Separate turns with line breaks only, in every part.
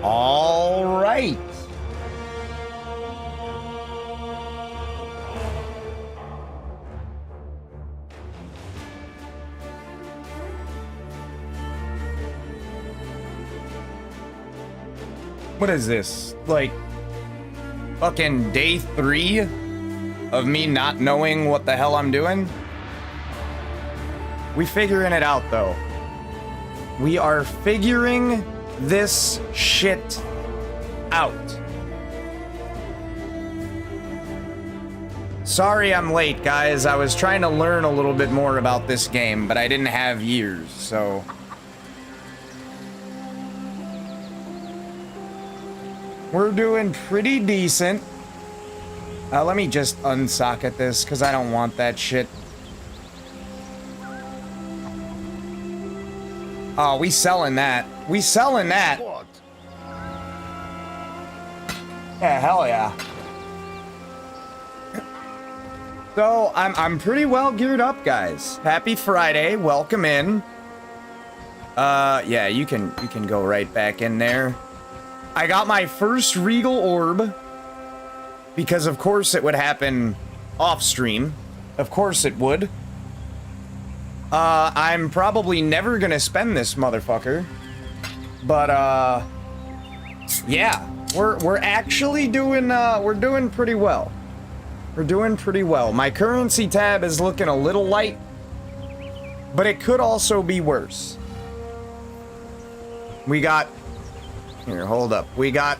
All right. What is this? Like, fucking day 3 of me not knowing what the hell I'm doing? We figuring it out, though. We are figuring this shit out. Sorry I'm late, guys. I was trying to learn a little bit more about this game, but I didn't have years, so... We're doing pretty decent. Let me just unsocket this, because I don't want that shit. Oh, we selling that. We selling that.
What?
Yeah, hell yeah. So, I'm pretty well geared up, guys. Happy Friday. Welcome in. Yeah, you can go right back in there. I got my first Regal Orb, because of course it would happen off-stream. Of course it would. I'm probably never gonna spend this motherfucker. But, yeah. We're actually doing, we're doing pretty well. We're doing pretty well. My currency tab is looking a little light, but it could also be worse. We got... Here, hold up. We got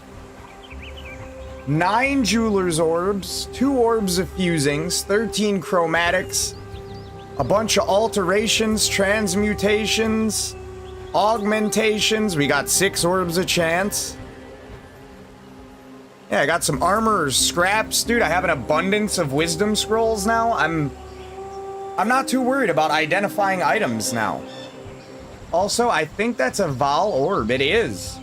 9 Jeweler's Orbs, 2 Orbs of Fusings, 13 Chromatics, a bunch of alterations, transmutations, augmentations. We got 6 Orbs of Chance. Yeah, I got some armor scraps. Dude, I have an abundance of wisdom scrolls now. I'm not too worried about identifying items now. Also, I think that's a Val Orb. It is.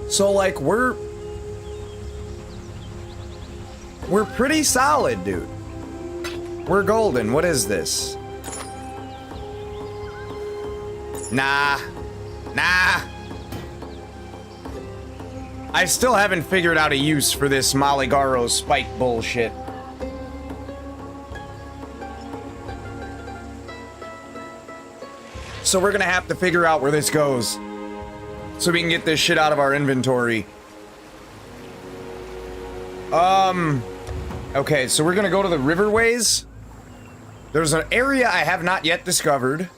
So, like, we're pretty solid, dude. We're golden. What is this? Nah. I still haven't figured out a use for this Maligaro spike bullshit. So we're gonna have to figure out where this goes, so we can get this shit out of our inventory. Okay, so we're gonna go to the riverways. There's an area I have not yet discovered.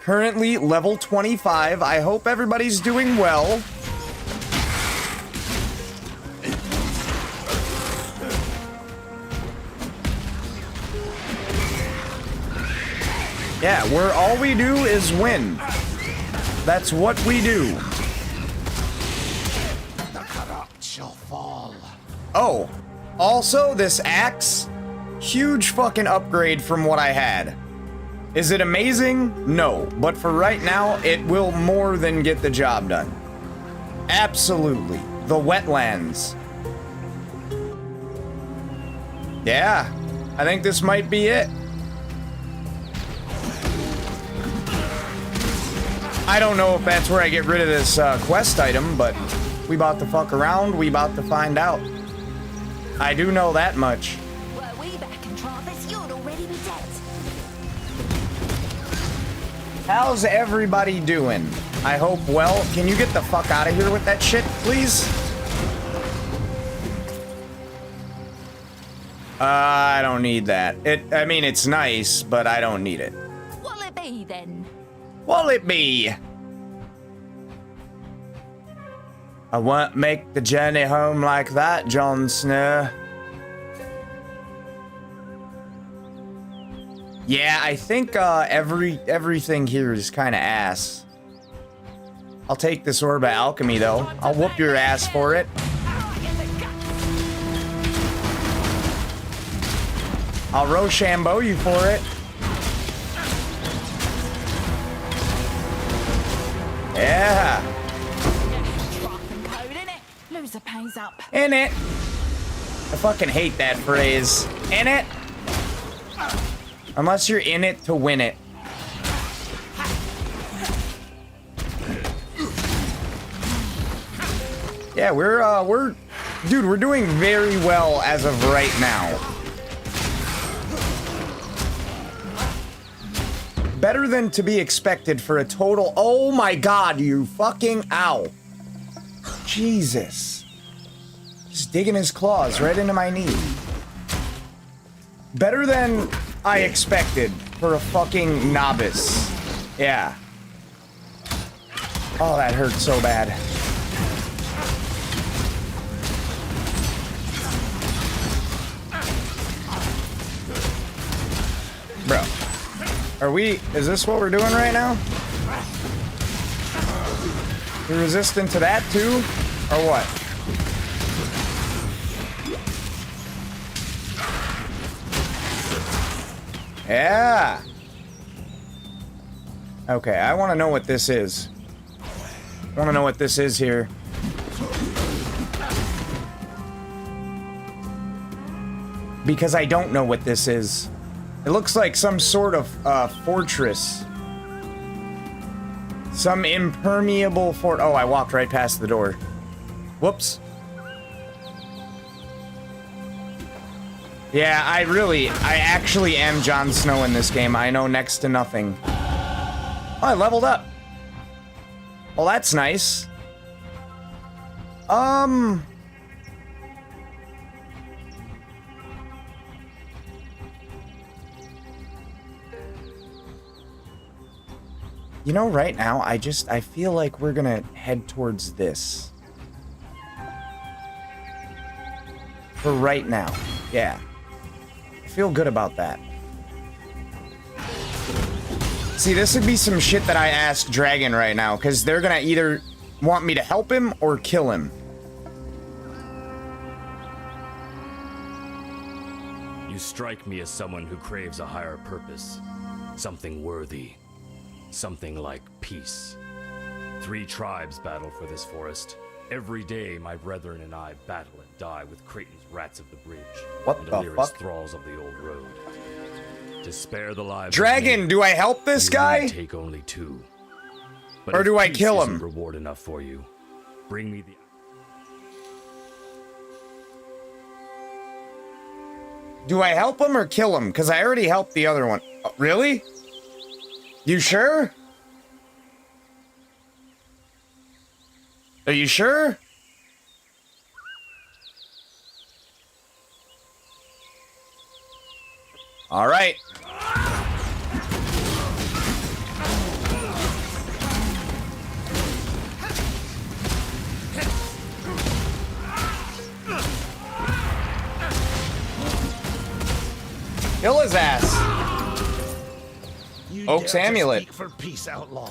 Currently level 25. I hope everybody's doing well. Yeah, where all we do is win. That's what we do.
The corrupt shall fall.
Oh, also this axe, huge fucking upgrade from what I had. Is it amazing? No, but for right now, it will more than get the job done. Absolutely. The wetlands. Yeah, I think this might be it. I don't know if that's where I get rid of this quest item, but we about to fuck around, we about to find out. I do know that much.
Were we back in Travis, you'd already be dead.
How's everybody doing? I hope well. Can you get the fuck out of here with that shit, please? I don't need that. I mean, it's nice, but I don't need it.
What'll it be then?
What'll it be? I won't make the journey home like that, Jon Snow. Yeah, I think everything here is kind of ass. I'll take this Orb of Alchemy, though. I'll whoop your ass for it. I'll Rochambeau you for it. Yeah.
Loser pays up.
In it. I fucking hate that phrase. In it? Unless you're in it to win it. Yeah, dude, we're doing very well as of right now. Better than to be expected for a total, oh my god, you fucking, ow. Jesus. Just digging his claws right into my knee. Better than I expected for a fucking novice. Yeah. Oh, that hurt so bad. Bro. Is this what we're doing right now? You resistant to that too? Or what? Yeah. Okay, I want to know what this is. I want to know what this is here. Because I don't know what this is. It looks like some sort of fortress. Some impermeable fort. Oh, I walked right past the door. Whoops. Yeah, I actually am Jon Snow in this game. I know next to nothing. Oh, I leveled up. Well, that's nice. You know, right now, I feel like we're gonna head towards this. For right now. Yeah. I feel good about that. See, this would be some shit that I ask Dragon right now, because they're gonna either want me to help him or kill him.
You strike me as someone who craves a higher purpose. Something worthy. Something like peace. 3 tribes battle for this forest. Every day, my brethren and I battle and die with Creighton's rats of the bridge.
What
and
the
Illyria's
fuck?
thralls of the old road. To spare the lives
Dragon,
of many,
do I help this guy?
you take only 2. But
Or
if
do I
peace
kill
isn't
him?
Reward enough for you. Bring me the.
Do I help him or kill him? Because I already helped the other one. Oh, really? You sure? Are you sure? All right. Kill his ass.
You
Oak's
dare to
amulet.
speak for peace, outlaw.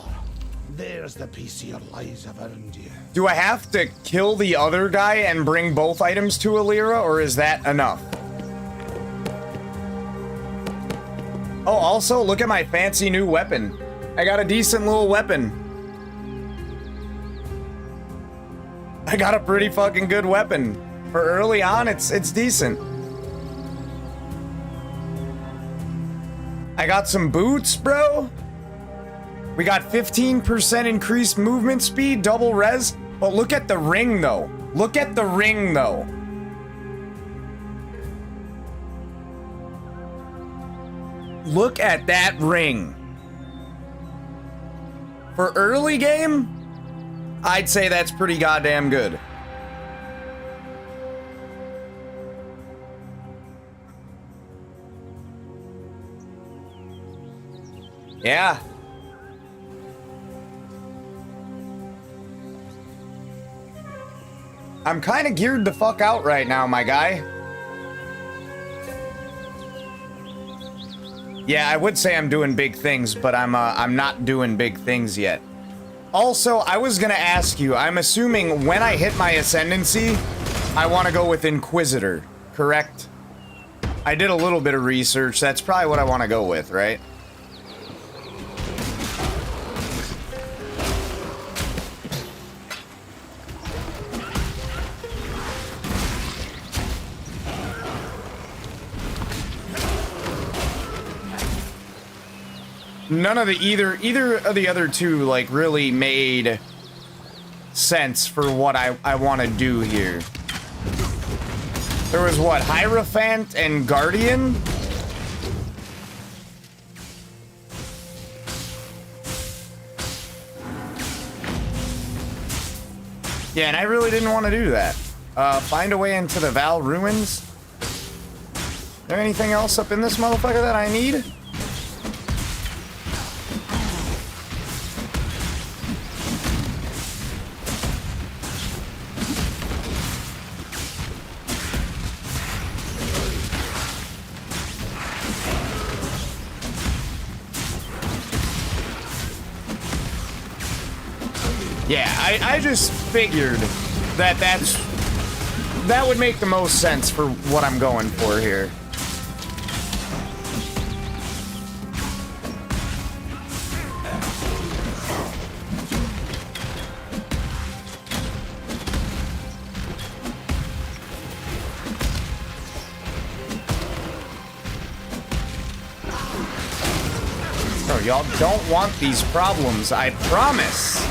There's the piece your lies have earned you.
Do I have to kill the other guy and bring both items to Illyria, or is that enough? Oh, also, look at my fancy new weapon. I got a decent little weapon. I got a pretty fucking good weapon. For early on, it's decent. I got some boots, bro. We got 15% increased movement speed, double res. But look at the ring, though. Look at the ring, though. Look at that ring. For early game, I'd say that's pretty goddamn good. Yeah. I'm kind of geared the fuck out right now, my guy. Yeah, I would say I'm doing big things, but I'm not doing big things yet. Also, I was gonna ask you, I'm assuming when I hit my ascendancy, I want to go with Inquisitor, correct? I did a little bit of research. That's probably what I want to go with, right? none of the either of the other two like really made sense for what I want to do here. There was what, Hierophant and Guardian? Yeah, and I really didn't want to do that. Find a way into the Val ruins. Is there anything else up in this motherfucker that I need? Yeah, I just figured that that would make the most sense for what I'm going for here. Oh, y'all don't want these problems, I promise.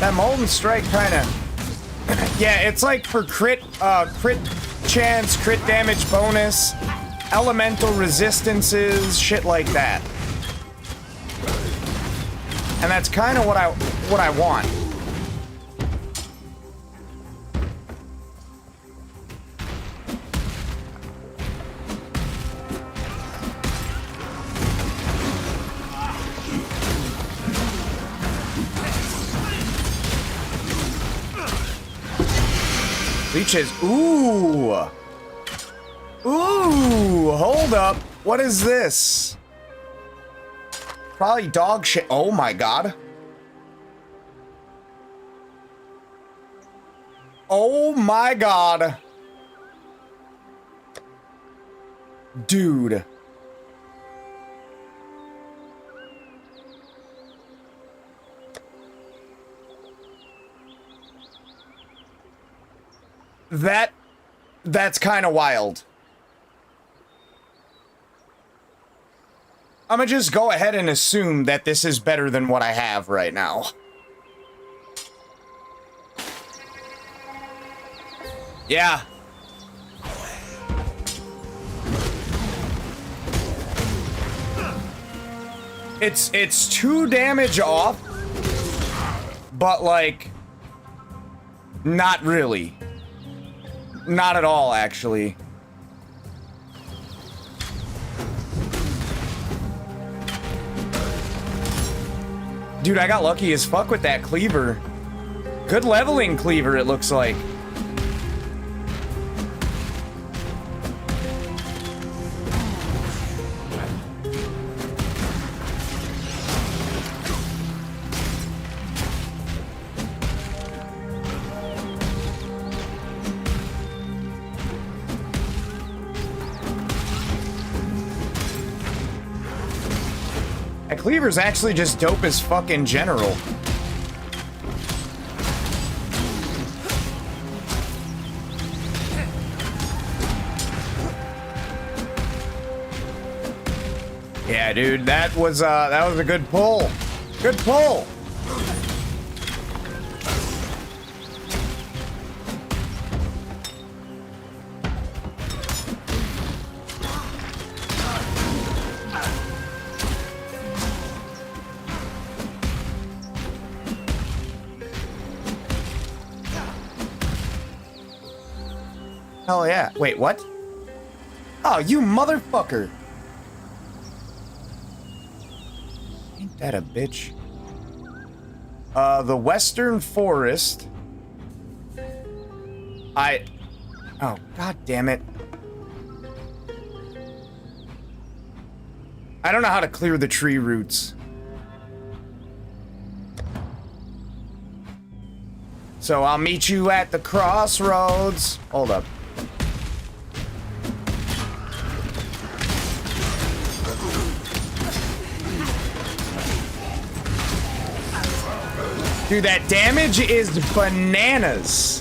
That Molten Strike kind of... yeah, it's like for crit chance, crit damage bonus, elemental resistances, shit like that. And that's kind of what I want. Leeches. Ooh. Ooh. Hold up. What is this? Probably dog shit. Oh my god. Oh my god. Dude. That's kind of wild. I'm gonna just go ahead and assume that this is better than what I have right now. Yeah. It's 2 damage off, but like not really. Not at all, actually. Dude, I got lucky as fuck with that cleaver. Good leveling cleaver, it looks like. Cleaver's actually just dope as fuck in general. Yeah, dude, that was a good pull. Good pull. Hell yeah. Wait, what? Oh, you motherfucker. Ain't that a bitch? The Western Forest. Oh, god damn it. I don't know how to clear the tree roots. So I'll meet you at the crossroads. Hold up. Dude, that damage is bananas.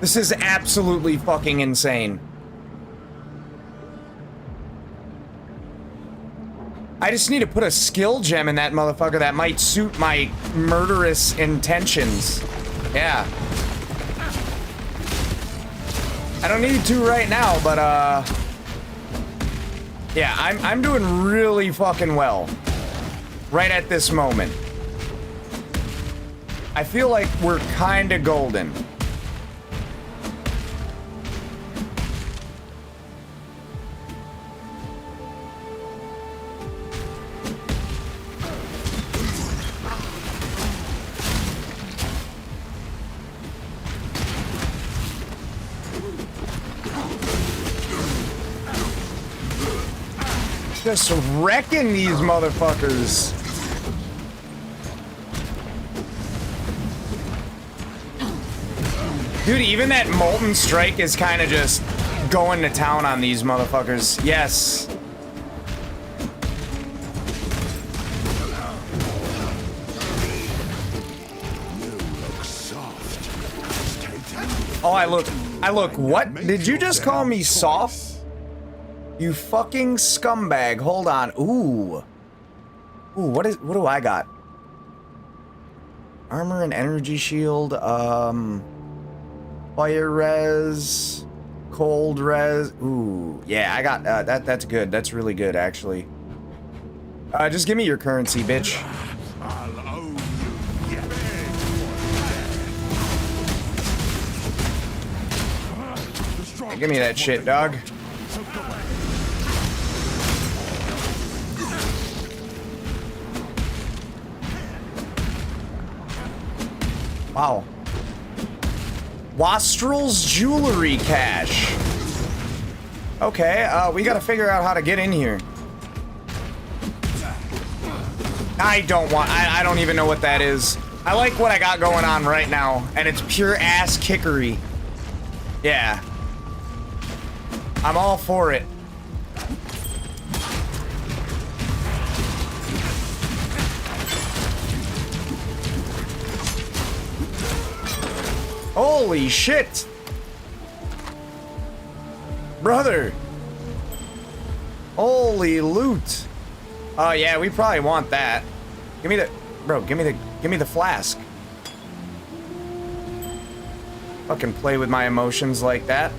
This is absolutely fucking insane. I just need to put a skill gem in that motherfucker that might suit my murderous intentions. Yeah. I don't need to right now, but yeah, I'm doing really fucking well right at this moment. I feel like we're kinda golden. Just wrecking these motherfuckers. Dude, even that Molten Strike is kind of just going to town on these motherfuckers. Yes. Oh, I look, what? Did you just call me soft? You fucking scumbag. Hold on. Ooh. Ooh, what do I got? Armor and energy shield. Fire res. Cold res. Ooh. Yeah, I got that's good. That's really good, actually. Just give me your currency, bitch. Hey, give me that shit, dog. Wow. Wastrel's jewelry cache. Okay, we gotta figure out how to get in here. I don't even know what that is. I like what I got going on right now, and it's pure ass kickery. Yeah. I'm all for it. Holy shit! Brother! Holy loot! Oh yeah, we probably want that. Give me the... Bro, give me the flask. Fucking play with my emotions like that.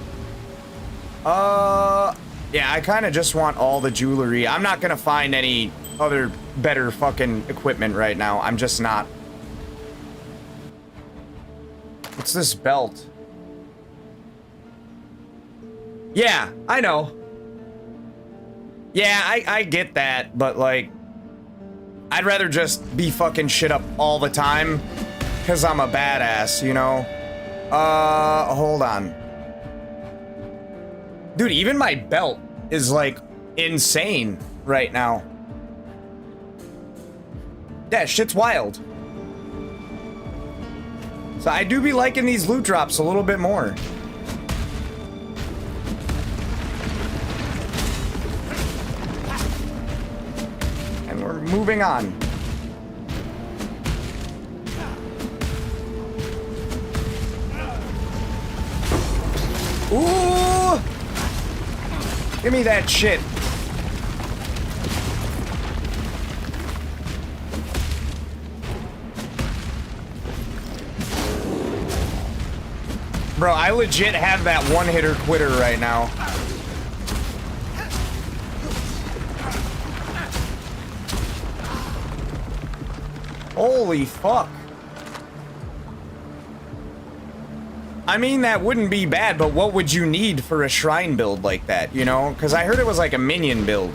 Yeah, I kind of just want all the jewelry. I'm not gonna find any other better fucking equipment right now. I'm just not. What's this belt? Yeah, I know. Yeah, I get that, but like, I'd rather just be fucking shit up all the time, because I'm a badass, you know? Hold on. Dude, even my belt is like insane right now. Yeah, shit's wild. So I do be liking these loot drops a little bit more. And we're moving on. Ooh! Give me that shit. Bro, I legit have that one-hitter quitter right now. Holy fuck. I mean, that wouldn't be bad, but what would you need for a shrine build like that, you know? Because I heard it was like a minion build.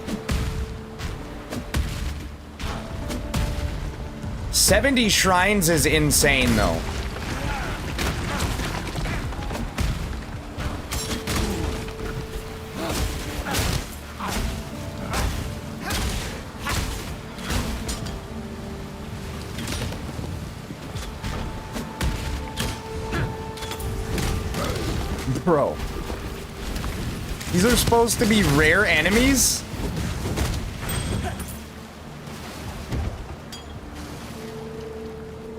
70 shrines is insane, though. Bro. These are supposed to be rare enemies?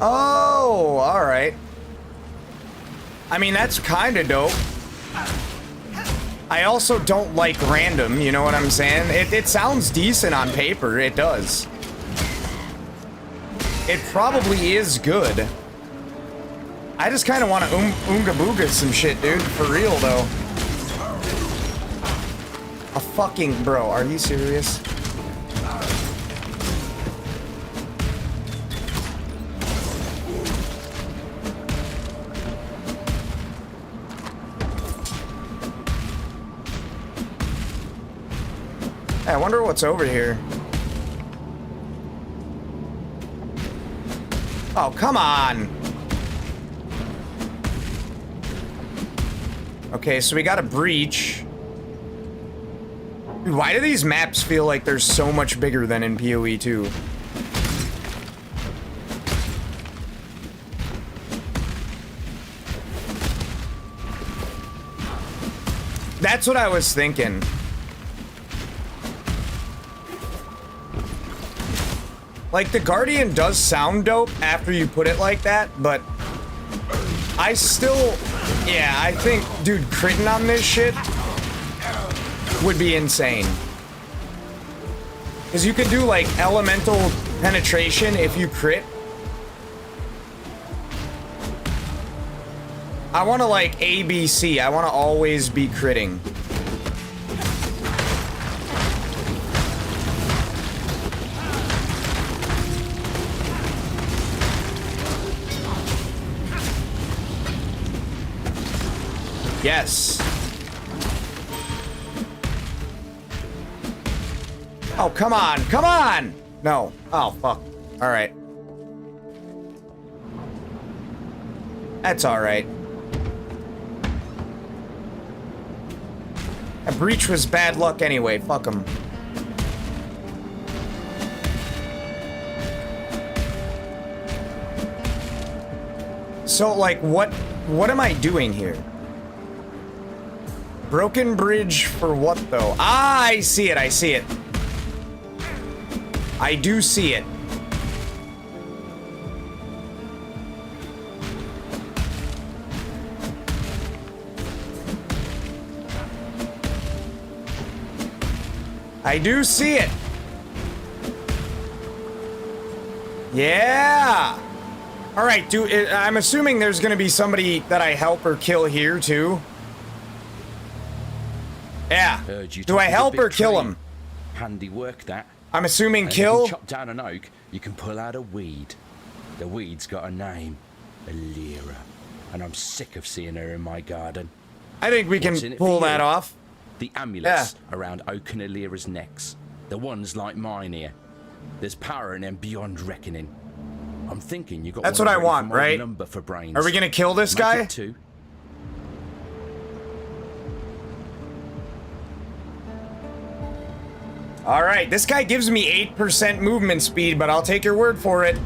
Oh, alright. I mean, that's kind of dope. I also don't like random, you know what I'm saying? It sounds decent on paper, it does. It probably is good. I just kind of want to oonga booga some shit, dude. For real, though. A fucking... Bro, are you serious? I wonder what's over here. Oh, come on. Okay, so we got a breach. Dude, why do these maps feel like they're so much bigger than in PoE 2? That's what I was thinking. Like, the Guardian does sound dope after you put it like that, but I still, yeah, I think, dude, critting on this shit would be insane. Because you could do, like, elemental penetration if you crit. I want to, like, ABC. I want to always be critting. Yes. Oh, come on. Come on. No. Oh, fuck. All right. That's all right. A breach was bad luck anyway. Fuck him. So, like, what am I doing here? Broken bridge for what, though? Ah, I see it, I see it. I do see it. I do see it. Yeah. All right, dude, I'm assuming there's gonna be somebody that I help or kill here, too. Yeah. Do I help or kill him?
Handy work, that.
I'm assuming
And
kill.
If you chop down an oak, you can pull out a weed. The weed's got a name, Alira, and I'm sick of seeing her in my garden.
I think we can
What's in it
pull
for
that
you?
off.
The amulets around Oak and Alira's necks. The ones like mine here. There's power in them beyond reckoning. I'm thinking you got.
That's
one
what I
ready
want,
from old
right?
Number for brains.
Are we gonna kill this
Make
guy?
it two.
All right, this guy gives me 8% movement speed, but I'll take your word for it.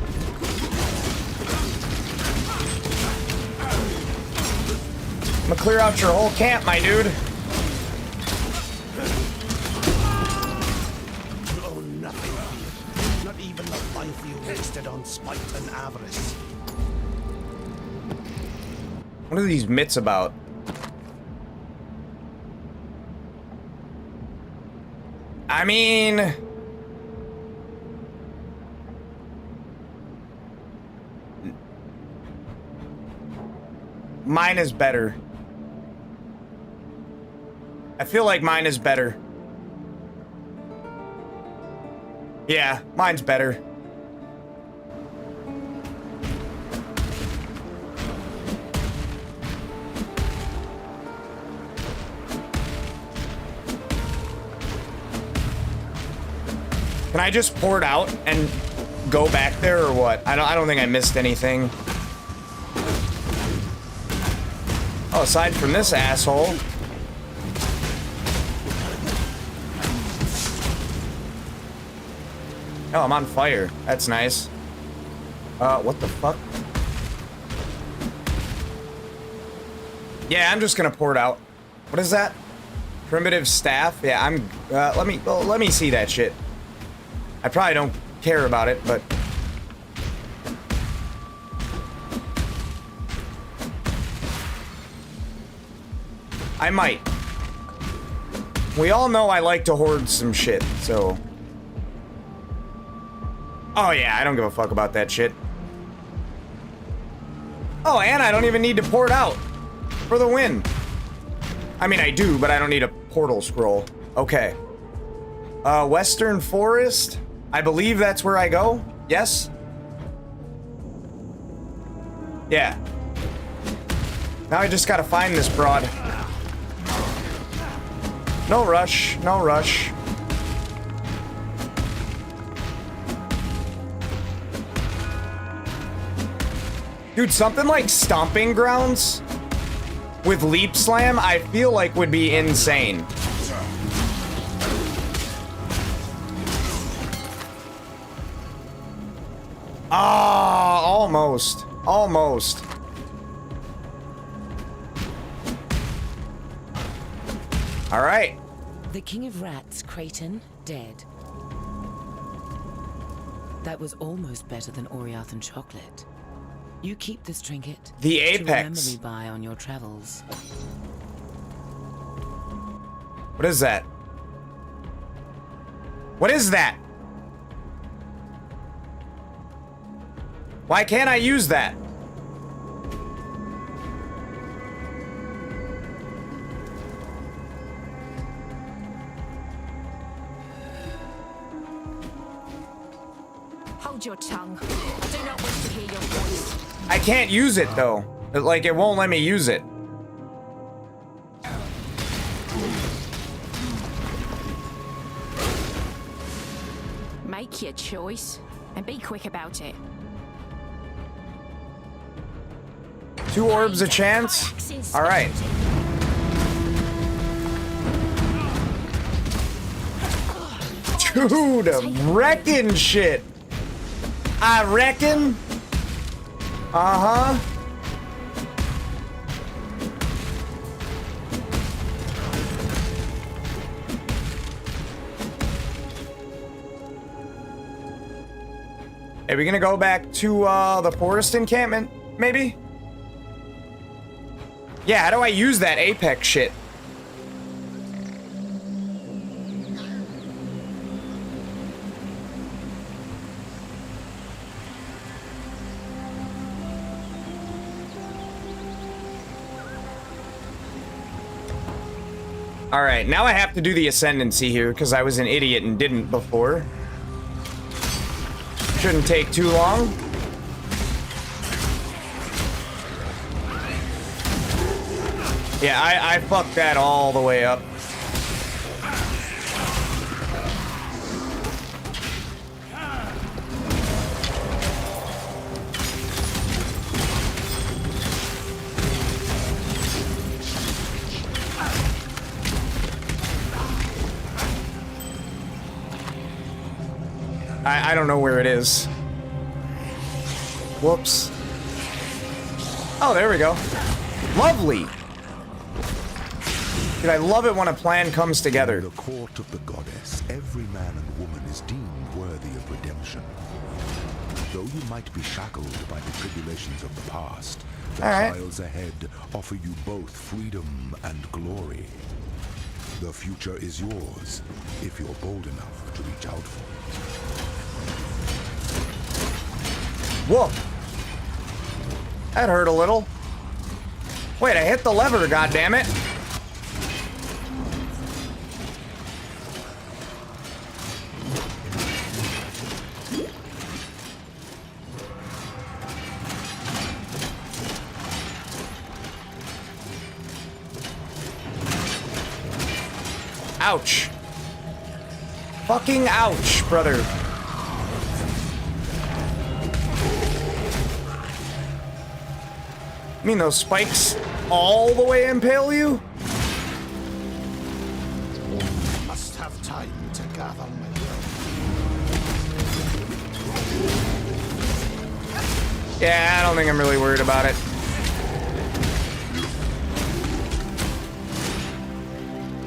I'm gonna clear out your whole camp, my dude.
Oh, nothing here. Not even the life you wasted on spite and avarice.
What are these mitts about? I mean... Mine is better. I feel like mine is better. Yeah, mine's better. Can I just pour it out and go back there or what? I don't think I missed anything. Oh, aside from this asshole. Oh, I'm on fire. That's nice. What the fuck? Yeah, I'm just gonna pour it out. What is that? Primitive staff? Yeah, I'm, let me see that shit. I probably don't care about it, but... I might. We all know I like to hoard some shit, so... Oh yeah, I don't give a fuck about that shit. Oh, and I don't even need to port out for the win. I mean, I do, but I don't need a portal scroll. Okay. Western Forest. I believe that's where I go. Yes? Yeah. Now I just gotta find this broad. No rush, no rush. Dude, something like Stomping Grounds with Leap Slam, I feel like would be insane. Ah, almost. Almost. All right.
The King of Rats, Creighton, dead. That was almost better than Oriath and chocolate. You keep this trinket.
The
To remember
Apex.
me by on your travels.
What is that? What is that? Why can't I use that?
Hold your tongue. I do not wish to hear your voice.
I can't use it though. Like it won't let me use it.
Make your choice and be quick about it.
2 orbs a chance? All right. Dude, I'm wrecking shit. I reckon. Uh-huh. Are we gonna go back to the forest encampment, maybe? Yeah, how do I use that Apex shit? Alright, now I have to do the ascendancy here because I was an idiot and didn't before. Shouldn't take too long. Yeah, I fucked that all the way up. I don't know where it is. Whoops. Oh, there we go. Lovely. Dude, I love it when a plan comes together.
In the court of the goddess, every man and woman is deemed worthy of redemption. Though you might be shackled by the tribulations of the past, the trials ahead offer you both freedom and glory. The future is yours, if you're bold enough to reach out for it.
Whoa. That hurt a little. Wait, I hit the lever, goddammit. Ouch. Fucking ouch, brother. You mean those spikes all the way impale you?
Must have time to gather my will.
Yeah, I don't think I'm really worried about it.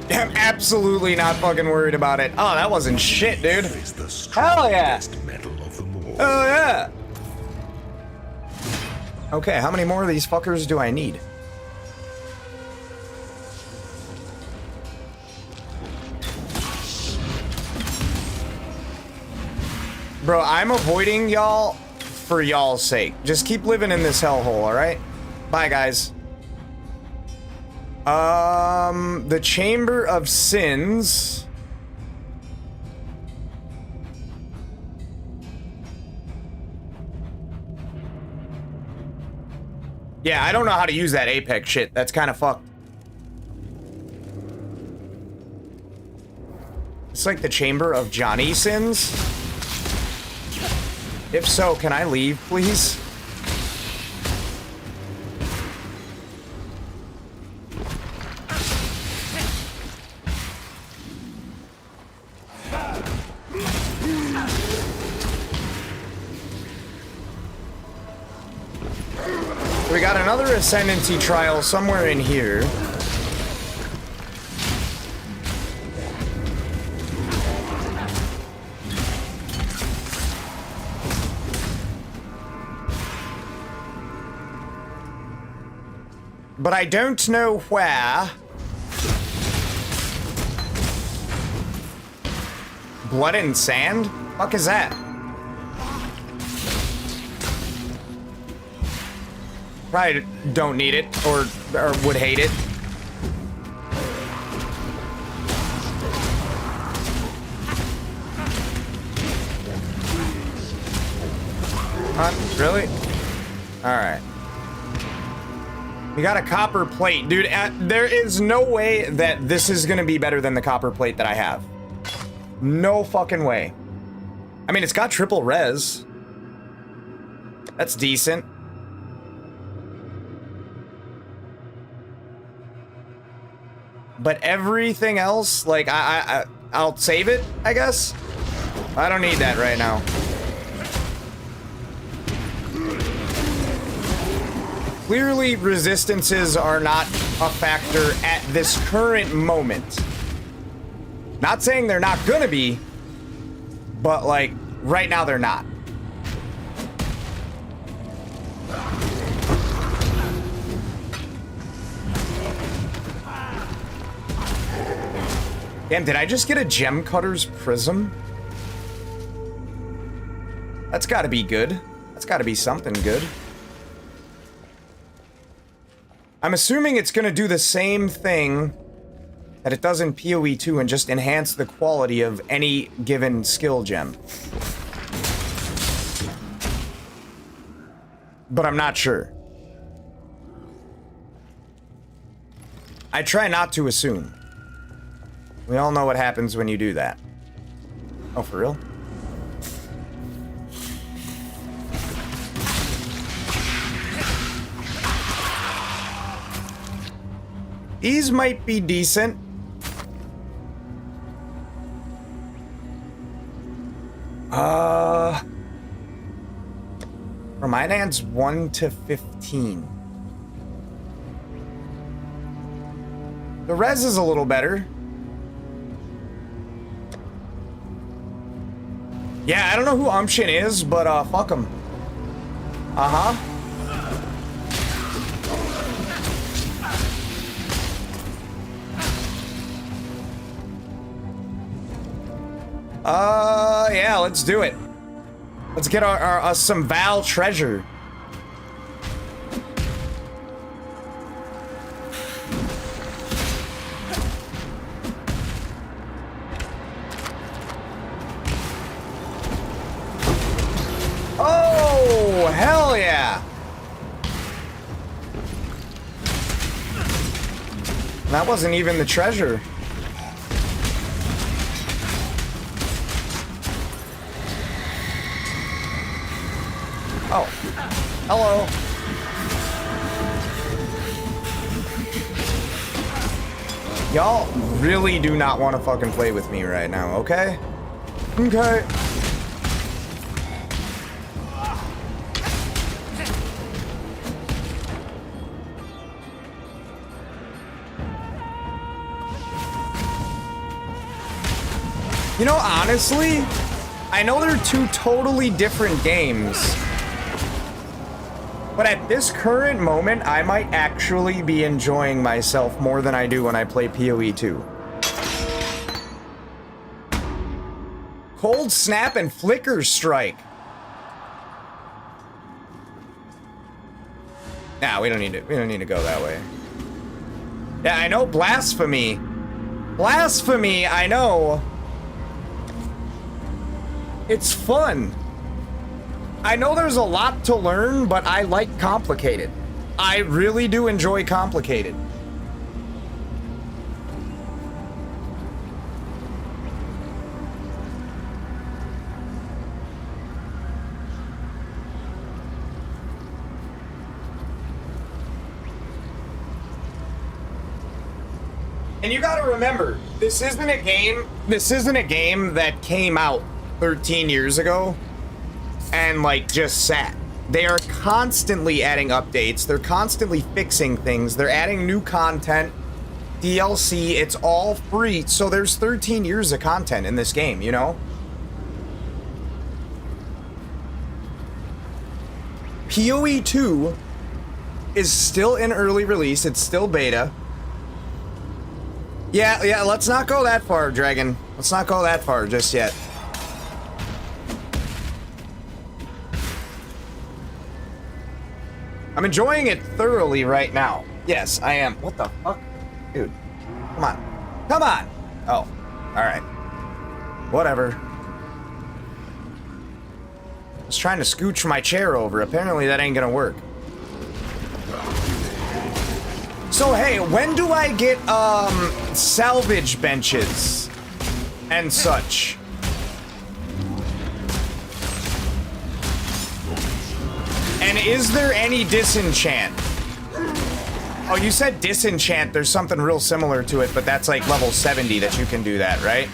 I'm absolutely not fucking worried about it. Oh, that wasn't shit, dude. Hell yeah. Oh yeah. Okay, how many more of these fuckers do I need? Bro, I'm avoiding y'all for y'all's sake. Just keep living in this hellhole, alright? Bye, guys. The Chamber of Sins. Yeah, I don't know how to use that Apex shit. That's kind of fucked. It's like the Chamber of Johnny Sins. If so, can I leave, please? We got another Ascendancy trial somewhere in here. But I don't know where. Blood and sand? Fuck is that? Probably don't need it, or would hate it. Really? Alright. We got a copper plate. Dude, there is no way that this is gonna be better than the copper plate that I have. No fucking way. I mean, it's got triple res. That's decent. But everything else, like, I'll save it, I guess. I don't need that right now. Clearly, resistances are not a factor at this current moment. Not saying they're not gonna be, but, like, right now they're not. Damn, did I just get a Gem Cutter's Prism? That's gotta be good. That's gotta be something good. I'm assuming it's gonna do the same thing that it does in PoE 2 and just enhance the quality of any given skill gem. But I'm not sure. I try not to assume. We all know what happens when you do that. Oh, for real? These might be decent. Romidant's 1 to 15. The res is a little better. Yeah, I don't know who Umption is, but fuck him. Uh-huh. Yeah, let's do it. Let's get our some Val treasure. Oh, hell yeah. That wasn't even the treasure. Oh, hello. Y'all really do not want to fucking play with me right now, okay? Okay. You know, honestly, I know they're two totally different games. But at this current moment, I might actually be enjoying myself more than I do when I play PoE 2. Cold Snap and Flicker Strike. Nah, we don't need to go that way. Yeah, I know Blasphemy. Blasphemy, I know. It's fun. I know there's a lot to learn, but I like complicated. I really do enjoy complicated. And you gotta remember, this isn't a game that came out 13 years ago and like just sat. They are constantly adding updates, they're constantly fixing things, they're adding new content, DLC, it's all free, so there's 13 years of content in this game, you know? PoE 2 is still in early release, it's still beta. Yeah, let's not go that far, Dragon. Let's not go that far just yet. I'm enjoying it thoroughly right now. Yes, I am. What the fuck? Dude, come on. Come on! Oh, alright. Whatever. I was trying to scooch my chair over. Apparently that ain't gonna work. So hey, when do I get salvage benches and such? And is there any disenchant? Oh, you said disenchant. There's something real similar to it, but that's like level 70 that you can do that, right?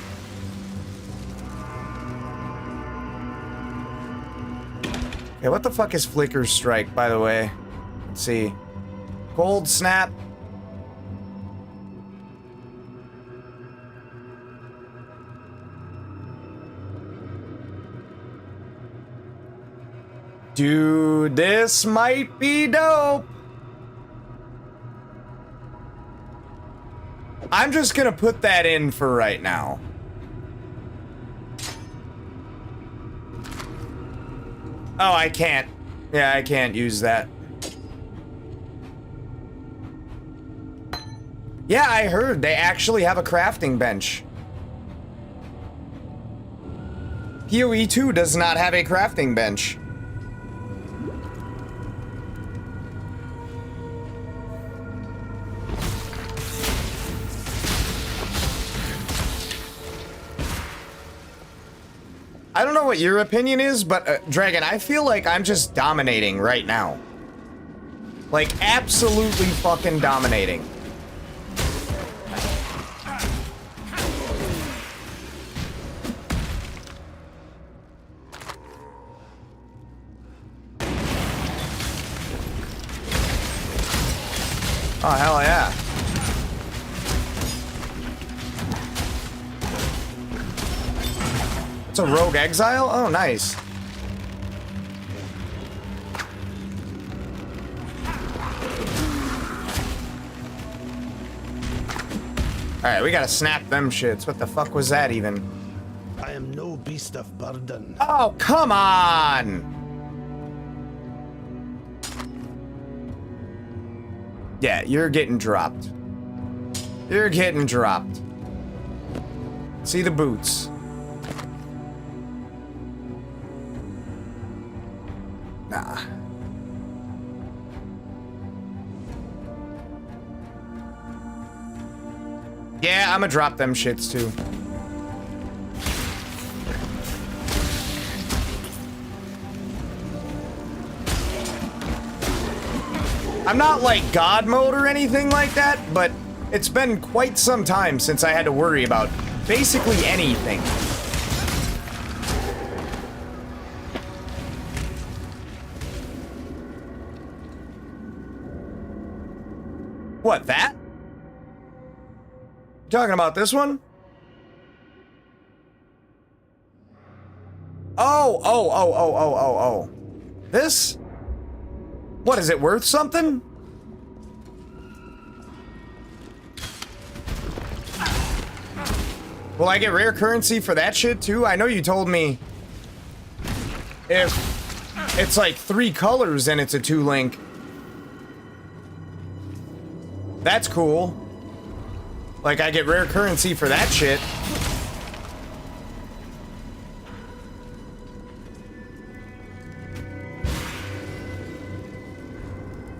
Okay, what the fuck is Flicker Strike, by the way? Let's see. Cold Snap. Dude, this might be dope. I'm just gonna put that in for right now. Oh, I can't. Yeah, I can't use that. Yeah, I heard they actually have a crafting bench. PoE 2 does not have a crafting bench. I don't know what your opinion is, but Dragon, I feel like I'm just dominating right now. Like, absolutely fucking dominating. Oh, hell yeah. It's a rogue exile? Oh, nice. Alright, we gotta snap them shits. What the fuck was that even?
I am no beast of burden.
Oh, come on! Yeah, you're getting dropped. You're getting dropped. See the boots. Nah. Yeah, I'ma drop them shits too. I'm not like God mode or anything like that, but it's been quite some time since I had to worry about basically anything. What, that? You talking about this one? Oh. This? What, is it worth something? Will I get rare currency for that shit too? I know you told me if it's like 3 colors and it's a 2-link. That's cool. Like, I get rare currency for that shit.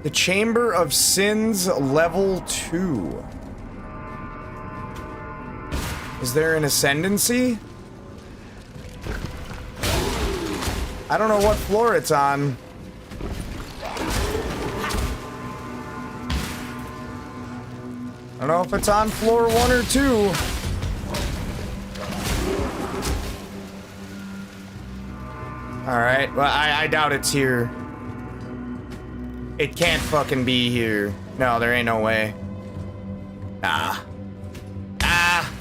The Chamber of Sins level 2. Is there an ascendancy? I don't know what floor it's on. I don't know if it's on floor 1 or 2. Alright, well, I doubt it's here. It can't fucking be here. No, there ain't no way. Nah. Ah!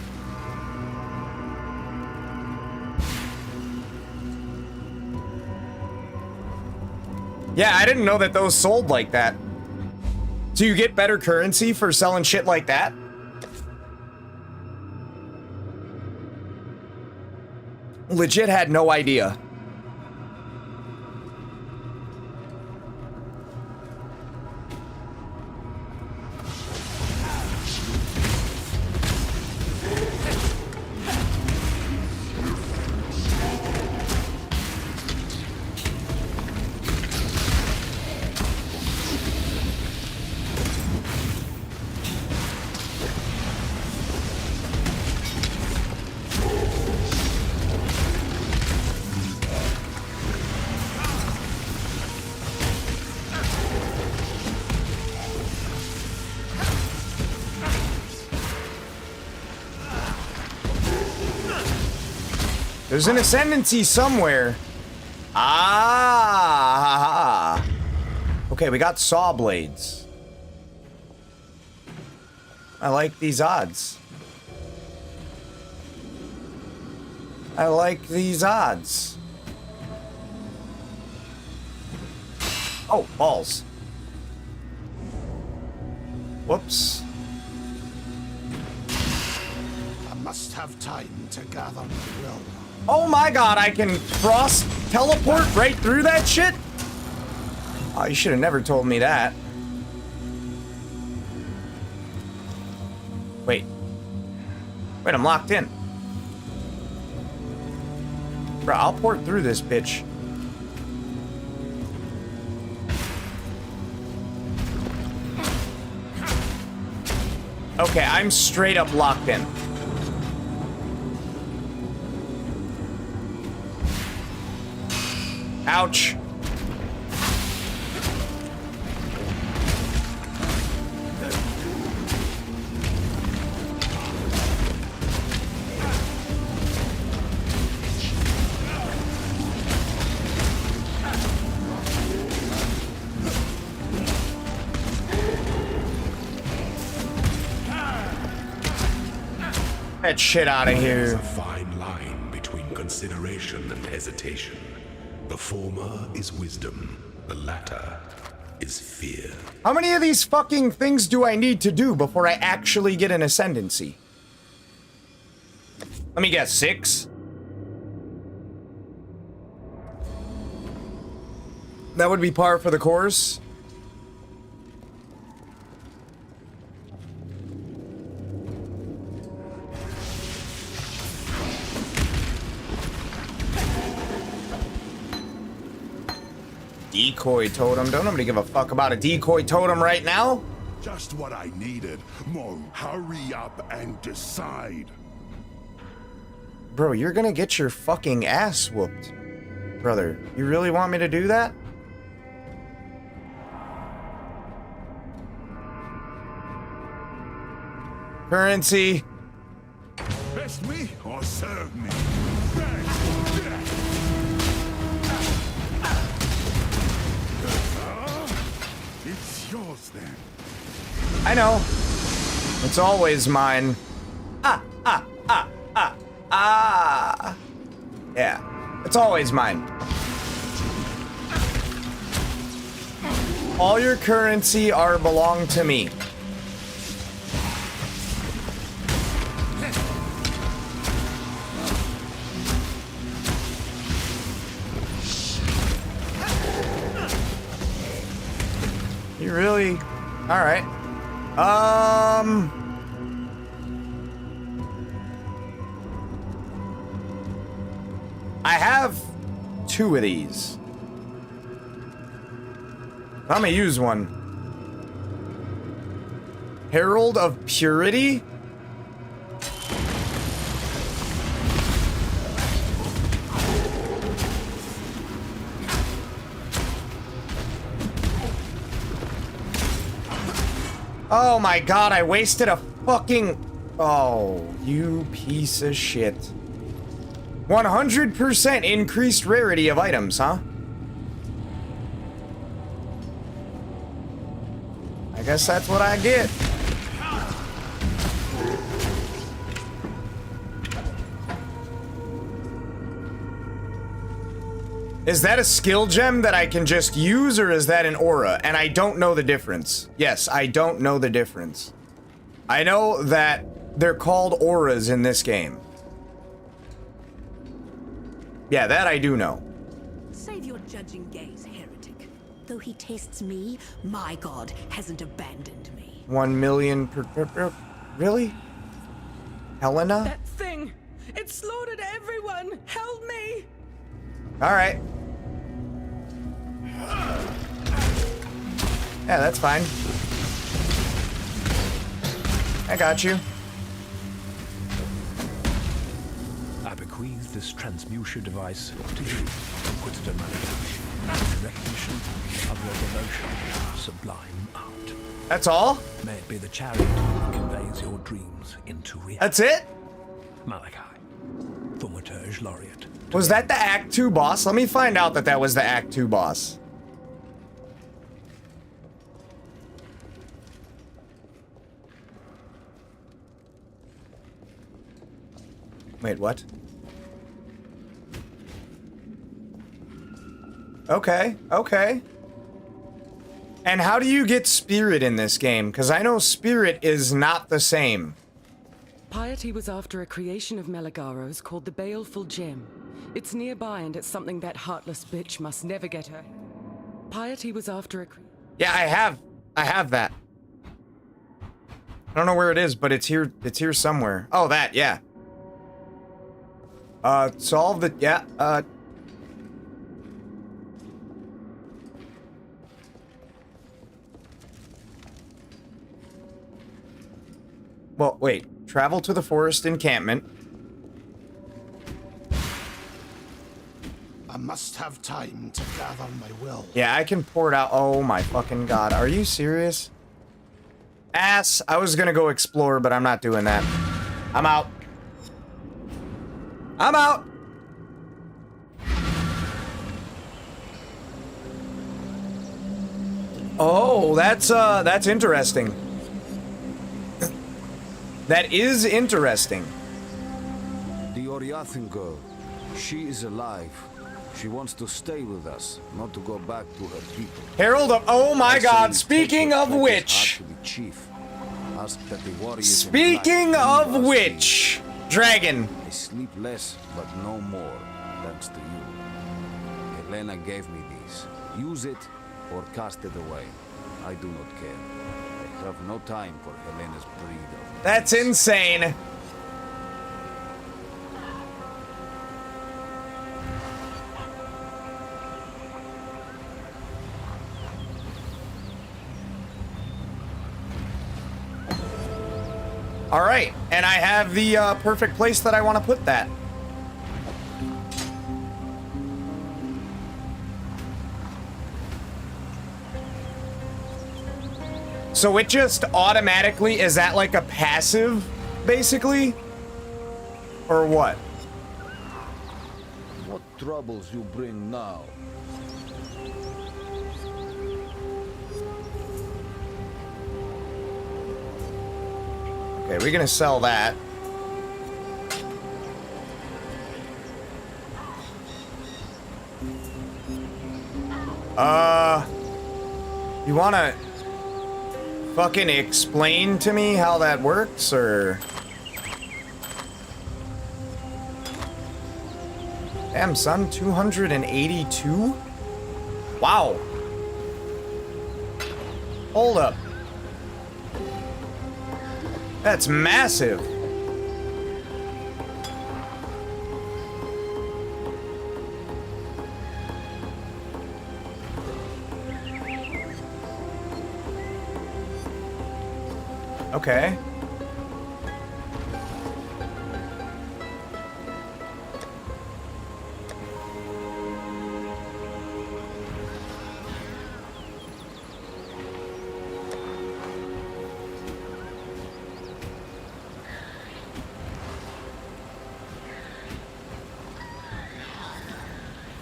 Yeah, I didn't know that those sold like that. So you get better currency for selling shit like that? Legit had no idea. There's an ascendancy somewhere. Ah! Okay, we got saw blades. I like these odds. I like these odds. Oh, balls. Whoops.
I must have time to gather my will.
Oh my god, I can cross teleport right through that shit? Oh, you should have never told me that. Wait. Wait, I'm locked in. Bro, I'll port through this bitch. Okay, I'm straight up locked in. Ouch. That shit out of here.
There's a fine line between consideration and hesitation. The former is wisdom, the latter is fear.
How many of these fucking things do I need to do before I actually get an ascendancy? Let me guess, 6? That would be par for the course. Decoy totem. Don't nobody give a fuck about a decoy totem right now.
Just what I needed. Mo, hurry up and decide.
Bro, you're gonna get your fucking ass whooped. Brother, you really want me to do that? Currency.
Best me or serve me? It's yours then.
I know. It's always mine. Yeah. It's always mine. All your currency belong to me. You really? All right. I have 2 of these. I'm gonna use one. Herald of Purity? Oh my god, I wasted a fucking... Oh, you piece of shit. 100% increased rarity of items, huh? I guess that's what I get. Is that a skill gem that I can just use, or is that an aura? And I don't know the difference. Yes, I don't know the difference. I know that they're called auras in this game. Yeah, that I do know.
Save your judging gaze, heretic. Though he tests me, my god hasn't abandoned me.
1 million per... Really? Helena?
That thing! It slaughtered everyone! Help me!
Alright. Yeah, that's fine. I got you.
I bequeath this transmutation device to you, Inquisitor Malakash, in recognition of your devotion, sublime art.
That's all?
May it be the chariot that conveys your dreams into reality.
That's it?
Malachi, Thaumaturge Laureate.
Was that the Act 2 boss? Let me find out that that was the Act 2 boss. Wait, what? Okay, okay. And how do you get Spirit in this game? Because I know Spirit is not the same.
Piety was after a creation of Meligaro's called the Baleful Gem. It's nearby and it's something that heartless bitch must never get her. Piety was after a...
Yeah, I have that. I don't know where it is, but it's here somewhere. Oh, that, yeah. Solve the, yeah, well, wait. Travel to the forest encampment.
I must have time to gather my will.
Yeah, I can pour it out. Oh my fucking god. Are you serious? Ass. I was gonna go explore, but I'm not doing that. I'm out. I'm out. Oh, that's interesting. That is interesting.
The Oriathan girl, she is alive. She wants to stay with us, not to go back to her people.
Herald of... Oh my god, speaking of which...
Chief. Ask that the warriors
Speaking of which... Dragon.
I sleep less, but no more, thanks to you. Helena gave me these. Use it or cast it away. I do not care. I have no time for Helena's breed of...
That's insane. All right, and I have the perfect place that I want to put that. So it just automatically, is that like a passive, basically? Or what?
What troubles you bring now?
Okay, we're gonna sell that. You wanna fucking explain to me how that works, or? Damn, son, 282? Wow. Hold up. That's massive. Okay.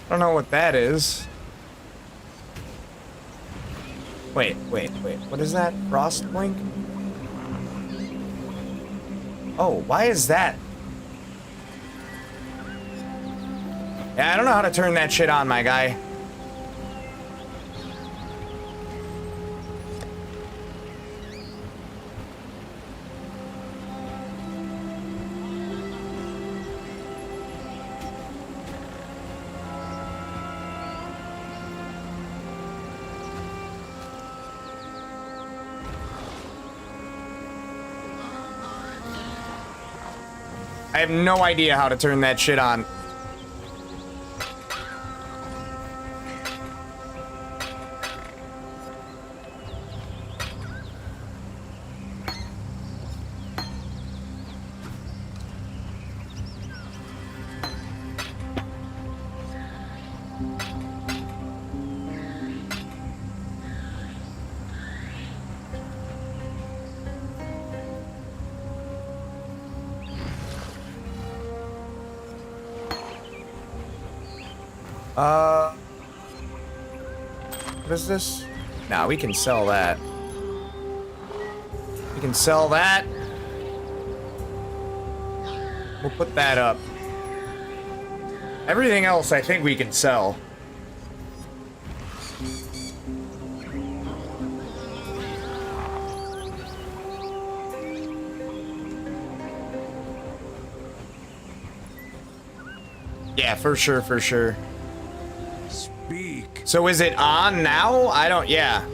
I don't know what that is. Wait. What is that? Frost blink? Oh, why is that? Yeah, I don't know how to turn that shit on, my guy. I have no idea how to turn that shit on. What is this? Nah, we can sell that. We can sell that. We'll put that up. Everything else I think we can sell. Yeah, for sure, for sure.
Speak.
So is it on now? I don't, yeah.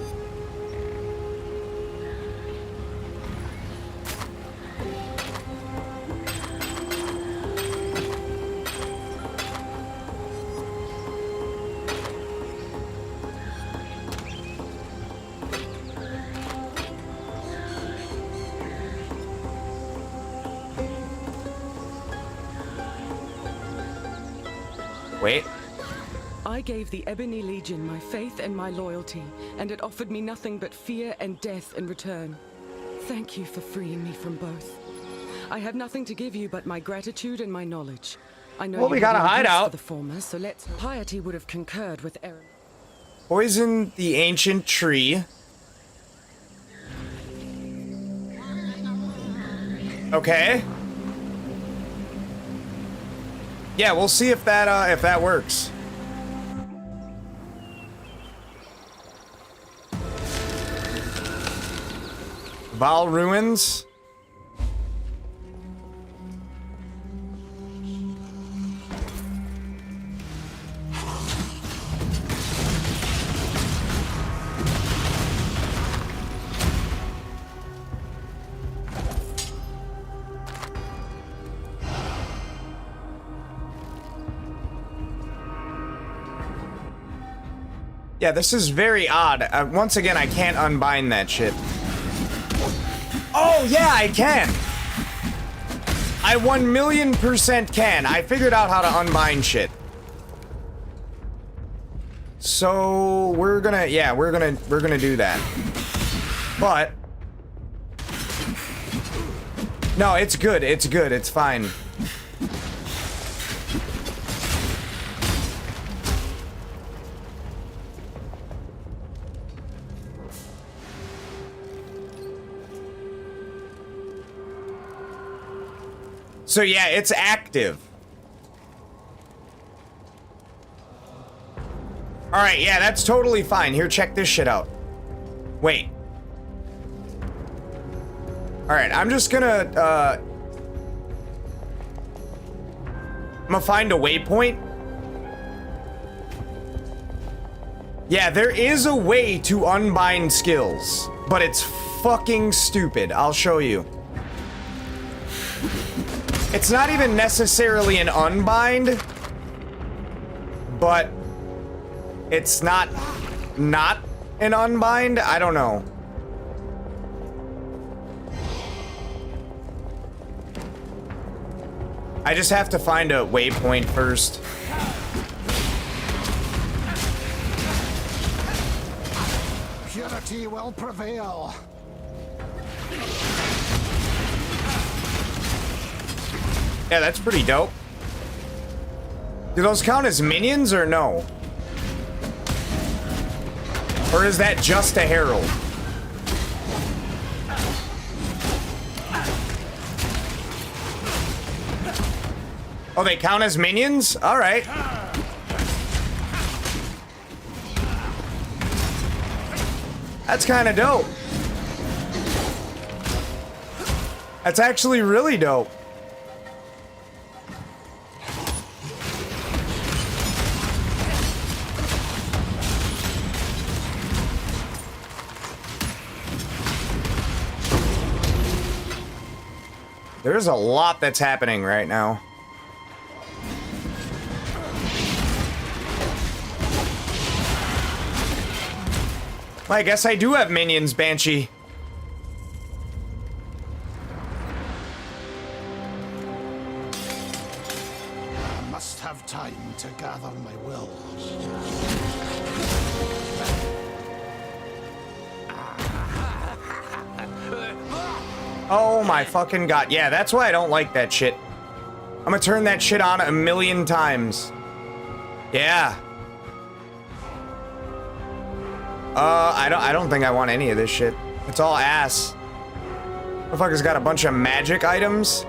Wait.
I gave the Ebony Legion my faith and my loyalty, and it offered me nothing but fear and death in return. Thank you for freeing me from both. I have nothing to give you but my gratitude and my knowledge. I know
Well, we
you
got a
have no use
hideout.
for the former, so let's. Piety would have concurred with Aaron.
Poison the ancient tree. Okay. Yeah, we'll see if that works. Val Ruins. Yeah, this is very odd. Once again, I can't unbind that shit. Oh, yeah, I can! I 1,000,000% can. I figured out how to unbind shit. So, we're gonna do that. But... no, it's good, it's fine. So yeah, it's active. Alright, yeah, that's totally fine. Here, check this shit out. Wait. Alright, I'm just gonna, I'm gonna find a waypoint. Yeah, there is a way to unbind skills, but it's fucking stupid. I'll show you. It's not even necessarily an unbind, but it's not an unbind. I don't know. I just have to find a waypoint first.
Purity will prevail.
Yeah, that's pretty dope. Do those count as minions or no? Or is that just a herald? Oh, they count as minions? All right. That's kind of dope. That's actually really dope. There's a lot that's happening right now. Well, I guess I do have minions, Banshee.
I must have time to gather my will.
Oh my fucking god. Yeah, that's why I don't like that shit. I'm gonna turn that shit on 1,000,000 times. Yeah. I don't think I want any of this shit. It's all ass. Motherfucker's got a bunch of magic items.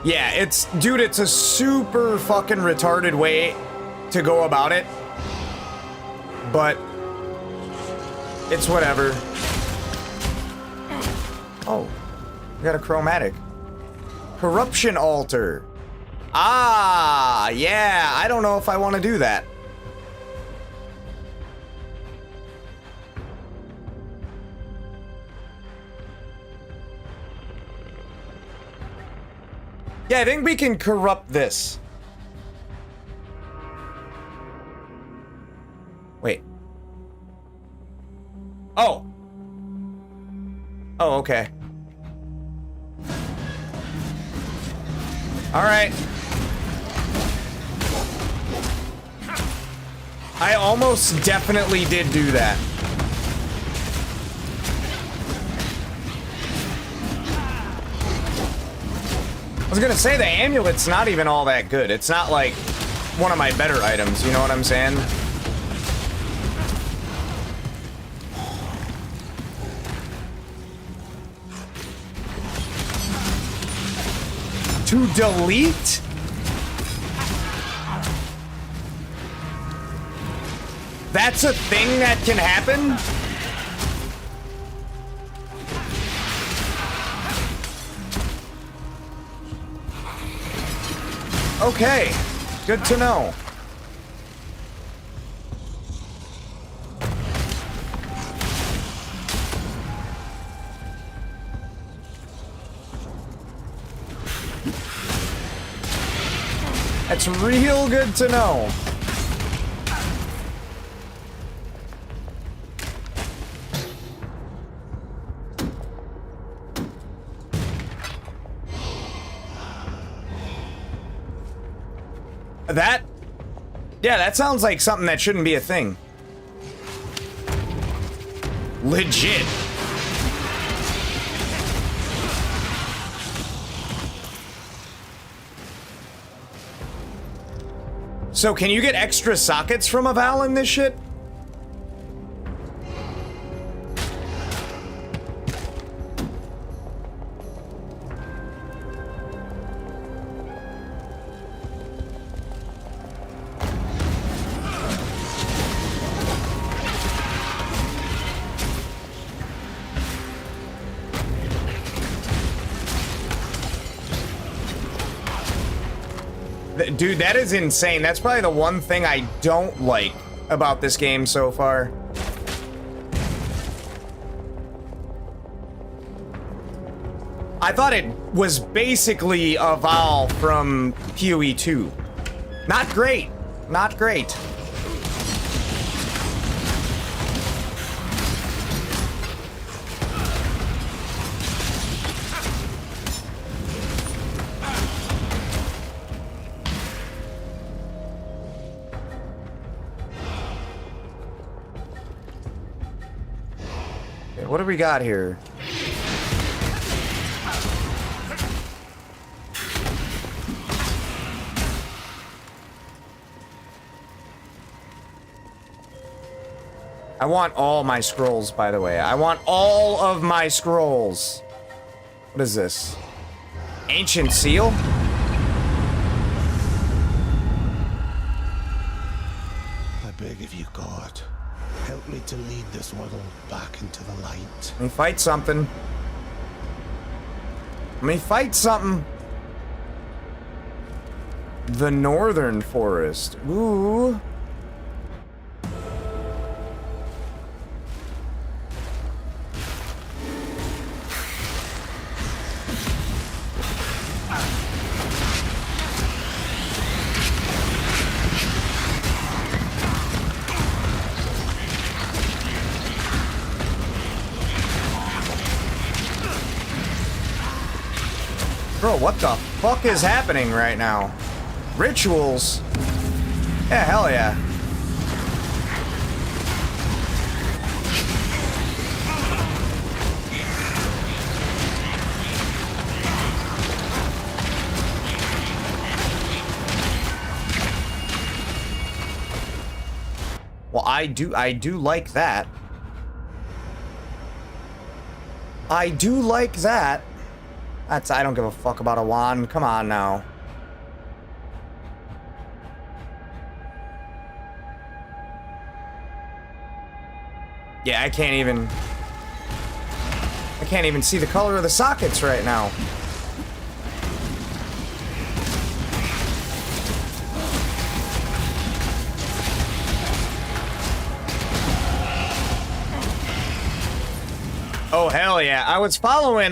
Yeah, dude, it's a super fucking retarded way to go about it. But it's whatever. Oh, we got a chromatic. Corruption altar. Ah, yeah, I don't know if I want to do that. Yeah, I think we can corrupt this. Wait. Oh. Oh, okay. All right. I almost definitely did do that. I was gonna say the amulet's not even all that good. It's not like one of my better items, you know what I'm saying? To delete? That's a thing that can happen? Okay, good to know. That's real good to know. Yeah, that sounds like something that shouldn't be a thing. Legit. So can you get extra sockets from a Val in this shit? Dude, that is insane. That's probably the one thing I don't like about this game so far. I thought it was basically a Val from PoE 2. Not great. Not great. Okay, what do we got here? I want all my scrolls, by the way. I want all of my scrolls. What is this? Ancient seal?
I beg of you, God. Help me to lead this world back into the light.
Let me fight something. Let me fight something. The Northern Forest. Ooh. Bro, what the fuck is happening right now? Rituals? Yeah, hell yeah. Well, I do like that. I do like that. I don't give a fuck about a wand. Come on now. Yeah, I can't even see the color of the sockets right now. Oh hell yeah. I was following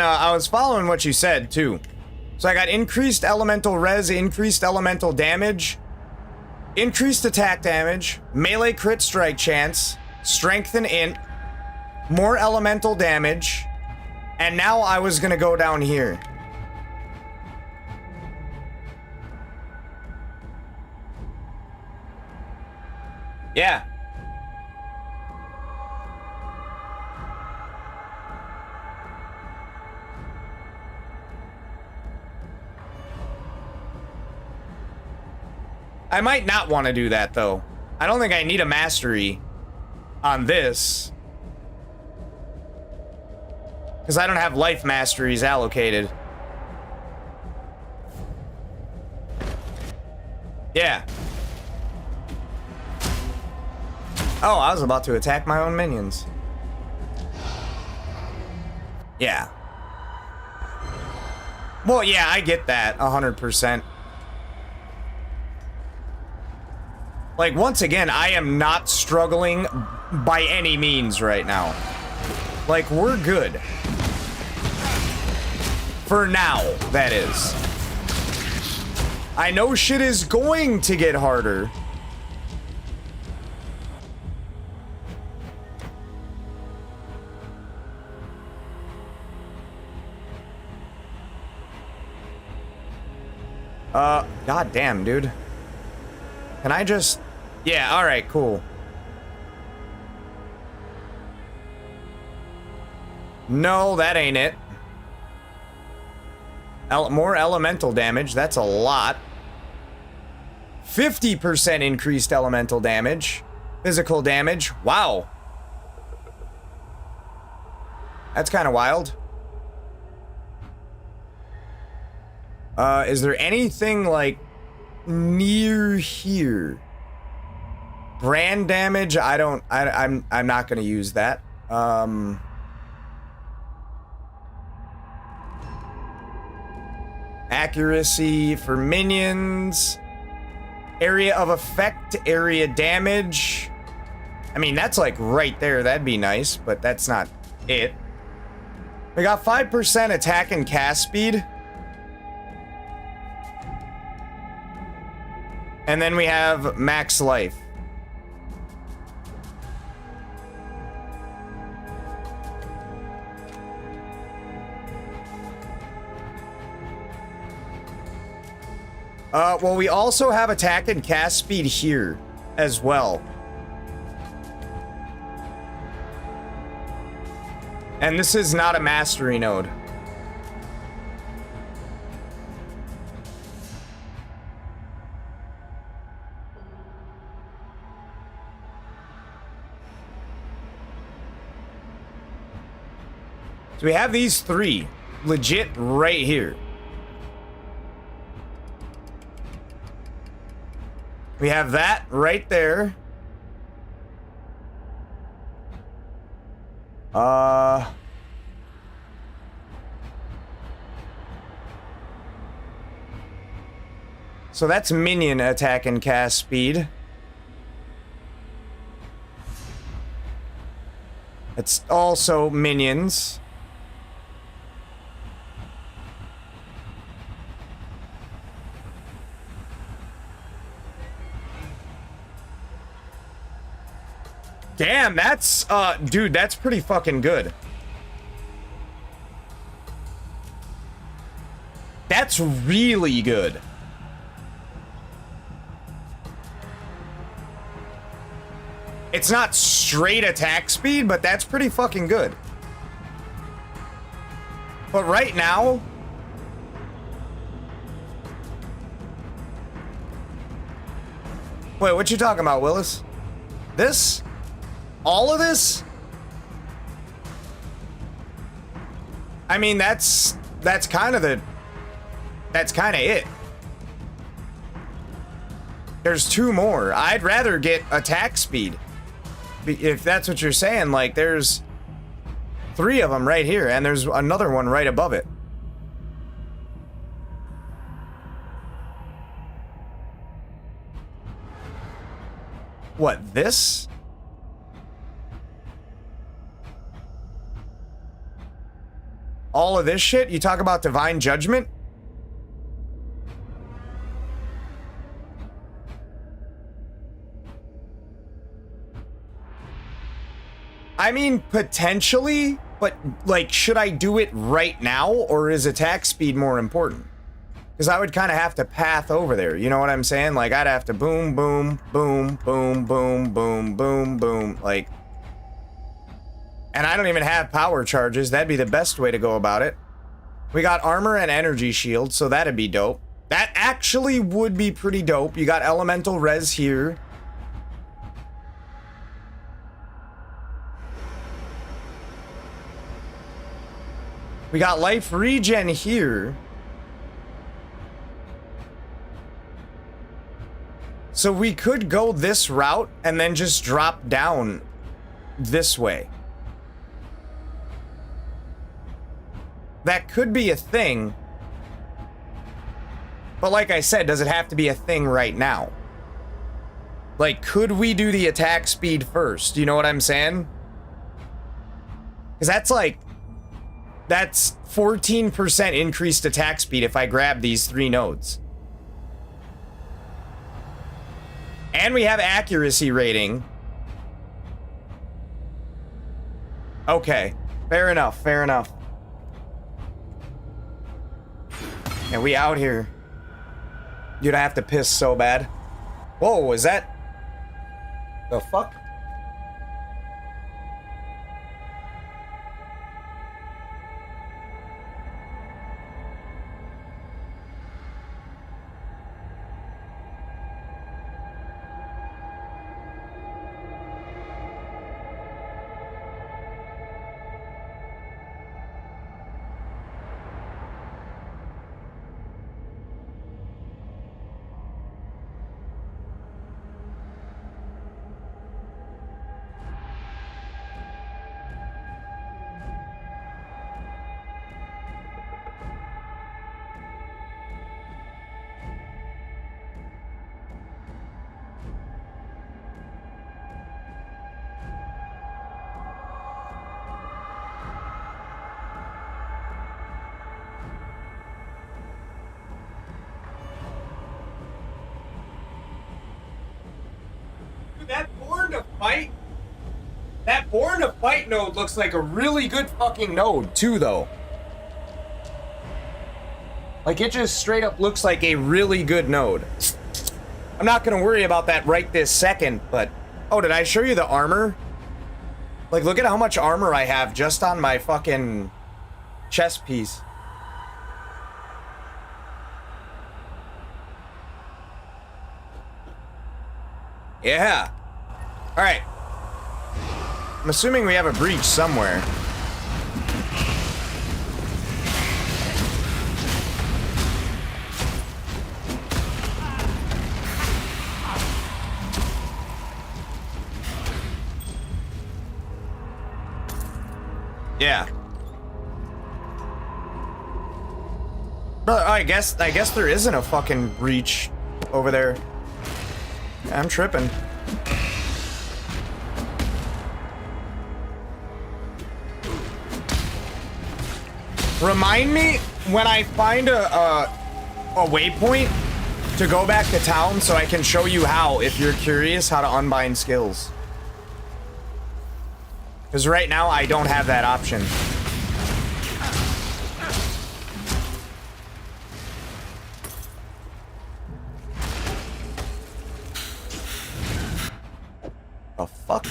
what you said too. So I got increased elemental res, increased elemental damage, increased attack damage, melee crit strike chance, strength and int, more elemental damage, and now I was gonna go down here. Yeah. I might not want to do that, though. I don't think I need a mastery on this. Because I don't have life masteries allocated. Yeah. Oh, I was about to attack my own minions. Yeah. Well, yeah, I get that 100%. Like, once again, I am not struggling by any means right now. Like, we're good. For now, that is. I know shit is going to get harder. God damn, dude. Can I just... Yeah, alright, cool. No, that ain't it. More elemental damage, that's a lot. 50% increased elemental damage. Physical damage, wow. That's kind of wild. Is there anything, like, near here? Brand damage, I'm not gonna use that. Accuracy for minions. Area of effect, area damage. I mean, that's like right there. That'd be nice, but that's not it. We got 5% attack and cast speed. And then we have max life. Well, we also have attack and cast speed here as well. And this is not a mastery node. So we have these three legit right here. We have that right there. So that's minion attack and cast speed. It's also minions. Damn, that's, dude, that's pretty fucking good. That's really good. It's not straight attack speed, but that's pretty fucking good. But right now... Wait, what you talking about, Willis? This? All of this? I mean, that's kind of it. There's two more. I'd rather get attack speed. If that's what you're saying, like, there's 3 of them right here, and there's another one right above it. What, this? All of this shit? You talk about divine judgment? I mean, potentially, but, like, should I do it right now, or is attack speed more important? Because I would kind of have to path over there, you know what I'm saying? Like, I'd have to boom, boom, boom, boom, boom, boom, boom, boom, like... And I don't even have power charges. That'd be the best way to go about it. We got armor and energy shield, so that'd be dope. That actually would be pretty dope. You got elemental res here. We got life regen here. So we could go this route and then just drop down this way. That could be a thing. But like I said, does it have to be a thing right now? Like, could we do the attack speed first? You know what I'm saying? Because that's like... That's 14% increased attack speed if I grab these 3 nodes. And we have accuracy rating. Okay. Fair enough, fair enough. And we out here. You'd have to piss so bad. Whoa, is that... The fuck? That Born to Fight node looks like a really good fucking node, too, though. Like, it just straight up looks like a really good node. I'm not gonna worry about that right this second, but... Oh, did I show you the armor? Like, look at how much armor I have just on my fucking chest piece. Yeah. Alright. I'm assuming we have a breach somewhere. Yeah. But I guess there isn't a fucking breach over there. I'm tripping. Remind me when I find a waypoint to go back to town so I can show you how, if you're curious, how to unbind skills. Because right now I don't have that option. The fuck?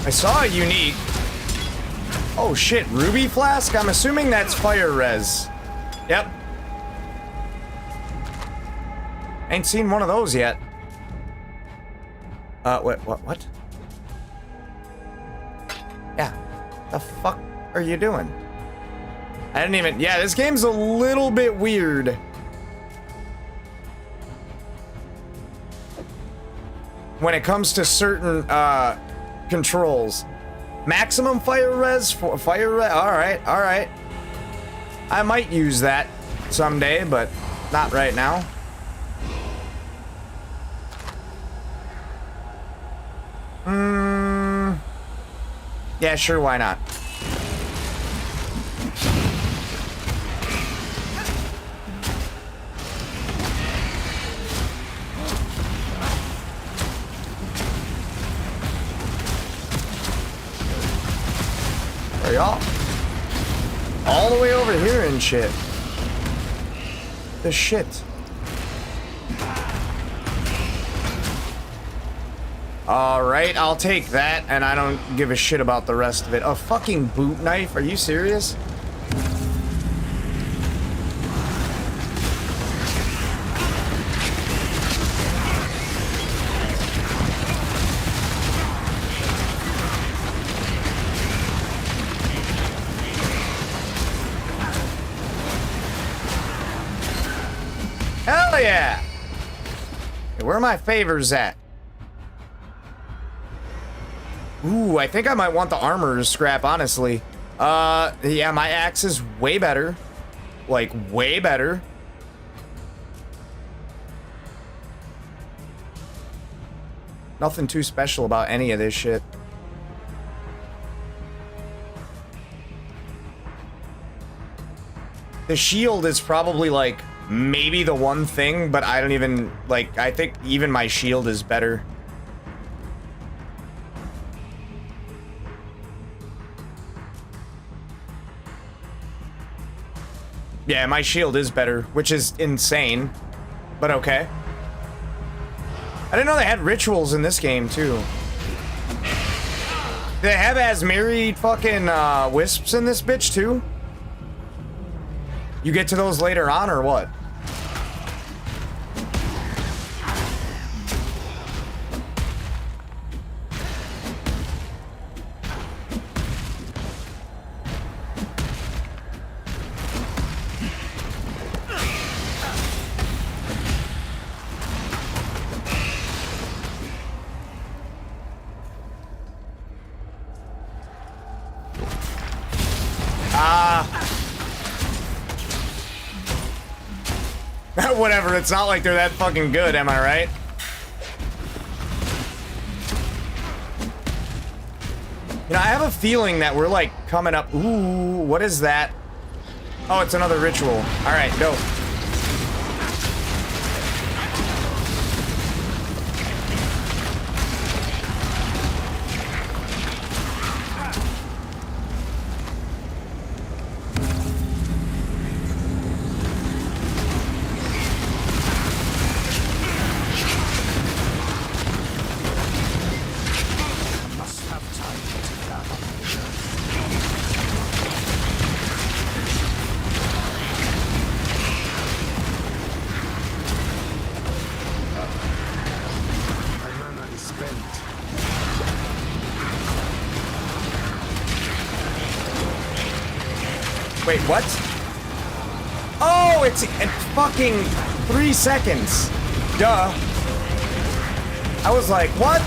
I saw a unique. Oh shit, ruby flask? I'm assuming that's fire res. Yep. Ain't seen one of those yet. What? Yeah. The fuck are you doing? I didn't even... Yeah, this game's a little bit weird. When it comes to certain, controls. Maximum fire res for fire res. Alright. I might use that someday, but not right now. Yeah, sure, why not? Are y'all all the way over here and shit? The shit. Alright, I'll take that, and I don't give a shit about the rest of it. A fucking boot knife? Are you serious? Hell yeah! Hey, where are my favors at? Ooh, I think I might want the armor scrap, honestly. Yeah, my axe is way better. Like, way better. Nothing too special about any of this shit. The shield is probably, like, maybe the one thing, but I don't even, like, I think even my shield is better. Yeah, my shield is better, which is insane, but okay. I didn't know they had rituals in this game, too. Do they have Asmiri fucking wisps in this bitch, too? You get to those later on, or what? Whatever, it's not like they're that fucking good, am I right? You know, I have a feeling that we're like coming up. Ooh, what is that? Oh, it's another ritual. All right, go. Wait, what? Oh, it's in fucking 3 seconds. Duh. I was like, what?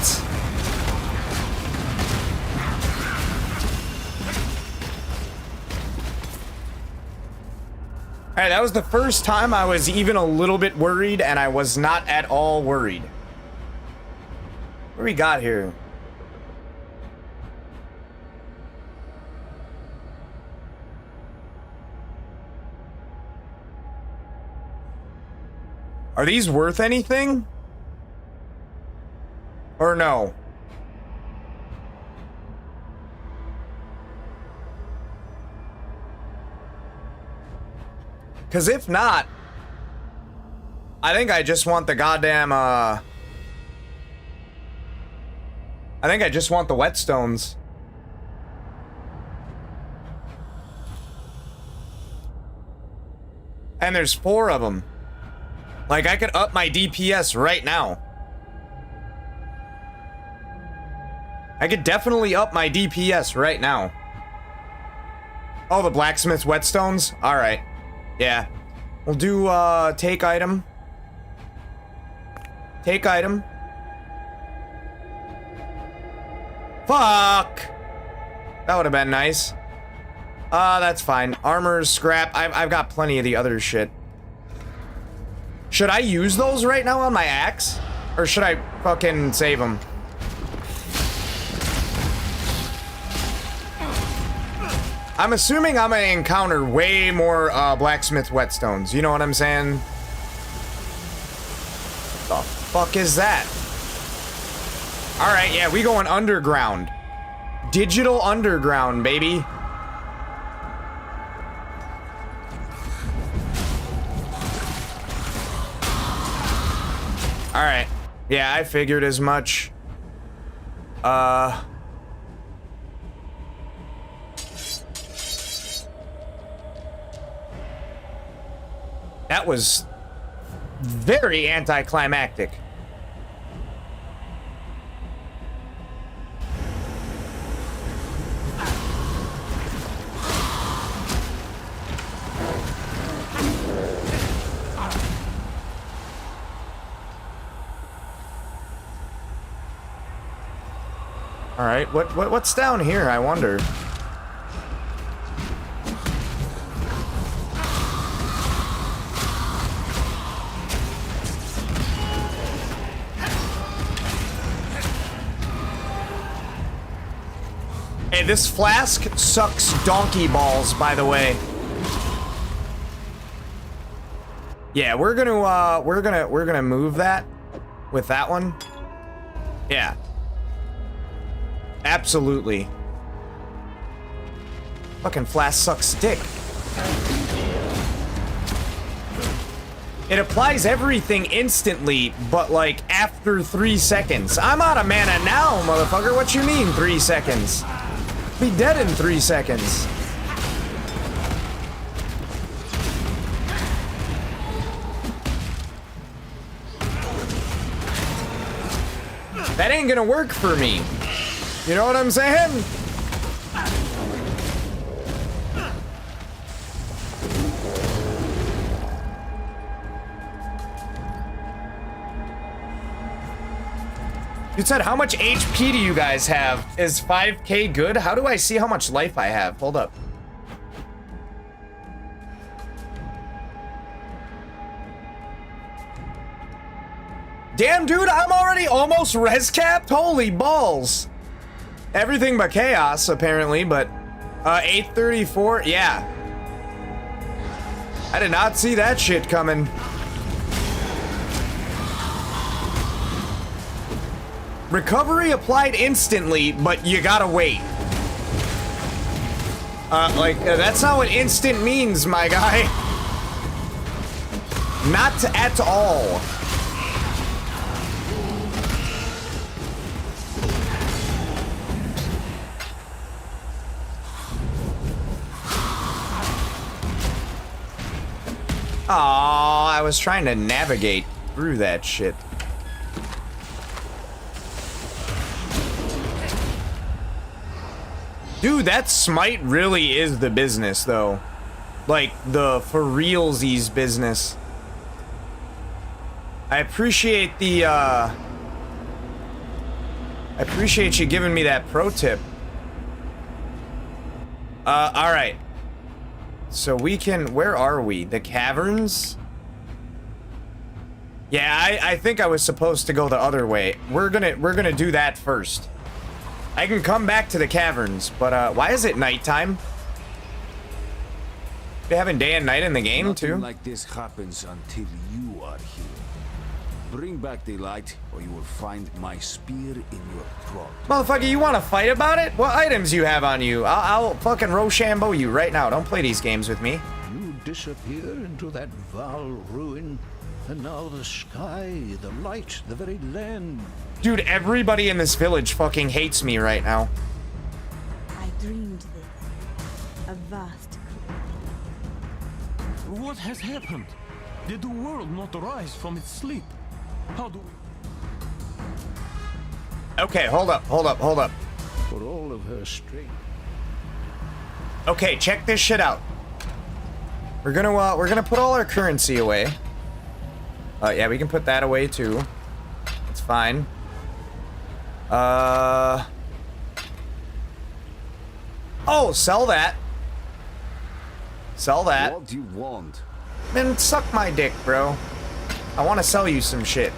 Alright, that was the first time I was even a little bit worried, and I was not at all worried. What do we got here? Are these worth anything? Or no? Because if not, I think I just want the goddamn, I think I just want the whetstones. And there's 4 of them. Like, I could up my DPS right now. I could definitely up my DPS right now. Oh, the blacksmith's whetstones? Alright. Yeah. We'll do, take item. Take item. Fuck! That would have been nice. That's fine. Armor, scrap. I've got plenty of the other shit. Should I use those right now on my axe? Or should I fucking save them? I'm assuming I'm gonna encounter way more blacksmith whetstones. You know what I'm saying? The fuck is that? Alright, yeah, we going underground. Digital underground, baby. Alright. Yeah, I figured as much. That was very anticlimactic. All right, what's down here, I wonder? Hey, this flask sucks donkey balls, by the way. Yeah, we're gonna move that with that one. Yeah. Absolutely. Fucking flask sucks dick. It applies everything instantly, but like after 3 seconds. I'm out of mana now, motherfucker. What you mean 3 seconds? Be dead in 3 seconds. That ain't gonna work for me. You know what I'm saying? You said, how much HP do you guys have? Is 5k good? How do I see how much life I have? Hold up. Damn, dude, I'm already almost res capped? Holy balls. Everything but chaos, apparently, but 834, yeah. I did not see that shit coming. Recovery applied instantly, but you gotta wait. That's not what instant means, my guy. Not at all. Aw, I was trying to navigate through that shit. Dude, that smite really is the business, though. Like, the for realsies business. I appreciate the, I appreciate you giving me that pro tip. Alright. So we can, where are we? The caverns? Yeah, I think I was supposed to go the other way. We're gonna do that first. I can come back to the caverns, but why is it nighttime? They having day and night in the game too?
Nothing like this happens until you are here. Bring back the light, or you will find my spear in your throat.
Motherfucker, you want to fight about it? What items you have on you? I'll fucking Rochambeau you right now. Don't play these games with me.
You disappear into that vile ruin, and now the sky, the light, the very land.
Dude, everybody in this village fucking hates me right now.
I dreamed this. A vast.
What has happened? Did the world not rise from its sleep? How do we...
Okay, hold up.
For all of her strength.
Okay, check this shit out. We're gonna put all our currency away. Yeah, we can put that away too. It's fine. Oh, sell that. Sell that.
What do you want?
Man, suck my dick, bro. I want to sell you some shit.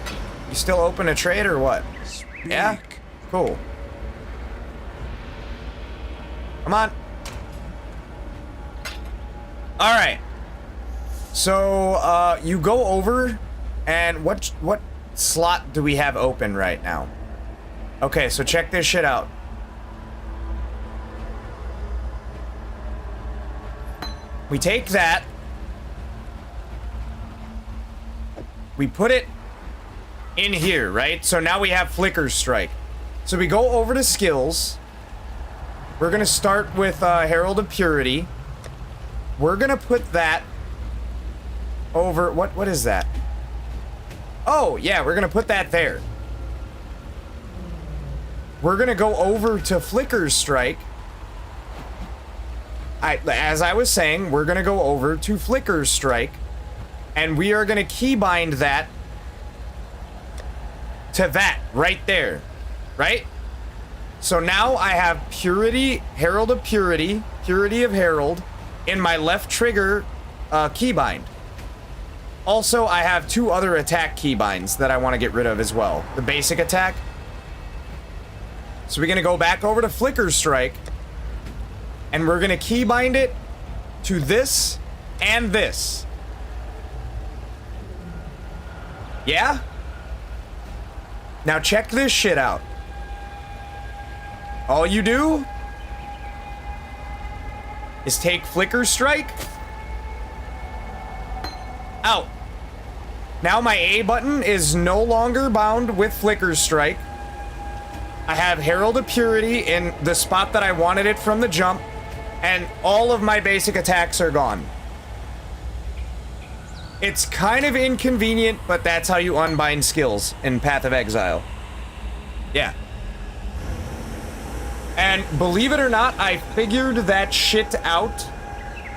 You still open a trade or what?
Speak.
Yeah? Cool. Come on. Alright. So, you go over, and what slot do we have open right now? Okay, so check this shit out. We take that. We put it in here, right? So now we have Flicker Strike. So we go over to skills. We're gonna start with Herald of Purity. We're gonna put that over, what is that? Oh, yeah, we're gonna put that there. We're gonna go over to Flicker Strike. As I was saying, we're gonna go over to Flicker Strike. And we are gonna keybind that to that right there, right? So now I have Purity, Herald of Purity, Purity of Herald in my left trigger keybind. Also, I have two other attack keybinds that I want to get rid of as well. The basic attack. So we're gonna go back over to Flicker Strike, and we're gonna keybind it to this and this. Yeah? Now check this shit out. All you do is take Flicker Strike out. Now my A button is no longer bound with Flicker Strike. I have Herald of Purity in the spot that I wanted it from the jump, and all of my basic attacks are gone. It's kind of inconvenient, but that's how you unbind skills in Path of Exile. Yeah. And believe it or not, I figured that shit out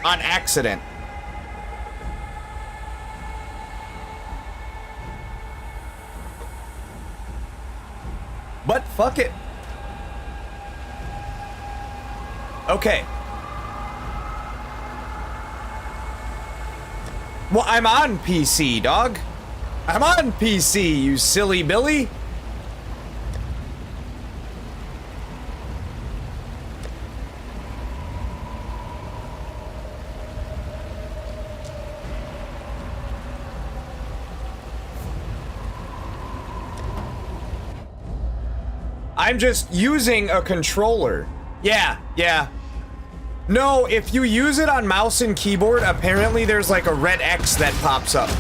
on accident. But fuck it. Okay. Well, I'm on PC, dog. I'm on PC, you silly Billy. I'm just using a controller. Yeah. No, if you use it on mouse and keyboard, apparently there's like a red X that pops up.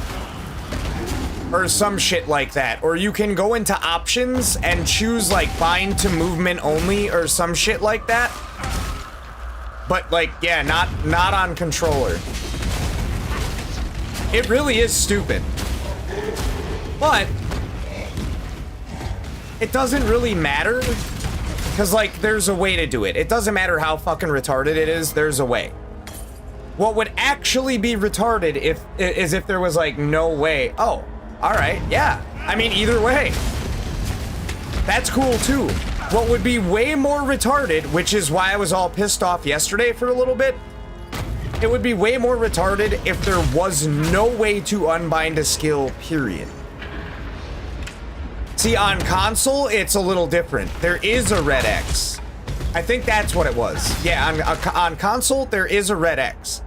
Or some shit like that. Or you can go into options and choose like bind to movement only or some shit like that. But like, yeah, not on controller. It really is stupid. But it doesn't really matter because like there's a way to do it. It doesn't matter how fucking retarded it is, there's a way. What would actually be retarded is if there was like no way. Oh, all right, yeah. I mean, either way. That's cool too. What would be way more retarded, which is why I was all pissed off yesterday for a little bit, it would be way more retarded if there was no way to unbind a skill, period. See, on console, it's a little different. There is a red X. I think that's what it was. Yeah, on console, there is a red X.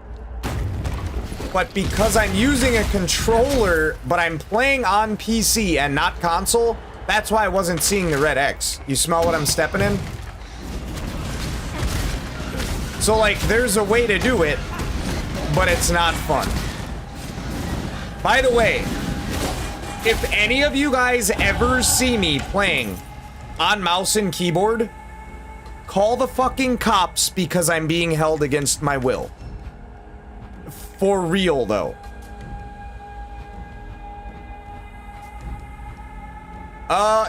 But because I'm using a controller, but I'm playing on PC and not console, that's why I wasn't seeing the red X. You smell what I'm stepping in? So, like, there's a way to do it, but it's not fun. By the way, if any of you guys ever see me playing on mouse and keyboard, call the fucking cops because I'm being held against my will. For real, though.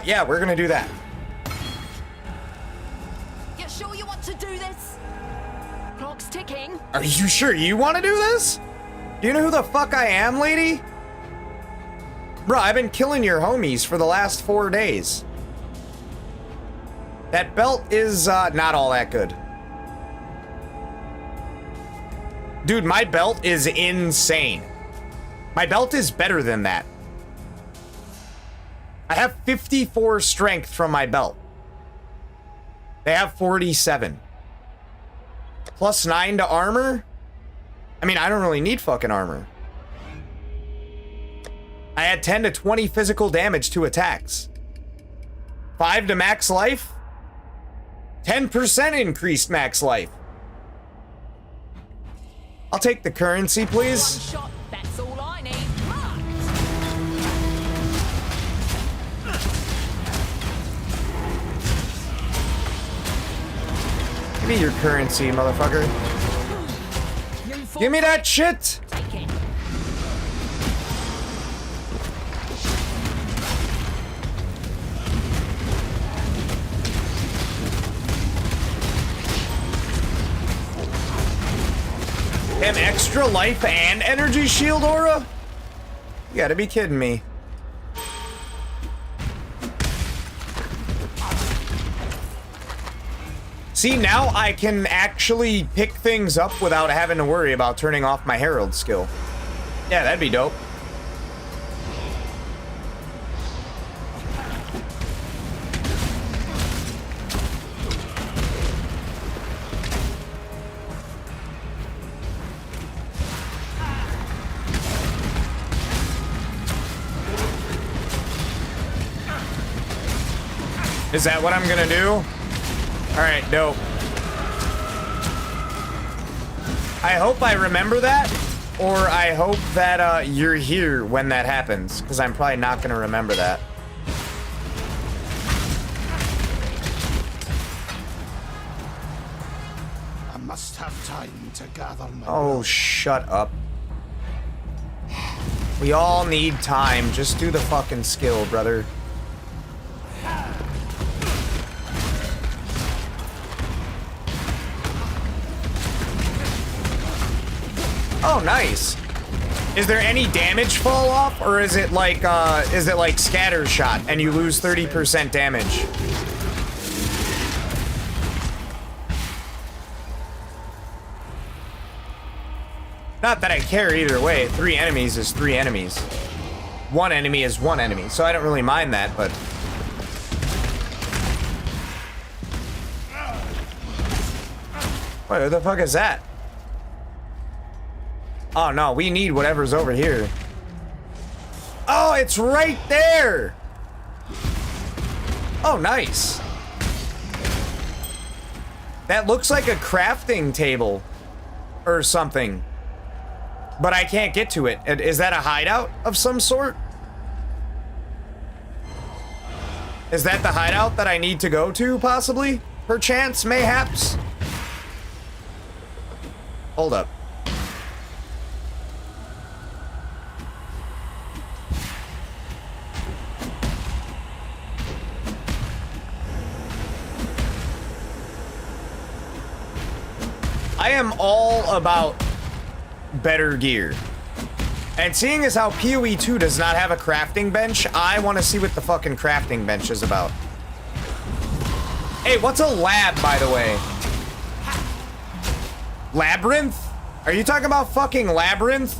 Yeah, we're gonna do that.
You sure you want to do this? Clock's ticking.
Are you sure you want to do this? Do you know who the fuck I am, lady? Bro, I've been killing your homies for the last 4 days. That belt is, not all that good. Dude, my belt is insane. My belt is better than that. I have 54 strength from my belt. They have 47. Plus 9 to armor? I mean, I don't really need fucking armor. I had 10 to 20 physical damage to attacks. 5 to max life? 10% increased max life. I'll take the currency, please.
One shot, that's all I need.
Give me your currency, motherfucker. Give me that shit!
Take it.
An extra life and energy shield aura? You gotta be kidding me. See, now I can actually pick things up without having to worry about turning off my Herald skill. Yeah, that'd be dope. Is that what I'm gonna do? Alright, dope. I hope I remember that, or I hope that you're here when that happens, because I'm probably not gonna remember that.
I must have time to gather my
Oh, shut up. We all need time. Just do the fucking skill, brother. Oh, nice. Is there any damage fall off, or is it like scatter shot and you lose 30% damage? Not that I care either way. 3 enemies is 3 enemies. 1 enemy is 1 enemy, so I don't really mind that, but... Wait, what the fuck is that? Oh no, we need whatever's over here. Oh, it's right there! Oh, nice. That looks like a crafting table or something. But I can't get to it. Is that a hideout of some sort? Is that the hideout that I need to go to, possibly? Perchance, mayhaps? Hold up. I am all about better gear. And seeing as how PoE 2 does not have a crafting bench, I want to see what the fucking crafting bench is about. Hey, what's a lab, by the way? Labyrinth? Are you talking about fucking Labyrinth?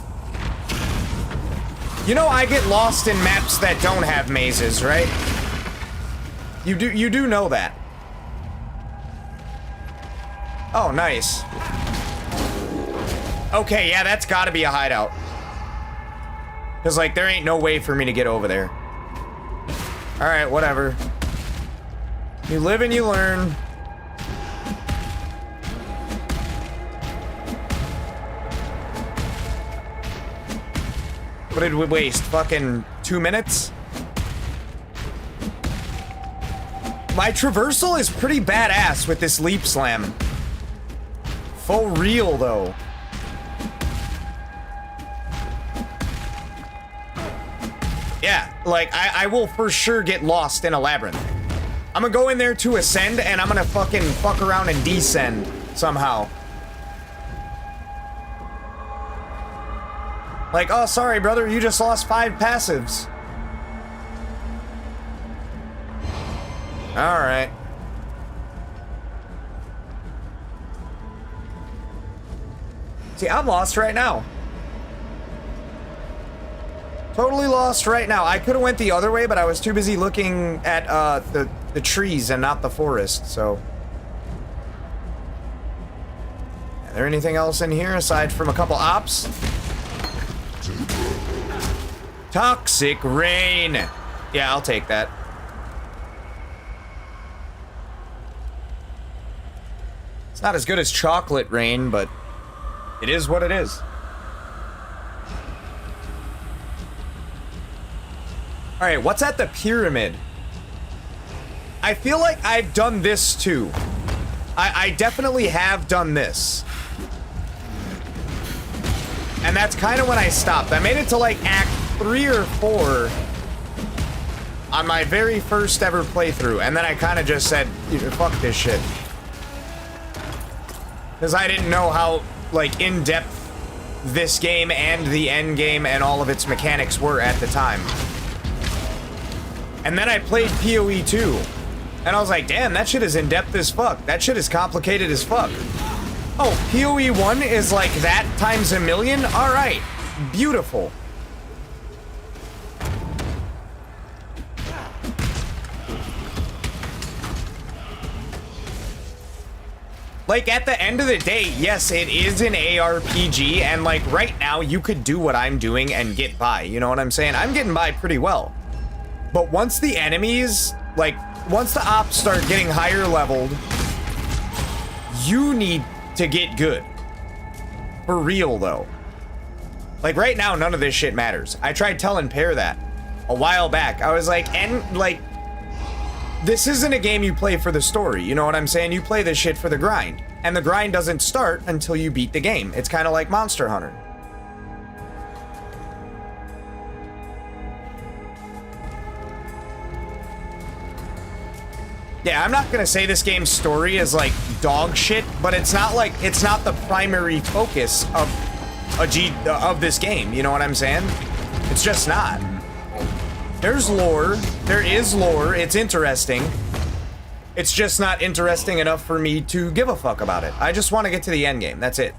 You know I get lost in maps that don't have mazes, right? You do know that. Oh, nice. Okay, yeah, that's gotta be a hideout. Because, like, there ain't no way for me to get over there. Alright, whatever. You live and you learn. What did we waste? Fucking 2 minutes? My traversal is pretty badass with this leap slam. For real, though. Yeah, like, I will for sure get lost in a labyrinth. I'm gonna go in there to ascend, and I'm gonna fucking fuck around and descend somehow. Like, oh, sorry, brother, you just lost 5 passives. Alright. See, I'm lost right now. Totally lost right now. I could have went the other way, but I was too busy looking at the trees and not the forest, so. Is there anything else in here aside from a couple ops? Toxic rain. Yeah, I'll take that. It's not as good as chocolate rain, but it is what it is. Alright, what's at the pyramid? I feel like I've done this too. I definitely have done this. And that's kind of when I stopped. I made it to like Act 3 or 4 on my very first ever playthrough. And then I kind of just said, fuck this shit. Because I didn't know how, like, in-depth this game and the end game and all of its mechanics were at the time. And then I played PoE 2, and I was like, damn, that shit is in-depth as fuck. That shit is complicated as fuck. Oh, PoE 1 is like that times a million? Alright, beautiful. Like, at the end of the day, yes, it is an ARPG, and like, right now, you could do what I'm doing and get by, you know what I'm saying? I'm getting by pretty well. But once the enemies, like, once the ops start getting higher leveled, you need to get good. For real, though. Like, right now, none of this shit matters. I tried telling Pear that a while back. I was like, this isn't a game you play for the story, you know what I'm saying? You play this shit for the grind. And the grind doesn't start until you beat the game. It's kind of like Monster Hunter. Yeah, I'm not gonna say this game's story is like dog shit, but it's not the primary focus of this game, you know what I'm saying? It's just not. There's lore, there is lore, it's interesting. It's just not interesting enough for me to give a fuck about it. I just want to get to the end game, that's it.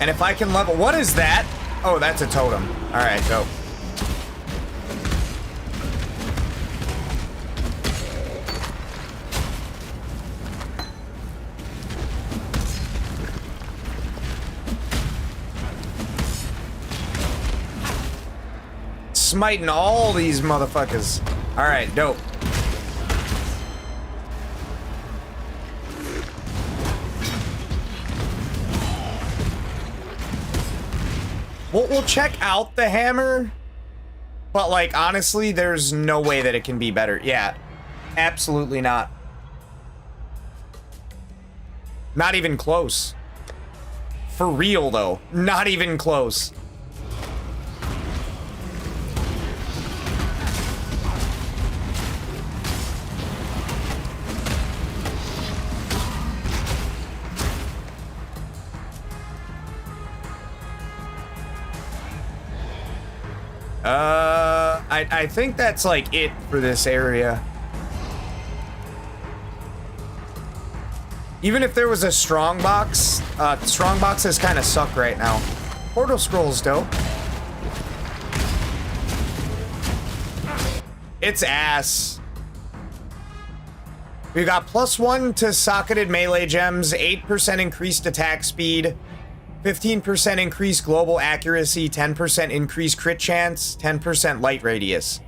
And if I can level, what is that? Oh, that's a totem. All right, dope. Smiting all these motherfuckers. All right, dope. We'll check out the hammer, but like honestly, there's no way that it can be better. Yeah, absolutely not. Not even close. For real though, not even close. I think that's like it for this area. Even if there was a strongbox kind of suck right now. Portal scroll's dope. It's ass. We got +1 to socketed melee gems, 8% increased attack speed, 15% increased global accuracy, 10% increased crit chance, 10% light radius.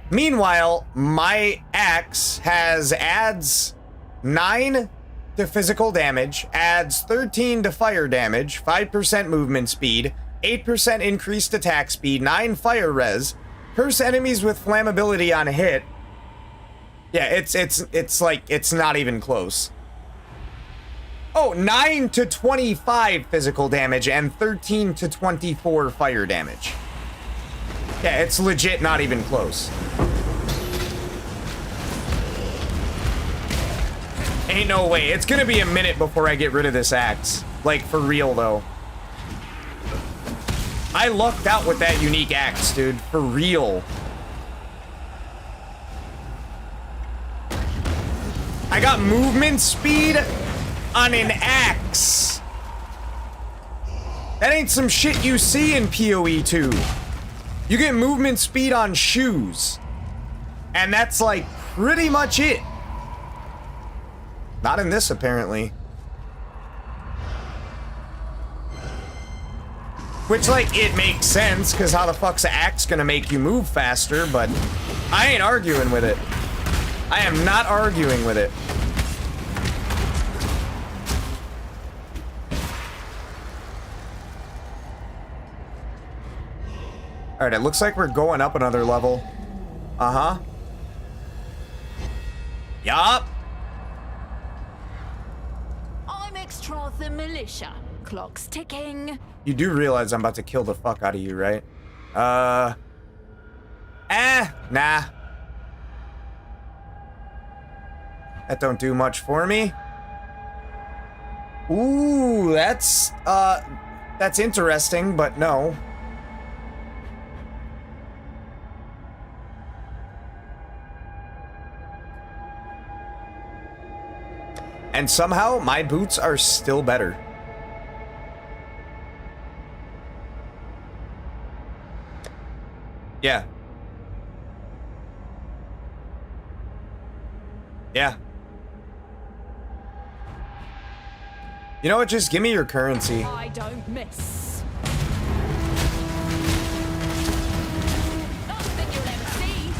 Meanwhile, my axe adds 9 to physical damage, adds 13 to fire damage, 5% movement speed, 8% increased attack speed, 9 fire res, curse enemies with flammability on hit. Yeah, it's like, it's not even close. Oh, 9 to 25 physical damage and 13 to 24 fire damage. Yeah, it's legit not even close. Ain't no way. It's gonna be a minute before I get rid of this axe. Like, for real, though. I lucked out with that unique axe, dude. For real. I got movement speed on an axe. That ain't some shit you see in PoE 2. You get movement speed on shoes. And that's like pretty much it. Not in this, apparently. Which, like, it makes sense, because how the fuck's an axe gonna make you move faster, but I ain't arguing with it. I am not arguing with it. Alright, it looks like we're going up another level. Uh-huh. Yup.
I'm extra the militia. Clock's ticking.
You do realize I'm about to kill the fuck out of you, right? Nah. That don't do much for me. Ooh, that's interesting, but no. And somehow, my boots are still better. Yeah. Yeah. You know what? Just give me your currency.
I don't miss. Nothing you'll ever see.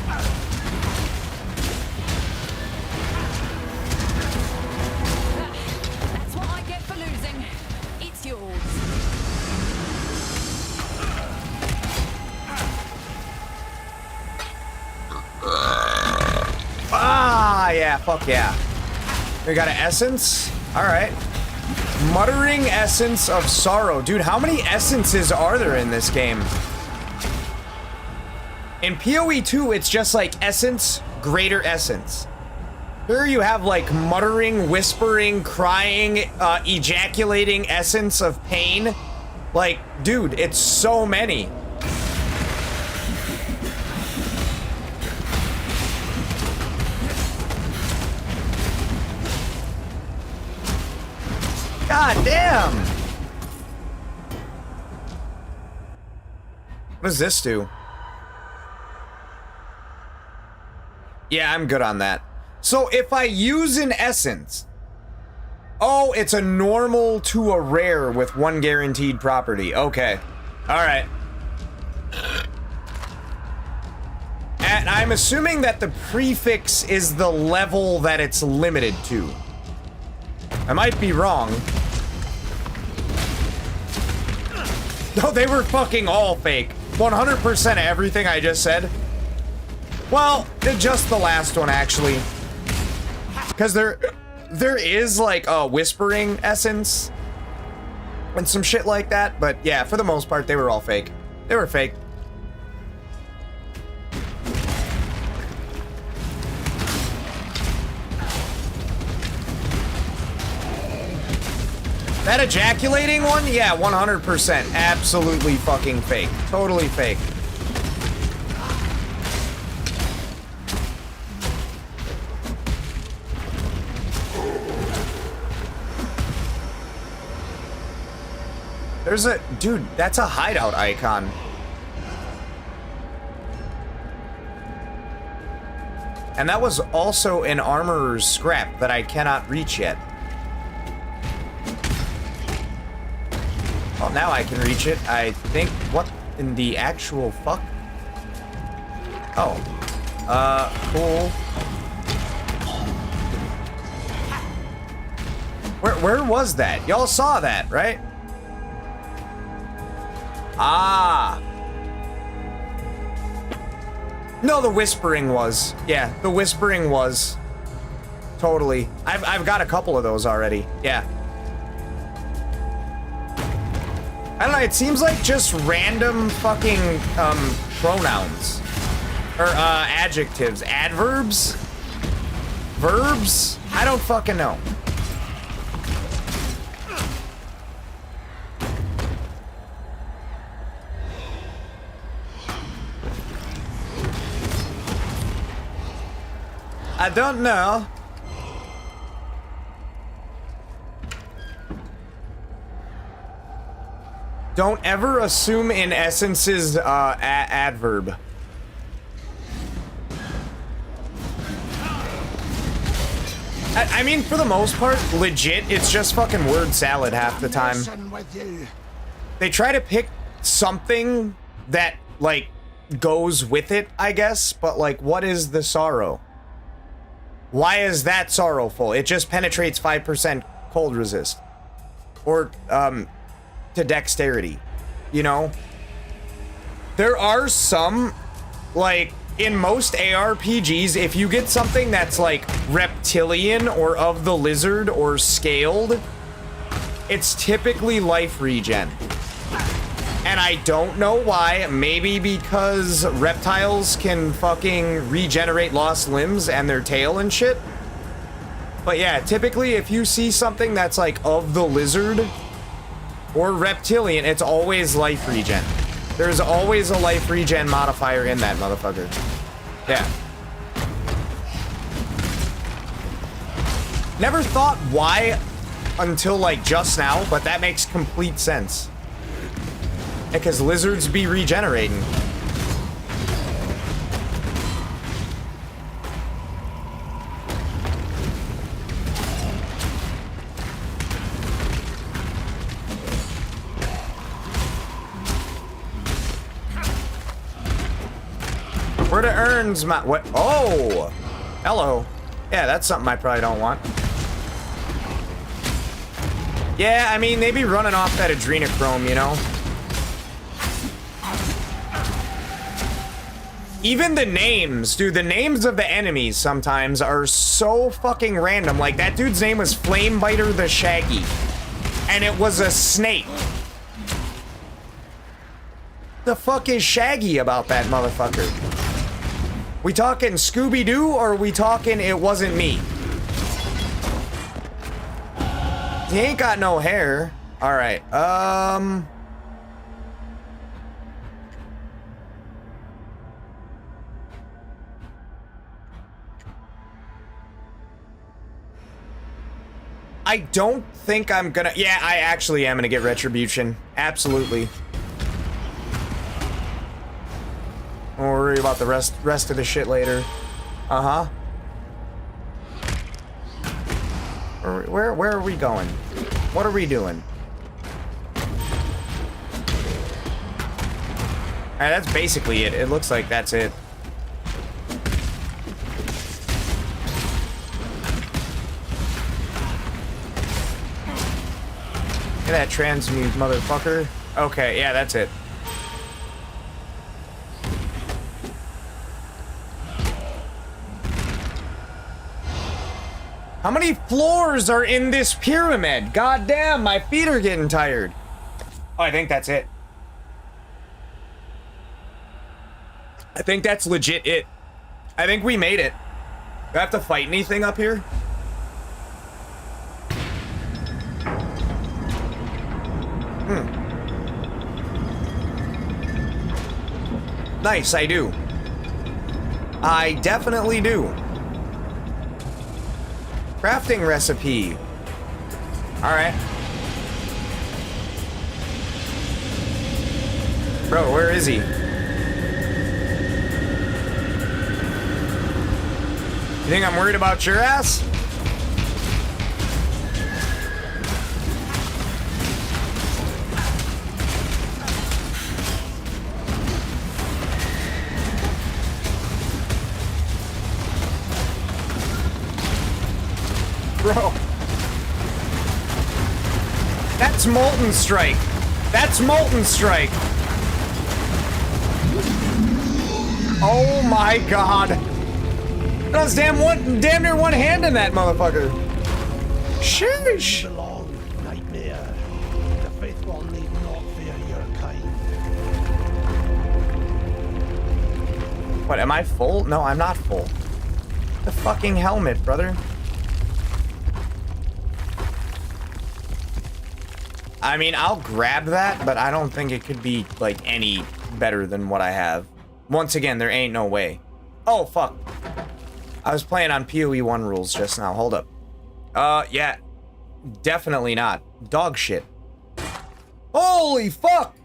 That's what I get for losing. It's yours.
Ah, yeah, fuck yeah. We got an essence. All right. Muttering Essence of Sorrow. Dude, how many essences are there in this game? In PoE 2, it's just like essence, greater essence. Here you have like muttering, whispering, crying, ejaculating essence of pain. Like, dude, it's so many. God damn! What does this do? Yeah, I'm good on that. So if I use an essence... Oh, it's a normal to a rare with one guaranteed property. Okay. Alright. And I'm assuming that the prefix is the level that it's limited to. I might be wrong. No, they were fucking all fake. 100% of everything I just said. Well, just the last one, actually. Because there is, like, a whispering essence and some shit like that. But, yeah, for the most part, they were all fake. They were fake. That ejaculating one? Yeah, 100%. Absolutely fucking fake. Totally fake. There's a... Dude, that's a hideout icon. And that was also an armorer's scrap that I cannot reach yet. Well, now I can reach it. I think... What in the actual fuck? Oh. Cool. Where was that? Y'all saw that, right? Ah. No, the whispering was. Yeah, the whispering was. Totally. I've got a couple of those already. Yeah. I don't know, it seems like just random fucking, pronouns. Or, adjectives. Adverbs? Verbs? I don't fucking know. I don't know. Don't ever assume in Essence's adverb. I mean, for the most part, legit, it's just fucking word salad half the time. They try to pick something that, like, goes with it, I guess, but, like, what is the sorrow? Why is that sorrowful? It just penetrates 5% cold resist. Or, to dexterity, you know? There are some, like, in most ARPGs, if you get something that's, like, reptilian or of the lizard or scaled, it's typically life regen. And I don't know why. Maybe because reptiles can fucking regenerate lost limbs and their tail and shit. But yeah, typically if you see something that's like of the lizard or reptilian, it's always life regen. There's always a life regen modifier in that motherfucker. Yeah. Never thought why until like just now, but that makes complete sense. Because lizards be regenerating. Where the urns my what? Oh, hello. Yeah, that's something I probably don't want. Yeah, I mean they be running off that adrenochrome, you know. Even the names, dude, the names of the enemies sometimes are so fucking random. Like, that dude's name was Flamebiter the Shaggy. And it was a snake. The fuck is Shaggy about that motherfucker? We talking Scooby-Doo, or are we talking it wasn't me? He ain't got no hair. Alright, I don't think I'm gonna... Yeah, I actually am gonna get Retribution. Absolutely. Don't worry about the rest of the shit later. Uh-huh. Where are we going? What are we doing? Alright, that's basically it. It looks like that's it. Look at that transmute, motherfucker. Okay, yeah, that's it. How many floors are in this pyramid? God damn, my feet are getting tired. Oh, I think that's it. I think that's legit it. I think we made it. Do I have to fight anything up here? Nice, I do. I definitely do. Crafting recipe. Alright. Bro, where is he? You think I'm worried about your ass? Bro. That's Molten Strike. That's Molten Strike. Oh my god. That was damn near one hand in that motherfucker. Sheesh.
Nightmare. The faithful need not fear your kind.
What, am I full? No, I'm not full. The fucking helmet, brother. I mean, I'll grab that, but I don't think it could be, like, any better than what I have. Once again, there ain't no way. Oh, fuck. I was playing on PoE 1 rules just now. Hold up. Yeah. Definitely not. Dog shit. Holy fuck!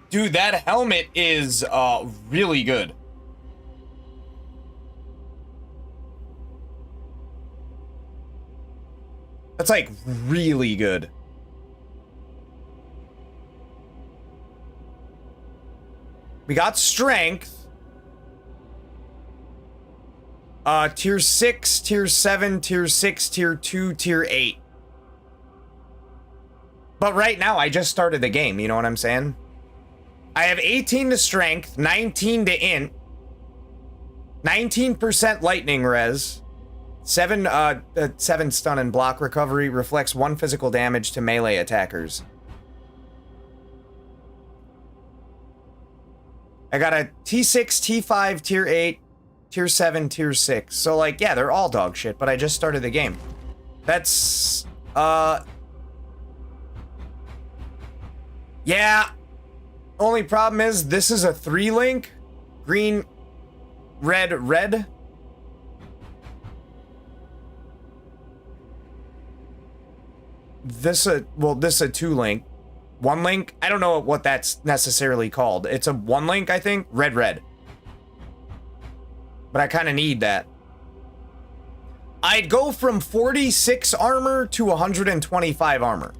Dude, that helmet is, really good. That's, like, really good. We got strength. Tier 6, tier 7, tier 6, tier 2, tier 8. But right now, I just started the game, you know what I'm saying? I have 18 to strength, 19 to int, 19% lightning res, 7 stun and block recovery, reflects 1 physical damage to melee attackers. I got a T6, T5, tier 8, tier 7, tier 6. So, like, yeah, they're all dog shit, but I just started the game. That's, yeah. Only problem is, this is a 3-link. Green, red, red. This a 2-link. 1-link? I don't know what that's necessarily called. It's a 1-link, I think. Red, red. But I kind of need that. I'd go from 46 armor to 125 armor.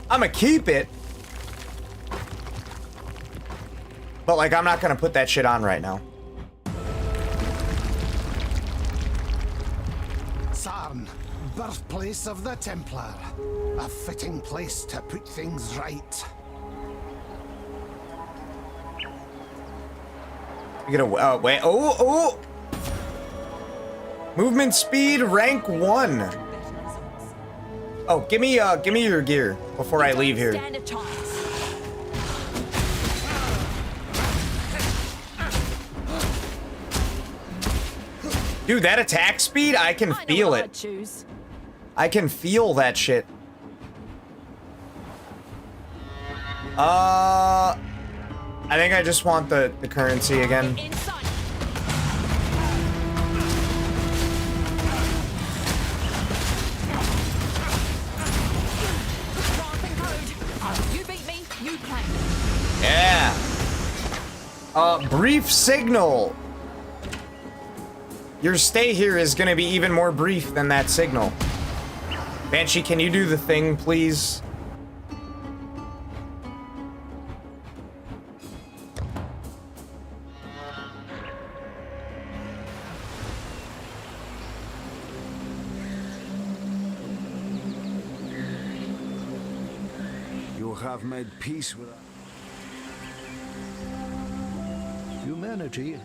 I'ma keep it. But, like, I'm not gonna put that shit on right now.
Sarn, birthplace of the Templar. A fitting place to put things right.
You get a wait. Oh. Movement speed rank 1. Oh, give me your gear before I leave here. Dude, that attack speed, I can feel it. I can feel that shit. I think I just want the currency again. Yeah. Brief signal. Your stay here is gonna be even more brief than that signal. Banshee, can you do the thing, please?
You have made peace with
Humanity.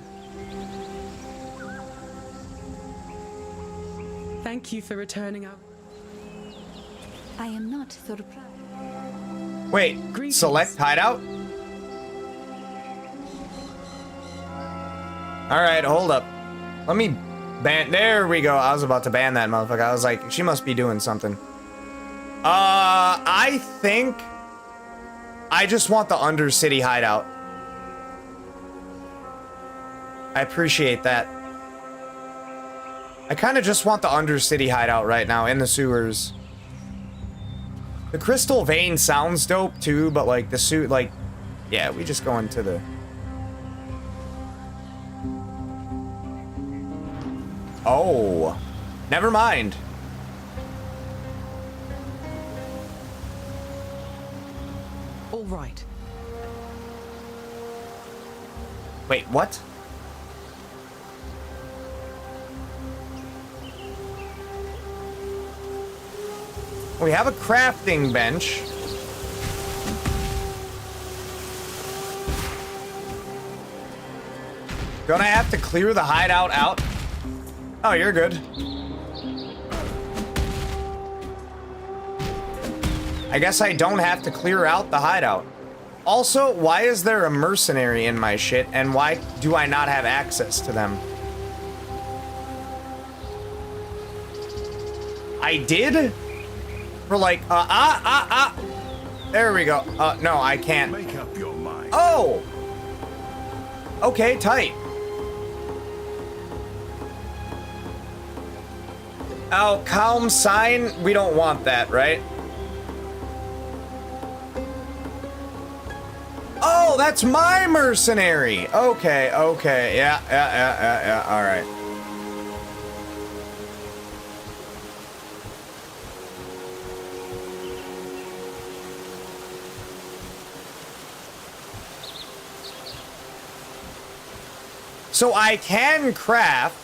Thank you for returning our...
I am not surprised.
Wait, select hideout? Alright, hold up. Let me ban. There we go. I was about to ban that motherfucker. I was like, she must be doing something. I think I just want the Undercity hideout. I appreciate that. I kind of just want the Undercity hideout right now in the sewers. The Crystal Vein sounds dope too, but like the suit, like, yeah, we just go into the... Oh, never mind.
All right.
Wait, what? We have a crafting bench. Don't I have to clear the hideout out? Oh, you're good. I guess I don't have to clear out the hideout. Also, why is there a mercenary in my shit, and why do I not have access to them? I did? For like, there we go. No, I can't.
Make up your mind.
Oh! Okay, tight. Oh, calm sign? We don't want that, right? Oh, that's my mercenary! Okay, okay, yeah, alright. So I can craft.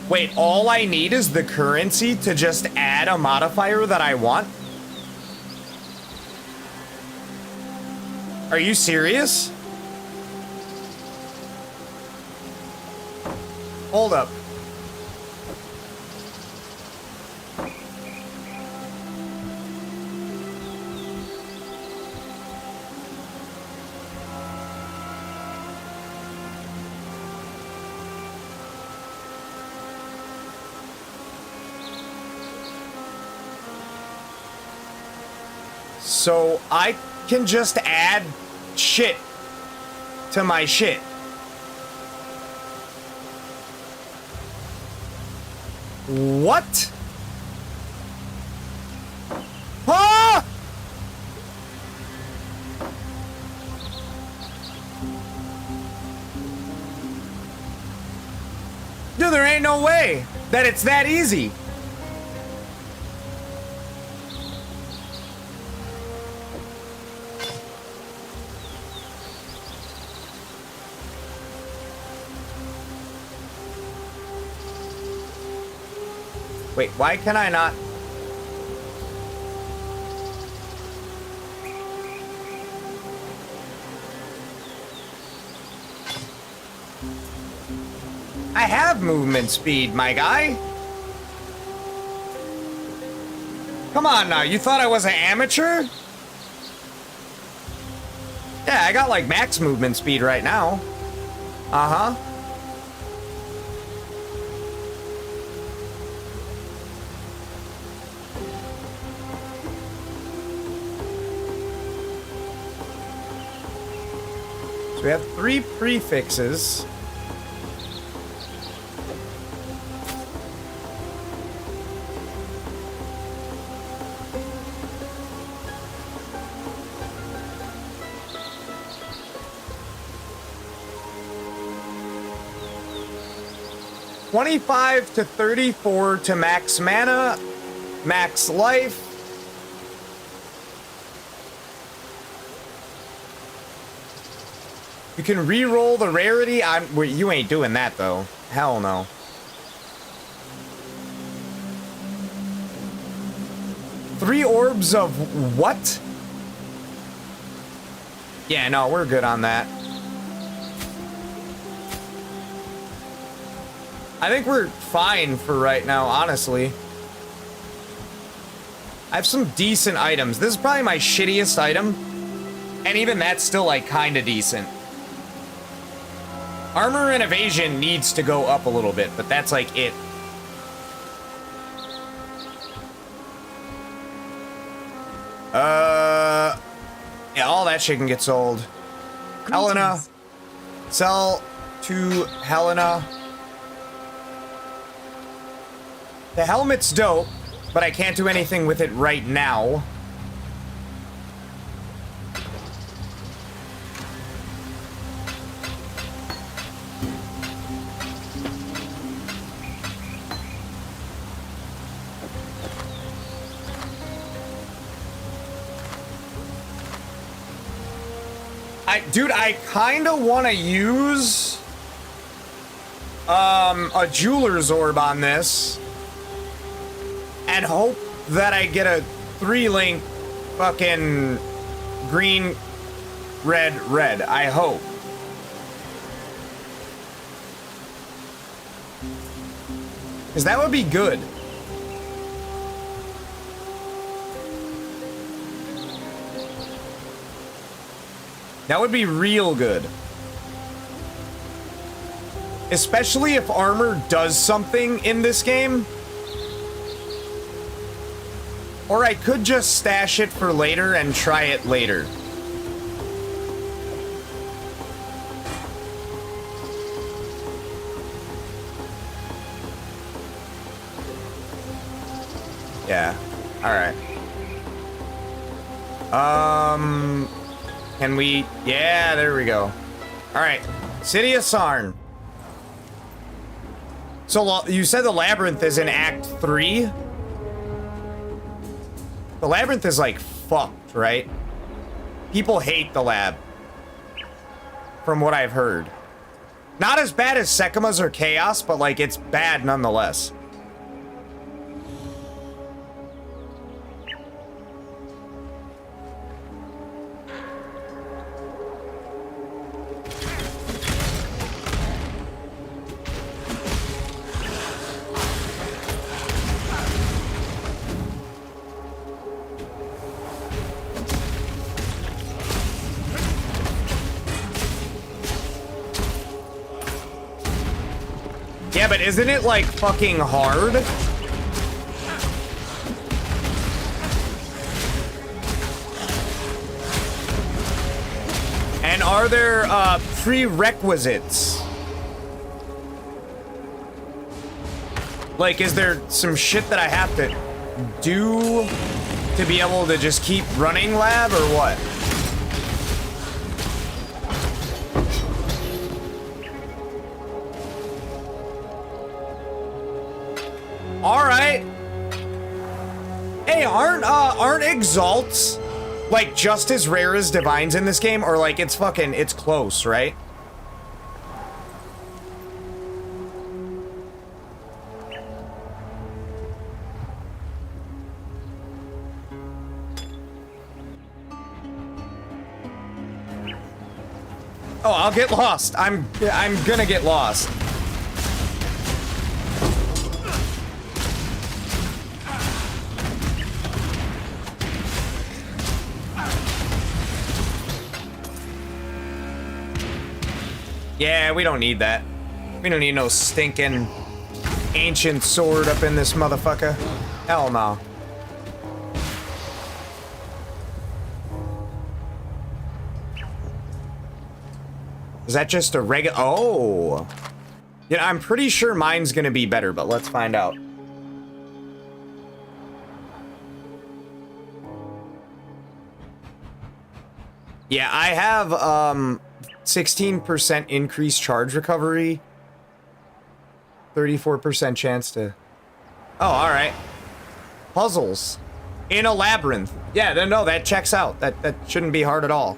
Wait, all I need is the currency to just add a modifier that I want? Are you serious? Hold up. So I can just add shit to my shit. What? Ah! Dude, there ain't no way that it's that easy. Wait, why can I not? I have movement speed, my guy. Come on now, you thought I was an amateur? Yeah, I got like max movement speed right now. Uh-huh. So we have 3 prefixes. $25 to $34 to max mana, max life. You can re-roll the rarity. You ain't doing that though. Hell no. 3 orbs of what? Yeah, no, we're good on that. I think we're fine for right now, honestly. I have some decent items. This is probably my shittiest item. And even that's still, like, kinda decent. Armor and evasion needs to go up a little bit, but that's, like, it. Yeah, all that shit can get sold. Helena. Sell to Helena. The helmet's dope, but I can't do anything with it right now. Dude, I kinda wanna use a jeweler's orb on this and hope that I get a 3-link fucking green, red, red. I hope. Because that would be good. That would be real good. Especially if armor does something in this game. Or I could just stash it for later and try it later. Yeah. Alright. Can we... Yeah, there we go. Alright. City of Sarn. So, you said the Labyrinth is in Act 3? The Labyrinth is, like, fucked, right? People hate the Lab. From what I've heard. Not as bad as Sekima's or Chaos, but, like, it's bad nonetheless. Yeah, but isn't it, like, fucking hard? And are there, prerequisites? Like, is there some shit that I have to do to be able to just keep running Lab, or what? Alright. Hey, aren't exalts like just as rare as divines in this game? Or like it's close, right? Oh, I'll get lost. I'm gonna get lost. Yeah, we don't need that. We don't need no stinking ancient sword up in this motherfucker. Hell no. Is that just a regular? Oh. Yeah, I'm pretty sure mine's gonna be better, but let's find out. Yeah, I have, 16% increased charge recovery. 34% chance to... Oh, alright. Puzzles. In a labyrinth. Yeah, no, that checks out. That shouldn't be hard at all.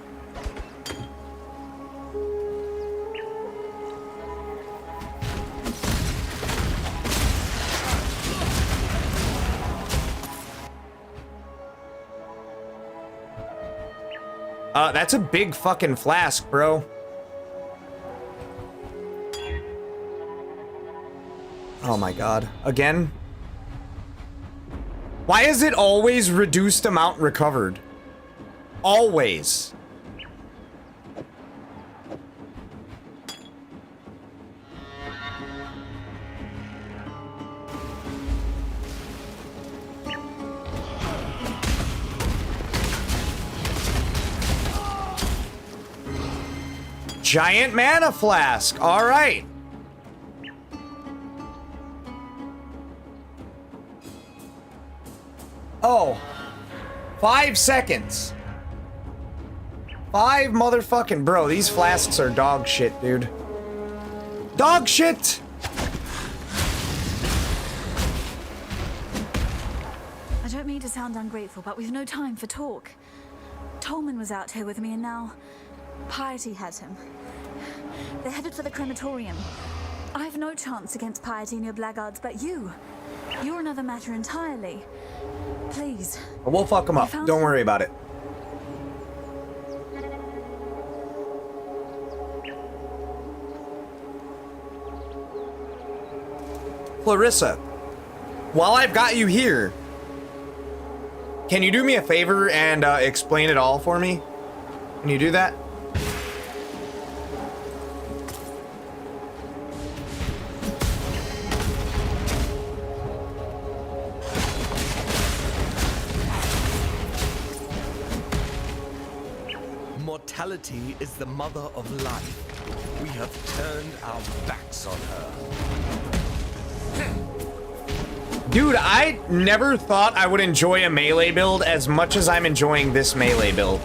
That's a big fucking flask, bro. Oh my god. Again? Why is it always reduced amount recovered? Always. Giant mana flask. All right. Oh. 5 seconds. 5 motherfucking... Bro, these flasks are dog shit, dude. Dog shit!
I don't mean to sound ungrateful, but we've no time for talk. Tolman was out here with me, and now Piety had him. They're headed for the crematorium. I've no chance against Piety and your blackguards, but you're another matter entirely. Please.
We'll fuck them up. Don't worry about it. Clarissa, while I've got you here, can you do me a favor and explain it all for me? Can you do that?
Mortality is the mother of life. We have turned our backs on her.
Dude, I never thought I would enjoy a melee build as much as I'm enjoying this melee build.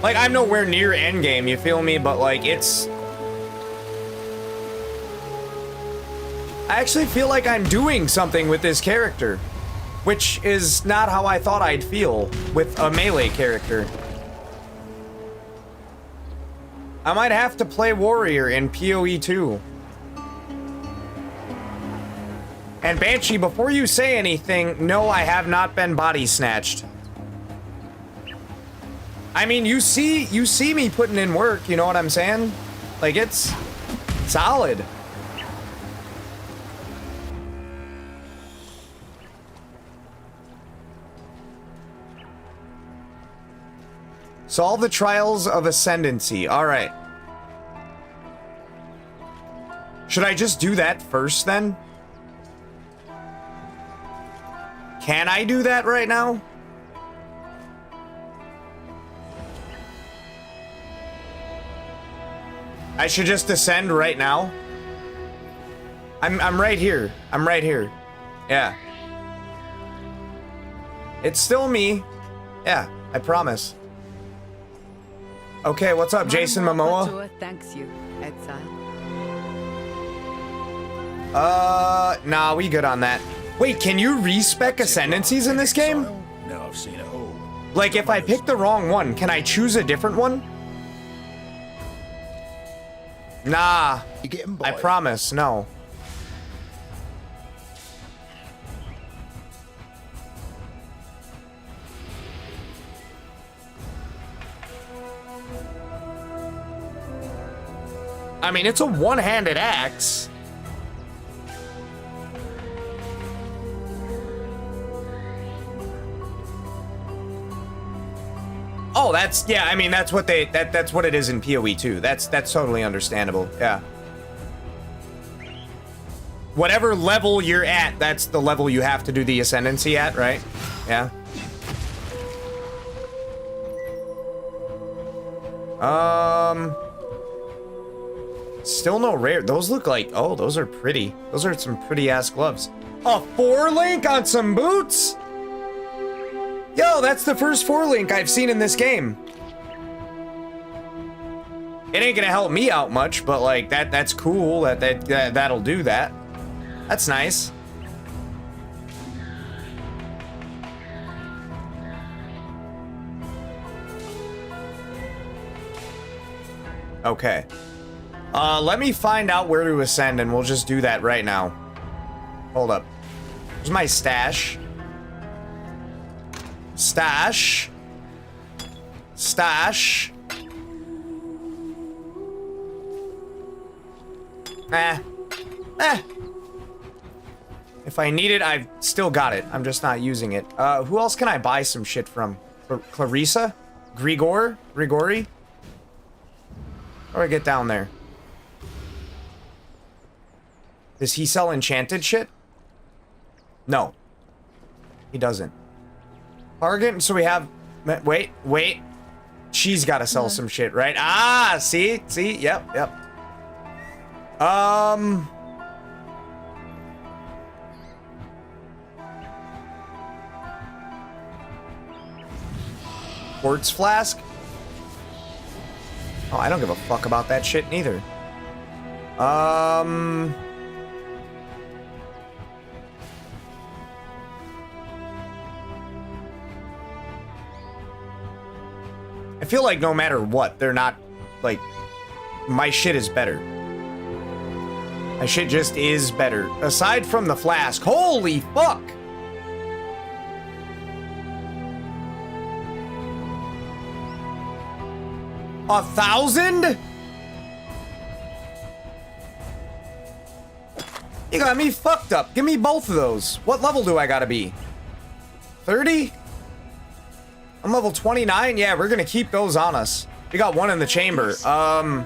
Like, I'm nowhere near endgame, you feel me? But, like, it's... I actually feel like I'm doing something with this character. Which is not how I thought I'd feel with a melee character. I might have to play Warrior in PoE 2. And Banshee, before you say anything, no, I have not been body snatched. I mean, you see me putting in work, you know what I'm saying? Like, it's solid. Solve the trials of ascendancy. All right. Should I just do that first then? Can I do that right now? I should just ascend right now. I'm right here. I'm right here. Yeah. It's still me. Yeah, I promise. Okay, what's up, Jason Momoa?
Thanks you, exile.
Nah, we good on that. Wait, can you respec ascendancies in this game?
No, I've seen it all.
Like, if I pick the wrong one, can I choose a different one? Nah, I promise, no. I mean, it's a one-handed axe. Oh, that's, yeah, I mean, that's what they, that's what it is in PoE 2. That's totally understandable, yeah. Whatever level you're at, that's the level you have to do the ascendancy at, right? Yeah. Still no rare. Those look like, oh, those are pretty. Those are some pretty ass gloves. A 4-link on some boots? Yo, that's the first 4-link I've seen in this game. It ain't gonna help me out much, but like that's cool. That'll do that. That's nice. Okay. Let me find out where to ascend, and we'll just do that right now. Hold up. Where's my stash? Stash. Stash. If I need it, I've still got it. I'm just not using it. Who else can I buy some shit from? Clarissa? Grigori? How do I get down there? Does he sell enchanted shit? No. He doesn't. Bargain, so we have... Wait. She's got to sell some shit, right? Ah, see? Yep. Quartz flask? Oh, I don't give a fuck about that shit neither. I feel like no matter what, they're not, like, my shit is better. My shit just is better. Aside from the flask. Holy fuck! $1,000? You got me fucked up. Give me both of those. What level do I gotta be? 30? I'm level 29? Yeah, we're gonna keep those on us. We got one in the chamber. I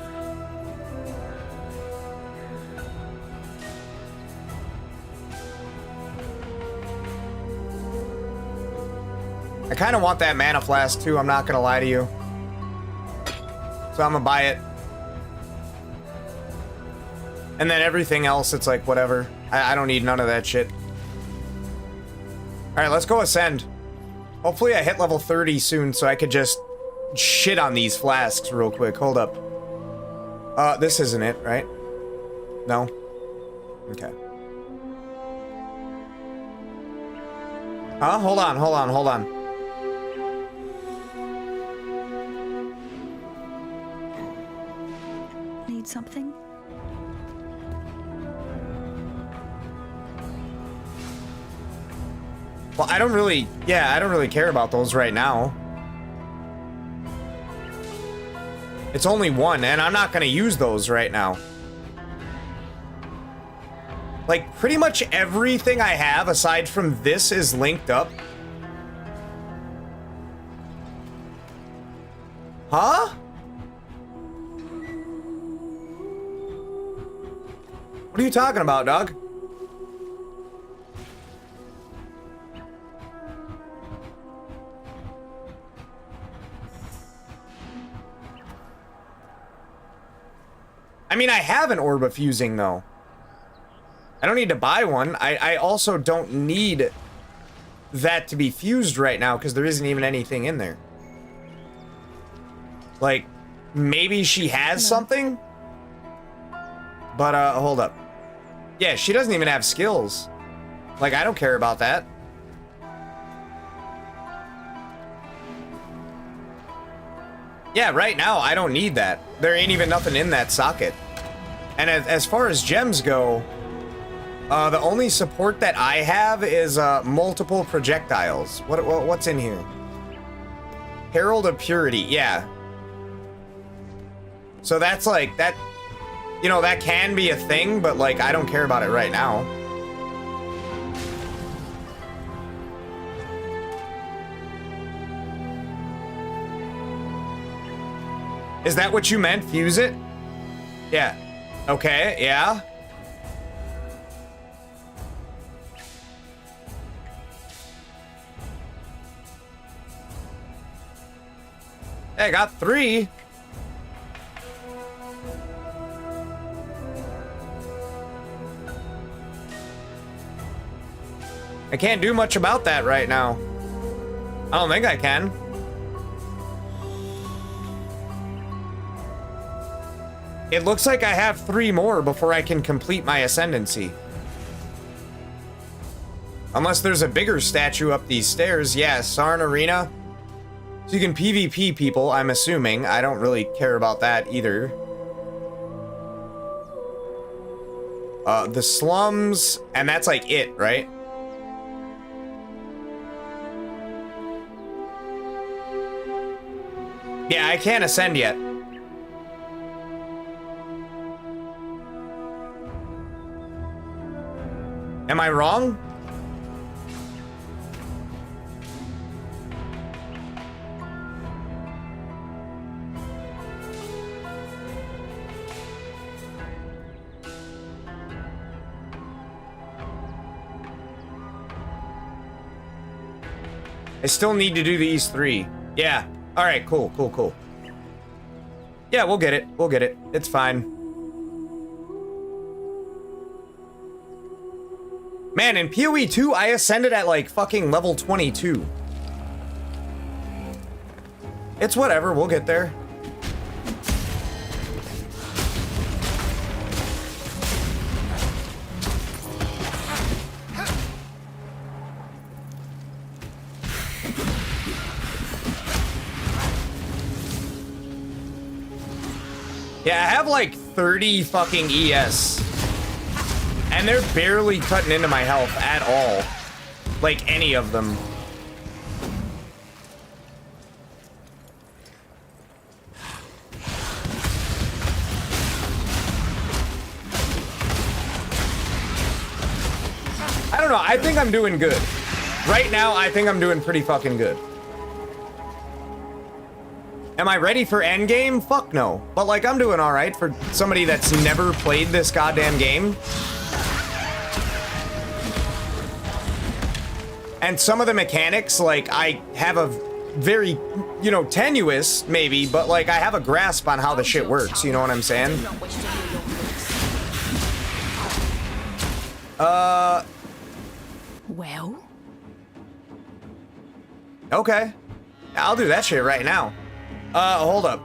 kind of want that mana flask too, I'm not gonna lie to you. So I'm gonna buy it. And then everything else, it's like, whatever. I don't need none of that shit. Alright, let's go ascend. Hopefully I hit level 30 soon so I could just shit on these flasks real quick. Hold up. This isn't it, right? No? Okay. Huh? Hold on.
Need something?
Well, I don't really care about those right now. It's only one, and I'm not gonna use those right now. Like, pretty much everything I have, aside from this, is linked up. Huh? What are you talking about, dog? I mean, I have an orb of fusing, though. I don't need to buy one. I also don't need that to be fused right now, because there isn't even anything in there. Like, maybe she has something? But, hold up. Yeah, she doesn't even have skills. Like, I don't care about that. Yeah, right now, I don't need that. There ain't even nothing in that socket. And as far as gems go, the only support that I have is multiple projectiles. What's in here? Herald of Purity, yeah. So that's like, that, you know, that can be a thing, but like, I don't care about it right now. Is that what you meant? Fuse it? Yeah. Okay, yeah. Hey, I got 3. I can't do much about that right now. I don't think I can. It looks like I have 3 more before I can complete my ascendancy. Unless there's a bigger statue up these stairs. Yeah, Sarn Arena. So you can PvP people, I'm assuming. I don't really care about that either. The slums, and that's like it, right? Yeah, I can't ascend yet. Am I wrong? I still need to do these 3. Yeah. All right, cool, cool, cool. Yeah, we'll get it. We'll get it. It's fine. Man, in PoE 2, I ascended at like fucking level 22. It's whatever, we'll get there. Yeah, I have like 30 fucking ES. And they're barely cutting into my health at all. Like any of them. I don't know, I think I'm doing good. Right now, I think I'm doing pretty fucking good. Am I ready for endgame? Fuck no. But like, I'm doing alright for somebody that's never played this goddamn game. And some of the mechanics, like, I have a very, you know, tenuous, maybe, but like, I have a grasp on how the shit works, you know what I'm saying?
Well?
Okay. I'll do that shit right now. Hold up.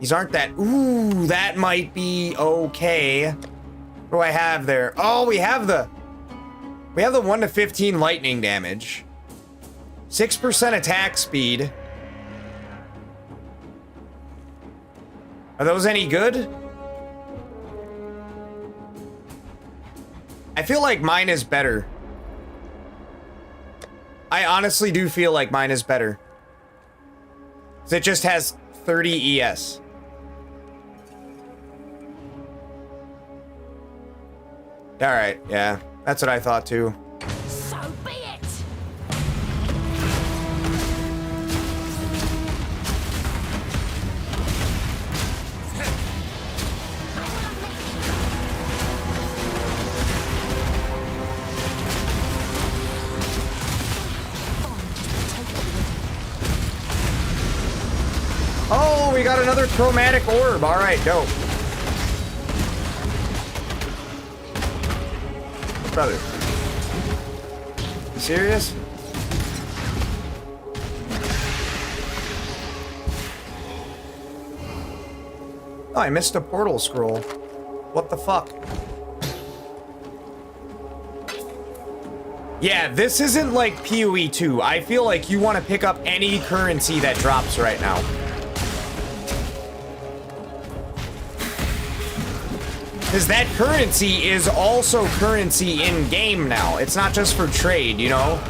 These aren't that. Ooh, that might be okay. What do I have there? Oh, we have the 1 to 15 lightning damage. 6% attack speed. Are those any good? I feel like mine is better. I honestly do feel like mine is better. 'Cause it just has 30 ES. Alright, yeah. That's what I thought too.
So be it!
Oh, we got another chromatic orb. Alright, dope. Brother. You serious? Oh, I missed a portal scroll. What the fuck? Yeah, this isn't like PoE 2. I feel like you want to pick up any currency that drops right now. Because that currency is also currency in-game now. It's not just for trade, you know?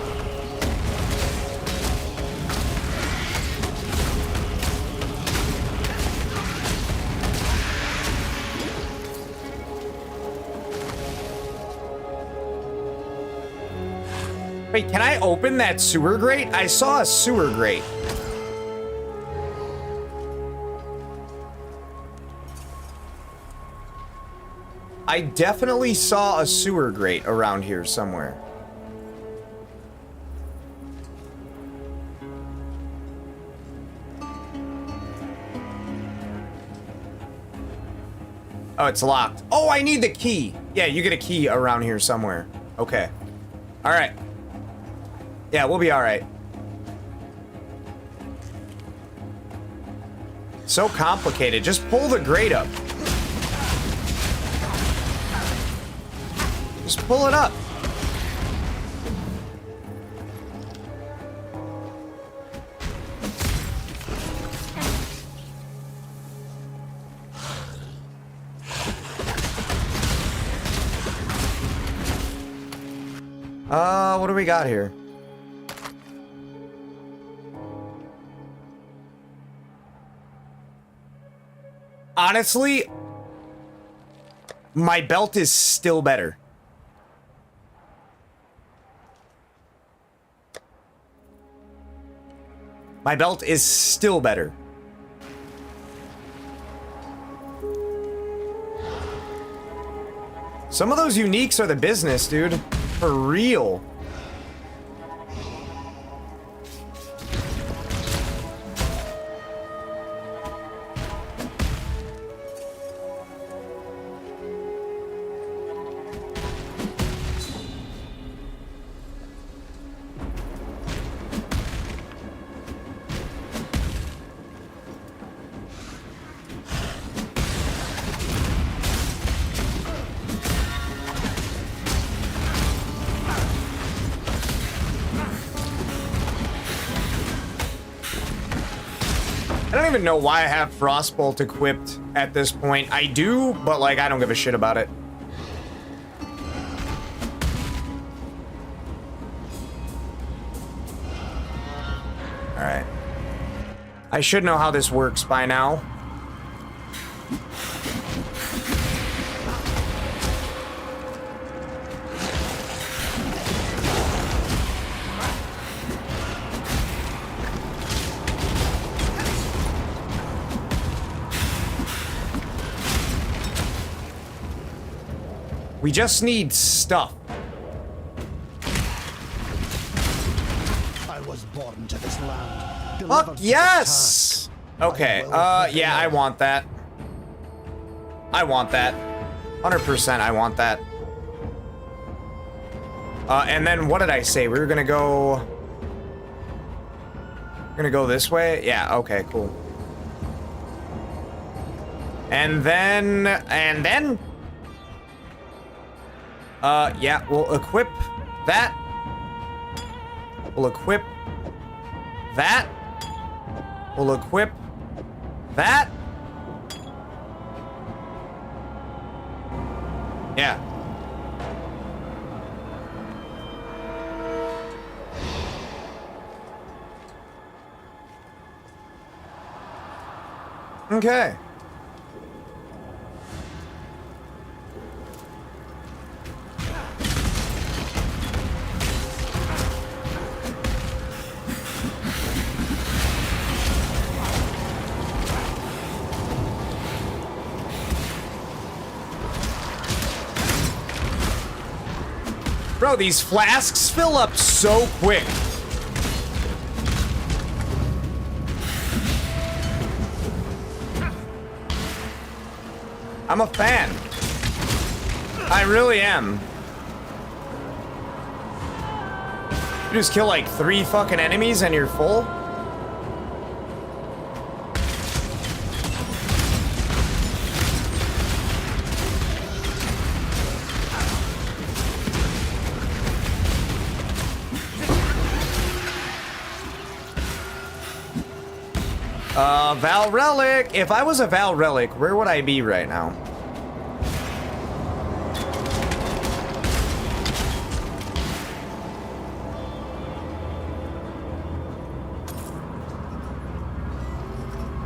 Wait, can I open that sewer grate? I saw a sewer grate. I definitely saw a sewer grate around here somewhere. Oh, it's locked. Oh, I need the key. Yeah, you get a key around here somewhere. Okay. All right. Yeah, we'll be all right. So complicated. Just pull the grate up. Just pull it up. What do we got here? Honestly, my belt is still better. My belt is still better. Some of those uniques are the business, dude. For real. I don't even know why I have Frostbolt equipped at this point. I do, but like, I don't give a shit about it. Alright. I should know how this works by now. We just need stuff.
I was born to this land.
Fuck yes! Okay, yeah, I want that. I want that. 100% I want that. And then what did I say? We were gonna go... We're gonna go this way? Yeah, okay, cool. And then... yeah, we'll equip that. We'll equip that. We'll equip that. Yeah. Okay. Bro, these flasks fill up so quick. I'm a fan. I really am. You just kill like 3 fucking enemies and you're full? Val Relic! If I was a Val Relic, where would I be right now?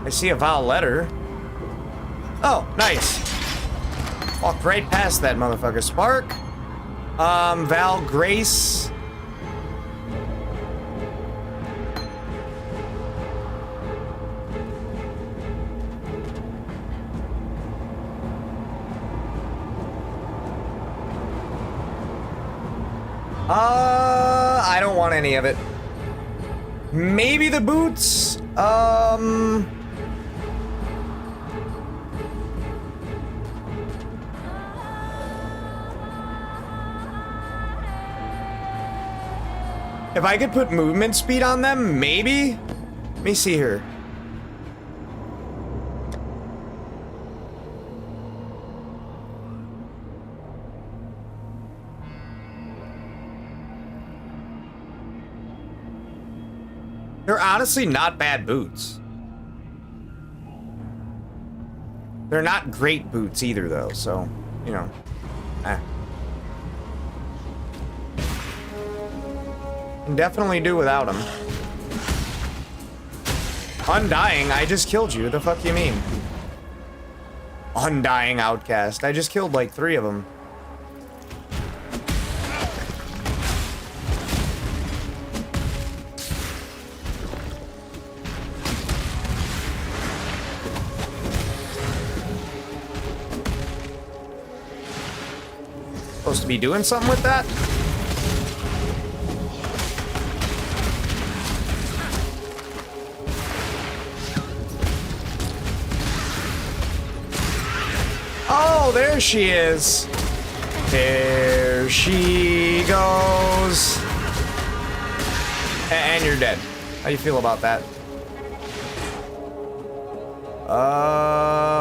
I see a Val letter. Oh, nice. Walked right past that motherfucker. Spark. Val Grace. I don't want any of it. Maybe the boots? If I could put movement speed on them, maybe? Let me see here. They're honestly not bad boots. They're not great boots either, though, so, you know. Can definitely do without him. Undying, I just killed you. The fuck you mean? Undying outcast. I just killed like 3 of them. Supposed to be doing something with that? Oh, there she is. There she goes. And you're dead. How do you feel about that?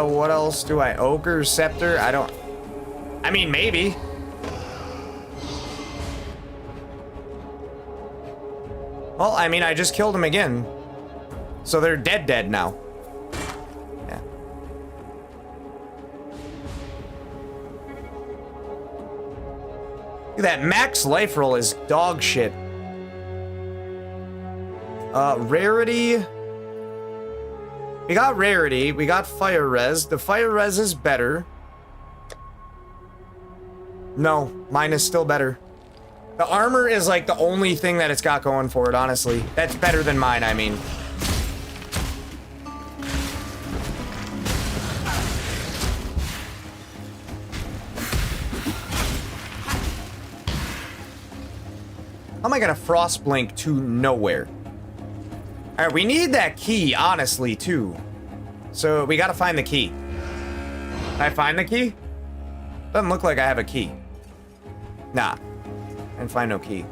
What else do I? Ochre, Scepter? I mean, maybe. Well, I mean, I just killed him again. So they're dead now. Yeah. Look at that max life roll is dog shit. Rarity. We got rarity. We got fire res. The fire res is better. No, mine is still better. The armor is like the only thing that it's got going for it, honestly. That's better than mine, I mean. How am I gonna frost blink to nowhere? Alright, we need that key, honestly, too. So we gotta find the key. Can I find the key? Doesn't look like I have a key. Nah. And find no key.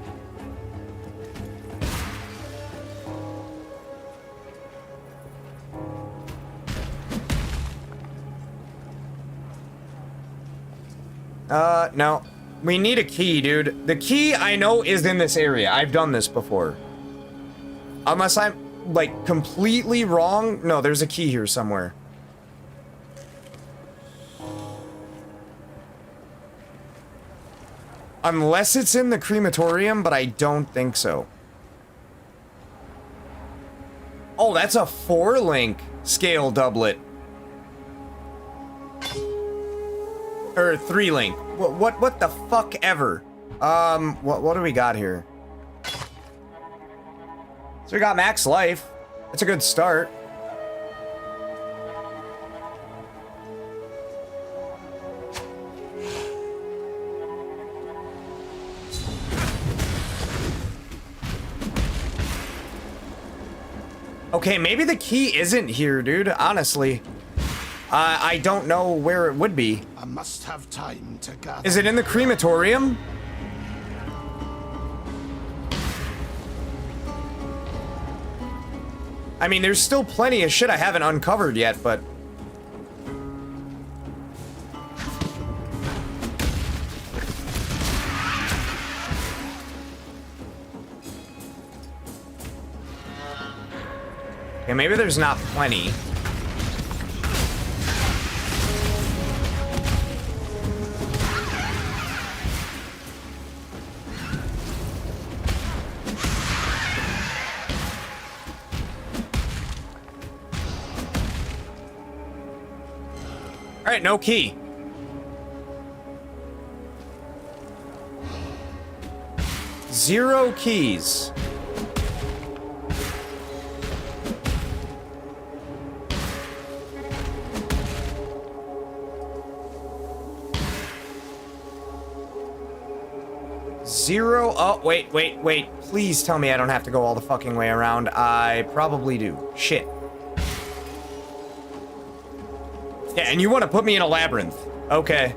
No. We need a key, dude. The key I know is in this area. I've done this before. Unless I'm, like, completely wrong. No, there's a key here somewhere. Unless it's in the crematorium, but I don't think so. Oh, that's a 4-link scale doublet. Or 3-link. What the fuck ever? What do we got here? So we got max life. That's a good start. Okay, maybe the key isn't here, dude, honestly. I don't know where it would be.
I must have time to gather.
Is it in the crematorium? I mean, there's still plenty of shit I haven't uncovered yet, but... Okay, maybe there's not plenty. All right, no key. Zero keys. Zero. Oh, wait. Please tell me I don't have to go all the fucking way around. I probably do. Shit. Yeah, and you want to put me in a labyrinth. Okay.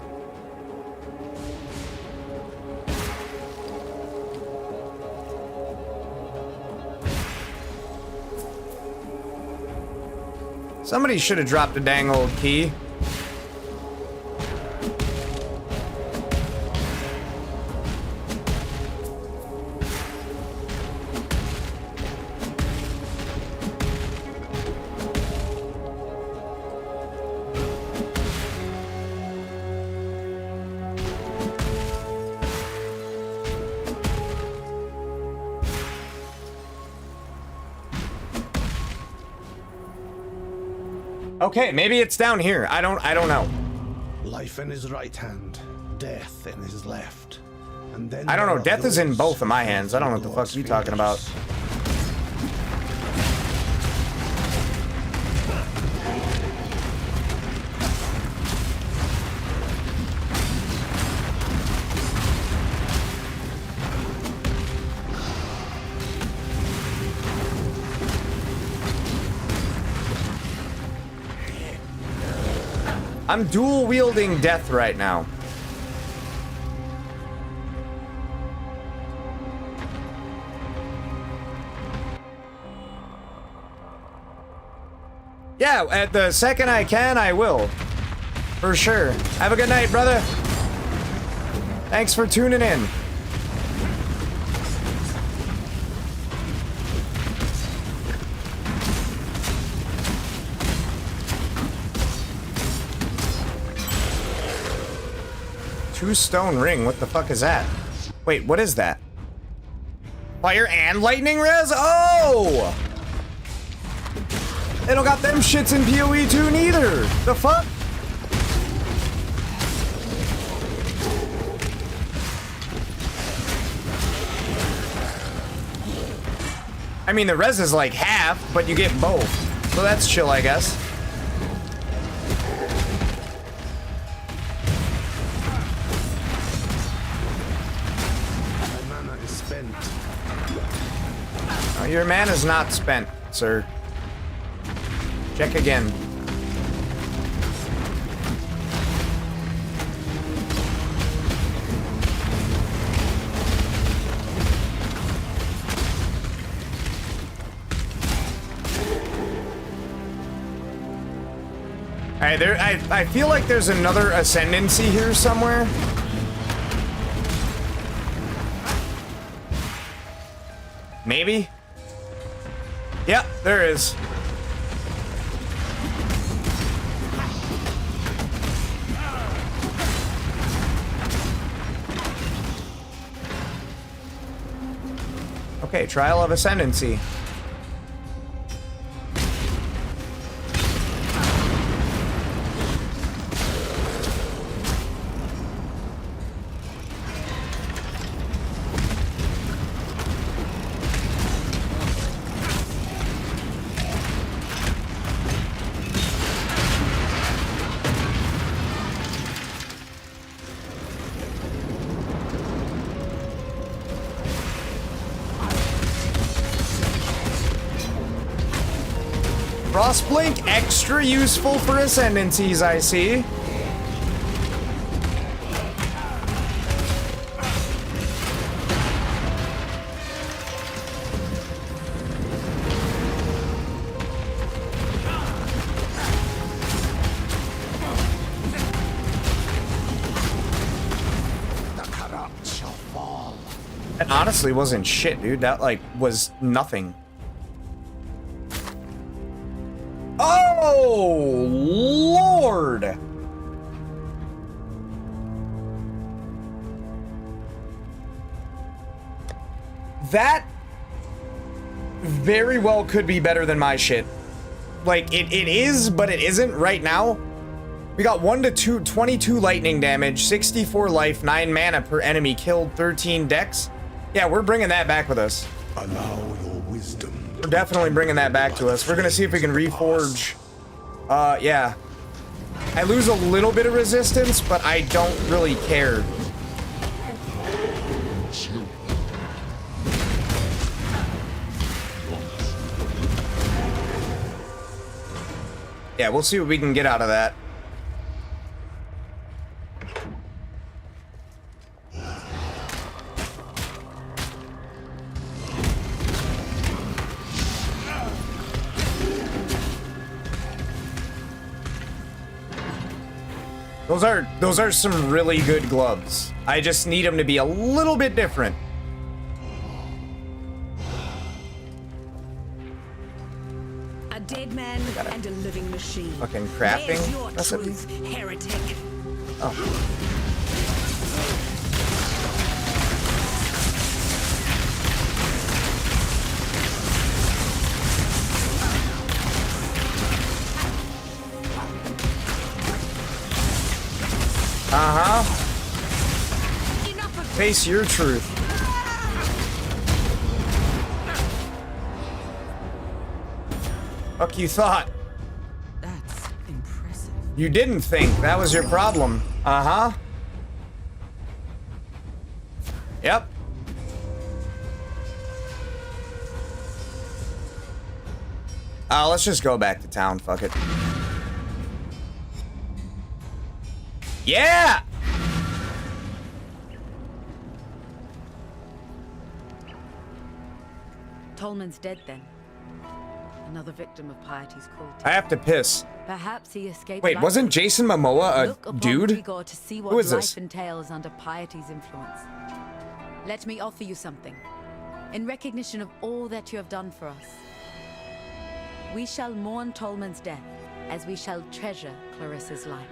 Somebody should have dropped a dang old key. Okay, maybe it's down here. I don't know.
Life in his right hand, death in his left. And then
I don't know.
there are
Death is in
those
both of my hands. I don't know what the fuck you're talking about. I'm dual wielding death right now. Yeah, at the second I can, I will. For sure. Have a good night, brother. Thanks for tuning in. Two stone ring, what the fuck is that? Wait, what is that? Fire and lightning res? Oh! They don't got them shits in PoE 2 neither. The fuck? I mean, the res is like half, but you get both. So that's chill, I guess.
My mana is spent.
Oh, your mana's not spent, sir. Check again. Alright, I feel like there's another ascendancy here somewhere. Maybe? Yep, there is. Okay, Trial of Ascendancy. Frostblink, extra useful for ascendancies, I see.
The corrupt shall fall.
That honestly wasn't shit, dude. That, like, was nothing. Oh, Lord! That very well could be better than my shit. Like, it is, but it isn't right now. We got 1 to 2, 22 lightning damage, 64 life, 9 mana per enemy killed, 13 dex. Yeah, we're bringing that back with us.
Allow your wisdom.
We're definitely bringing that back to us. We're gonna see if we can reforge. Yeah. I lose a little bit of resistance, but I don't really care. Yeah, we'll see what we can get out of that. Those are some really good gloves. I just need them to be a little bit different.
A dead man and a living machine.
Fucking crafting
There's your
recipe?
truth, heretic.
Oh. Uh-huh. Face your truth. Fuck you thought.
That's impressive.
You didn't think. That was your problem. Uh-huh. Yep. Let's just go back to town. Fuck it. Yeah!
Tolman's dead then. Another victim of Piety's cruelty.
I have to piss.
Perhaps he escaped.
Wait, wasn't Jason Momoa a dude?
Trigor to see what
Who is
life
this?
entails under Piety's influence. Let me offer you something. In recognition of all that you have done for us, we shall mourn Tolman's death as we shall treasure Clarissa's life.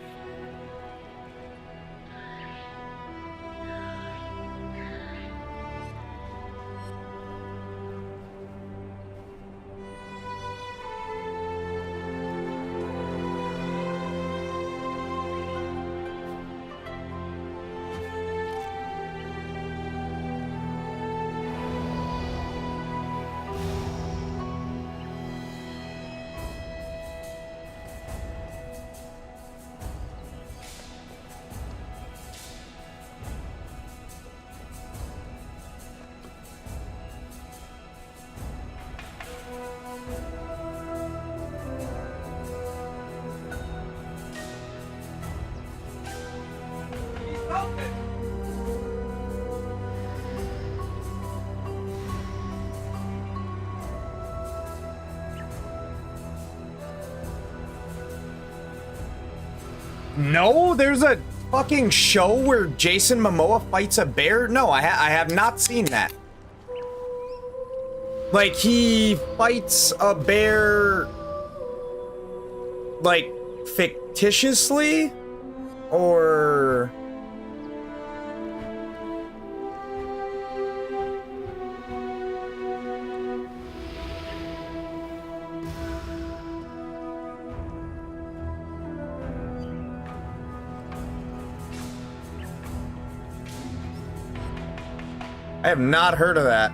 No, there's a fucking show where Jason Momoa fights a bear? No, I have not seen that. Like, he fights a bear, like, fictitiously? Or... I have not heard of that.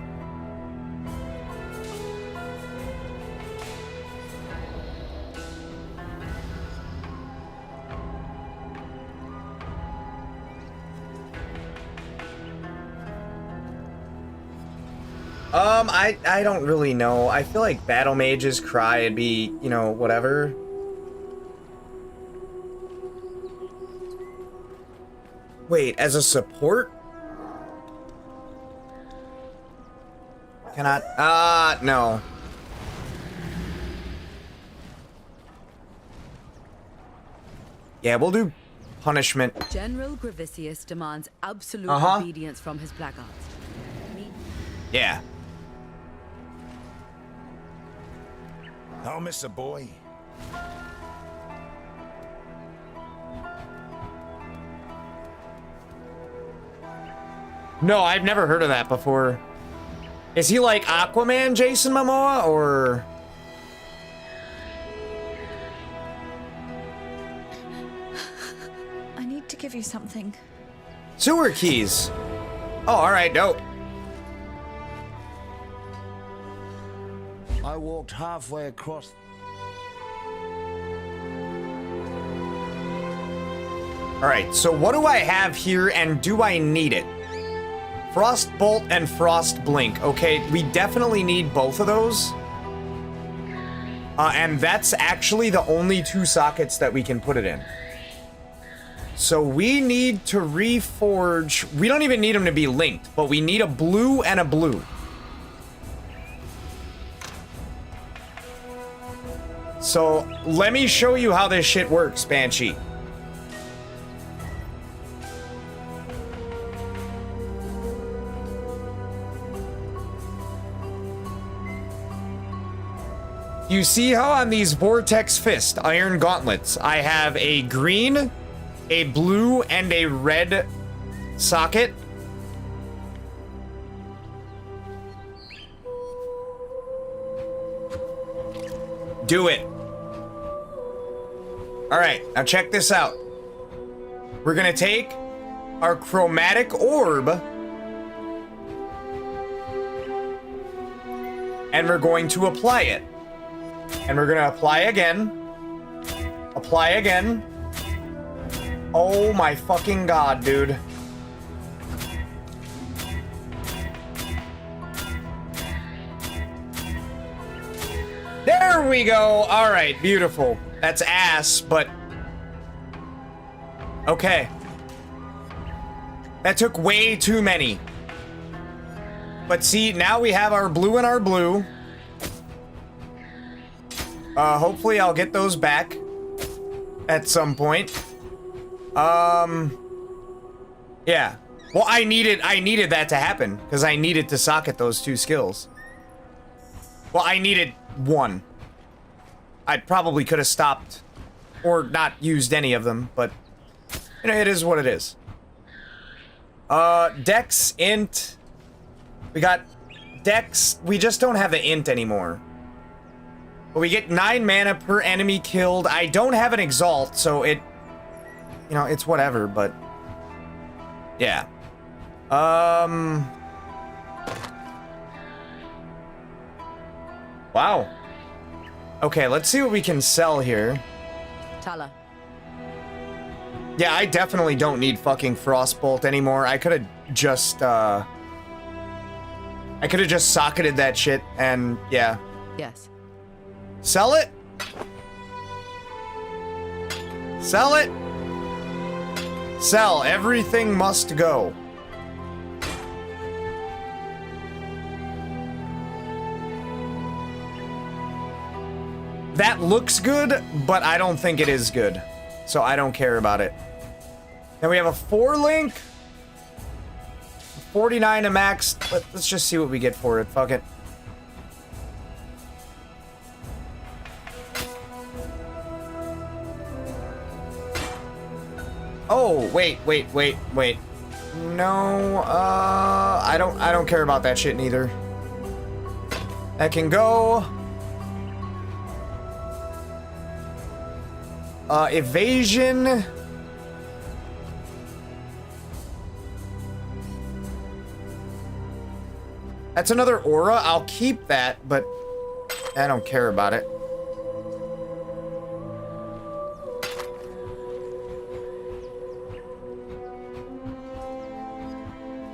I don't really know. I feel like battle mages cry and be, you know, whatever. Wait, as a support? Cannot. No. Yeah, we'll do punishment.
General Gravicius demands absolute obedience from his blackguards.
Yeah.
I'll miss a boy.
No, I've never heard of that before. Is he like Aquaman, Jason Momoa, or...
I need to give you something.
Sewer keys. Oh, alright, dope.
I walked halfway across.
Alright, so what do I have here, and do I need it? Frost Bolt and Frost Blink. Okay, we definitely need both of those. And that's actually the only two sockets that we can put it in. So we need to reforge... We don't even need them to be linked, but we need a blue and a blue. So let me show you how this shit works, Banshee. You see how on these Vortex Fist Iron Gauntlets, I have a green, a blue, and a red socket? Do it. Alright, now check this out. We're gonna take our chromatic orb and we're going to apply it. And we're gonna apply again. Apply again. Oh my fucking god, dude. There we go. All right, beautiful. That's ass, but okay. That took way too many. But see, now we have our blue and our blue. Hopefully I'll get those back at some point. Yeah. Well, I needed that to happen because I needed to socket those two skills. Well, I needed one. I probably could have stopped or not used any of them, but you know, it is what it is. Dex, int. We got Dex. We just don't have the int anymore. But we get 9 mana per enemy killed. I don't have an exalt, so it, you know, it's whatever, but yeah. Wow. Okay, let's see what we can sell here.
Tala.
Yeah, I definitely don't need fucking Frostbolt anymore. I could have just socketed that shit and yeah.
Yes.
Sell it. Sell it. Sell. Everything must go. That looks good, but I don't think it is good. So I don't care about it. Then we have a 4-link. 49 to max. Let's just see what we get for it. Fuck it. Oh, wait. No, I don't care about that shit neither. That can go. Evasion. That's another aura. I'll keep that, but I don't care about it.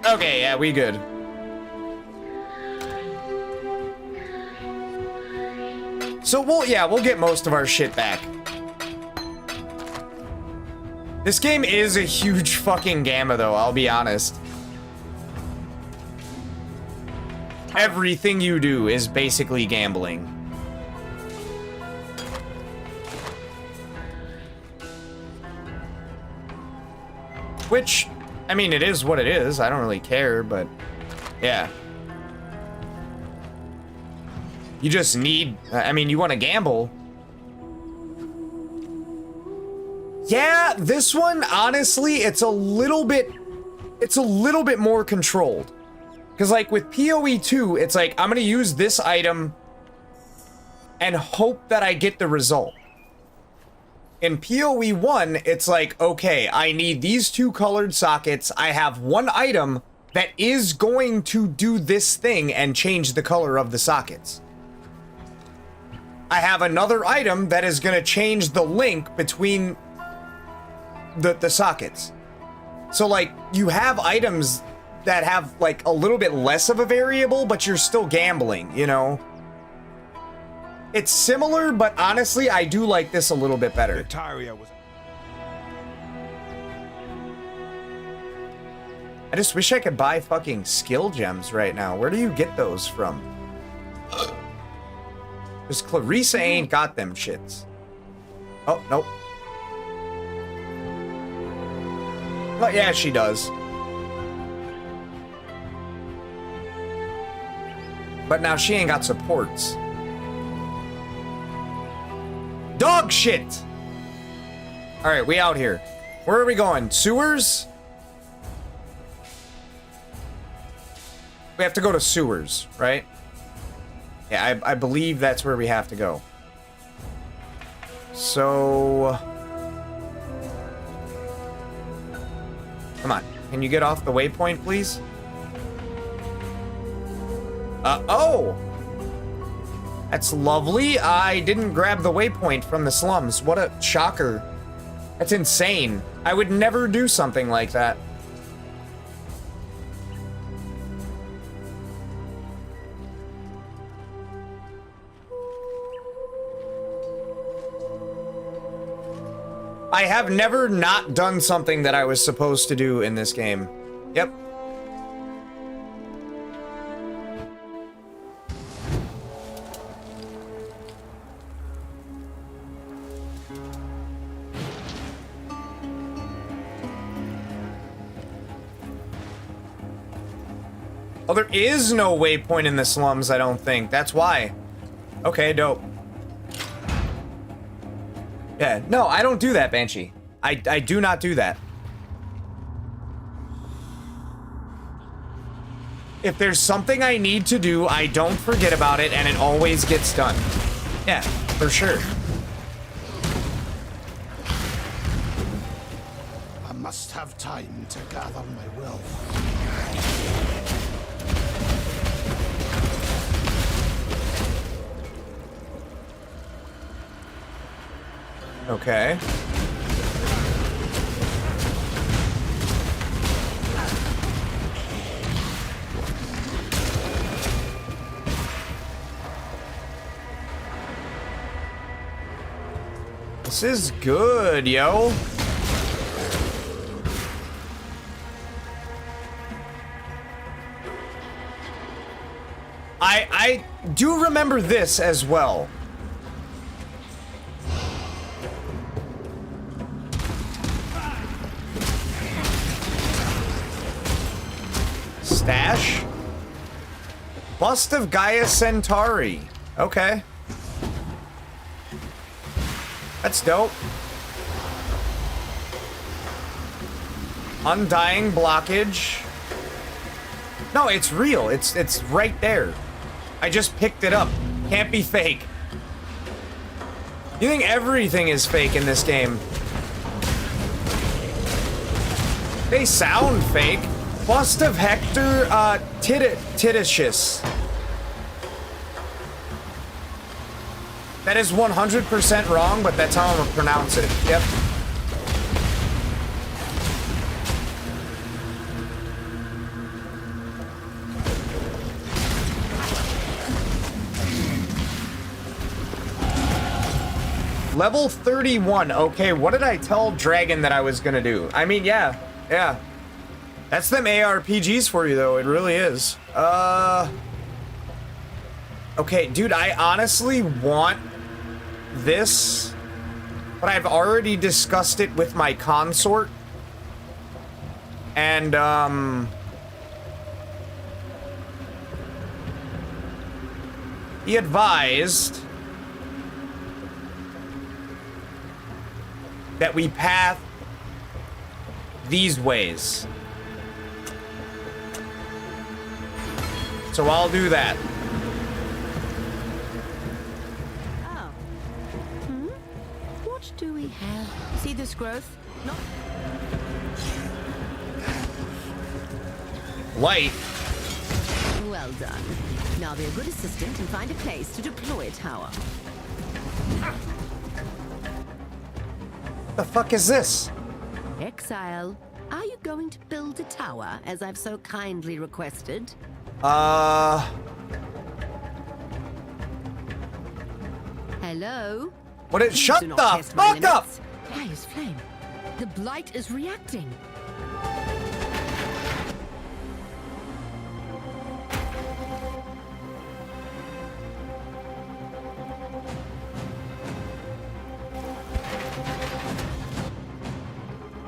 Okay, yeah, we good. So we'll get most of our shit back. This game is a huge fucking gamma though, I'll be honest. Everything you do is basically gambling. Which, I mean, it is what it is. I don't really care, but yeah. You just need, I mean, you want to gamble. Yeah, this one, honestly, it's a little bit more controlled. Because, like, with PoE 2, it's like, I'm gonna use this item and hope that I get the result. In PoE 1, it's like, okay, I need these 2 colored sockets. I have one item that is going to do this thing and change the color of the sockets. I have another item that is gonna change the link between the sockets. So, like, you have items that have, like, a little bit less of a variable, but you're still gambling, you know? It's similar, but honestly, I do like this a little bit better. I just wish I could buy fucking skill gems right now. Where do you get those from? Because Clarissa ain't got them shits. Oh, nope. Well, yeah, she does. But now she ain't got supports. Dog shit! Alright, we out here. Where are we going? Sewers? We have to go to sewers, right? Yeah, I believe that's where we have to go. So... Come on. Can you get off the waypoint, please? Oh! That's lovely. I didn't grab the waypoint from the slums. What a shocker. That's insane. I would never do something like that. I have never not done something that I was supposed to do in this game. Yep. Oh, there is no waypoint in the slums, I don't think. That's why. Okay, dope. Yeah, no, I don't do that, Banshee. I do not do that. If there's something I need to do, I don't forget about it, and it always gets done. Yeah, for sure.
I must have time to gather my wealth.
Okay. This is good, yo. I do remember this as well. Stash? Bust of Gaia Centauri. Okay. That's dope. Undying blockage. No, it's real. It's right there. I just picked it up. Can't be fake. You think everything is fake in this game? They sound fake. Bust of Hector, Titicius. That is 100% wrong, but that's how I'm gonna pronounce it. Yep. Level 31. Okay, what did I tell Dragon that I was gonna do? I mean, yeah. That's them ARPGs for you, though. It really is. Okay, dude, I honestly want this, but I've already discussed it with my consort. And, he advised that we path these ways. So I'll do that.
Oh. What do we have? See this growth? No.
Light.
Well done. Now be a good assistant and find a place to deploy a tower.
What the fuck is this?
Exile, are you going to build a tower as I've so kindly requested? Hello?
What it? Shut the fuck up!
Fire's flame. The blight is reacting.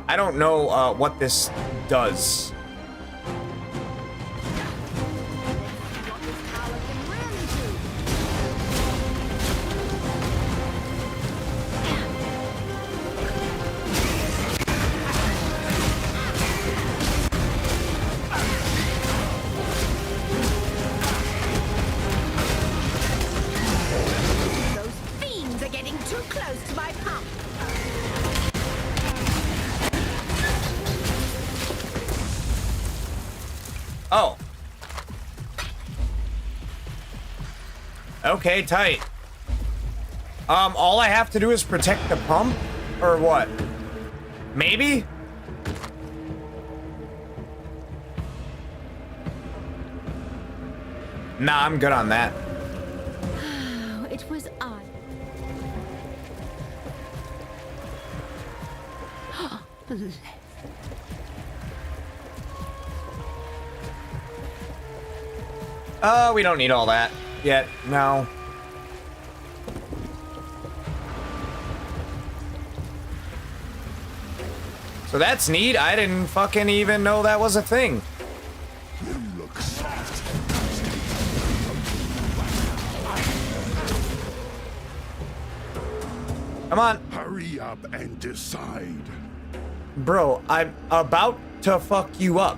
I don't know what this does.
Those fiends are getting too close to my pump.
Oh. Okay, tight. All I have to do is protect the pump? Or what? Maybe? Nah, I'm good on that.
It was I.
We don't need all that yet. No. So that's neat. I didn't fucking even know that was a thing.
You look soft.
Come on.
Hurry up and decide.
Bro, I'm about to fuck you up.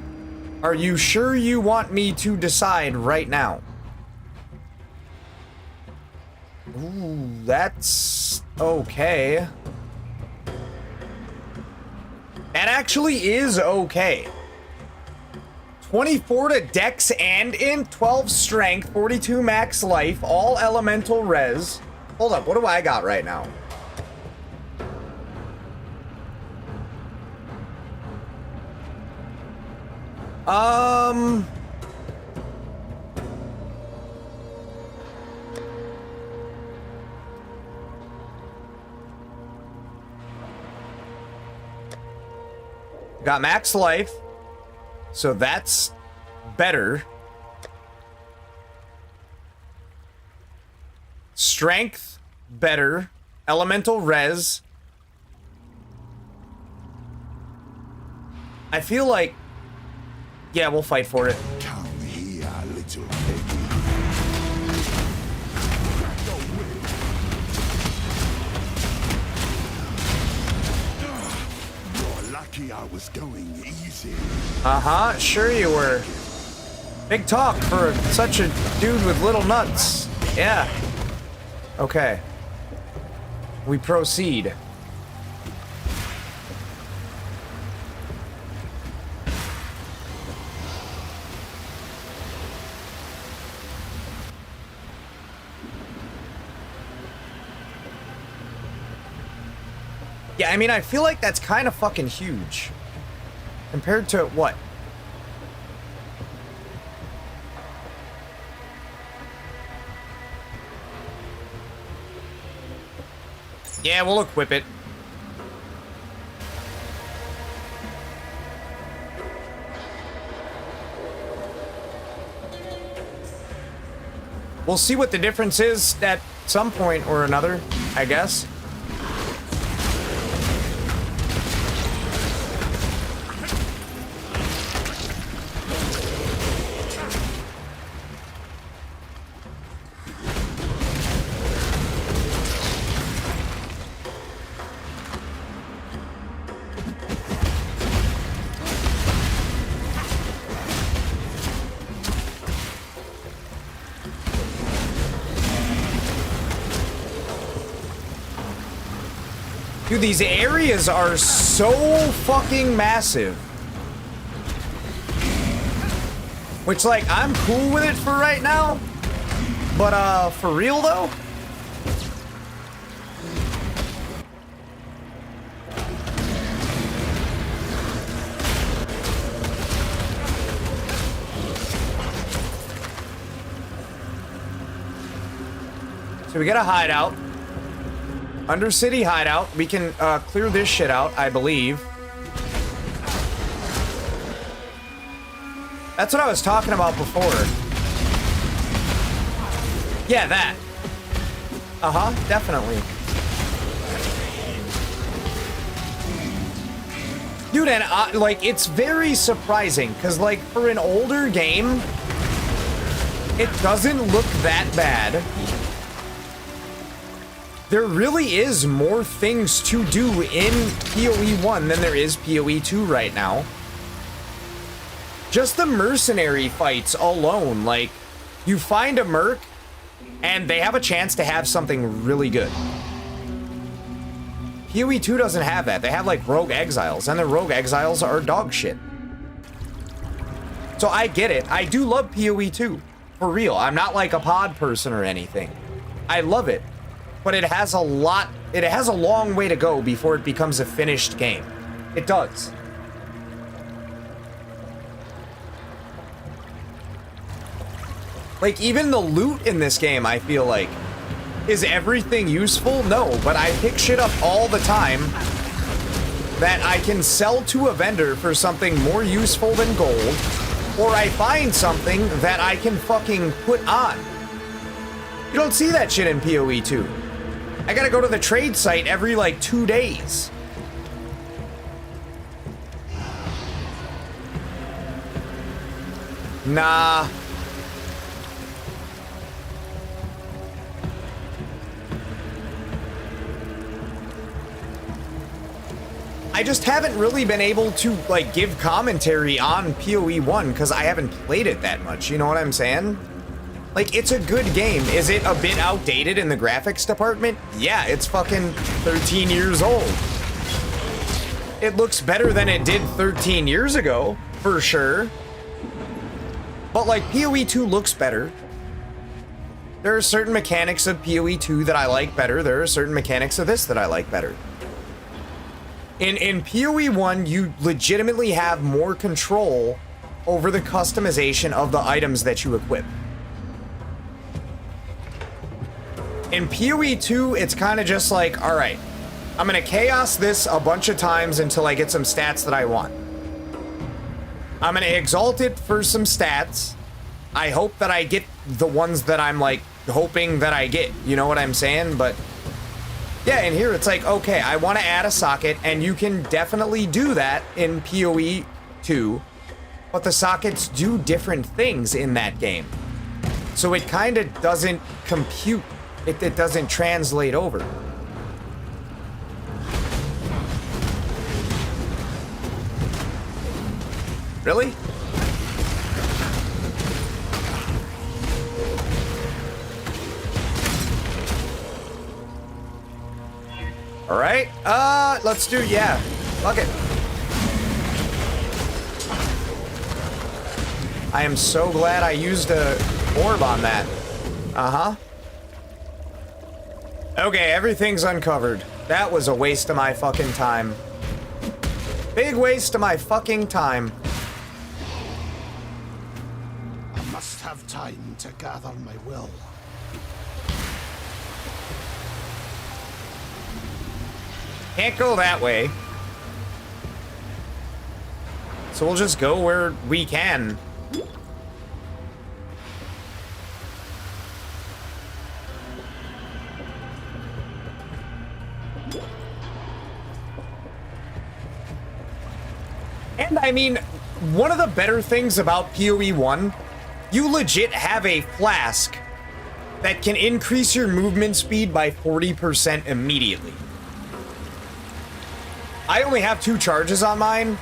Are you sure you want me to decide right now? Ooh, that's okay. That actually is okay. 24 to Dex and Int, 12 Strength, 42 Max Life, all Elemental Res. Hold up, what do I got right now? Got max life, so that's better. Strength, better. Elemental res. I feel like, yeah, we'll fight for it.
Come here, little lucky I was going easy.
Uh-huh, sure you were. Big talk for such a dude with little nuts. Yeah. Okay. We proceed. Yeah, I mean, I feel like that's kind of fucking huge. Compared to what? Yeah, we'll equip it. We'll see what the difference is at some point or another, I guess. Dude, these areas are so fucking massive. Which, like, I'm cool with it for right now. But, for real, though? So we got a hideout. Undercity hideout. We can clear this shit out, I believe. That's what I was talking about before. Yeah, that. Uh-huh, definitely. Dude, and like, it's very surprising, because, like, for an older game, it doesn't look that bad. There really is more things to do in PoE 1 than there is PoE 2 right now. Just the mercenary fights alone, like, you find a merc, and they have a chance to have something really good. PoE 2 doesn't have that. They have, like, rogue exiles, and the rogue exiles are dog shit. So I get it. I do love PoE 2. For real. I'm not like a pod person or anything. I love it. But it has a long way to go before it becomes a finished game. It does. Like, even the loot in this game, I feel like, is everything useful? No, but I pick shit up all the time that I can sell to a vendor for something more useful than gold, or I find something that I can fucking put on. You don't see that shit in PoE 2. I gotta go to the trade site every, like, 2 days. Nah. I just haven't really been able to, like, give commentary on PoE 1 because I haven't played it that much, you know what I'm saying? Like, it's a good game. Is it a bit outdated in the graphics department? Yeah, it's fucking 13 years old. It looks better than it did 13 years ago, for sure. But, like, PoE 2 looks better. There are certain mechanics of PoE 2 that I like better. There are certain mechanics of this that I like better. In PoE 1, you legitimately have more control over the customization of the items that you equip. In PoE 2, it's kind of just like, all right, I'm going to chaos this a bunch of times until I get some stats that I want. I'm going to exalt it for some stats. I hope that I get the ones that I'm, like, hoping that I get. You know what I'm saying? But yeah, and here it's like, okay, I want to add a socket, and you can definitely do that in PoE 2, but the sockets do different things in that game. So it kind of doesn't compute. It doesn't translate over. Really? All right, let's do, yeah, fuck it. I am so glad I used a orb on that. Uh-huh. Okay, everything's uncovered. That was a waste of my fucking time. Big waste of my fucking time.
I must have time to gather my will.
Can't go that way. So we'll just go where we can. And I mean, one of the better things about PoE 1, you legit have a flask that can increase your movement speed by 40% immediately. I only have 2 charges on mine,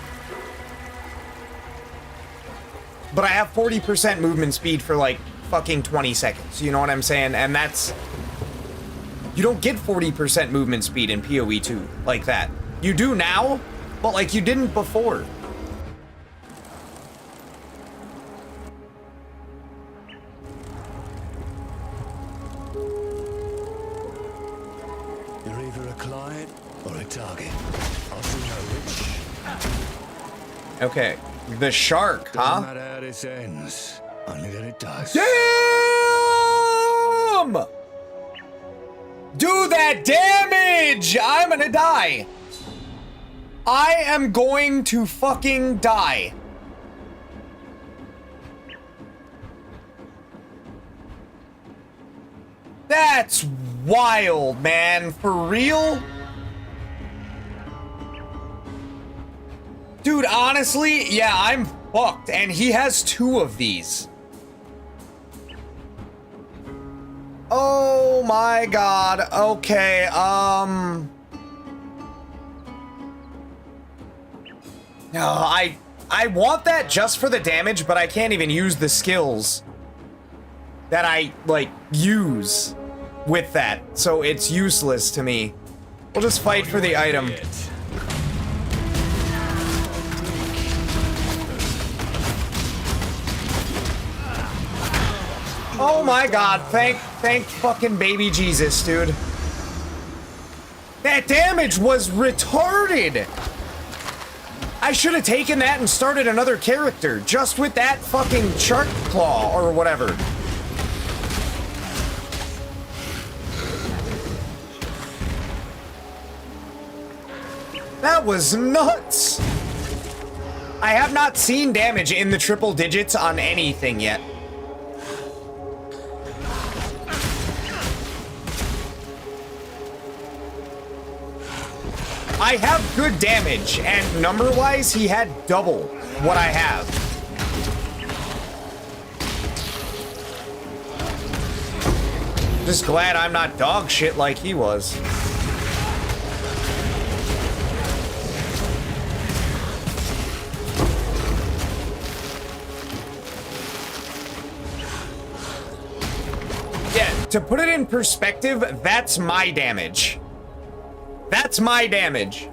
but I have 40% movement speed for like fucking 20 seconds. You know what I'm saying? And that's, you don't get 40% movement speed in PoE 2 like that. You do now, but like you didn't before.
You're either a client or a target. I'll soon know which.
Okay, the shark, huh?
Doesn't matter how this ends, only that it does.
Damn! Do that damage! I'm gonna die. I am going to fucking die. That's wild, man. For real? Dude, honestly, yeah, I'm fucked. And he has 2 of these. Oh my god. Okay, no, I want that just for the damage, but I can't even use the skills that I, like, use with that. So it's useless to me. We'll just fight for the item. Oh my god, thank fucking baby Jesus, dude. That damage was retarded! I should have taken that and started another character, just with that fucking shark claw or whatever. That was nuts! I have not seen damage in the triple digits on anything yet. I have good damage, and number-wise, he had double what I have. Just glad I'm not dog shit like he was. Yeah, to put it in perspective, that's my damage. That's my damage.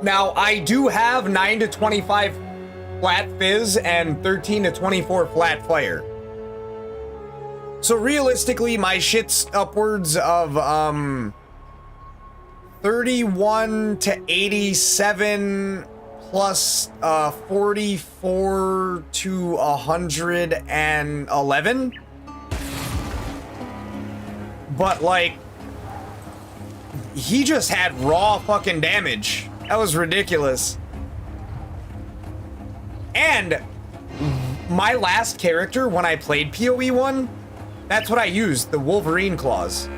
Now, I do have 9 to 25 flat fizz and 13 to 24 flat fire. So realistically, my shit's upwards of 31 to 87 plus 44 to 111. But, like, he just had raw fucking damage. That was ridiculous. And my last character, when I played PoE 1, that's what I used, the Wolverine claws.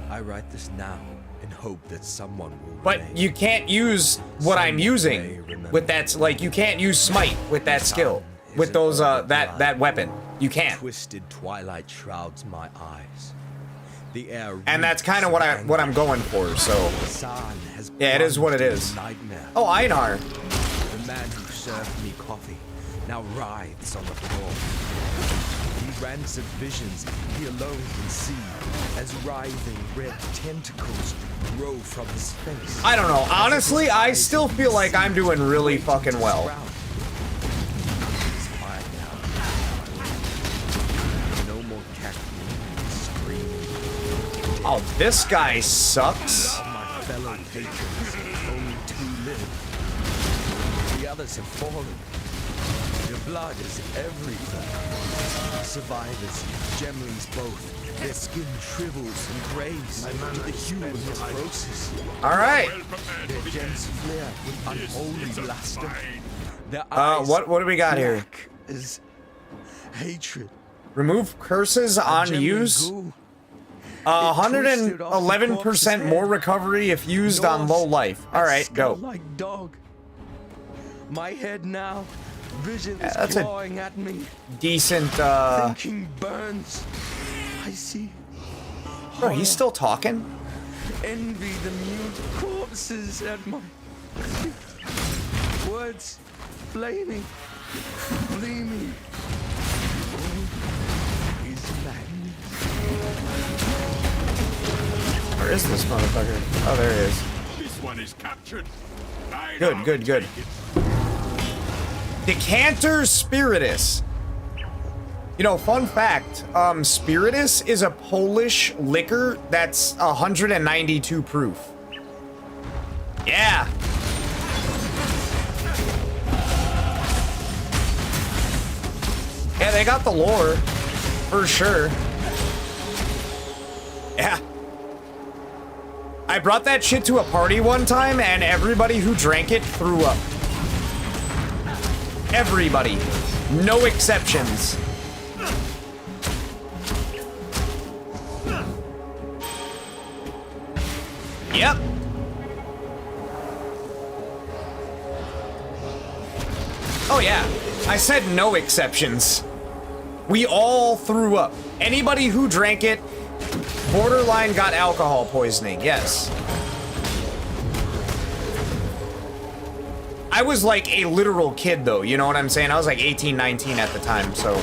I write this now in hope that someone will
But you can't use what I'm using with that, like, you can't use Smite with that skill, with those, that weapon. You can't.
Twisted twilight shrouds my eyes. The air
And that's kind of what I'm going for, so. Yeah, it is what it is. Oh, Einar.
The man who served me coffee now writhes on the floor. He rancid visions he alone can see as writhing red tentacles grow from his face.
I don't know. Honestly, I still feel like I'm doing really fucking well. Oh, this guy sucks.
My fellow patrons, only two live. The others have fallen. Your blood is everything. Survivors, gemlings both. Their skin shrivels and grays to the hue of necrosis.
Alright.
Their gems flare with unholy luster. Their eyes
what do we got here?
is hatred.
Remove curses on use. 111% more recovery if used on low life. Alright, go.
Like dog. My head now, vision is
that's
clawing at me.
Decent,
Thinking burns. I see.
Oh, he's still talking?
Envy the mute corpses at my feet. Words flaming, gleaming. Is madness.
Where is this motherfucker? Oh, there he is.
This one is captured.
Good. Decanter Spiritus. You know, fun fact, Spiritus is a Polish liquor that's 192 proof. Yeah. Yeah, they got the lore, for sure. Yeah. I brought that shit to a party one time, and everybody who drank it threw up. Everybody. No exceptions. Yep. Oh yeah, I said no exceptions. We all threw up. Anybody who drank it, borderline got alcohol poisoning, yes. I was like a literal kid though, you know what I'm saying? I was like 18, 19 at the time, so.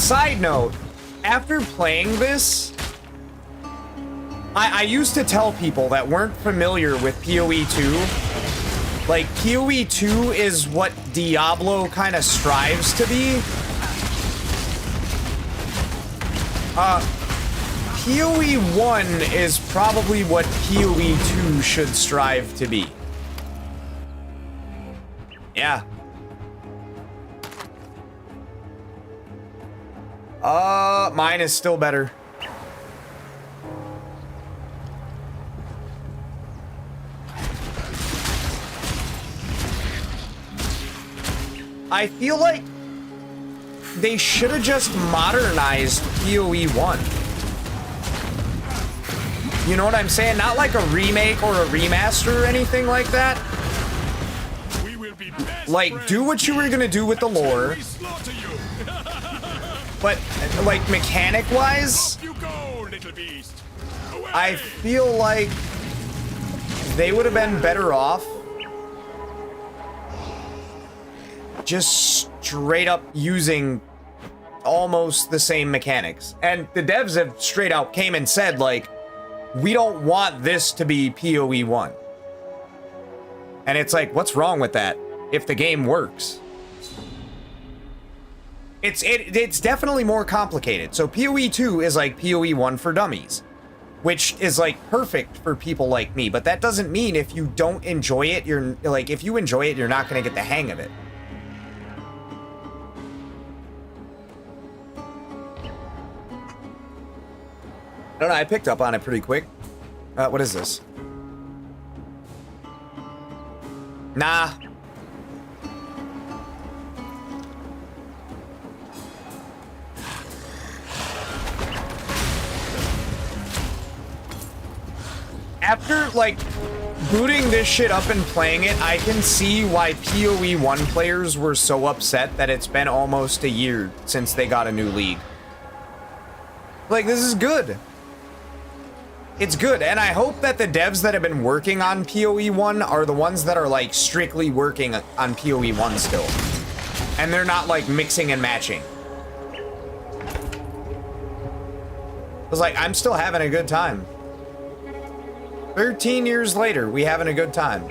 Side note, after playing this, I used to tell people that weren't familiar with PoE 2, like, PoE 2 is what Diablo kind of strives to be. PoE 1 is probably what PoE 2 should strive to be. Yeah. Mine is still better. I feel like they should have just modernized PoE 1. You know what I'm saying? Not like a remake or a remaster or anything like that. Like, do what you were gonna do with the lore. But, like, mechanic-wise, I feel like they would have been better off just straight up using almost the same mechanics. And the devs have straight out came and said, like, we don't want this to be PoE 1. And it's like, what's wrong with that if the game works? It's definitely more complicated. So PoE 2 is like PoE 1 for dummies, which is like perfect for people like me. But that doesn't mean if you don't enjoy it, you're like, if you enjoy it, you're not going to get the hang of it. I don't know, I picked up on it pretty quick. What is this? Nah. After, like, booting this shit up and playing it, I can see why PoE 1 players were so upset that it's been almost a year since they got a new league. Like, this is good. It's good, and I hope that the devs that have been working on PoE 1 are the ones that are, like, strictly working on PoE 1 still. And they're not, like, mixing and matching. It's like, I'm still having a good time. 13 years later, we having a good time.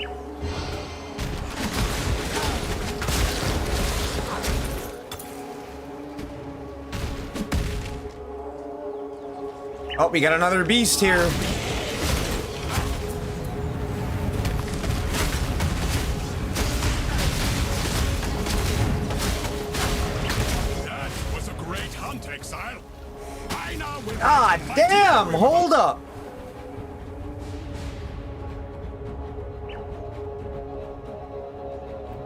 Oh, we got another beast here.
That was a great hunt, Exile.
Ah, damn! Hold up.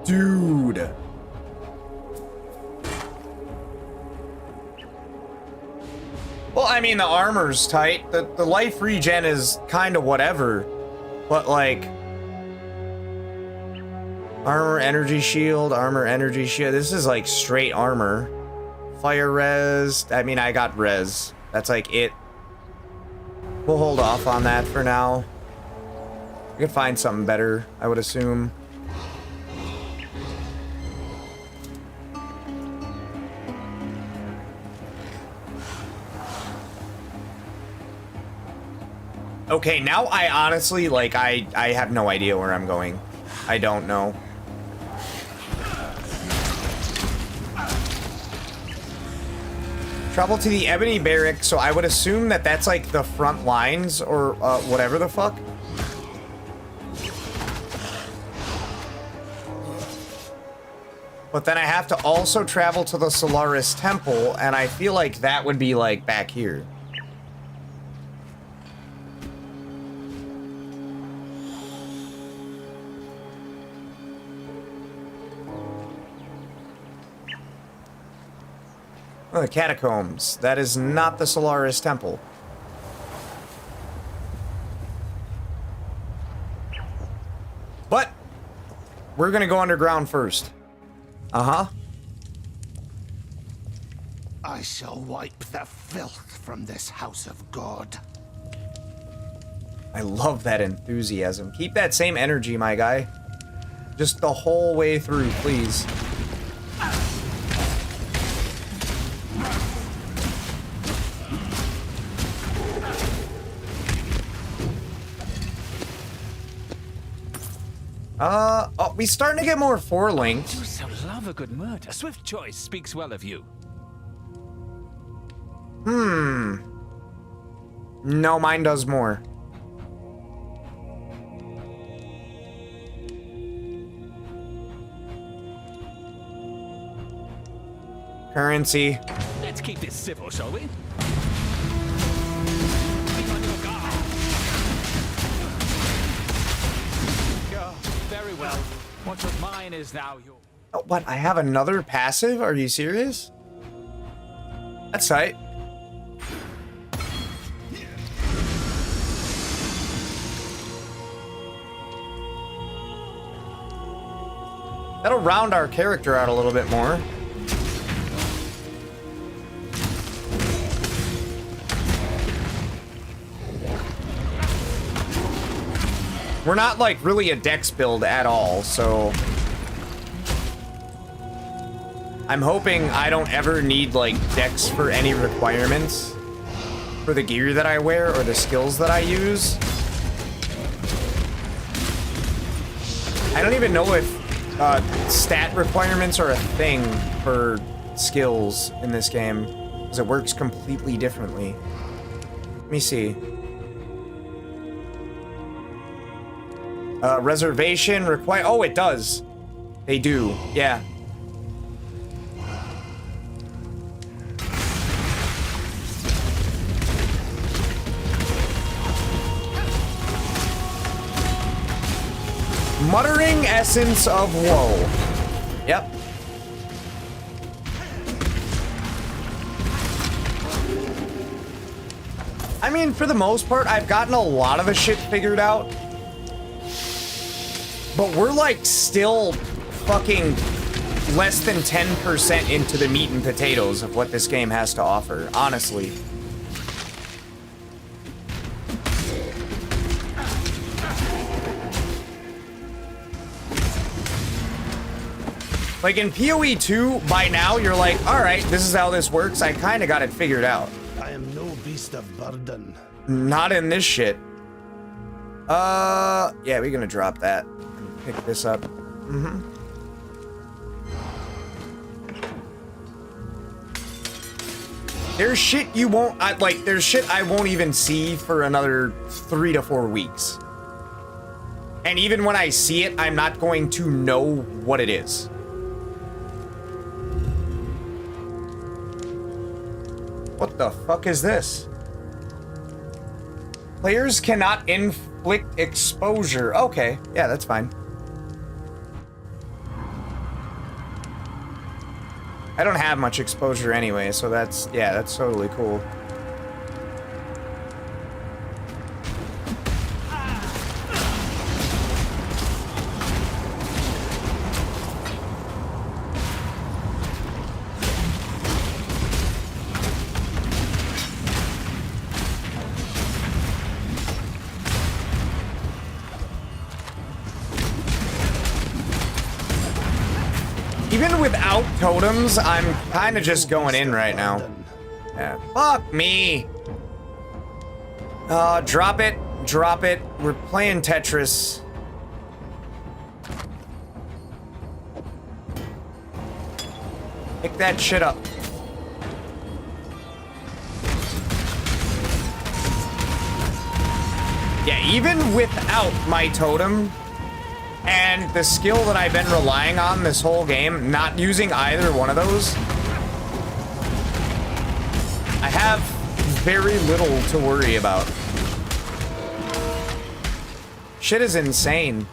Dude. Well, I mean, the armor's tight. The life regen is kind of whatever. But, like... Armor, energy shield, armor, energy shield. This is, like, straight armor. Fire res. I mean, I got res. That's, like, it. We'll hold off on that for now. We could find something better, I would assume. Okay, now I honestly, like, I have no idea where I'm going. I don't know. Travel to the Ebony Barrack, so I would assume that that's, like, the front lines, or, whatever the fuck. But then I have to also travel to the Solaris Temple, and I feel like that would be, like, back here. Oh, the catacombs. That is not the Solaris Temple. But we're gonna go underground first. Uh-huh.
I shall wipe the filth from this house of God.
I love that enthusiasm. Keep that same energy, my guy. Just the whole way through, please. Oh, we starting to get more four-linked.
You so love a good murder. A swift choice speaks well of you.
No, mine does more. Currency.
Let's keep this civil, shall we? Very well. What was mine is now yours.
Oh, what? I have another passive? Are you serious? That's tight. That'll round our character out a little bit more. We're not like really a dex build at all, so I'm hoping I don't ever need like dex for any requirements for the gear that I wear or the skills that I use. I don't even know if stat requirements are a thing for skills in this game, because it works completely differently. Let me see. Reservation require. Oh, it does. They do. Yeah. Muttering essence of woe. Yep. I mean, for the most part, I've gotten a lot of the shit figured out. But we're like still fucking less than 10% into the meat and potatoes of what this game has to offer, honestly. Like in PoE 2, by now you're like, all right, this is how this works. I kind of got it figured out.
I am no beast of burden.
Not in this shit. Yeah, we're gonna drop that. Pick this up. There's shit you won't, there's shit I won't even see for another 3 to 4 weeks. And even when I see it, I'm not going to know what it is. What the fuck is this? Players cannot inflict exposure. Okay, yeah, that's fine. I don't have much exposure anyway, so that's, yeah, that's totally cool. Even without totems, I'm kind of just going in right now. Yeah. Fuck me. Drop it. Drop it. We're playing Tetris. Pick that shit up. Yeah, even without my totem and the skill that I've been relying on this whole game, not using either one of those, I have very little to worry about. Shit is insane.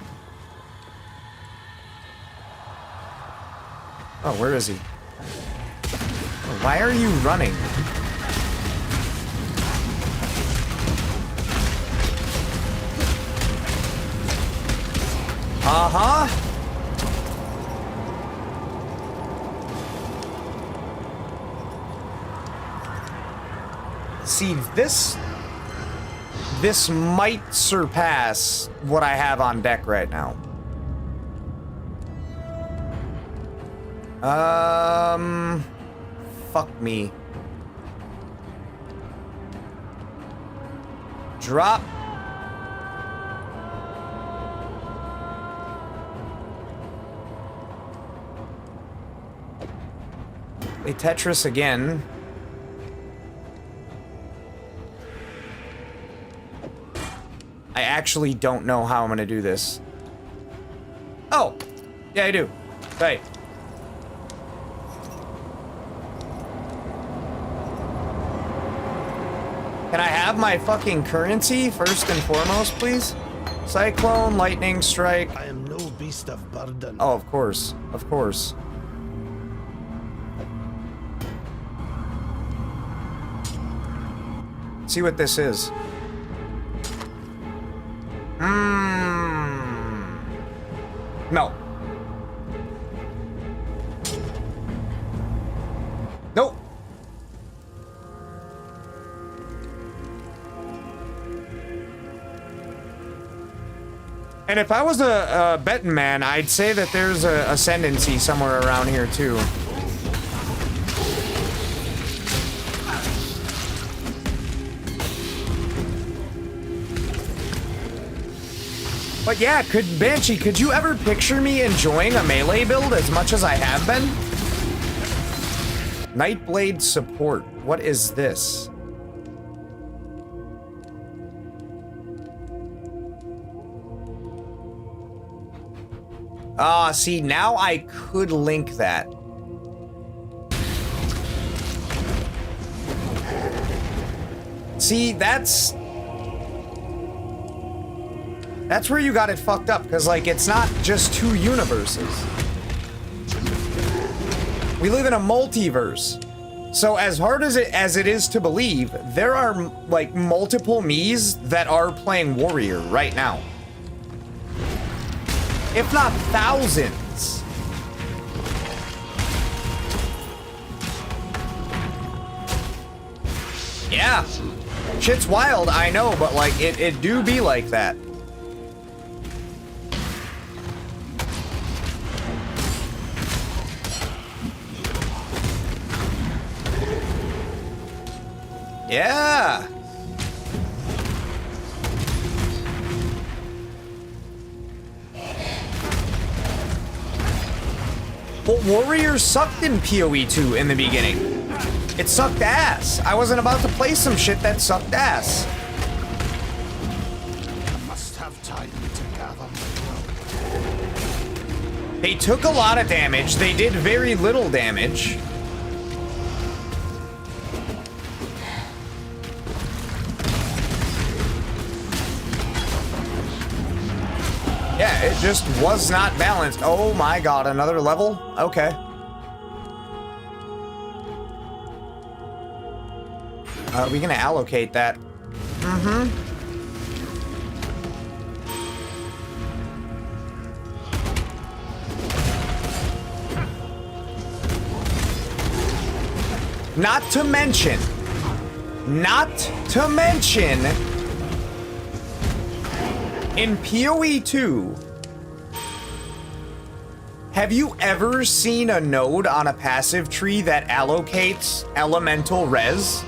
Oh, where is he? Why are you running? Uh-huh. See, this might surpass what I have on deck right now. Fuck me. Play Tetris again. I actually don't know how I'm gonna do this. Oh! Yeah, I do. Right. Can I have my fucking currency first and foremost, please? Cyclone, lightning strike.
I am no beast of burden.
Oh, of course. Of course. See what this is. No. Nope. And if I was a betting man, I'd say that there's a ascendancy somewhere around here too. But yeah, Banshee, could you ever picture me enjoying a melee build as much as I have been? Nightblade support. What is this? Ah, see, now I could link that. See, that's where you got it fucked up, because, like, it's not just two universes. We live in a multiverse. So as hard as it is to believe, there are, like, multiple me's that are playing Warrior right now. If not thousands. Yeah. Shit's wild, I know, but, like, it do be like that. Yeah. Well, Warrior sucked in PoE 2 in the beginning. It sucked ass. I wasn't about to play some shit that sucked ass.
I must have time to gather my will.
They took a lot of damage. They did very little damage. Yeah, it just was not balanced. Oh my god, another level? Okay. Are we gonna allocate that? Mm-hmm. Not to mention, in PoE 2, have you ever seen a node on a passive tree that allocates elemental res?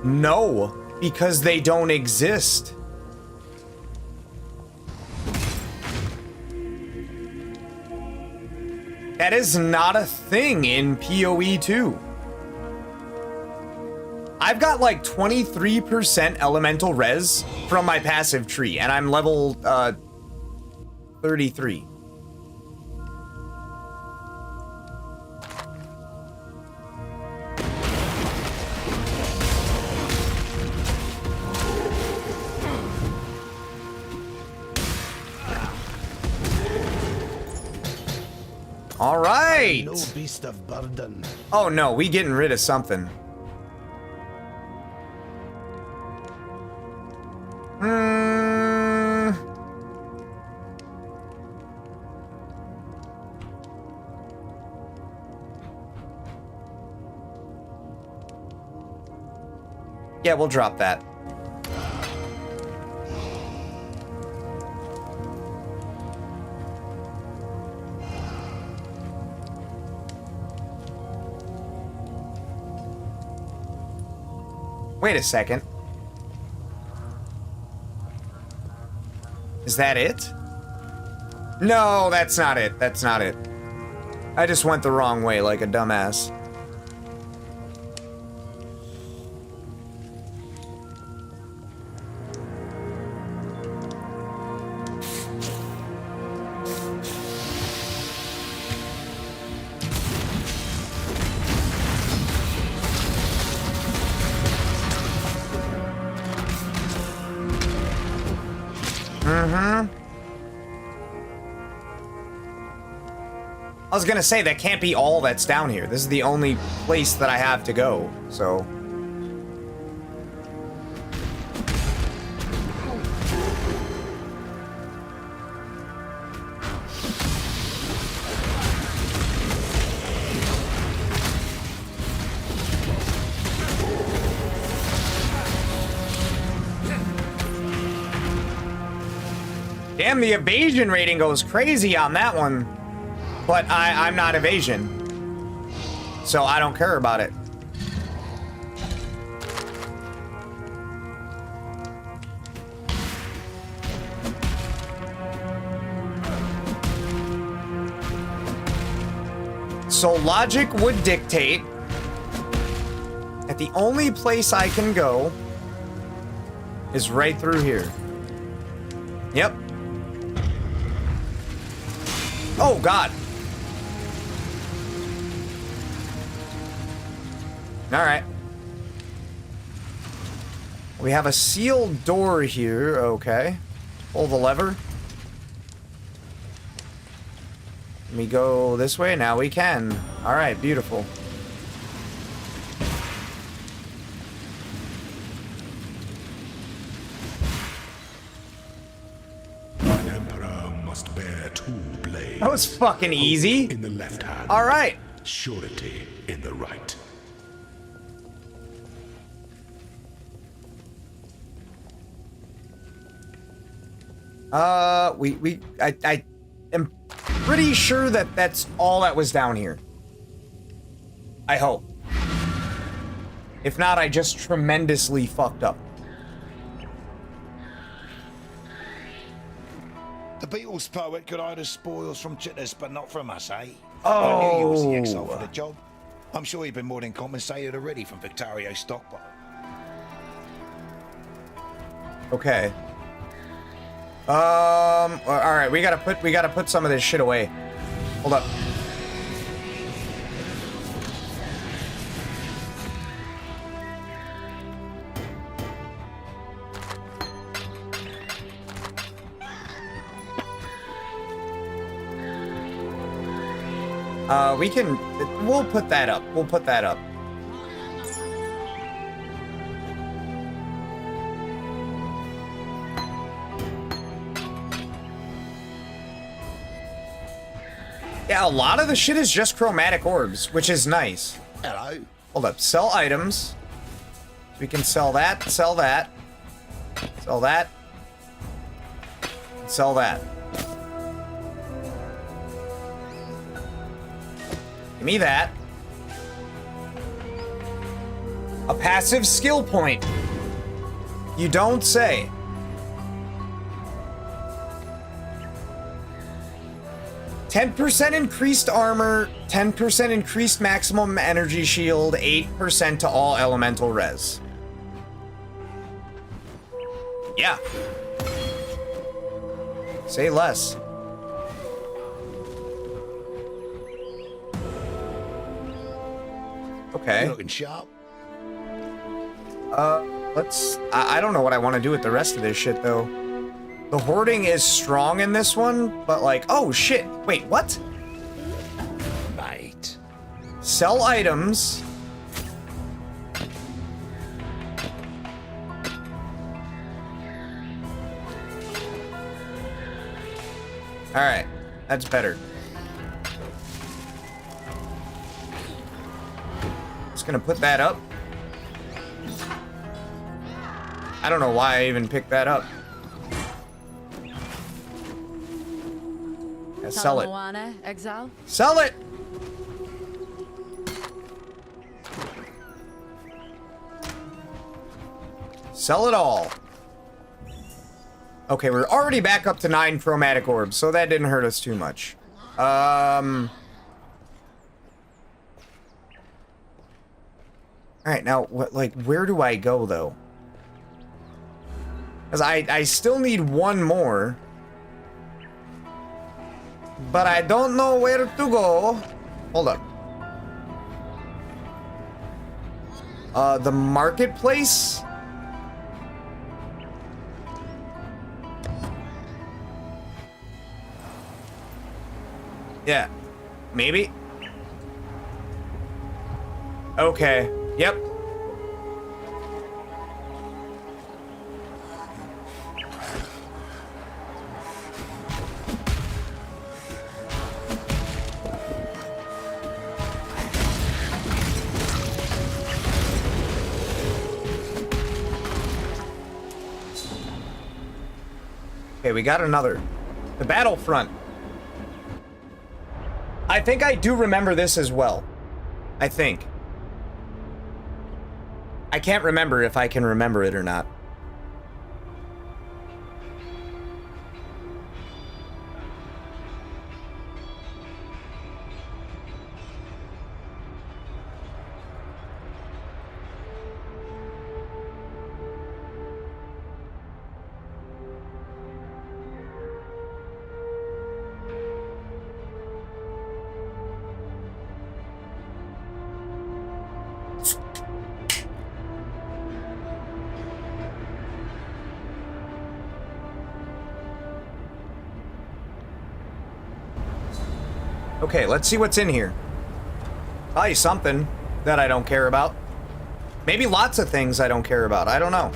No, because they don't exist. That is not a thing in PoE 2. I've got like 23% elemental res from my passive tree, and I'm level 33. All right.
No beast of burden.
Oh no, we getting rid of something. Yeah, we'll drop that. Wait a second. Is that it? No, that's not it. That's not it. I just went the wrong way like a dumbass. I was gonna say, that can't be all that's down here. This is the only place that I have to go, so... Damn, the evasion rating goes crazy on that one. But I'm not evasion. So I don't care about it. So logic would dictate that the only place I can go is right through here. Yep. Oh, God. All right. We have a sealed door here. Okay. Pull the lever. Can we go this way? Now we can. All right, beautiful.
An emperor must bear two blades.
That was fucking easy.
In the left hand.
All right.
Surety in the right.
I am pretty sure that that's all that was down here. I hope. If not, I just tremendously fucked up.
The Beatles poet could hide the spoils from Chitters, but not from us, eh?
Oh.
I knew you was the exile for the job. I'm sure you've been more than compensated already from Victario's stockpile.
Okay. All right, we gotta put some of this shit away. Hold up. We'll put that up. We'll put that up. Yeah, a lot of the shit is just chromatic orbs, which is nice.
Hello.
Hold up. Sell items. We can sell that, sell that, sell that, sell that. Give me that. A passive skill point. You don't say. %10 increased armor, 10% increased maximum energy shield, 8% to all elemental res. Yeah. Say less. Okay.
You're looking sharp.
I don't know what I want to do with the rest of this shit, though. The hoarding is strong in this one, but like, oh shit. Wait, what?
Mate.
Sell items. Alright, that's better. Just gonna put that up. I don't know why I even picked that up. Yeah, sell it.
Moana, exile?
Sell it! Sell it all. Okay, we're already back up to 9 chromatic orbs, so that didn't hurt us too much. Alright, now, what, like, where do I go, though? Because I still need one more. But I don't know where to go. Hold up. The marketplace? Yeah. Maybe? Okay. Yep. Okay, we got another. The battlefront. I think I do remember this as well. I think. I can't remember if I can remember it or not. Okay, let's see what's in here. Probably something that I don't care about. Maybe lots of things I don't care about. I don't know.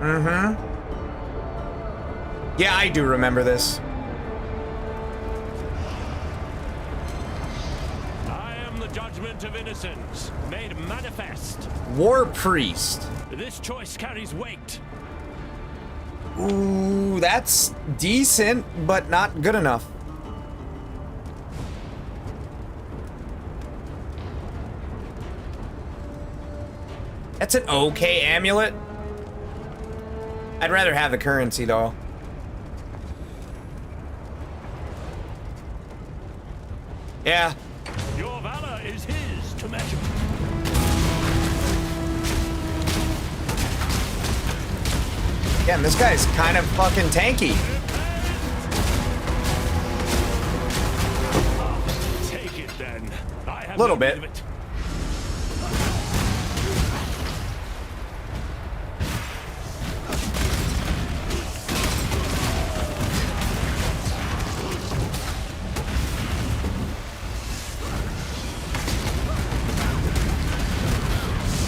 Mm-hmm. Yeah, I do remember this.
I am the judgment of innocence, made manifest.
War Priest.
This choice carries weight.
Ooh, that's decent, but not good enough. That's an okay amulet. I'd rather have the currency, though. Yeah.
Your valor is his to measure.
Again, this guy's kind of fucking tanky.
Take it then. I have
Little
no
bit.
need of it.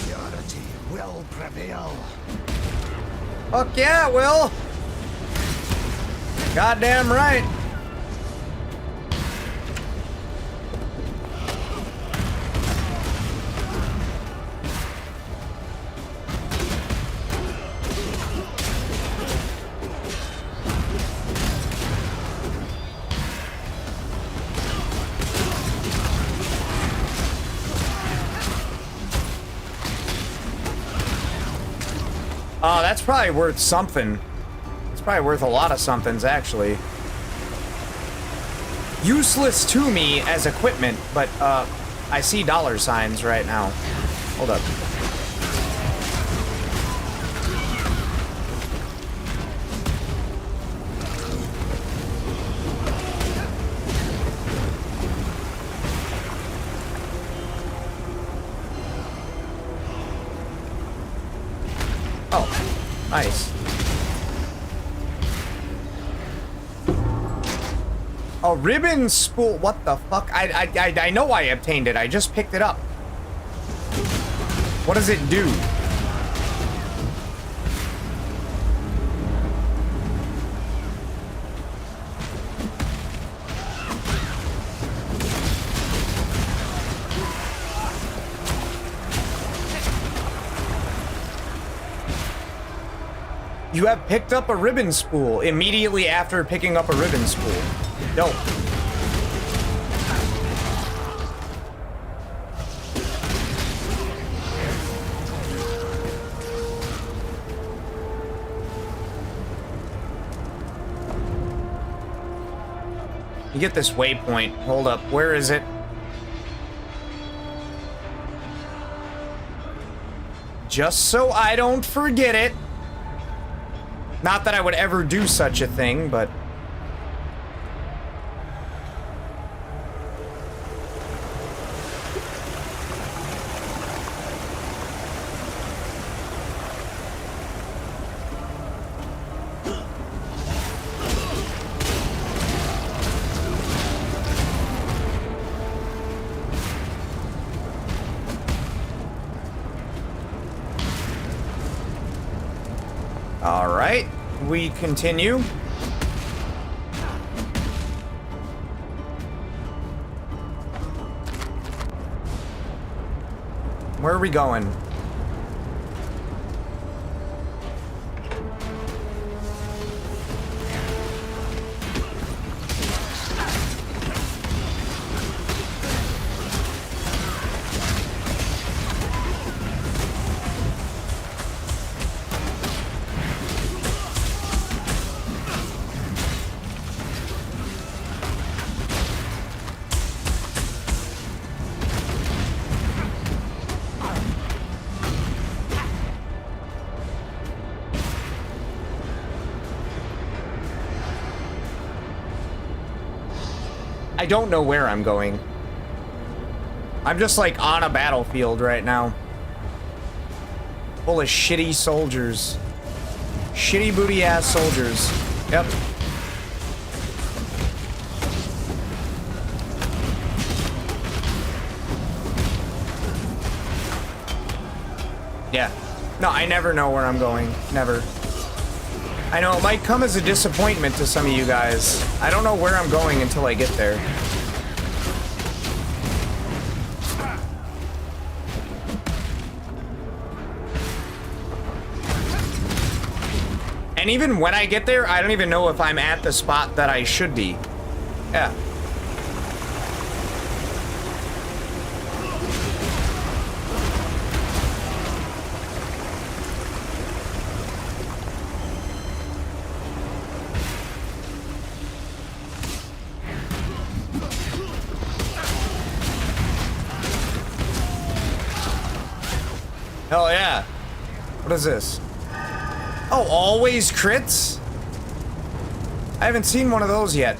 Purity will prevail.
Fuck yeah, it will. Goddamn right. Oh, that's probably worth something. It's probably worth a lot of somethings, actually. Useless to me as equipment, but, I see dollar signs right now. Hold up. Oh, nice. A ribbon spool. What the fuck? I know I obtained it. I just picked it up. What does it do? You have picked up a ribbon spool immediately after picking up a ribbon spool. Dope. You get this waypoint. Hold up. Where is it? Just so I don't forget it. Not that I would ever do such a thing, but... Alright, we continue. Where are we going? I don't know where I'm going. I'm just like on a battlefield right now. Full of shitty soldiers. Shitty booty ass soldiers. Yep. Yeah. No, I never know where I'm going. Never. I know it might come as a disappointment to some of you guys. I don't know where I'm going until I get there. And even when I get there, I don't even know if I'm at the spot that I should be. Yeah. Hell yeah. What is this? Oh, always crits? I haven't seen one of those yet.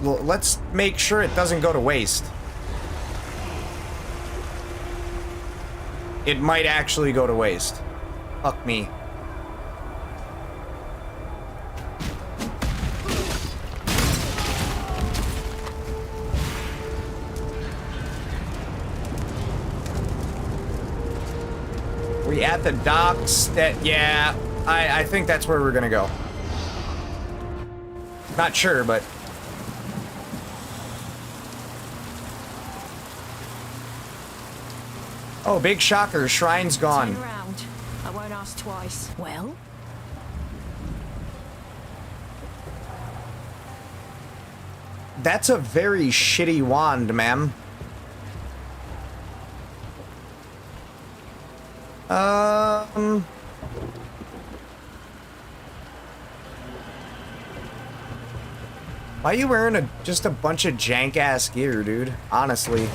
Let's make sure it doesn't go to waste. It might actually go to waste. Fuck me. We at the docks? Yeah, I think that's where we're gonna go. Not sure, but... Oh, big shocker, shrine's gone.
Turn around. I won't ask twice. Well?
That's a very shitty wand, ma'am. Why are you wearing just a bunch of jank-ass gear, dude? Honestly.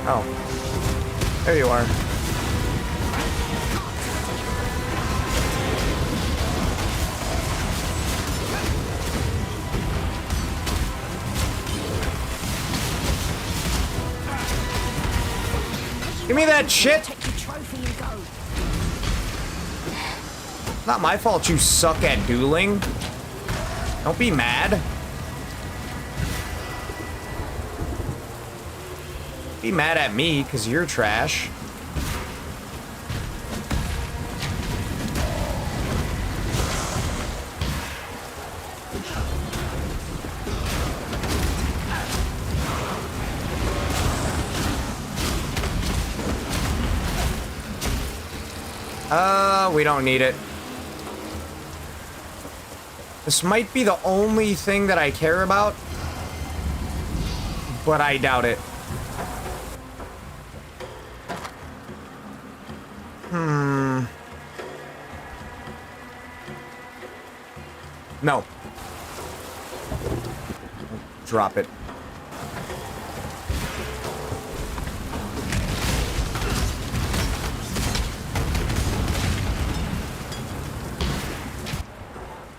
Oh. There you are. Give me that shit! Not my fault you suck at dueling. Don't be mad. Be mad at me, because you're trash. We don't need it. This might be the only thing that I care about. but I doubt it. No. Drop it.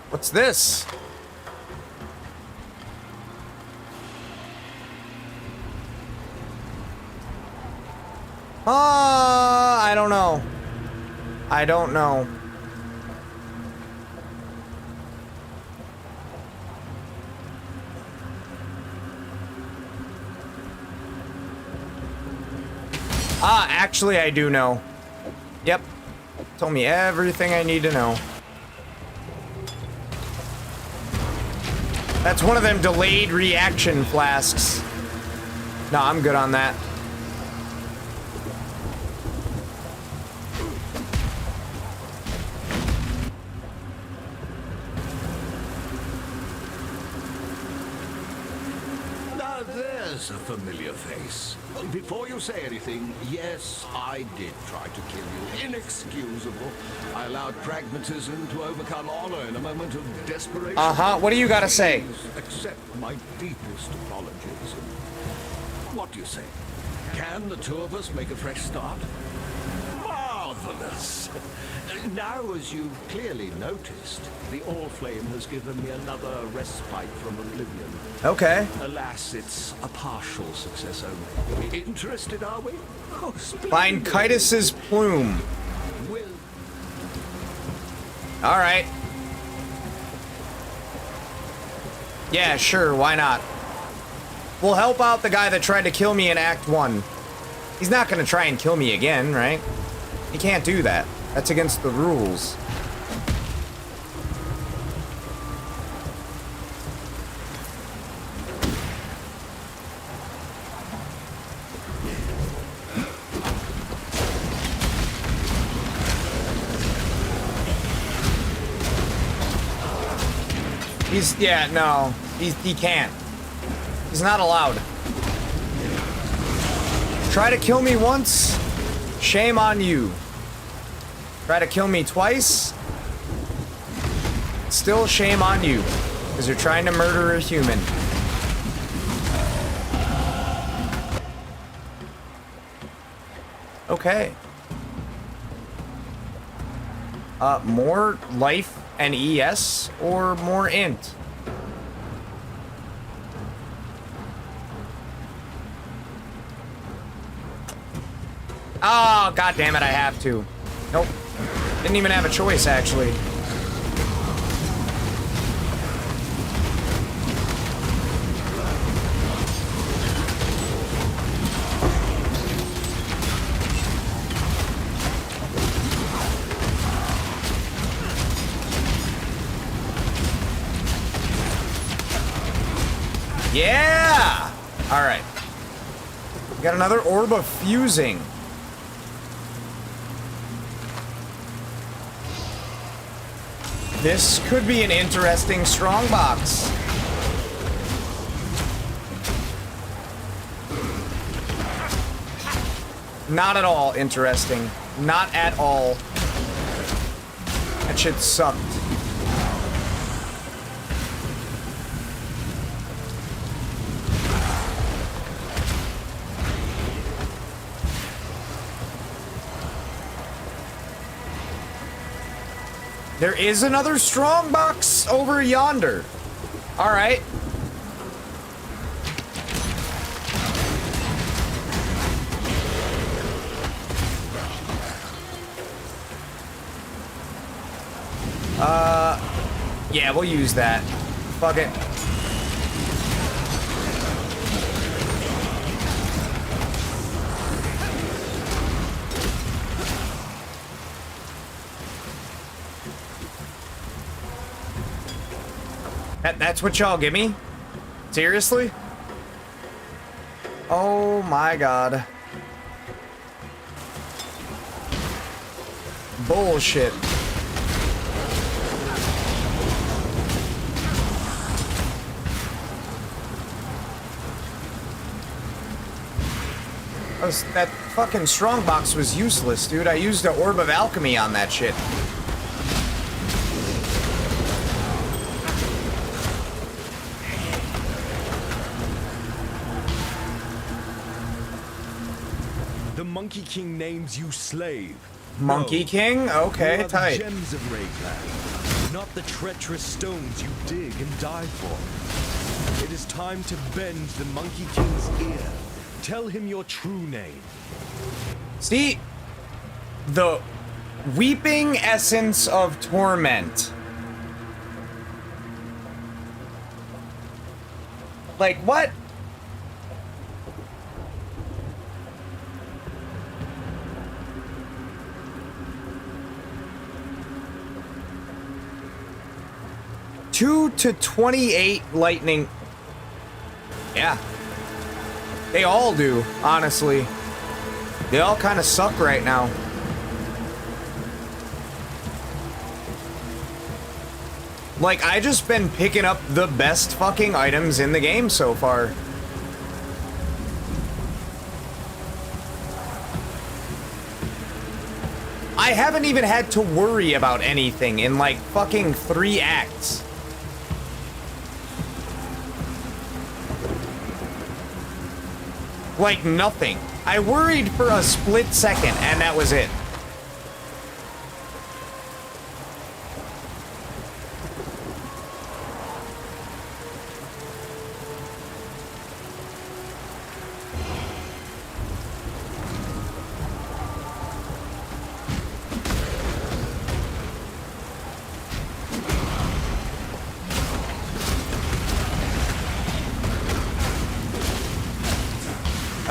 What's this? I don't know. I don't know. Actually, I do know. Yep. Told me everything I need to know. That's one of them delayed reaction flasks. No, I'm good on that.
Now there's a familiar face. Before you say anything, yes, I did try to kill you. Inexcusable. I allowed pragmatism to overcome honor in a moment of desperation.
Uh-huh. What do you gotta say?
Accept my deepest apologies. What do you say? Can the two of us make a fresh start? Marvelous. Now, as you've clearly noticed, the All-Flame has given me another respite from oblivion.
Okay.
Alas, it's a partial success only. Interested, are we? Oh,
Find Kitus's plume. All right. Yeah, sure, why not? We'll help out the guy that tried to kill me in Act 1. He's not gonna try and kill me again, right? He can't do that. That's against the rules. Yeah, no. He can't. He's not allowed. Try to kill me once, shame on you. Try to kill me twice, still shame on you, because you're trying to murder a human. Okay. More life and ES or more int? Oh, god damn it, I have to. Nope. Didn't even have a choice, actually. Yeah! Alright. We got another orb of fusing. This could be an interesting strongbox. Not at all interesting. Not at all. That shit sucked. There is another strongbox over yonder. All right. Yeah, we'll use that. Fuck it. That's what y'all give me? Seriously? Oh my god. Bullshit. That fucking strongbox was useless, dude. I used the Orb of Alchemy on that shit.
The Monkey King names you slave.
Monkey King? Okay,
you are
tight.
The gems of Raidland, not the treacherous stones you dig and die for. It is time to bend the Monkey King's ear. Tell him your true name.
See, the weeping essence of torment. Like, what? Two to 28 lightning. Yeah. They all do, honestly. They all kind of suck right now. Like, I just been picking up the best fucking items in the game so far. I haven't even had to worry about anything in like fucking 3 acts. Like nothing. I worried for a split second and that was it.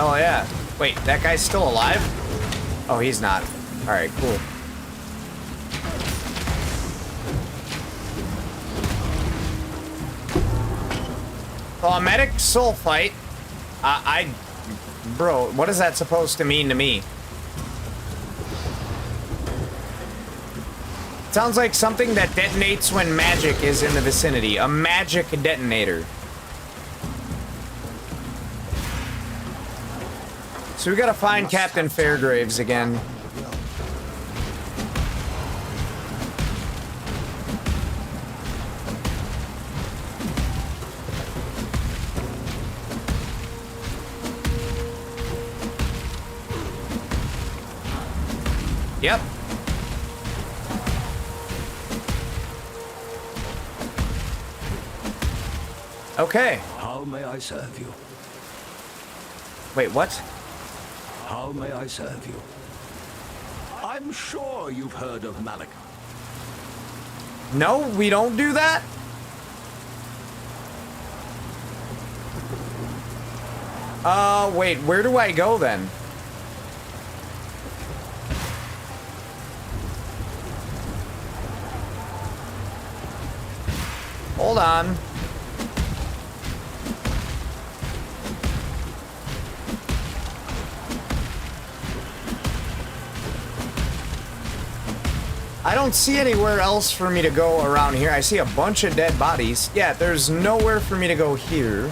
Oh yeah. Wait, that guy's still alive? Oh, he's not. Alright, cool. Well, a medic sulfite. Bro, what is that supposed to mean to me? Sounds like something that detonates when magic is in the vicinity. A magic detonator. So we gotta find Captain Fairgraves again. Yep. Okay.
How may I serve you?
Wait, what?
How may I serve you? I'm sure you've heard of Malak.
No, we don't do that? Wait, where do I go then? Hold on. I don't see anywhere else for me to go around here. I see a bunch of dead bodies. Yeah, there's nowhere for me to go here.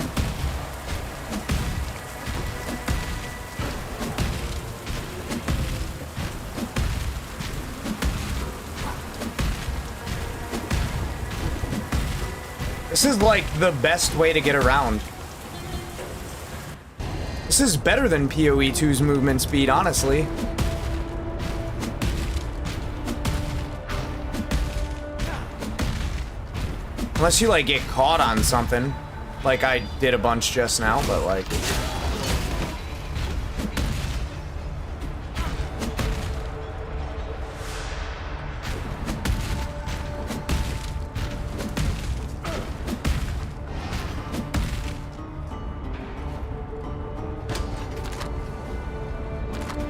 This is like the best way to get around. This is better than PoE 2's movement speed, honestly. Unless you, like, get caught on something. Like I did a bunch just now, but, like...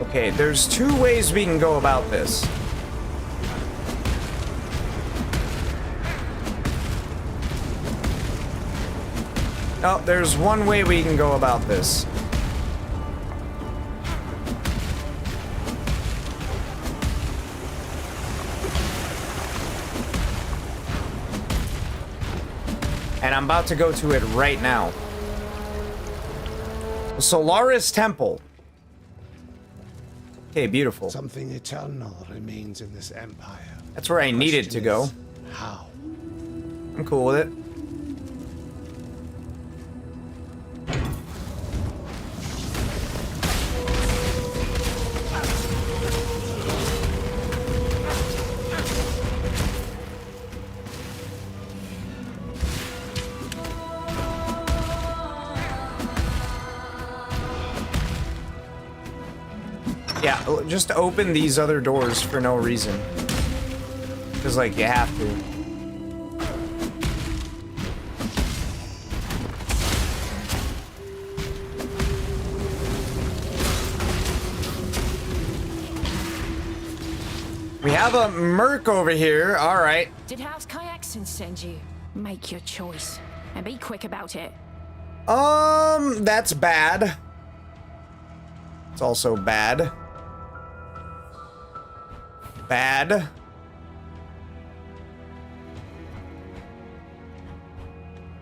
Okay, there's 2 ways we can go about this. Oh, there's 1 way we can go about this. And I'm about to go to it right now. The Solaris Temple. Okay, beautiful.
Something eternal remains in this empire.
That's where I needed to go.
How?
I'm cool with it. Yeah, just open these other doors for no reason. Because, like, you have to. We have a merc over here. All right.
Did House Kayakson send you? Make your choice. And be quick about it.
That's bad. It's also bad. Bad.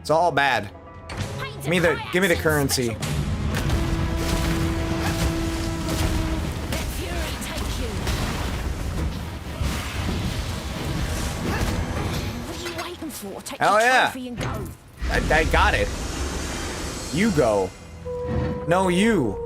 It's all bad. Give me the currency.
Take
Hell
your
yeah.
trophy and go.
I got it. You go. No, you.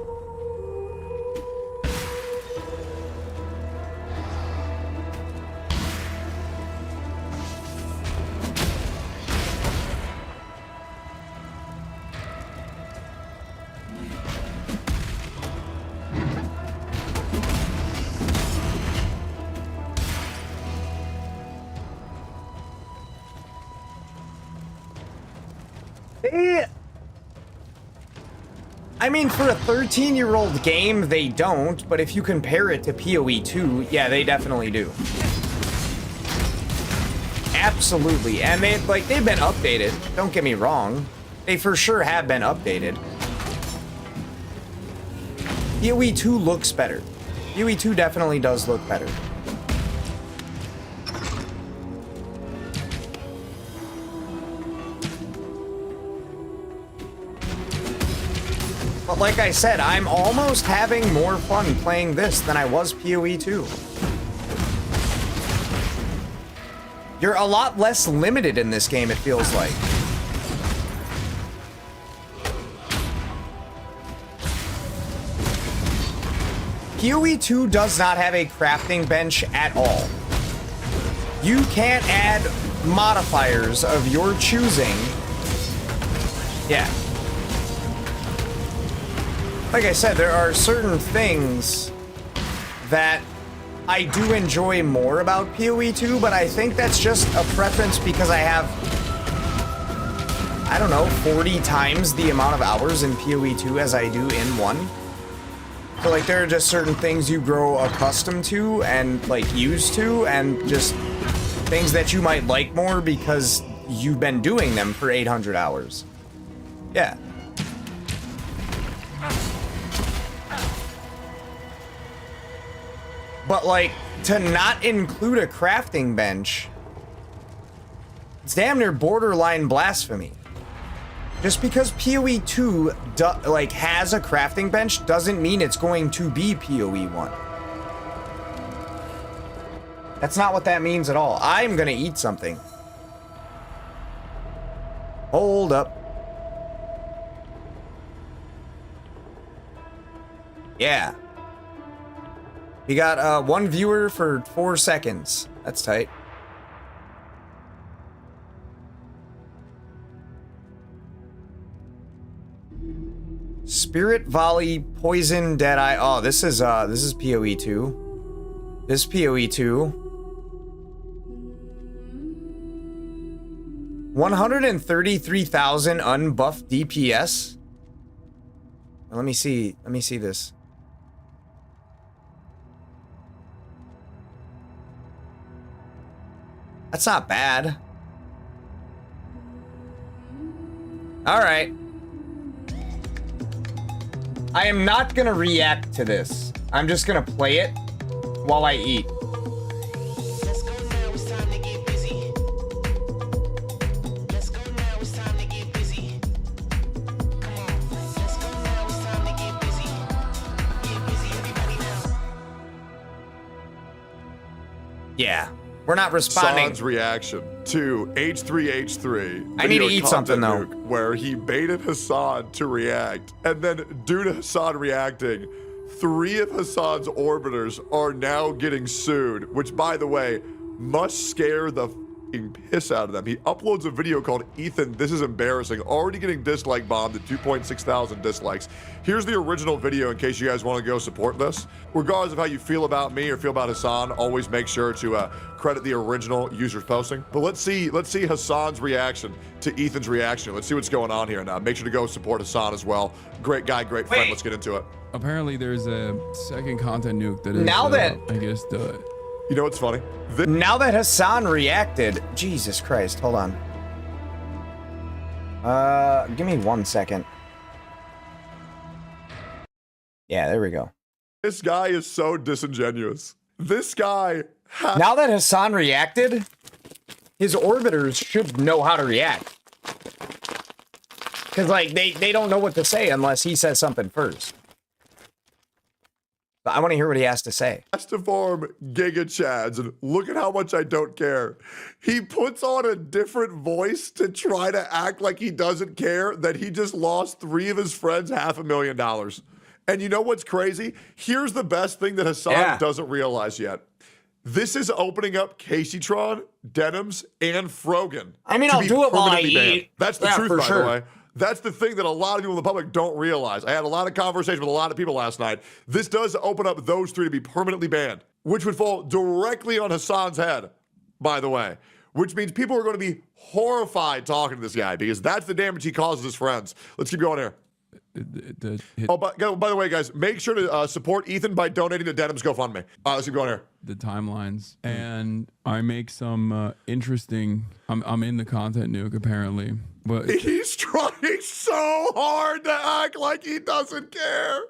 I mean, for a 13-year-old game, they don't, but if you compare it to PoE 2, yeah, they definitely do. Absolutely, and they've been updated, don't get me wrong. They for sure have been updated. PoE 2 looks better. PoE 2 definitely does look better. But like I said, I'm almost having more fun playing this than I was PoE 2. You're a lot less limited in this game, it feels like. PoE 2 does not have a crafting bench at all. You can't add modifiers of your choosing. Yeah. Like I said, there are certain things that I do enjoy more about PoE 2, but I think that's just a preference because I have, I don't know, 40 times the amount of hours in PoE 2 as I do in 1. So, like, there are just certain things you grow accustomed to and, like, used to, and just things that you might like more because you've been doing them for 800 hours. Yeah. But, like, to not include a crafting bench, it's damn near borderline blasphemy. Just because PoE 2 has a crafting bench doesn't mean it's going to be PoE 1. That's not what that means at all. I'm gonna eat something. Hold up. Yeah. We got one viewer for 4 seconds. That's tight. Spirit Volley, Poison, Deadeye. Oh, this is PoE 2. This is PoE 2. 133,000 unbuffed DPS. Let me see this. That's not bad. All right. I am not gonna react to this. I'm just gonna play it while I eat. Yeah. We're not responding.
Hassan's reaction to H3H3.
I need to
video
eat something,
content
though.
nuke, where he baited Hassan to react, and then due to Hassan reacting, 3 of Hassan's orbiters are now getting sued, which, by the way, must scare the f***ing piss out of them. He uploads a video called Ethan, This Is Embarrassing, already getting dislike bombed at 2.6 thousand dislikes. Here's the original video in case you guys want to go support this. Regardless of how you feel about me or feel about Hassan, always make sure to credit the original user's posting. But let's see Hassan's reaction to Ethan's reaction. Let's see what's going on here now. Make sure to go support Hassan as well. Great guy, great friend. Let's get into it.
Apparently there's a second content nuke that is,
now that
I guess,
you know what's funny?
Now that Hassan reacted, Jesus Christ, hold on. Give me 1 second. Yeah, there we go.
This guy is so disingenuous. This guy
now that Hassan reacted, his orbiters should know how to react. Because, like, they don't know what to say unless he says something first. But I want to hear what he has to say.
Has to form Giga Chads, and look at how much I don't care. He puts on a different voice to try to act like he doesn't care that he just lost 3 of his friends $500,000. And you know what's crazy? Here's the best thing that Hassan doesn't realize yet. This is opening up Caseytron, Denims, and Frogan.
I mean, I'll do it while I
permanently banned.
eat.
That's the
Yeah,
truth,
for
by
sure.
the way. That's the thing that a lot of people in the public don't realize. I had a lot of conversation with a lot of people last night. This does open up those 3 to be permanently banned, which would fall directly on Hassan's head, by the way, which means people are going to be horrified talking to this guy because that's the damage he causes his friends. Let's keep going here. By the way, guys, make sure to support Ethan by donating to Denim's GoFundMe. Let's keep going here.
The timelines, and I make some interesting. I'm in the content nuke apparently, but
he's trying so hard to act like he doesn't care.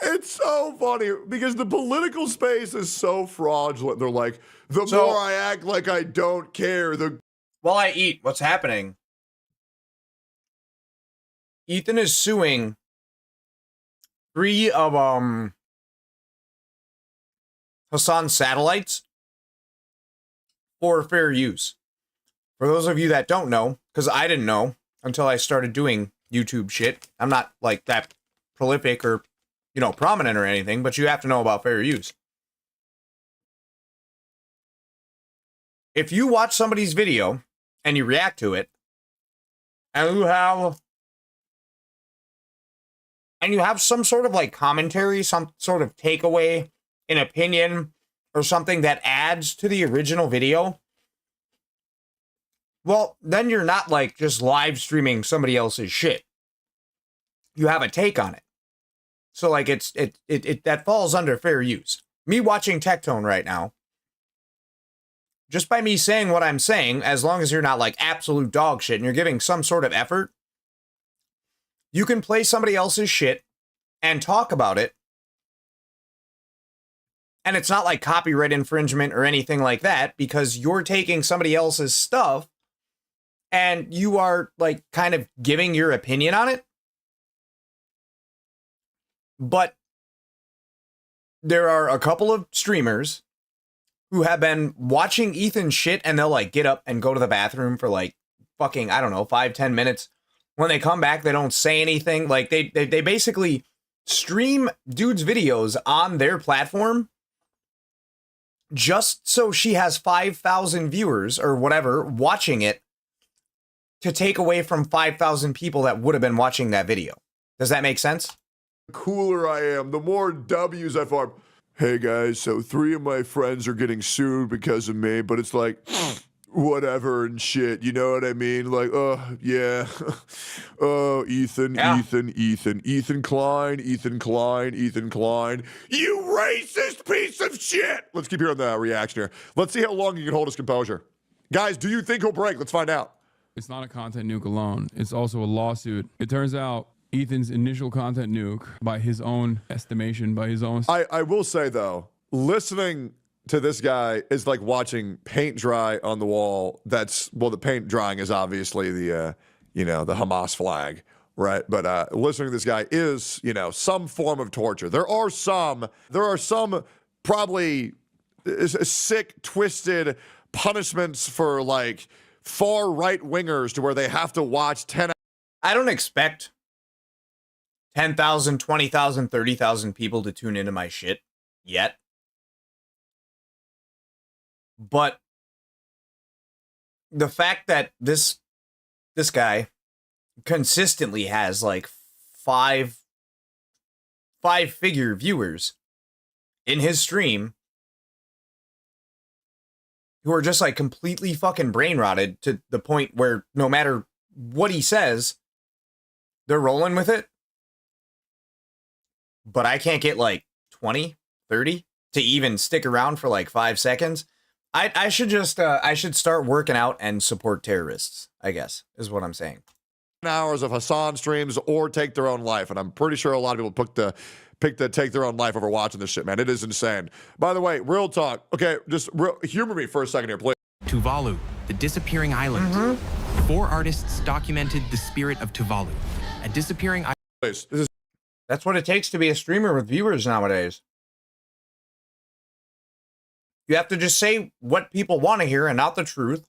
It's so funny because the political space is so fraudulent. They're like, the more I act like I don't care, the
while I eat, what's happening? Ethan is suing 3 of Hassan's satellites for fair use. For those of you that don't know, because I didn't know until I started doing YouTube shit. I'm not like that prolific or, you know, prominent or anything, but you have to know about fair use. If you watch somebody's video and you react to it, and you have some sort of like commentary, some sort of takeaway, an opinion, or something that adds to the original video, well, then you're not like just live streaming somebody else's shit. You have a take on it. So like it that falls under fair use. Me watching Tectone right now, just by me saying what I'm saying, as long as you're not like absolute dog shit and you're giving some sort of effort, you can play somebody else's shit and talk about it. And it's not like copyright infringement or anything like that because you're taking somebody else's stuff and you are like kind of giving your opinion on it. But there are a couple of streamers who have been watching Ethan's shit and they'll like get up and go to the bathroom for like fucking, I don't know, 5-10 minutes. When they come back, they don't say anything. Like they basically stream dude's videos on their platform just so she has 5,000 viewers or whatever watching it to take away from 5,000 people that would have been watching that video. Does that make sense?
The cooler I am, the more W's I farm. Hey guys, so 3 of my friends are getting sued because of me, but it's like, whatever and shit, you know what I mean? Like, oh, yeah. Oh, Ethan Klein. You racist piece of shit! Let's keep hearing the reaction here. Let's see how long he can hold his composure. Guys, do you think he'll break? Let's find out.
it's not a content nuke alone. It's also a lawsuit. It turns out Ethan's initial content nuke, by his own estimation, by his own...
I will say, though, listening to this guy is like watching paint dry on the wall. Well, the paint drying is obviously the, the Hamas flag, right? But listening to this guy is, some form of torture. There are some probably sick, twisted punishments for like far right wingers to where they have to watch 10.
I don't expect 10,000, 20,000, 30,000 people to tune into my shit yet. But the fact that this guy consistently has like five-figure viewers in his stream who are just like completely fucking brain rotted to the point where no matter what he says, they're rolling with it. But I can't get like 20, 30 to even stick around for like 5 seconds. I should just I should start working out and support terrorists, I guess, is what I'm saying.
Hours of Hassan streams or take their own life, and I'm pretty sure a lot of people pick the take their own life over watching this shit, man. It is insane. By the way, real talk. Okay, just humor me for a second here, please.
Tuvalu, the disappearing island. 4 artists documented the spirit of Tuvalu, a disappearing island.
That's what it takes to be a streamer with viewers nowadays. You have to just say what people want to hear and not the truth.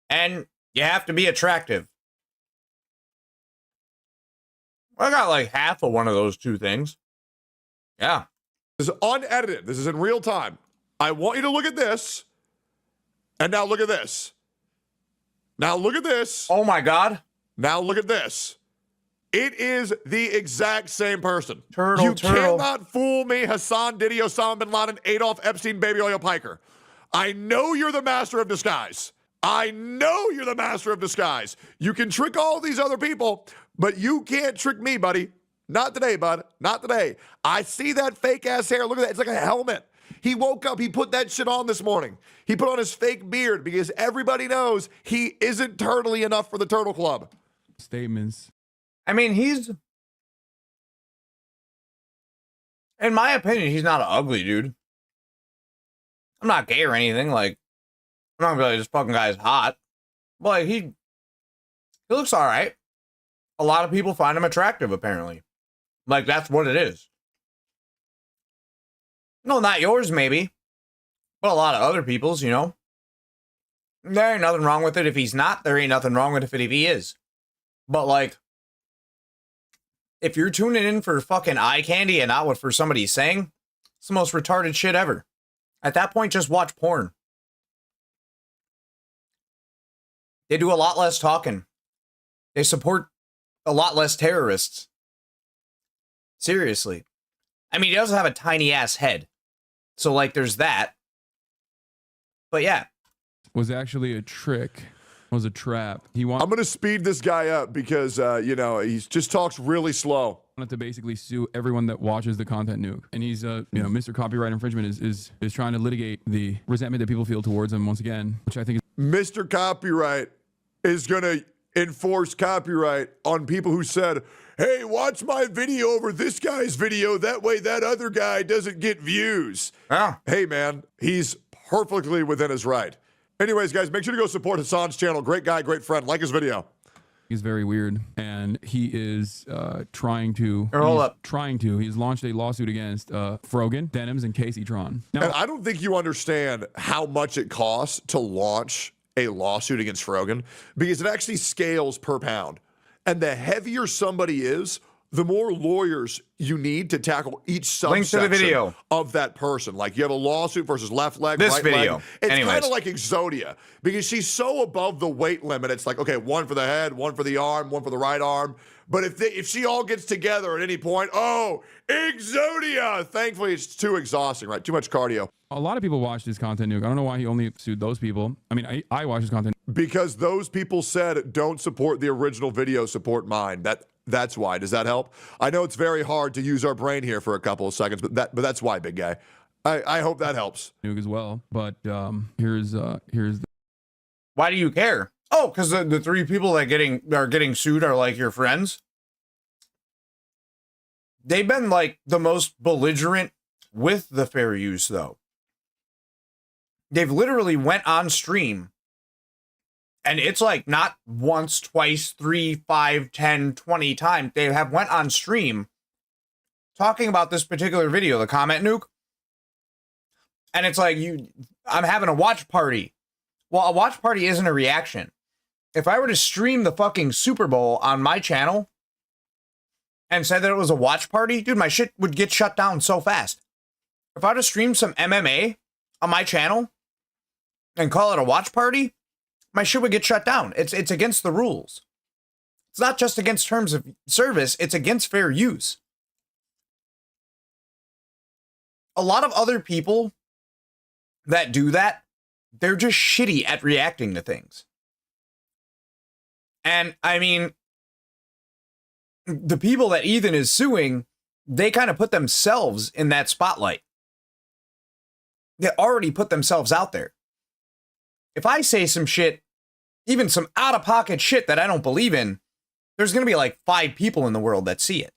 And you have to be attractive. I got like half of one of those two things. Yeah.
This is unedited. This is in real time. I want you to look at this. And now look at this. Now look at this.
Oh my God.
Now look at this. It is the exact same person.
Turtle.
Cannot fool me, Hassan Diddy, Osama bin Laden, Adolf Epstein, Baby Oil Piker. I know you're the master of disguise. I know you're the master of disguise. You can trick all these other people, but you can't trick me, buddy. Not today, bud. Not today. I see that fake ass hair. Look at that. It's like a helmet. He woke up. He put that shit on this morning. He put on his fake beard because everybody knows he isn't turtly enough for the Turtle Club.
Statements.
I mean, in my opinion, he's not an ugly dude. I'm not gay or anything. Like, I'm not gonna be like, this fucking guy's hot. But like, he looks all right. A lot of people find him attractive, apparently. Like, that's what it is. No, not yours, maybe. But a lot of other people's, you know. There ain't nothing wrong with it if he's not. There ain't nothing wrong with it if he is. But like, if you're tuning in for fucking eye candy and not what for somebody's saying, it's the most retarded shit ever. At that point, just watch porn. They do a lot less talking. They support a lot less terrorists. Seriously. I mean, he doesn't have a tiny ass head. So like, there's that. But yeah.
Was actually a trick. Was a trap.
I'm going to speed this guy up because, you know, he just talks really slow.
Wanted to basically sue everyone that watches the content nuke. And he's, you know, Mr. Copyright Infringement is trying to litigate the resentment that people feel towards him once again, which I think is...
Mr. Copyright is going to enforce copyright on people who said, hey, watch my video over this guy's video. That way that other guy doesn't get views.
Oh.
Hey, man, he's perfectly within his right. Anyways, guys, make sure to go support Hassan's channel. Great guy, great friend. Like his video.
He's very weird, and he is trying to... He's launched a lawsuit against Frogan, Denims, and Casey Tron. Now,
and I don't think you understand how much it costs to launch a lawsuit against Frogan, because it actually scales per pound. And the heavier somebody is, the more lawyers you need to tackle each subsection of that person. Like, you have a lawsuit versus left leg, right leg. It's kind of like Exodia, because she's so above the weight limit. It's like, okay, one for the head, one for the arm, one for the right arm. But if she all gets together at any point, oh, Exodia! Thankfully, it's too exhausting, right? Too much cardio.
a lot of people watch his content nuke. I don't know why he only sued those people. I mean, I watch his content.
Because those people said, don't support the original video, support mine. That's why. Does that help? I know it's very hard to use our brain here for a couple of seconds, but that's why, big guy. I hope that helps.
Nuke as well. But here's the...
Why do you care? Oh, because the three people that are getting sued are like your friends. They've been like the most belligerent with the fair use, though. They've literally went on stream, and it's like not once, twice, 3, 5, 10, 20 times. They have went on stream talking about this particular video, the comment nuke, And it's like, I'm having a watch party. Well, a watch party isn't a reaction. If I were to stream the fucking Super Bowl on my channel and said that it was a watch party, dude, my shit would get shut down so fast. If I were to stream some MMA on my channel and call it a watch party, my shit would get shut down. It's against the rules. It's not just against terms of service, it's against fair use. A lot of other people that do that, they're just shitty at reacting to things. And I mean, the people that Ethan is suing, they kind of put themselves in that spotlight. They already put themselves out there. If I say some shit, even some out-of-pocket shit that I don't believe in, there's going to be like 5 people in the world that see it.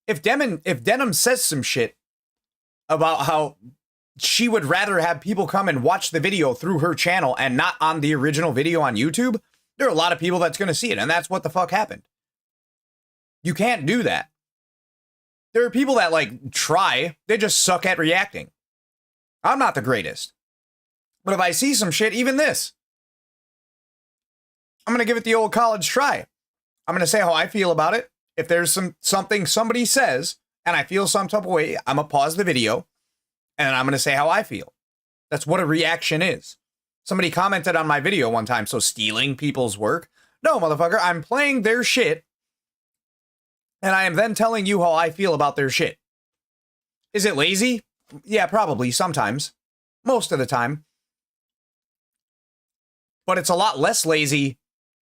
If Denim says some shit about how she would rather have people come and watch the video through her channel and not on the original video on YouTube, there are a lot of people that's going to see it, and that's what the fuck happened. You can't do that. There are people that, like, try. They just suck at reacting. I'm not the greatest. But if I see some shit, even this, I'm going to give it the old college try. I'm going to say how I feel about it. If there's something somebody says, and I feel some type of way, I'm going to pause the video, and I'm going to say how I feel. That's what a reaction is. Somebody commented on my video one time, so stealing people's work? No, motherfucker, I'm playing their shit, and I am then telling you how I feel about their shit. Is it lazy? Yeah, probably, sometimes. Most of the time. But it's a lot less lazy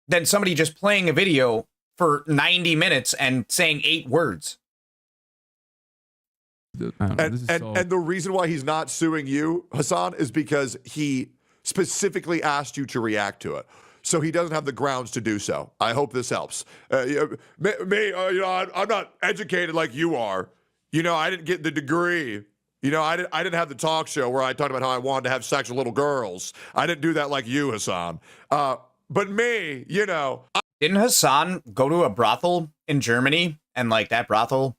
than somebody just playing a video for 90 minutes and saying 8 words.
And the reason why he's not suing you, Hassan, is because he specifically asked you to react to it. So he doesn't have the grounds to do so. I hope this helps. I'm not educated like you are. You know, I didn't get the degree. You know, I didn't have the talk show where I talked about how I wanted to have sex with little girls. I didn't do that like you, Hassan. But me, you know.
Didn't Hassan go to a brothel in Germany and, like, that brothel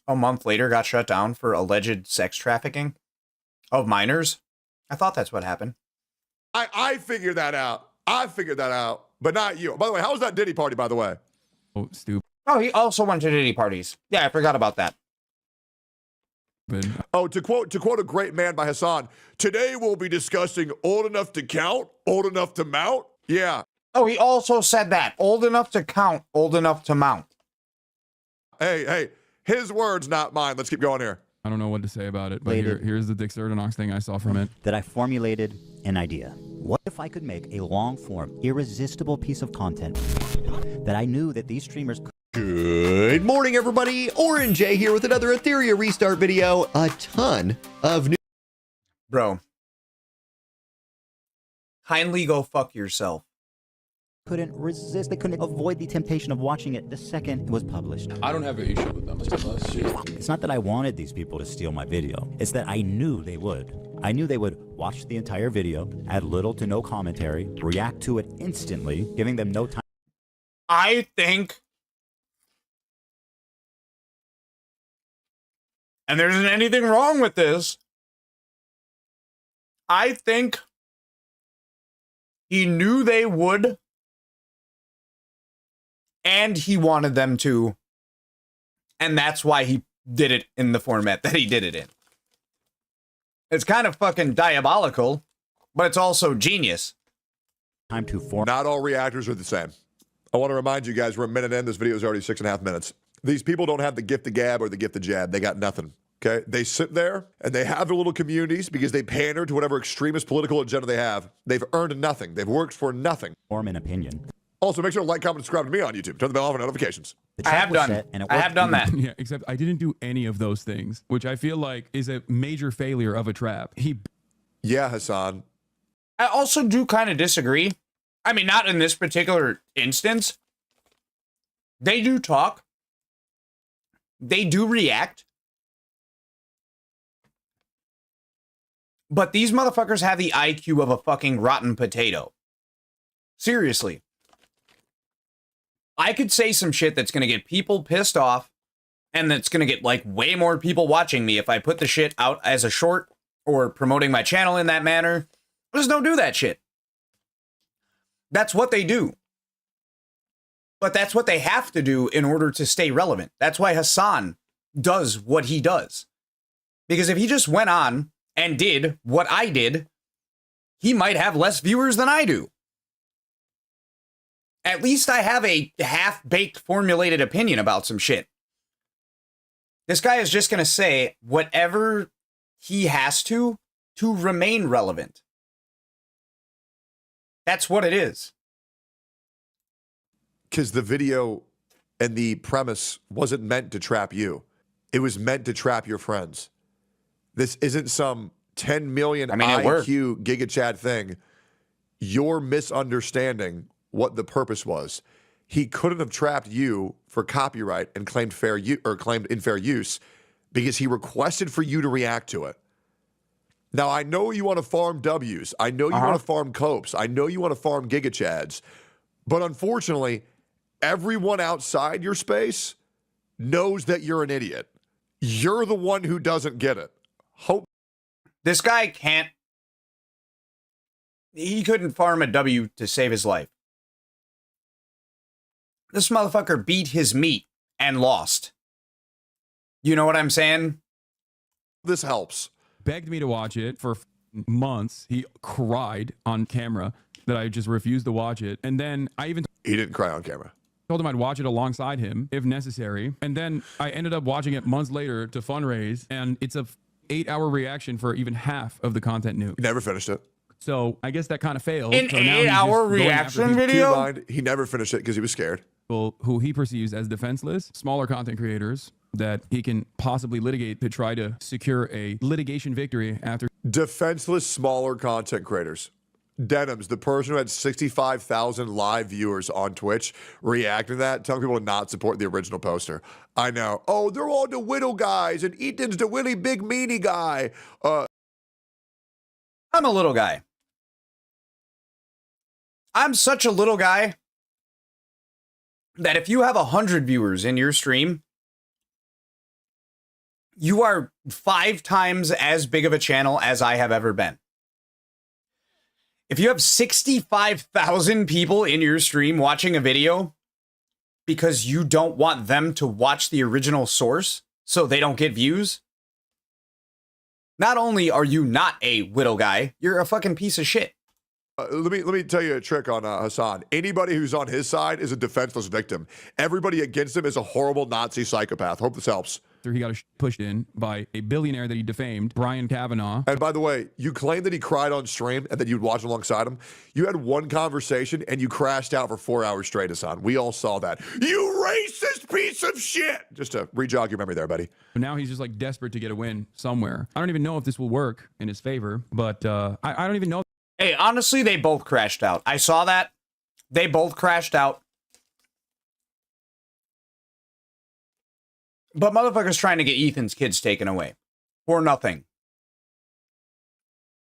a month later got shut down for alleged sex trafficking of minors? I thought that's what happened.
I figured that out. But not you. By the way, how was that Diddy party, by the way?
Oh, stupid.
Oh, he also went to Diddy parties. Yeah, I forgot about that.
Oh, to quote a great man by Hassan, today we'll be discussing old enough to count, old enough to mount. Yeah.
Oh, he also said that. Old enough to count, old enough to mount.
Hey, his words, not mine. Let's keep going here.
I don't know what to say about it, but here's the Dick Sardanox thing I saw from it.
That I formulated an idea. What if I could make a long-form, irresistible piece of content that I knew that these streamers could...
Good morning, everybody. Orange J here with another Etheria Restart video. A ton of new...
Bro. Kindly go fuck yourself.
Couldn't resist. They couldn't avoid the temptation of watching it the second it was published.
I don't have an issue with them.
It's not that I wanted these people to steal my video. It's that I knew they would. I knew they would watch the entire video, add little to no commentary, react to it instantly, giving them no time.
I think, and there isn't anything wrong with this, I think he knew they would, and he wanted them to, and that's why he did it in the format that he did it in. It's kind of fucking diabolical, but it's also genius.
Time to form.
Not all reactors are the same. I want to remind you guys, we're a minute in. This video is already 6.5 minutes. These people don't have the gift of gab or the gift of jab. They got nothing. Okay? They sit there and they have their little communities because they pander to whatever extremist political agenda they have. They've earned nothing. They've worked for nothing.
Form an opinion.
Also, make sure to like, comment, and subscribe to me on YouTube. Turn the bell on for notifications.
I have done that.
Yeah, except I didn't do any of those things, which I feel like is a major failure of a trap.
Yeah, Hassan.
I also do kind of disagree. I mean, not in this particular instance. They do talk. They do react. But these motherfuckers have the IQ of a fucking rotten potato. Seriously. I could say some shit that's going to get people pissed off, and that's going to get, like, way more people watching me if I put the shit out as a short or promoting my channel in that manner. Just don't do that shit. That's what they do. But that's what they have to do in order to stay relevant. That's why Hassan does what he does. Because if he just went on and did what I did, he might have less viewers than I do. At least I have a half-baked formulated opinion about some shit. This guy is just going to say whatever he has to remain relevant. That's what it is.
Because the video and the premise wasn't meant to trap you. It was meant to trap your friends. This isn't some 10 million IQ Giga Chad thing. You're misunderstanding what the purpose was. He couldn't have trapped you for copyright and claimed unfair use because he requested for you to react to it. Now, I know you want to farm W's. I know you want to farm Copes. I know you want to farm Giga Chads. But unfortunately, everyone outside your space knows that you're an idiot. You're the one who doesn't get it.
This guy can't. He couldn't farm a W to save his life. This motherfucker beat his meat and lost. You know what I'm saying?
This helps.
Begged me to watch it for months. He cried on camera that I just refused to watch it. And then I even...
He didn't cry on camera.
Told him I'd watch it alongside him if necessary. And then I ended up watching it months later to fundraise. And it's a 8-hour reaction for even half of the content new.
He never finished it.
So I guess that kind of failed.
An
so
8-hour reaction video?
He never finished it because he was scared.
Who he perceives as defenseless, smaller content creators that he can possibly litigate to try to secure a litigation victory after.
Defenseless, smaller content creators. Denims, the person who had 65,000 live viewers on Twitch, reacting to that, telling people to not support the original poster. I know. Oh, they're all the Whittle guys, and Ethan's the really big meanie guy.
I'm a little guy. I'm such a little guy that if you have 100 viewers in your stream, you are 5 times as big of a channel as I have ever been. If you have 65,000 people in your stream watching a video because you don't want them to watch the original source so they don't get views, not only are you not a widow guy, you're a fucking piece of shit.
Let me tell you a trick on Hassan. Anybody who's on his side is a defenseless victim. Everybody against him is a horrible Nazi psychopath. Hope this helps.
He got pushed in by a billionaire that he defamed, Brian Kavanaugh.
And by the way, you claimed that he cried on stream and that you'd watch alongside him. You had one conversation and you crashed out for 4 hours straight, Hassan. We all saw that. You racist piece of shit! Just to re-jog your memory there, buddy.
But now he's just like desperate to get a win somewhere. I don't even know if this will work in his favor, but I don't even know.
Hey, honestly, they both crashed out. I saw that. They both crashed out. But motherfucker's trying to get Ethan's kids taken away. For nothing.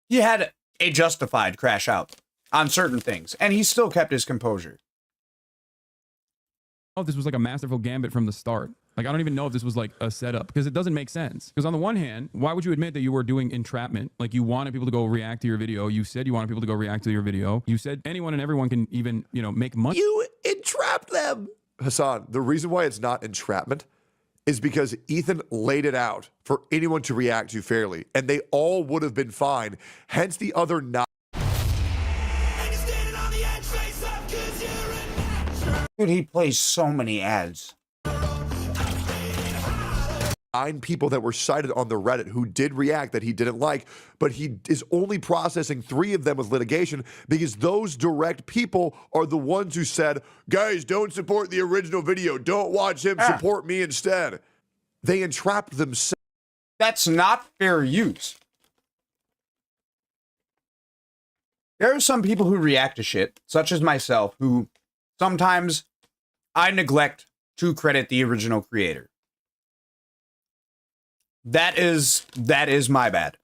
He had a justified crash out on certain things, and he still kept his composure.
Oh, this was like a masterful gambit from the start. Like, I don't even know if this was like a setup, because it doesn't make sense. Because on the one hand, why would you admit that you were doing entrapment? Like, you wanted people to go react to your video. You said you wanted people to go react to your video. You said anyone and everyone can even, you know, make money.
You entrapped them! Hassan, the reason why it's not entrapment is because Ethan laid it out for anyone to react to fairly, and they all would have been fine. Hence the other
Dude, he plays so many ads.
9 people that were cited on the Reddit who did react that he didn't like, but he is only processing 3 of them with litigation because those direct people are the ones who said, guys, don't support the original video. Don't watch him. Support me instead. They entrapped themselves.
That's not fair use. There are some people who react to shit, such as myself, who sometimes I neglect to credit the original creator. That is my bad.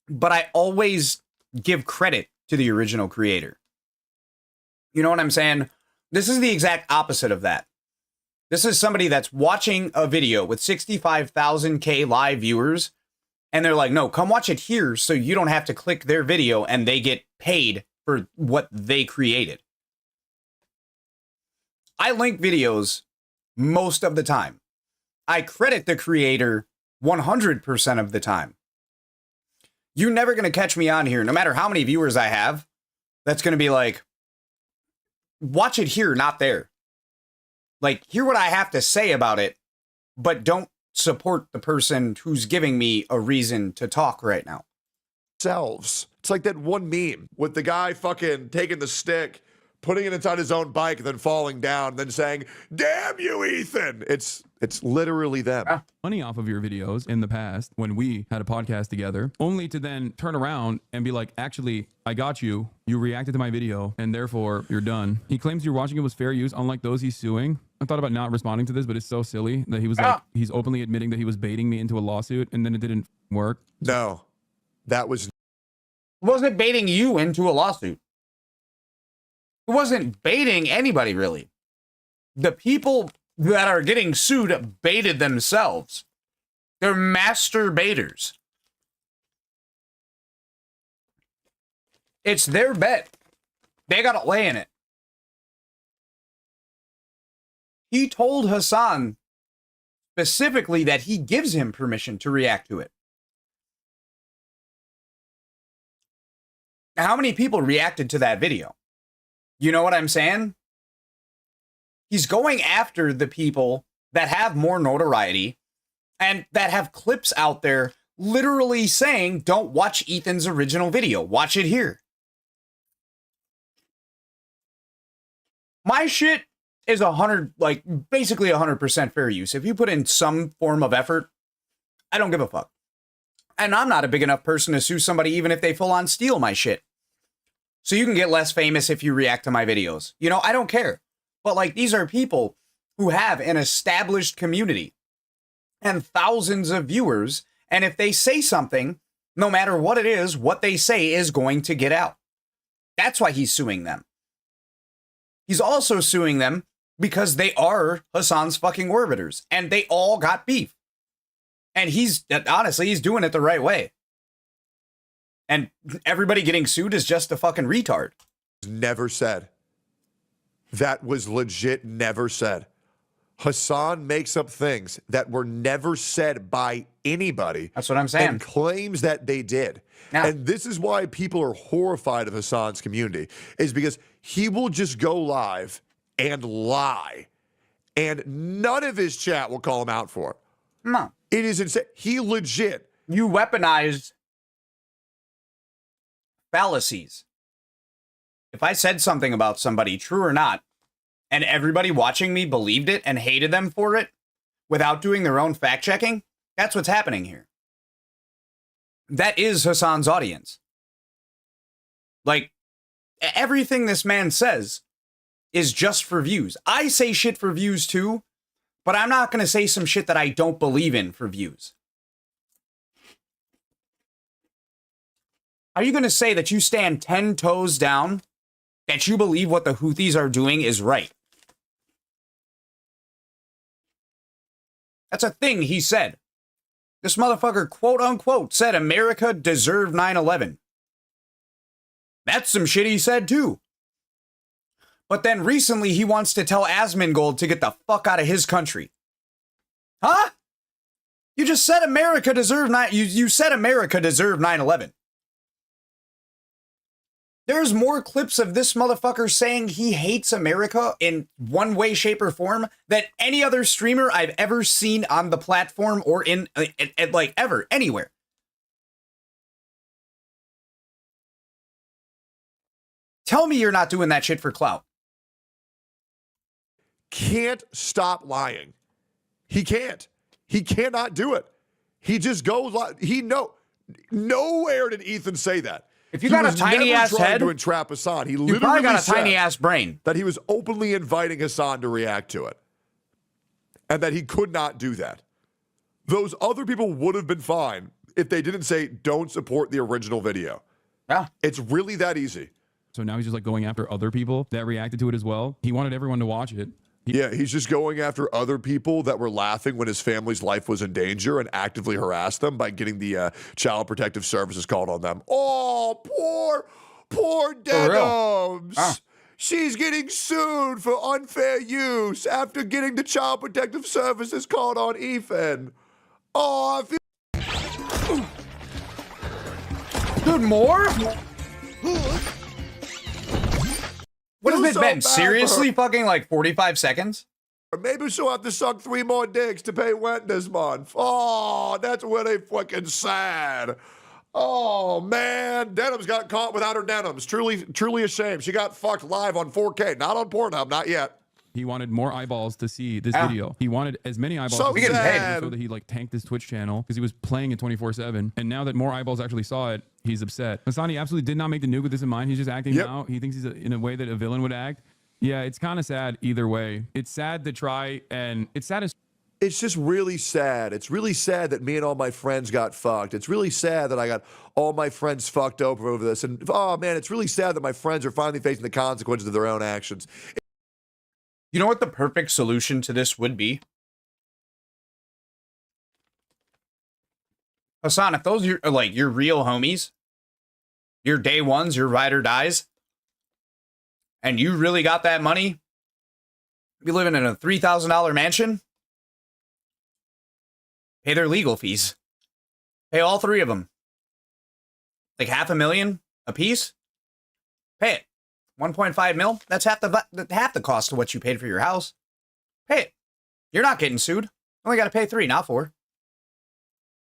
But I always give credit to the original creator. You know what I'm saying? This is the exact opposite of that. This is somebody that's watching a video with 65,000 live viewers And they're like, no, come watch it here so you don't have to click their video and they get paid for what they created. I link videos most of the time. I credit the creator 100% of the time. You're never going to catch me on here, no matter how many viewers I have, that's going to be like, watch it here, not there. Like, hear what I have to say about it, but don't support the person who's giving me a reason to talk right now.
Selves. It's like that one meme with the guy fucking taking the stick, putting it inside his own bike, and then falling down, then saying, "Damn you, Ethan!" It's literally them.
Money off of your videos in the past when we had a podcast together, only to then turn around and be like, actually, I got you. You reacted to my video, and therefore you're done. He claims you're watching it was fair use, unlike those he's suing. I thought about not responding to this, but it's so silly that he was like, he's openly admitting that he was baiting me into a lawsuit, and then it didn't work.
No, that was...
Wasn't baiting you into a lawsuit. It wasn't baiting anybody, really. The people that are getting sued baited themselves. They're master baiters. It's their bet. They got to lay in it. He told Hassan specifically that he gives him permission to react to it. How many people reacted to that video? You know what I'm saying? He's going after the people that have more notoriety and that have clips out there literally saying, don't watch Ethan's original video. Watch it here. My shit is basically 100% fair use. If you put in some form of effort, I don't give a fuck. And I'm not a big enough person to sue somebody even if they full on steal my shit. So you can get less famous if you react to my videos. You know, I don't care. But like, these are people who have an established community and thousands of viewers. And if they say something, no matter what it is, what they say is going to get out. That's why he's suing them. He's also suing them because they are Hassan's fucking orbiters and they all got beef. And honestly, he's doing it the right way. And everybody getting sued is just a fucking retard.
Never said. That was legit never said. Hassan makes up things that were never said by anybody.
That's what I'm saying.
And claims that they did.
Yeah.
And this is why people are horrified of Hassan's community, is because he will just go live and lie. And none of his chat will call him out for it.
No.
It is insane. He legit.
You weaponized fallacies. If I said something about somebody, true or not, and everybody watching me believed it and hated them for it without doing their own fact checking, that's what's happening here. That is Hassan's audience. Like, everything this man says is just for views. I say shit for views too, but I'm not going to say some shit that I don't believe in for views. Are you going to say that you stand 10 toes down, that you believe what the Houthis are doing is right? That's a thing he said. This motherfucker, quote unquote, said America deserved 9/11. That's some shit he said too. But then recently he wants to tell Asmongold to get the fuck out of his country. Huh? You just said America deserved you said America deserved 9/11. There's more clips of this motherfucker saying he hates America in one way, shape, or form than any other streamer I've ever seen on the platform or in like ever, anywhere. Tell me you're not doing that shit for clout.
Can't stop lying. He can't. He cannot do it. He just goes like nowhere did Ethan say that.
If you got a tiny ass head
to entrap Hassan, he
you
literally
probably got a
said
tiny ass brain.
That he was openly inviting Hassan to react to it, and that he could not do that. Those other people would have been fine if they didn't say don't support the original video.
Yeah,
it's really that easy.
So now he's just like going after other people that reacted to it as well. He wanted everyone to watch it.
Yeah, he's just going after other people that were laughing when his family's life was in danger and actively harassed them by getting the Child Protective Services called on them. Oh, poor Denims. She's getting sued for unfair use after getting the Child Protective Services called on Ethan. Oh, I feel...
Dude, more? What has it been? Seriously fucking like 45 seconds?
Or maybe she'll have to suck 3 more dicks to pay rent this month. Oh, that's really fucking sad. Oh, man. Denims got caught without her denims. Truly a shame. She got fucked live on 4K. Not on Pornhub, not yet.
He wanted more eyeballs to see this video. He wanted as many eyeballs
So
to see this video
sad.
so that he like tanked his Twitch channel because he was playing it 24/7. And now that more eyeballs actually saw it, he's upset. Hassani absolutely did not make the nuke with this in mind. He's just acting now. He thinks he's in a way that a villain would act. Yeah, it's kind of sad either way. It's sad to try, and it's sad as...
It's just really sad. It's really sad that me and all my friends got fucked. It's really sad that I got all my friends fucked over this. And oh man, it's really sad that my friends are finally facing the consequences of their own actions.
You know what the perfect solution to this would be? Hassan, if those are like your real homies, your day ones, your ride or dies, and you really got that money, be living in a $3,000 mansion, pay their legal fees. Pay all 3 of them. Like $500,000 a piece. Pay it. 1.5 mil. That's half the cost of what you paid for your house. Pay it. You're not getting sued. Only got to pay 3, not 4.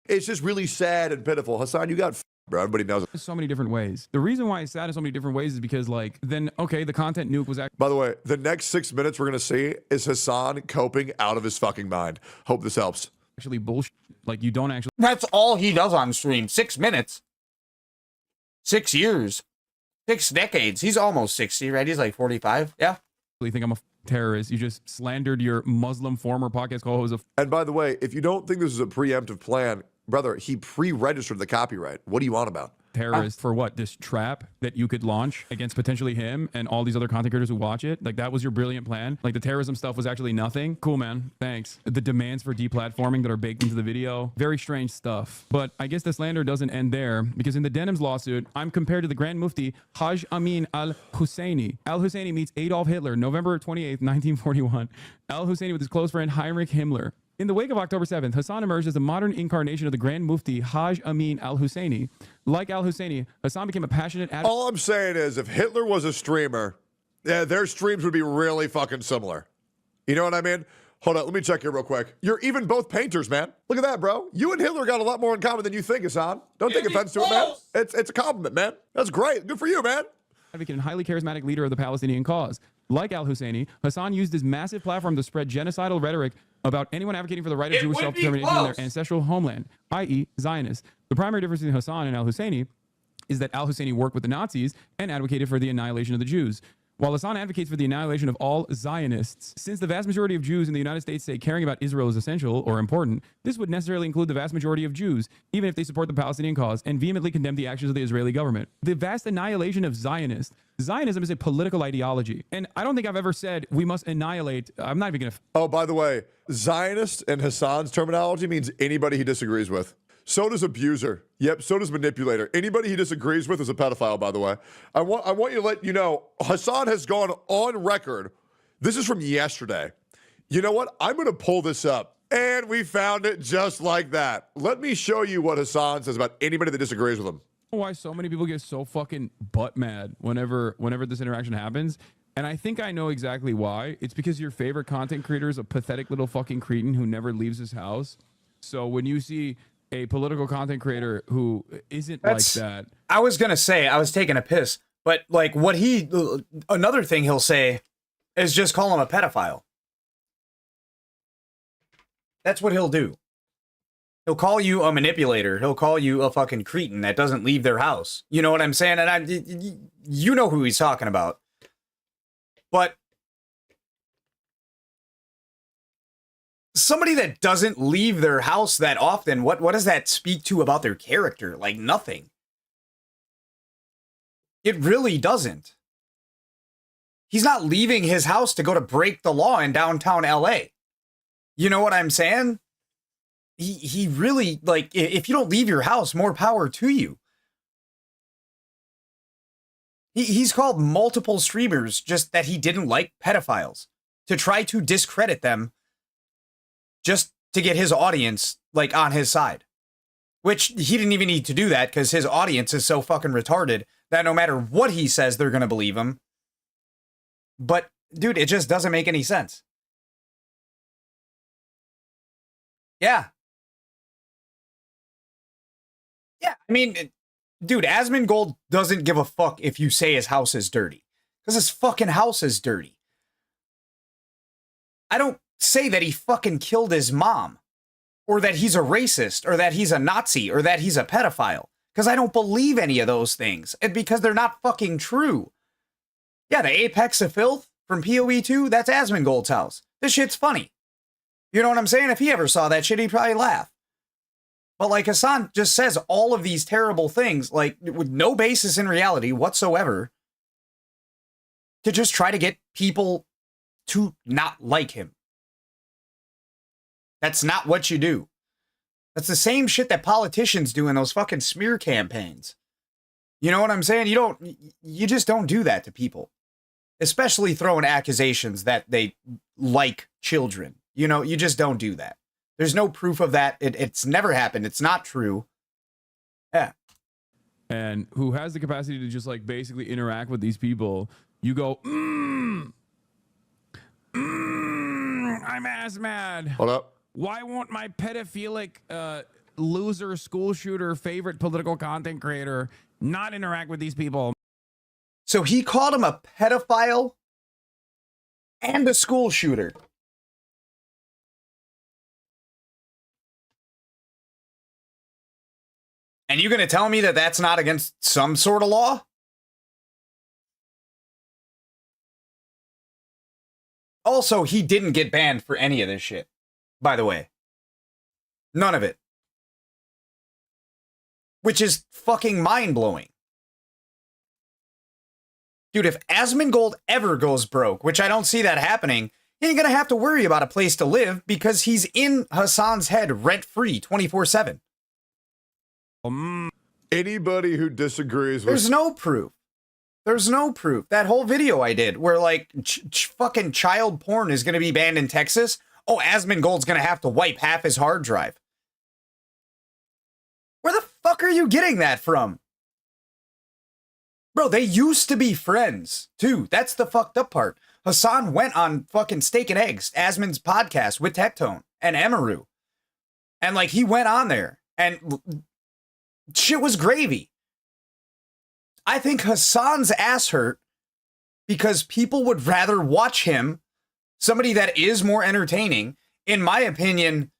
It's just really sad and pitiful. Hassan, you got bro. Everybody knows it.
So many different ways. The reason why it's sad in so many different ways is because, like, then, okay, the content nuke was actually...
By the way, the next 6 minutes we're going to see is Hassan coping out of his fucking mind. Hope this helps.
Actually bullshit. Like, you don't actually...
That's all he does on stream. 6 minutes. 6 years. 6 decades. He's almost 60, right? He's like 45. Yeah.
You think I'm a terrorist. You just slandered your Muslim former podcast co-host.
And by the way, if you don't think this is a preemptive plan, brother, he pre-registered the copyright. What are you on about?
Terrorist for what? This trap that you could launch against potentially him and all these other content creators who watch it? Like, that was your brilliant plan? Like, the terrorism stuff was actually nothing? Cool, man. Thanks. The demands for deplatforming that are baked into the video. Very strange stuff. But I guess the slander doesn't end there, because in the Denims lawsuit, I'm compared to the Grand Mufti Haj Amin al-Husseini. Al-Husseini meets Adolf Hitler, November 28th, 1941. Al-Husseini with his close friend Heinrich Himmler. In the wake of October 7th, Hassan emerged as the modern incarnation of the Grand Mufti Haj Amin al-Husseini. Like al-Husseini, Hassan became a passionate advocate.
All I'm saying is, if Hitler was a streamer, their streams would be really fucking similar. You know what I mean? Hold on, let me check here real quick. You're even both painters, man. Look at that, bro. You and Hitler got a lot more in common than you think, Hassan. Don't take offense to it, man. It's a compliment, man. That's great. Good for you, man.
Advocate and highly charismatic leader of the Palestinian cause. Like al-Husseini, Hassan used his massive platform to spread genocidal rhetoric about anyone advocating for the right of Jewish self-determination in their ancestral homeland, i.e. Zionists. The primary difference between Hassan and al-Husseini is that al-Husseini worked with the Nazis and advocated for the annihilation of the Jews, while Hassan advocates for the annihilation of all Zionists. Since the vast majority of Jews in the United States say caring about Israel is essential or important, this would necessarily include the vast majority of Jews, even if they support the Palestinian cause and vehemently condemn the actions of the Israeli government. The vast annihilation of Zionists. Zionism is a political ideology, and I don't think I've ever said we must annihilate. I'm not even gonna...
Oh, by the way, Zionist in Hassan's terminology means anybody he disagrees with. So does abuser. Yep, so does manipulator. Anybody he disagrees with is a pedophile, by the way. I want you to let you know, Hassan has gone on record. This is from yesterday. You know what? I'm going to pull this up. And we found it just like that. Let me show you what Hassan says about anybody that disagrees with him.
Why so many people get so fucking butt mad whenever this interaction happens. And I think I know exactly why. It's because your favorite content creator is a pathetic little fucking cretin who never leaves his house. So when you see a political content creator who isn't like that.
I was going to say, I was taking a piss, but like another thing he'll say is just call him a pedophile. That's what he'll do. He'll call you a manipulator. He'll call you a fucking cretin that doesn't leave their house. You know what I'm saying? And you know who he's talking about. But somebody that doesn't leave their house that often, what does that speak to about their character? Like, nothing. It really doesn't. He's not leaving his house to go to break the law in downtown LA. You know what I'm saying? He really, like, if you don't leave your house, more power to you. He's called multiple streamers just that he didn't like pedophiles to try to discredit them just to get his audience, like, on his side. Which he didn't even need to do that because his audience is so fucking retarded that no matter what he says, they're going to believe him. But, dude, it just doesn't make any sense. Yeah. Yeah, I mean, dude, Asmongold doesn't give a fuck if you say his house is dirty. Because his fucking house is dirty. I don't say that he fucking killed his mom. Or that he's a racist. Or that he's a Nazi. Or that he's a pedophile. Because I don't believe any of those things. And because they're not fucking true. Yeah, the apex of filth from PoE 2, that's Asmongold's house. This shit's funny. You know what I'm saying? If he ever saw that shit, he'd probably laugh. But like Hassan just says all of these terrible things, like with no basis in reality whatsoever, to just try to get people to not like him. That's not what you do. That's the same shit that politicians do in those fucking smear campaigns. You know what I'm saying? You just don't do that to people. Especially throwing accusations that they like children. You know, you just don't do that. There's no proof of that. It's never happened. It's not true. Yeah.
And who has the capacity to just like basically interact with these people. You go, I'm ass mad.
Hold up.
Why won't my pedophilic loser school shooter favorite political content creator not interact with these people?
So he called him a pedophile and a school shooter. And you gonna tell me that that's not against some sort of law? Also, he didn't get banned for any of this shit, by the way. None of it. Which is fucking mind-blowing. Dude, if Asmongold ever goes broke, which I don't see that happening, he ain't gonna have to worry about a place to live because he's in Hassan's head rent-free 24/7.
Anybody who disagrees with...
There's no proof. There's no proof. That whole video I did where like fucking child porn is going to be banned in Texas. Oh, Asmongold's going to have to wipe half his hard drive. Where the fuck are you getting that from? Bro, they used to be friends too. That's the fucked up part. Hassan went on fucking Steak and Eggs, Asmon's podcast with Tectone and Emaru. And like he went on there and shit was gravy. I think Hassan's ass hurt because people would rather watch him, somebody that is more entertaining, in my opinion,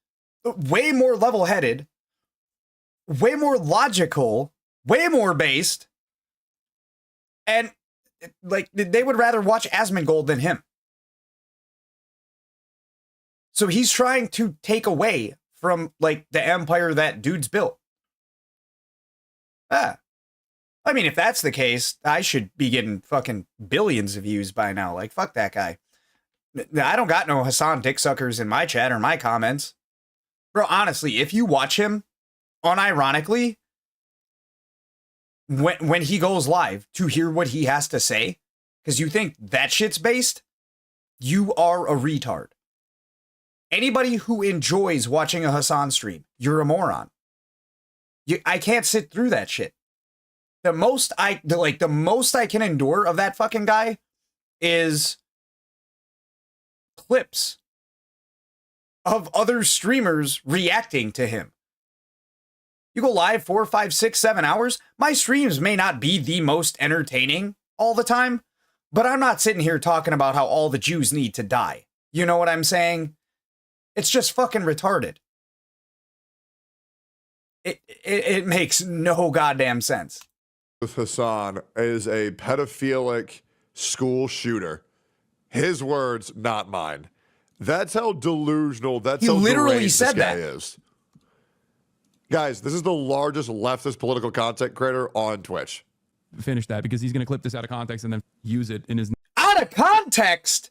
way more level-headed, way more logical, way more based, and like they would rather watch Asmongold than him. So he's trying to take away from like the empire that dude's built. Ah. I mean, if that's the case, I should be getting fucking billions of views by now. Like, fuck that guy. I don't got no Hassan dick suckers in my chat or my comments. Bro, honestly, if you watch him, unironically, when he goes live to hear what he has to say, because you think that shit's based, you are a retard. Anybody who enjoys watching a Hassan stream, you're a moron. I can't sit through that shit. The most I can endure of that fucking guy is clips of other streamers reacting to him. You go live 4, 5, 6, 7 hours. My streams may not be the most entertaining all the time, but I'm not sitting here talking about how all the Jews need to die. You know what I'm saying? It's just fucking retarded. It makes no goddamn sense.
Hassan is a pedophilic school shooter. His words, not mine. That's how delusional, that's how literally said this guy is. Guys, this is the largest leftist political content creator on Twitch.
Finish that because he's going to clip this out of context and then use it in his...
I'm out of context.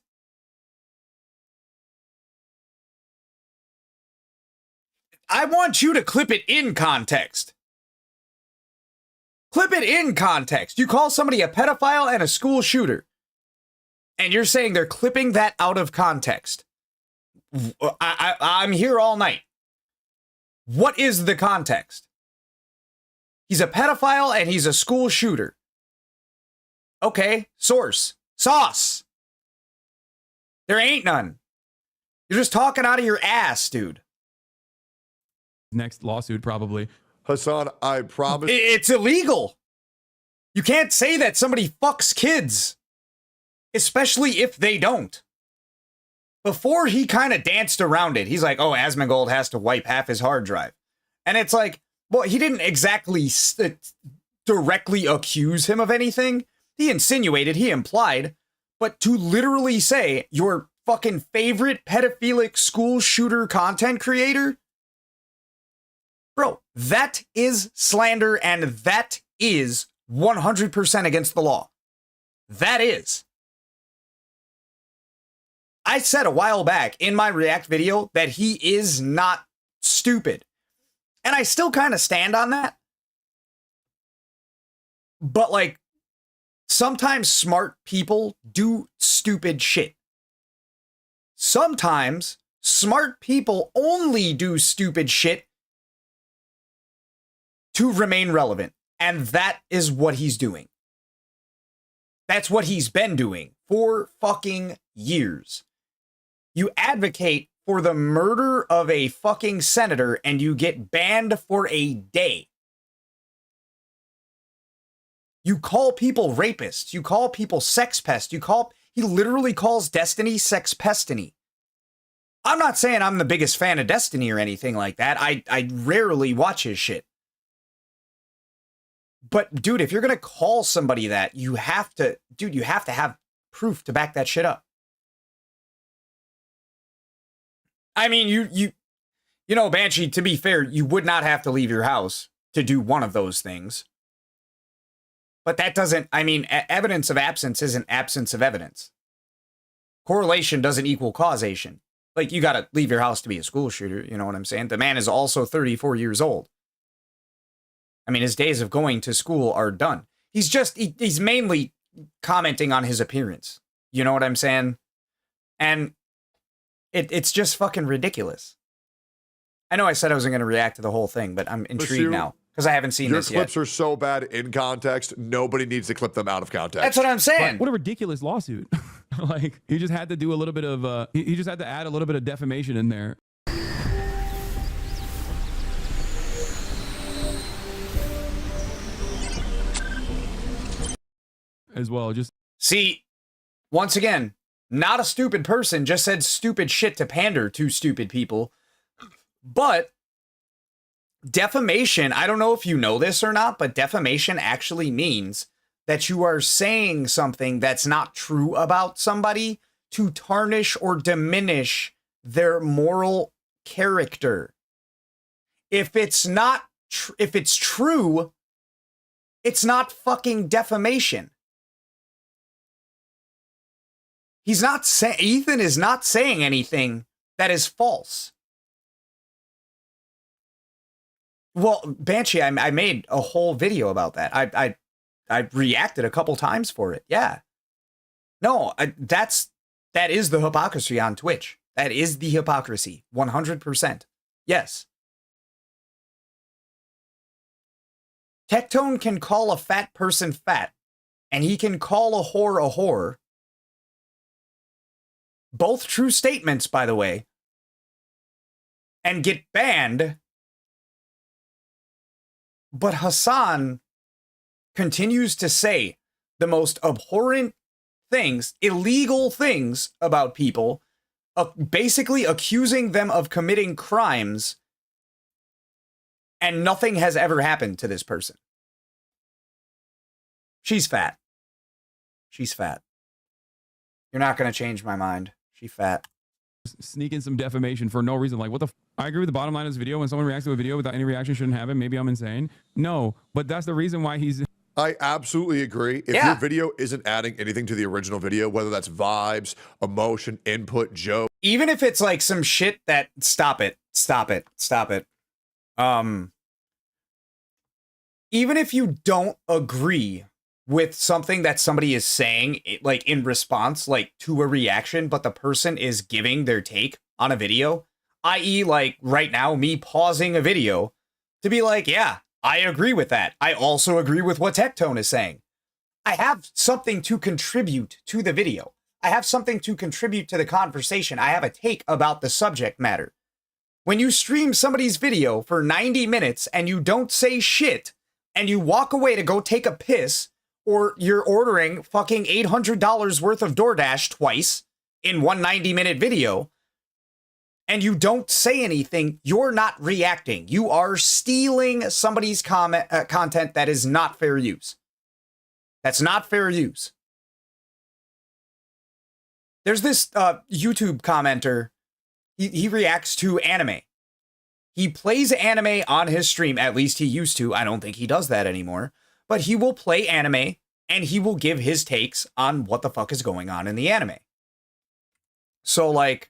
I want you to clip it in context. Clip it in context. You call somebody a pedophile and a school shooter, and you're saying they're clipping that out of context. I'm here all night. What is the context? He's a pedophile and he's a school shooter. Okay, source. Sauce. There ain't none. You're just talking out of your ass, dude.
Next lawsuit, probably.
Hassan, I promise.
It's illegal. You can't say that somebody fucks kids, especially if they don't. Before he kind of danced around it, he's like, oh, Asmongold has to wipe half his hard drive. And it's like, well, he didn't exactly directly accuse him of anything. He insinuated, he implied, but to literally say your fucking favorite pedophilic school shooter content creator, bro, that is slander and that is 100% against the law. That is. I said a while back in my React video that he is not stupid. And I still kind of stand on that. But like, sometimes smart people do stupid shit. Sometimes smart people only do stupid shit to remain relevant. And that is what he's doing. That's what he's been doing for fucking years. You advocate for the murder of a fucking senator and you get banned for a day. You call people rapists. You call people sex pests. He literally calls Destiny sex pestiny. I'm not saying I'm the biggest fan of Destiny or anything like that. I rarely watch his shit. But dude, if you're going to call somebody that, you have to have proof to back that shit up. I mean, you know, Banshee, to be fair, you would not have to leave your house to do one of those things. But that doesn't, I mean, evidence of absence isn't absence of evidence. Correlation doesn't equal causation. Like, you got to leave your house to be a school shooter, you know what I'm saying? The man is also 34 years old. I mean, his days of going to school are done. He's mainly commenting on his appearance. You know what I'm saying? And it's just fucking ridiculous. I know I said I wasn't going to react to the whole thing, but I'm intrigued now because I haven't seen this yet.
Your clips are so bad in context, nobody needs to clip them out of context.
That's what I'm saying.
But what a ridiculous lawsuit. Like, he just had to do a little bit of, he just had to add a little bit of defamation in there. As well, just
see, once again, not a stupid person, just said stupid shit to pander to stupid people. But defamation, I don't know if you know this or not, but defamation actually means that you are saying something that's not true about somebody to tarnish or diminish their moral character. If it's not, if it's true, it's not fucking defamation. Ethan is not saying anything that is false. Well, Banshee, I made a whole video about that. I reacted a couple times for it. Yeah. No, that is the hypocrisy on Twitch. That is the hypocrisy. 100%. Yes. Tectone can call a fat person fat, and he can call a whore a whore. Both true statements, by the way, and get banned. But Hassan continues to say the most abhorrent things, illegal things about people, basically accusing them of committing crimes, and nothing has ever happened to this person. She's fat. She's fat. You're not going to change my mind. She's fat.
Sneak in some defamation for no reason. Like, what the I agree with the bottom line of this video. When someone reacts to a video without any reaction, shouldn't have it. Maybe I'm insane. No, but that's the reason why he's
I absolutely agree. If your video isn't adding anything to the original video, whether that's vibes, emotion, input, joke.
Even if it's like some shit that, stop it. Even if you don't agree with something that somebody is saying, like in response, like to a reaction, but the person is giving their take on a video, i.e. like right now, me pausing a video to be like, yeah, I agree with that. I also agree with what Tectone is saying. I have something to contribute to the video. I have something to contribute to the conversation. I have a take about the subject matter. When you stream somebody's video for 90 minutes and you don't say shit and you walk away to go take a piss, or you're ordering fucking $800 worth of DoorDash twice in one 90-minute video, and you don't say anything, you're not reacting. You are stealing somebody's content that is not fair use. That's not fair use. There's this YouTube commenter. He reacts to anime. He plays anime on his stream. At least he used to. I don't think he does that anymore. But he will play anime, and he will give his takes on what the fuck is going on in the anime. So, like,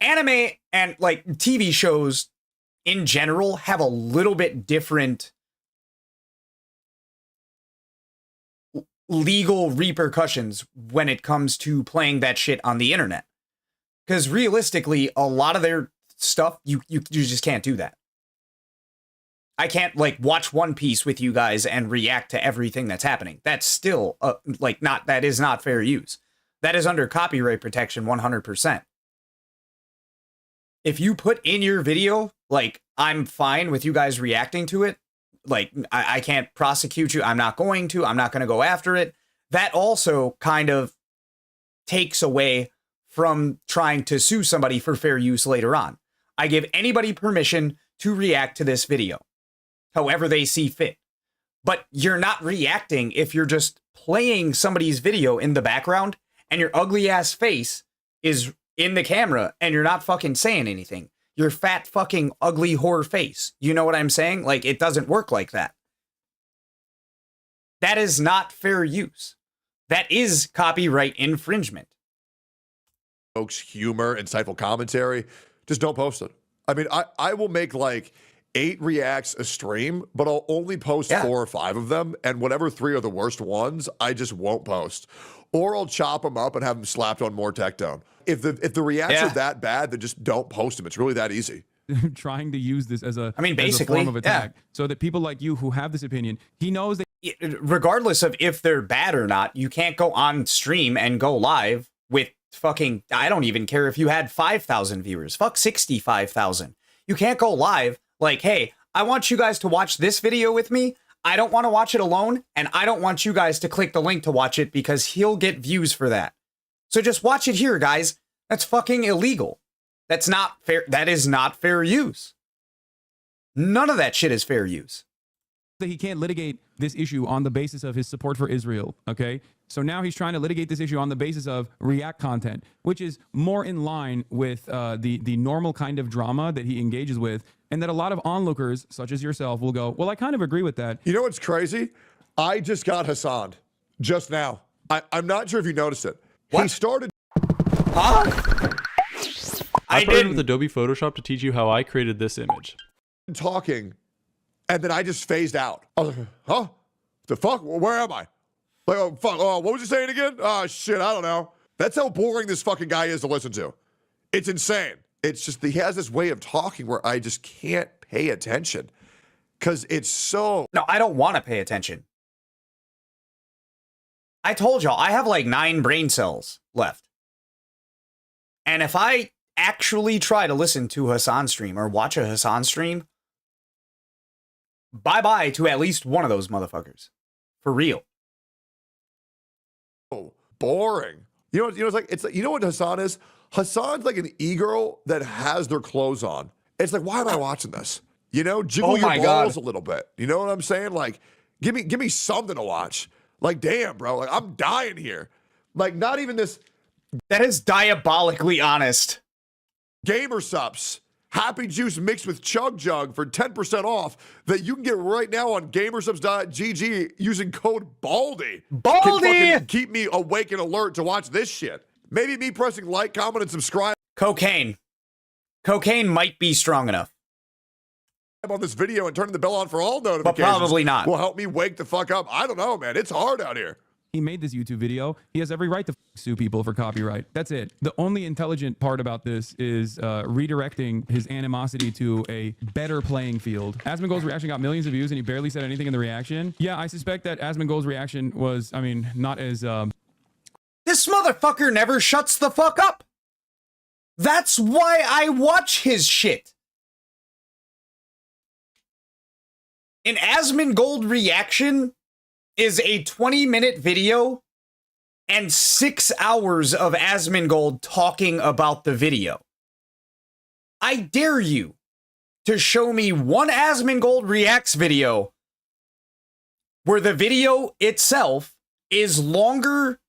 anime and, like, TV shows in general have a little bit different legal repercussions when it comes to playing that shit on the internet. Because realistically, a lot of their stuff, you just can't do that. I can't, like, watch One Piece with you guys and react to everything that's happening. That's still, that is not fair use. That is under copyright protection 100%. If you put in your video, like, I'm fine with you guys reacting to it, like, I can't prosecute you, I'm not going to go after it, that also kind of takes away from trying to sue somebody for fair use later on. I give anybody permission to react to this video however they see fit. But you're not reacting if you're just playing somebody's video in the background and your ugly ass face is in the camera and you're not fucking saying anything. Your fat fucking ugly whore face. You know what I'm saying? Like, it doesn't work like that. That is not fair use. That is copyright infringement.
Folks, humor, insightful commentary, just don't post it. I mean, I will make like 8 reacts a stream, but I'll only post 4 or 5 of them, and whatever 3 are the worst ones, I just won't post. Or I'll chop them up and have them slapped on more Tectone. If the reacts are that bad, then just don't post them. It's really that easy.
Trying to use this as a,
basically,
form of attack, so that people like you who have this opinion, he knows that
regardless of if they're bad or not, you can't go on stream and go live with fucking, I don't even care if you had 5,000 viewers. Fuck 65,000. You can't go live like, hey, I want you guys to watch this video with me. I don't want to watch it alone, and I don't want you guys to click the link to watch it because he'll get views for that. So just watch it here, guys. That's fucking illegal. That's not fair. That is not fair use. None of that shit is fair use.
that he can't litigate this issue on the basis of his support for Israel, okay? So now he's trying to litigate this issue on the basis of React content, which is more in line with the normal kind of drama that he engages with, and that a lot of onlookers, such as yourself, will go, well, I kind of agree with that.
You know what's crazy? I just got Hassan just now. I'm not sure if you noticed it. What? He started...
Huh?
I partnered with Adobe Photoshop to teach you how I created this image.
Talking, and then I just phased out. I was like, huh? The fuck? Where am I? Like, oh, fuck. Oh, what was you saying again? Oh, shit, I don't know. That's how boring this fucking guy is to listen to. It's insane. It's just, he has this way of talking where I just can't pay attention. Because it's so...
No, I don't want to pay attention. I told y'all, I have like 9 brain cells left. And if I actually try to listen to Hassan stream or watch a Hassan stream, bye-bye to at least one of those motherfuckers. For real.
Oh, boring. You know, it's like, you know what Hassan is? Hassan's like an e-girl that has their clothes on. It's like, why am I watching this? You know, jiggle your balls a little bit. You know what I'm saying? Like, give me something to watch. Like, damn, bro. Like, I'm dying here. Like, not even this.
That is diabolically honest.
Gamer subs Happy Juice mixed with Chug Jug for 10% off that you can get right now on gamersubs.gg using code BALDY.
Baldy!
Can fucking keep me awake and alert to watch this shit. Maybe me pressing like, comment, and subscribe.
Cocaine. Cocaine might be strong enough.
On this video and turning the bell on for all notifications.
But probably not.
Will help me wake the fuck up. I don't know, man. It's hard out here.
He made this YouTube video. He has every right to sue people for copyright. That's it. The only intelligent part about this is redirecting his animosity to a better playing field. Asmongold's reaction got millions of views and he barely said anything in the reaction. Yeah, I suspect that Asmongold's reaction was, I mean, not as...
This motherfucker never shuts the fuck up. That's why I watch his shit. An Asmongold reaction is a 20-minute video and 6 hours of Asmongold talking about the video. I dare you to show me one Asmongold reacts video where the video itself is longer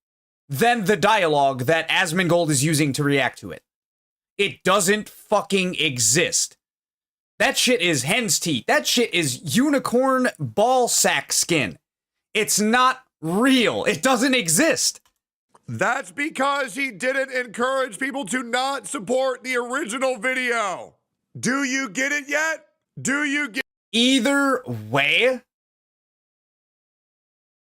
than the dialogue that Asmongold is using to react to it. It doesn't fucking exist. That shit is hen's teeth. That shit is unicorn ball sack skin. It's not real. It doesn't exist.
That's because he didn't encourage people to not support the original video. Do you get it yet? Do you get
Either way,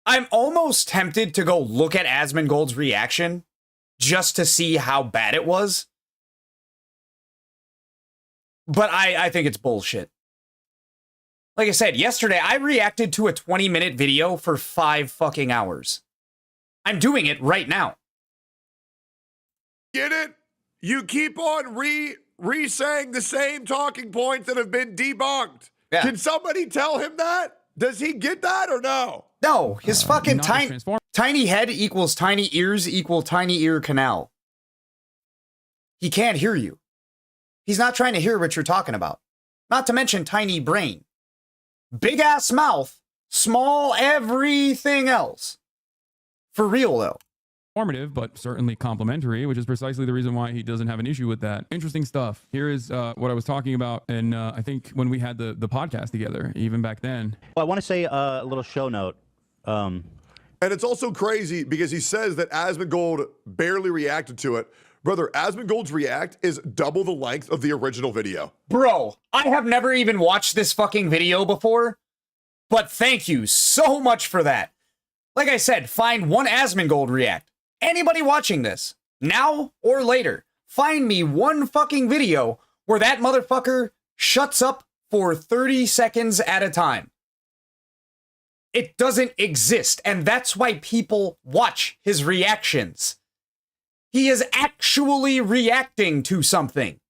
I'm almost tempted to go look at Asmongold's reaction just to see how bad it was. But I think it's bullshit. Like I said, yesterday, I reacted to a 20-minute video for 5 fucking hours. I'm doing it right now.
Get it? You keep on re-saying the same talking points that have been debunked.
Yeah.
Can somebody tell him that? Does he get that or no?
No, his fucking tiny head equals tiny ears equal tiny ear canal. He can't hear you. He's not trying to hear what you're talking about. Not to mention tiny brain. Big ass mouth, small everything else. For real though.
Informative, but certainly complimentary, which is precisely the reason why he doesn't have an issue with that. Interesting stuff. Here is what I was talking about, and I think when we had the podcast together, even back then.
Well, I want to say a little show note.
And it's also crazy because he says that Asmongold barely reacted to it. Brother, Asmongold's react is double the length of the original video.
Bro, I have never even watched this fucking video before, but thank you so much for that. Like I said, find one Asmongold react. Anybody watching this, now or later, find me one fucking video where that motherfucker shuts up for 30 seconds at a time. It doesn't exist, and that's why people watch his reactions. He is actually reacting to something.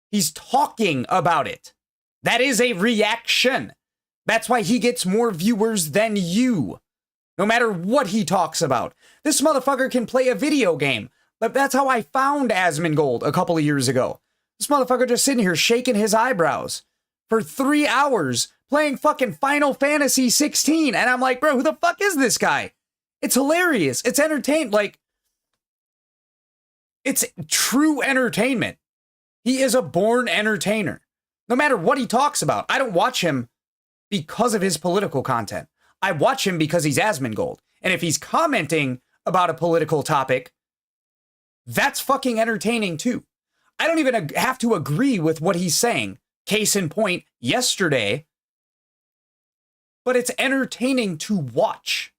He's talking about it. That is a reaction. That's why he gets more viewers than you. No matter what he talks about. This motherfucker can play a video game. That's how I found Asmongold a couple of years ago. This motherfucker just sitting here shaking his eyebrows for 3 hours playing fucking Final Fantasy 16. And I'm like, bro, who the fuck is this guy? It's hilarious. It's entertainment. Like, it's true entertainment. He is a born entertainer. No matter what he talks about, I don't watch him because of his political content. I watch him because he's Asmongold. And if he's commenting about a political topic, that's fucking entertaining too. I don't even have to agree with what he's saying. Case in point, yesterday. But it's entertaining to watch.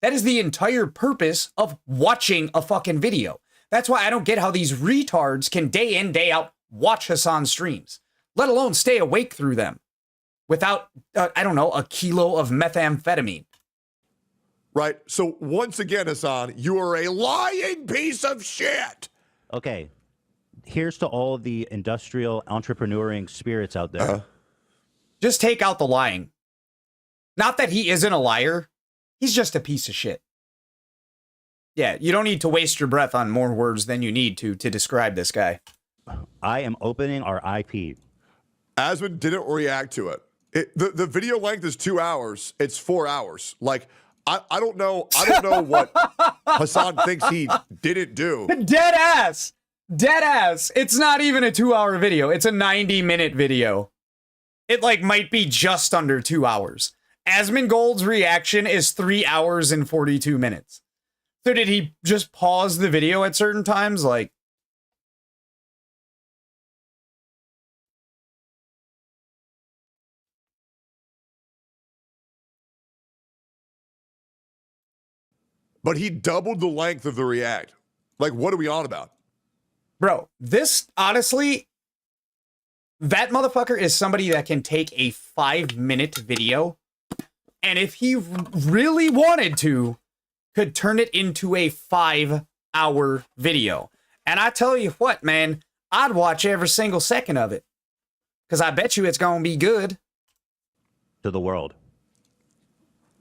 That is the entire purpose of watching a fucking video. That's why I don't get how these retards can day in, day out watch Hassan streams, let alone stay awake through them without, I don't know, a kilo of methamphetamine.
Right. So once again, Hassan, you are a lying piece of shit.
Okay. Here's to all the industrial entrepreneuring spirits out there.
Just take out the lying. Not that he isn't a liar. He's just a piece of shit. Yeah, you don't need to waste your breath on more words than you need to describe this guy.
I am opening our IP.
Asmon didn't react to it. The video length is 2 hours. It's 4 hours. Like, I don't know what Hassan thinks he didn't do.
Dead ass. Dead ass. It's not even a 2-hour video. It's a 90-minute video. It like might be just under 2 hours. Asmongold's reaction is 3 hours and 42 minutes. So did he just pause the video at certain times? Like,
but he doubled the length of the react. Like, what are we on about?
bro, this honestly, that motherfucker is somebody that can take a 5-minute video, and if he really wanted to, could turn it into a 5-hour video. And I tell you what, man, I'd watch every single second of it, because I bet you it's gonna be good.
To the world.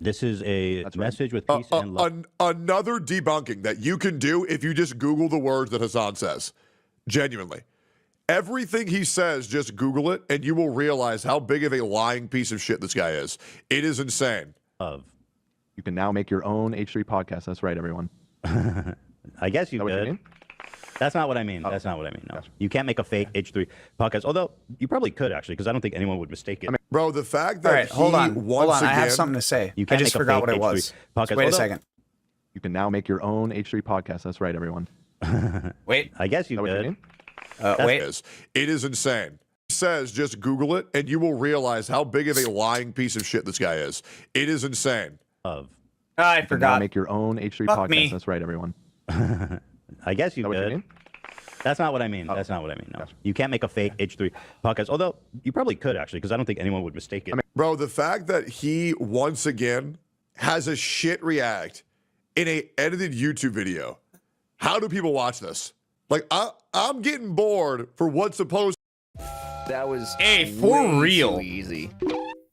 This is a message with peace and love.
Another debunking that you can do if you just Google the words that Hassan says. Genuinely. Everything he says, just Google it, and you will realize how big of a lying piece of shit this guy is. It is insane.
You can now make your own H3 podcast. That's right, everyone.
I guess you could. That's not what I mean. That's not what I mean. No. Gotcha. You can't make a fake H3 podcast. Although you probably could, actually, because I don't think anyone would mistake it.
Bro, the fact that
all right, hold on. I have something to say.
You
I just forgot what it was.
Podcast.
Wait a second.
You can now make your own H3 podcast. That's right, everyone.
Wait.
I guess you could.
Wait.
It is insane. He says, just Google it, and you will realize how big of a lying piece of shit this guy is. It is insane.
I
You can
forgot.
now make your own H3
Fuck
podcast.
me.
That's right, everyone.
I guess you
Is that what you
could.
mean?
That's not what I mean. That's not what I mean. No. You can't make a fake H3 podcast. Although you probably could, actually, because I don't think anyone would mistake it.
Bro, the fact that he, once again, has a shit react in a edited YouTube video. How do people watch this? Like, I'm getting bored for what's supposed.
That was
for
way
real.
too easy.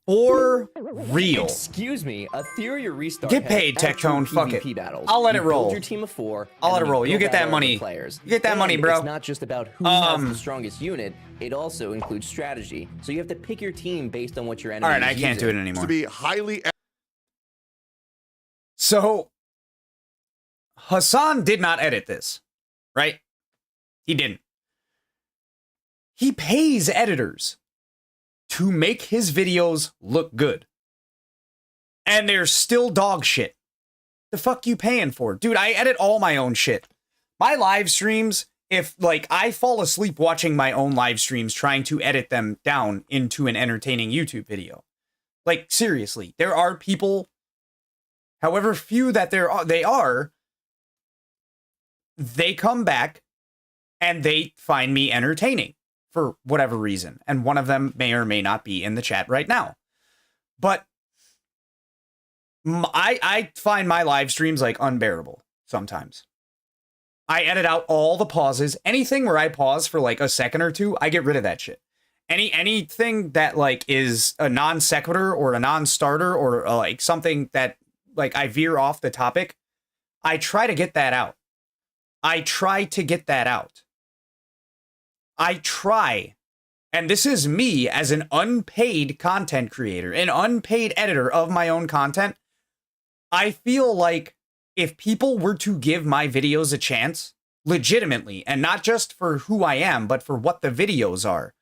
For real.
Excuse me, a theory restart.
Get
has
paid,
actual
Tectone. Fuck
PvP
it.
battles.
I'll let
You
it roll.
Build your team of 4.
I'll let
and
it roll. You
build
get that
out all the
money.
Players.
You get that money,
And
bro.
It's not just about who has the strongest unit. It also includes strategy. So you have to pick your team based on what your enemy.
All right, I can't do it anymore.
To be highly.
So, Hassan did not edit this, right? He didn't. He pays editors to make his videos look good. And they're still dog shit. The fuck you paying for? Dude, I edit all my own shit. My live streams, if like I fall asleep watching my own live streams trying to edit them down into an entertaining YouTube video. Like seriously, there are people, however few that they come back and they find me entertaining for whatever reason. And one of them may or may not be in the chat right now. But I find my live streams like unbearable sometimes. I edit out all the pauses. Anything where I pause for like a second or two, I get rid of that shit. Anything that like is a non sequitur or a non-starter or like something that like I veer off the topic, I try to get that out. I try. And this is me as an unpaid content creator, an unpaid editor of my own content. I feel like if people were to give my videos a chance, legitimately, and not just for who I am, but for what the videos are,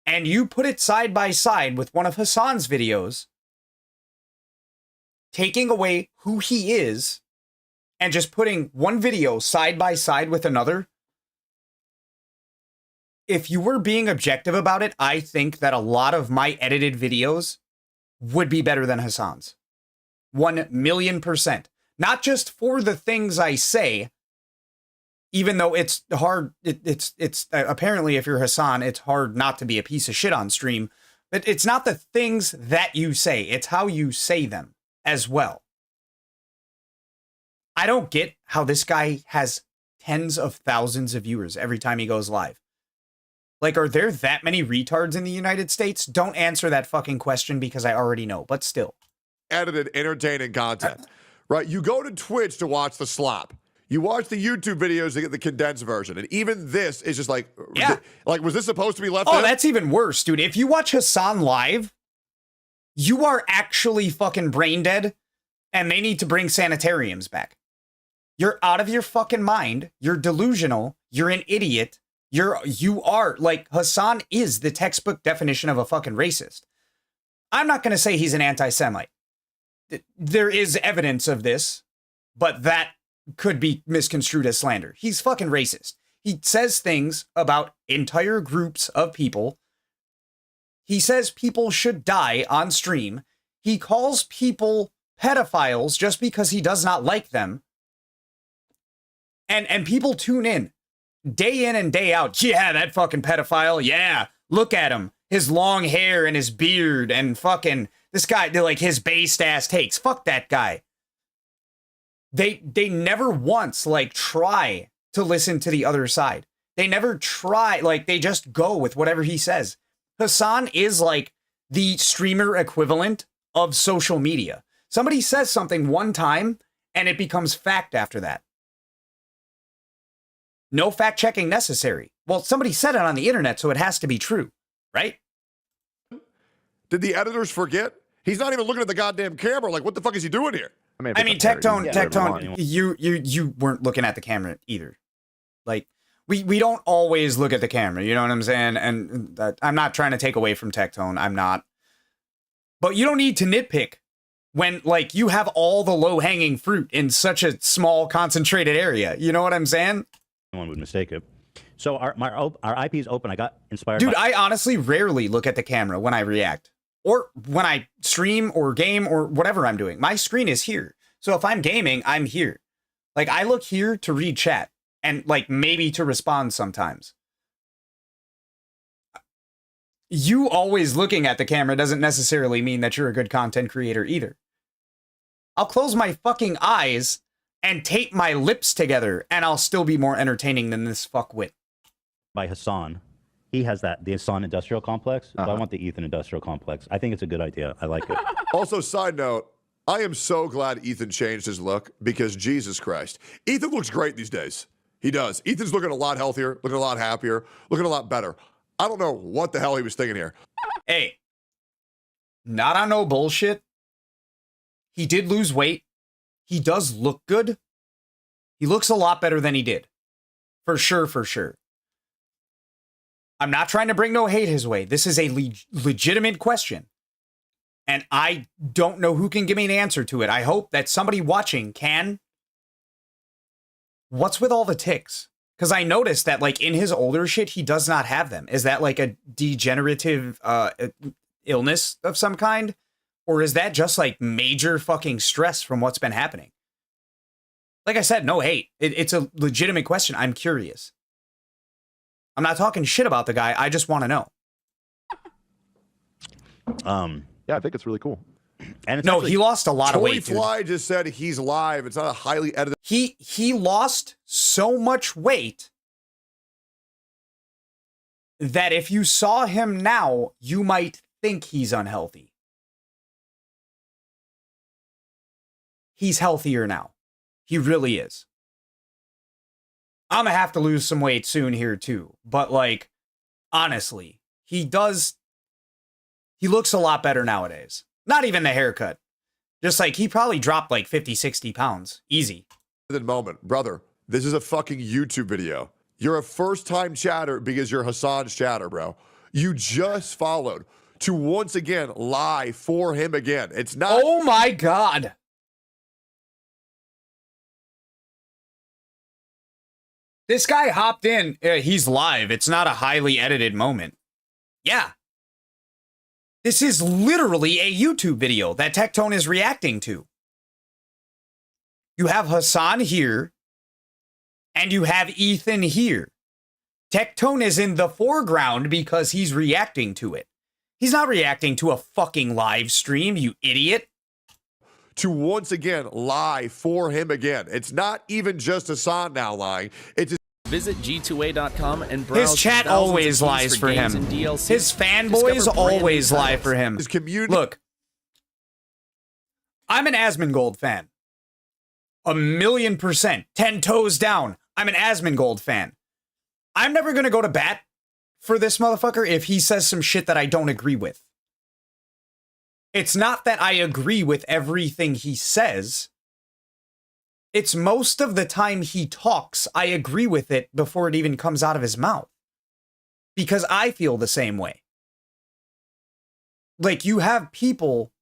and you put it side by side with one of Hassan's videos, taking away who he is, and just putting one video side by side with another, if you were being objective about it, I think that a lot of my edited videos would be better than Hassan's. 1,000,000%. Not just for the things I say, even though it's hard. It's apparently if you're Hassan, it's hard not to be a piece of shit on stream. But it's not the things that you say. It's how you say them as well. I don't get how this guy has tens of thousands of viewers every time he goes live. Like, are there that many retards in the United States? Don't answer that fucking question because I already know, but still.
Edited, entertaining content, right? You go to Twitch to watch the slop. You watch the YouTube videos to get the condensed version. And even this is just like,
yeah.
Like, was this supposed to be left
in?
in?
That's even worse, dude. If you watch Hassan live, you are actually fucking brain dead and they need to bring sanitariums back. You're out of your fucking mind. You're delusional. You're an idiot. You are, like, Hassan is the textbook definition of a fucking racist. I'm not going to say he's an anti-Semite. There is evidence of this, but that could be misconstrued as slander. He's fucking racist. He says things about entire groups of people. He says people should die on stream. He calls people pedophiles just because he does not like them. And people tune in and day out. Yeah, that fucking pedophile. Yeah, look at him. His long hair and his beard and fucking this guy, like his based ass takes. Fuck that guy. They never once like try to listen to the other side. They never try, like they just go with whatever he says. Hassan is like the streamer equivalent of social media. Somebody says something one time and it becomes fact after that. No fact checking necessary. Well, somebody said it on the internet, so it has to be true, right?
Did the editors forget? He's not even looking at the goddamn camera. Like, what the fuck is he doing here?
I mean, Tectone, you weren't looking at the camera either. Like, we don't always look at the camera, you know what I'm saying? And I'm not trying to take away from Tectone. I'm not. But you don't need to nitpick when, like, you have all the low-hanging fruit in such a small, concentrated area. You know what I'm saying?
One would mistake it. So our IP is open. I got inspired.
Dude, I honestly rarely look at the camera when I react. Or when I stream or game or whatever I'm doing. My screen is here. So if I'm gaming, I'm here. Like, I look here to read chat. And, like, maybe to respond sometimes. You always looking at the camera doesn't necessarily mean that you're a good content creator either. I'll close my fucking eyes and tape my lips together, and I'll still be more entertaining than this fuckwit.
By Hassan. He has the Hassan Industrial Complex. So I want the Ethan Industrial Complex. I think it's a good idea. I like it.
Also, side note, I am so glad Ethan changed his look because Jesus Christ. Ethan looks great these days. He does. Ethan's looking a lot healthier, looking a lot happier, looking a lot better. I don't know what the hell he was thinking here.
Hey, not on no bullshit. He did lose weight. He does look good. He looks a lot better than he did. For sure, for sure. I'm not trying to bring no hate his way. This is a legitimate question. And I don't know who can give me an answer to it. I hope that somebody watching can. What's with all the tics? Because I noticed that, like, in his older shit, he does not have them. Is that, like, a degenerative illness of some kind? Or is that just, like, major fucking stress from what's been happening? Like I said, no hate. It's a legitimate question. I'm curious. I'm not talking shit about the guy. I just want to know.
Yeah, I think it's really cool.
And
no, he lost a lot of weight.
Toy Fly just said he's live. It's not a highly edited.
He lost so much weight that if you saw him now, you might think he's unhealthy. He's healthier now. He really is. I'm gonna have to lose some weight soon here too. But, like, honestly, he looks a lot better nowadays. Not even the haircut. Just like, he probably dropped like 50, 60 pounds. Easy.
Moment. Brother, this is a fucking YouTube video. You're a first-time chatter because you're Hassan's chatter, bro. You just followed to once again lie for him again. It's not.
Oh my God. This guy hopped in. He's live. It's not a highly edited moment. Yeah. This is literally a YouTube video that Tectone is reacting to. You have Hassan here, and you have Ethan here. Tectone is in the foreground because he's reacting to it. He's not reacting to a fucking live stream, you idiot.
To once again lie for him again. It's not even just Hassan now lying. It's
Visit G2A.com and browse.
His chat always lies for him. His fanboys always lie for him.
His community.
Look, I'm an Asmongold fan. 1,000,000%. 10 toes down. I'm an Asmongold fan. I'm never going to go to bat for this motherfucker if he says some shit that I don't agree with. It's not that I agree with everything he says. it's most of the time he talks, I agree with it before it even comes out of his mouth. Because I feel the same way. Like, you have people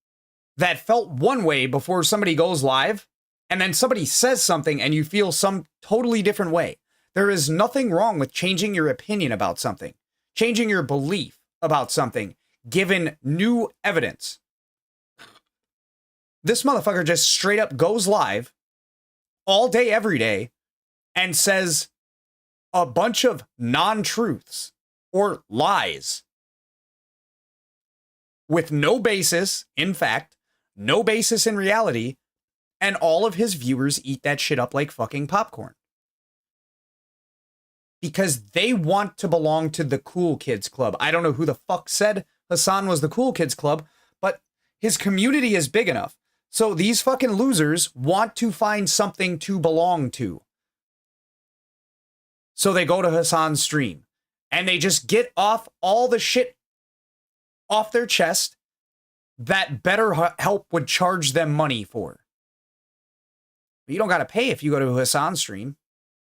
that felt one way before somebody goes live, and then somebody says something and you feel some totally different way. There is nothing wrong with changing your opinion about something, changing your belief about something, given new evidence. This motherfucker just straight up goes live all day, every day, and says a bunch of non-truths or lies with no basis, in fact, no basis in reality, and all of his viewers eat that shit up like fucking popcorn. Because they want to belong to the cool kids club. I don't know who the fuck said Hassan was the cool kids club, but his community is big enough. So these fucking losers want to find something to belong to. So they go to Hassan's stream and they just get off all the shit off their chest that BetterHelp would charge them money for. But you don't got to pay if you go to Hassan's stream.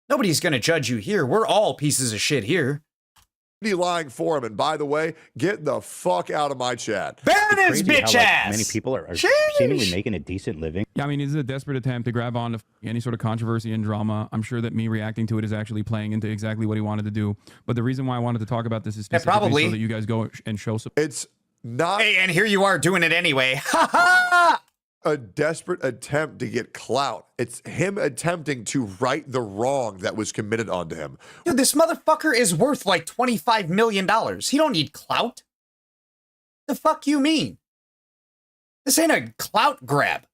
Nobody's going to judge you here. We're all pieces of shit here.
Lying for him. And by the way, get the fuck out of my chat.
Ban his bitch ass!
Many people are seemingly making a decent living.
Yeah, I mean, it's a desperate attempt to grab on to any sort of controversy and drama. I'm sure that me reacting to it is actually playing into exactly what he wanted to do. But the reason why I wanted to talk about this is specifically so that you guys go and show support.
It's not.
Hey, and here you are doing it anyway. Ha ha!
A desperate attempt to get clout. It's him attempting to right the wrong that was committed onto him.
Dude, this motherfucker is worth like $25 million. He don't need clout. The fuck you mean? This ain't a clout grab.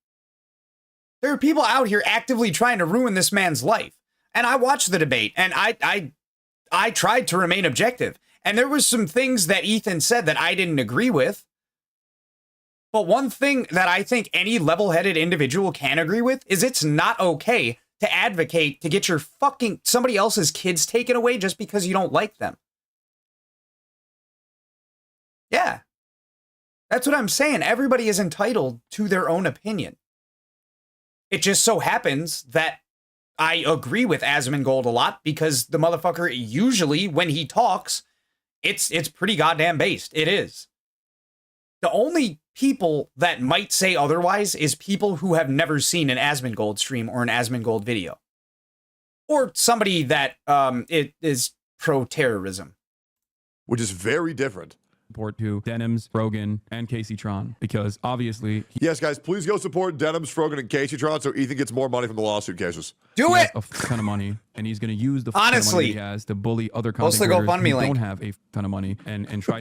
There are people out here actively trying to ruin this man's life. And I watched the debate, and I tried to remain objective. And there was some things that Ethan said that I didn't agree with. But one thing that I think any level-headed individual can agree with is it's not okay to advocate to get your fucking somebody else's kids taken away just because you don't like them. Yeah. That's what I'm saying. Everybody is entitled to their own opinion. It just so happens that I agree with Asmongold a lot because the motherfucker usually, when he talks, it's pretty goddamn based. It is. The only people that might say otherwise is people who have never seen an Asmongold stream or an Asmongold video. Or somebody that it is pro-terrorism.
Which is very different.
Support to Denims, Frogan, and Casey Tron, because obviously...
Yes, guys, please go support Denims, Frogan, and Casey Tron so Ethan gets more money from the lawsuit cases.
Do it!
A ton of money, and he's going to use the
honestly
ton of money he has to bully other content creators who don't have a ton of money and try...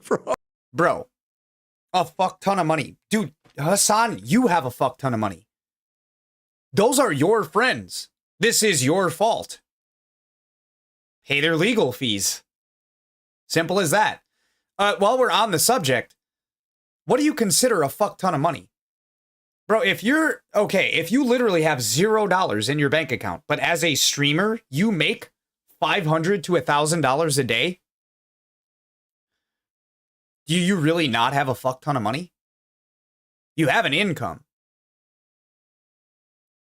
Bro. A fuck ton of money. Dude, Hassan, you have a fuck ton of money. Those are your friends. This is your fault. Pay their legal fees. Simple as that. While we're on the subject, what do you consider a fuck ton of money? Bro, if you're, okay, if you literally have $0 in your bank account, but as a streamer, you make $500 to $1,000 a day, do you really not have a fuck ton of money? You have an income.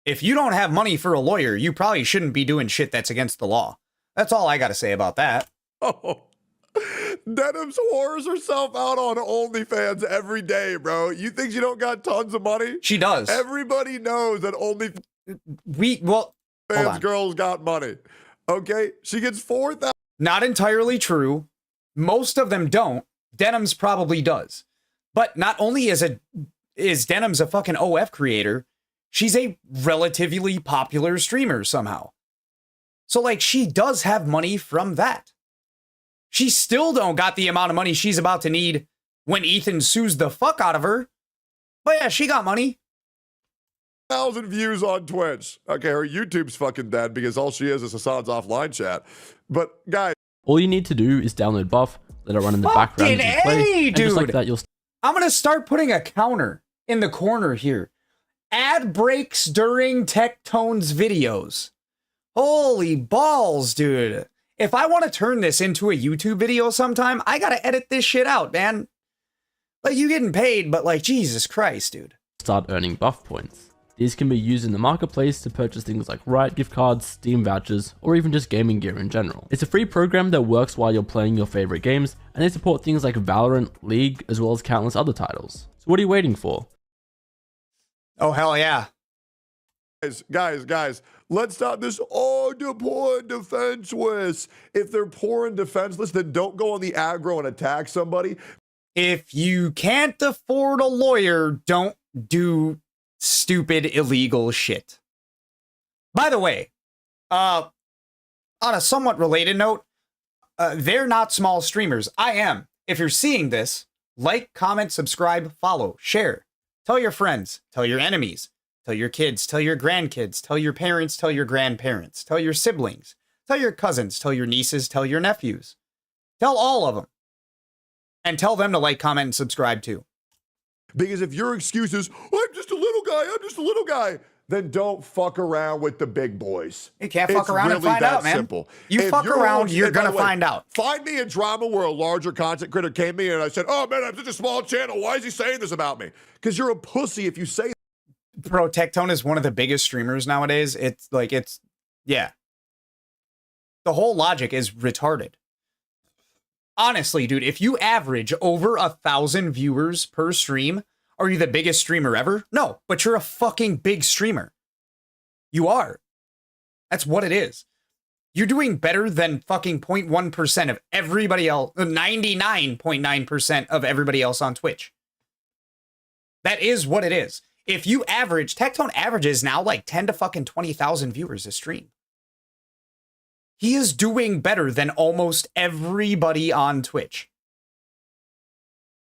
If you don't have money for a lawyer, you probably shouldn't be doing shit that's against the law. That's all I got to say about that.
Oh, Denims whores herself out on OnlyFans every day, bro. You think she don't got tons of money?
She does.
Everybody knows that
OnlyFans
girls got money. Okay? She gets 4,000.
Not entirely true. Most of them don't. Denims probably does. But not only is Denims a fucking OF creator, she's a relatively popular streamer somehow. So, like, she does have money from that. She still don't got the amount of money she's about to need when Ethan sues the fuck out of her. But yeah, she got money.
1,000 views on Twitch. Okay, her YouTube's fucking dead because all she is Hassan's offline chat. But, guys.
All you need to do is download Buff, let it run in the background and play.
Dude.
Just like that,
I'm going to start putting a counter in the corner here. Ad breaks during Tectone's videos. Holy balls, dude. If I want to turn this into a YouTube video sometime, I got to edit this shit out, man. Like, you getting paid, but like, Jesus Christ, dude.
Start earning Buff points.
These can be used in the marketplace to purchase things like Riot gift cards, Steam vouchers, or even just gaming gear in general. It's a free program that works while you're playing your favorite games, and they support things like Valorant, League, as well as countless other titles. So what are you waiting for?
Oh, hell yeah.
Guys, let's stop this. Oh, they're poor and defenseless. If they're poor and defenseless, then don't go on the aggro and attack somebody.
If you can't afford a lawyer, don't do stupid illegal shit. By the way, on a somewhat related note, they're not small streamers. I am. If you're seeing this, like, comment, subscribe, follow, share. Tell your friends, tell your enemies, tell your kids, tell your grandkids, tell your parents, tell your grandparents, tell your siblings, tell your cousins, tell your nieces, tell your nephews. Tell all of them. And tell them to like, comment, and subscribe too.
Because if your excuse is, I'm just a little guy, then don't fuck around with the big boys.
You can't fuck around and find out, man.
Simple.
You
If
fuck
you're
around,
a-
you're
and by
gonna
the way,
find out.
Find me a drama where a larger content creator came to me and I said, oh man, I'm such a small channel. Why is he saying this about me? Because you're a pussy if you say.
Bro, Tectone is one of the biggest streamers nowadays. Yeah. The whole logic is retarded. Honestly, dude, if you average over 1,000 viewers per stream, are you the biggest streamer ever? No, but you're a fucking big streamer. You are. That's what it is. You're doing better than fucking 0.1% of everybody else, 99.9% of everybody else on Twitch. That is what it is. If you average, Tectone averages now like 10 to fucking 20,000 viewers a stream. He is doing better than almost everybody on Twitch.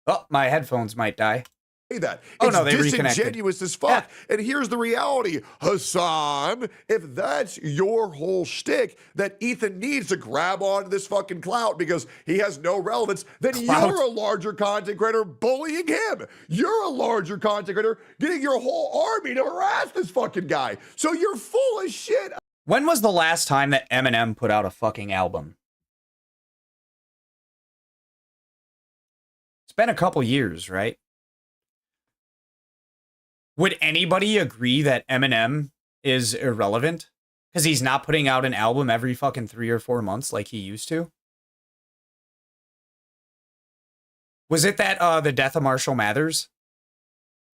Oh, my headphones might die.
That.
Oh,
It's
no, they reconnected.
disingenuous as fuck. And here's the reality, Hassan. If that's your whole shtick, that Ethan needs to grab onto this fucking clout because he has no relevance, then you're a larger content creator bullying him. You're a larger content creator getting your whole army to harass this fucking guy. So you're full of shit.
When was the last time that Eminem put out a fucking album? It's been a couple years, right? Would anybody agree that Eminem is irrelevant? Because he's not putting out an album every fucking 3 or 4 months like he used to? Was it that, The Death of Marshall Mathers?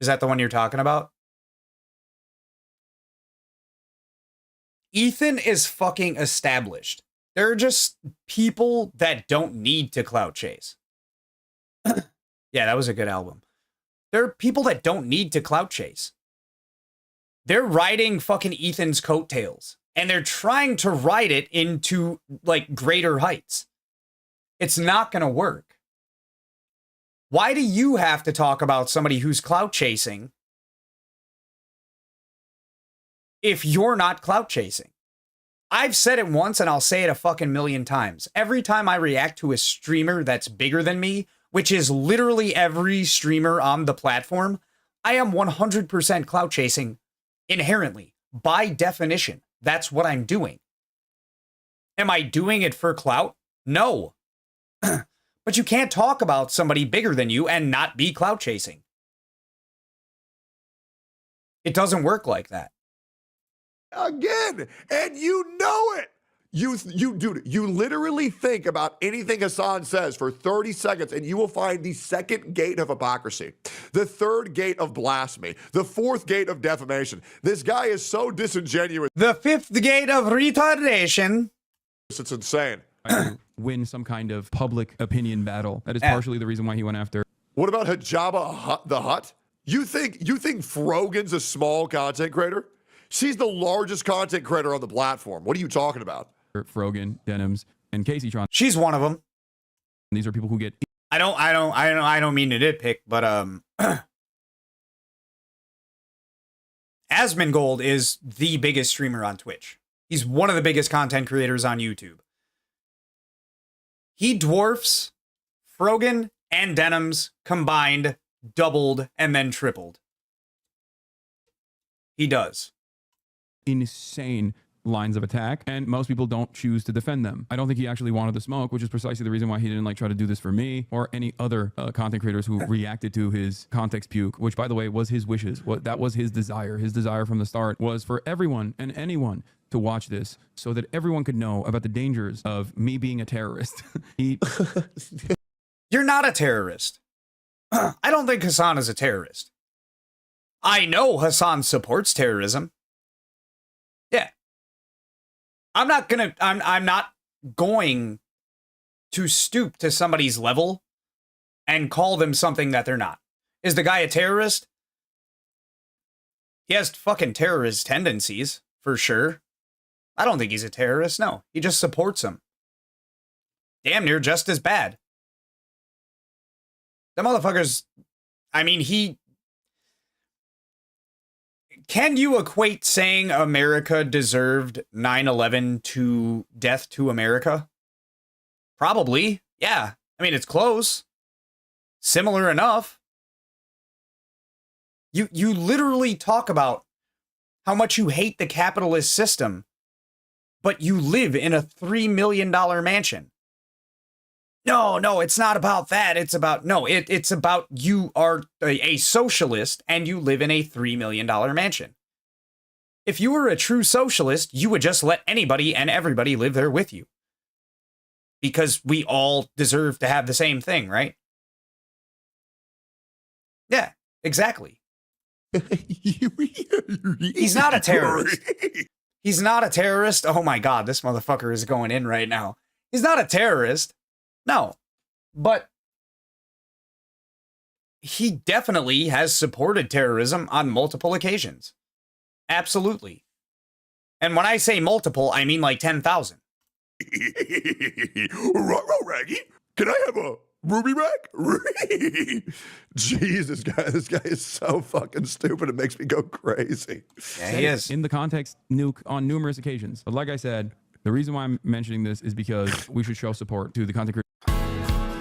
Is that the one you're talking about? Ethan is fucking established. There are just people that don't need to clout chase. Yeah, that was a good album. There are people that don't need to clout chase. They're riding fucking Ethan's coattails, and they're trying to ride it into, like, greater heights. It's not gonna work. Why do you have to talk about somebody who's clout chasing if you're not clout chasing? I've said it once and I'll say it a fucking million times. Every time I react to a streamer that's bigger than me, which is literally every streamer on the platform, I am 100% clout chasing inherently. By definition, that's what I'm doing. Am I doing it for clout? No. But you can't talk about somebody bigger than you and not be clout chasing. It doesn't work like that.
Again, and you know it. Dude, you literally think about anything Hassan says for 30 seconds and you will find the second gate of hypocrisy, the third gate of blasphemy, the fourth gate of defamation. This guy is so disingenuous.
The fifth gate of retardation.
It's insane.
Win some kind of public opinion battle. That is partially the reason why he went after.
What about Hijaba the Hutt? You think Frogan's a small content creator? She's the largest content creator on the platform. What are you talking about?
Frogan, Denims, and Casey Tron.
She's one of them.
These are people who get.
I don't mean to nitpick, but Asmongold is the biggest streamer on Twitch. He's one of the biggest content creators on YouTube. He dwarfs Frogan and Denims combined, doubled, and then tripled. He does.
Insane lines of attack, and most people don't choose to defend them. I don't think he actually wanted the smoke, which is precisely the reason why he didn't like try to do this for me or any other content creators who reacted to his context puke, which by the way was his wishes. That was his desire. His desire from the start was for everyone and anyone to watch this so that everyone could know about the dangers of me being a terrorist.
You're not a terrorist. I don't think Hassan is a terrorist. I know Hassan supports terrorism. Yeah. I'm not going to stoop to somebody's level and call them something that they're not. Is the guy a terrorist? He has fucking terrorist tendencies, for sure. I don't think he's a terrorist, no. He just supports him. Damn near just as bad. The motherfuckers, I mean, can you equate saying America deserved 9/11 to death to America? Probably, yeah. I mean, it's close. Similar enough. You literally talk about how much you hate the capitalist system, but you live in a $3 million mansion. No, it's not about that. It's about, it's about you are a socialist and you live in a $3 million mansion. If you were a true socialist, you would just let anybody and everybody live there with you. Because we all deserve to have the same thing, right? Yeah, exactly. He's not a terrorist. He's not a terrorist. Oh my God, this motherfucker is going in right now. He's not a terrorist. No, but he definitely has supported terrorism on multiple occasions. Absolutely. And when I say multiple, I mean like 10,000.
Raggy, can I have a ruby rack? Jesus, this guy is so fucking stupid. It makes me go crazy.
Yeah, he is.
In the context nuke on numerous occasions. But like I said, the reason why I'm mentioning this is because we should show support to the content creators.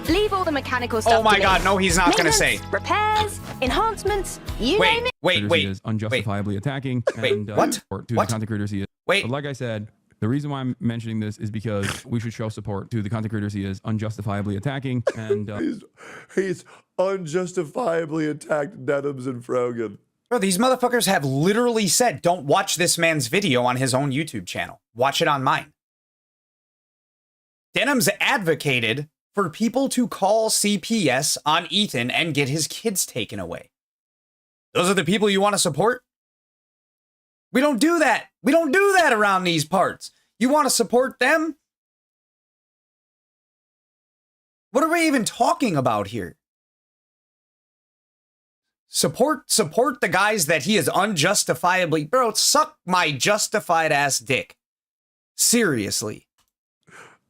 Leave all the mechanical stuff.
Oh my God, no, he's not gonna say.
Repairs, enhancements, you name it.
He is unjustifiably attacking. And,
what?
Support to the content creators he is. But like I said, the reason why I'm mentioning this is because we should show support to the content creators he is unjustifiably attacking. And
he's unjustifiably attacked Denims and Frogan.
Bro, these motherfuckers have literally said, don't watch this man's video on his own YouTube channel. Watch it on mine. Denims advocated for people to call CPS on Ethan and get his kids taken away. Those are the people you want to support? We don't do that. We don't do that around these parts. You want to support them? What are we even talking about here? Support the guys that he is unjustifiably... Bro, suck my justified ass dick. Seriously.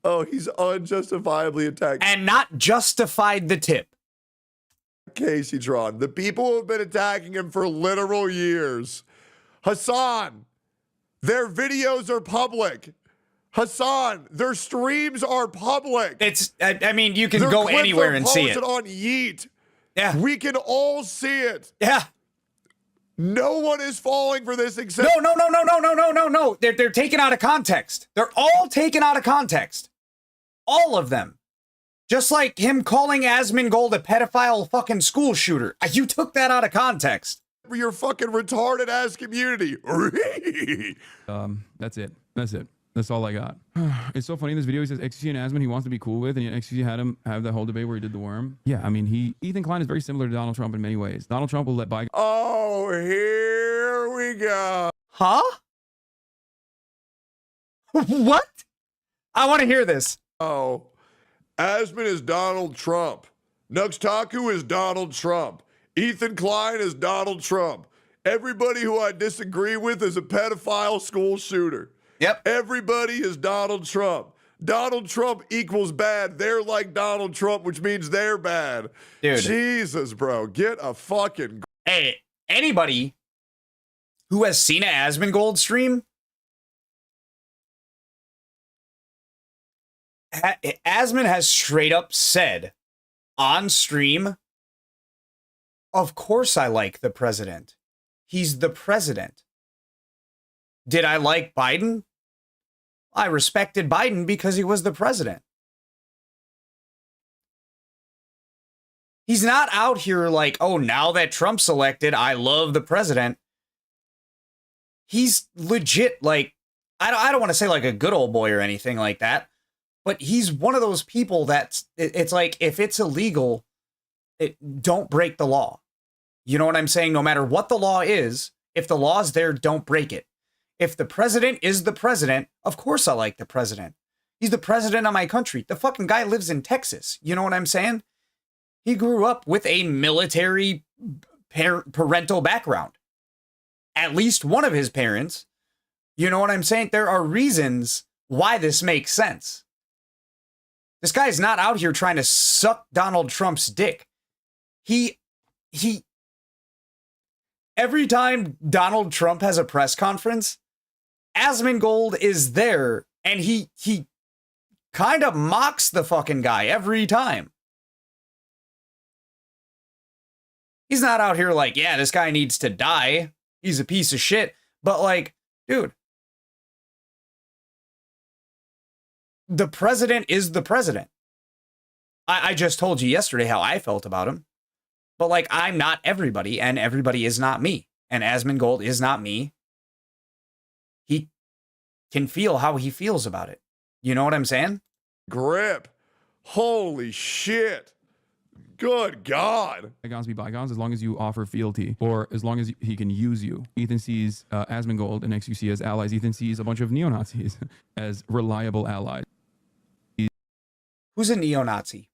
Oh, he's unjustifiably attacked.
And not justified the tip.
Casey Tron. The people who have been attacking him for literal years. Hassan, their videos are public. Hassan, their streams are public.
I mean, you can go anywhere and see it.
On Yeet.
Yeah.
We can all see it.
Yeah.
No one is falling for this except...
No. They're taken out of context. They're all taken out of context. All of them. Just like him calling Asmongold a pedophile fucking school shooter. You took that out of context.
For your fucking retarded ass community.
That's it. That's all I got. It's so funny in this video. He says XQC and Asmon he wants to be cool with, and yet XQC had him have that whole debate where he did the worm. Yeah, I mean, Ethan Klein is very similar to Donald Trump in many ways. Donald Trump will let by.
Oh, here we go.
Huh? What? I want to hear this.
Oh, Asmon is Donald Trump. Nuxtaku is Donald Trump. Ethan Klein is Donald Trump. Everybody who I disagree with is a pedophile school shooter.
Yep.
Everybody is Donald Trump. Donald Trump equals bad. They're like Donald Trump, which means they're bad.
Dude.
Jesus, bro. Get a fucking...
Hey, anybody who has seen an Asmongold stream, Asmon has straight up said on stream, of course I like the president. He's the president. Did I like Biden? I respected Biden because he was the president. He's not out here like, oh, now that Trump's elected, I love the president. He's legit, like, I don't want to say like a good old boy or anything like that, but he's one of those people that's, it's like, if it's illegal, don't break the law. You know what I'm saying? No matter what the law is, if the law's there, don't break it. If the president is the president, of course I like the president. He's the president of my country. The fucking guy lives in Texas. You know what I'm saying? He grew up with a military parental background. At least one of his parents. You know what I'm saying? There are reasons why this makes sense. This guy's not out here trying to suck Donald Trump's dick. Every time Donald Trump has a press conference, Asmongold is there, and he kind of mocks the fucking guy every time. He's not out here like, yeah, this guy needs to die. He's a piece of shit. But like, dude, the president is the president. I just told you yesterday how I felt about him. But like, I'm not everybody, and everybody is not me. And Asmongold is not me. He can feel how he feels about it. You know what I'm saying?
Grip. Holy shit. Good God.
Bygones be bygones as long as you offer fealty, or as long as he can use you. Ethan sees Asmongold and XQC as allies. Ethan sees a bunch of neo-Nazis as reliable allies.
Who's a neo-Nazi?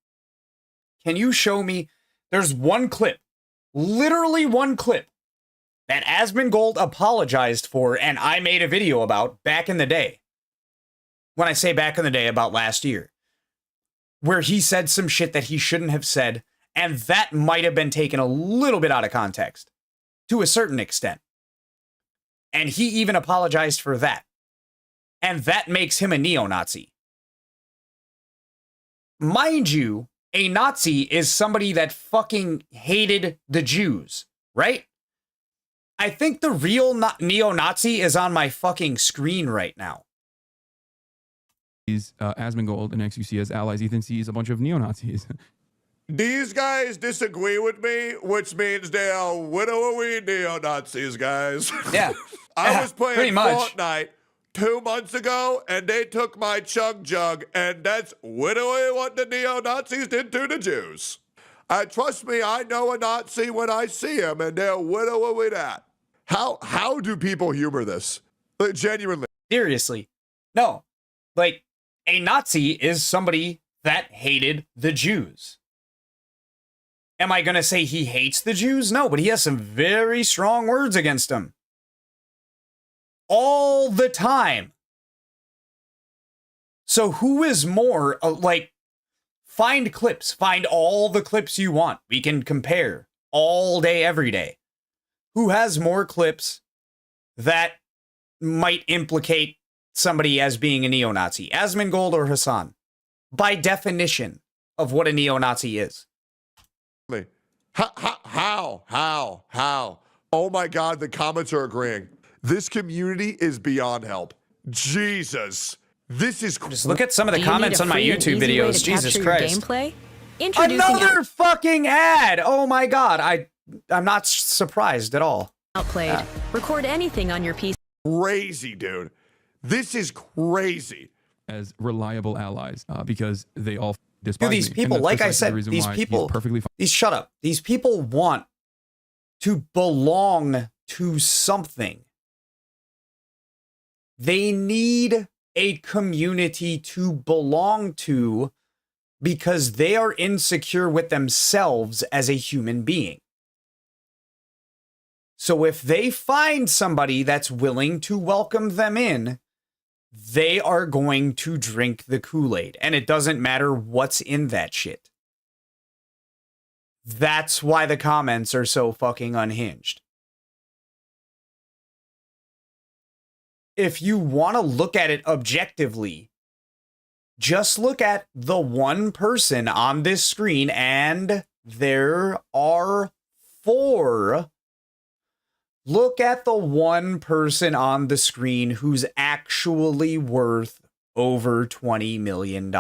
Can you show me? There's one clip, literally one clip, that Asmongold apologized for and I made a video about back in the day. When I say back in the day, about last year. Where he said some shit that he shouldn't have said, and that might have been taken a little bit out of context, to a certain extent. And he even apologized for that. And that makes him a neo-Nazi. Mind you, a Nazi is somebody that fucking hated the Jews, right? I think the real neo-Nazi is on my fucking screen right now.
Asmongold and XQC as allies. Ethan sees a bunch of neo-Nazis.
These guys disagree with me, which means they are widowy neo-Nazis, guys.
Yeah.
I was playing Fortnite 2 months ago, and they took my chug jug, and that's widowy what the neo-Nazis did to the Jews. Trust me, I know a Nazi when I see him, and they're widowy that. How do people humor this? Like, genuinely.
Seriously. No. Like, a Nazi is somebody that hated the Jews. Am I going to say he hates the Jews? No, but he has some very strong words against them. All the time. So who is more, like, find clips. Find all the clips you want. We can compare all day, every day. Who has more clips that might implicate somebody as being a neo-Nazi? Asmongold or Hassan? By definition of what a neo-Nazi is.
How? Oh my God, the comments are agreeing. This community is beyond help. Jesus. This is
just look at some of the comments on my YouTube videos. Jesus Christ.
Gameplay?
Another fucking ad. Oh my God. I'm not surprised at all.
Outplayed. Record anything on your PC.
Crazy, dude. This is crazy.
As reliable allies, because they all despise
Dude, these people, like I said, these people, shut up. These people want to belong to something. They need a community to belong to because they are insecure with themselves as a human being. So if they find somebody that's willing to welcome them in, they are going to drink the Kool-Aid. And it doesn't matter what's in that shit. That's why the comments are so fucking unhinged. If you want to look at it objectively, just look at the one person on this screen, and there are 4. Look at the one person on the screen who's actually worth over $20 million.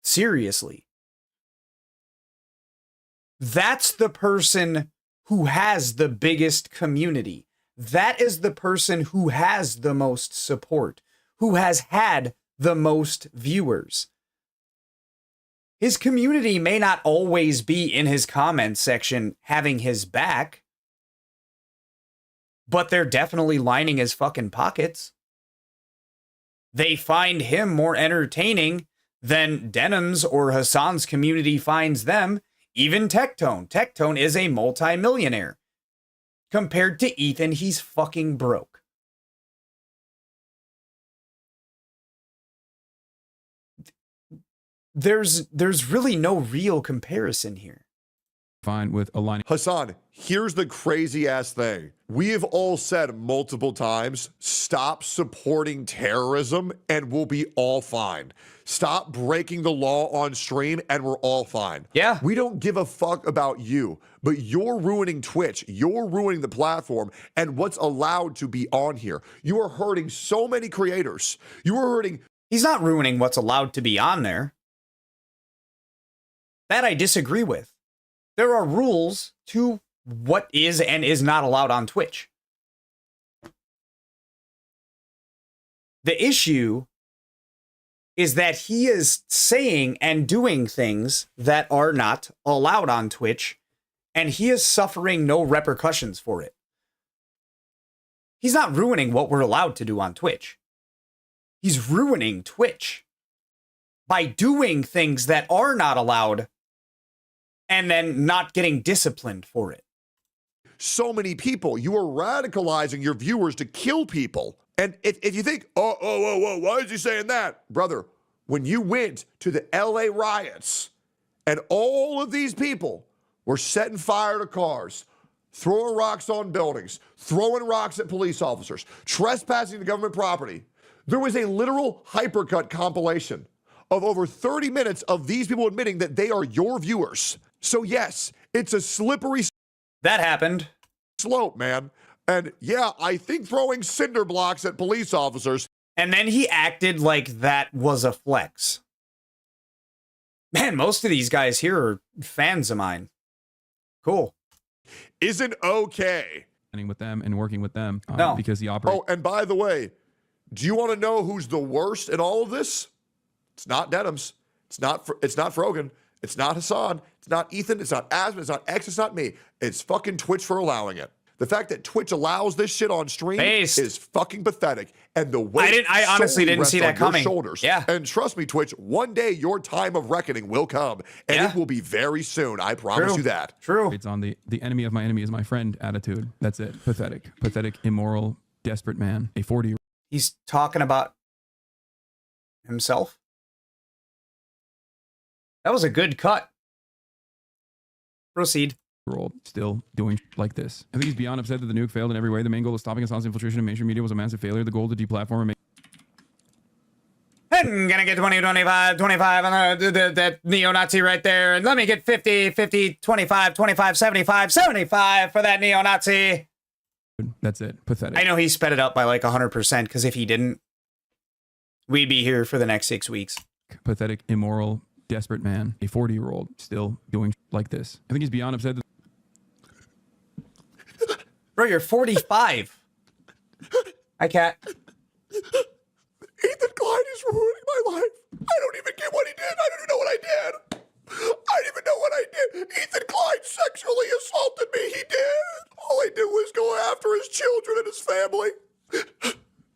Seriously. That's the person who has the biggest community. That is the person who has the most support, who has had the most viewers. His community may not always be in his comment section having his back, but they're definitely lining his fucking pockets. They find him more entertaining than Denim's or Hassan's community finds them. Even Tectone. Tectone is a multi-millionaire. Compared to Ethan, he's fucking broke. There's really no real comparison here.
Fine with aligning.
Hassan, here's the crazy ass thing. We have all said multiple times, stop supporting terrorism and we'll be all fine. Stop breaking the law on stream and we're all fine.
Yeah.
We don't give a fuck about you, but you're ruining Twitch. You're ruining the platform and what's allowed to be on here. You are hurting so many creators. You are hurting.
He's not ruining what's allowed to be on there. That I disagree with. There are rules to what is and is not allowed on Twitch. The issue is that he is saying and doing things that are not allowed on Twitch, and he is suffering no repercussions for it. He's not ruining what we're allowed to do on Twitch. He's ruining Twitch by doing things that are not allowed and then not getting disciplined for it.
So many people, you are radicalizing your viewers to kill people. And if you think, whoa, why is he saying that? Brother, when you went to the LA riots and all of these people were setting fire to cars, throwing rocks on buildings, throwing rocks at police officers, trespassing to government property, there was a literal hypercut compilation of over 30 minutes of these people admitting that they are your viewers. So yes, it's a slippery
that happened
slope, man. And yeah, I think throwing cinder blocks at police officers.
And then he acted like that was a flex. Man, most of these guys here are fans of mine. Cool.
Isn't okay.
With them and working with them
No.
because he operates.
Oh, and by the way, do you want to know who's the worst in all of this? It's not Denims. It's not Frogan. It's not Hassan. It's not Ethan. It's not Asmon. It's not X. It's not me. It's fucking Twitch for allowing it. The fact that Twitch allows this shit on stream is fucking pathetic. And the way
I honestly didn't see that coming.
Shoulders.
Yeah.
And trust me, Twitch, one day your time of reckoning will come. And it will be very soon. I promise you that.
True.
It's on the enemy of my enemy is my friend attitude. That's it. Pathetic. Pathetic, immoral, desperate man. A 40-year-old.
He's talking about himself. That was a good cut. Proceed.
Still doing like this. I think he's beyond upset that the nuke failed in every way. The main goal of stopping Assange's infiltration in mainstream media was a massive failure. The goal to deplatform and make.
I'm gonna get 20, 25, 25 on that neo-Nazi right there. And let me get 50, 50, 25, 25, 75, 75 for that neo-Nazi.
That's it. Pathetic.
I know he sped it up by like 100% because if he didn't, we'd be here for the next 6 weeks.
Pathetic, immoral, desperate man. A 40-year-old still doing like this. I think he's beyond upset that.
Bro, you're 45. Hi, Cat.
Ethan Klein is ruining my life. I don't even get what he did. I don't even know what I did. I don't even know what I did. Ethan Klein sexually assaulted me. He did. All I did was go after his children and his family.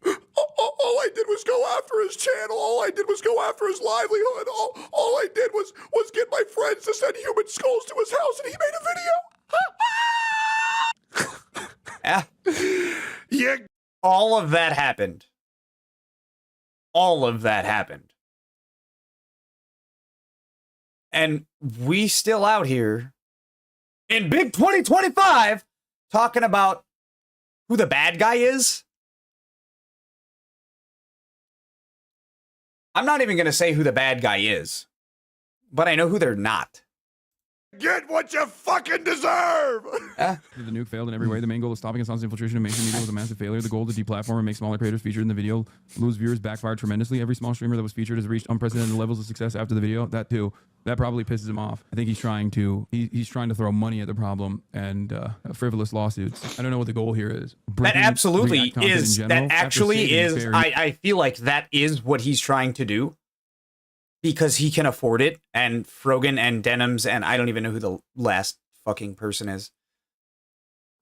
All I did was go after his channel. All I did was go after his livelihood. All I did was get my friends to send human skulls to his house, and he made a video.
Yeah.
Yeah.
All of that happened. All of that happened. And we still out here in big 2025 talking about who the bad guy is. I'm not even going to say who the bad guy is, but I know who they're not.
Get what you fucking deserve!
The nuke failed in every way. The main goal of stopping Hassan's infiltration of mainstream media was a massive failure. The goal to deplatform and make smaller creators featured in the video lose viewers backfired tremendously. Every small streamer that was featured has reached unprecedented levels of success after the video. That too. That probably pisses him off. I think he's trying to throw money at the problem and frivolous lawsuits. I don't know what the goal here is.
That absolutely is. That actually is. I feel like that is what he's trying to do. Because he can afford it, and Frogan and Denims, and I don't even know who the last fucking person is.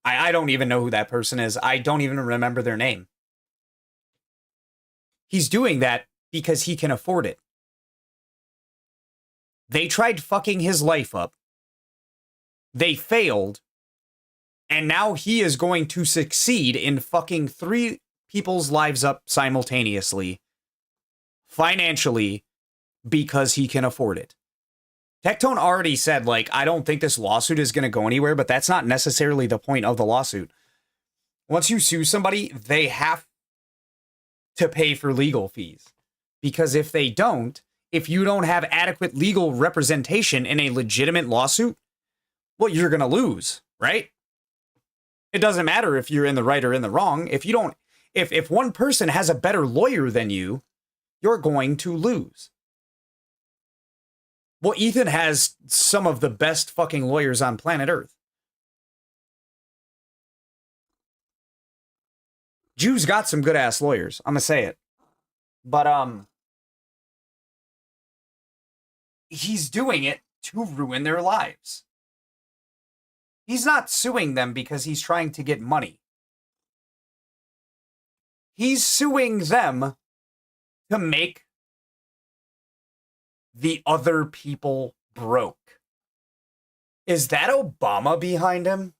I don't even know who that person is. I don't even remember their name. He's doing that because he can afford it. They tried fucking his life up. They failed. And now he is going to succeed in fucking 3 people's lives up simultaneously. Financially. Because he can afford it. Tectone already said, like, I don't think this lawsuit is going to go anywhere, but that's not necessarily the point of the lawsuit. Once you sue somebody, they have to pay for legal fees. Because if they don't, if you don't have adequate legal representation in a legitimate lawsuit, well, you're going to lose, right? It doesn't matter if you're in the right or in the wrong. If you don't, if one person has a better lawyer than you, you're going to lose. Well, Ethan has some of the best fucking lawyers on planet Earth. Jew's got some good ass lawyers. I'm gonna say it. But he's doing it to ruin their lives. He's not suing them because he's trying to get money. He's suing them to make the other people broke. Is that Obama behind him?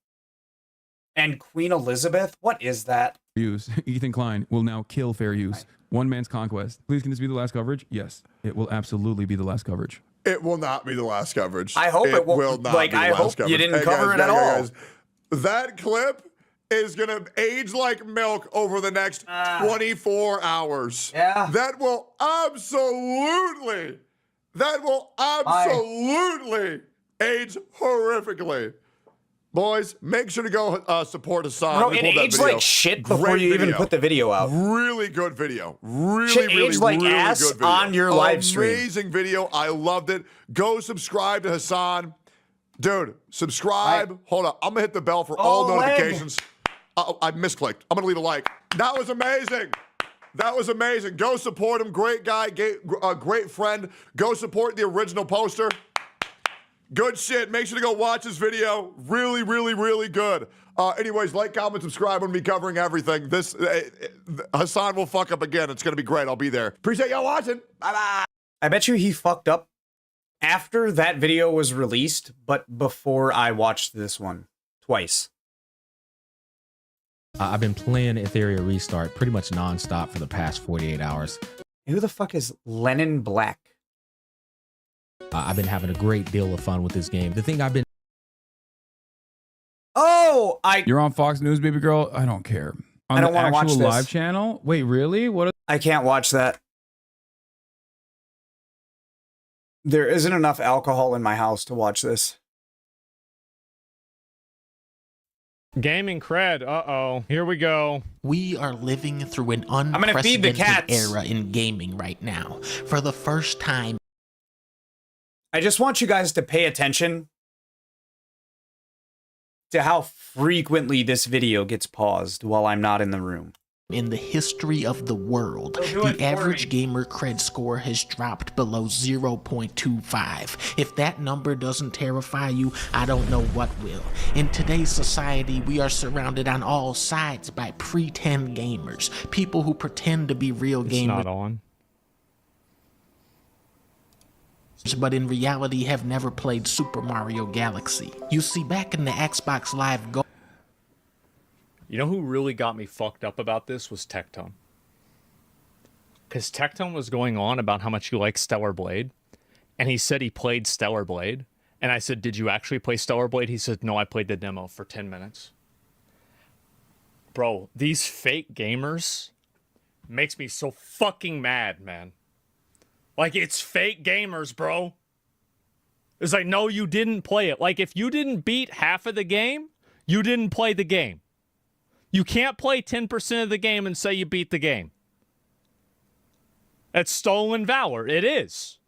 And Queen Elizabeth? What is that?
Use. Ethan Klein will now kill fair use. One man's conquest. Please, can this be the last coverage? Yes, it will absolutely be the last coverage.
It will not be the last coverage.
I hope it
will not
like,
be the
I
last
hope
coverage.
you didn't
Hey,
cover
guys,
it at all.
guys. That clip is going to age like milk over the next 24 hours.
Yeah.
That will absolutely age horrifically. Boys, make sure to go support Hassan.
Bro, it aged like shit before you even put the video out.
Really good video. Really,
Shit
really,
aged like
really
ass
good video.
on your live stream.
Amazing video. I loved it. Go subscribe to Hassan. Dude, subscribe. Hold up. I'm going to hit the bell for all notifications. I misclicked. I'm going to leave a like. That was amazing. That was amazing. Go support him. Great guy. Great friend. Go support the original poster. Good shit. Make sure to go watch this video. Really, really, really good. Anyways, like, comment, subscribe. I'm going to be covering everything. This Hassan will fuck up again. It's going to be great. I'll be there. Appreciate y'all watching. Bye-bye.
I bet you he fucked up after that video was released, but before I watched this one twice.
I've been playing Ethereum Restart pretty much nonstop for the past 48 hours.
Who the fuck is Lennon Black?
I've been having a great deal of fun with this game. The thing I've been...
Oh,
You're on Fox News, baby girl? I don't care. On
I don't want to watch
the
this.
live channel? Wait, really? What?
I can't watch that. There isn't enough alcohol in my house to watch this.
Gaming cred. Uh-oh. Here we go.
We are living through an
gonna feed the
unprecedented
cats.
era in gaming right now. For the first time.
I just want you guys to pay attention to how frequently this video gets paused while I'm not in the room.
In the history of the world, the average gamer cred score has dropped below 0.25. If that number doesn't terrify you, I don't know what will. In today's society, we are surrounded on all sides by pretend gamers, people who pretend to be real gamers.
It's not on.
But in reality have never played Super Mario Galaxy. You see, back in the Xbox Live Go.
You know who really got me fucked up about this was Tectone. Because Tectone was going on about how much you like Stellar Blade. And he said he played Stellar Blade. And I said, did you actually play Stellar Blade? He said, no, I played the demo for 10 minutes. Bro, these fake gamers makes me so fucking mad, man. Like, it's fake gamers, bro. It's like, no, you didn't play it. Like, if you didn't beat half of the game, you didn't play the game. You can't play 10% of the game and say you beat the game. That's stolen valor. It is.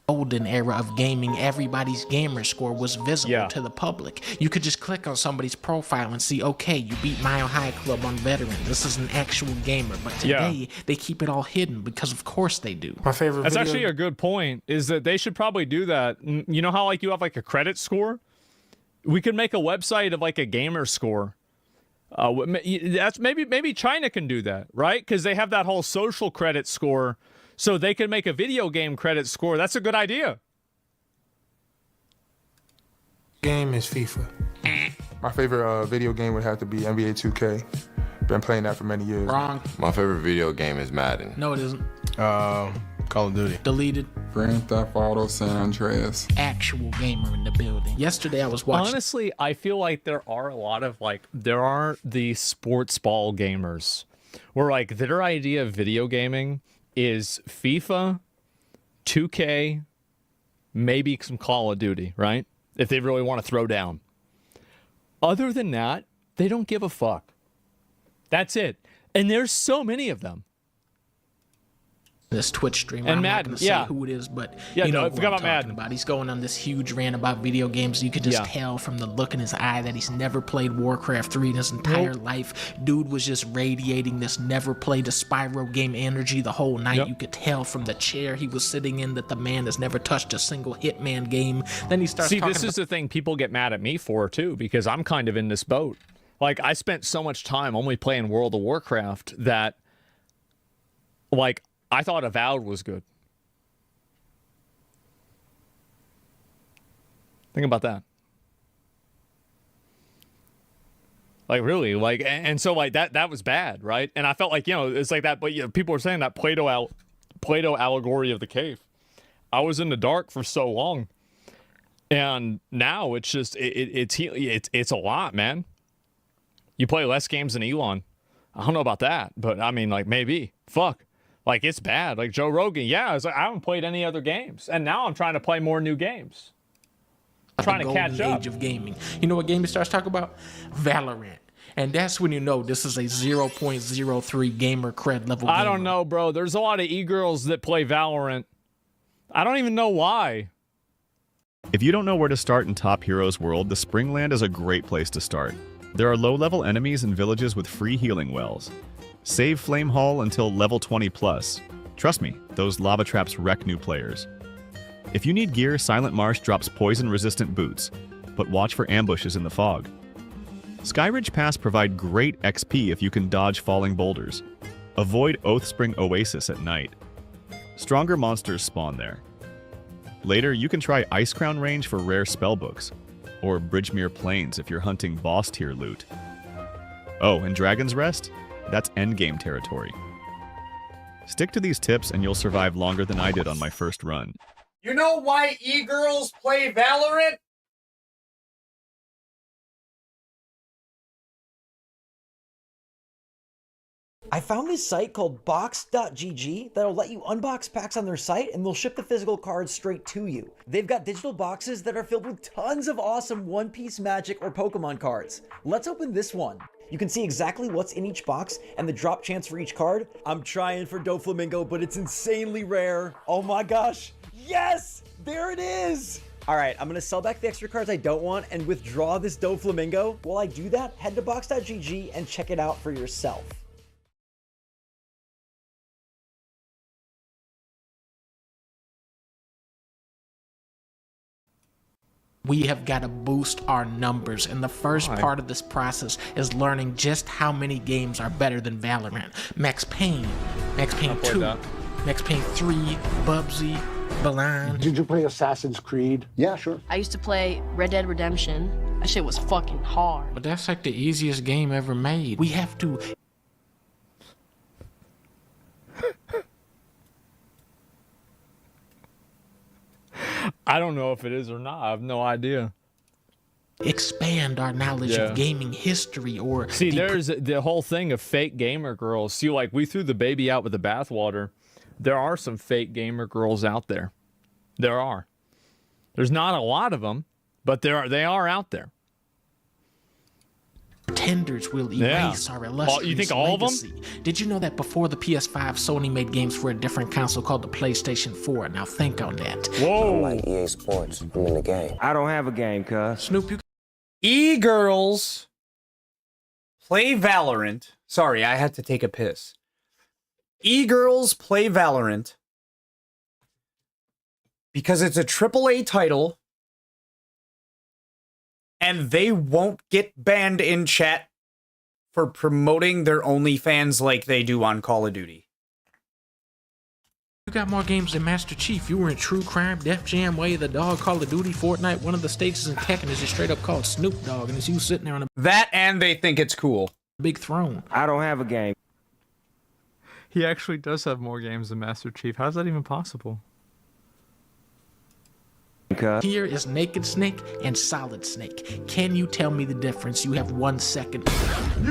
Golden era of gaming, everybody's gamer score was visible to the public. You could just click on somebody's profile and see, okay, you beat Mile High Club on Veteran. This is an actual gamer. But today, they keep it all hidden because of course they do.
My favorite That's actually a good point, is that they should probably do that. You know how like you have like a credit score? We could make a website of like a gamer score. That's maybe China can do that, right? Because they have that whole social credit score. So they could make a video game credit score. That's a good idea.
Game is FIFA. My favorite video game would have to be NBA 2K. Been playing that for many years.
Wrong.
My favorite video game is Madden.
No, it isn't.
Call of Duty.
Deleted.
Grand Theft Auto San Andreas.
Actual gamer in the building. Yesterday I was watching.
Honestly, I feel like there are a lot of there are the sports ball gamers where like their idea of video gaming is FIFA, 2K, maybe some Call of Duty, right? If they really want to throw down. Other than that, they don't give a fuck. That's it. And there's so many of them.
This Twitch streamer.
And
I'm
Madden,
not gonna say who it is, but you know who I'm talking about. He's going on this huge rant about video games. You could just tell from the look in his eye that he's never played Warcraft 3 in his entire life. Dude was just radiating this never played a Spyro game energy the whole night. You could tell from the chair he was sitting in that the man has never touched a single Hitman game. Then he starts talking
this is the thing people get mad at me for too, because I'm kind of in this boat. Like, I spent so much time only playing World of Warcraft that, like, I thought Avowed was good. Think about that. Like, really, like, and so like that was bad, right? And I felt like, you know, it's like that, but people were saying that Plato allegory of the cave. I was in the dark for so long, and now it's just it's a lot, man. You play less games than Elon. I don't know about that, but I mean, like, maybe. Fuck. Like, it's bad. Like, Joe Rogan, it's like, I haven't played any other games. And now I'm trying to play more new games. I'm trying to catch up.
Age of gaming. You know what game he starts talking about? Valorant. And that's when you know this is a 0.03 gamer cred level gamer.
I don't know, bro. There's a lot of e-girls that play Valorant. I don't even know why.
If you don't know where to start in Top Heroes World, the Springland is a great place to start. There are low-level enemies and villages with free healing wells. Save Flame Hall until level 20 plus. Trust me, those lava traps wreck new players. If you need gear, Silent Marsh drops poison-resistant boots, but watch for ambushes in the fog. Skyridge Pass provide great XP if you can dodge falling boulders. Avoid Oathspring Oasis at night. Stronger monsters spawn there. Later, you can try Icecrown Range for rare spellbooks, or Bridgemere Plains if you're hunting boss-tier loot. Oh, and Dragon's Rest? That's endgame territory. Stick to these tips and you'll survive longer than I did on my first run.
You know why e-girls play Valorant?
I found this site called box.gg that'll let you unbox packs on their site and they'll ship the physical cards straight to you. They've got digital boxes that are filled with tons of awesome One Piece, Magic, or Pokemon cards. Let's open this one. You can see exactly what's in each box and the drop chance for each card. I'm trying for Doflamingo, but it's insanely rare. Oh my gosh. Yes! There it is! Alright, I'm gonna sell back the extra cards I don't want and withdraw this Doflamingo. While I do that, head to box.gg and check it out for yourself.
We have got to boost our numbers, and the first part of this process is learning just how many games are better than Valorant. Max Payne 2, Max Payne 3, Bubsy, Balan.
Did you play Assassin's Creed? Yeah, sure.
I used to play Red Dead Redemption. That shit was fucking hard.
But that's like the easiest game ever made. We have to...
I don't know if it is or not. I have no idea.
Expand our knowledge of gaming history, or
see, there's the whole thing of fake gamer girls. See, like, we threw the baby out with the bathwater. There are some fake gamer girls out there. There are. There's not a lot of them, but they are out there.
Pretenders will erase our illustrious
You think all
legacy.
of them?
Did you know that before the PS5, Sony made games for a different console called the PlayStation 4? Now think on that.
Whoa.
Like EA Sports, I'm in the game. I don't have a game, cuz.
Snoop, you
E-girls play Valorant. Sorry, I had to take a piss. E-girls play Valorant because it's a AAA title and they won't get banned in chat for promoting their OnlyFans like they do on Call of Duty.
got more games than Master Chief. You were in True Crime, Def Jam, Way of the Dog, Call of Duty, Fortnite. One of the stages in Tekken is just straight up called Snoop Dogg, and it's you sitting there on a
That and they think it's cool.
big throne.
I don't have a game.
He actually does have more games than Master Chief. How's that even possible?
Here is Naked Snake and Solid Snake. Can you tell me the difference? You have 1 second.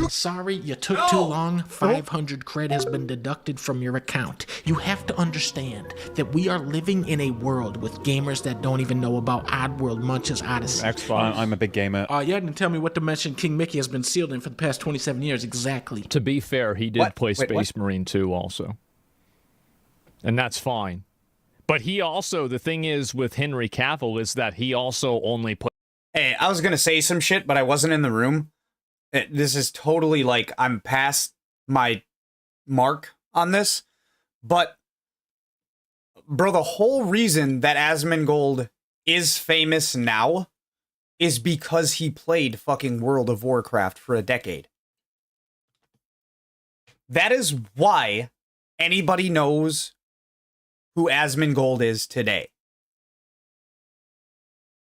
Sorry, you took too long. 500 cred has been deducted from your account. You have to understand that we are living in a world with gamers that don't even know about Oddworld Munch's Odyssey.
Xbox. I'm a big gamer.
You hadn't tell me what dimension King Mickey has been sealed in for the past 27 years exactly.
To be fair, he did play Space Marine 2 also. And that's fine. But he also, the thing is with Henry Cavill is that he also only played.
Hey, I was going to say some shit, but I wasn't in the room. This is totally like I'm past my mark on this. But, bro, the whole reason that Asmongold is famous now is because he played fucking World of Warcraft for a decade. That is why anybody knows who Asmongold is today.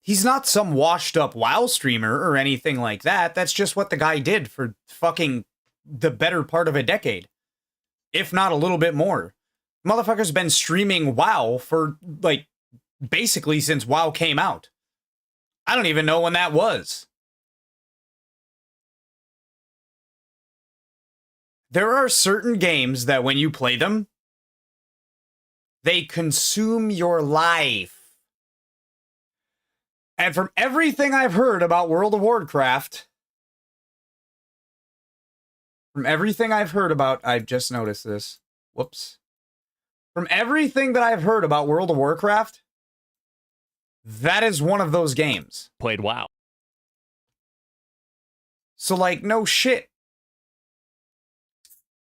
He's not some washed up WoW streamer or anything like that. That's just what the guy did for fucking the better part of a decade. If not a little bit more. Motherfucker's been streaming WoW for, like, basically since WoW came out. I don't even know when that was. There are certain games that when you play them, they consume your life. And from everything I've heard about World of Warcraft, I've just noticed this. Whoops. From everything that I've heard about World of Warcraft, that is one of those games.
Played WoW.
So, like, no shit.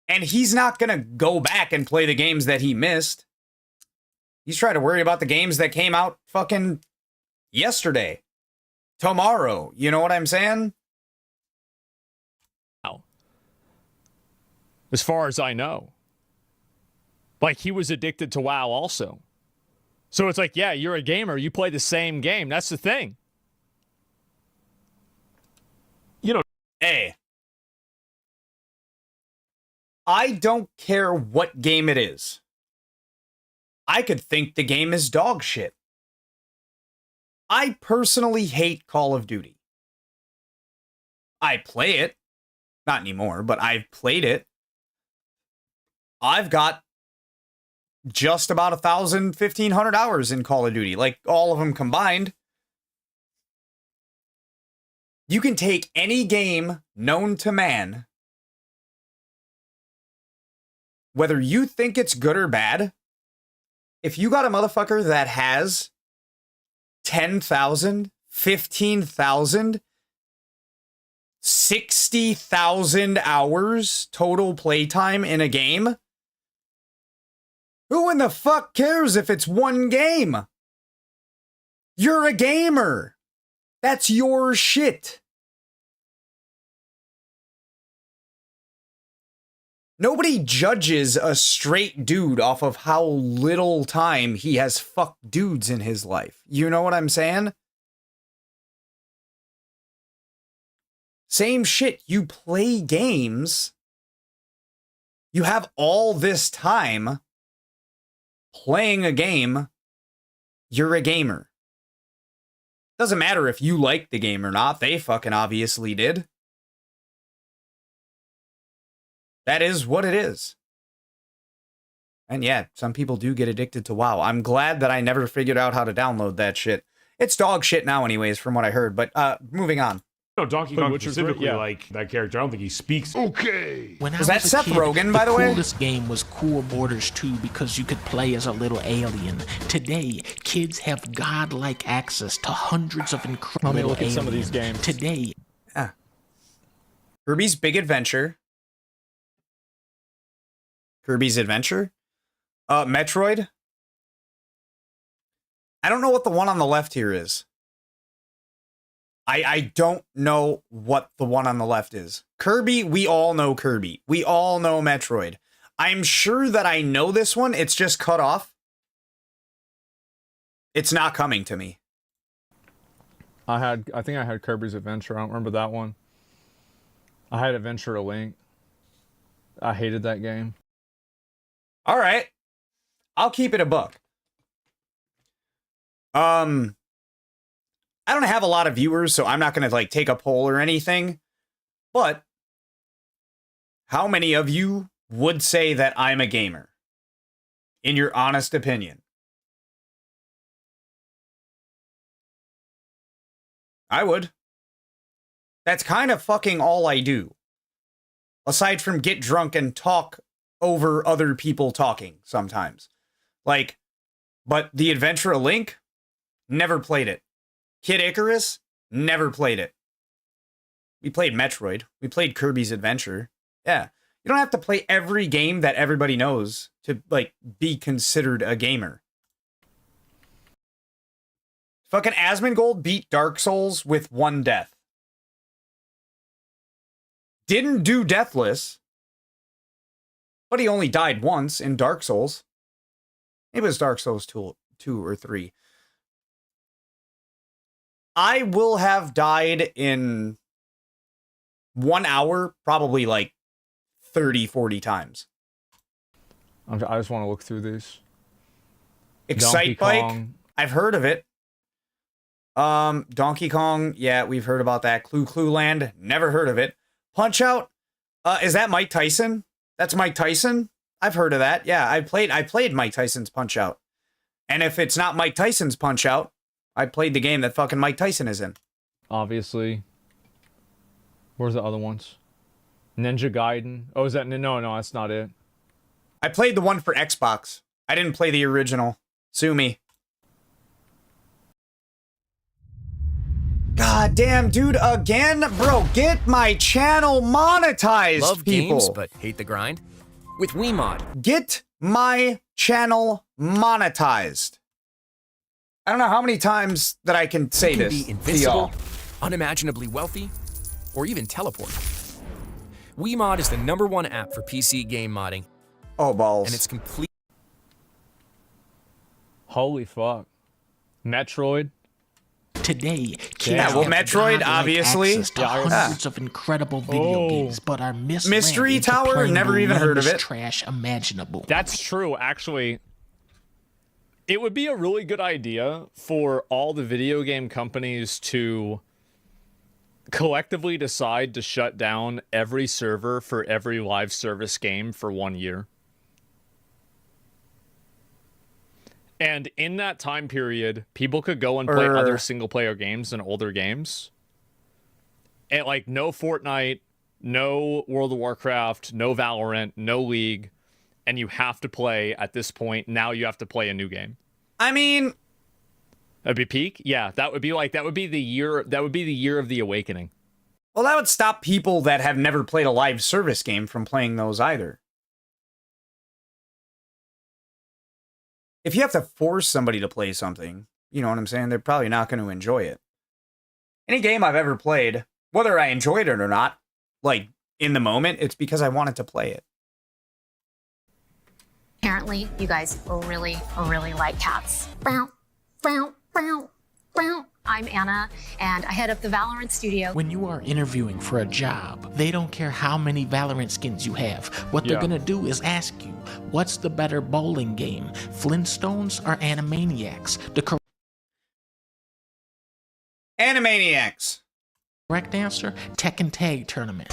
And he's not gonna go back and play the games that he missed. He's trying to worry about the games that came out fucking yesterday, tomorrow. You know what I'm saying?
As far as I know. Like, he was addicted to WoW also. So it's like, yeah, you're a gamer. You play the same game. That's the thing. You know,
hey. I don't care what game it is. I could think the game is dog shit. I personally hate Call of Duty. I play it. Not anymore, but I've played it. I've got just about 1,500 hours in Call of Duty, like all of them combined. You can take any game known to man, whether you think it's good or bad. If you got a motherfucker that has 10,000, 15,000, 60,000 hours total playtime in a game, who in the fuck cares if it's one game? You're a gamer. That's your shit. Nobody judges a straight dude off of how little time he has fucked dudes in his life. You know what I'm saying? Same shit. You play games. You have all this time playing a game. You're a gamer. Doesn't matter if you like the game or not. They fucking obviously did. That is what it is. And yeah, some people do get addicted to WoW. I'm glad that I never figured out how to download that shit. It's dog shit now anyways, from what I heard, but moving on.
No, Donkey Kong specifically, like that character. I don't think he speaks. Okay.
When I
Was that
a
Seth
kid,
Rogen, by the way?
The coolest game was Cool Borders 2 because you could play as a little alien. Today, kids have godlike access to hundreds of incredible
Let me look at
aliens.
some of these games.
Today,
Kirby's Big Adventure. Kirby's Adventure. Metroid. I don't know what the one on the left here is. I don't know what the one on the left is. Kirby, we all know Kirby. We all know Metroid. I'm sure that I know this one. It's just cut off. It's not coming to me.
I think I had Kirby's Adventure. I don't remember that one. I had Adventure a Link. I hated that game.
All right. I'll keep it a buck. I don't have a lot of viewers, so I'm not going to like take a poll or anything. But how many of you would say that I'm a gamer? In your honest opinion. I would. That's kind of fucking all I do. Aside from get drunk and talk over other people talking sometimes. Like, but The Adventure of Link, never played it. Kid Icarus, never played it. We played Metroid. We played Kirby's Adventure. Yeah. You don't have to play every game that everybody knows to, like, be considered a gamer. Fucking Asmongold beat Dark Souls with 1 death. Didn't do Deathless, but he only died once in Dark Souls. Maybe it was Dark Souls 2 or 3. I will have died in 1 hour, probably like 30, 40 times.
I just want to look through these.
Excite Bike, I've heard of it. Donkey Kong, yeah, we've heard about that. Clue Land, never heard of it. Punch Out, is that Mike Tyson? That's Mike Tyson? I've heard of that. Yeah, I played Mike Tyson's Punch Out. And if it's not Mike Tyson's Punch Out, I played the game that fucking Mike Tyson is in.
Obviously. Where's the other ones? Ninja Gaiden. Oh, is that... No, that's not it.
I played the one for Xbox. I didn't play the original. Sue me. God damn, dude, again? Bro, get my channel monetized,
Love
people.
games, but hate the grind? With WeMod.
Get my channel monetized. I don't know how many times that I can say
You can
this
be
to
invincible,
y'all.
unimaginably wealthy, or even teleport. WeMod is the #1 app for PC game modding.
Oh, balls.
And it's complete.
Holy fuck. Metroid.
today, kids
Yeah, well,
have
Metroid,
godlike
obviously.
access to hundreds of incredible video games, but are misled
Mystery
into
Tower?
playing
Never
the
even heard of
lamest
it.
trash imaginable.
That's true, actually. It would be a really good idea for all the video game companies to collectively decide to shut down every server for every live service game for 1 year. And in that time period, people could go and play other single-player games and older games. And, like, no Fortnite, no World of Warcraft, no Valorant, no League. And you have to play, at this point, now you have to play a new game.
I mean...
That'd be peak? Yeah, that would be the year of the awakening.
Well, that would stop people that have never played a live service game from playing those either. If you have to force somebody to play something, you know what I'm saying? They're probably not going to enjoy it. Any game I've ever played, whether I enjoyed it or not, like, in the moment, it's because I wanted to play it.
Apparently, you guys really, really like cats. I'm Anna, and I head up the Valorant studio.
When you are interviewing for a job, they don't care how many Valorant skins you have. What they're gonna do is ask you, what's the better bowling game, Flintstones or Animaniacs? The
Animaniacs.
correct answer, Tekken Tag Tournament.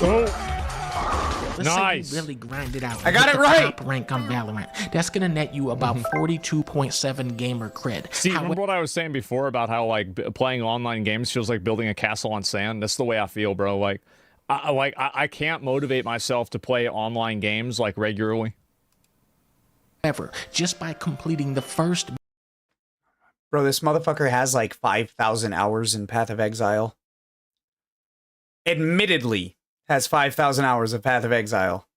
Let's
Nice.
say you really grind it out.
I got
and
it
hit the
right.
Top rank on Valorant. That's gonna net you about 42.7 gamer cred.
See, remember what I was saying before about how like playing online games feels like building a castle on sand? That's the way I feel, bro. Like, I can't motivate myself to play online games like regularly.
Ever just by completing the first.
Bro, this motherfucker has like 5,000 hours in Path of Exile. Admittedly, has 5,000 hours of Path of Exile.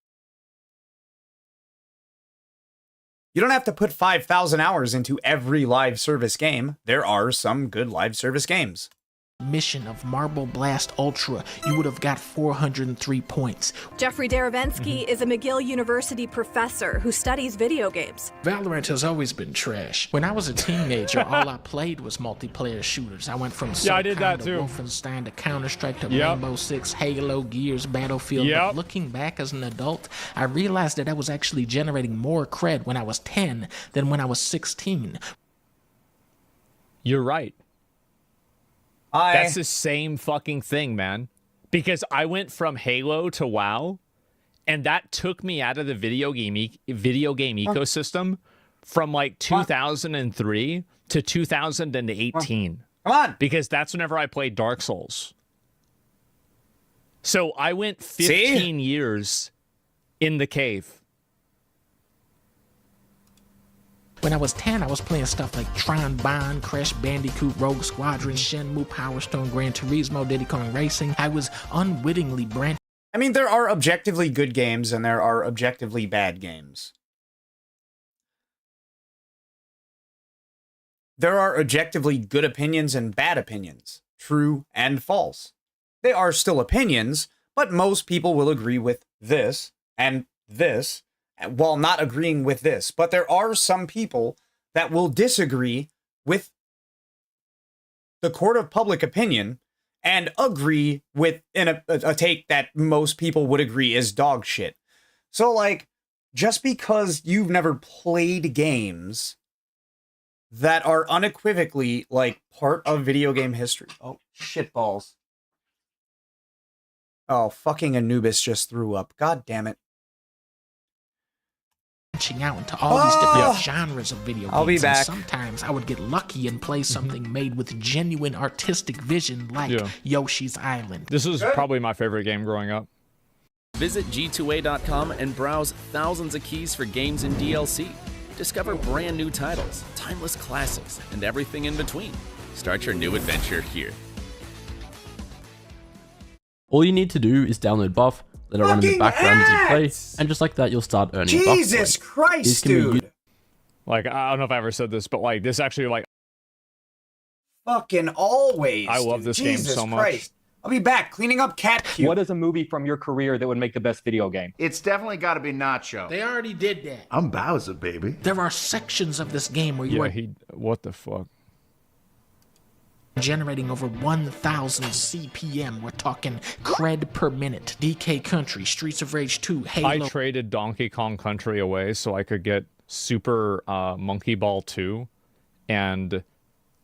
You don't have to put 5,000 hours into every live service game. There are some good live service games.
Mission of Marble Blast Ultra, you would have got 403 points.
Jeffrey Darevensky is a McGill University professor who studies video games.
Valorant has always been trash. When I was a teenager, all I played was multiplayer shooters. I went from
I did that
to
too.
Wolfenstein to Counter-Strike to Rainbow Six, Halo, Gears, Battlefield. But looking back as an adult, I realized that I was actually generating more cred when I was 10 than when I was 16.
You're right. That's the same fucking thing, man. Because I went from Halo to WoW, and that took me out of the video game ecosystem from like 2003 to 2018.
Come on.
Because that's whenever I played Dark Souls. So I went 15 years in the cave.
When I was 10, I was playing stuff like Tron Bond, Crash Bandicoot, Rogue Squadron, Shenmue, Power Stone, Gran Turismo, Diddy Kong Racing. I was unwittingly branching.
I mean, there are objectively good games and there are objectively bad games. There are objectively good opinions and bad opinions, true and false. They are still opinions, but most people will agree with this and this, while not agreeing with this. But there are some people that will disagree with the court of public opinion and agree with a take that most people would agree is dog shit. So, like, just because you've never played games that are unequivocally, like, part of video game history. Oh, shitballs. Oh, fucking Anubis just threw up. God damn it.
Out into all these different genres of video games.
I'll be back.
And sometimes I would get lucky and play something made with genuine artistic vision like Yoshi's Island.
This was probably my favorite game growing up.
Visit G2A.com and browse thousands of keys for games and DLC. Discover brand new titles, timeless classics, and everything in between. Start your new adventure here.
All you need to do is download Buff, let it run in the background as you play, and just like that, you'll start earning Buff points.
Jesus Christ, dude!
Like, I don't know if I ever said this, but like, this actually, like,
fucking always.
I love this game so much.
Christ. I'll be back cleaning up cat puke.
What is a movie from your career that would make the best video game?
It's definitely got to be Nacho.
They already did that.
I'm Bowser, baby.
There are sections of this game where you are
what the fuck?
generating over 1,000 CPM. We're talking cred per minute. DK Country, Streets of Rage 2, Halo.
I traded Donkey Kong Country away so I could get Super Monkey Ball 2 and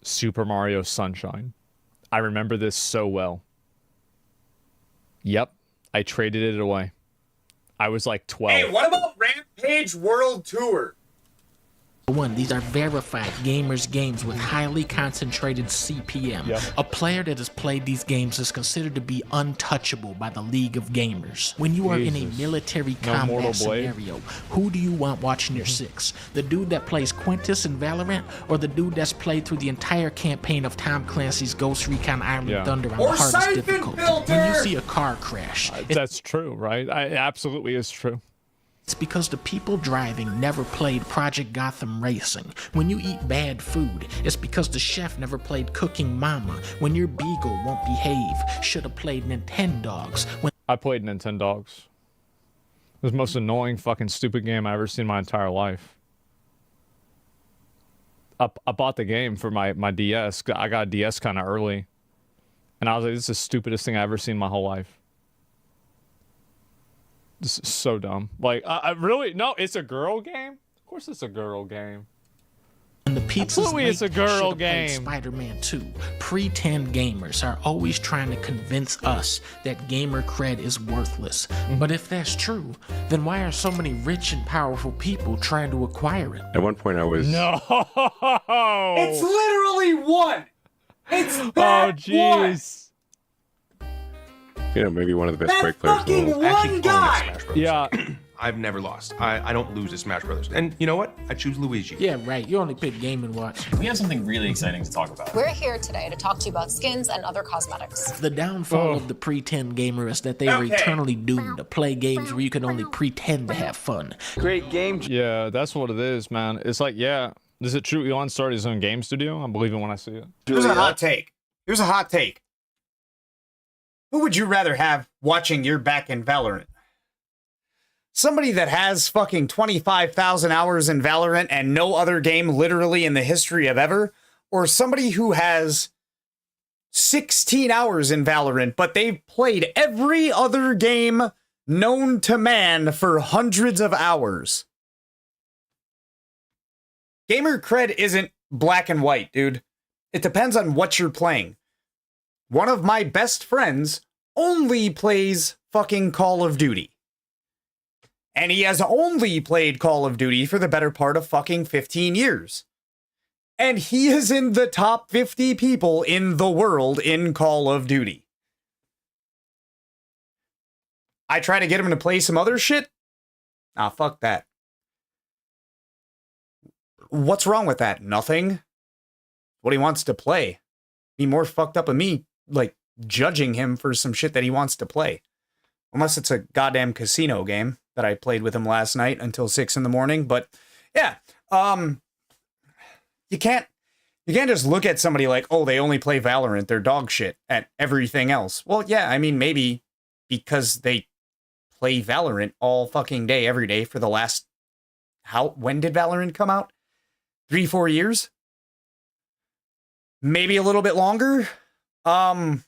Super Mario Sunshine. I remember this so well. Yep, I traded it away. I was like 12.
Hey, what about Rampage World Tour?
One, these are verified gamers games with highly concentrated CPM. A player that has played these games is considered to be untouchable by the League of Gamers. When you are in a military combat scenario, who do you want watching your six? The dude that plays Quintus in Valorant, or the dude that's played through the entire campaign of Tom Clancy's Ghost Recon Island Thunder on the hardest difficulty? When you see a car crash,
that's true, right? It absolutely is true.
It's because the people driving never played Project Gotham Racing. When you eat bad food, it's because the chef never played Cooking Mama. When your beagle won't behave, should have played Nintendogs.
I played Nintendogs. It was the most annoying fucking stupid game I ever seen in my entire life. I bought the game for my DS. I got a DS kind of early. And I was like, this is the stupidest thing I've ever seen in my whole life. This is so dumb. Like, I really... No, it's a girl game? Of course it's a girl game.
And the pizzas
Bluey is a girl game.
Spider-Man 2. Pretend gamers are always trying to convince us that gamer cred is worthless. But if that's true, then why are so many rich and powerful people trying to acquire it?
At one point, I was.
No.
It's literally one. It's that
Oh, jeez.
You know, maybe one of the best
That
break players in the
fucking
world.
one guy.
Smash Brothers.
Yeah.
I've never lost. I don't lose at Smash Brothers. And you know what? I choose Luigi.
Yeah, right. You only pick Game & Watch.
We have something really exciting to talk about.
We're here today to talk to you about skins and other cosmetics.
The downfall of the pretend gamer is that they are eternally doomed to play games where you can only pretend to have fun.
Great game. Yeah, that's what it is, man. It's like, yeah. Is it true Elon started his own game studio? I believe it when I see it.
Here's a hot take. Here's a hot take. Who would you rather have watching your back in Valorant? Somebody that has fucking 25,000 hours in Valorant and no other game literally in the history of ever? Or somebody who has 16 hours in Valorant, but they've played every other game known to man for hundreds of hours? Gamer cred isn't black and white, dude. It depends on what you're playing. One of my best friends only plays fucking Call of Duty. And he has only played Call of Duty for the better part of fucking 15 years. And he is in the top 50 people in the world in Call of Duty. I try to get him to play some other shit. Ah, fuck that. What's wrong with that? Nothing. What he wants to play. Be more fucked up of me, like, judging him for some shit that he wants to play. Unless it's a goddamn casino game that I played with him last night until 6 in the morning. But yeah, you can't just look at somebody like, oh, they only play Valorant, they're dog shit at everything else. Well, yeah, I mean, maybe because they play Valorant all fucking day, every day for the last, when did Valorant come out? 3-4 years? Maybe a little bit longer? Does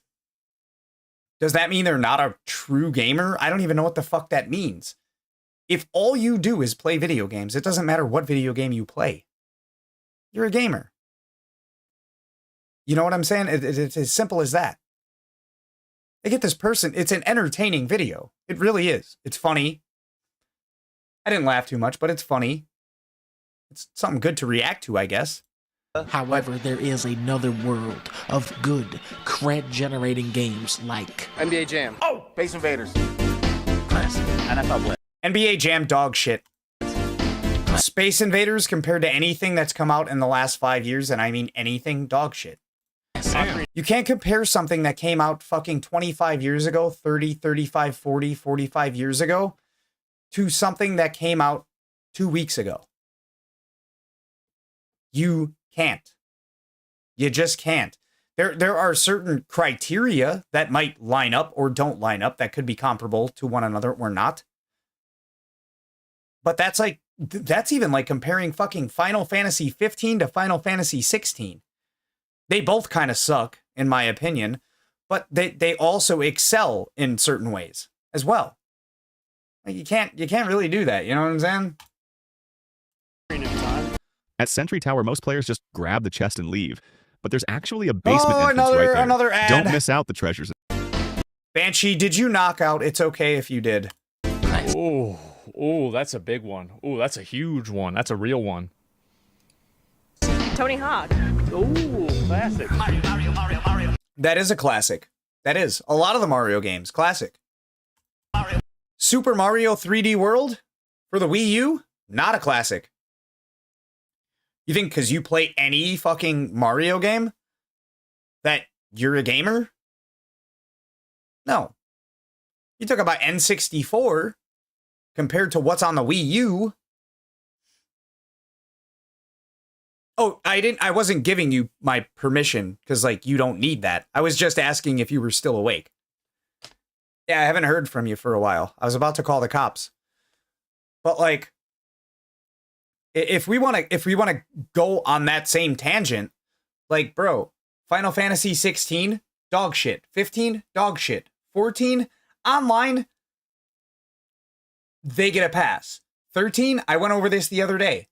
that mean they're not a true gamer? I don't even know what the fuck that means. If all you do is play video games, it doesn't matter what video game you play. You're a gamer. You know what I'm saying? It's as simple as that. They get this person, it's an entertaining video. It really is. It's funny. I didn't laugh too much, but it's funny. It's something good to react to, I guess.
However, there is another world of good, cred-generating games like
NBA Jam. Oh, Space Invaders.
Classic.
NFL Blitz.
NBA Jam dog shit. Space Invaders compared to anything that's come out in the last 5 years, and I mean anything, dog shit. You can't compare something that came out fucking 25 years ago, 30, 35, 40, 45 years ago, to something that came out 2 weeks ago. You can't. You just can't. There are certain criteria that might line up or don't line up that could be comparable to one another or not. But that's even like comparing fucking Final Fantasy 15 to Final Fantasy 16. They both kind of suck, in my opinion, but they also excel in certain ways as well. Like you can't really do that, you know what I'm saying?
At Sentry Tower, most players just grab the chest and leave. But there's actually a basement entrance right there.
Another ad.
Don't miss out the treasures.
Banshee, did you knock out? It's okay if you did.
Oh, that's a big one. Oh, that's a huge one. That's a real one.
Tony Hawk.
Ooh, classic.
Mario. That is a classic. That is. A lot of the Mario games, classic. Super Mario 3D World for the Wii U, not a classic. You think because you play any fucking Mario game that you're a gamer? No. You talk about N64 compared to what's on the Wii U. Oh, I wasn't giving you my permission because, like, you don't need that. I was just asking if you were still awake. Yeah, I haven't heard from you for a while. I was about to call the cops. But, like, if we want to go on that same tangent, like, bro, Final Fantasy 16, dog shit. 15, dog shit. 14, online, they get a pass. 13, I went over this the other day.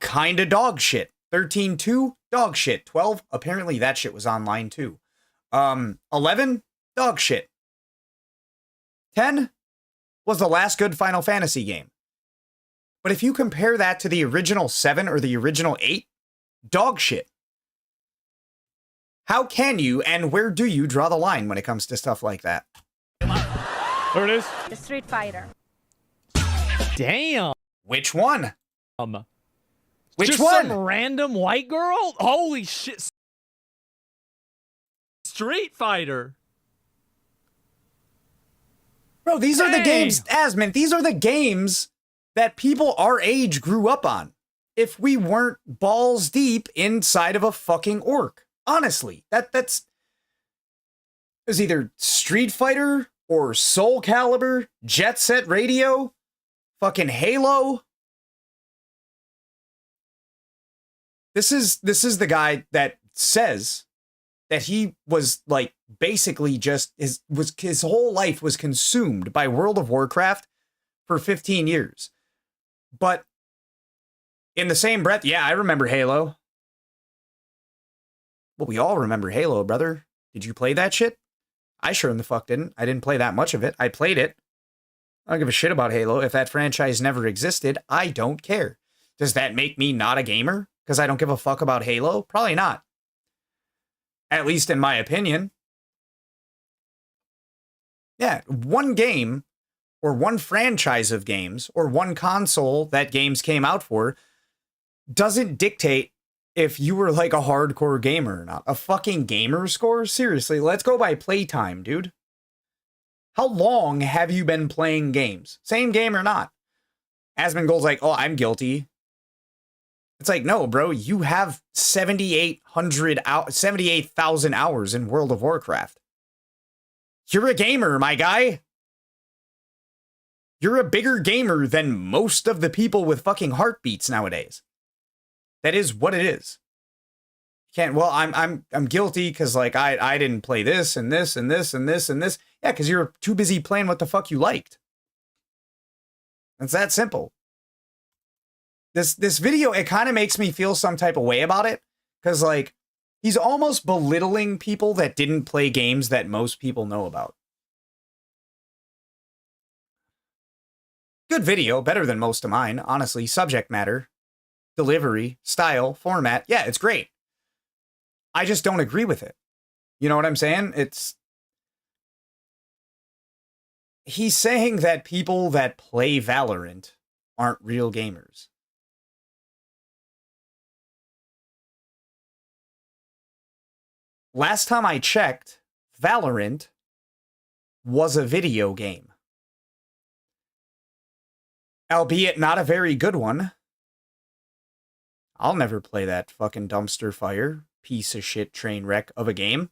Kinda dog shit. 13.2, dog shit. 12, apparently that shit was online too. 11, dog shit. 10 was the last good Final Fantasy game. But if you compare that to the original 7 or the original 8, dog shit. How can you and where do you draw the line when it comes to stuff like that?
There it is.
The Street Fighter.
Damn.
Which one? Which
Just
one?
some random white girl? Holy shit. Street Fighter.
Bro, these are the games, Asmund, these are the games that people our age grew up on. If we weren't balls deep inside of a fucking orc. Honestly, that's... It was either Street Fighter or Soul Calibur, Jet Set Radio, fucking Halo. This is the guy that says that he was like basically just his whole life was consumed by World of Warcraft for 15 years. But in the same breath, yeah, I remember Halo. Well, we all remember Halo, brother. Did you play that shit? I sure in the fuck didn't. I didn't play that much of it. I played it. I don't give a shit about Halo. If that franchise never existed, I don't care. Does that make me not a gamer? Because I don't give a fuck about Halo? Probably not. At least in my opinion. Yeah, one game, or one franchise of games, or one console that games came out for, doesn't dictate if you were like a hardcore gamer or not. A fucking gamer score? Seriously, let's go by playtime, dude. How long have you been playing games? Same game or not? Asmongold's like, oh, I'm guilty. It's like, no, bro, you have 78,000 hours in World of Warcraft. You're a gamer, my guy. You're a bigger gamer than most of the people with fucking heartbeats nowadays. That is what it is. Can't, well, I'm guilty because like I didn't play this and this and this and this and this. Yeah, because you're too busy playing what the fuck you liked. It's that simple. This video, it kind of makes me feel some type of way about it. Because, like, he's almost belittling people that didn't play games that most people know about. Good video, better than most of mine, honestly. Subject matter, delivery, style, format. Yeah, it's great. I just don't agree with it. You know what I'm saying? He's saying that people that play Valorant aren't real gamers. Last time I checked, Valorant was a video game. Albeit not a very good one. I'll never play that fucking dumpster fire, piece of shit train wreck of a game.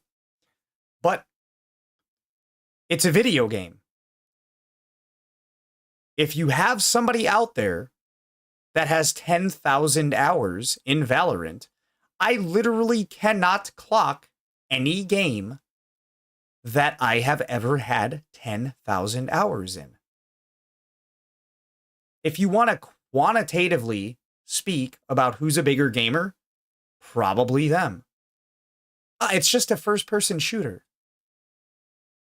But it's a video game. If you have somebody out there that has 10,000 hours in Valorant, I literally cannot clock any game that I have ever had 10,000 hours in. If you want to quantitatively speak about who's a bigger gamer, probably them. It's just a first-person shooter.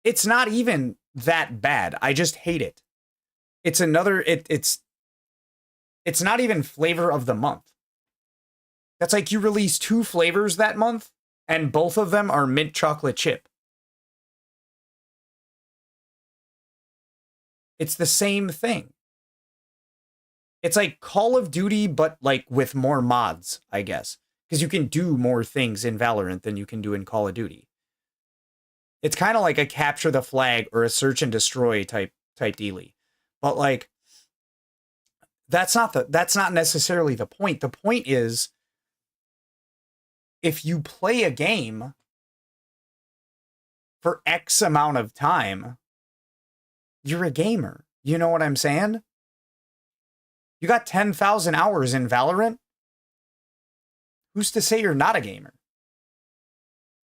It's not even that bad. I just hate it. It's another, it's not even flavor of the month. That's like you release 2 flavors that month, and both of them are mint chocolate chip. It's the same thing. It's like Call of Duty, but like with more mods, I guess. Because you can do more things in Valorant than you can do in Call of Duty. It's kind of like a capture the flag or a search and destroy type dealy. But like, that's not necessarily the point. The point is, if you play a game for X amount of time, you're a gamer. You know what I'm saying? You got 10,000 hours in Valorant? Who's to say you're not a gamer?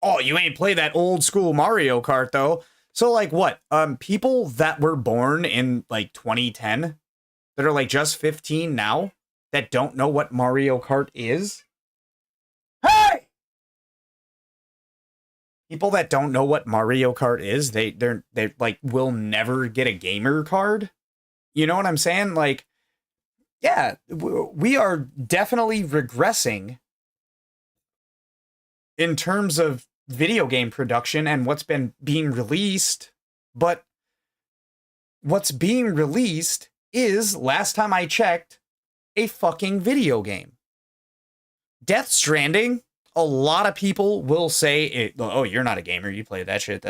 Oh, you ain't play that old school Mario Kart, though. So, like, what? People that were born in, like, 2010, that are, like, just 15 now, that don't know what Mario Kart is? People that don't know what Mario Kart is, they like will never get a gamer card. You know what I'm saying? Like, yeah, we are definitely regressing in terms of video game production and what's been being released, but what's being released is, last time I checked, a fucking video game. Death Stranding, a lot of people will say, oh, you're not a gamer, you play that shit.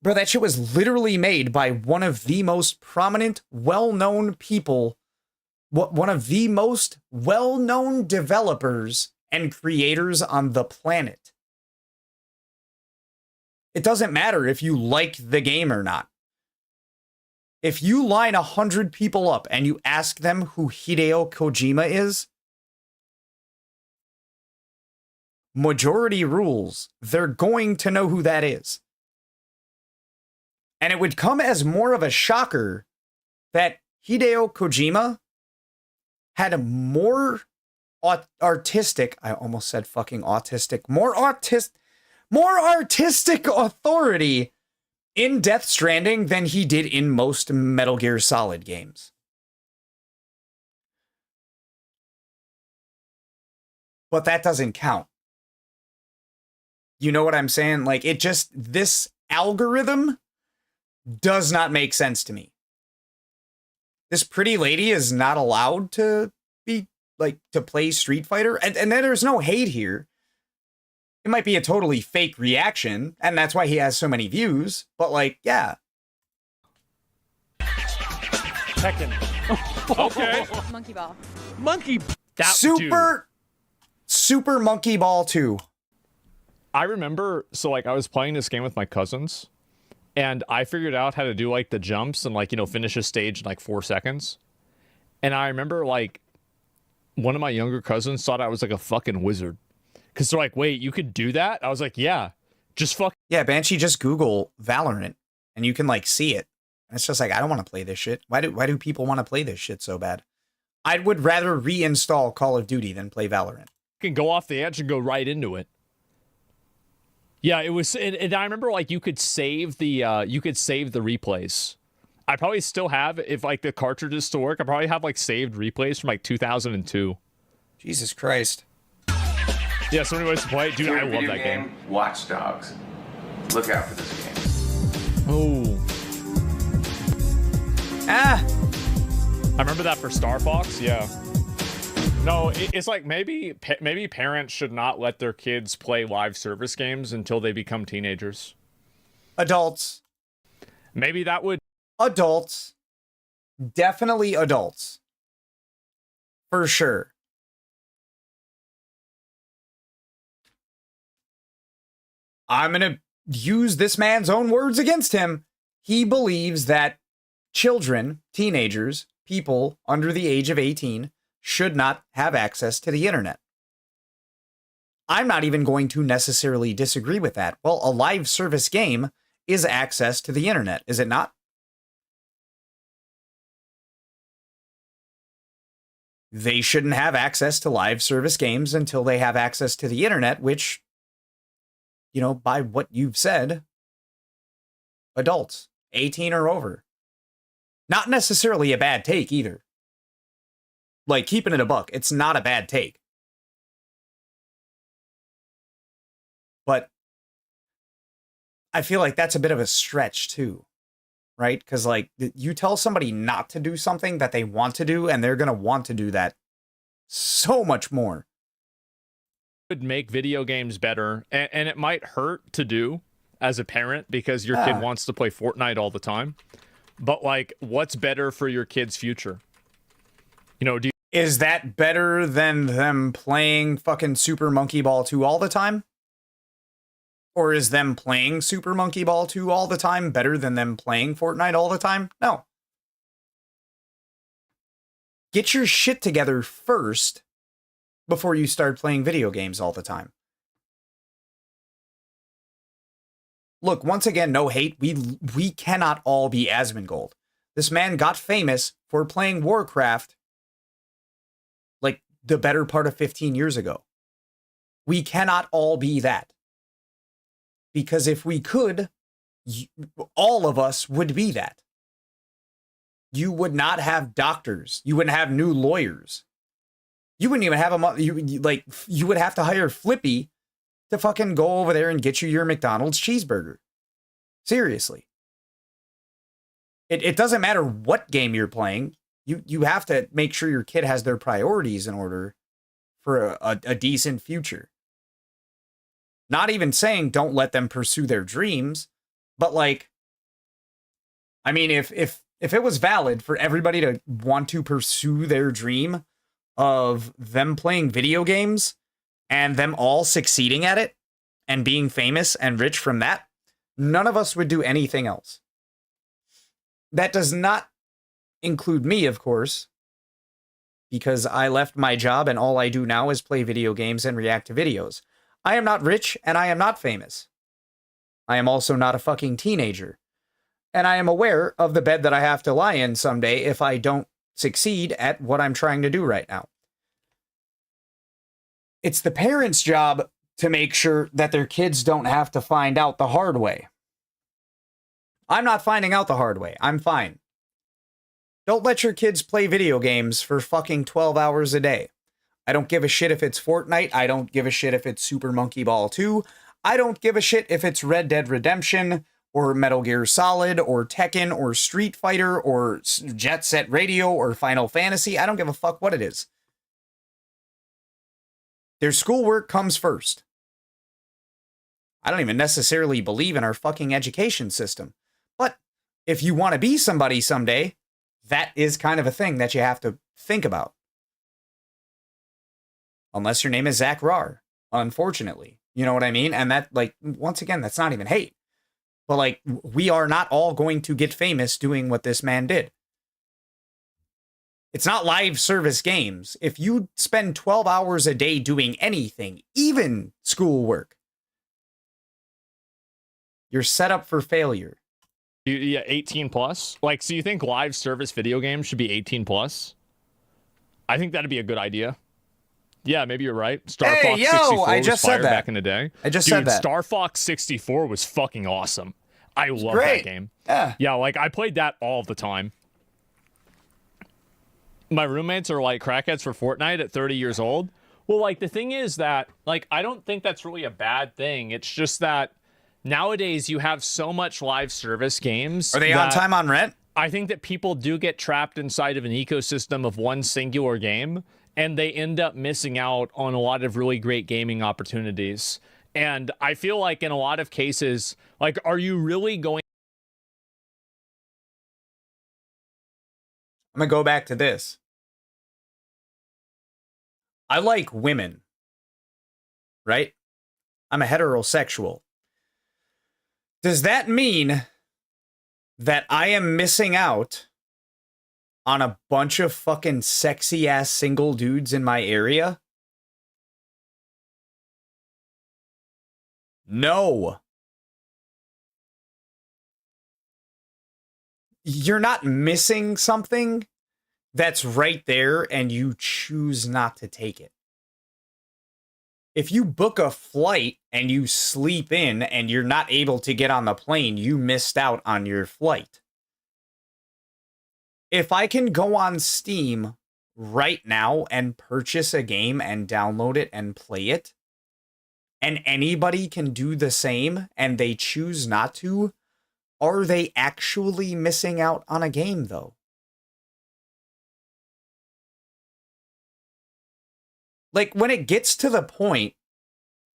Bro, that shit was literally made by one of the most prominent, well-known people, one of the most well-known developers and creators on the planet. It doesn't matter if you like the game or not. If you line 100 people up and you ask them who Hideo Kojima is, majority rules, they're going to know who that is. And it would come as more of a shocker that Hideo Kojima had a more artistic, I almost said fucking autistic, more artistic authority in Death Stranding than he did in most Metal Gear Solid games. But that doesn't count. You know what I'm saying? Like, this algorithm does not make sense to me. This pretty lady is not allowed to be, like, to play Street Fighter. And then there's no hate here. It might be a totally fake reaction, and that's why he has so many views. But, like, yeah.
Tekken. Okay.
Monkey Ball.
Super Monkey Ball 2.
I remember, so like I was playing this game with my cousins, and I figured out how to do like the jumps and like, you know, finish a stage in like 4 seconds. And I remember like one of my younger cousins thought I was like a fucking wizard. Cause they're like, wait, you could do that? I was like, yeah, just fuck.
Yeah, Banshee, just Google Valorant and you can like see it. And it's just like, I don't want to play this shit. Why do people want to play this shit so bad? I would rather reinstall Call of Duty than play Valorant.
You can go off the edge and go right into it. Yeah, it was, and I remember like you could save the replays. I probably still have, if like the cartridges still work, I probably have like saved replays from like 2002.
Jesus Christ.
Yeah, somebody wants to play it. Dude, I love that game.
Watch Dogs. Look out for this game.
Oh.
I
remember that for Star Fox, yeah. No, it's like maybe parents should not let their kids play live service games until they become teenagers.
Adults.
Maybe that would...
Adults. Definitely adults. For sure. I'm going to use this man's own words against him. He believes that children, teenagers, people under the age of 18 should not have access to the internet. I'm not even going to necessarily disagree with that. Well, a live service game is access to the internet, is it not? They shouldn't have access to live service games until they have access to the internet, which, you know, by what you've said, adults, 18 or over. Not necessarily a bad take either. Like, keeping it a buck, it's not a bad take. But I feel like that's a bit of a stretch too, right? Because like you tell somebody not to do something that they want to do, and they're going to want to do that so much more.
Would make video games better, and it might hurt to do as a parent because your kid wants to play Fortnite all the time. But like, what's better for your kid's future? You know,
is that better than them playing fucking Super Monkey Ball 2 all the time? Or is them playing Super Monkey Ball 2 all the time better than them playing Fortnite all the time? No. Get your shit together first before you start playing video games all the time. Look, once again, no hate. We cannot all be Asmongold. This man got famous for playing Warcraft like the better part of 15 years ago. We cannot all be that. Because if we could, all of us would be that. You would not have doctors. You wouldn't have new lawyers. You wouldn't even have you would have to hire Flippy to fucking go over there and get you your McDonald's cheeseburger. Seriously. It doesn't matter what game you're playing. You have to make sure your kid has their priorities in order for a decent future. Not even saying don't let them pursue their dreams, but like, I mean, if it was valid for everybody to want to pursue their dream of them playing video games and them all succeeding at it and being famous and rich from that, none of us would do anything else. That does not include me, of course, because I left my job and all I do now is play video games and react to videos. I am not rich and I am not famous. I am also not a fucking teenager. And I am aware of the bed that I have to lie in someday if I don't succeed at what I'm trying to do right now. It's the parents' job to make sure that their kids don't have to find out the hard way. I'm not finding out the hard way. I'm fine. Don't let your kids play video games for fucking 12 hours a day. I don't give a shit if it's Fortnite. I don't give a shit if it's Super Monkey Ball 2. I don't give a shit if it's Red Dead Redemption or Metal Gear Solid or Tekken or Street Fighter or Jet Set Radio or Final Fantasy. I don't give a fuck what it is. Their schoolwork comes first. I don't even necessarily believe in our fucking education system. But if you want to be somebody someday, that is kind of a thing that you have to think about. Unless your name is Zach Rar, unfortunately. You know what I mean? And that, like, once again, that's not even hate. But, like, we are not all going to get famous doing what this man did. It's not live service games. If you spend 12 hours a day doing anything, even schoolwork, you're set up for failure.
Yeah, 18 plus. Like, so you think live service video games should be 18 plus? I think that'd be a good idea. Yeah, maybe you're right. Star Fox 64
I just
was fire
said that.
back in the day.
I just said that.
Star Fox 64 was fucking awesome. I love
great.
that game.
Yeah,
like I played that all the time. My roommates are like crackheads for Fortnite at 30 years old. Well, like the thing is that, like, I don't think that's really a bad thing. It's just that nowadays you have so much live service games.
Are they on time on rent?
I think that people do get trapped inside of an ecosystem of one singular game, and they end up missing out on a lot of really great gaming opportunities. And I feel like in a lot of cases, like, are you really going?
I'm going to go back to this. I like women, right? I'm a heterosexual. Does that mean that I am missing out on a bunch of fucking sexy ass single dudes in my area? No. You're not missing something that's right there and you choose not to take it. If you book a flight and you sleep in and you're not able to get on the plane, you missed out on your flight. If I can go on Steam right now and purchase a game and download it and play it, and anybody can do the same and they choose not to, are they actually missing out on a game, though? Like, when it gets to the point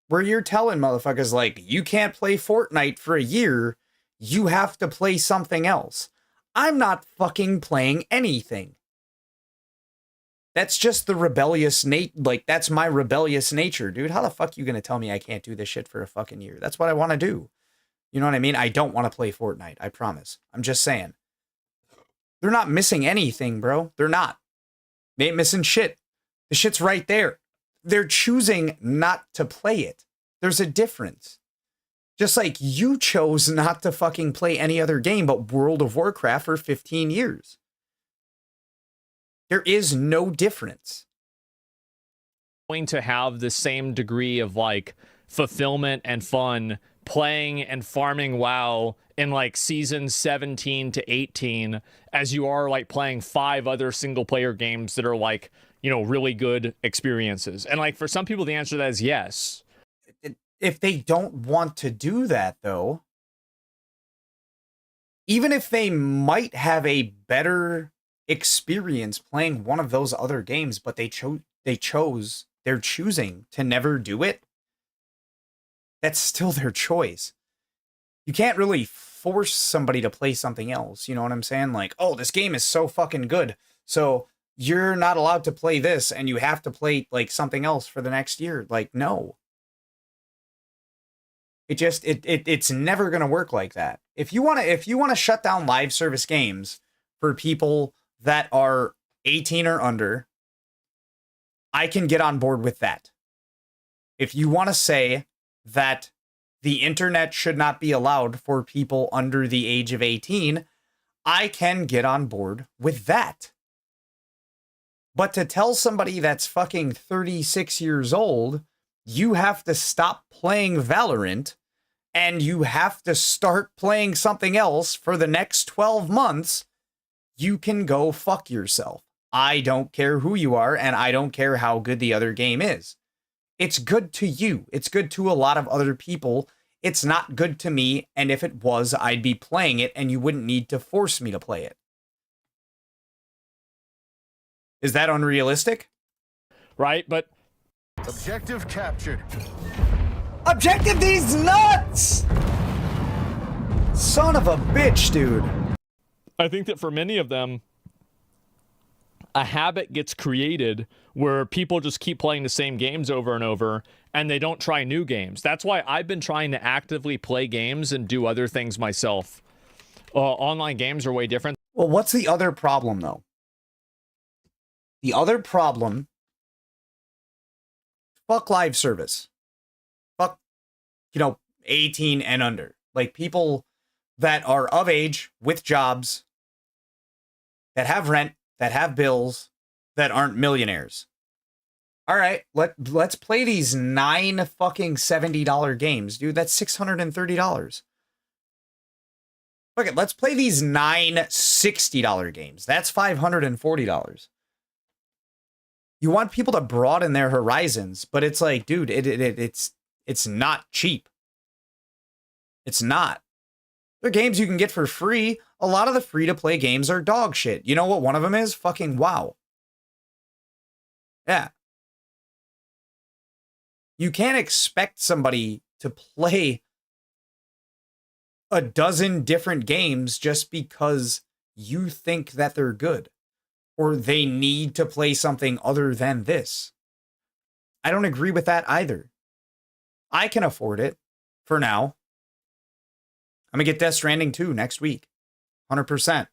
where you're telling motherfuckers, like, you can't play Fortnite for a year, you have to play something else. I'm not fucking playing anything. That's just the rebellious that's my rebellious nature, dude. How the fuck you gonna tell me I can't do this shit for a fucking year? That's what I want to do. You know what I mean? I don't want to play Fortnite, I promise. I'm just saying. They're not missing anything, bro. They're not. They ain't missing shit. The shit's right there. They're choosing not to play it. There's a difference. Just like you chose not to fucking play any other game but World of Warcraft for 15 years. There is no difference.
Going to have the same degree of like fulfillment and fun playing and farming WoW in like season 17 to 18 as you are like playing 5 other single player games that are like, you know, really good experiences. And like for some people, the answer to that is yes.
If they don't want to do that, though, even if they might have a better experience playing one of those other games, but they're choosing to never do it, that's still their choice. You can't really force somebody to play something else. You know what I'm saying? Like, oh, this game is so fucking good, so you're not allowed to play this and you have to play like something else for the next year. Like, no. It's never going to work like that. If you want to shut down live service games for people that are 18 or under, I can get on board with that. If you want to say that the internet should not be allowed for people under the age of 18, I can get on board with that. But to tell somebody that's fucking 36 years old, you have to stop playing Valorant and you have to start playing something else for the next 12 months, you can go fuck yourself. I don't care who you are, and I don't care how good the other game is. It's good to you. It's good to a lot of other people. It's not good to me, and if it was, I'd be playing it, and you wouldn't need to force me to play it. Is that unrealistic?
Right, but...
Objective captured.
Objective these nuts! Son of a bitch, dude.
I think that for many of them, a habit gets created where people just keep playing the same games over and over and they don't try new games. That's why I've been trying to actively play games and do other things myself. Online games are way different.
Well, what's the other problem, though? The other problem, fuck live service. Fuck, 18 and under. Like, people that are of age, with jobs, that have rent, that have bills, that aren't millionaires. All right, let's play these 9 fucking $70 games, dude. That's $630. Fuck it, let's play these 9 $60 games. That's $540. You want people to broaden their horizons, but it's like, dude, it's not cheap. It's not. They're games you can get for free. A lot of the free-to-play games are dog shit. You know what one of them is? Fucking WoW. Yeah. You can't expect somebody to play a dozen different games just because you think that they're good. Or they need to play something other than this. I don't agree with that either. I can afford it for now. I'm gonna get Death Stranding 2 next week. 100%.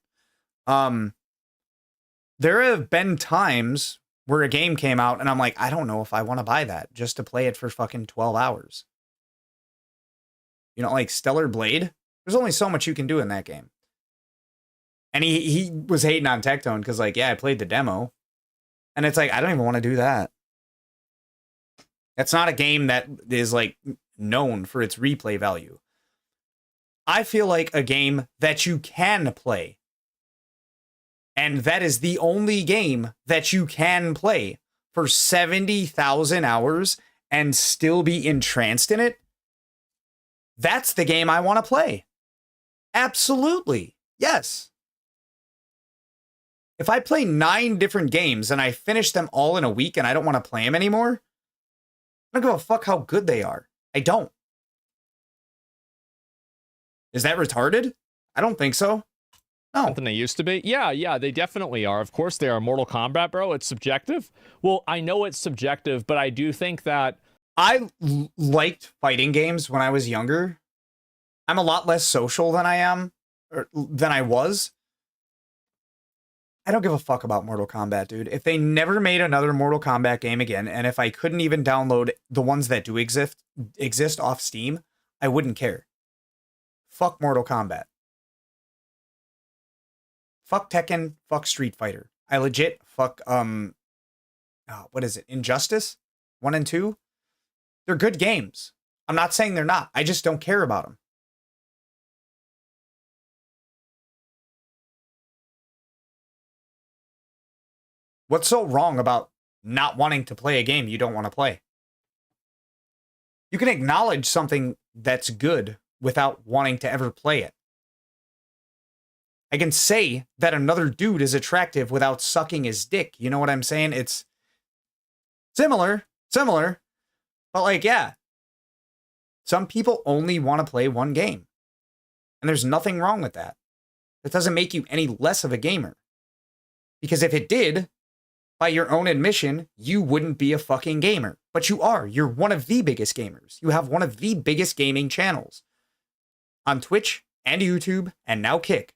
There have been times where a game came out and I'm like, I don't know if I want to buy that just to play it for fucking 12 hours. Like Stellar Blade. There's only so much you can do in that game. And he was hating on Tectone because, like, yeah, I played the demo. And it's like, I don't even want to do that. It's not a game that is, like, known for its replay value. I feel like a game that you can play. And that is the only game that you can play for 70,000 hours and still be entranced in it. That's the game I want to play. Absolutely. Yes. If I play 9 different games and I finish them all in a week and I don't want to play them anymore, I don't give a fuck how good they are. I don't. Is that retarded? I don't think so. No.
Something they used to be? Yeah, they definitely are. Of course they are. Mortal Kombat, bro, it's subjective. Well, I know it's subjective, but I do think that...
I liked fighting games when I was younger. I'm a lot less social than I was. I don't give a fuck about Mortal Kombat, dude. If they never made another Mortal Kombat game again, and if I couldn't even download the ones that do exist off Steam, I wouldn't care. Fuck Mortal Kombat. Fuck Tekken. Fuck Street Fighter. I legit fuck, what is it? Injustice? 1 and 2? They're good games. I'm not saying they're not. I just don't care about them. What's so wrong about not wanting to play a game you don't want to play? You can acknowledge something that's good without wanting to ever play it. I can say that another dude is attractive without sucking his dick. You know what I'm saying? It's similar, but like, yeah. Some people only want to play one game. And there's nothing wrong with that. It doesn't make you any less of a gamer. Because if it did, by your own admission, you wouldn't be a fucking gamer. But you are. You're one of the biggest gamers. You have one of the biggest gaming channels. On Twitch and YouTube and now Kick.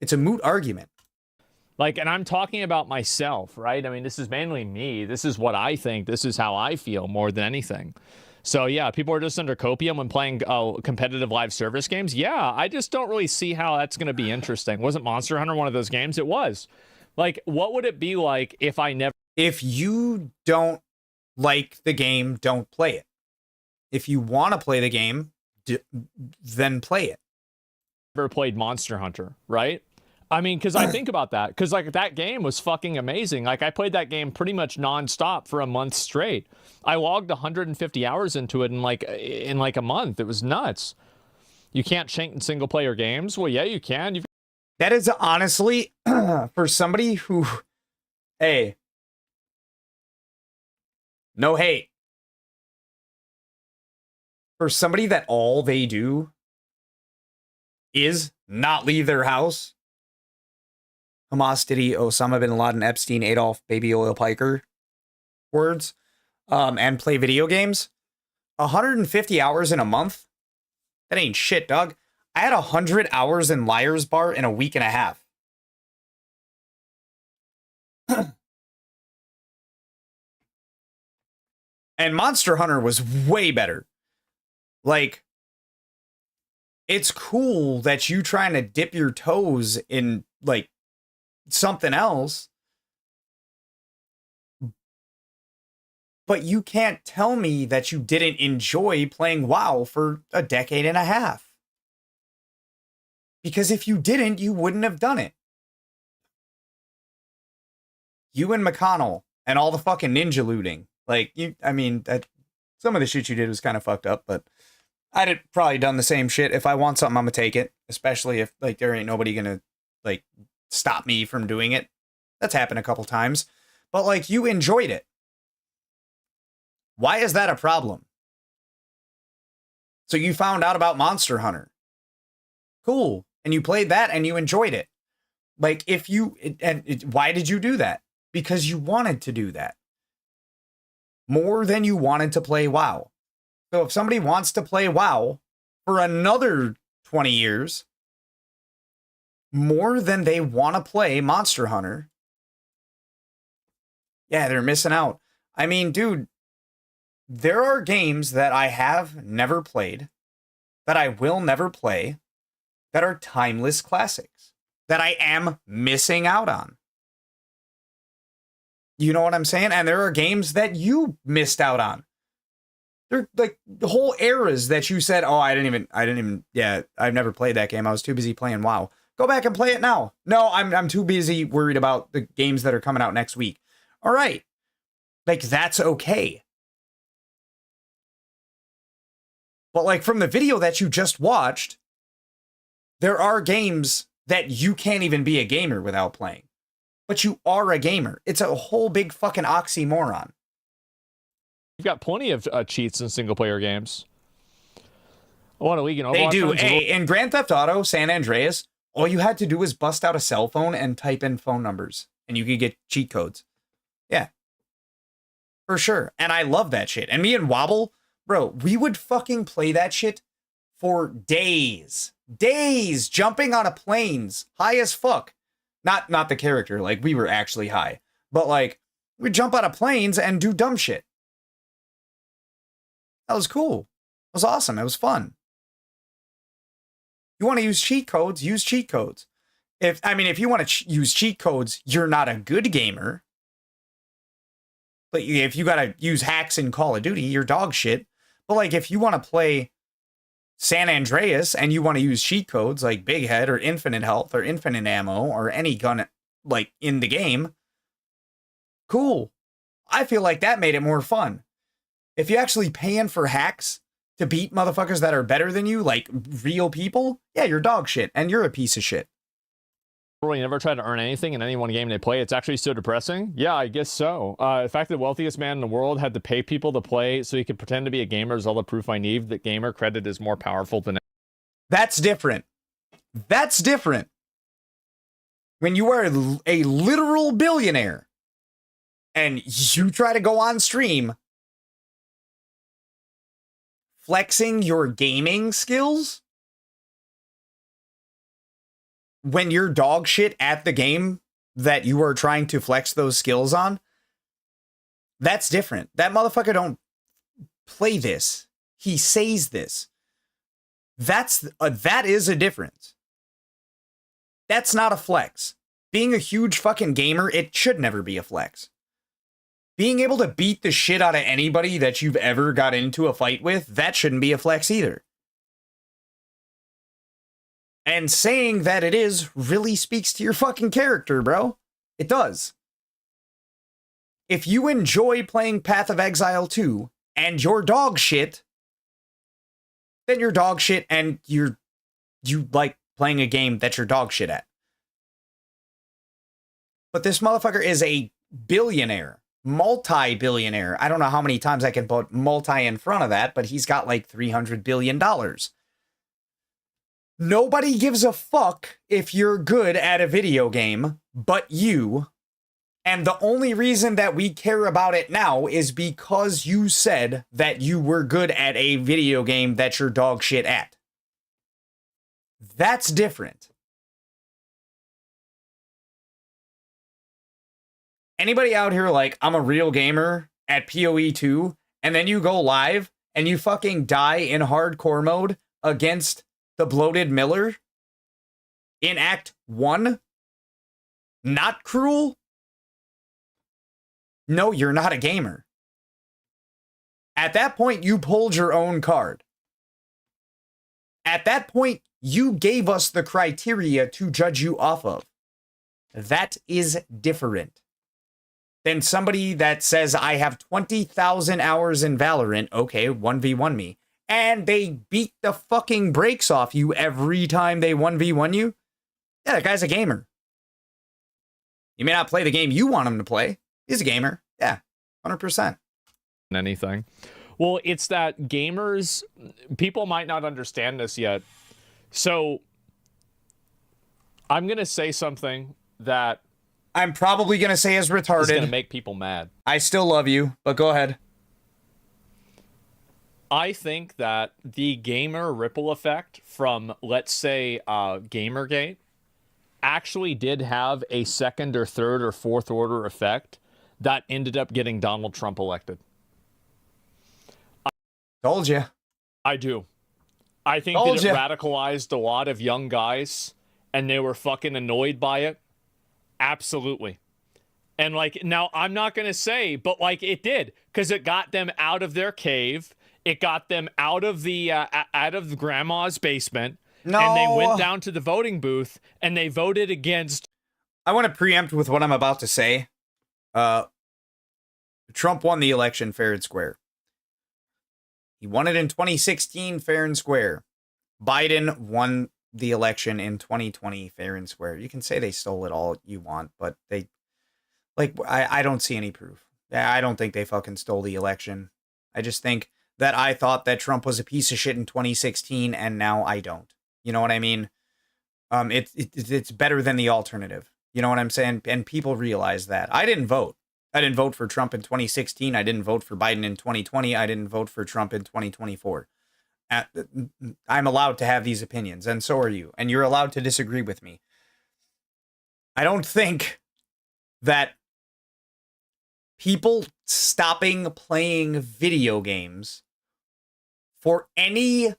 It's a moot argument.
Like, and I'm talking about myself, right? I mean, this is mainly me. This is what I think. This is how I feel more than anything. So, yeah, people are just under copium when playing competitive live service games. Yeah, I just don't really see how that's going to be interesting. Wasn't Monster Hunter one of those games? It was. Like, what would it be like if I never...
If you don't like the game, don't play it. If you want to play the game, then play it.
Never played Monster Hunter, right? I mean, because I think about that. Because, like, that game was fucking amazing. Like, I played that game pretty much nonstop for a month straight. I logged 150 hours into it in like a month. It was nuts. You can't cheat in single-player games? Well, yeah, you can.
That is honestly, for somebody who... Hey. No hate. For somebody that all they do is not leave their house... Hamas, Diddy, Osama bin Laden, Epstein, Adolf, Baby Oil Piker words, and play video games. 150 hours in a month? That ain't shit, dog. I had 100 hours in Liar's Bar in a week and a half. And Monster Hunter was way better. Like, it's cool that you trying to dip your toes in, like, something else, but you can't tell me that you didn't enjoy playing WoW for a decade and a half. Because if you didn't, you wouldn't have done it. You and McConnell and all the fucking ninja looting. Like, I mean, some of the shit you did was kind of fucked up, but I'd have probably done the same shit. If I want something, I'm gonna take it. Especially if, like, there ain't nobody gonna, like, stop me from doing it. That's happened a couple times. But, like, you enjoyed it. Why is that a problem? So you found out about Monster Hunter. Cool. And you played that and you enjoyed it. Like, if you... why did you do that? Because you wanted to do that. More than you wanted to play WoW. So if somebody wants to play WoW for another 20 years... more than they want to play Monster Hunter, yeah, they're missing out. I mean, dude, there are games that I have never played, that I will never play, that are timeless classics, that I am missing out on. You know what I'm saying? And there are games that you missed out on. They're like the whole eras that you said, oh, I didn't even, yeah, I've never played that game. I was too busy playing WoW. Go back and play it now. No, I'm too busy worried about the games that are coming out next week. All right. Like, that's okay. But, like, from the video that you just watched, there are games that you can't even be a gamer without playing. But you are a gamer. It's a whole big fucking oxymoron.
You've got plenty of cheats in single-player games. What a week, you know.
They do. Hey, in Grand Theft Auto San Andreas, all you had to do was bust out a cell phone and type in phone numbers, and you could get cheat codes. Yeah. For sure. And I love that shit. And me and Wobble, bro, we would fucking play that shit for days. Days jumping out of planes, high as fuck. Not the character, like, we were actually high. But, like, we'd jump out of planes and do dumb shit. That was cool. It was awesome. It was fun. You want to use cheat codes, use cheat codes. If you want to use cheat codes, you're not a good gamer. Like, if you gotta use hacks in Call of Duty, you're dog shit. But like, if you want to play San Andreas and you want to use cheat codes like Big Head or Infinite Health or Infinite Ammo or any gun like in the game, cool. I feel like that made it more fun. If you're actually paying for hacks to beat motherfuckers that are better than you, like real people, yeah, you're dog shit and you're a piece of shit.
Really never try to earn anything in any one game they play. It's actually so depressing. Yeah, I guess so. The fact that the wealthiest man in the world had to pay people to play so he could pretend to be a gamer is all the proof I need that gamer credit is more powerful than.
That's different. That's different. When you are a literal billionaire and you try to go on stream flexing your gaming skills when you're dog shit at the game that you are trying to flex those skills on, that's different. That motherfucker don't play this. He says this. That is a difference. That's not a flex. Being a huge fucking gamer, it should never be a flex. Being able to beat the shit out of anybody that you've ever got into a fight with, that shouldn't be a flex either. And saying that it is really speaks to your fucking character, bro. It does. If you enjoy playing Path of Exile 2 and you're dog shit, then you're dog shit and you like playing a game that you're dog shit at. But this motherfucker is a billionaire, multi-billionaire. I don't know how many times I can put multi in front of that, but he's got like $300 billion. Nobody gives a fuck if you're good at a video game but you. And the only reason that we care about it now is because you said that you were good at a video game that you're dog shit at. That's different. Anybody out here like, I'm a real gamer at PoE 2, and then you go live and you fucking die in hardcore mode against the bloated Miller in Act 1? Not cruel? No, you're not a gamer. At that point, you pulled your own card. At that point, you gave us the criteria to judge you off of. That is different than somebody that says, I have 20,000 hours in Valorant. Okay, 1v1 me. And they beat the fucking brakes off you every time they 1v1 you. Yeah, that guy's a gamer. You may not play the game you want him to play. He's a gamer. Yeah, 100%.
Anything. Well, it's that gamers, people might not understand this yet. So I'm going to say something that
I'm probably going to say is retarded.
It's going to make people mad.
I still love you, but go ahead.
I think that the gamer ripple effect from, let's say, Gamergate actually did have a second or third or fourth order effect that ended up getting Donald Trump elected.
Told you.
I do. I think that it radicalized a lot of young guys and they were fucking annoyed by it. Absolutely. And like, now I'm not going to say, but like it did, because it got them out of their cave. It got them out of the grandma's basement. No. And they went down to the voting booth and they voted against.
I want to preempt with what I'm about to say. Trump won the election fair and square. He won it in 2016 fair and square. Biden won the election in 2020 fair and square. You can say they stole it all you want, but they, like, I don't see any proof. I don't think they fucking stole the election. I just think that I thought that Trump was a piece of shit in 2016 and now I don't. You know what I mean? It's better than the alternative. You know what I'm saying? And people realize that. I didn't vote. I didn't vote for Trump in 2016. I didn't vote for Biden in 2020. I didn't vote for Trump in 2024. I'm allowed to have these opinions, and so are you. And you're allowed to disagree with me. I don't think that people stopping playing video games for any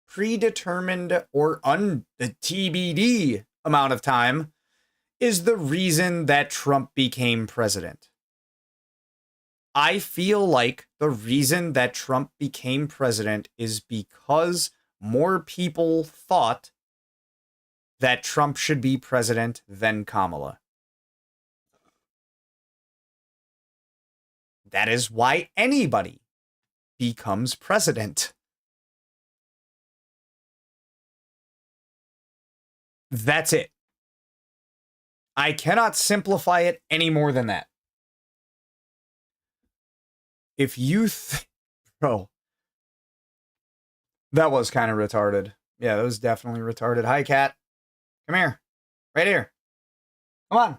predetermined or TBD amount of time is the reason that Trump became president. I feel like the reason that Trump became president is because more people thought that Trump should be president than Kamala. That is why anybody becomes president. That's it. I cannot simplify it any more than that. If you bro, that was kind of retarded. Yeah, that was definitely retarded. Hi, cat. Come here. Right here. Come on.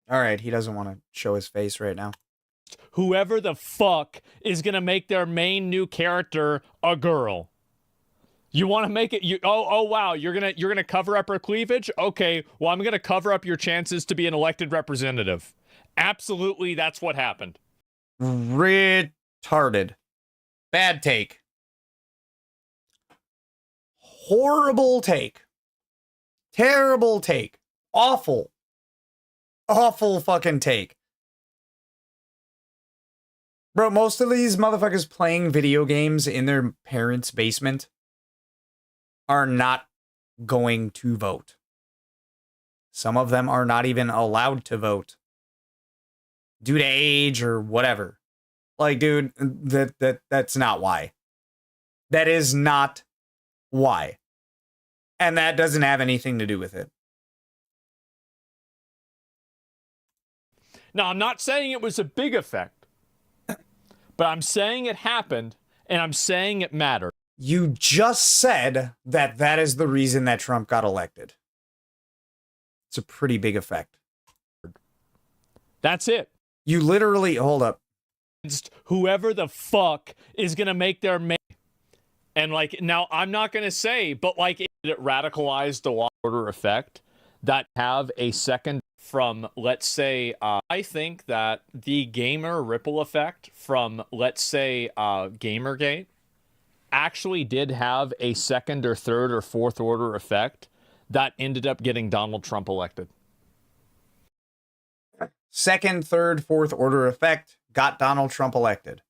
All right, he doesn't want to show his face right now.
Whoever the fuck is gonna make their main new character a girl. You want to make it oh wow, you're gonna cover up her cleavage? Okay, well I'm gonna cover up your chances to be an elected representative. Absolutely, that's what happened.
Retarded. Bad take. Horrible take. Terrible take. Awful. Awful fucking take. Bro, most of these motherfuckers playing video games in their parents' basement are not going to vote. Some of them are not even allowed to vote due to age or whatever. Like, dude, that's not why. That is not why. And that doesn't have anything to do with it.
Now, I'm not saying it was a big effect, but I'm saying it happened, and I'm saying it mattered.
You just said that that is the reason that Trump got elected. It's a pretty big effect.
That's it.
You literally, hold up.
Whoever the fuck is going to make their main... And, like, now, I'm not going to say, but, like, it radicalized the law order effect that have a second from, let's say, I think that the gamer ripple effect from, let's say, Gamergate actually did have a second or third or fourth order effect that ended up getting Donald Trump elected.
Second, third, fourth order effect got Donald Trump elected.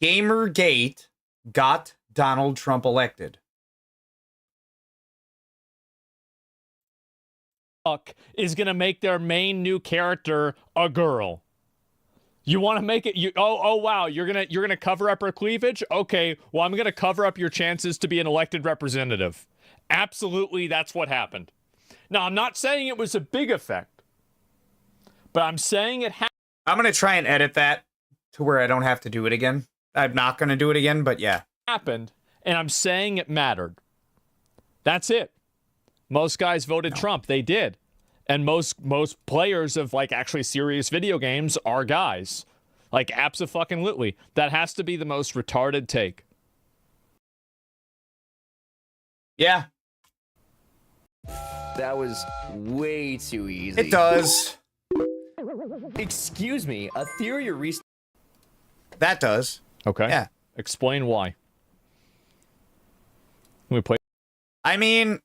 Gamergate got Donald Trump elected.
Is going to make their main new character a girl. You want to make it oh wow, you're going to cover up her cleavage? Okay, well I'm going to cover up your chances to be an elected representative. Absolutely, that's what happened. Now, I'm not saying it was a big effect, but I'm saying it happened.
I'm going to try and edit that to where I don't have to do it again. I'm not going to do it again, but yeah.
Happened, and I'm saying it mattered. That's it. Most guys voted Trump. They did. And most players of, like, actually serious video games are guys. Like, abso-fucking-lutely. That has to be the most retarded take.
Yeah.
That was way too easy.
It does.
Excuse me, a theory or
That does.
Okay.
Yeah.
Explain why. Let me play.
I mean,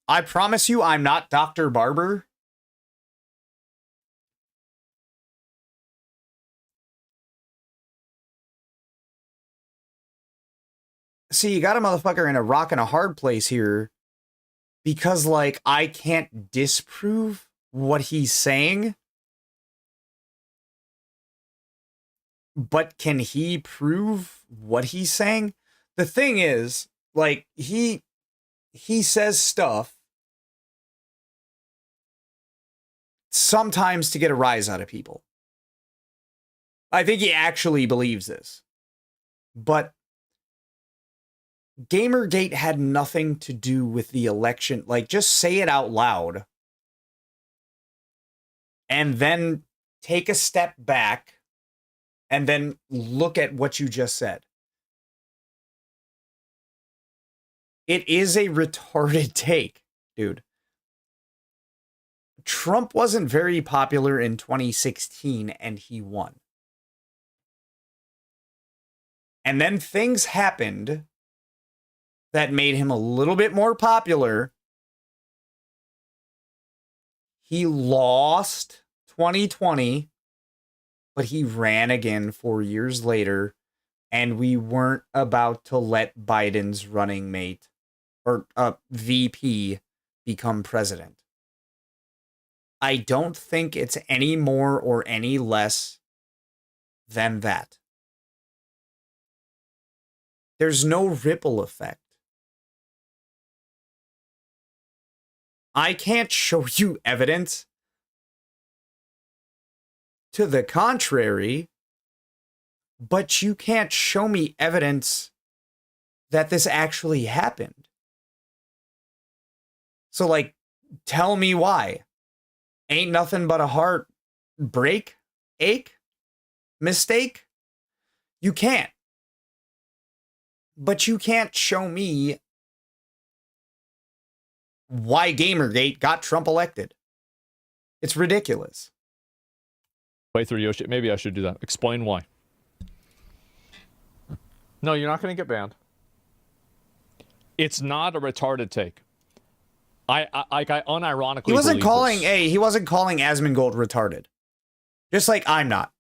I promise you I'm not Dr. Barber. See, you got a motherfucker in a rock and a hard place here because, like, I can't disprove what he's saying. But can he prove what he's saying? The thing is, like, he says stuff sometimes to get a rise out of people. I think he actually believes this. But Gamergate had nothing to do with the election. Like, just say it out loud. And then take a step back. And then look at what you just said. It is a retarded take, dude. Trump wasn't very popular in 2016 and he won. And then things happened that made him a little bit more popular. He lost 2020, but he ran again 4 years later, and we weren't about to let Biden's running mate or VP become president. I don't think it's any more or any less than that. There's no ripple effect. I can't show you evidence to the contrary, but you can't show me evidence that this actually happened. So, like, tell me why. Ain't nothing but a heartbreak, ache, mistake? You can't. But you can't show me why Gamergate got Trump elected. It's ridiculous.
Play through Yoshi. Maybe I should do that. Explain why. No, you're not going to get banned. It's not a retarded take. I unironically
He wasn't calling
this.
he wasn't calling Asmongold retarded. Just like I'm not.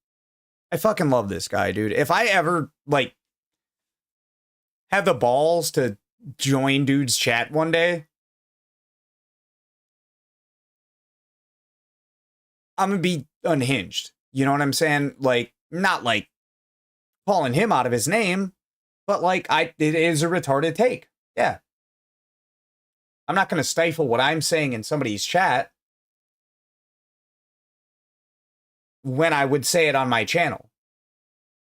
I fucking love this guy, dude. If I ever like have the balls to join dude's chat one day, I'm gonna be unhinged. You know what I'm saying? Like, not like calling him out of his name, but like it is a retarded take. Yeah. I'm not going to stifle what I'm saying in somebody's chat when I would say it on my channel.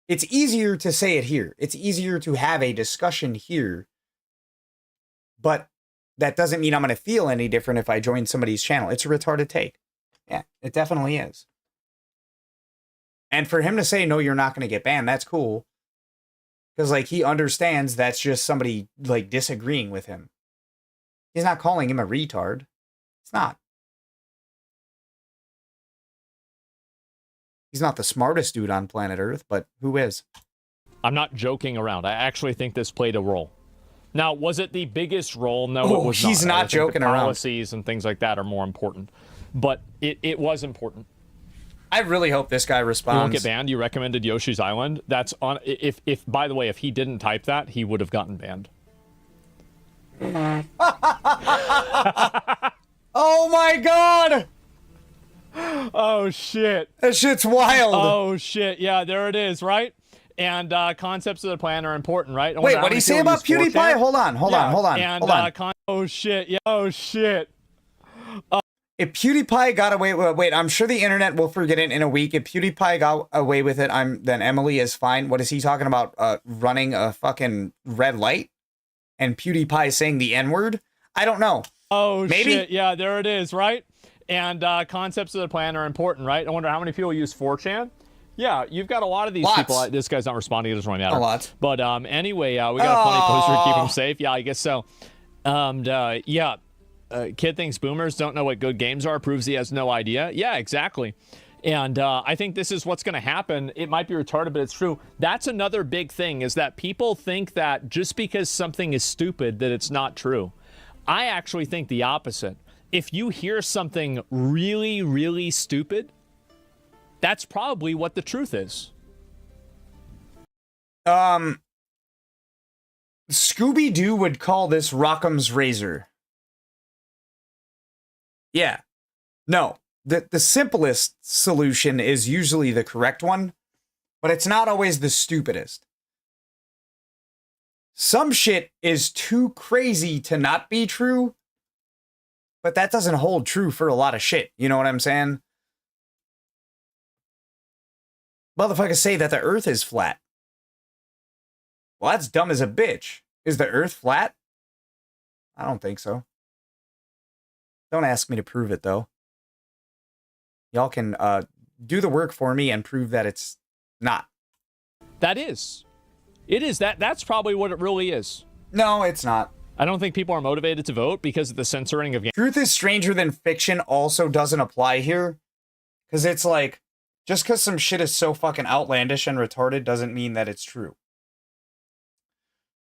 It's easier to say it here. It's easier to have a discussion here. But that doesn't mean I'm going to feel any different if I join somebody's channel. It's a retarded take. Yeah, it definitely is. And for him to say, no, you're not going to get banned, that's cool. Because, like, he understands that's just somebody, like, disagreeing with him. He's not calling him a retard. It's not. He's not the smartest dude on planet Earth, but who is?
I'm not joking around. I actually think this played a role. Now, was it the biggest role? No, it was not.
He's not joking around.
Policies and things like that are more important. But it was important.
I really hope this guy responds.
You won't get banned. You recommended Yoshi's Island. That's on. If by the way, if he didn't type that, he would have gotten banned.
Oh my god!
Oh shit!
That shit's wild.
Oh shit! Yeah, there it is. Right. And concepts of the plan are important, right?
Wait, what do you say about PewDiePie? Hold on.
And oh shit! Yeah. Oh shit!
If PewDiePie got away with wait, I'm sure the internet will forget it in a week. If PewDiePie got away with it, then Emily is fine. What is he talking about? Running a fucking red light? And PewDiePie saying the N-word? I don't know.
Oh,
maybe?
Shit. Yeah, there it is, right? And concepts of the plan are important, right? I wonder how many people use 4chan? Yeah, you've got a lot of these people. This guy's not responding. It doesn't really matter.
A lot.
But anyway, we got a funny poster to keep him safe. Yeah, I guess so. Yeah, kid thinks boomers don't know what good games are. Proves he has no idea. Yeah, exactly. And I think this is what's going to happen. It might be retarded, but it's true. That's another big thing, is that people think that just because something is stupid, that it's not true. I actually think the opposite. If you hear something really, really stupid, that's probably what the truth is.
Scooby-Doo would call this Rockham's razor. Yeah. No. The simplest solution is usually the correct one, but it's not always the stupidest. Some shit is too crazy to not be true, but that doesn't hold true for a lot of shit. You know what I'm saying? Motherfuckers say that the earth is flat. Well, that's dumb as a bitch. Is the earth flat? I don't think so. Don't ask me to prove it, though. Y'all can do the work for me and prove that it's not.
That is. It is. That's probably what it really is.
No, it's not.
I don't think people are motivated to vote because of the censoring of games.
Truth is stranger than fiction also doesn't apply here. Because it's like, just because some shit is so fucking outlandish and retarded doesn't mean that it's true.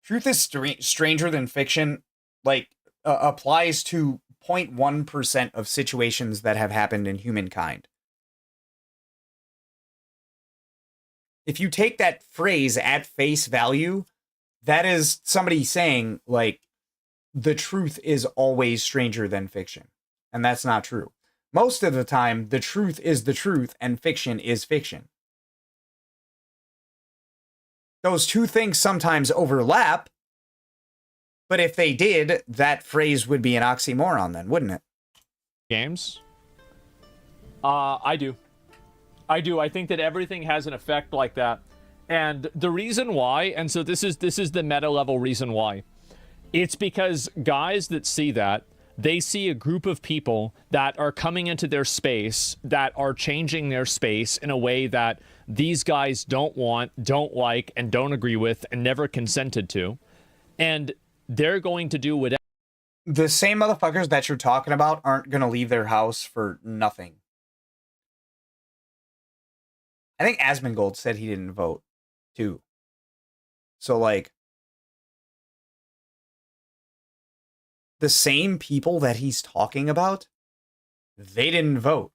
Truth is stranger than fiction, like, applies to 0.1% of situations that have happened in humankind. If you take that phrase at face value, that is somebody saying, like, the truth is always stranger than fiction. And that's not true. Most of the time, the truth is the truth and fiction is fiction. Those two things sometimes overlap, but if they did, that phrase would be an oxymoron then, wouldn't it?
Games? I do. I think that everything has an effect like that. And the reason why, and so this is the meta level reason why. It's because guys that see that, they see a group of people that are coming into their space, that are changing their space in a way that these guys don't want, don't like, and don't agree with, and never consented to. And they're going to do whatever.
The same motherfuckers that you're talking about aren't going to leave their house for nothing. I think Asmongold said he didn't vote, too. So, like, the same people that he's talking about, they didn't vote.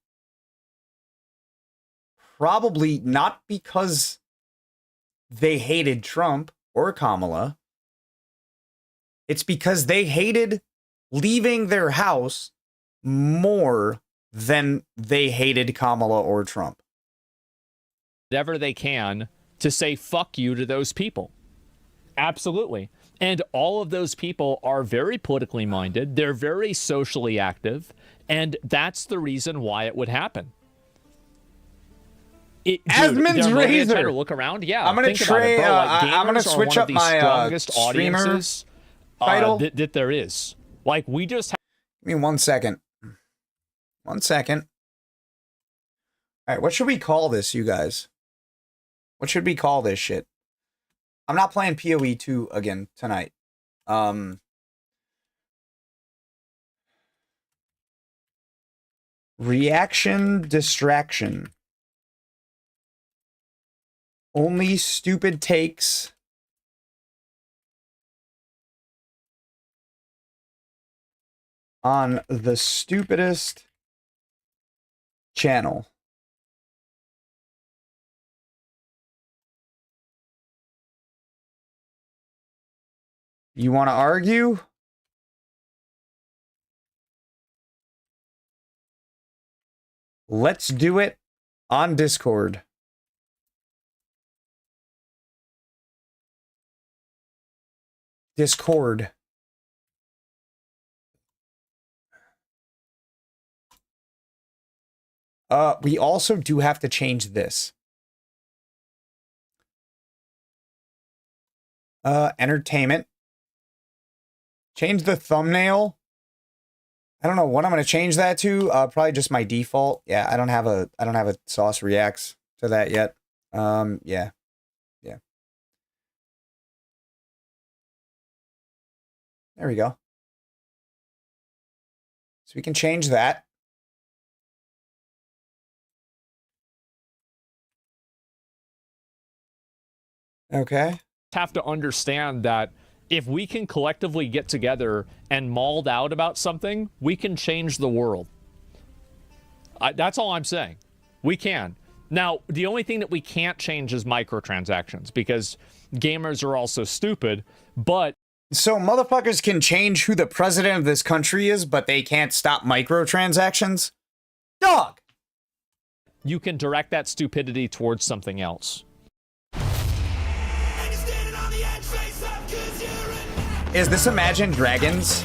Probably not because they hated Trump or Kamala. It's because they hated leaving their house more than they hated Kamala or Trump.
Whatever they can to say fuck you to those people. Absolutely. And all of those people are very politically minded. They're very socially active. And that's the reason why it would happen.
Asmon's Razor.
Try to look around. Yeah,
I'm gonna
try.
I'm gonna switch up my streamer title
that there is. Like, we just.
Give me 1 second. 1 second. All right, what should we call this, you guys? What should we call this shit? I'm not playing PoE 2 again tonight. Reaction distraction. Only stupid takes. On the stupidest channel. You want to argue? Let's do it on Discord. Discord. We also do have to change this. Entertainment. Change the thumbnail. I don't know what I'm going to change that to. Probably just my default. Yeah, I don't have a Sauce Reacts to that yet. Yeah. There we go. So we can change that. Okay.
Have to understand that if we can collectively get together and mauled out about something, we can change the world. That's all I'm saying. We can. Now, the only thing that we can't change is microtransactions, because gamers are also stupid, but...
So motherfuckers can change who the president of this country is, but they can't stop microtransactions? Dog!
You can direct that stupidity towards something else.
Is this Imagine Dragons?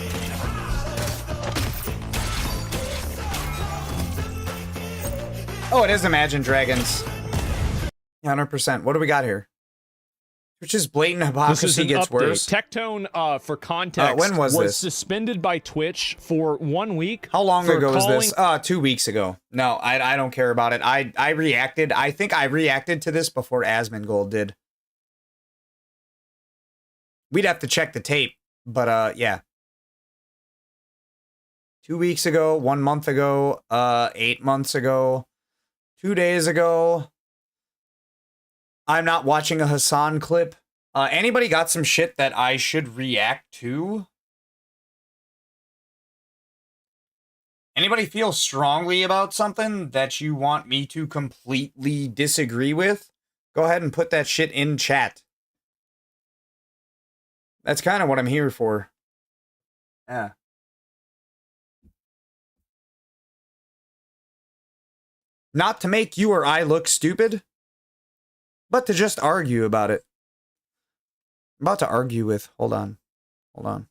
Oh, it is Imagine Dragons. 100%. What do we got here? Which is blatant hypocrisy gets worse.
Tectone, for context,
when was this?
Suspended by Twitch for 1 week.
How long ago was this? 2 weeks ago. No, I don't care about it. I reacted. I think I reacted to this before Asmongold did. We'd have to check the tape, but yeah. 2 weeks ago, 1 month ago, 8 months ago, 2 days ago. I'm not watching a Hassan clip Anybody got some shit that I should react to? Anybody feel strongly about something that you want me to completely disagree with? Go ahead and put that shit in chat. That's kind of what I'm here for. Yeah. Not to make you or I look stupid, but to just argue about it. I'm about to argue with... Hold on. Hold on.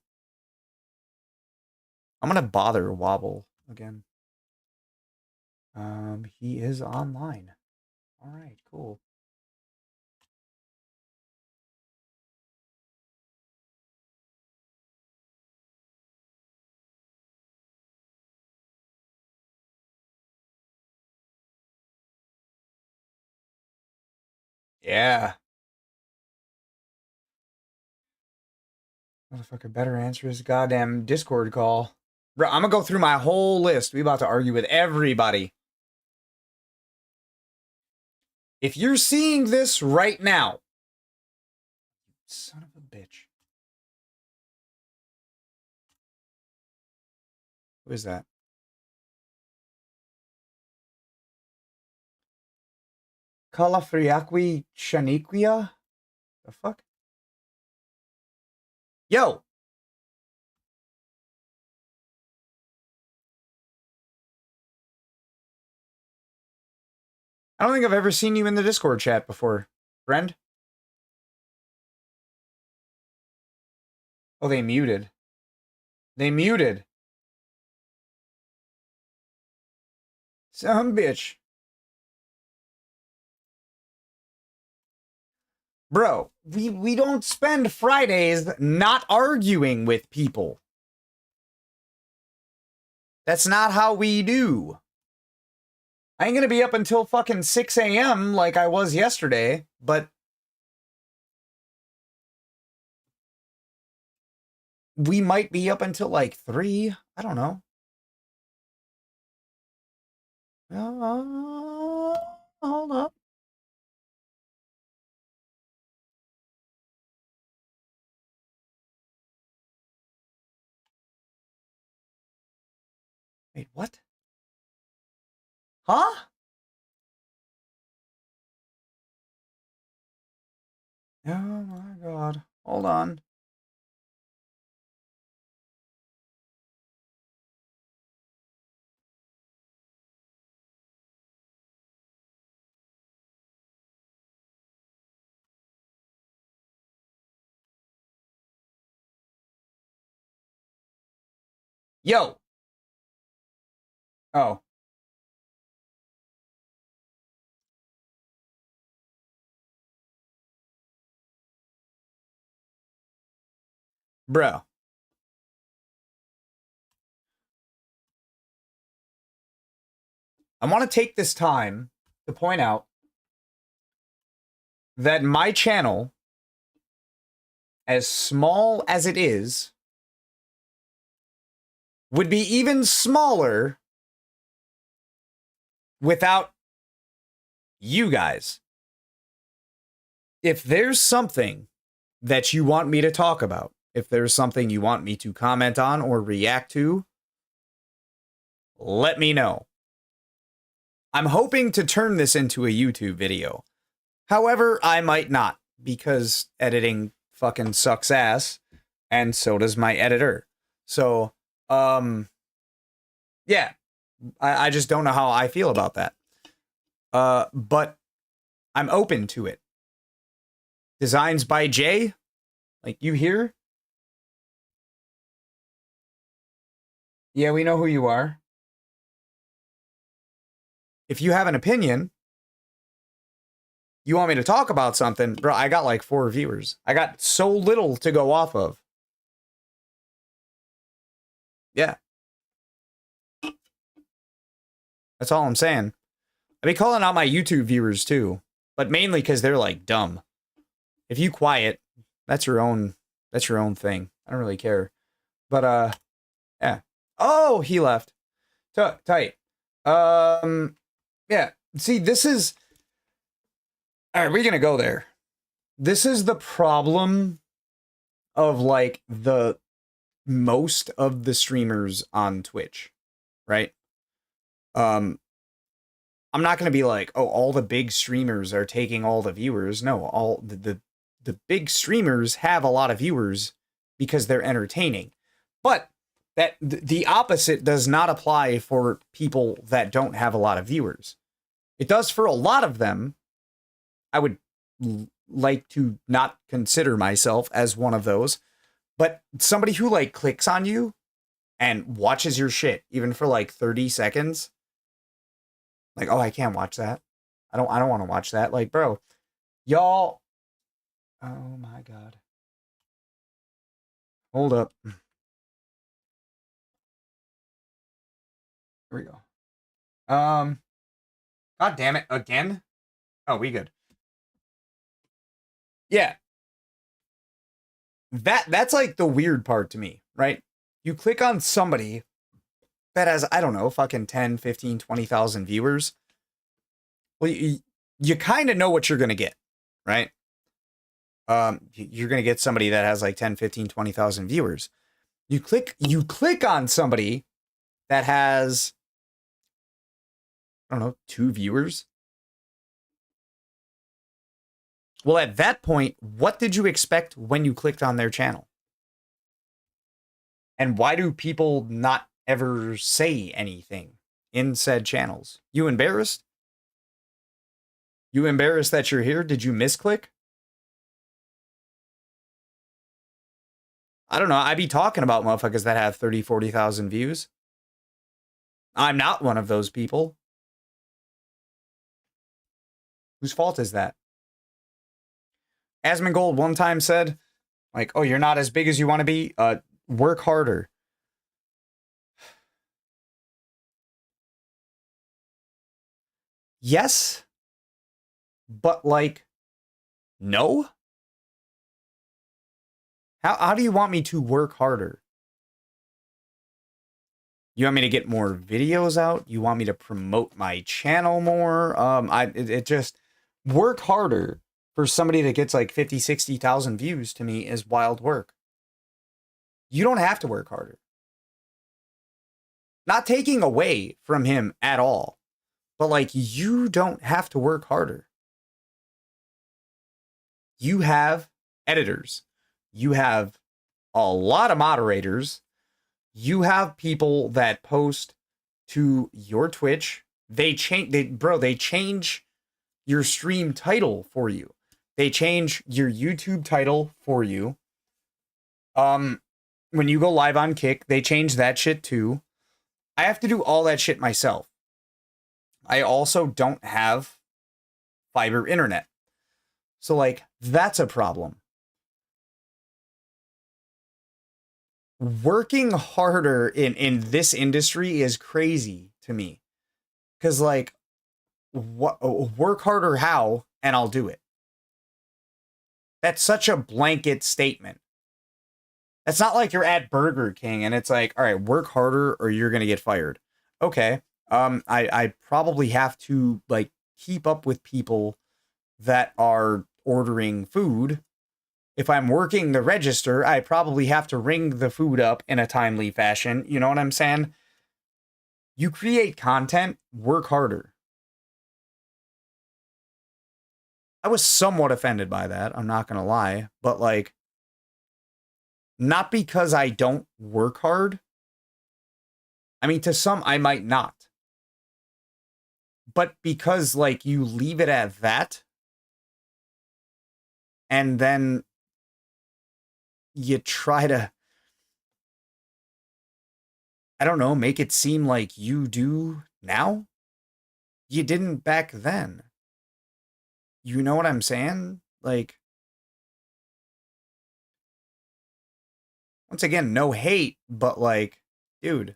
I'm gonna bother Wobble again. He is online. Alright, cool. Yeah. Motherfucker better answer his goddamn Discord call. Bro, I'm gonna go through my whole list. We about to argue with everybody. If you're seeing this right now, son of a bitch. Who is that? Calafriaqui Shaniquia? The fuck? Yo! I don't think I've ever seen you in the Discord chat before, friend. Oh, they muted. They muted. Some bitch. Bro, we don't spend Fridays not arguing with people. That's not how we do. I ain't gonna be up until fucking 6 a.m. like I was yesterday, but we might be up until like 3. I don't know. Hold up. Wait, what? Huh? Oh my god. Hold on. Yo. Oh. Bro. I want to take this time to point out that my channel, as small as it is, would be even smaller without you guys. If there's something that you want me to talk about, if there's something you want me to comment on or react to, let me know. I'm hoping to turn this into a YouTube video. However, I might not, because editing fucking sucks ass, and so does my editor. So, yeah, I just don't know how I feel about that. But I'm open to it. Designs by Jay? Like, you here? Yeah, we know who you are. If you have an opinion, you want me to talk about something, bro, I got like 4 viewers. I got so little to go off of. Yeah. That's all I'm saying. I be calling out my YouTube viewers too, but mainly because they're like dumb. If you quiet, that's your own thing. I don't really care. But yeah. Oh, he left. Tight. Yeah. See, this is... All right, we're going to go there. this is the problem of like the most of the streamers on Twitch, right? I'm not going to be like, oh, all the big streamers are taking all the viewers. No, all the big streamers have a lot of viewers because they're entertaining. But that the opposite does not apply for people that don't have a lot of viewers. It does for a lot of them. I would like to not consider myself as one of those, but somebody who like clicks on you and watches your shit even for like 30 seconds, like, oh, I can't watch that. I don't want to watch that. Like, bro, y'all. Oh my God. Hold up. Here we go. God damn it. Again? Oh, we good. Yeah. That's like the weird part to me, right? You click on somebody that has, I don't know, fucking 10, 15, 20,000 viewers. Well, you kind of know what you're going to get, right? You're going to get somebody that has like 10, 15, 20,000 viewers. You click on somebody that has, I don't know, 2 viewers. Well, at that point, what did you expect when you clicked on their channel? And why do people not ever say anything in said channels? You embarrassed? You embarrassed that you're here? Did you misclick? I don't know. I be talking about motherfuckers that have 30, 40,000 views. I'm not one of those people. Whose fault is that? Asmongold one time said, like, oh, you're not as big as you want to be. Work harder. Yes, but like, no. How do you want me to work harder? You want me to get more videos out? You want me to promote my channel more? It just, work harder for somebody that gets like 50, 60,000 views to me is wild work. You don't have to work harder. Not taking away from him at all, but like, you don't have to work harder. You have editors. You have a lot of moderators. You have people that post to your Twitch. They change your stream title for you. They change your YouTube title for you. When you go live on Kick, they change that shit too. I have to do all that shit myself. I also don't have fiber internet. So like, that's a problem. Working harder in this industry is crazy to me. Cause like, work harder how, and I'll do it. That's such a blanket statement. It's not like you're at Burger King and it's like, all right, work harder or you're going to get fired. Okay. I probably have to like keep up with people that are ordering food. If I'm working the register, I probably have to ring the food up in a timely fashion. You know what I'm saying? You create content, work harder. I was somewhat offended by that. I'm not going to lie, but like, not because I don't work hard. I mean, to some, I might not. But because, like, you leave it at that, and then you try to, I don't know, make it seem like you do now. You didn't back then. You know what I'm saying? Like, once again, no hate, but like, dude.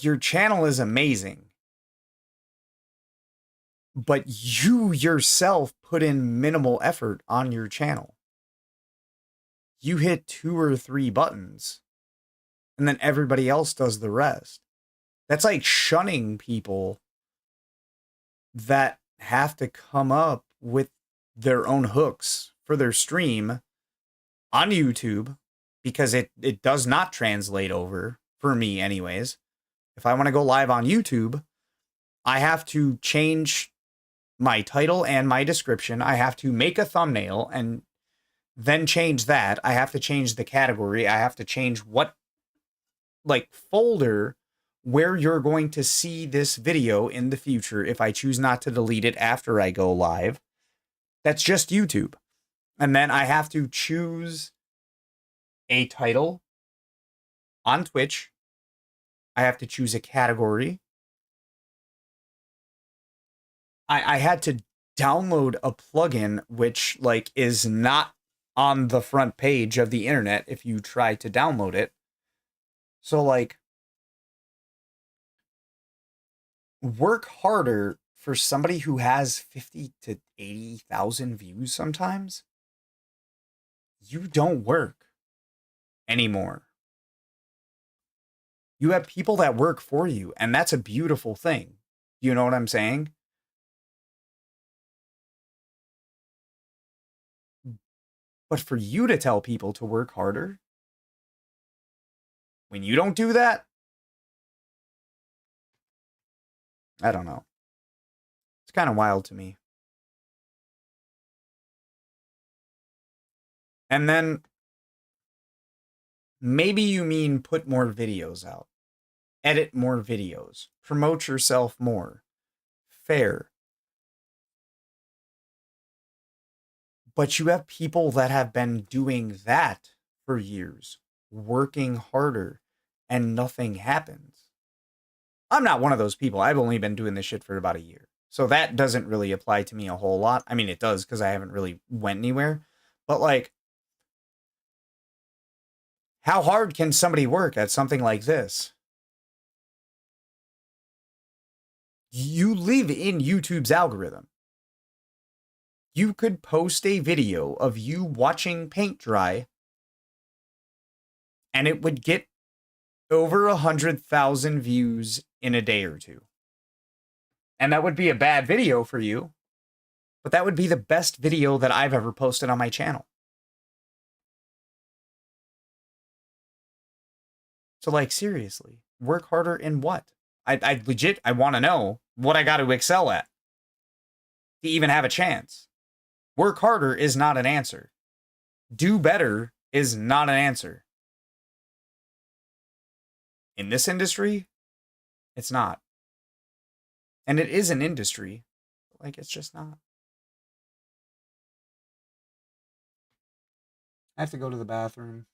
Your channel is amazing. But you yourself put in minimal effort on your channel. You hit 2 or 3 buttons. And then everybody else does the rest. That's like shunning people that have to come up with their own hooks for their stream on YouTube, because it does not translate over, for me anyways. If I want to go live on YouTube, I have to change my title and my description. I have to make a thumbnail and then change that. I have to change the category. I have to change what like folder where you're going to see this video in the future if I choose not to delete it after I go live. That's just YouTube. And then I have to choose a title on Twitch. I have to choose a category. I had to download a plugin which like is not on the front page of the internet if you try to download it. So like, work harder for somebody who has 50 to 80,000 views sometimes. You don't work anymore. You have people that work for you, and that's a beautiful thing. You know what I'm saying? But for you to tell people to work harder, when you don't do that, I don't know. It's kind of wild to me. And then maybe you mean put more videos out, edit more videos, promote yourself more. Fair. But you have people that have been doing that for years, working harder, and nothing happens. I'm not one of those people. I've only been doing this shit for about a year. So that doesn't really apply to me a whole lot. I mean, it does because I haven't really went anywhere. But like, how hard can somebody work at something like this? You live in YouTube's algorithm. You could post a video of you watching paint dry, and it would get over 100,000 views in a day or two. And that would be a bad video for you, but that would be the best video that I've ever posted on my channel. So like, seriously, work harder in what? I legit, I want to know what I got to excel at to even have a chance. Work harder is not an answer. Do better is not an answer. In this industry, it's not. And it is an industry, but like, it's just not. I have to go to the bathroom.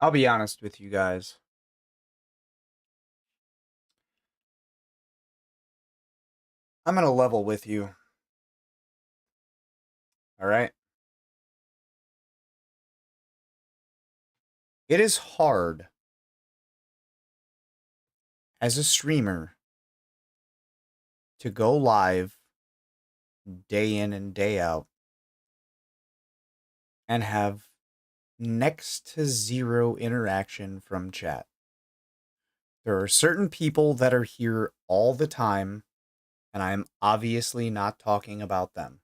I'll be honest with you guys. I'm gonna level with you. All right? It is hard as a streamer to go live day in and day out and have next to zero interaction from chat. There are certain people that are here all the time, and I'm obviously not talking about them.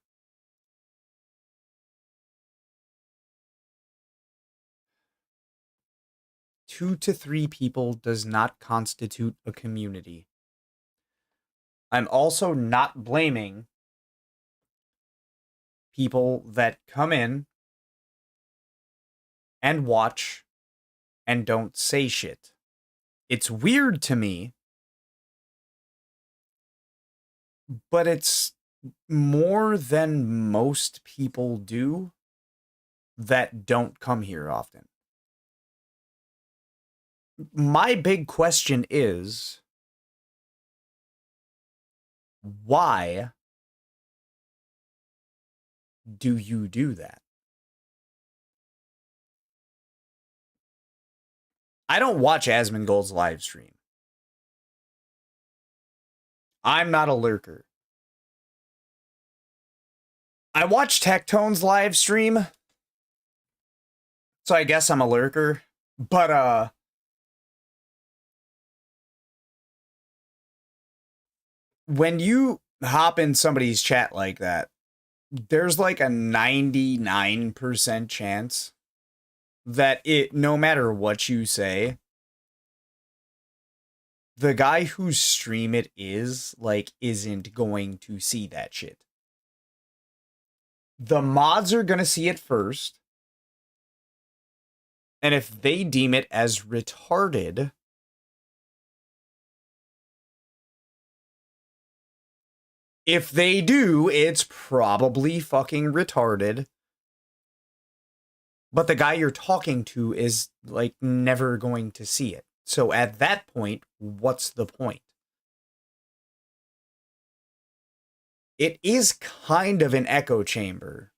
Two to three people does not constitute a community. I'm also not blaming people that come in and watch and don't say shit. It's weird to me, but it's more than most people do that don't come here often. My big question is, why do you do that? I don't watch Asmongold's live stream. I'm not a lurker. I watch Tectone's live stream, so I guess I'm a lurker. But, when you hop in somebody's chat like that, there's like a 99% chance that no matter what you say, the guy whose stream it is, like, isn't going to see that shit. The mods are gonna see it first, and if they deem it as retarded, if they do, it's probably fucking retarded. But the guy you're talking to is, like, never going to see it. So at that point, what's the point? It is kind of an echo chamber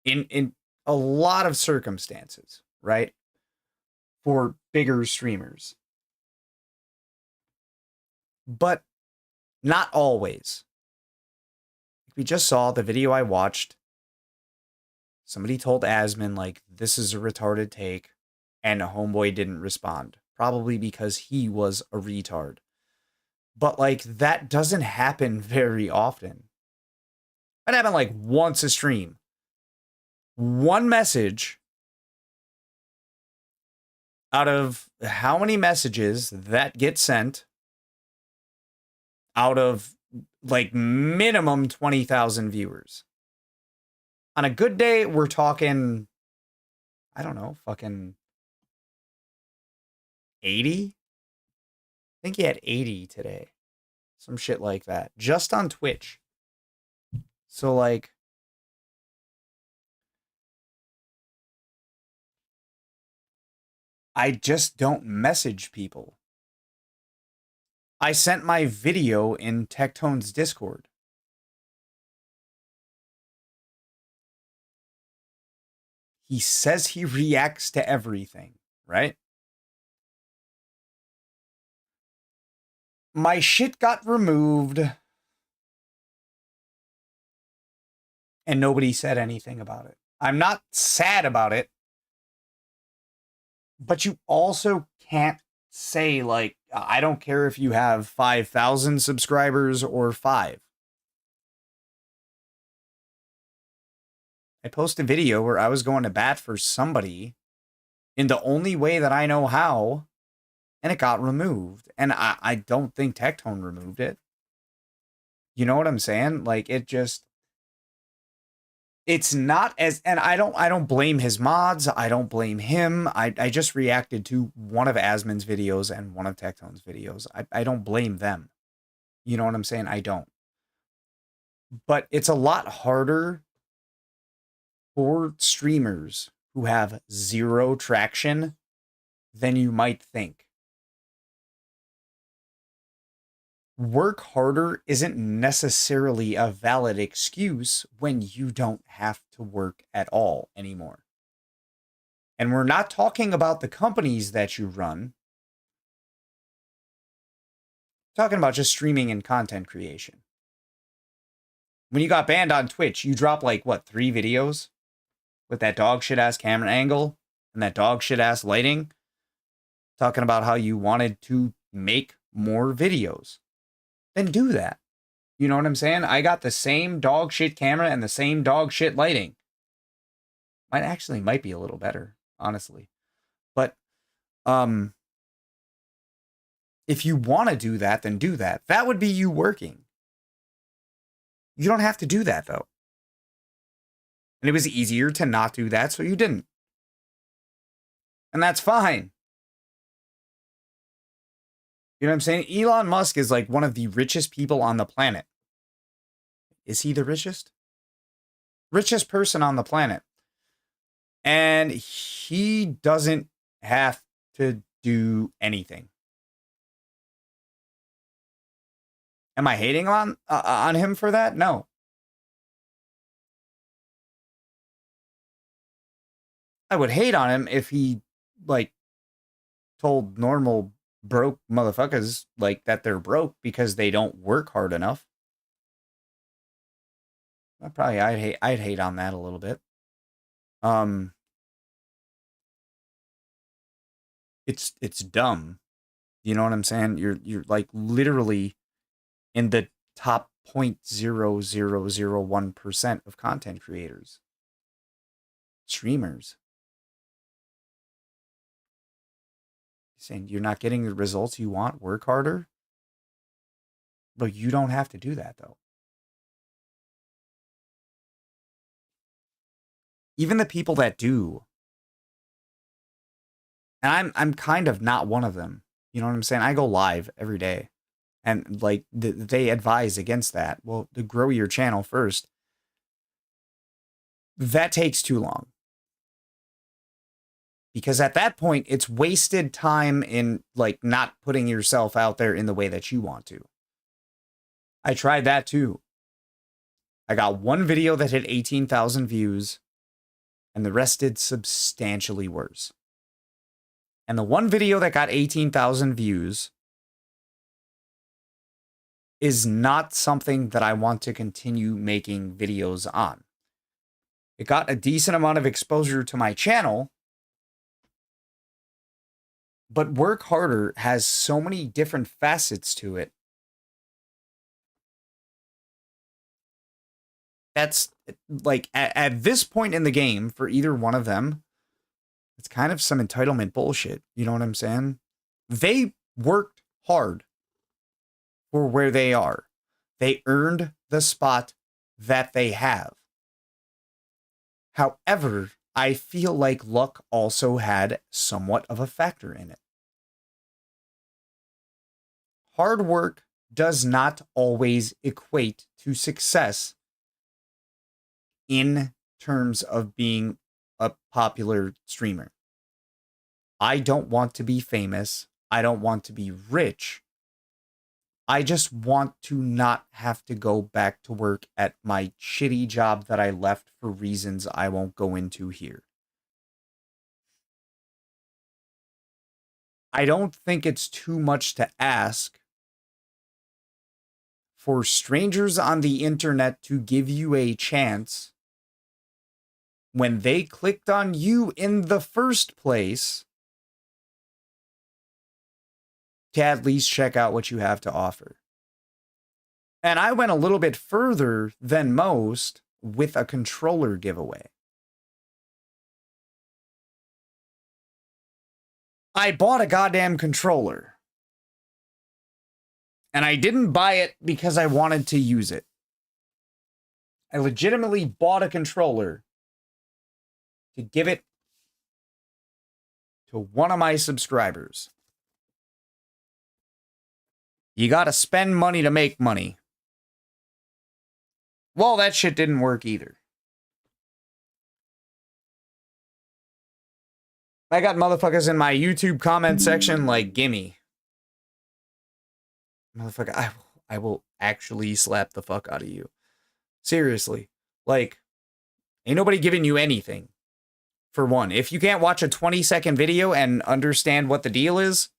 in a lot of circumstances, right? For bigger streamers. But not always. We just saw the video I watched. Somebody told Asmon, like, this is a retarded take, and a homeboy didn't respond. Probably because he was a retard. But, like, that doesn't happen very often. It happened, like, once a stream. One message out of how many messages that get sent out of, like, minimum 20,000 viewers. On a good day, we're talking, I don't know, fucking 80? I think he had 80 today. Some shit like that. Just on Twitch. So, like, I just don't message people. I sent my video in Tectone's Discord. He says he reacts to everything, right? My shit got removed. And nobody said anything about it. I'm not sad about it. But you also can't say, like, I don't care if you have 5,000 subscribers or 5. I posted a video where I was going to bat for somebody in the only way that I know how, and it got removed. And I don't think Tectone removed it. You know what I'm saying? Like, it just... It's not as... And I don't blame his mods. I don't blame him. I just reacted to one of Asmon's videos and one of Tectone's videos. I don't blame them. You know what I'm saying? I don't. But it's a lot harder for streamers who have zero traction than you might think. Work harder isn't necessarily a valid excuse when you don't have to work at all anymore. And we're not talking about the companies that you run. We're talking about just streaming and content creation. When you got banned on Twitch, you dropped like, what, 3 videos? With that dog shit ass camera angle and that dog shit ass lighting? Talking about how you wanted to make more videos. Then do that. You know what I'm saying? I got the same dog shit camera and the same dog shit lighting. Might be a little better, honestly. But if you want to do that, then do that. That would be you working. You don't have to do that though. And it was easier to not do that, so you didn't. And that's fine. You know what I'm saying? Elon Musk is like one of the richest people on the planet. Is he the richest? Richest person on the planet. And he doesn't have to do anything. Am I hating on him for that? No. I would hate on him if he, like, told normal broke motherfuckers, like, that they're broke because they don't work hard enough. I'd hate on that a little bit. It's dumb. You know what I'm saying? You're like literally in the top 0.0001% of content creators. Streamers. Saying you're not getting the results you want, work harder. But you don't have to do that though. Even the people that do. And I'm kind of not one of them. You know what I'm saying? I go live every day. And like they advise against that. Well, to grow your channel first. That takes too long. Because at that point, it's wasted time in like not putting yourself out there in the way that you want to. I tried that too. I got one video that hit 18,000 views, and the rest did substantially worse. And the one video that got 18,000 views is not something that I want to continue making videos on. It got a decent amount of exposure to my channel, but work harder has so many different facets to it. That's like at this point in the game for either one of them, it's kind of some entitlement bullshit. You know what I'm saying? They worked hard for where they are. They earned the spot that they have. However, I feel like luck also had somewhat of a factor in it. Hard work does not always equate to success in terms of being a popular streamer. I don't want to be famous. I don't want to be rich. I just want to not have to go back to work at my shitty job that I left for reasons I won't go into here. I don't think it's too much to ask for strangers on the internet to give you a chance when they clicked on you in the first place to at least check out what you have to offer. And I went a little bit further than most with a controller giveaway. I bought a goddamn controller. And I didn't buy it because I wanted to use it. I legitimately bought a controller to give it to one of my subscribers. You gotta spend money to make money. Well, that shit didn't work either. I got motherfuckers in my YouTube comment section like, gimme. Motherfucker, I will actually slap the fuck out of you. Seriously. Like, ain't nobody giving you anything. For one, if you can't watch a 20-second video and understand what the deal is,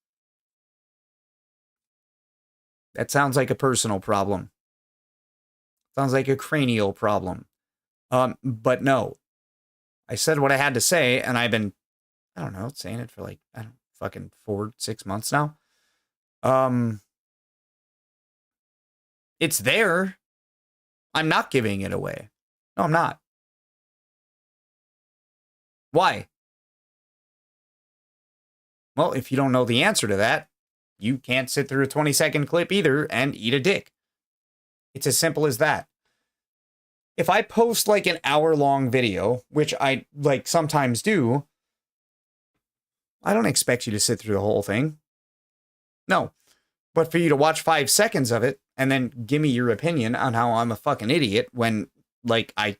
that sounds like a personal problem. Sounds like a cranial problem. But no. I said what I had to say, and I've been, I don't know, saying it for like, I don't fucking 4-6 months now. It's there. I'm not giving it away. No, I'm not. Why? Well, if you don't know the answer to that, you can't sit through a 20-second clip either and eat a dick. It's as simple as that. If I post like an hour-long video, which I like sometimes do, I don't expect you to sit through the whole thing. No. But for you to watch 5 seconds of it and then give me your opinion on how I'm a fucking idiot when, like, I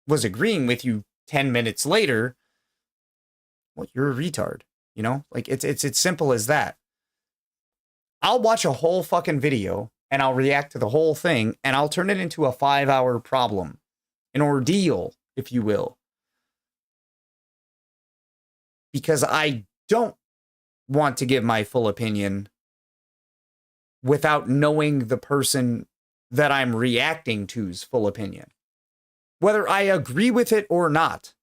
was agreeing with you 10 minutes later, well, you're a retard, you know? Like, it's as simple as that. I'll watch a whole fucking video and I'll react to the whole thing and I'll turn it into a 5-hour problem, an ordeal, if you will. Because I don't want to give my full opinion without knowing the person that I'm reacting to's full opinion. Whether I agree with it or not,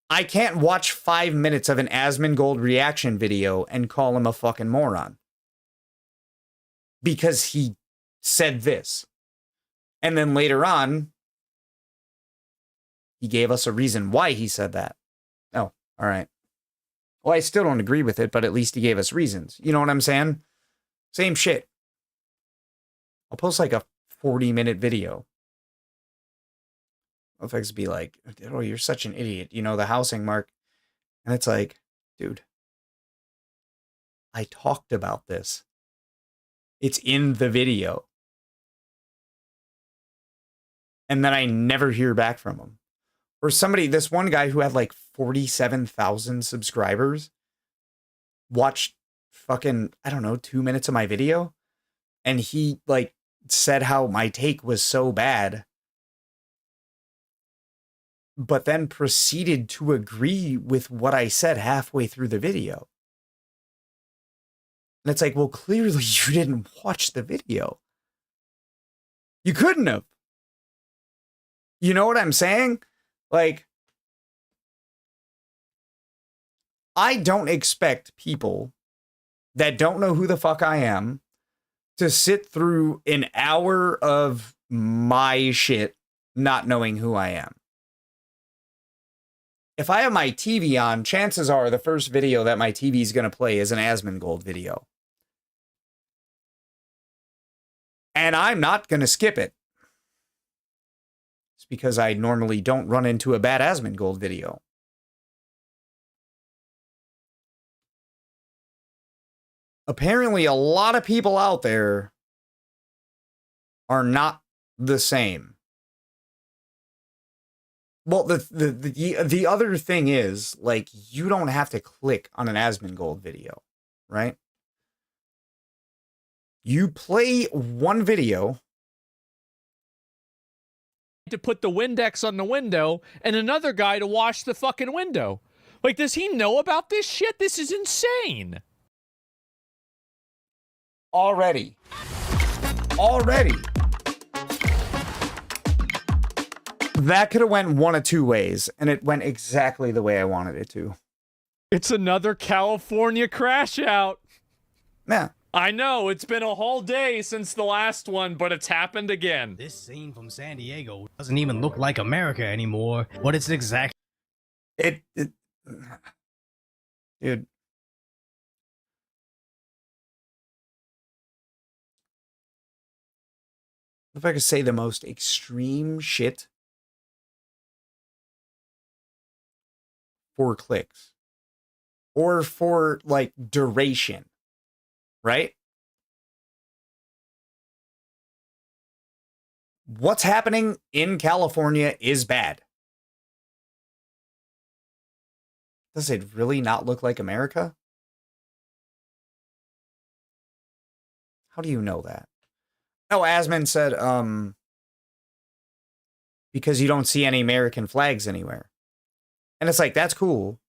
I can't watch 5 minutes of an Asmongold reaction video and call him a fucking moron. Because he said this. And then later on, he gave us a reason why he said that. Oh, all right. Well, I still don't agree with it, but at least he gave us reasons. You know what I'm saying? Same shit. I'll post like a 40-minute video. Folks be like, oh, you're such an idiot. You know, the housing market. And it's like, dude, I talked about this. It's in the video. And then I never hear back from him. Or somebody, this one guy who had like 47,000 subscribers watched fucking, I don't know, 2 minutes of my video. And he like said how my take was so bad. But then proceeded to agree with what I said halfway through the video. And it's like, well, clearly you didn't watch the video. You couldn't have. You know what I'm saying? Like, I don't expect people that don't know who the fuck I am to sit through an hour of my shit not knowing who I am. If I have my TV on, chances are the first video that my TV is going to play is an Asmongold video. And I'm not going to skip it. It's because I normally don't run into a bad Asmongold video. Apparently, a lot of people out there are not the same. Well, the other thing is, like, you don't have to click on an Asmongold video, right? You play one video.
To put the Windex on the window and another guy to wash the fucking window. Like, does he know about this shit? This is insane.
Already. That could have went one of two ways, and it went exactly the way I wanted it to.
It's another California crash out.
Yeah.
I know, it's been a whole day since the last one, but it's happened again.
This scene from San Diego doesn't even look like America anymore, but it's exact.
Dude. If I could say the most extreme shit for clicks or for like duration, right? What's happening in California is bad. Does it really not look like America? How do you know that? Oh, Asman said, because you don't see any American flags anywhere. And it's like, that's cool.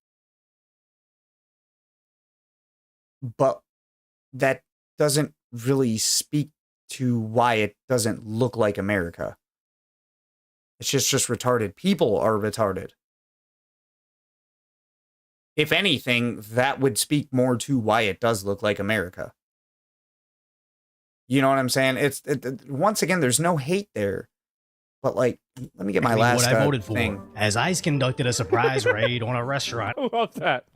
But that doesn't really speak to why it doesn't look like America. It's just retarded. People are retarded. If anything, that would speak more to why it does look like America. You know what I'm saying? Once again, there's no hate there. But like, let me get my last
what I voted
thing.
for, as ICE conducted a surprise raid on a restaurant.
I love that.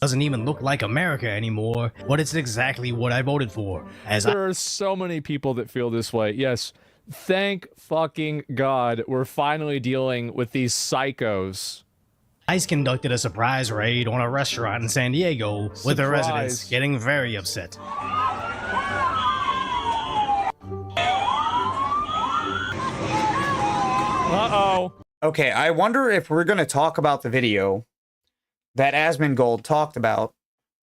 Doesn't even look like America anymore, but it's exactly what I voted for.
There are so many people that feel this way. Yes, thank fucking God we're finally dealing with these psychos.
ICE conducted a surprise raid on a restaurant in San Diego, with the residents getting very upset.
Uh-oh.
Okay, I wonder if we're going to talk about the video that Asmongold talked about,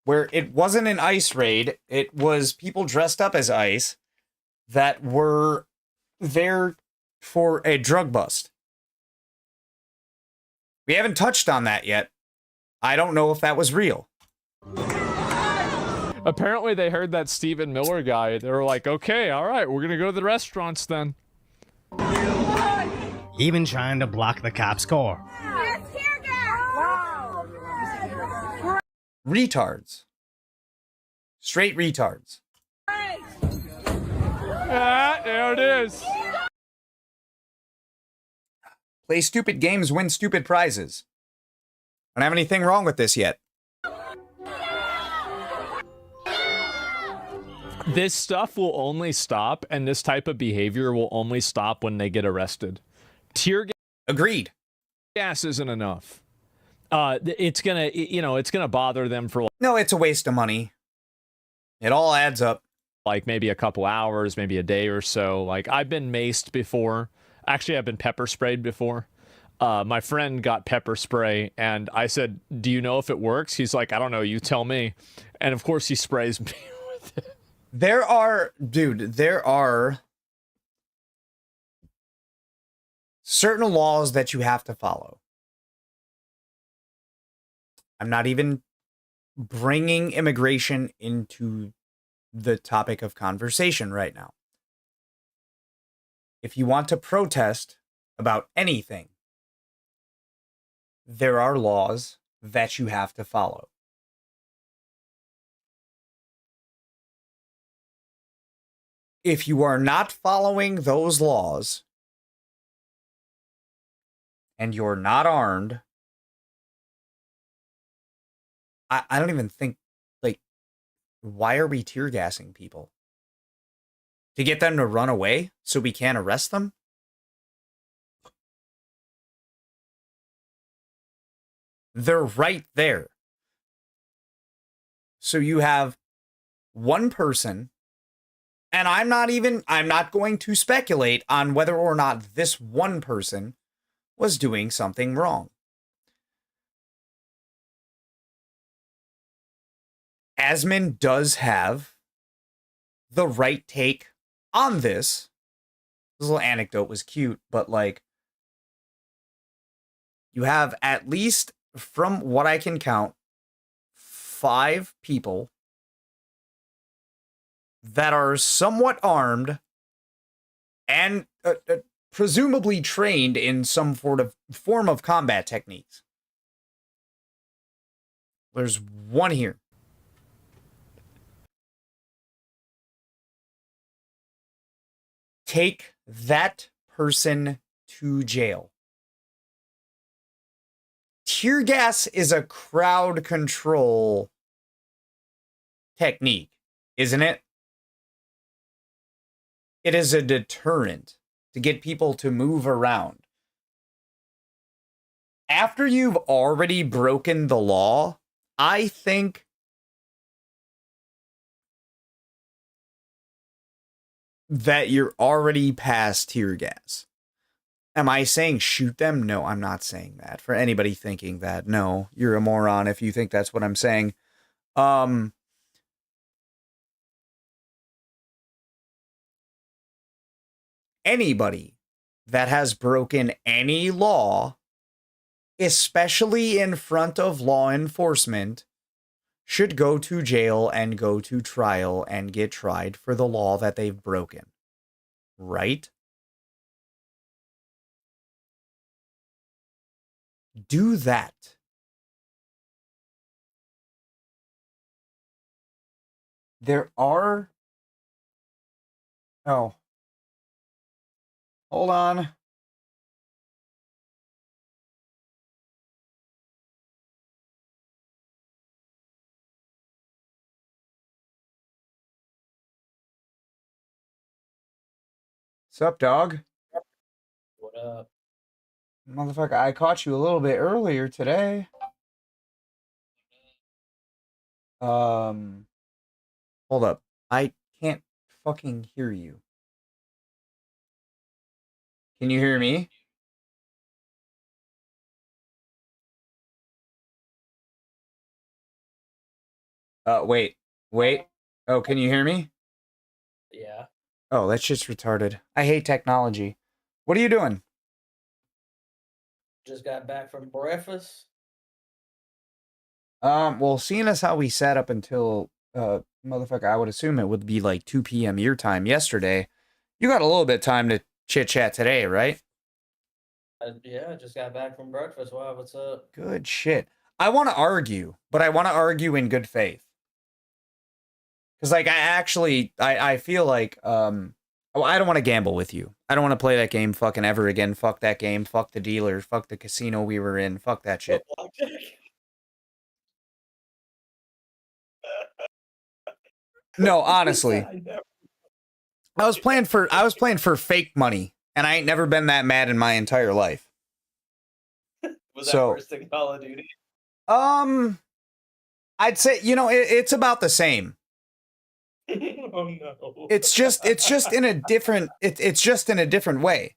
where it wasn't an ICE raid, it was people dressed up as ICE that were there for a drug bust. We haven't touched on that yet. I don't know if that was real.
Apparently they heard that Stephen Miller guy. They were like, okay, all right, we're going to go to the restaurants then.
Even trying to block the cop's car.
Retards. Straight retards.
Ah, there it is.
Play stupid games, win stupid prizes. Don't have anything wrong with this yet.
This stuff will only stop, and this type of behavior will only stop when they get arrested. Tear gas.
Agreed.
Gas isn't enough. It's gonna bother them for.
No, it's a waste of money. It all adds up.
Like maybe a couple hours, maybe a day or so. Like I've been maced before. Actually, I've been pepper sprayed before. My friend got pepper spray, and I said, "Do you know if it works?" He's like, "I don't know. You tell me." And of course, he sprays me with it.
There are certain laws that you have to follow. I'm not even bringing immigration into the topic of conversation right now. If you want to protest about anything, there are laws that you have to follow. If you are not following those laws and you're not armed, I don't even think, like, why are we tear gassing people? To get them to run away so we can't arrest them? They're right there. So you have one person, and I'm not going to speculate on whether or not this one person was doing something wrong. Asmin does have the right take on this. This little anecdote was cute, but like, you have, at least from what I can count, 5 people that are somewhat armed and presumably trained in some form of combat techniques. There's one here. Take that person to jail. Tear gas is a crowd control technique, isn't it? It is a deterrent to get people to move around. After you've already broken the law, I think that you're already past tear gas. Am I saying shoot them? No, I'm not saying that. For anybody thinking that, no, you're a moron if you think that's what I'm saying. Anybody that has broken any law, especially in front of law enforcement, should go to jail and go to trial and get tried for the law that they've broken. Right? Do that. There are... Oh. Hold on. Sup, dog?
What up?
Motherfucker, I caught you a little bit earlier today. Hold up. I can't fucking hear you. Can you hear me? Wait. Oh, can you hear me?
Yeah.
Oh, that's just retarded. I hate technology. What are you doing?
Just got back from breakfast.
Well, seeing as how we sat up until, motherfucker, I would assume it would be like 2 p.m. your time yesterday. You got a little bit of time to chit-chat today, right?
Yeah, I just got back from breakfast. Wow, what's up?
Good shit. I want to argue, but I want to argue in good faith. Because, like, I feel like, well, I don't want to gamble with you. I don't want to play that game fucking ever again. Fuck that game. Fuck the dealers. Fuck the casino we were in. Fuck that shit. No, honestly. I was playing for fake money, and I ain't never been that mad in my entire life.
Was that worse than Call of Duty?
I'd say, you know, it's about the same.
Oh no.
It's just in a different it's just in a different way.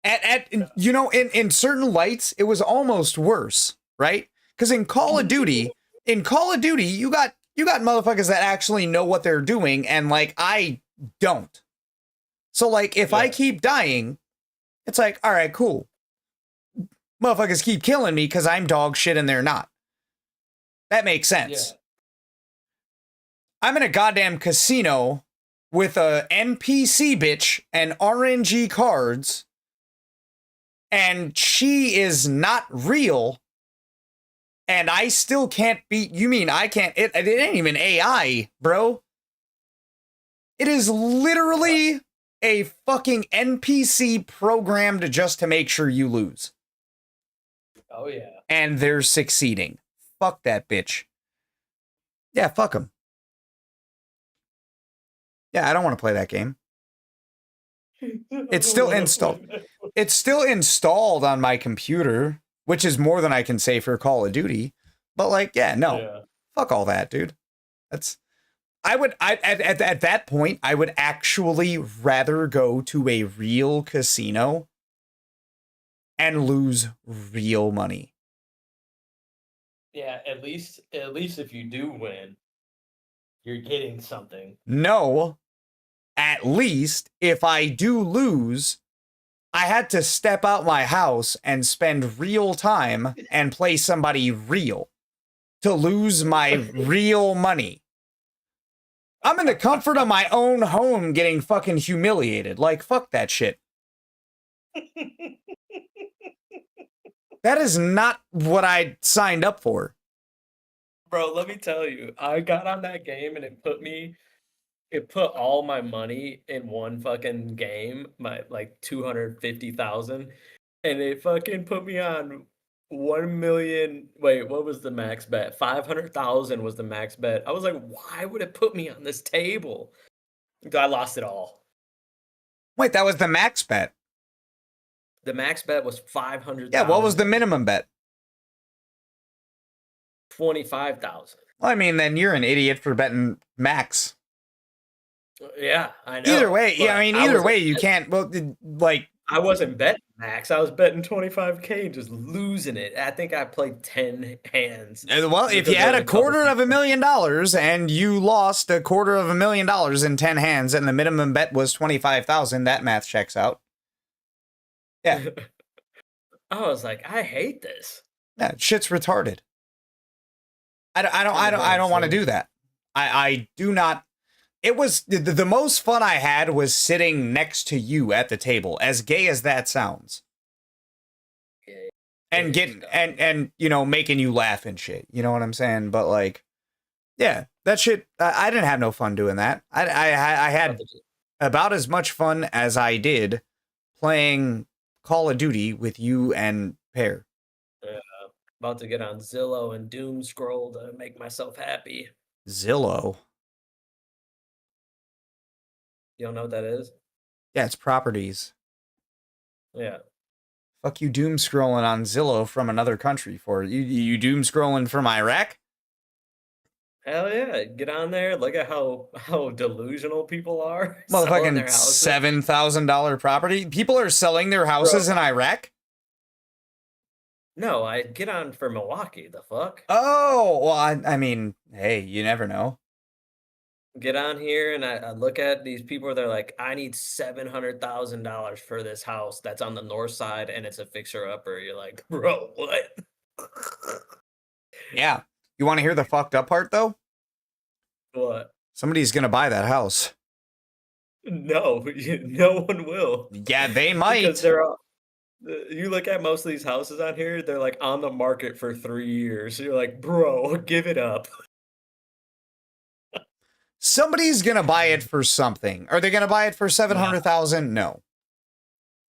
At you know, in certain lights, it was almost worse, right? Because in Call of Duty, you got motherfuckers that actually know what they're doing, and like I don't. So like if I keep dying, it's like, all right, cool. Motherfuckers keep killing me because I'm dog shit and they're not. That makes sense.
Yeah.
I'm in a goddamn casino with a NPC bitch and RNG cards, and she is not real, and I still can't beat. You mean I can't? It ain't even AI, bro. It is literally a fucking NPC programmed just to make sure you lose.
Oh yeah.
And they're succeeding. Fuck that bitch. Yeah, fuck them. Yeah, I don't want to play that game. It's still installed. It's still installed on my computer, which is more than I can say for Call of Duty. But like, yeah, no.
Yeah.
Fuck all that, dude. At that point, I would actually rather go to a real casino and lose real money.
Yeah, at least if you do win, you're getting something.
No. At least if I do lose, I had to step out my house and spend real time and play somebody real to lose my real money. I'm in the comfort of my own home getting fucking humiliated. Like, fuck that shit. That is not what I signed up for.
Bro, let me tell you, I got on that game and it put all my money in one fucking game, my like 250,000, and it fucking put me on 1 million. Wait, what was the max bet? 500,000 was the max bet. I was like, why would it put me on this table? I lost it all.
Wait, that was the max bet.
The max bet was 500,000.
Yeah, what was the minimum bet?
25,000.
Well, I mean, then you're an idiot for betting max.
Yeah, I know.
Either way, yeah, I mean, either way, you can't. Well, like
I wasn't betting max. I was betting 25K and just losing it. I think I played 10 hands.
Well, if you had $250,000 and you lost $250,000 in 10 hands and the minimum bet was 25,000, that math checks out. Yeah.
I was like, I hate this.
Yeah, shit's retarded. I don't want to do that. I do not. It was the most fun I had was sitting next to you at the table, as gay as that sounds. And getting and you know, making you laugh and shit. You know what I'm saying? But like, yeah, that shit. I didn't have no fun doing that. I had about as much fun as I did playing Call of Duty with you and Pear.
Yeah, about to get on Zillow and Doom Scroll to make myself happy.
Zillow.
You don't know what that is?
Yeah, it's properties.
Yeah.
Fuck you doom scrolling on Zillow from another country for you doom scrolling from Iraq?
Hell yeah. Get on there. Look at how delusional people are.
Motherfucking $7,000 property. People are selling their houses in Iraq?
No, I get on for Milwaukee. The fuck?
Oh, well, I mean, hey, you never know.
Get on here and I look at these people. They're like, I need $700,000 for this house that's on the north side and it's a fixer upper. You're like, bro, what?
Yeah. You want to hear the fucked up part though?
What?
Somebody's gonna buy that house.
No, no one will.
Yeah, they might.
Because they're all, you look at most of these houses on here, they're like on the market for 3 years. You're like, bro, give it up.
Somebody's gonna buy it for something. Are they gonna buy it for 700,000? No.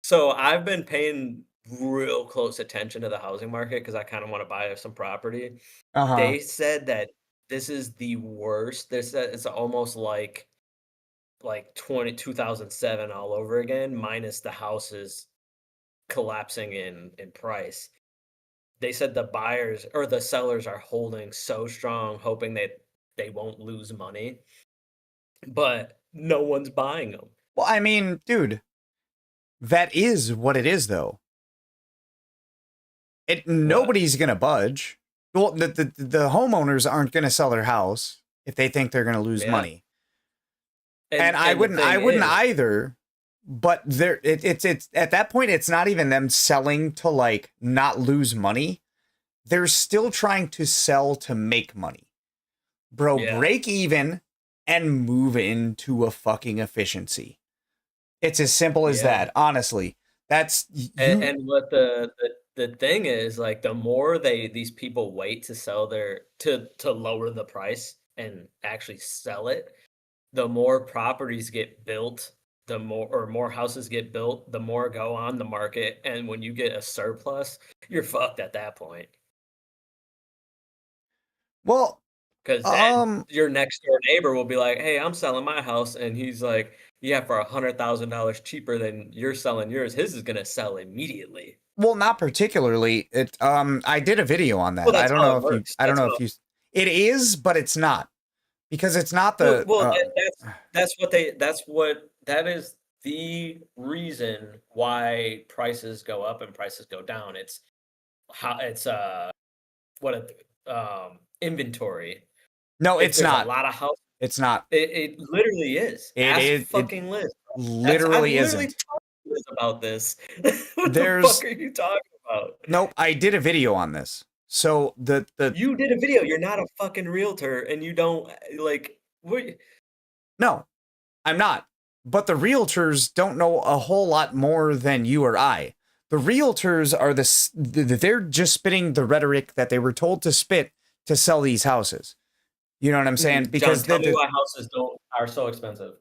So I've been paying real close attention to the housing market because I kind of want to buy some property. They said that this is the worst. They said it's almost like 2007 all over again, minus the houses collapsing in price. They said the buyers or the sellers are holding so strong, hoping that they won't lose money, but no one's buying them.
Well, I mean, dude, that is what it is, though. Nobody's gonna budge. Well, the homeowners aren't gonna sell their house if they think they're gonna lose money. And I wouldn't either. But it's at that point, it's not even them selling to like not lose money. They're still trying to sell to make money. Bro, break even and move into a fucking efficiency. It's as simple as that. Honestly, that's
and what the thing is, like, the more these people wait to sell to lower the price and actually sell it, the more properties get built, the more houses get built, the more go on the market, and when you get a surplus, you're fucked at that point.
Well,
because your next door neighbor will be like, "Hey, I'm selling my house," and he's like, "Yeah, for $100,000 cheaper than you're selling yours." His is gonna sell immediately.
Well, not particularly. I did a video on that.
Well,
I don't know if you. It is, but it's not, because it's not the.
That is the reason why prices go up and prices go down. It's inventory.
No, it's not.
A lot of houses.
It's not.
It literally is.
It
fucking Liz.
Literally isn't.
About this. What
the
fuck are you talking about?
Nope, I did a video on this. So
you did a video. You're not a fucking realtor, and you don't like what?
No, I'm not. But the realtors don't know a whole lot more than you or I. The realtors are they're just spitting the rhetoric that they were told to spit to sell these houses. You know what I'm saying? Because
John, tell me why houses are so expensive.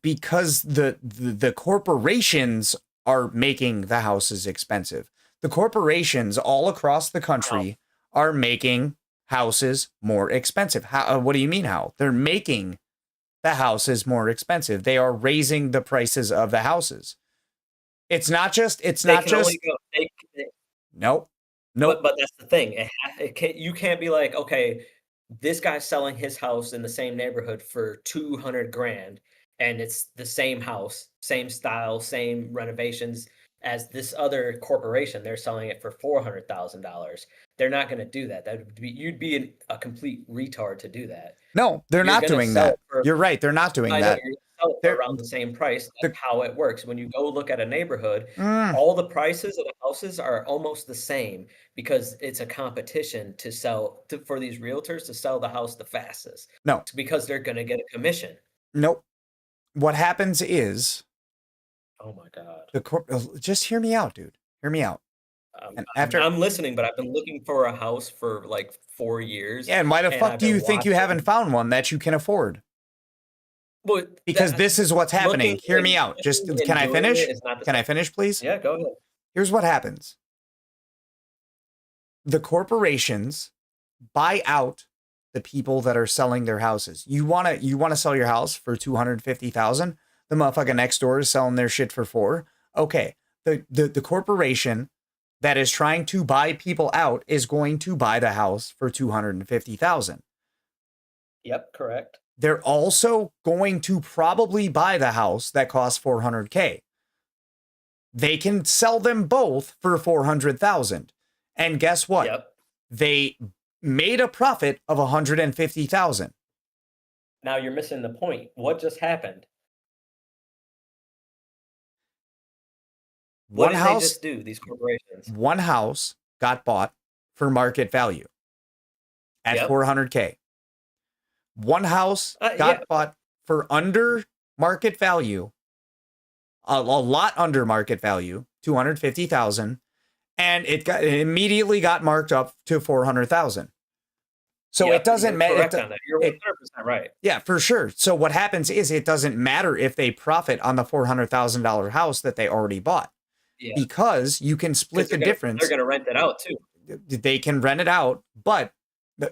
Because the corporations are making the houses expensive. The corporations all across the country are making houses more expensive. How? What do you mean how? They're making the houses more expensive. They are raising the prices of the houses. It's not just. Nope.
But that's the thing. You can't be like, okay, this guy's selling his house in the same neighborhood for $200,000, and it's the same house, same style, same renovations as this other corporation. They're selling it for $400,000. They're not going to do that. That would be, you'd be a complete retard to do that.
No, they're
You're
not
gonna
doing
sell
that.
it for-
You're right. They're not doing
I know,
that.
you're gonna sell it for around the same price. That's how it works. When you go look at a neighborhood, all the prices of the houses are almost the same because it's a competition to sell for these realtors to sell the house the fastest.
No.
It's because they're going to get a commission.
Nope. What happens is,
oh my God,
just hear me out, dude. Hear me out.
And I'm listening, but I've been looking for a house for like 4 years.
Yeah, and why the fuck do you think you haven't found one that you can afford?
Well,
because this is what's happening. Hear me out. Just can I finish? Can I finish, please?
Yeah, go ahead.
Here's what happens. The corporations buy out the people that are selling their houses. You wanna sell your house for $250,000. The motherfucker next door is selling their shit for $4 million. Okay, the corporation that is trying to buy people out is going to buy the house for $250,000.
Yep, correct.
They're also going to probably buy the house that costs $400K. They can sell them both for $400,000. And guess what?
Yep.
They made a profit of $150,000.
Now you're missing the point. What just happened? What did they just do, these corporations?
One house got bought for market value at $400K. One house got bought for under market value, a lot under market value, $250,000, and it immediately got marked up to $400,000. So it doesn't matter.
You're 100% right.
Yeah, for sure. So what happens is it doesn't matter if they profit on the $400,000 house that they already bought. Yeah. Because you can split the difference.
They're going to rent it out too.
They can rent it out, but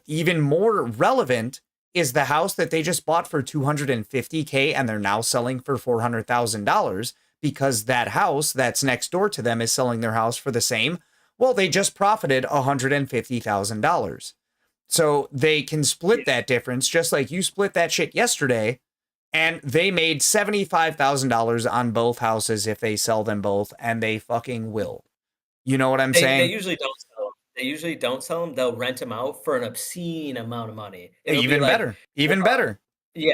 even more relevant is the house that they just bought for $250K and they're now selling for $400,000 because that house that's next door to them is selling their house for the same. Well, they just profited $150,000. So they can split that difference just like you split that shit yesterday. And they made $75,000 on both houses if they sell them both, and they fucking will. You know what I'm saying?
They usually don't sell them. They usually don't sell them. They'll rent them out for an obscene amount of money.
Even better. Even better.
Yeah,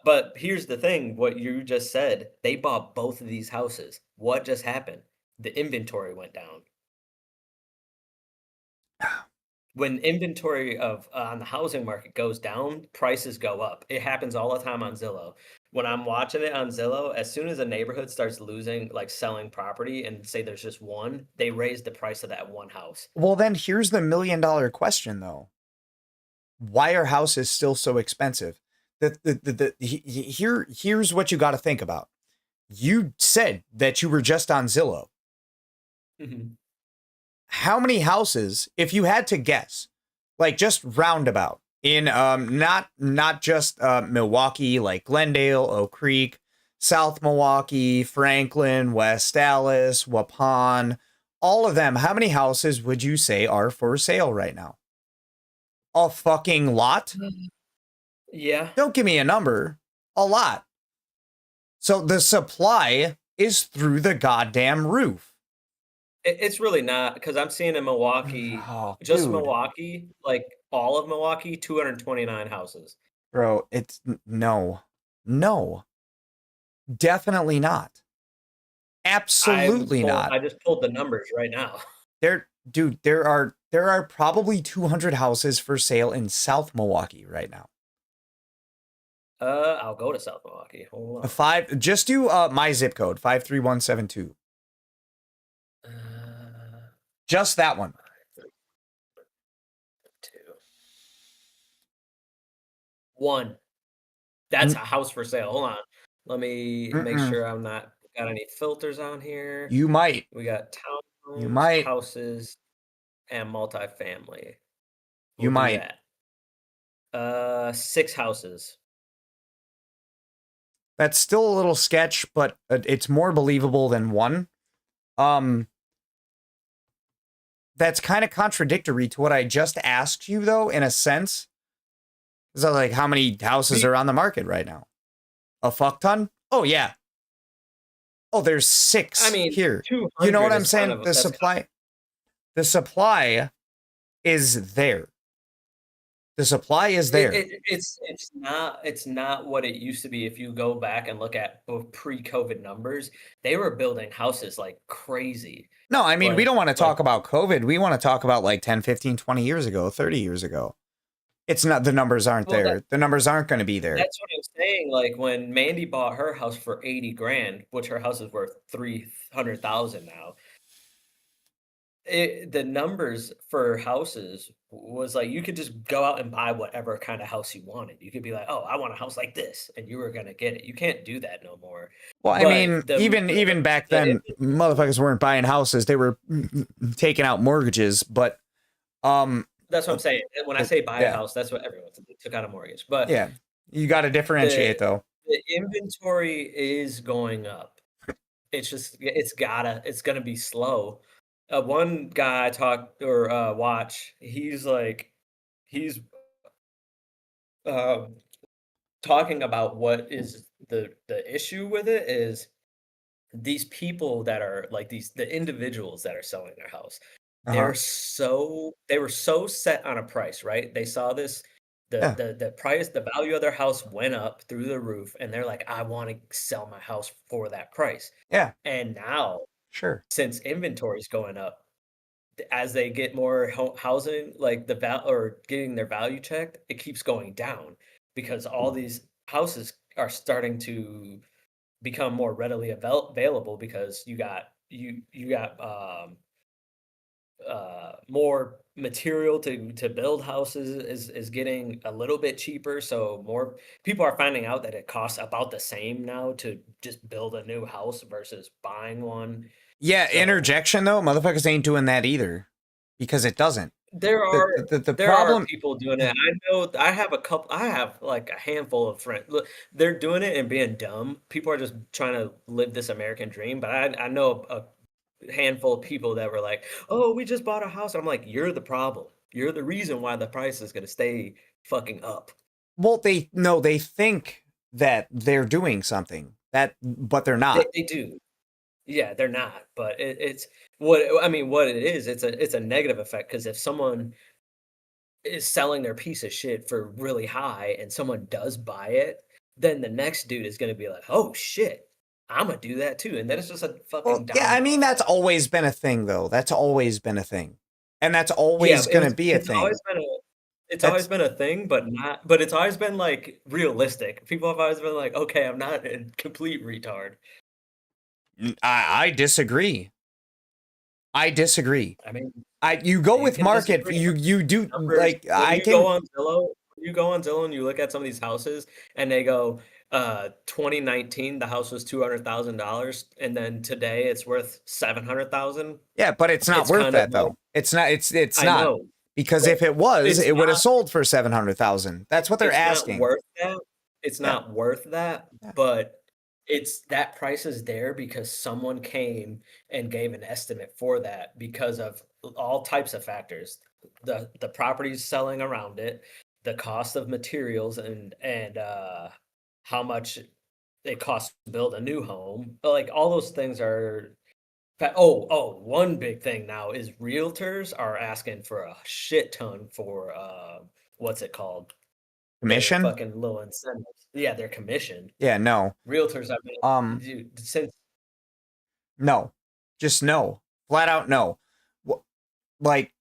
but here's the thing. What you just said, they bought both of these houses. What just happened? The inventory went down. When inventory of on the housing market goes down, prices go up. It happens all the time on Zillow. When I'm watching it on Zillow, as soon as a neighborhood starts losing, like selling property, and say there's just one, they raise the price of that one house.
Well, then here's the $1 million question, though. Why are houses still so expensive? Here's what you got to think about. You said that you were just on Zillow.
Mm-hmm.
How many houses, if you had to guess, like just roundabout in not just Milwaukee, like Glendale, Oak Creek, South Milwaukee, Franklin, West Dallas, Waupun, all of them, how many houses would you say are for sale right now? A fucking lot?
Yeah.
Don't give me a number. A lot. So the supply is through the goddamn roof.
It's really not, because I'm seeing in Milwaukee, just Milwaukee, like all of Milwaukee, 229 houses.
Bro, it's no, definitely absolutely not.
I just pulled the numbers right now.
There are probably 200 houses for sale in South Milwaukee right now.
I'll go to South Milwaukee. Hold on.
Just do my zip code 53172. Just that one.
1. That's a house for sale. Hold on. Let me make sure I'm not got any filters on here.
You might.
We got townhomes, houses, and multifamily.
You might.
6 houses.
That's still a little sketch, but it's more believable than 1. That's kind of contradictory to what I just asked you, though, in a sense. So, like, how many houses are on the market right now? A fuck ton? Oh yeah. Oh, there's 6
I mean,
here.
200
You know what I'm
is kind
saying?
of-
The
that's
supply, the supply is there. The supply is there.
It's not what it used to be. If you go back and look at both pre-COVID numbers, they were building houses like crazy.
No, I mean, we don't want to
Like-
talk about COVID. We want to talk about like 10, 15, 20 years ago, 30 years ago. It's not, the numbers aren't
Well,
there. The numbers aren't going to be there.
That's what I'm saying. Like when Mandy bought her house for 80 grand, which her house is worth 300,000 now. The numbers for houses was like you could just go out and buy whatever kind of house you wanted. You could be like, "Oh, I want a house like this," and you were gonna get it. You can't do that no more.
Well, I
But
mean, even back then, motherfuckers weren't buying houses. They were taking out mortgages, but
that's what I'm saying. When I say buy a
yeah.
house, that's what everyone took out a mortgage. But
yeah, you got to differentiate though.
the inventory is going up. It's just it's gonna be slow. One guy I talked or watch, he's talking about what is the issue with it is these people that are like the individuals that are selling their house. They were so set on a price, right? They saw this the price, the value of their house went up through the roof, and they're like, I want to sell my house for that price.
Yeah.
And now,
sure,
since inventory is going up, as they get more housing, like or getting their value checked, it keeps going down because all these houses are starting to become more readily available because you got more material to build houses is getting a little bit cheaper, so more people are finding out that it costs about the same now to just build a new house versus buying one.
Yeah, interjection though, motherfuckers ain't doing that either, because it doesn't.
There are
the
there
problem.
are people doing it. I know I have like a handful of friends. Look, they're doing it and being dumb. People are just trying to live this American dream. But I know a handful of people that were like, "Oh, we just bought a house." I'm like, "You're the problem. You're the reason why the price is going to stay fucking up."
Well, they think that they're doing something but they're not.
They do. Yeah, they're not. But it's what it is. It's a negative effect because if someone is selling their piece of shit for really high and someone does buy it, then the next dude is going to be like, "Oh shit, I'm gonna do that too," and then it's just a fucking.
Yeah, I mean that's always been a thing, though. That's always been a thing, and that's always going to be a thing.
It's always been a thing, but not. But it's always been like realistic. People have always been like, "Okay, I'm not a complete retard."
I disagree. I disagree.
I mean,
you go with
can
market.
disagree.
You do
Numbers.
like
When
I
you
can.
go on Zillow. You go on Zillow and you look at some of these houses, and they go, 2019, the house was $200,000, and then today it's worth 700,000.
Yeah, but it's not worth that though. It's not. It's not
know,
because if it was,
it's
it would have
not-
sold for 700,000. That's what they're
it's
asking.
Not worth that. It's not worth that, but it's that price is there because someone came and gave an estimate for that because of all types of factors. The property's selling around it, the cost of materials and how much it costs to build a new home. But like all those things are one big thing now is realtors are asking for a shit ton for what's it called?
Commission?
Their fucking little incentives. Yeah, their commission.
Yeah, no.
Realtors have been since
no. Just no. Flat out no. Like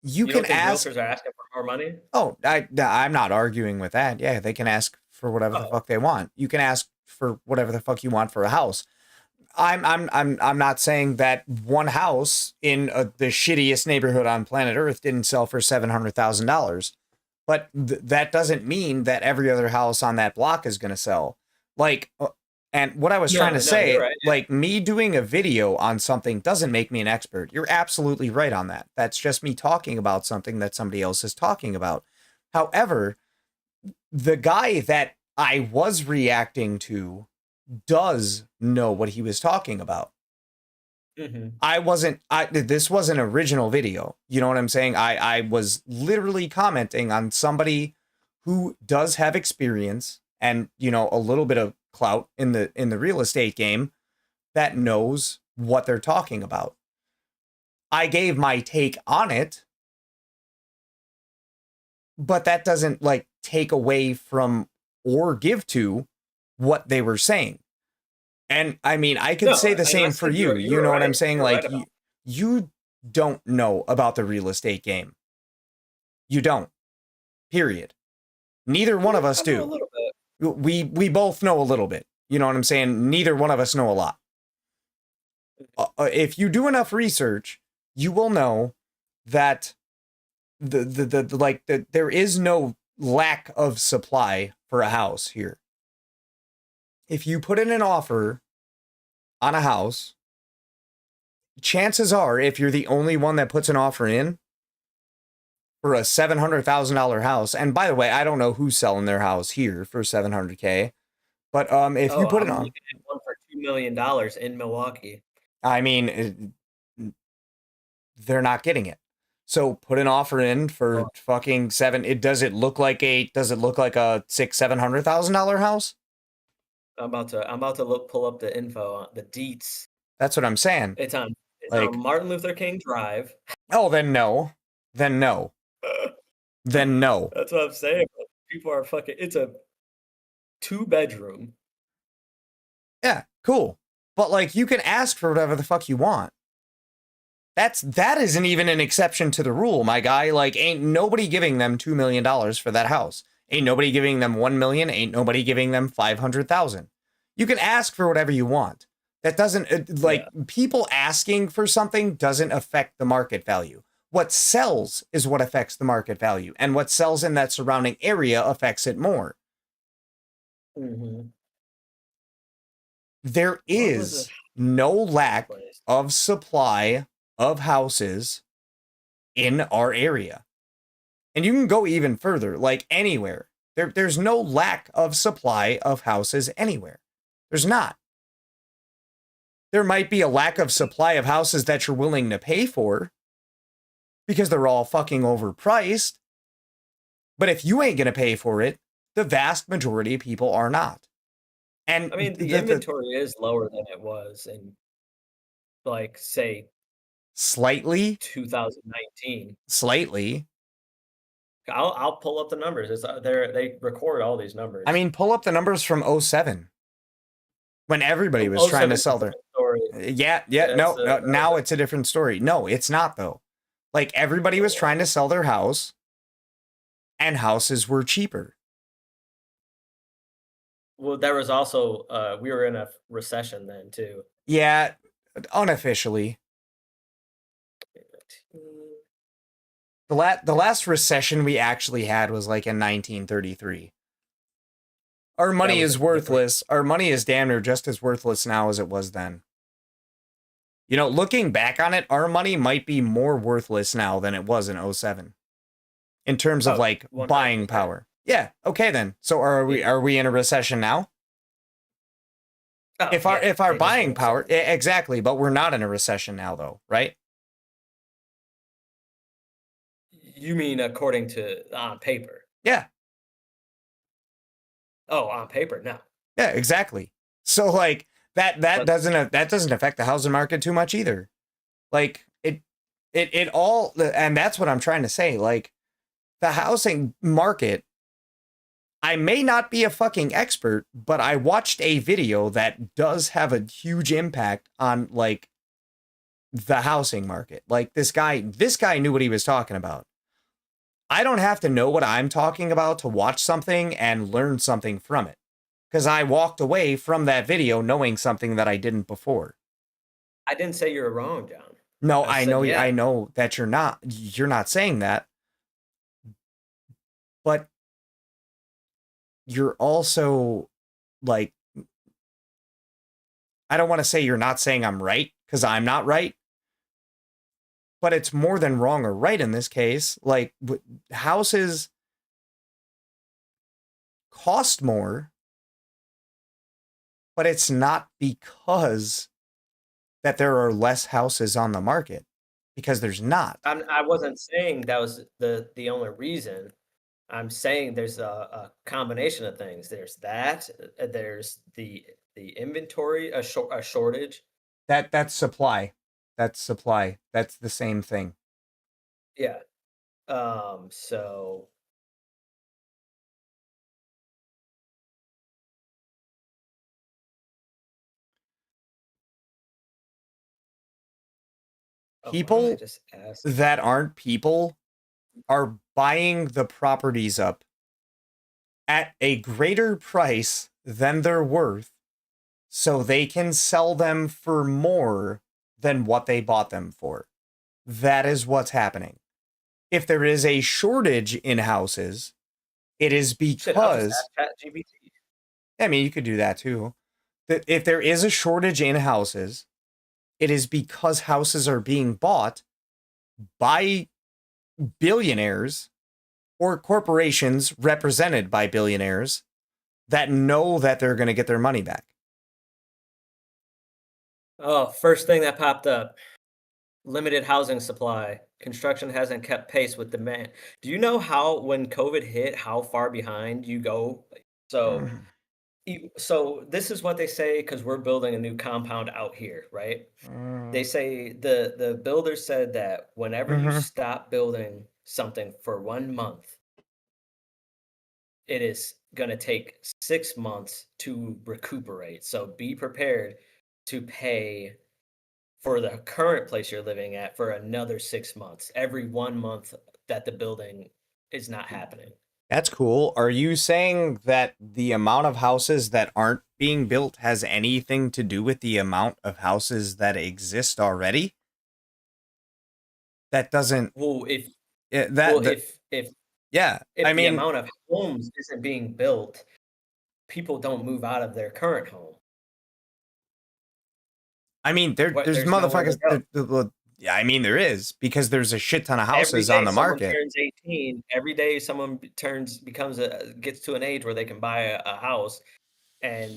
you
don't
can
think
ask.
realtors are asking for more money?
Oh, I'm not arguing with that. Yeah, they can ask for whatever the fuck they want. You can ask for whatever the fuck you want for a house. I'm not saying that one house in the shittiest neighborhood on planet Earth didn't sell for $700,000, but that doesn't mean that every other house on that block is going to sell. Like, and what I was trying to say,
you're right, yeah.
like me doing a video on something doesn't make me an expert. You're absolutely right on that. That's just me talking about something that somebody else is talking about. However, the guy that I was reacting to does know what he was talking about.
Mm-hmm.
This was an original video. You know what I'm saying? I was literally commenting on somebody who does have experience and, you know, a little bit of clout in the real estate game that knows what they're talking about. I gave my take on it, but that doesn't like take away from or give to what they were saying. And I mean, I could say the same for you. You know what I'm saying? Like, you don't know about the real estate game. You don't. Period. Neither one of us do. We both know a little bit. You know what I'm saying? Neither one of us know a lot. If you do enough research, you will know that there is no lack of supply for a house here. If you put in an offer on a house, chances are, if you're the only one that puts an offer in for a $700,000 house, and by the way, I don't know who's selling their house here for $700K, but if you put it on
one for $2 million in Milwaukee,
I mean, they're not getting it. So put an offer in for fucking does it look like a $600,000-$700,000 house?
I'm about to pull up the info on the deets.
That's what I'm saying.
It's on
Like,
Martin Luther King Drive.
Oh, then no. Then no. Then no.
That's what I'm saying. People are fucking. It's a 2-bedroom.
Yeah, cool. But like, you can ask for whatever the fuck you want. That isn't even an exception to the rule, my guy. Like, ain't nobody giving them $2 million for that house. Ain't nobody giving them 1 million. Ain't nobody giving them 500,000. You can ask for whatever you want. That doesn't people asking for something doesn't affect the market value. What sells is what affects the market value, and what sells in that surrounding area affects it more.
Mm-hmm.
There is no lack of supply of houses in our area. And you can go even further, like anywhere. There's no lack of supply of houses anywhere. There's not. There might be a lack of supply of houses that you're willing to pay for because they're all fucking overpriced. But if you ain't going to pay for it, the vast majority of people are not. And
I mean, the inventory is lower than it was in, like, say,
slightly
2019.
Slightly.
I'll pull up the numbers. It's they record all these numbers.
I mean, pull up the numbers from 07 when everybody was trying to sell their. No, now it's a different story. No, it's not though. Like, everybody was trying to sell their house, and houses were cheaper.
Well, there was also we were in a recession then too.
Yeah, unofficially. The last recession we actually had was like in 1933. Our money is worthless. Our money is damn near just as worthless now as it was then. You know, looking back on it, our money might be more worthless now than it was in 07. In terms of like buying power. Yeah, okay then. So are we in a recession now? If our buying power, exactly, but we're not in a recession now though, right?
You mean according to on paper?
Yeah.
Oh, on paper, no.
Yeah, exactly. So like that doesn't affect the housing market too much either. Like it all, and that's what I'm trying to say. Like, the housing market, I may not be a fucking expert, but I watched a video that does have a huge impact on like the housing market. Like, this guy knew what he was talking about. I don't have to know what I'm talking about to watch something and learn something from it, because I walked away from that video knowing something that I didn't before.
I didn't say you were wrong, John.
No, I know that you're not saying that. But you're also like, I don't want to say you're not saying I'm right, because I'm not right. But it's more than wrong or right in this case. Like, houses cost more, but it's not because that there are less houses on the market, because there's not.
I wasn't saying that was the only reason. I'm saying there's a combination of things. There's that. There's the inventory, a shortage.
That's supply. That's supply. That's the same thing.
Yeah. So why don't I
People
just ask?
that aren't people are buying the properties up at a greater price than they're worth so they can sell them for more than what they bought them for. That is what's happening. If there is a shortage in houses, it is
Shit, I'll just
because,
ask ChatGPT.
I mean, you could do that too. That if there is a shortage in houses, it is because houses are being bought by billionaires or corporations represented by billionaires that know that they're going to get their money back.
Oh, first thing that popped up. Limited housing supply. Construction hasn't kept pace with demand. Do you know how when COVID hit, how far behind you go? So so this is what they say because we're building a new compound out here, right? They say the builder said that whenever you stop building something for 1 month, it is going to take 6 months to recuperate. So be prepared to pay for the current place you're living at for another 6 months, every 1 month that the building is not happening.
That's cool. Are you saying that the amount of houses that aren't being built has anything to do with the amount of houses that exist already? That doesn't.
Well, if
yeah,
if
I
the
mean,
amount of homes isn't being built, people don't move out of their current home.
there's
there's nowhere to
motherfuckers. Yeah, I mean, there is because there's a shit ton of
Every
houses
day
on the
someone
market.
turns 18. Every day someone gets to an age where they can buy a house, and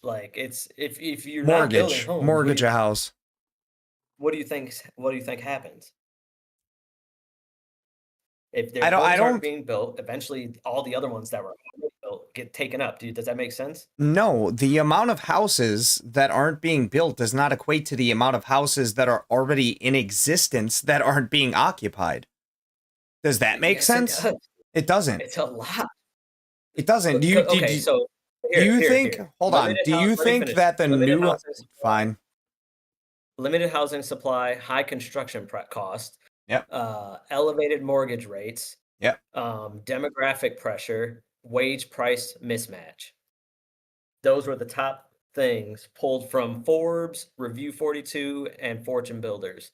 like it's if you're not building homes,
Mortgage a house.
what do you think? What do you think happens? If their
I
homes aren't
don't.
being built, eventually all the other ones that were built get taken up. Does that make sense?
No, the amount of houses that aren't being built does not equate to the amount of houses that are already in existence that aren't being occupied. Does that make
Yes,
sense? It doesn't.
It's a lot.
It doesn't.
Okay, so here.
Hold on. Do you
Let me
think
finish.
that the
Limited
new
housing supply,
fine?
limited housing supply, high construction cost,
Yep.
Elevated mortgage rates,
Yep.
Demographic pressure, wage price mismatch. Those were the top things pulled from Forbes, Review 42, and Fortune Builders.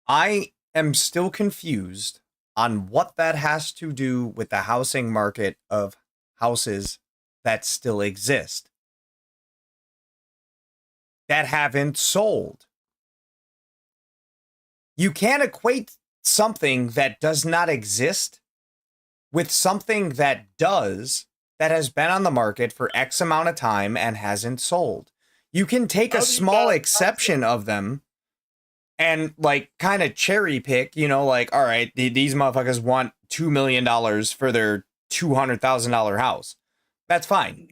I am still confused on what that has to do with the housing market of houses that still exist that haven't sold. You can't equate something that does not exist with something that does, that has been on the market for X amount of time and hasn't sold. You can take a small exception of them and like kind of cherry pick, like, all right, these motherfuckers want $2 million for their $200,000 house. That's fine.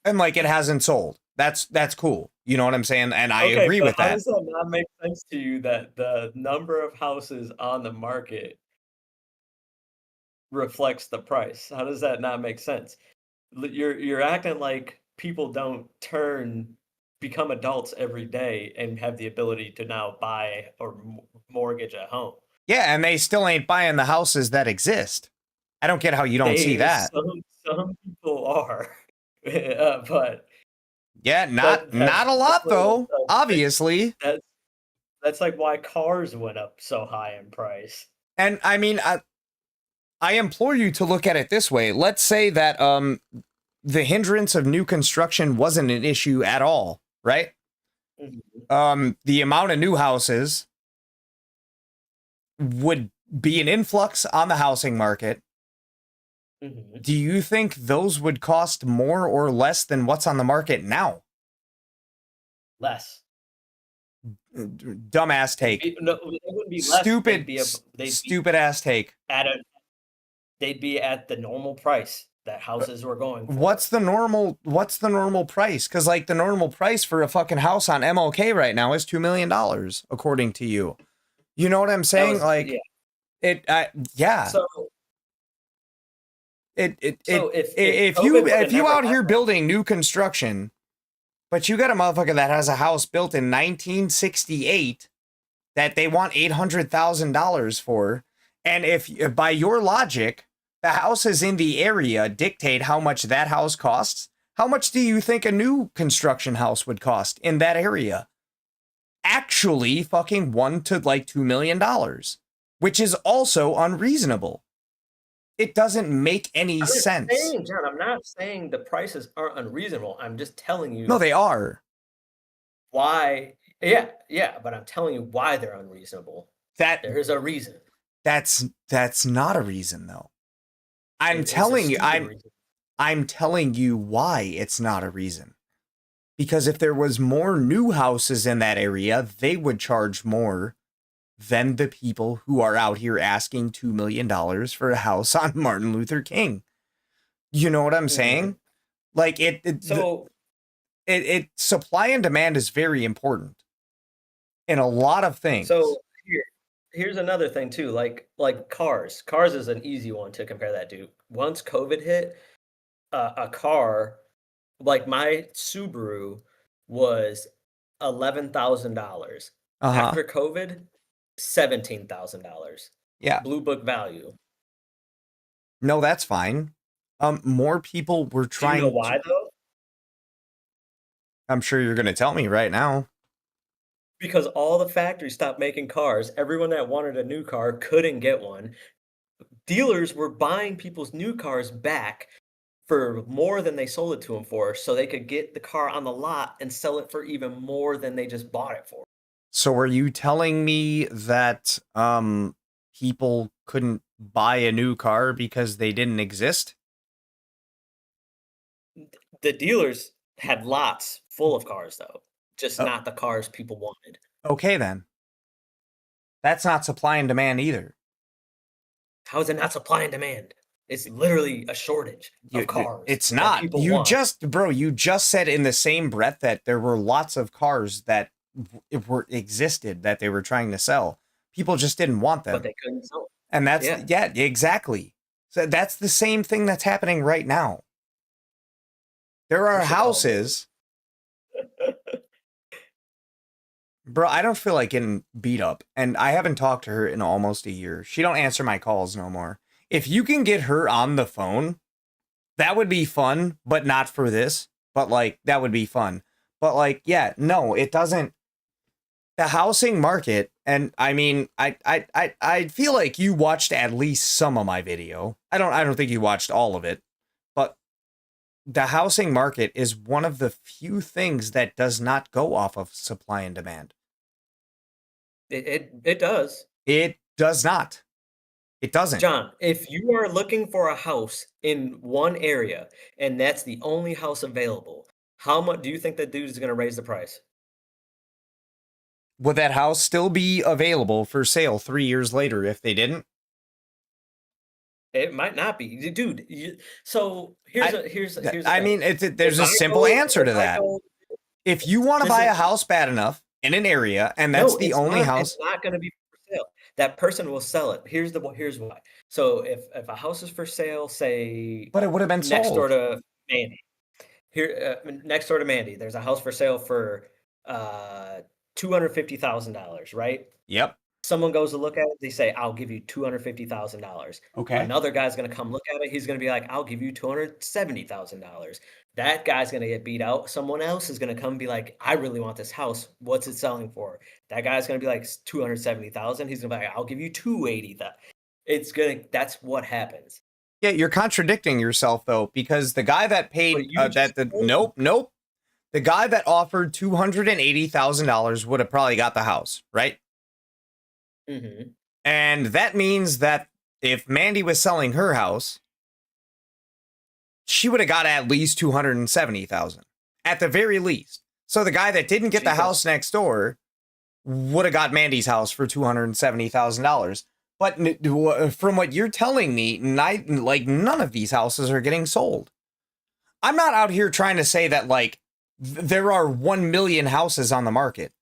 And like, it hasn't sold. That's cool. You know what I'm saying? And I agree with
How
that.
does that not make sense to you that the number of houses on the market reflects the price? How does that not make sense? You're acting like people don't become adults every day and have the ability to now buy or mortgage a home.
Yeah, and they still ain't buying the houses that exist. I don't get how you don't see that.
Some people are, but
yeah, not a lot though. Obviously,
that's like why cars went up so high in price.
And I mean, I implore you to look at it this way. Let's say that the hindrance of new construction wasn't an issue at all, right?
Mm-hmm.
The amount of new houses would be an influx on the housing market.
Mm-hmm.
Do you think those would cost more or less than what's on the market now?
Less.
Dumbass take.
No, it wouldn't be less.
Stupid ass take.
They'd be at the normal price that houses were going for.
What's the normal price? Because like the normal price for a fucking house on MLK right now is $2 million, according to you. You know what I'm saying? Yeah.
So
if you out here building new construction, but you got a motherfucker that has a house built in 1968 that they want $800,000 for, and if by your logic, the houses in the area dictate how much that house costs, how much do you think a new construction house would cost in that area? Actually, fucking $1 to $2 million, which is also unreasonable. It doesn't make any sense.
John, I'm not saying the prices aren't unreasonable. I'm just telling you.
No, they are.
Why? Yeah, but I'm telling you why they're unreasonable. There's a reason.
That's not a reason, though. I'm telling you why it's not a reason. Because if there was more new houses in that area, they would charge more than the people who are out here asking $2 million for a house on Martin Luther King. You know what I'm saying? Like supply and demand is very important in a lot of things.
So here's another thing too, like cars. Cars is an easy one to compare that to. Once COVID hit, a car like my Subaru was $11,000. After COVID, $17,000.
Yeah.
Blue book value.
No, that's fine. More people were trying.
Do you know why though?
I'm sure you're going to tell me right now.
Because all the factories stopped making cars. Everyone that wanted a new car couldn't get one. Dealers were buying people's new cars back for more than they sold it to them for, so they could get the car on the lot and sell it for even more than they just bought it for.
So are you telling me that people couldn't buy a new car because they didn't exist?
The dealers had lots full of cars, though. Just not the cars people wanted.
Okay, then. That's not supply and demand either.
How is it not supply and demand? It's literally a shortage of cars.
It's not. You just said in the same breath that there were lots of cars that existed that they were trying to sell. People just didn't want them.
But they couldn't sell them.
And that's, yeah, exactly. So that's the same thing that's happening right now. There are houses. Bro, I don't feel like getting beat up, and I haven't talked to her in almost a year. She don't answer my calls no more. If you can get her on the phone, that would be fun, but not for this. But like, that would be fun. But like, yeah, no, it doesn't. The housing market, and I mean, I feel like you watched at least some of my video. I don't think you watched all of it, but the housing market is one of the few things that does not go off of supply and demand.
It does.
It does not. It doesn't.
John, if you are looking for a house in one area and that's the only house available, how much do you think that dude is going to raise the price?
Would that house still be available for sale 3 years later if they didn't?
It might not be, dude. So here's.
I mean, there's a simple answer to that. If you want to buy a house bad enough in an area, and that's the only house,
it's not going to be for sale. That person will sell it. Here's why. So if a house is for sale, say,
but it would have been
next
sold.
door to Mandy. Here, next door to Mandy, there's a house for sale for $250,000, right?
Yep.
Someone goes to look at it, they say, I'll give you $250,000.
Okay.
Another guy's going to come look at it. He's going to be like, I'll give you $270,000. That guy's going to get beat out. Someone else is going to come and be like, I really want this house. What's it selling for? That guy's going to be like $270,000. He's going to be like, I'll give you $280,000. That's what happens.
Yeah, you're contradicting yourself though, because the guy that paid nope. The guy that offered $280,000 would have probably got the house, right?
Mm-hmm.
And that means that if Mandy was selling her house, she would have got at least $270,000 at the very least. So the guy that didn't get the house next door would have got Mandy's house for $270,000. But from what you're telling me, none of these houses are getting sold. I'm not out here trying to say that like there are 1 million houses on the market.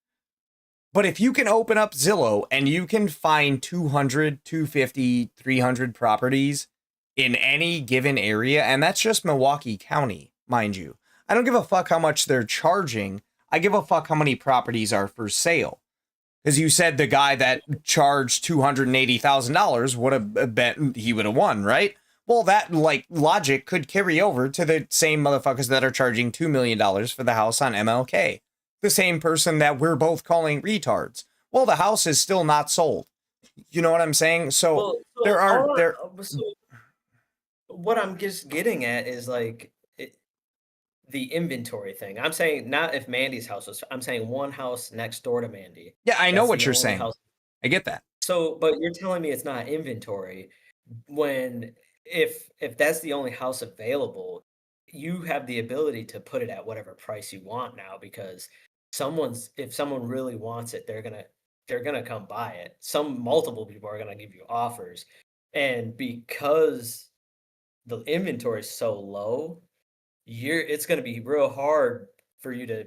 But if you can open up Zillow and you can find 200, 250, 300 properties in any given area, and that's just Milwaukee County, mind you. I don't give a fuck how much they're charging. I give a fuck how many properties are for sale. Because you said the guy that charged $280,000 would have bet he would have won, right? Well, that like logic could carry over to the same motherfuckers that are charging $2 million for the house on MLK. The same person that we're both calling retards. Well, the house is still not sold. You know what I'm saying? So
what I'm just getting at is like the inventory thing. I'm saying not if Mandy's house was. I'm saying one house next door to Mandy.
Yeah, I know
That's
what
the
you're
only
saying.
house.
I get that.
So, but you're telling me it's not inventory when if that's the only house available, you have the ability to put it at whatever price you want now because if someone really wants it, they're gonna come buy it. Multiple people are gonna give you offers. And because the inventory is so low, it's gonna be real hard for you to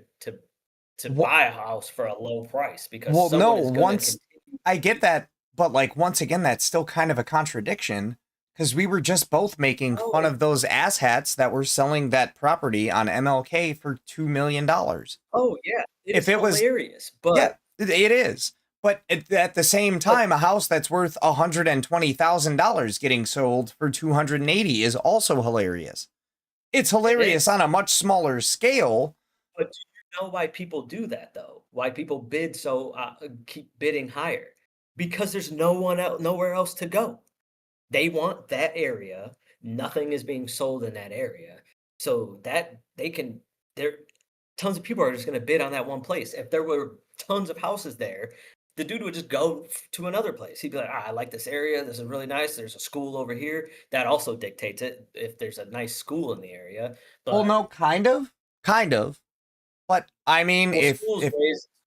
buy a house for a low price because someone is gonna continue.
I get that, but like once again, that's still kind of a contradiction because we were just both making fun of those asshats that were selling that property on MLK for $2 million.
Oh yeah, it's hilarious, but
yeah, it is. But at the same time, a house that's worth $120,000 getting sold for $280 is also hilarious. It's hilarious on a much smaller scale.
But do you know why people do that though? Why people bid keep bidding higher? Because there's nowhere else to go. They want that area. Nothing is being sold in that area, so that tons of people are just going to bid on that one place. If there were tons of houses there, the dude would just go to another place. He'd be like, I like this area. This is really nice. There's a school over here. That also dictates it if there's a nice school in the area. But,
well, no, kind of. But I mean, if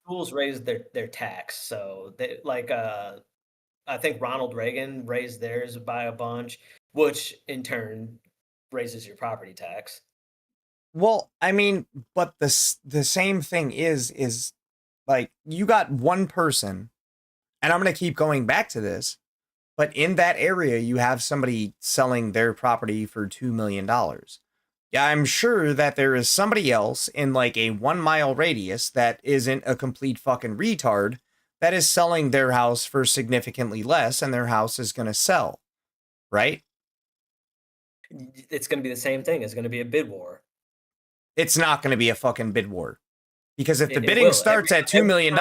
schools raise their tax, so they I think Ronald Reagan raised theirs by a bunch, which in turn raises your property tax.
Well, I mean, but the same thing is like you got one person, and I'm going to keep going back to this, but in that area, you have somebody selling their property for $2 million. Yeah, I'm sure that there is somebody else in like a 1 mile radius that isn't a complete fucking retard that is selling their house for significantly less, and their house is going to sell, right?
It's going to be the same thing. It's going to be a bid war.
It's not going to be a fucking bid war. Because if the bidding starts at $2 million,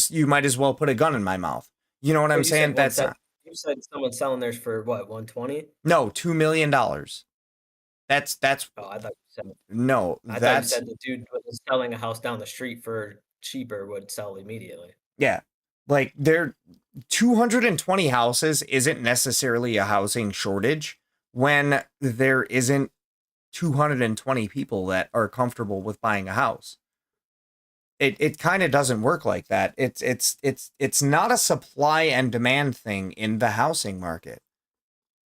you might as well put a gun in my mouth. You know what I'm saying?
You said someone's selling theirs for what, 120?
No, $2 million. That's.
Oh, I thought you said.
No,
I thought you said the dude was selling a house down the street for cheaper would sell immediately.
Yeah, like 220 houses isn't necessarily a housing shortage when there isn't 220 people that are comfortable with buying a house. It kind of doesn't work like that. It's not a supply and demand thing in the housing market.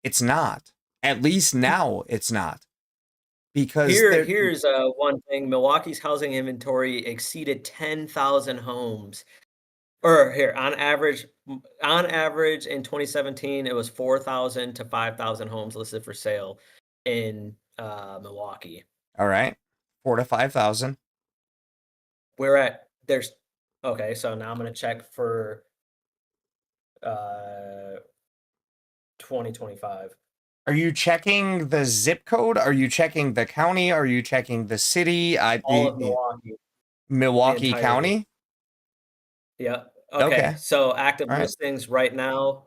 It's not. At least now it's not. Because
here's one thing. Milwaukee's housing inventory exceeded 10,000 homes. Or here, on average in 2017, it was 4,000 to 5,000 homes listed for sale in Milwaukee.
All right. 4,000 to 5,000.
Okay, so now I'm going to check for 2025.
Are you checking the zip code? Are you checking the county? Are you checking the city?
All of Milwaukee.
Milwaukee County?
Yeah. Okay. So active listings right now,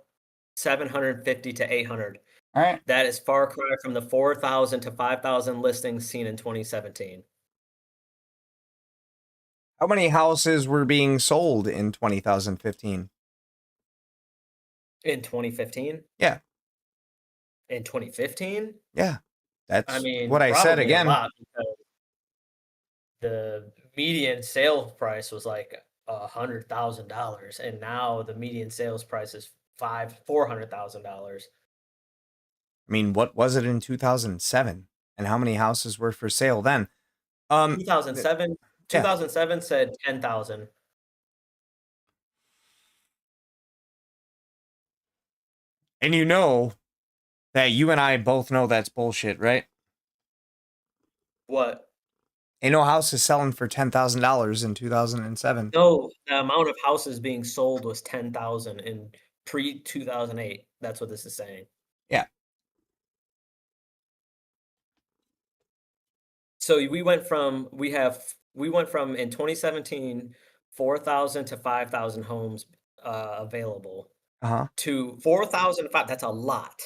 750 to 800.
All right.
That is far cry from the 4,000 to 5,000 listings seen in 2017.
How many houses were being sold in 2015?
In 2015?
Yeah.
In 2015?
Yeah. That's what I said again.
A lot because the median sale price was like $100,000, and now the median sales price is $400,000.
I mean, what was it in 2007? And how many houses were for sale then?
2007 said 10,000.
And you know that you and I both know that's bullshit, right?
What?
Ain't no house is selling for $10,000 in 2007.
No, the amount of houses being sold was 10,000 in pre-2008. That's what this is saying.
Yeah.
So we went from in 2017 4,000 to 5,000 homes available to 4,005. That's a lot.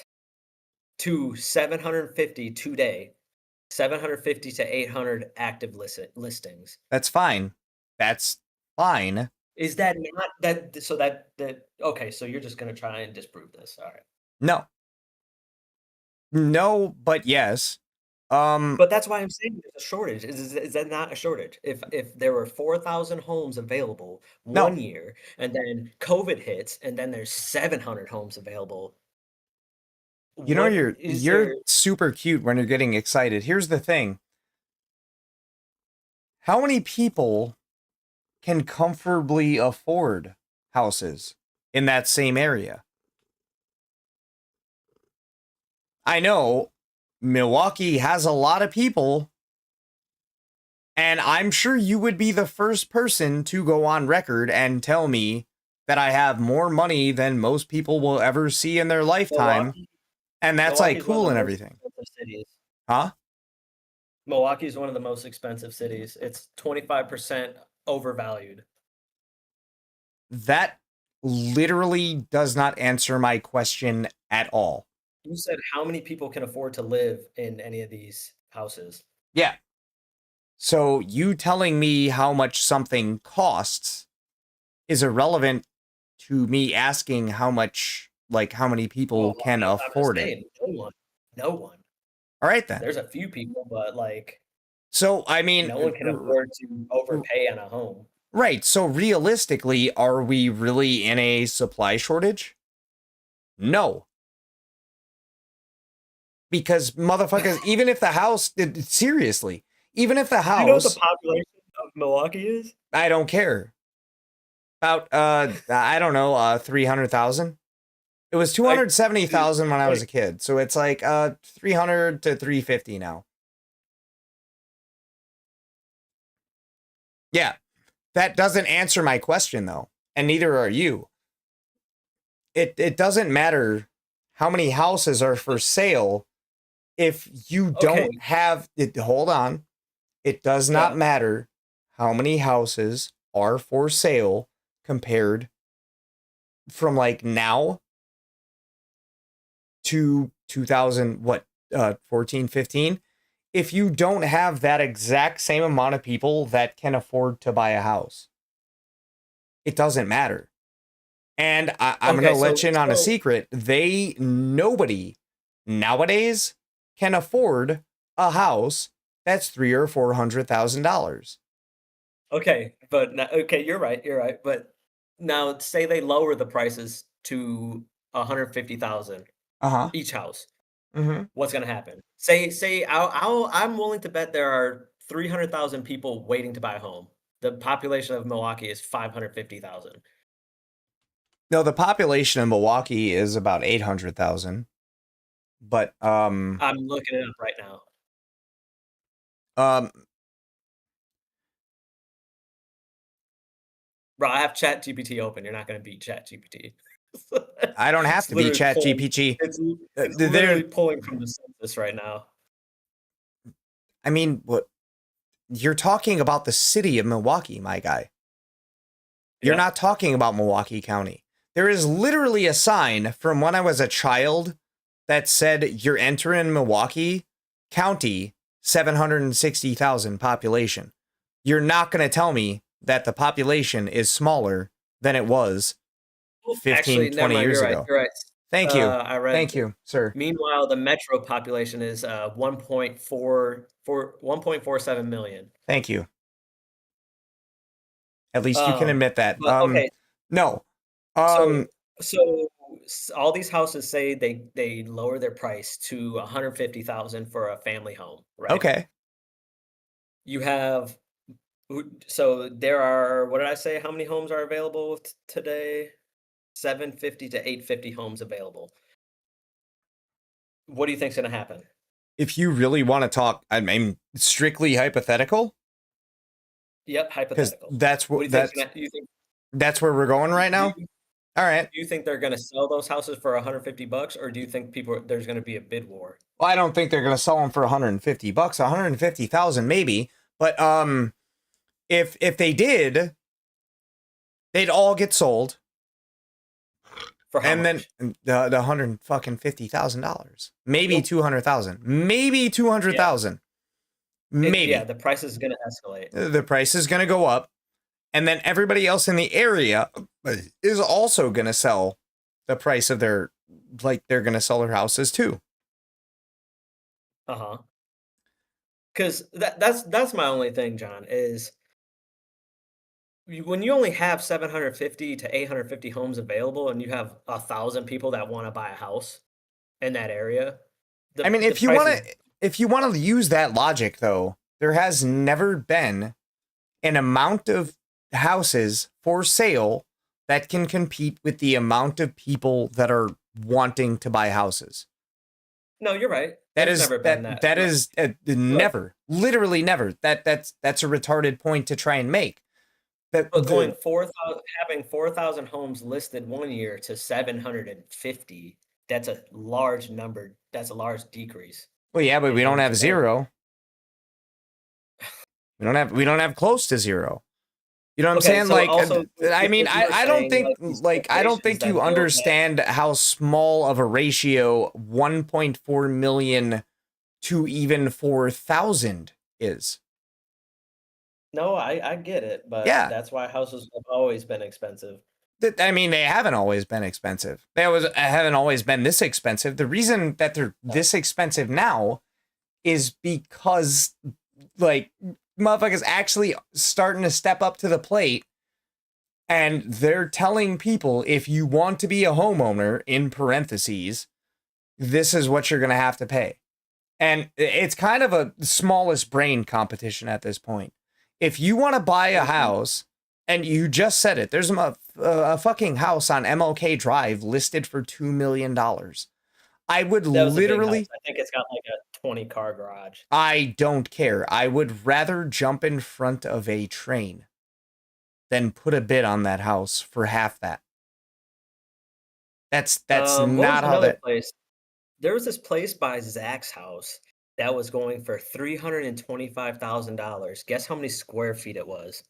To 750 today, 750 to 800 active listings.
That's fine. That's fine.
Is that not that? So that okay? So you're just gonna try and disprove this? All right.
No. No, but yes.
But that's why I'm saying there's a shortage. Is that not a shortage? If there were 4,000 homes available one year, and then COVID hits, and then there's 700 homes available.
You know, you're super cute when you're getting excited. Here's the thing. How many people can comfortably afford houses in that same area? I know Milwaukee has a lot of people, and I'm sure you would be the first person to go on record and tell me that I have more money than most people will ever see in their lifetime. And that's like cool and everything. Huh?
Milwaukee is one of the most expensive cities. It's 25% overvalued.
That literally does not answer my question at all.
You said how many people can afford to live in any of these houses?
Yeah. So you telling me how much something costs is irrelevant to me asking how much, like how many people can afford it.
No one.
All right then.
There's a few people, but like.
So I mean,
no one can afford to overpay on a home.
Right. So realistically, are we really in a supply shortage? No. Because motherfuckers, even if the house, seriously, even if the house.
You know what the population of Milwaukee is?
I don't care. About, I don't know, 300,000. It was 270,000 when I was a kid. So it's like 300 to 350 now. Yeah. That doesn't answer my question though. And neither are you. It doesn't matter how many houses are for sale if you don't have it. Hold on. It does not matter how many houses are for sale compared from like now to 14, 15. If you don't have that exact same amount of people that can afford to buy a house, it doesn't matter. And I'm going to let you in on a secret. Nobody nowadays can afford a house that's $300,000 or $400,000.
Okay, but you're right. But now, say they lower the prices to 150,000 each house. What's gonna happen? Say I'm willing to bet there are 300,000 people waiting to buy a home. The population of Milwaukee is 550,000.
No, the population of Milwaukee is about 800,000. But
I'm looking it up right now. Bro, I have ChatGPT open. You're not going to beat ChatGPT.
I don't have to be ChatGPT.
It's literally pulling from the census right now.
I mean, what you're talking about the city of Milwaukee, my guy. You're not talking about Milwaukee County. There is literally a sign from when I was a child that said you're entering Milwaukee County, 760,000 population. You're not going to tell me that the population is smaller than it was 15, 20 years ago.
You're right.
Thank you.
Thank
you, sir.
Meanwhile, the metro population is 1.47 million.
Thank you. At least you can admit that.
But, okay.
No.
So all these houses say they lower their price to 150,000 for a family home, right?
Okay.
You have so there are, what did I say? How many homes are available today? 750 to 850 homes available. What do you think's going to happen?
If you really want to talk, I mean, strictly hypothetical.
Yep, hypothetical.
That's what
you think
that's where we're going right now. All right.
Do you think they're going to sell those houses for 150 bucks, or do you think there's going to be a bid war?
Well, I don't think they're going to sell them for 150 bucks, 150,000 maybe. But if they did, they'd all get sold.
For how much?
Then the $150,000, maybe 200,000, maybe 200,000, maybe.
Yeah, the price is going to escalate.
The price is going to go up, and then everybody else in the area is also going to sell the price of they're going to sell their houses too.
Because that's my only thing, John, is when you only have 750 to 850 homes available, and you have 1,000 people that want to buy a house in that area.
I mean, if you want to use that logic, though, there has never been an amount of houses for sale that can compete with the amount of people that are wanting to buy houses.
No, you're right.
That is never, literally never. That's a retarded point to try and make.
But having 4,000 homes listed one year to 750, that's a large number. That's a large decrease.
Well, yeah, but we don't have zero. We don't have close to zero. You know what I'm saying?
So
like,
also,
I mean, I don't think I don't think you
that
understand how small of a ratio 1.4 million to even 4,000 is.
No, I get it, but
Yeah.
that's why houses have always been expensive.
I mean, they haven't always been expensive. They haven't always been this expensive. The reason that they're this expensive now is because, like, motherfuckers actually starting to step up to the plate, and they're telling people, if you want to be a homeowner, in parentheses, this is what you're going to have to pay. And it's kind of a smallest brain competition at this point. If you want to buy a house, and you just said it, there's a fucking house on MLK Drive listed for $2 million. I would literally...
I think it's got like a 20-car garage.
I don't care. I would rather jump in front of a train than put a bid on that house for half that. That's not how that...
place? There was this place by Zach's house that was going for $325,000. Guess how many square feet it was?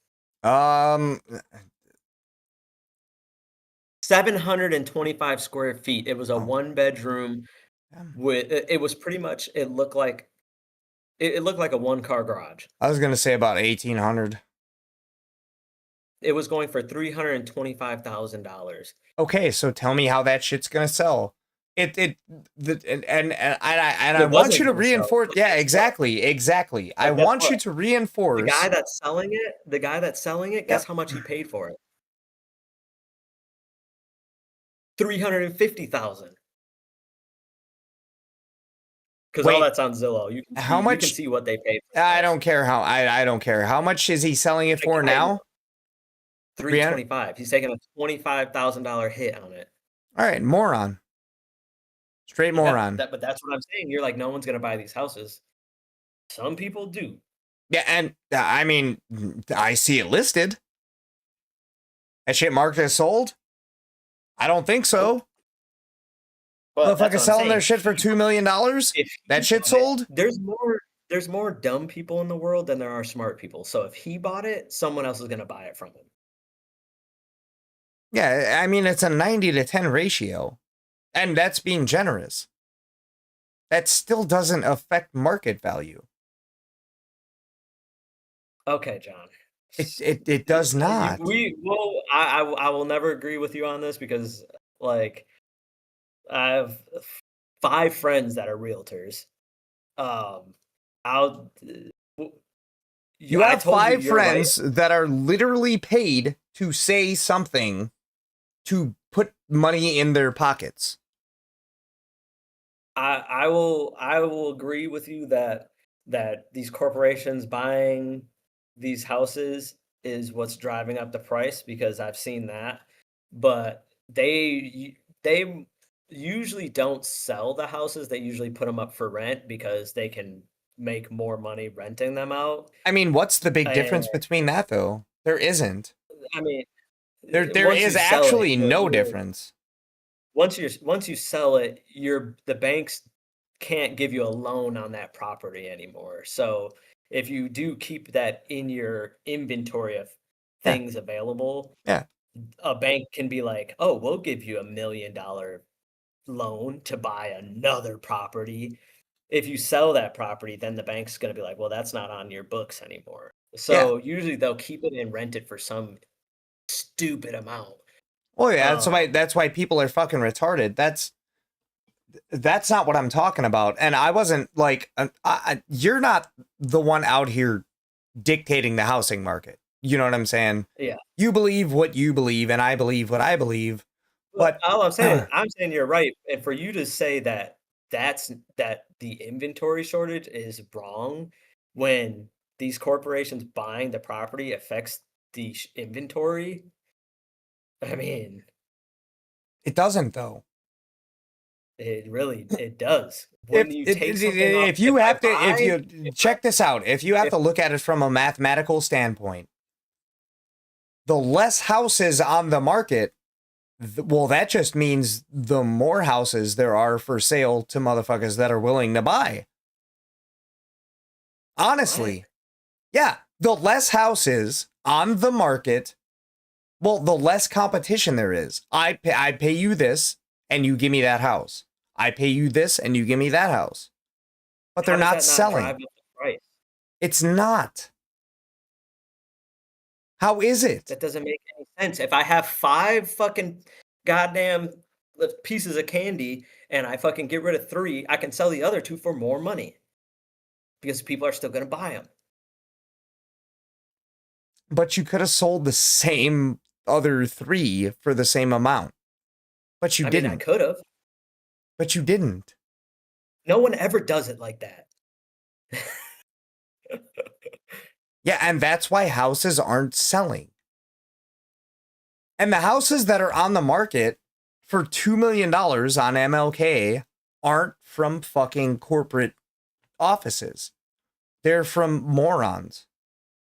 725 square feet. It was a one-bedroom with. It was pretty much. It looked like a one-car garage.
I was gonna say about 1,800.
It was going for $325,000.
Okay, so tell me how that shit's gonna sell. I want you to reinforce. Yeah, exactly. I want you to reinforce.
The guy that's selling it. Guess how much he paid for it? $350,000. Because all that's on Zillow. You can see, you can see what they paid for.
I don't care how. I don't care. How much is he selling it for now?
$325. He's taking a $25,000 hit on it.
All right, moron. Straight moron.
But that's what I'm saying. You're like, no one's gonna buy these houses. Some people do.
Yeah, and I mean, I see it listed. That shit marked as sold? I don't think so.
Well,
motherfuckers selling their shit for $2 million? That shit sold?
There's more dumb people in the world than there are smart people. So if he bought it, someone else is gonna buy it from him.
Yeah, I mean, it's a 90-10 ratio. And that's being generous. That still doesn't affect market value.
Okay, John.
It does not.
I will never agree with you on this because, like, I have 5 friends that are realtors.
You
I
have
told you
5
you're right.
friends that are literally paid to say something to put money in their pockets.
I will agree with you that these corporations buying these houses is what's driving up the price because I've seen that. But they usually don't sell the houses. They usually put them up for rent because they can make more money renting them out.
I mean, what's the big
And
difference between that though? There isn't.
I mean,
There
once
is
you sell it,
actually no difference.
once you sell it, the banks can't give you a loan on that property anymore. So if you do keep that in your inventory of
Yeah.
things available,
Yeah.
a bank can be like, "Oh, we'll give you $1 million loan to buy another property." If you sell that property, then the bank's going to be like, "Well, that's not on your books anymore." So usually they'll keep it and rent it for some stupid amount.
Well, yeah, that's why people are fucking retarded. That's not what I'm talking about. And I wasn't like, you're not the one out here dictating the housing market. You know what I'm saying?
Yeah.
You believe what you believe, and I believe what I believe. But
all I'm saying you're right. And for you to say that that the inventory shortage is wrong when these corporations buying the property affects the inventory. I mean,
it doesn't though.
It does. When you take something
If you check this out, if you have to look at it from a mathematical standpoint, the less houses on the market, well, that just means the more houses there are for sale to motherfuckers that are willing to buy. Honestly. Yeah, the less houses on the market, well, the less competition there is. I pay you this and you give me that house. I pay you this and you give me that house. But they're not selling. It's not. How is it?
That doesn't make any sense. If I have 5 fucking goddamn pieces of candy and I fucking get rid of 3, I can sell the other 2 for more money because people are still going to buy them.
But you could have sold the same other 3 for the same amount. But you didn't.
I could have.
But you didn't.
No one ever does it like that.
Yeah, and that's why houses aren't selling. And the houses that are on the market for $2 million on MLK aren't from fucking corporate offices. They're from morons.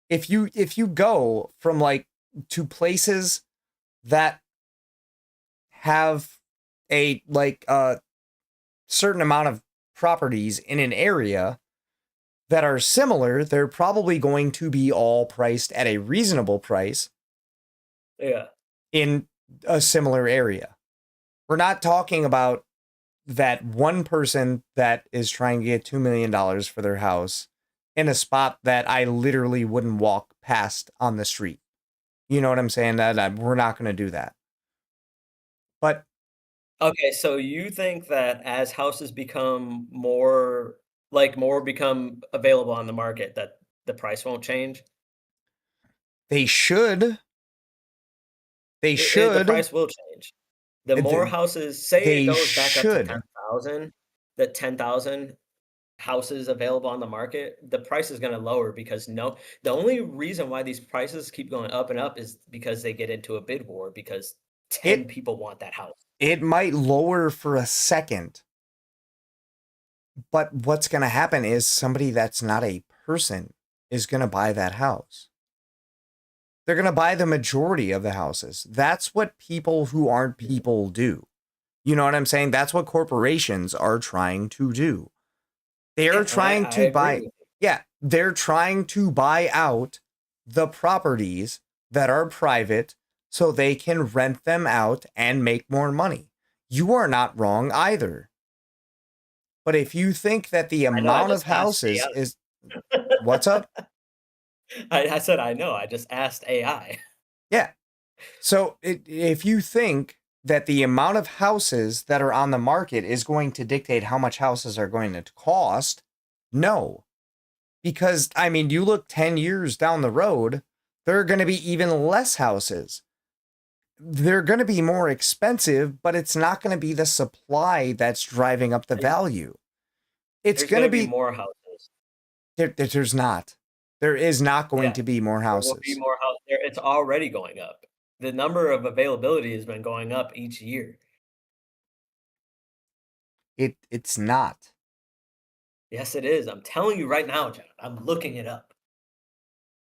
If you go from like to places that have a certain amount of properties in an area that are similar, they're probably going to be all priced at a reasonable price.
Yeah.
In a similar area. We're not talking about that one person that is trying to get $2 million for their house in a spot that I literally wouldn't walk past on the street. You know what I'm saying? That we're not going to do that. But
okay, so you think that as houses become more become available on the market, that the price won't change?
They should. The
price will change. The more houses, say it goes back up to 10,000, the 10,000 houses available on the market, the price is going to lower because the only reason why these prices keep going up and up is because they get into a bid war because 10 people want that house.
It might lower for a second. But what's going to happen is somebody that's not a person is going to buy that house. They're going to buy the majority of the houses. That's what people who aren't people do. You know what I'm saying? That's what corporations are trying to do. They're trying to buy. Yeah, they're trying to buy out the properties that are private so they can rent them out and make more money. You are not wrong either. But if you think that the amount of houses is... What's up?
I said, I know. I just asked AI.
Yeah. So if you think that the amount of houses that are on the market is going to dictate how much houses are going to cost, no. Because, I mean, you look 10 years down the road, there are going to be even less houses. They're going to be more expensive, but it's not going to be the supply that's driving up the value. It's
There's
going to
be
be
more houses.
There's not. There is not going to be more
There will be
houses.
more houses. It's already going up. The number of availability has been going up each year.
It's not.
Yes, it is. I'm telling you right now, John. I'm looking it up.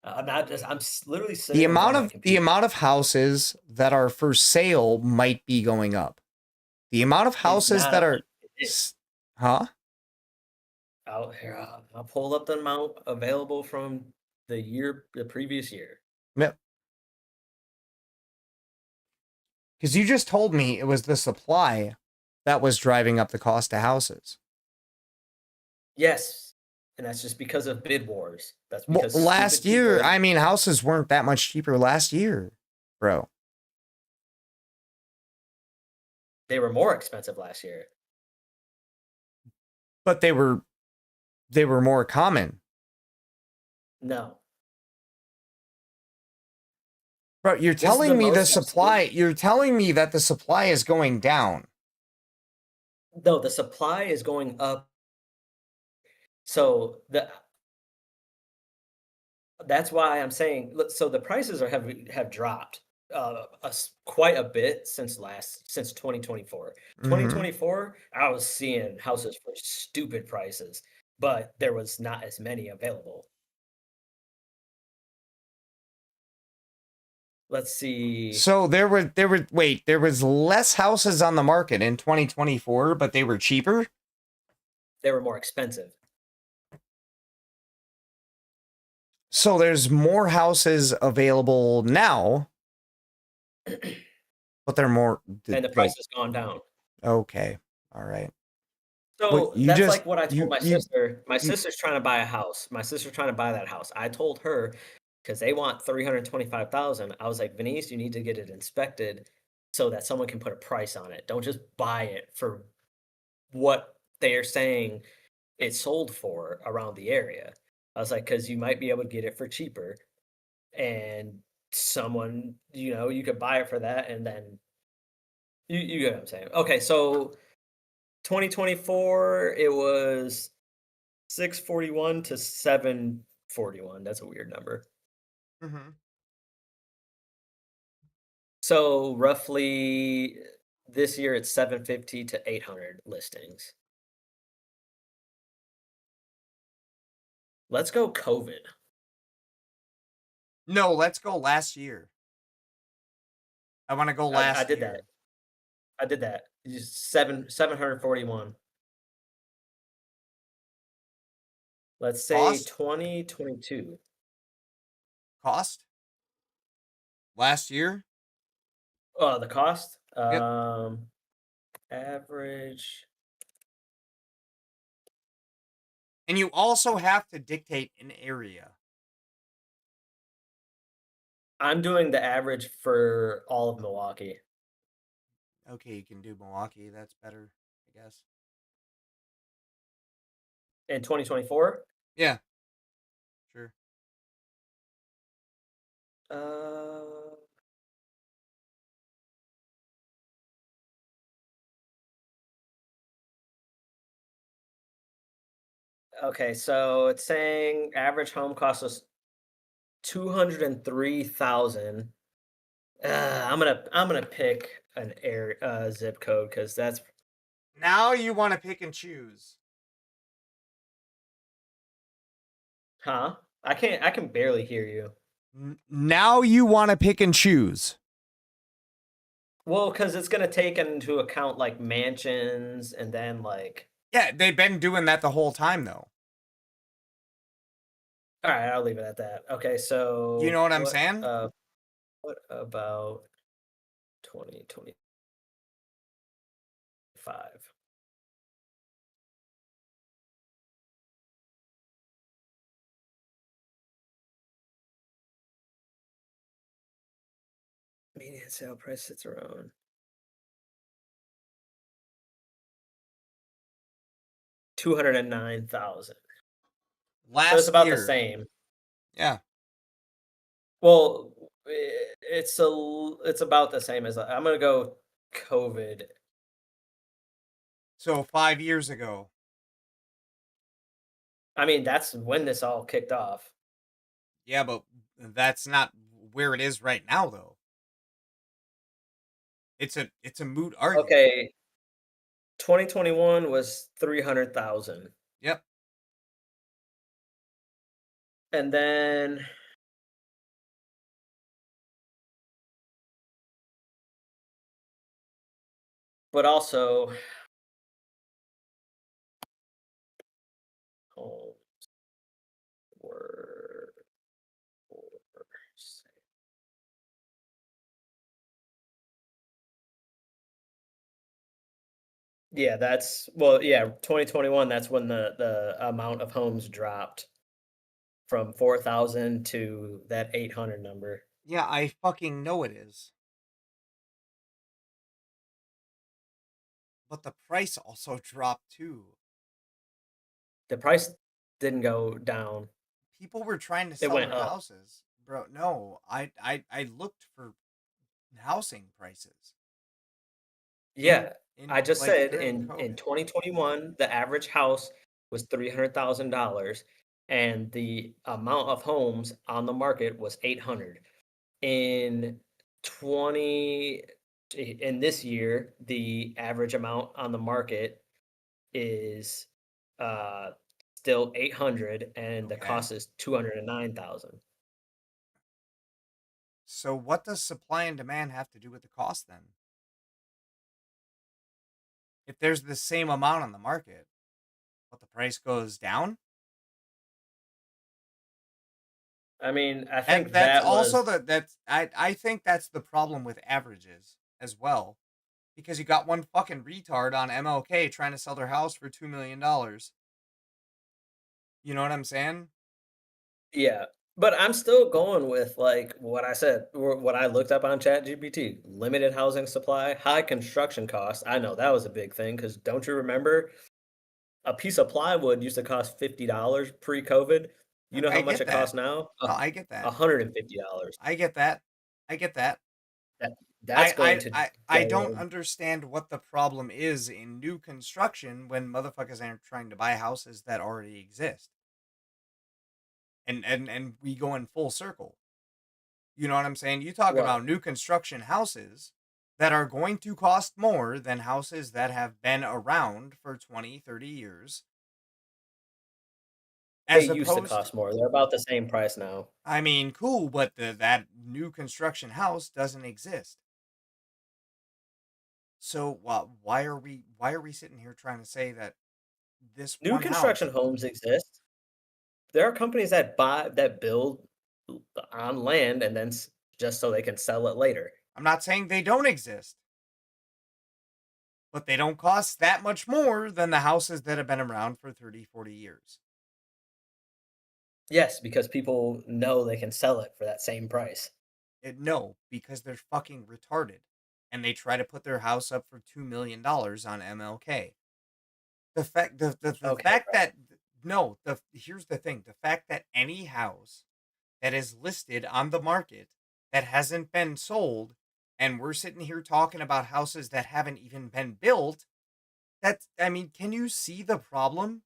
I'm not just. Literally sitting
The
in front
amount
of my
of
computer.
houses that are for sale might be going up. The amount of houses
not
that
up.
are,
It is.
huh?
Out here, I'll pull up the amount available from the previous year.
Yep. Because you just told me it was the supply that was driving up the cost of houses.
Yes, and that's just because of bid wars. That's
Well,
because
last
stupid
year,
people-
I mean, houses weren't that much cheaper last year, bro.
they were more expensive last year.
But they were more common.
No,
Bro, you're
This is
telling
the
me the
most I've
supply, you're telling me that the supply is going down.
no, the supply is going up. So that's why I'm saying. So the prices have dropped quite a bit since 2024.
Mhm.
2024, I was seeing houses for stupid prices, but there was not as many available. Let's see.
So there was less houses on the market in 2024, but they were cheaper.
They were more expensive.
So there's more houses available now, but they're more.
And the price has gone down.
Okay, all right.
So
But you
that's
just-
like what I told my
you-
sister. My sister's trying to buy a house. My sister's trying to buy that house. I told her because they want 325,000. I was like, Venice, you need to get it inspected so that someone can put a price on it. Don't just buy it for what they are saying it sold for around the area. I was like, because you might be able to get it for cheaper, and someone, you could buy it for that, and then you get what I'm saying. Okay, so 2024, it was 641 to 741. That's a weird number.
Mhm.
So roughly this year it's 750 to 800 listings. Let's go COVID.
No, let's go last year. I want to go last
I did
year.
that. I did that. 741. Let's say
Cost?
2022.
Cost? Last year?
The cost?
Yep.
Average.
And you also have to dictate an area.
I'm doing the average for all of Milwaukee.
Okay, you can do Milwaukee. That's better, I guess.
In 2024?
Yeah. Sure.
Okay, so it's saying average home cost us 203,000. I'm gonna pick an zip code because that's
Now you want to pick and choose.
huh? I can barely hear you.
Now you want to pick and choose.
Well, because it's gonna take into account like mansions and then like.
Yeah, they've been doing that the whole time though.
All right, I'll leave it at that. Okay, so
You know what I'm saying?
What about 2025? Median sale price sits around 209,000.
last
it's about
year.
the same.
Yeah.
Well, it's about the same as I'm gonna go COVID.
So 5 years ago.
I mean, that's when this all kicked off.
Yeah, but that's not where it is right now, though. It's a moot argument.
Okay. 2021 was 300,000.
Yep.
And then but also homes were for sale. Yeah, 2021, that's when the amount of homes dropped from 4,000 to that 800 number.
Yeah, I fucking know it is. But the price also dropped too.
The price didn't go down.
People were trying to
It
sell
went
their
up.
houses. Bro, no. I looked for housing prices.
Yeah,
In
I just
like,
said
during
in
COVID.
2021, the average house was $300,000 and the amount of homes on the market was 800. In 20 in this year, the average amount on the market is uh still 800 and the
Okay.
cost is 209,000.
So what does supply and demand have to do with the cost then? If there's the same amount on the market, but the price goes down?
I mean, I
And
think
that's
that was
also I think that's the problem with averages as well. Because you got one fucking retard on MLK trying to sell their house for $2 million. You know what I'm saying?
Yeah, but I'm still going with like what I said, what I looked up on ChatGPT. Limited housing supply, high construction costs. I know that was a big thing because don't you remember a piece of plywood used to cost $50 pre-COVID? You know
I
how much
get
it
that.
costs now?
No, I get that.
$150.
I get that. I get that.
That's going to
I don't
go.
understand what the problem is in new construction when motherfuckers aren't trying to buy houses that already exist. And we go in full circle. You know what I'm saying? You talk
What?
about new construction houses that are going to cost more than houses that have been around for 20, 30 years.
They
As
used to
opposed
cost more. They're about the same price now.
I mean, cool, but that new construction house doesn't exist. So why are we sitting here trying to say that this
New
one
construction
house?
homes exist. There are companies that build on land and then just so they can sell it later.
I'm not saying they don't exist, but they don't cost that much more than the houses that have been around for 30, 40 years.
Yes, because people know they can sell it for that same price.
No, because they're fucking retarded, and they try to put their house up for $2 million on MLK. The fact that no, here's the thing: the fact that any house that is listed on the market that hasn't been sold, and we're sitting here talking about houses that haven't even been built. I mean, can you see the problem?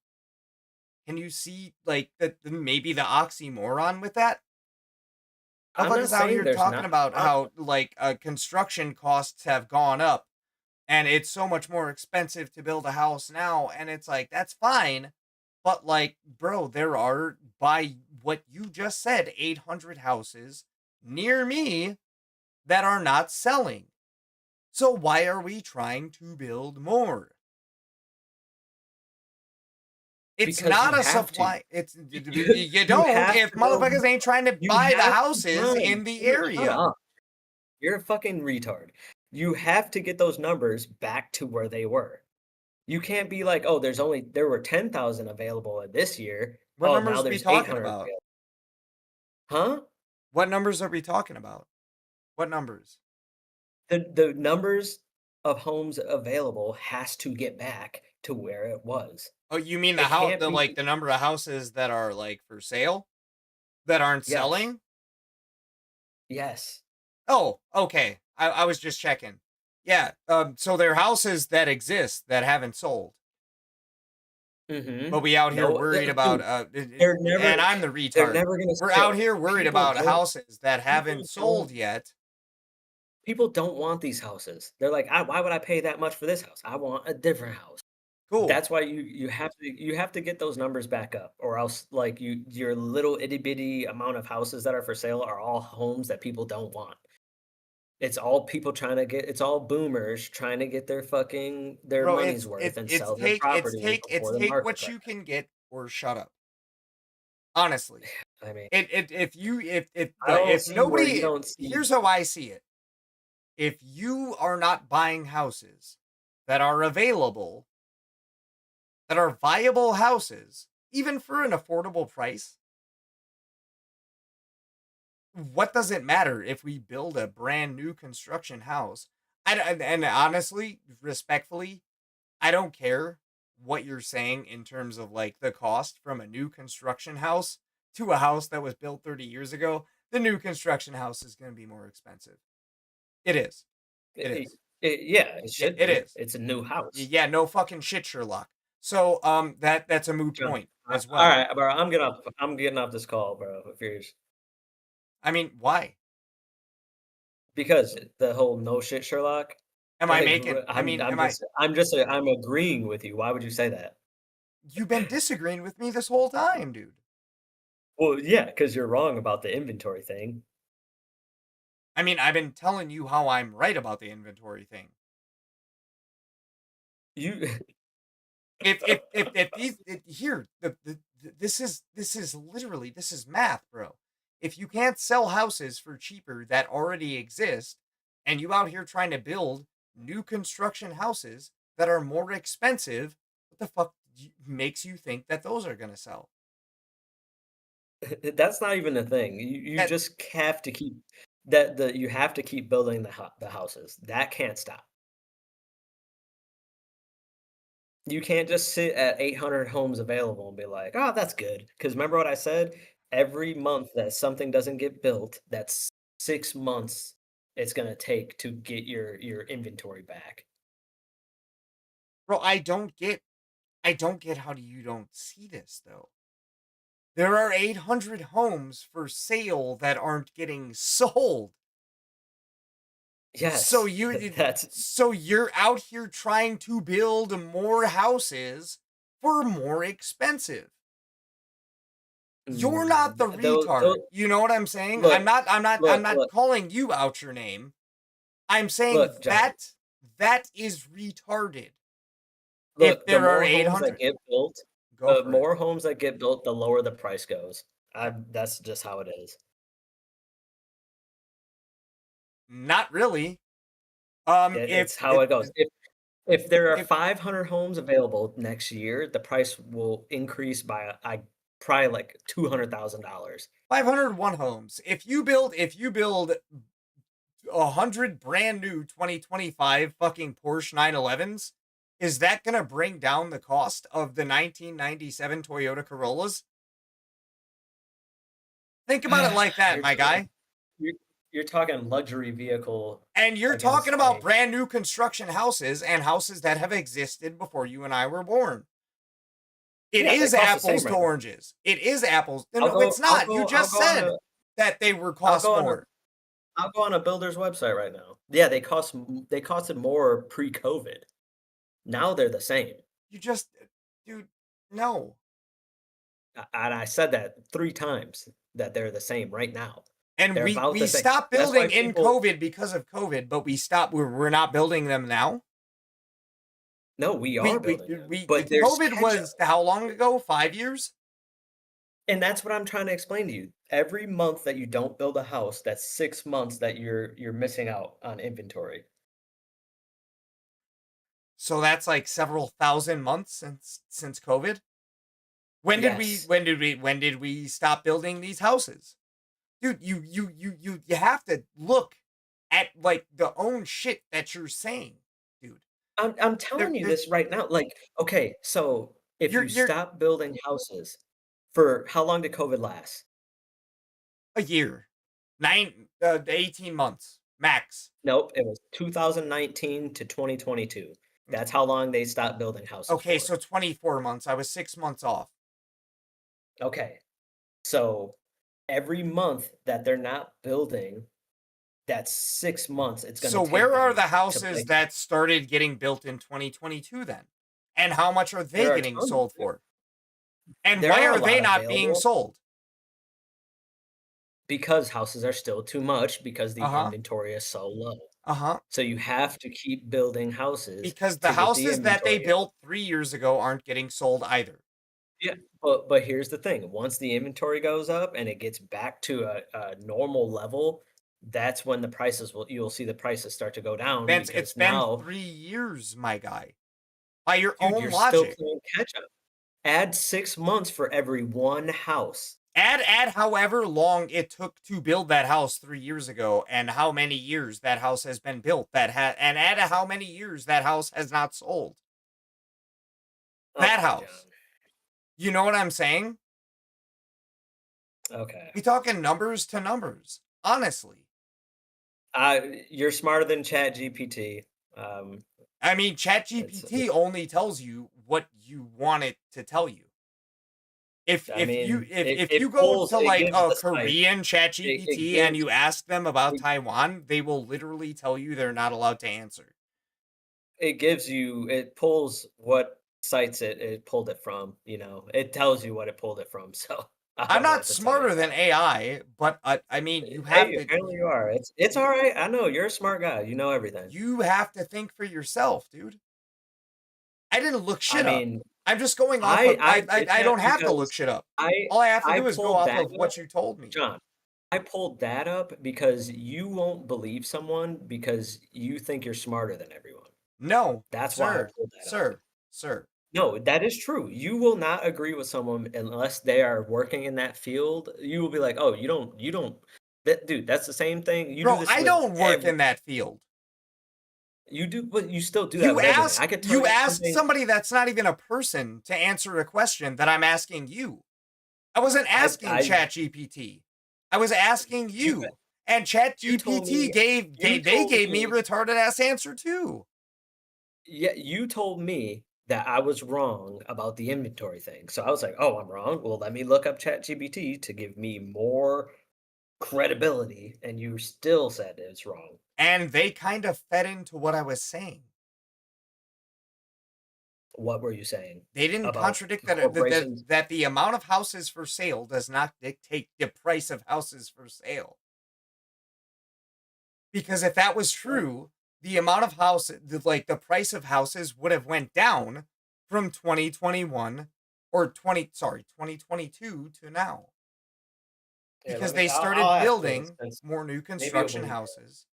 Can you see like maybe the oxymoron with that?
I'm not
Motherfuckers out
saying
here
there's
talking
not.
about how like construction costs have gone up, and it's so much more expensive to build a house now, and it's like that's fine, but like, bro, there are, by what you just said, 800 houses near me that are not selling. So why are we trying to build more? It's
Because
not
you
a
have to.
supply. It's you don't
have
if
to build
motherfuckers ain't trying to
You
buy the
have to
houses
find-
in the
Shut
area.
up. You're a fucking retard. You have to get those numbers back to where they were. You can't be like, oh, there were 10,000 available this year.
What
Oh,
numbers
now
are we
there's
talking
800
about?
available. Huh?
What numbers are we talking about? What numbers?
The numbers of homes available has to get back to where it was.
Oh, you mean the
It
house,
can't be.
the number of houses that are like for sale that aren't
Yes.
selling?
Yes.
Oh, okay. I was just checking. Yeah. So there are houses that exist that haven't sold.
Mm-hmm.
But we out here
No,
worried
dude,
about
they're never.
and I'm the
They're
retard.
never gonna
We're
sell.
out here worried
People
about
don't.
houses that
People
haven't sold
don't.
yet.
People don't want these houses. They're like, why would I pay that much for this house? I want a different house.
Cool.
That's why you have to get those numbers back up, or else like your little itty bitty amount of houses that are for sale are all homes that people don't want. It's all people trying to get. It's all boomers trying to get their
Bro,
money's worth and sell their
it's
property before the market
what
crash.
you can get or shut up. Honestly.
I mean, I don't
if
see where you
nobody,
don't see.
here's how I see it. If you are not buying houses that are available, that are viable houses, even for an affordable price, what does it matter if we build a brand new construction house? And honestly, respectfully, I don't care what you're saying in terms of like the cost from a new construction house to a house that was built 30 years ago. The new construction house is going to be more expensive. It is. It is.
Yeah, it should
It
be.
is.
It's a new house.
Yeah, no fucking shit, Sherlock. So, that's a moot point as well.
All right, bro. I'm getting off this call, bro. If you're,
I mean, why?
because the whole no shit Sherlock.
Am I making? I mean,
I'm agreeing with you. Why would you say that?
You've been disagreeing with me this whole time, dude.
Well, yeah, because you're wrong about the inventory thing.
I mean, I've been telling you how I'm right about the inventory thing.
You
if these here this is literally, this is math, bro. If you can't sell houses for cheaper that already exist, and you out here trying to build new construction houses that are more expensive, what the fuck makes you think that those are gonna sell?
That's not even a thing. You just have to keep you have to keep building the houses. That can't stop. You can't just sit at 800 homes available and be like, "Oh, that's good." Because remember what I said? Every month that something doesn't get built, that's 6 months it's gonna take to get your inventory back.
Bro, I don't get how you don't see this though. There are 800 homes for sale that aren't getting sold.
Yes.
So you're out here trying to build more houses for more expensive. You're not the retard. You know what I'm saying?
Look,
I'm not
look.
calling you out your name. I'm saying
Look, John.
that is retarded.
Look,
If there
the
are
more homes
800,
that get built,
go
the
for it.
more homes that get built, the lower the price goes. That's just how it is.
Not really.
It's how it goes. If there are 500 homes available next year, the price will increase by probably like $200,000.
501 homes. If you build 100 brand new 2025 fucking Porsche 911s, is that going to bring down the cost of the 1997 Toyota Corollas? Think about it like that, my guy.
You're talking luxury vehicle.
And you're talking about brand new construction houses and houses that have existed before you and I were born. It is apples to oranges. It is apples. No, it's not. You just said that they were cost more.
I'll go on a builder's website right now. Yeah, they costed more pre-COVID. Now they're the same.
Dude, no.
And I said that 3 times that they're the same right now.
And we stopped building in COVID because of COVID, but we're not building them now.
No, we are building them. But
COVID was how long ago? 5 years?
And that's what I'm trying to explain to you. Every month that you don't build a house, that's 6 months that you're missing out on inventory.
So that's like several thousand months since COVID. When did we stop building these houses? Dude, you have to look at like the own shit that you're saying.
I'm telling you this right now. Like, okay, so if you
You're
stop building houses, for how long did COVID last?
a year, 18 months max.
Nope, it was 2019 to 2022. That's how long they stopped building houses
Okay,
for.
so 24 months. I was 6 months off.
Okay, so every month that they're not building, that's 6 months it's gonna
So
take
where are
them
the
to
houses
like
that started getting built in 2022 then? And how much are they
There are
getting
tons
sold for? And
there
why
are a
are they
lot
not being
available.
sold?
Because houses are still too much because the
Uh-huh.
inventory is so low.
Uh-huh.
So you have to keep building houses
Because the
to get the
houses that they
inventory up.
built 3 years ago aren't getting sold either.
Yeah, but here's the thing, once the inventory goes up and it gets back to a normal level, that's when the prices you'll see the prices start to go down
Vince, it's
because
been
now
3 years, my guy. By your
dude,
own
you're still
logic.
playing catch up. Add 6 months for every one house.
Add however long it took to build that house 3 years ago and how many years that house has been built and add how many years that house has not sold. That
Okay,
house.
John.
You know what I'm saying?
Okay.
We talking numbers to numbers, honestly.
You're smarter than ChatGPT.
I mean, ChatGPT only tells you what you want it to tell you. If
I mean,
you
it
go
pulls
to
it
like
gives
a
the spike.
Korean
It
ChatGPT and
gives
you ask them about
it
Taiwan, they will literally tell you they're not allowed to answer.
it pulls what sites it pulled it from, it tells you what it pulled it from, so I
I'm
don't know
not
what to tell you.
smarter than AI, but I mean, you have
Hey,
to
apparently you are. It's all right. I know you're a smart guy. You know everything.
you have to think for yourself, dude. I didn't look
I
shit up.
mean,
I'm just going off of
I did
I
that
don't have to look
because
shit up.
I
All I have to
I
do is go
pulled
off
that
of
up,
what you told me.
John. I pulled that up because you won't believe someone because you think you're smarter than everyone.
No,
That's why I
sir,
pulled that up.
sir.
No, that is true. You will not agree with someone unless they are working in that field. You will be like, "Oh, you don't that dude, that's the same thing. You do
Bro,
this
I
with
don't work in that field.
You do, but you still do that with everything. I could tell
You
you
asked
something.
somebody that's not even a person to answer a question that I'm asking you. I wasn't asking
I
ChatGPT. I was asking
you
you. And
you told
ChatGPT
me you told
gave me
me
retarded ass answer too.
yeah, you told me that I was wrong about the inventory thing. So I was like, "Oh, I'm wrong. Well, let me look up ChatGPT to give me more credibility." And you still said it's wrong.
And they kind of fed into what I was saying.
What were you saying
They didn't
about
contradict
corporations?
that the amount of houses for sale does not dictate the price of houses for sale. Because if that was true, the amount of the price of houses would have went down from 2021 or 2022 to now.
Yeah,
Because they started
I'll ask Liz,
building
since
more new
maybe you'll
construction
believe her.
houses.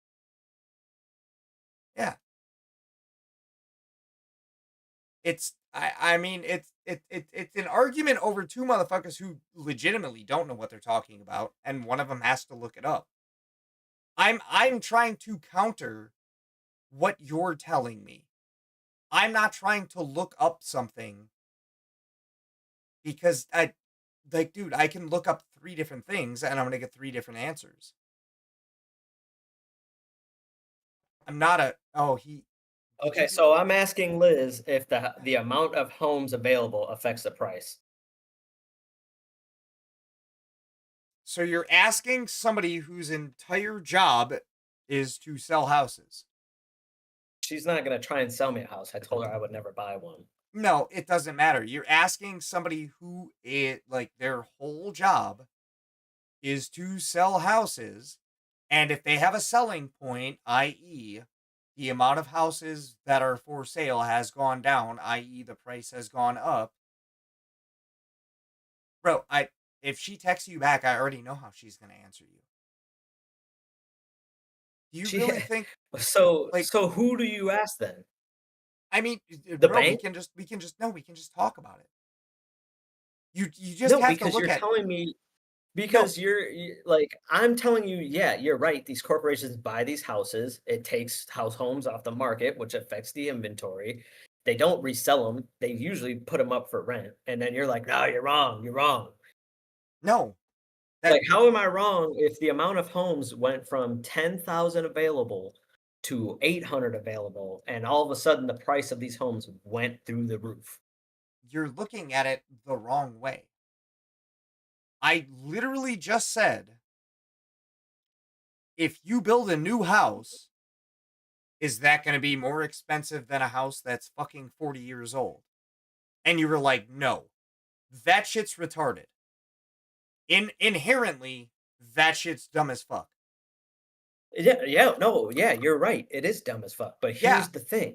Yeah. I mean, it's an argument over two motherfuckers who legitimately don't know what they're talking about, and one of them has to look it up. I'm trying to counter what you're telling me. I'm not trying to look up something because dude, I can look up 3 different things and I'm gonna get 3 different answers. I'm not a
Okay, so I'm asking Liz if the amount of homes available affects the price.
So you're asking somebody whose entire job is to sell houses.
She's not gonna try and sell me a house. I told her I would never buy one.
No, it doesn't matter. You're asking somebody who their whole job is to sell houses, and if they have a selling point, i.e., the amount of houses that are for sale has gone down, i.e., the price has gone up. Bro, if she texts you back, I already know how she's going to answer you. Do you really think
so who do you ask then?
I mean,
The
bro,
bank?
we can just talk about it. You just
No,
have to
because
look
you're
at
telling me Because like, I'm telling you, yeah, you're right. These corporations buy these houses. It takes homes off the market, which affects the inventory. They don't resell them. They usually put them up for rent. And then you're like, no, you're wrong. You're wrong.
No.
Like, how am I wrong if the amount of homes went from 10,000 available to 800 available, and all of a sudden the price of these homes went through the roof?
You're looking at it the wrong way. I literally just said, if you build a new house, is that going to be more expensive than a house that's fucking 40 years old? And you were like, no, that shit's retarded. Inherently, that shit's dumb as fuck.
Yeah, you're right. It is dumb as fuck. But here's the thing.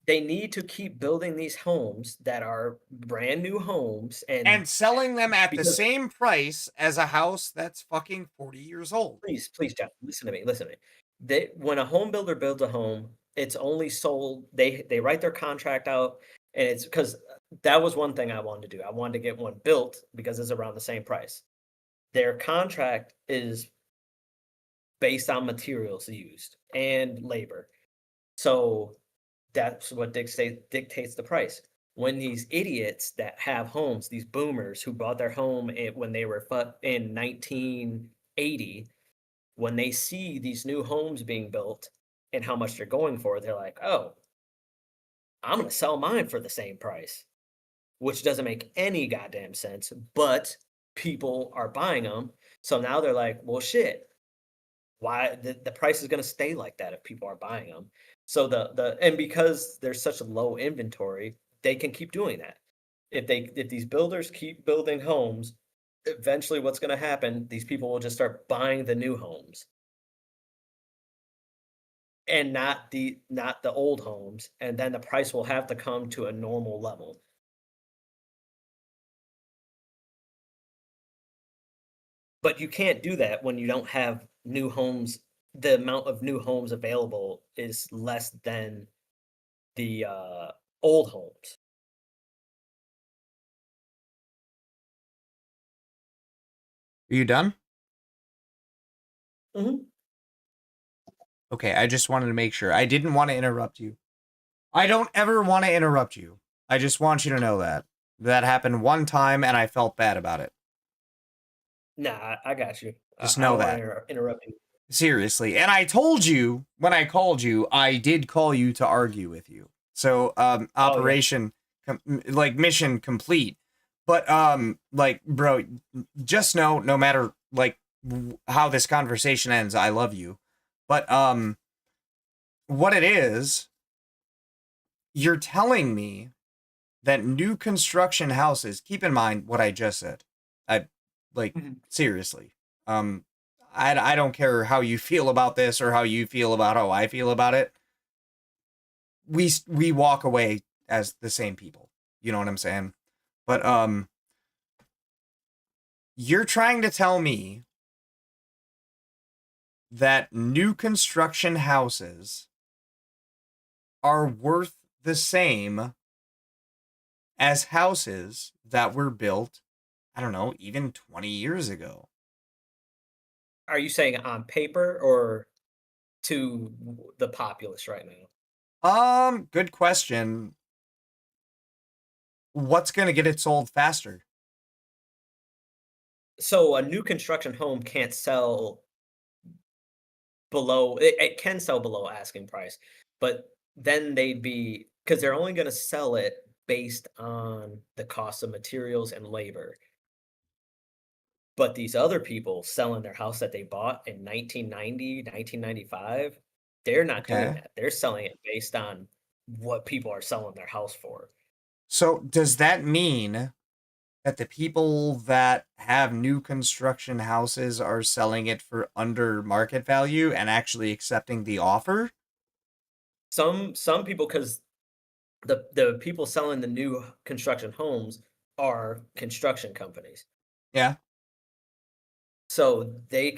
They need to keep building these homes that are brand new homes
and selling them at the same price as a house that's fucking 40 years old.
Please, Jeff, listen to me. When a home builder builds a home, it's only sold. They write their contract out, and it's because that was one thing I wanted to do. I wanted to get one built because it's around the same price. Their contract is based on materials used and labor, so that's what dictates the price. When these idiots that have homes, these boomers who bought their home when they were in 1980, when they see these new homes being built and how much they're going for, they're like, oh, I'm going to sell mine for the same price, which doesn't make any goddamn sense, but people are buying them. So now they're like, well, shit, why the price is going to stay like that if people are buying them? So and because there's such a low inventory, they can keep doing that. If these builders keep building homes, eventually what's going to happen, these people will just start buying the new homes and not the old homes, and then the price will have to come to a normal level. But you can't do that when you don't have new homes. The amount of new homes available is less than the old homes.
Are you done?
Mm-hmm.
Okay, I just wanted to make sure. I didn't want to interrupt you. I don't ever want to interrupt you. I just want you to know that. That happened one time, and I felt bad about it.
Nah, I got you.
Just know that.
Interrupt you.
Seriously. And I told you, when I called you, I did call you to argue with you. So, operation, mission complete. But, like, bro, just know, no matter, like, how this conversation ends, I love you. But, what it is, you're telling me that new construction houses, keep in mind what I just said. Seriously. I don't care how you feel about this or how you feel about how I feel about it. We walk away as the same people. You know what I'm saying? But, you're trying to tell me that new construction houses are worth the same as houses that were built, I don't know, even 20 years ago.
Are you saying on paper or to the populace right now?
Good question. What's going to get it sold faster?
So a new construction home can't sell below, it can sell below asking price, but then they'd be, because they're only going to sell it based on the cost of materials and labor. But these other people selling their house that they bought in 1990, 1995, they're not doing that. They're selling it based on what people are selling their house for.
So does that mean that the people that have new construction houses are selling it for under market value and actually accepting the offer?
Some people, because the people selling the new construction homes are construction companies.
Yeah.
So they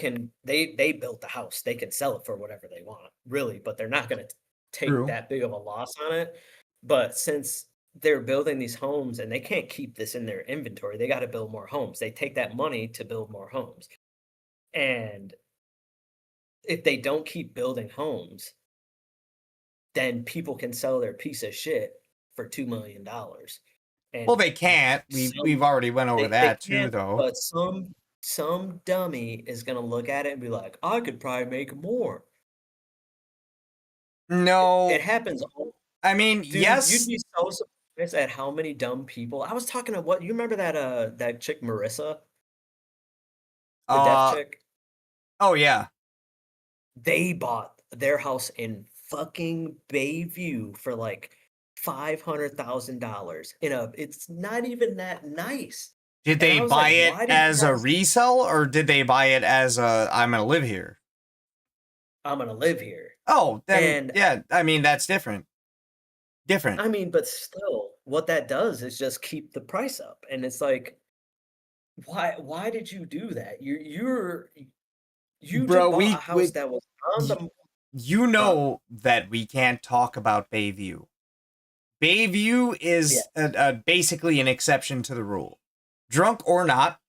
built the house. They can sell it for whatever they want, really, but they're not going to take that big of a loss on it. But since they're building these homes and they can't keep this in their inventory. They got to build more homes. They take that money to build more homes. And if they don't keep building homes, then people can sell their piece of shit for $2 million. And
Well, they can't. We've already went over that too,
can't,
though.
but some dummy is gonna look at it and be like, I could probably make more.
No,
It happens.
I mean,
Dude,
yes.
you'd be so surprised at how many dumb people. I was talking to what you remember that chick Marissa, the deaf chick.
Oh yeah.
They bought their house in fucking Bayview for like $500,000 it's not even that nice.
Did they buy it as a resell, or did they buy it as a I'm gonna live here?
I'm gonna live here.
Oh, then yeah, I mean that's different. Different.
I mean, but still, what that does is just keep the price up, and it's like, why did you do that? You just bought a house that was on the.
You know that we can't talk about Bayview. Bayview is basically an exception to the rule. Drunk or not,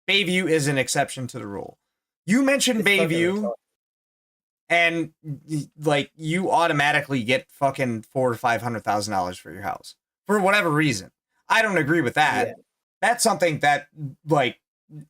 Bayview is an exception to the rule. You mentioned Bayview, and like you automatically get fucking $400,000 or $500,000 for your house for whatever reason. I don't agree with that. Yeah. That's something that like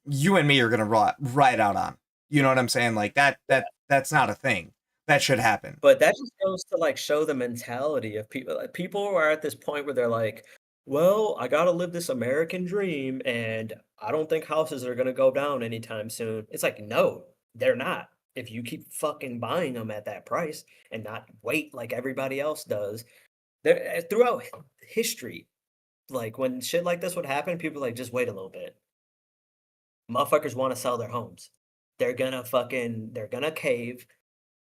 you and me are gonna ride out on. You know what I'm saying? Like that's not a thing that should happen.
But that just goes to like show the mentality of people. Like, people are at this point where they're like, well, I gotta live this American dream, and I don't think houses are gonna go down anytime soon. It's like, no, they're not. If you keep fucking buying them at that price and not wait like everybody else does, there throughout history, like when shit like this would happen, people are like, just wait a little bit. Motherfuckers want to sell their homes. They're gonna cave.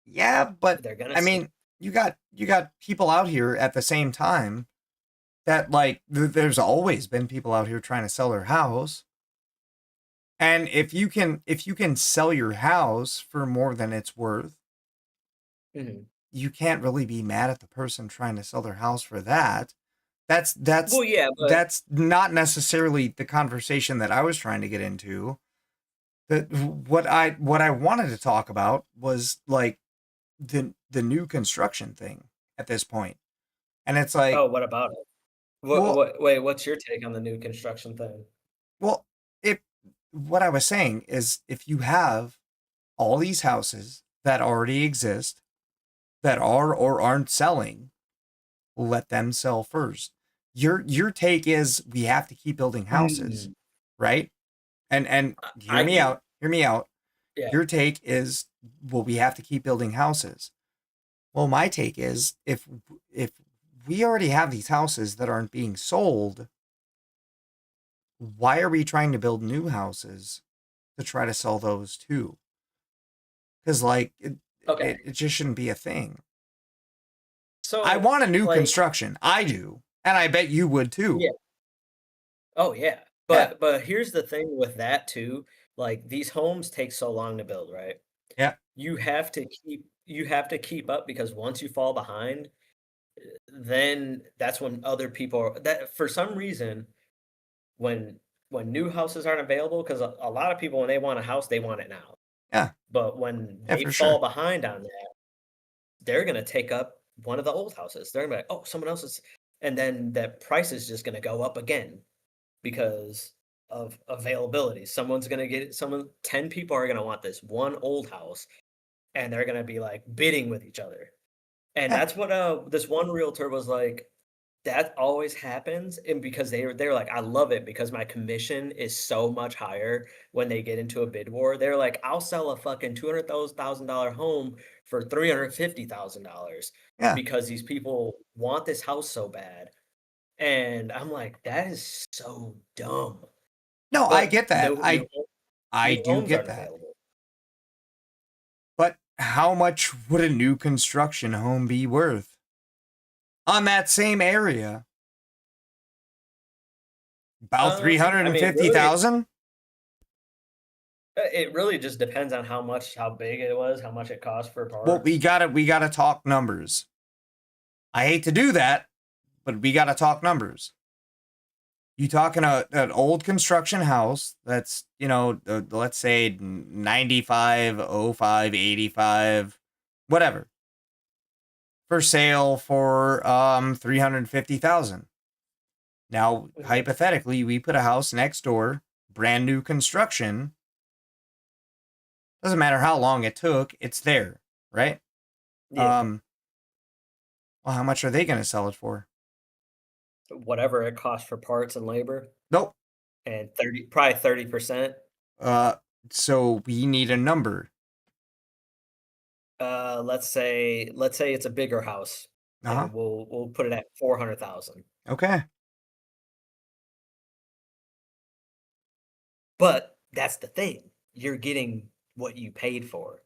Yeah, but
they're gonna.
I mean, you got people out here at the same time that like there's always been people out here trying to sell their house. And if you can sell your house for more than it's worth, you can't really be mad at the person trying to sell their house for that. That's
well, yeah, but
that's not necessarily the conversation that I was trying to get into. What I wanted to talk about was like the new construction thing at this point. And it's like,
oh, what about it? Wait, what's your take on the new construction thing?
Well, what I was saying is if you have all these houses that already exist that are or aren't selling, let them sell first. Your take is we have to keep building houses, right? And hear me out. Yeah. Your take is, well, we have to keep building houses. Well, my take is if we already have these houses that aren't being sold, why are we trying to build new houses to try to sell those too? Because like it just shouldn't be a thing. So I want a new construction. I do, and I bet you would too.
Yeah. Oh yeah. But here's the thing with that too. Like these homes take so long to build, right?
Yeah.
You have to keep up, because once you fall behind, then that's when other people that for some reason when new houses aren't available, because a lot of people when they want a house, they want it now.
Yeah.
But when they fall behind on that, they're gonna take up one of the old houses. They're gonna be like, oh, someone else is, and then that price is just gonna go up again because of availability. 10 people are gonna want this one old house, and they're gonna be like bidding with each other. And that's what this one realtor was like, that always happens. And because they're like, I love it because my commission is so much higher when they get into a bid war. They're like, I'll sell a fucking $200,000 home for $350,000 because these people want this house so bad. And I'm like, that is so dumb.
No, I get that. I do get that. Available. But how much would a new construction home be worth on that same area? About 350,000.
It really just depends on how big it was, how much it cost for parts.
Well, we gotta talk numbers. I hate to do that, but we got to talk numbers. You talking an old construction house that's, let's say 95, 05, 85, whatever, for sale for 350,000. Now, hypothetically, we put a house next door, brand new construction. Doesn't matter how long it took, it's there, right?
Yeah.
Well, how much are they going to sell it for?
Whatever it costs for parts and labor.
Nope.
And probably 30%.
So we need a number.
Let's say it's a bigger house. And we'll put it at 400,000.
Okay.
But that's the thing. You're getting what you paid for.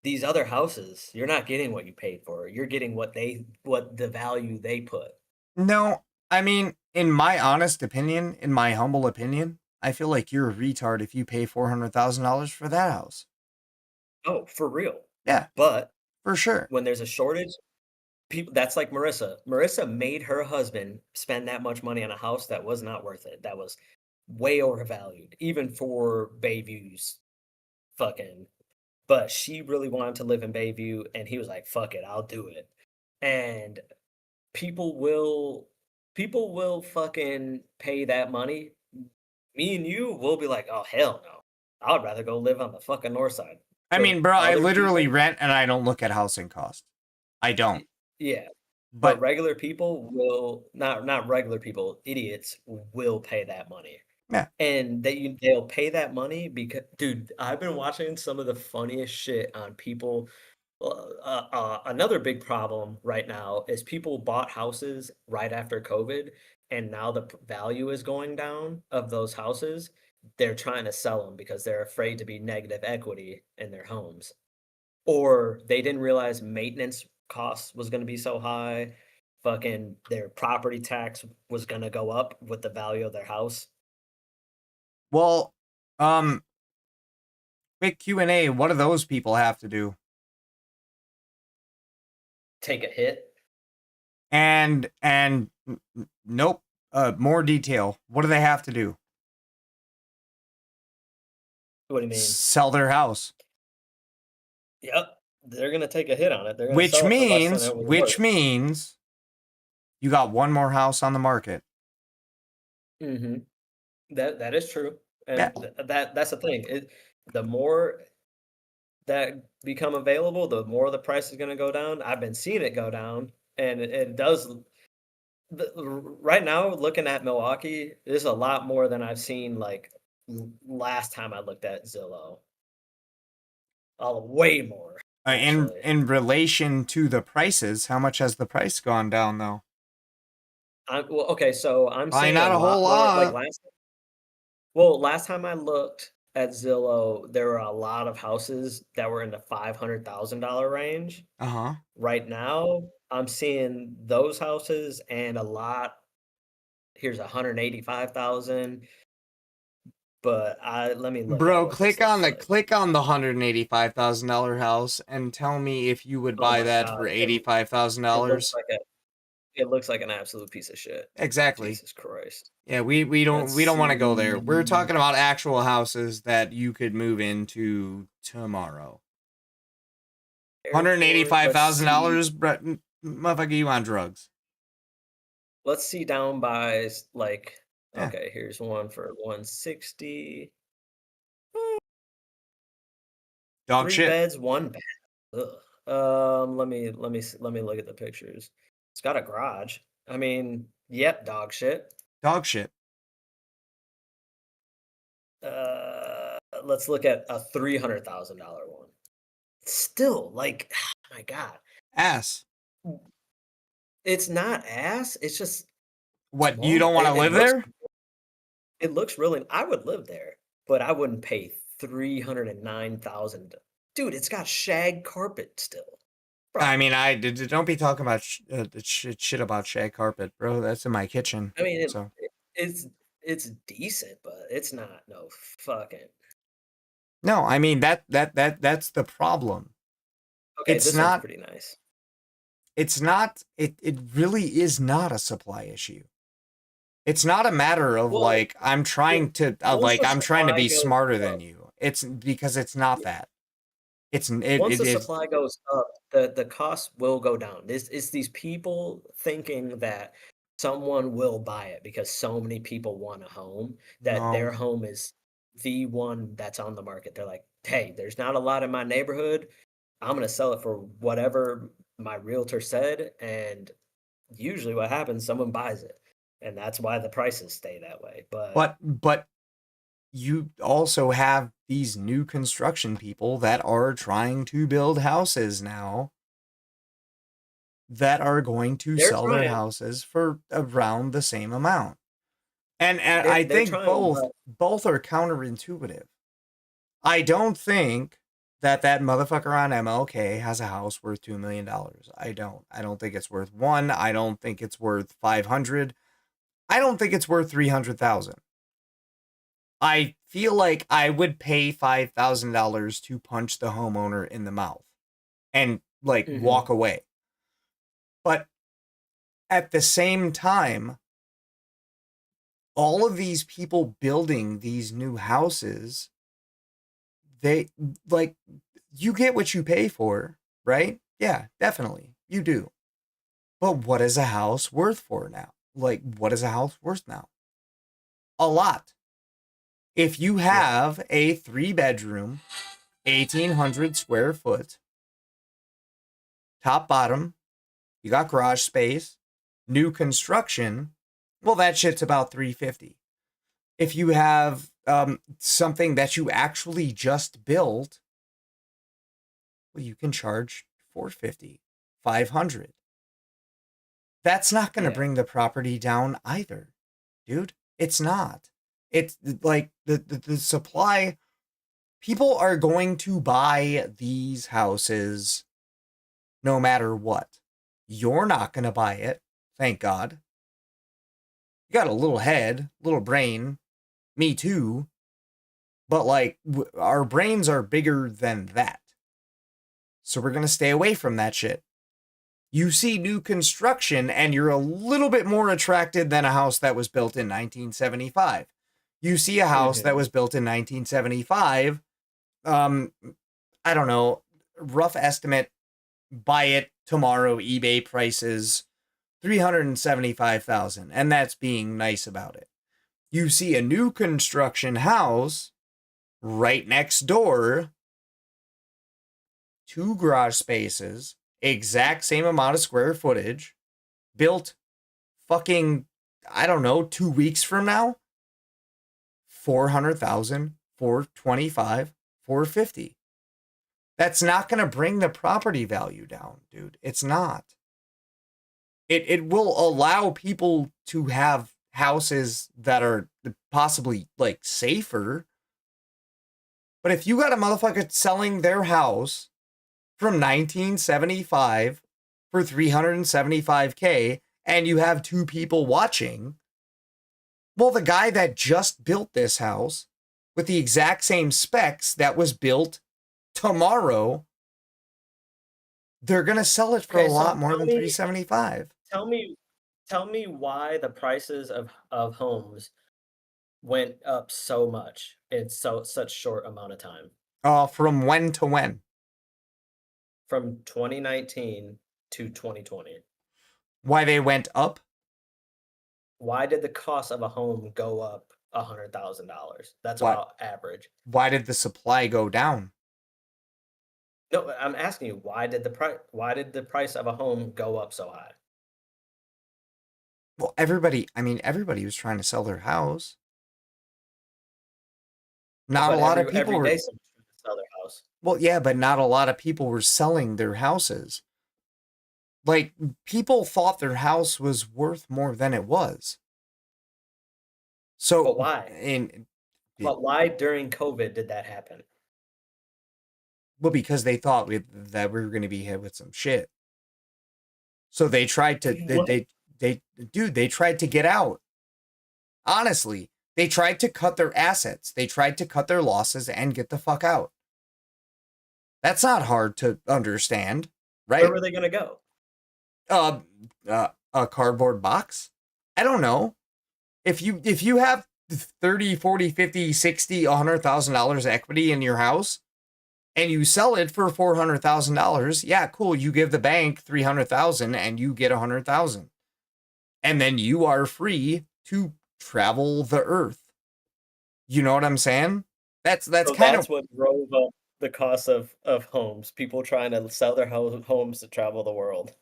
These other houses, you're not getting what you paid for. You're getting what the value they put.
No, I mean, in my honest opinion, in my humble opinion, I feel like you're a retard if you pay $400,000 for that house.
Oh, for real.
Yeah.
But
for sure.
When there's a shortage, that's like Marissa. Marissa made her husband spend that much money on a house that was not worth it. That was way overvalued, even for Bayview's fucking. But she really wanted to live in Bayview, and he was like, "Fuck it, I'll do it." And people will fucking pay that money. Me and you will be like, "Oh hell no, I would rather go live on the fucking north side."
I mean, bro, I literally rent and I don't look at housing costs. I don't.
Yeah. But regular people will not regular people, idiots will pay that money.
Yeah.
And they'll pay that money because, dude, I've been watching some of the funniest shit on people. Another big problem right now is people bought houses right after COVID, and now the value is going down of those houses. They're trying to sell them because they're afraid to be negative equity in their homes, or they didn't realize maintenance costs was going to be so high. Fucking their property tax was going to go up with the value of their house.
Well, quick Q&A, what do those people have to do?
Take a hit?
And nope, more detail. What do they have to do?
What do you mean?
Sell their house.
Yep, they're going to take a hit on it. They're gonna
Which
sell it for less than it was worth.
means you got one more house on the market.
Mm-hmm. That is true. And that's the thing. The more that become available, the more the price is going to go down. I've been seeing it go down, and it does. Right now, looking at Milwaukee, there's a lot more than I've seen like last time I looked at Zillow. Way more.
In relation to the prices, how much has the price gone down though?
Okay, so I'm saying
not a whole lot.
Last time I looked at Zillow, there were a lot of houses that were in the $500,000 range. Right now, I'm seeing those houses and a lot. Here's 185,000. But let me look.
Bro, click on the $185,000 house and tell me if you would buy that for $85,000.
It looks like an absolute piece of shit.
Exactly.
Jesus Christ.
Yeah, we don't want to go there. We're talking about actual houses that you could move into tomorrow. $185,000, motherfucker, you on drugs?
Let's see down by like. Yeah. Okay, here's one for 160.
Dog
3
shit.
beds, 1 bath. Ugh. Let me look at the pictures. It's got a garage. I mean, yep, dog shit.
Dog shit.
Let's look at a $300,000 one. Still, like, oh my God.
Ass.
It's not ass. It's just.
What, you don't want to live there?
It looks really. I would live there, but I wouldn't pay $309,000. Dude, it's got shag carpet still.
Bro. I mean, don't be talking about shit about shag carpet, bro. That's in my kitchen.
I mean, it's decent, but it's not no fucking.
No, I mean that's the problem.
Okay,
it's
this
not
one's pretty nice.
it's not, it really is not a supply issue. It's not a matter of like, I'm trying to, I'm trying to be smarter than you. It's because it's not that.
Once the supply goes up, the cost will go down. It's these people thinking that someone will buy it because so many people want a home that their
No.
home is the one that's on the market. They're like, hey, there's not a lot in my neighborhood. I'm gonna sell it for whatever my realtor said, and usually what happens, someone buys it, and that's why the prices stay that way.
But you also have these new construction people that are trying to build houses now that are going to
They're
sell their
trying.
houses for around the same amount. And
They're-
I
they're
think
trying,
both are counterintuitive. I don't think that motherfucker on MLK has a house worth $2 million. I don't think it's worth one. I don't think it's worth 500. I don't think it's worth 300,000. I feel like I would pay $5,000 to punch the homeowner in the mouth and like walk away. But at the same time, all of these people building these new houses, they like, you get what you pay for, right? Yeah, definitely. You do. But what is a house worth for now? Like, what is a house worth now? A lot. If you have a 3-bedroom, 1,800 square foot, top bottom, you got garage space, new construction, well, that shit's about 350. If you have something that you actually just built, well, you can charge 450, 500. That's not going to bring the property down either, dude. It's not. It's like the supply. People are going to buy these houses no matter what. You're not going to buy it. Thank God. You got a little head, little brain. Me too. But like, our brains are bigger than that. So we're going to stay away from that shit. You see new construction and you're a little bit more attracted than a house that was built in 1975. You see a house that was built in 1975. I don't know, rough estimate, buy it tomorrow, eBay prices, $375,000. And that's being nice about it. You see a new construction house right next door, 2 garage spaces, exact same amount of square footage, built fucking, I don't know, 2 weeks from now, 400,000, 425, 450. That's not going to bring the property value down, dude. It's not. It will allow people to have houses that are possibly like safer. But if you got a motherfucker selling their house from 1975 for $375K and you have 2 people watching, well, the guy that just built this house with the exact same specs that was built tomorrow, they're going to sell it for a lot more than $375.
Tell me why the prices of homes went up so much in such short amount of time.
From when to when?
From 2019 to 2020.
Why they went up?
Why did the cost of a home go up $100,000? That's about average.
Why did the supply go down?
No, I'm asking you, why did the price of a home go up so high?
Well, everybody was trying to sell their house. Not a lot of people
every
were
day someone's trying to sell their house.
Well, yeah, but not a lot of people were selling their houses. Like, people thought their house was worth more than it was. So,
but why? But why during COVID did that happen?
Well, because they thought that we were going to be hit with some shit. So they tried to they tried to get out. Honestly, they tried to cut their assets. They tried to cut their losses and get the fuck out. That's not hard to understand, right?
Where were they going to go?
A cardboard box? I don't know. If you have 30, 40, 50, 60, $100,000 equity in your house and you sell it for $400,000, yeah, cool. You give the bank 300,000 and you get 100,000. And then you are free to travel the earth. You know what I'm saying? That's
what drove up the cost of homes. People trying to sell their homes to travel the world.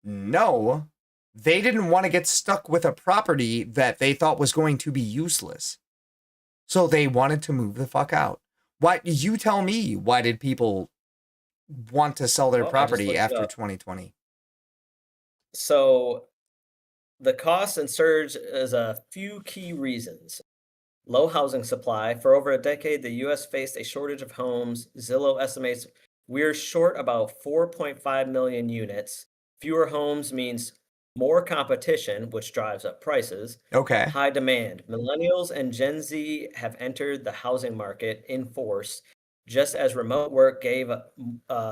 No, they didn't want to get stuck with a property that they thought was going to be useless. So they wanted to move the fuck out. Why, you tell me, why did people want to sell their property after 2020?
So the cost and surge is a few key reasons. Low housing supply. For over a decade, the U.S. faced a shortage of homes. Zillow estimates we're short about 4.5 million units. Fewer homes means more competition, which drives up prices.
Okay.
High demand. Millennials and Gen Z have entered the housing market in force, just as remote work gave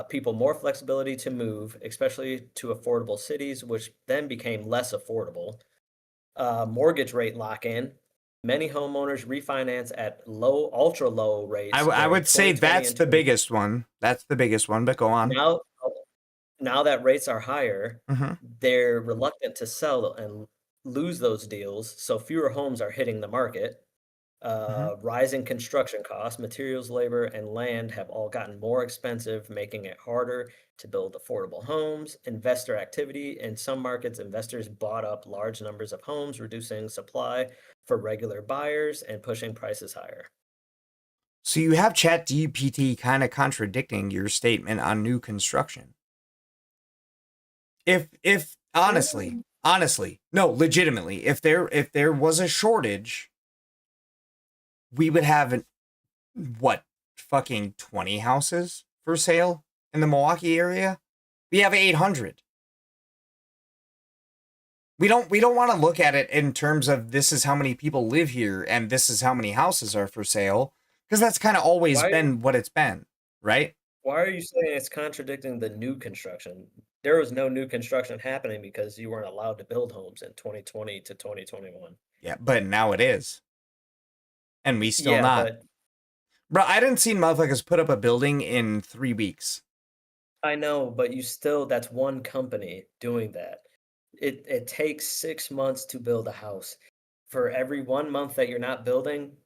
people more flexibility to move, especially to affordable cities, which then became less affordable. Mortgage rate lock-in. Many homeowners refinance at ultra low rates.
I would say that's the biggest one. That's the biggest one, but go on.
Now that rates are higher,
Mhm.
they're reluctant to sell and lose those deals, so fewer homes are hitting the market. Rising construction costs, materials, labor, and land have all gotten more expensive, making it harder to build affordable homes. Investor activity. In some markets, investors bought up large numbers of homes, reducing supply for regular buyers and pushing prices higher.
So you have ChatGPT kind of contradicting your statement on new construction. If honestly, no, legitimately, if there was a shortage, we would have what, fucking 20 houses for sale in the Milwaukee area? We have 800. We don't want to look at it in terms of this is how many people live here and this is how many houses are for sale, because that's kind of always been what it's been, right?
Why are you saying it's contradicting the new construction? There was no new construction happening because you weren't allowed to build homes in 2020 to 2021.
Yeah, but now it is. And we still not. Bro, I didn't see motherfuckers put up a building in 3 weeks.
I know, but that's one company doing that. It takes 6 months to build a house. For every 1 month that you're not building,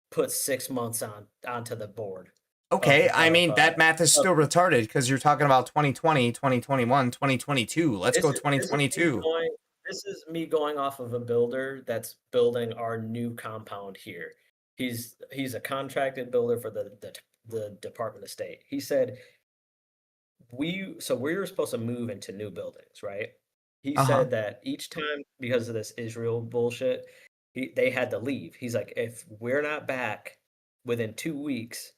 put 6 months onto the board.
Okay, I mean, that math is still retarded because you're talking about 2020, 2021, 2022. Let's go 2022.
This is me going off of a builder that's building our new compound here. He's a contracted builder for the Department of State. He said we were supposed to move into new buildings, right? He said that each time, because of this Israel bullshit, they had to leave. He's like, if we're not back within 2 weeks,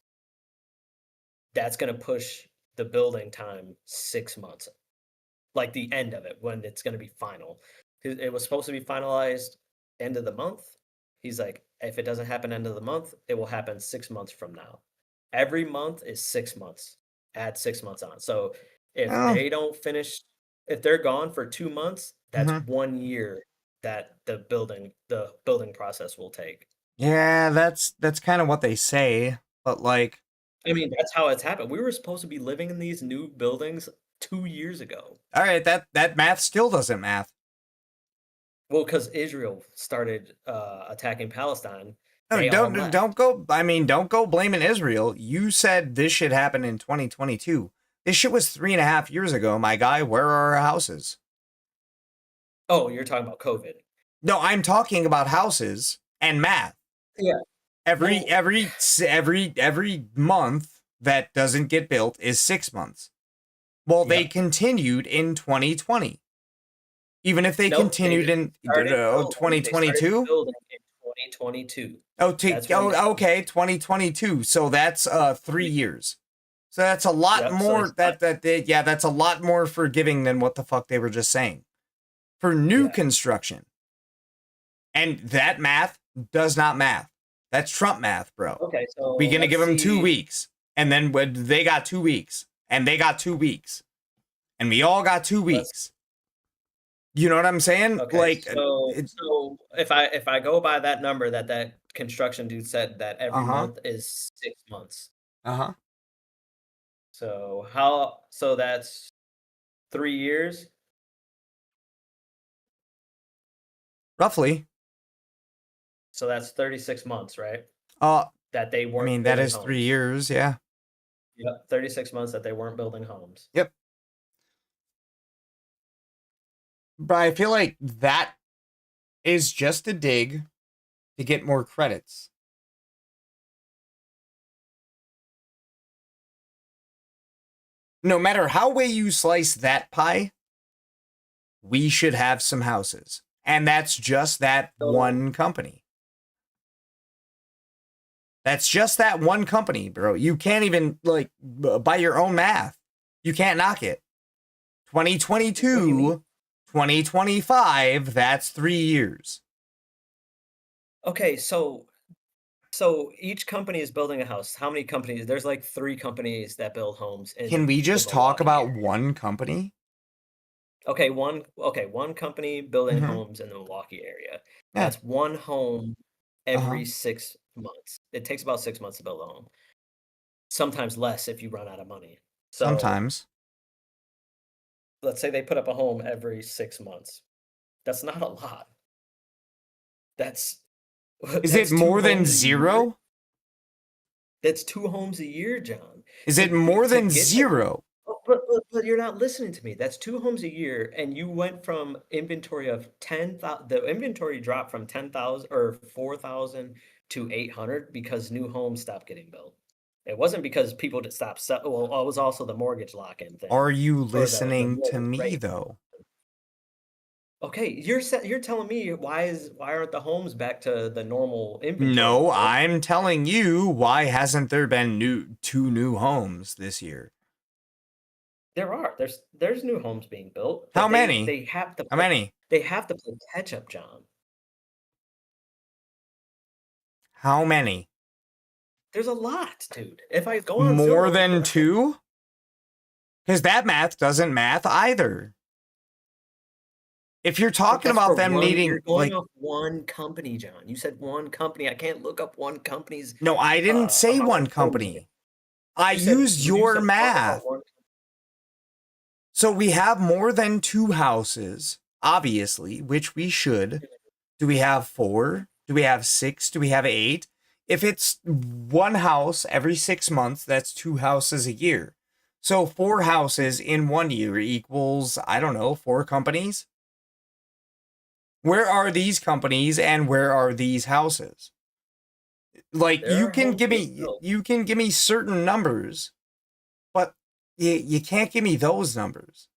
that's going to push the building time 6 months, like the end of it, when it's going to be final. It was supposed to be finalized end of the month. He's like, if it doesn't happen end of the month, it will happen 6 months from now. Every month is 6 months. Add 6 months on. So if they don't finish, if they're gone for 2 months, that's 1 year that the building process will take.
Yeah, that's kind of what they say, but like,
I mean, that's how it's happened. We were supposed to be living in these new buildings 2 years ago.
All right, that math still doesn't math.
Well, because Israel started attacking Palestine.
No, don't go blaming Israel. You said this shit happened in 2022. This shit was 3.5 years ago, my guy. Where are our houses?
Oh, you're talking about COVID.
No, I'm talking about houses and math.
Yeah.
Every month that doesn't get built is 6 months. Well, they continued in 2020. Even if they continued in 2022?
2022.
Okay, 2022. So that's 3 years. So that's a lot more. That's a lot more forgiving than what the fuck they were just saying for new construction. And that math does not math. That's Trump math, bro.
Okay, so
we're gonna give them 2 weeks, and then they got 2 weeks, and they got 2 weeks, and we all got 2 weeks. You know what I'm saying?
Okay,
Like,
so if I go by that number that construction dude said that every
Uh-huh.
month is 6 months.
Uh-huh.
So that's 3 years?
Roughly.
So that's 36 months, right?
Uh,
That they
I
weren't
mean, that
building
is 3
homes.
years, yeah.
Yep, 36 months that they weren't building homes.
Yep. But I feel like that is just a dig to get more credits. No matter how way you slice that pie, we should have some houses. And that's just that one company. That's just that one company, bro. You can't even, like, by your own math, you can't knock it. 2022, 2025, that's 3 years.
Okay, so each company is building a house. How many companies? There's like 3 companies that build homes in
Can we
the
just talk
Milwaukee
about
area.
one company?
Okay, one company building
Mhm.
homes in the Milwaukee area.
Yeah.
That's one home
Uh-huh.
every 6 months. It takes about 6 months to build a home. Sometimes less if you run out of money. So
Sometimes.
let's say they put up a home every 6 months. That's not a lot. That's
Is
that's
it
2
more than
homes a year.
0?
That's 2 homes a year, John.
Is it more
To
than
get to
0?
Oh, but you're not listening to me. That's 2 homes a year, and you went from inventory of 10,000. The inventory dropped from 10,000 or 4,000 to 800 because new homes stopped getting built. It wasn't because people did stop well, it was also the mortgage lock-in thing.
Are you
Or the
listening to
mortgage
me,
rate.
though?
Okay, you're telling me why aren't the homes back to the normal inventory
No,
level?
I'm telling you, why hasn't there been 2 new homes this year?
There are. There's new homes being built,
How
but
many?
they have to
How
play,
many?
they have to play catch up, John.
How many?
There's a lot, dude. If I go on
More
Zillow,
than 2? Because that math doesn't math either. If you're talking
that's
about
for
them
one,
needing,
you're going
like,
off one company, John. You said one company. I can't look up one company's
no, I didn't say
amount
one
of homes.
company. I
You said
used
you
your
said talk
math.
about one.
So we have more than 2 houses, obviously, which we should. Do we have 4? Do we have 6? Do we have 8? If it's one house every 6 months, that's 2 houses a year. So 4 houses in 1 year equals, I don't know, 4 companies. Where are these companies and where are these houses? Like,
There
you
are
can
homes
give
being
me
built.
certain numbers, but you can't give me those numbers.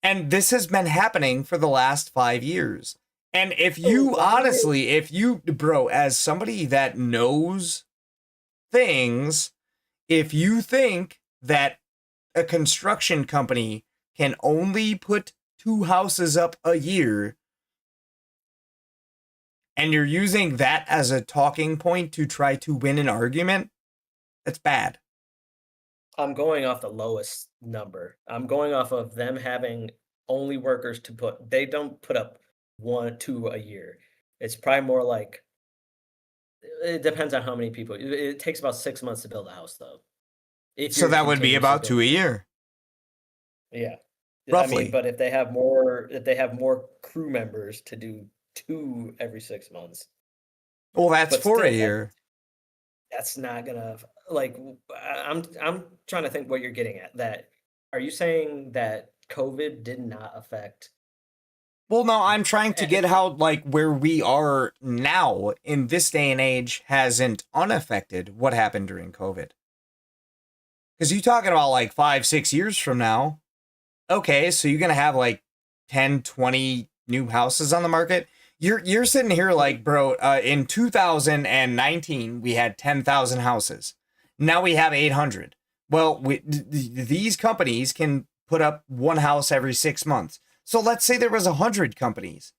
And this has been happening for the last 5 years. And if you honestly, bro, as somebody that knows things, if you think that a construction company can only put 2 houses up a year, and you're using that as a talking point to try to win an argument, that's bad.
I'm going off the lowest number. I'm going off of them having only workers to put. They don't put up 1, 2 a year. It's probably more like it depends on how many people. It takes about 6 months to build a house, though. If
So
you're
that would be
continuously
about 2 a
building.
year.
Yeah. I mean,
Roughly.
but if they have more crew members to do 2 every 6 months.
Well, that's
But
4 a
still,
year.
that's not gonna like. I'm trying to think what you're getting at. That are you saying that COVID did not affect?
Well, no, I'm trying to get how, like, where we are now in this day and age hasn't unaffected what happened during COVID. Because you're talking about like 5, 6 years from now. Okay, so you're going to have like 10, 20 new houses on the market. You're sitting here like, bro, in 2019, we had 10,000 houses. Now we have 800. Well, these companies can put up 1 house every 6 months. So let's say there was 100 companies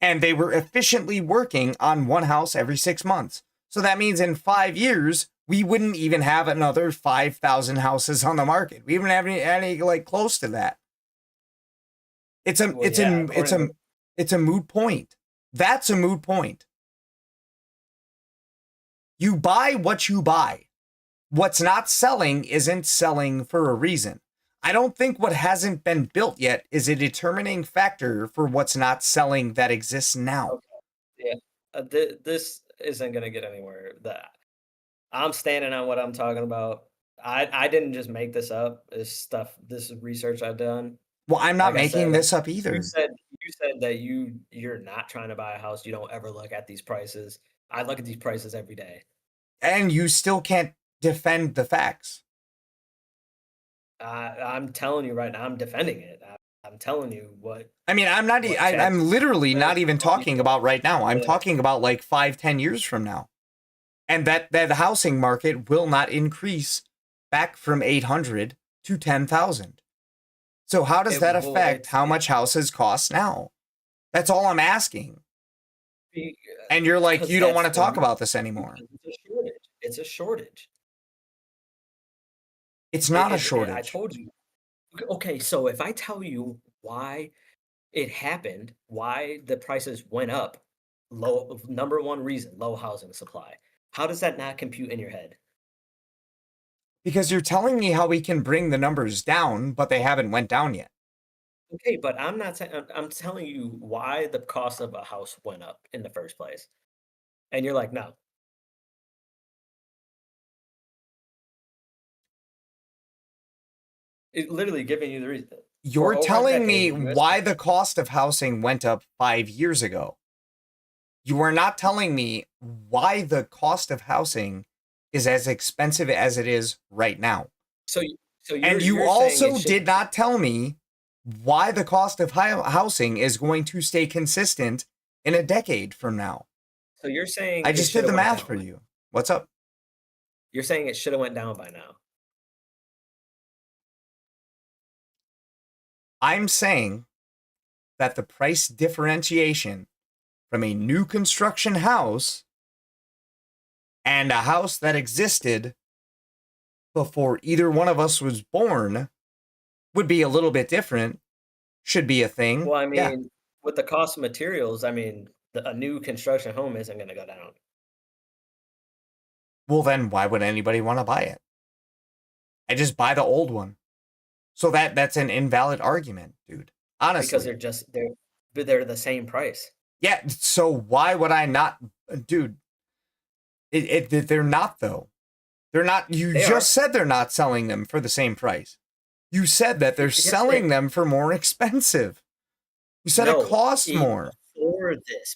and they were efficiently working on 1 house every 6 months. So that means in 5 years, we wouldn't even have another 5,000 houses on the market. We wouldn't have any like close to that. It's a moot point. That's a moot point. You buy what you buy. What's not selling isn't selling for a reason. I don't think what hasn't been built yet is a determining factor for what's not selling that exists now.
Okay. Yeah. This isn't gonna get anywhere. That I'm standing on what I'm talking about. I didn't just make this up. This is research I've done.
Well, I'm not
Like I
making
said,
this up either.
You said that you're not trying to buy a house. You don't ever look at these prices. I look at these prices every day.
And you still can't defend the facts.
I'm telling you right now, I'm defending it. I'm telling you what.
I mean, I'm literally not even talking about right now. I'm talking about like 5-10 years from now. And that the housing market will not increase back from 800 to 10,000. So how does that affect how much houses cost now? That's all I'm asking. And you're like, you don't want to talk about this anymore.
It's a shortage.
It's not a shortage.
I told you. Okay, so if I tell you why it happened, why the prices went up, number one reason, low housing supply. How does that not compute in your head?
Because you're telling me how we can bring the numbers down, but they haven't went down yet.
Okay, but I'm not saying, I'm telling you why the cost of a house went up in the first place. And you're like, no. It literally giving you the reason.
You're telling me why the cost of housing went up 5 years ago. You are not telling me why the cost of housing is as expensive as it is right now. And you also did not tell me why the cost of housing is going to stay consistent in a decade from now.
So you're saying
I just did the math for you. What's up?
You're saying it should have went down by now.
I'm saying that the price differentiation from a new construction house and a house that existed before either one of us was born would be a little bit different. Should be a thing.
Well, I mean, with the cost of materials, I mean, a new construction home isn't going to go down.
Well, then why would anybody want to buy it? I just buy the old one. So that's an invalid argument, dude. Honestly.
Because they're the same price.
Yeah, so why would I not, dude? They're not though. They're not. You just said they're not selling them for the same price. You said that they're selling them for more expensive. You said it costs more.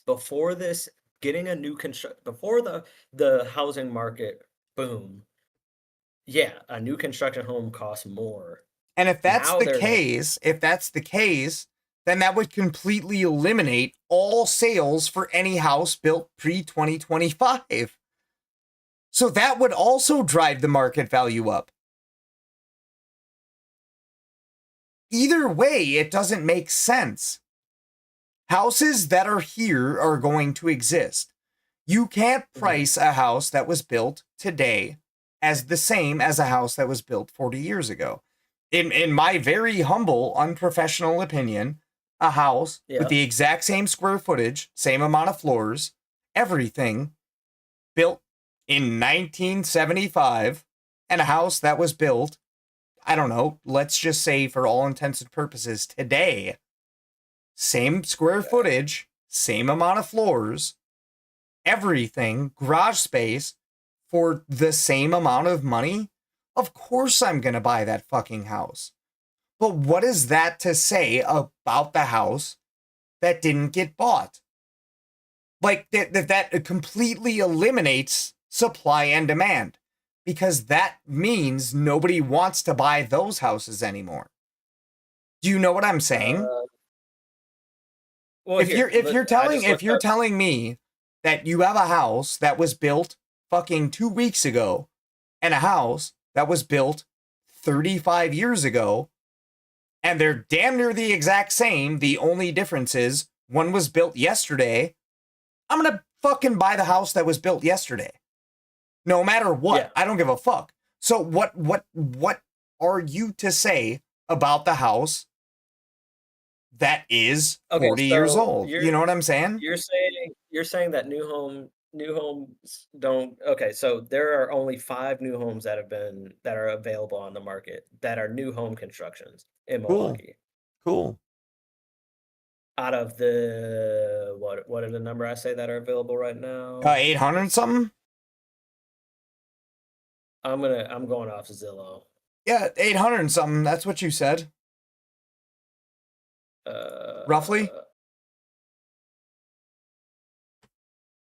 Before this, getting a new before the housing market boom. Yeah, a new construction home costs more.
And if that's the case, then that would completely eliminate all sales for any house built pre-2025. So that would also drive the market value up. Either way, it doesn't make sense. Houses that are here are going to exist. You can't price a house that was built today as the same as a house that was built 40 years ago. In my very humble, unprofessional opinion, a house with the exact same square footage, same amount of floors, everything, built in 1975, and a house that was built, I don't know, let's just say for all intents and purposes today, same square footage, same amount of floors, everything, garage space, for the same amount of money, of course I'm going to buy that fucking house. But what is that to say about the house that didn't get bought? Like, that completely eliminates supply and demand, because that means nobody wants to buy those houses anymore. Do you know what I'm saying?
Well,
if you're telling me that you have a house that was built fucking 2 weeks ago and a house that was built 35 years ago, and they're damn near the exact same, the only difference is one was built yesterday, I'm gonna fucking buy the house that was built yesterday. No matter what. I don't give a fuck. So what are you to say about the house that is
Okay,
40 years
so
old. You know what I'm saying?
You're saying that new homes don't. Okay, so there are only 5 new homes that are available on the market that are new home constructions in
Cool.
Milwaukee.
Cool.
Out of the what are the number I say that are available right now?
800 something?
I'm going off Zillow.
Yeah, 800 something. That's what you said. Roughly?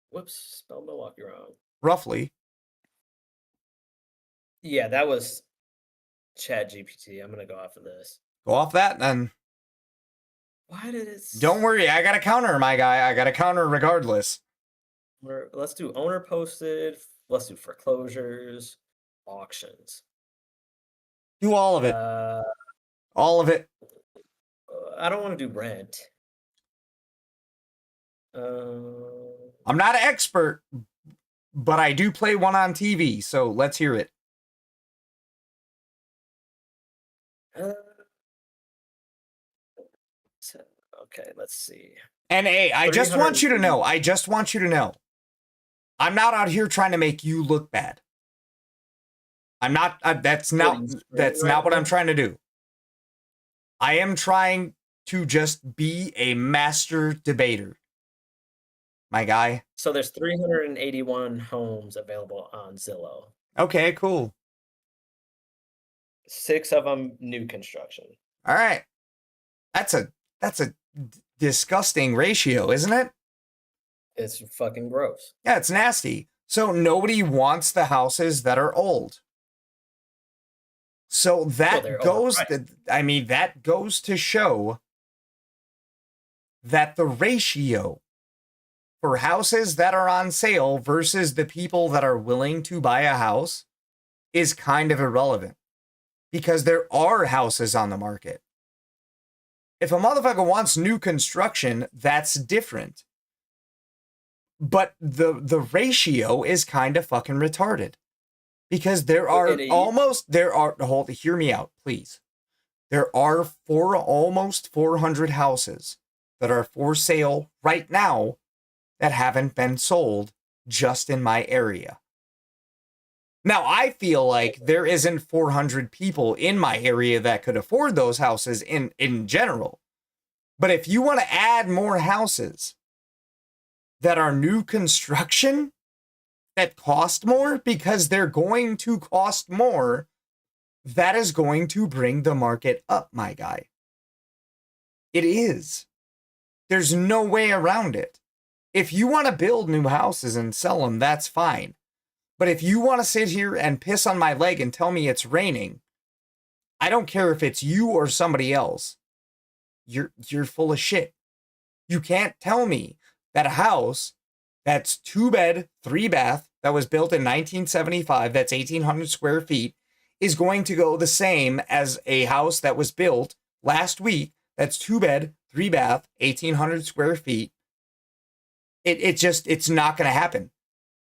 Whoops, spelled Milwaukee wrong.
Roughly.
Yeah, that was Chat GPT. I'm gonna go off of this.
Go off that then.
Why did it?
Don't worry, I got a counter, my guy. I got a counter regardless.
Let's do owner posted. Let's do foreclosures, auctions.
Do all of it. All of it.
I don't want to do rent.
I'm not an expert, but I do play one on TV, so let's hear it.
Okay, let's see.
And hey, I just want you to know, I'm not out here trying to make you look bad. I'm not, that's not what I'm trying to do. I am trying to just be a master debater. My guy.
So there's 381 homes available on Zillow.
Okay, cool.
6 of them new construction.
All right. That's a disgusting ratio, isn't it?
It's fucking gross.
Yeah, it's nasty. So nobody wants the houses that are old. So that goes that goes to show that the ratio for houses that are on sale versus the people that are willing to buy a house is kind of irrelevant, because there are houses on the market. If a motherfucker wants new construction, that's different. But the ratio is kind of fucking retarded, because hear me out, please. There are almost 400 houses that are for sale right now that haven't been sold just in my area. Now, I feel like there isn't 400 people in my area that could afford those houses in general. But if you want to add more houses that are new construction that cost more, because they're going to cost more, that is going to bring the market up, my guy. It is. There's no way around it. If you want to build new houses and sell them, that's fine. But if you want to sit here and piss on my leg and tell me it's raining, I don't care if it's you or somebody else. You're full of shit. You can't tell me that a house that's 2-bed, 3-bath, that was built in 1975, that's 1,800 square feet, is going to go the same as a house that was built last week that's 2-bed, 3-bath, 1,800 square feet. It's not going to happen.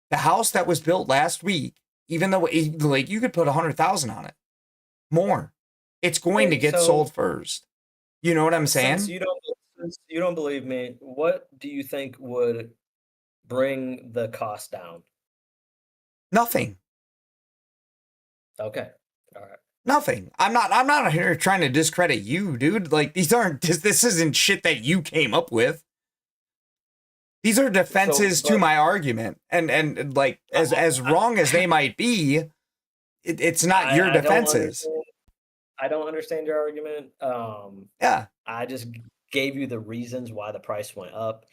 The house that was built last week, even though you could put 100,000 on it, more, it's going to get sold first. You know what I'm saying?
Since you don't believe me, what do you think would bring the cost down?
Nothing.
Okay. All right.
Nothing. I'm not here trying to discredit you, dude. Like, this isn't shit that you came up with. These are defenses to my argument. And like, as wrong as they might be, it's not your defenses.
I don't understand your argument.
Yeah.
I just gave you the reasons why the price went up.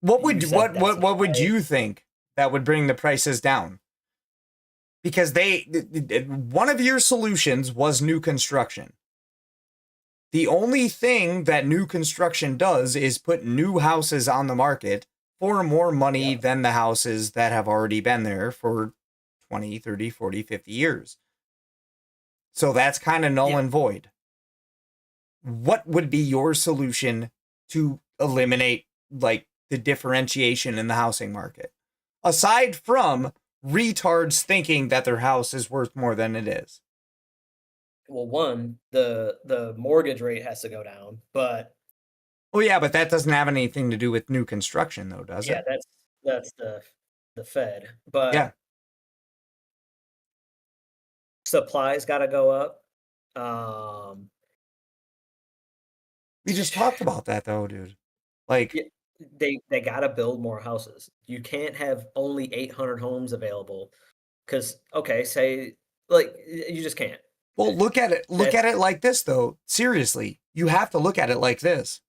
What would you think that would bring the prices down? Because one of your solutions was new construction. The only thing that new construction does is put new houses on the market for more money than the houses that have already been there for 20, 30, 40, 50 years. So that's kind of null and void. What would be your solution to eliminate like the differentiation in the housing market? Aside from retards thinking that their house is worth more than it is.
well, one, the mortgage rate has to go down, but
Oh yeah, but that doesn't have anything to do with new construction, though, does
yeah,
it?
that's the Fed. But
Yeah.
supplies got to go up.
We just talked about that, though, dude. Like,
Yeah, they got to build more houses. You can't have only 800 homes available because okay, say like you just can't.
well, look at it. Look
That's
at it like this, though. Seriously, you have to look at it like this.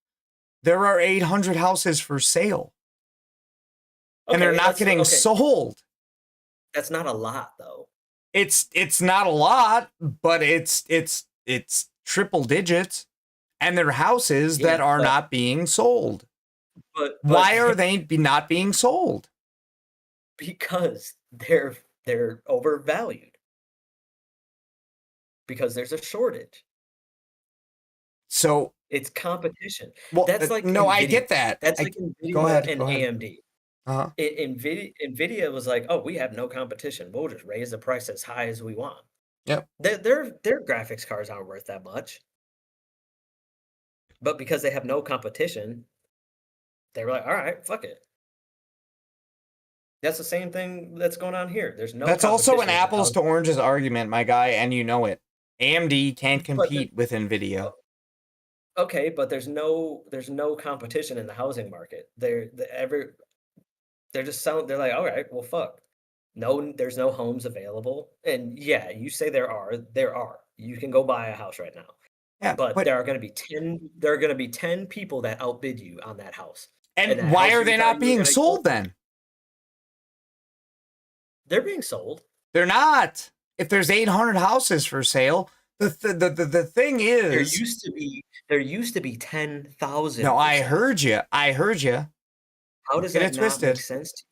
There are 800 houses for sale, and they're
okay.
not getting sold.
That's not a lot, though.
It's not a lot, but it's triple digits, and they're houses
Yeah,
that are
but-
not being sold.
But
Why are they not being sold?
Because they're overvalued. Because there's a shortage.
So
It's competition.
well,
That's like
no, I
NVIDIA.
get that.
That's like NVIDIA
Go ahead.
and
Go ahead.
AMD.
Uh-huh.
NVIDIA was like, oh, we have no competition. We'll just raise the price as high as we want.
Yep.
Their graphics cards aren't worth that much. But because they have no competition, they were like, all right, fuck it. That's the same thing that's going on here. There's no
That's also an
competition in
apples to oranges argument, my guy, and you know it. AMD can't compete with Nvidia.
Okay, but there's no competition in the housing market. They're just selling. They're like, all right, well, fuck. No, there's no homes available. And yeah, you say there are. There are. You can go buy a house right now.
Yeah,
but there are going to be 10. There are going to be 10 people that outbid you on that house.
And
that
why
house
are
you
they
thought
not
you were
being
gonna
sold
get-
then?
They're being sold.
They're not. If there's 800 houses for sale, the thing is,
there used to be 10,000.
No, I heard you. I heard you.
How does
Get
that
it
not
twisted.
make sense to you?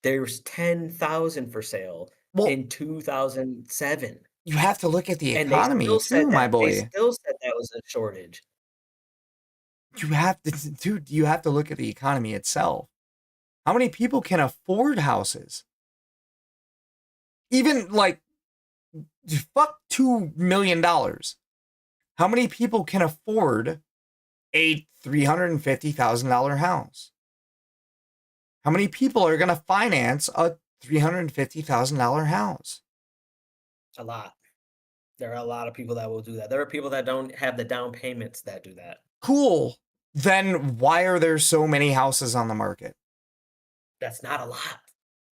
There's 10,000 for sale in 2007.
You have to look at the
And they
economy
still
too,
said
my
that, They
boy.
still said that was a shortage.
You have to, dude. You have to look at the economy itself. How many people can afford houses? Even like, fuck $2 million. How many people can afford a $350,000 house? How many people are going to finance a $350,000 house?
A lot. There are a lot of people that will do that. There are people that don't have the down payments that do that.
Cool. Then why are there so many houses on the market?
That's not a lot.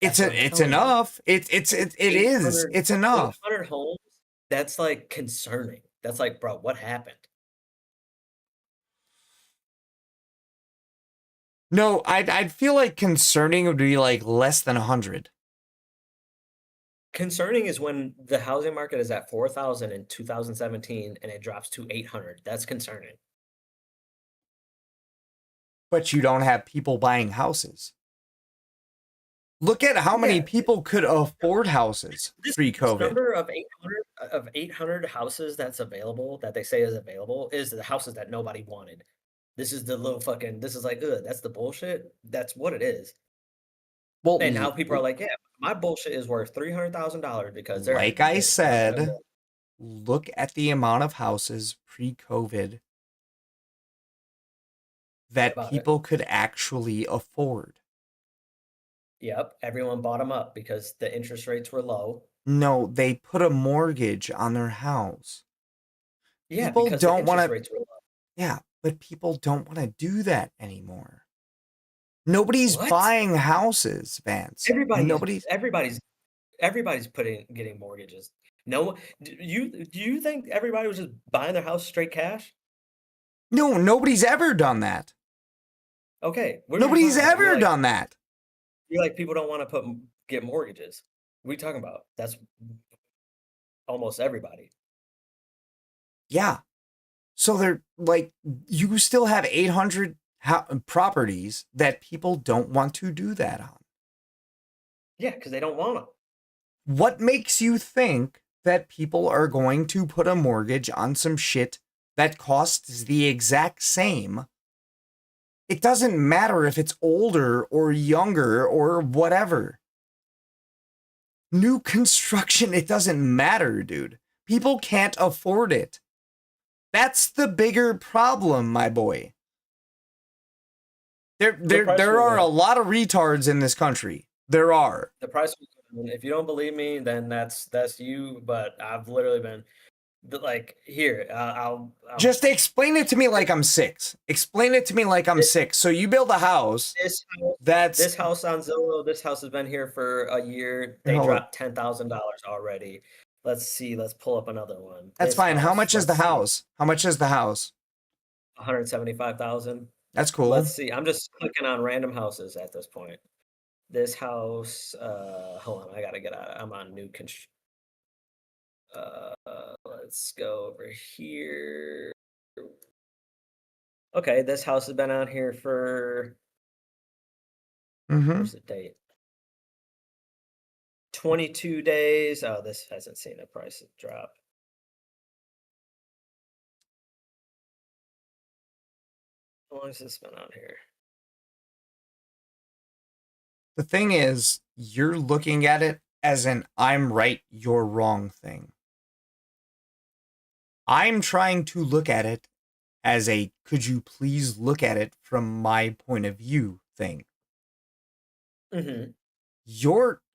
It's enough. It is. It's enough.
800 homes. That's like concerning. That's like, bro, what happened?
No, I'd feel like concerning would be like less than 100.
Concerning is when the housing market is at 4,000 in 2017 and it drops to 800. That's concerning.
But you don't have people buying houses. Look at how many people could afford houses
This
pre-COVID.
number of 800 houses that's available, that they say is available, is the houses that nobody wanted. This is the little fucking, this is like, that's the bullshit. That's what it is.
Well,
and now people are like, yeah, my bullshit is worth $300,000 because they're
like I said, look at the amount of houses pre-COVID that people could actually afford.
Yep, everyone bought them up because the interest rates were low.
No, they put a mortgage on their house.
Yeah,
people
because
don't
the
want
interest
to.
rates were low.
Yeah, but people don't want to do that anymore. Nobody's
What?
buying houses, Vance. Nobody's.
Everybody's getting mortgages. No, do you think everybody was just buying their house straight cash?
No, nobody's ever done that.
Okay, what are you
Nobody's
talking about?
ever
You're like-
done that.
You're like, people don't want to get mortgages. What are you talking about? That's almost everybody.
Yeah. So they're like, you still have 800 properties that people don't want to do that on.
Yeah, because they don't want them.
What makes you think that people are going to put a mortgage on some shit that costs the exact same? It doesn't matter if it's older or younger or whatever. New construction, it doesn't matter, dude. People can't afford it. That's the bigger problem, my boy. There are a lot of retards in this country. There are.
The price. If you don't believe me, then that's you. But I've literally been like, here. I'll
just explain it to me like I'm 6. Explain it to me like I'm 6. So you build a house.
This house on Zillow. This house has been here for a year. They dropped $10,000 already. Let's see. Let's pull up another one.
That's fine. How much is the house? How much is the house?
175,000.
That's cool.
Let's see. I'm just clicking on random houses at this point. This house. Hold on. I gotta get out. I'm on new construction. Let's go over here. Okay, this house has been out here for. Where's the date? 22 days. Oh, this hasn't seen a price drop. How long has this been out here?
The thing is, you're looking at it as an I'm right, you're wrong thing. I'm trying to look at it as a could you please look at it from my point of view thing.
Mm-hmm.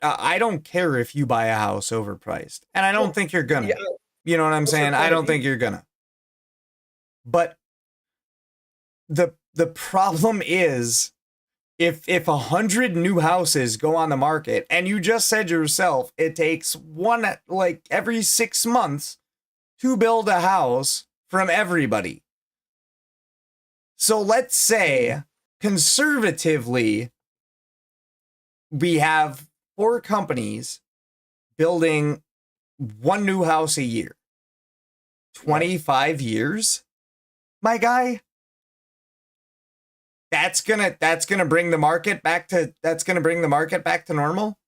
I don't care if you buy a house overpriced, and I don't think you're gonna. Yeah, you know what I'm saying? I don't think you're gonna. But the problem is if 100 new houses go on the market, and you just said yourself, it takes one like every 6 months to build a house from everybody. So let's say conservatively we have 4 companies building one new house a year. 25 years, my guy. That's gonna bring the market back to normal.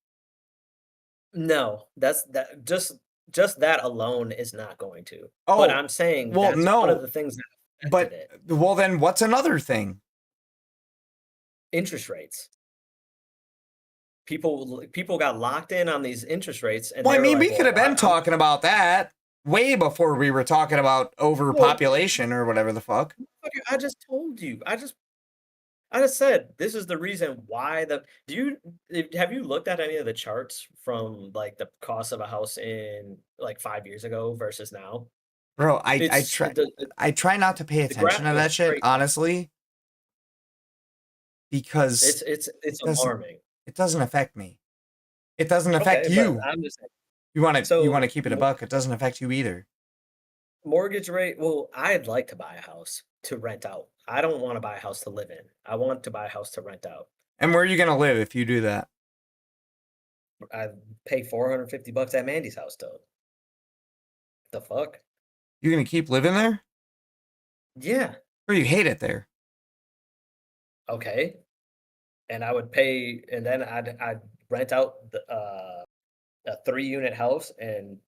No, just that alone is not going to. Oh, but I'm saying that's one of the things that affected it.
Well, then what's another thing?
Interest rates. People got locked in on these interest rates, and
well, I mean, we could have been talking about that way before we were talking about overpopulation or whatever the fuck.
I just told you. I just said this is the reason why have you looked at any of the charts from like the cost of a house in like 5 years ago versus now?
Bro, I try not to pay attention to that shit, honestly. Because
it's alarming.
It doesn't affect me. It doesn't affect you.
I'm just saying,
you want to keep it a buck. It doesn't affect you either.
Mortgage rate. Well, I'd like to buy a house to rent out. I don't want to buy a house to live in. I want to buy a house to rent out.
And where are you gonna live if you do that?
I pay $450 at Mandy's house though. The fuck?
You're gonna keep living there?
Yeah.
Or you hate it there?
Okay. And I would pay, and then I'd rent out a 3-unit house, and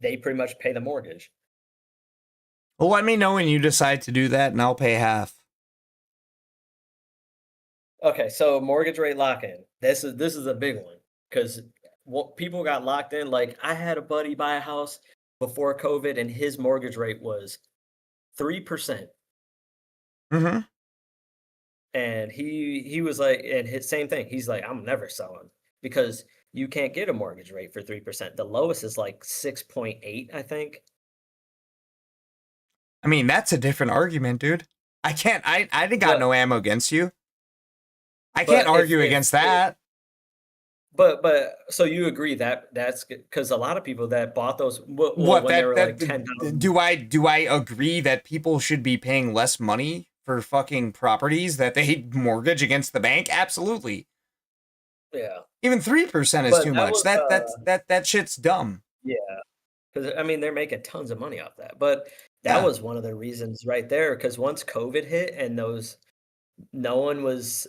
they pretty much pay the mortgage.
Well, let me know when you decide to do that, and I'll pay half.
Okay, so mortgage rate lock-in. This is a big one because people got locked in. Like I had a buddy buy a house before COVID, and his mortgage rate was 3%.
Mm-hmm.
And he was like, and his same thing. He's like, I'm never selling because you can't get a mortgage rate for 3%. The lowest is like 6.8, I think.
I mean, that's a different argument, dude. I didn't got no ammo against you. I can't argue against that.
But so you agree that's because a lot of people that bought those they were like 10,000.
Do I agree that people should be paying less money for fucking properties that they mortgage against the bank? Absolutely.
Yeah.
Even 3% is too much. That shit's dumb.
Yeah. Because I mean they're making tons of money off that. But that was one of the reasons right there. Because once COVID hit and no one was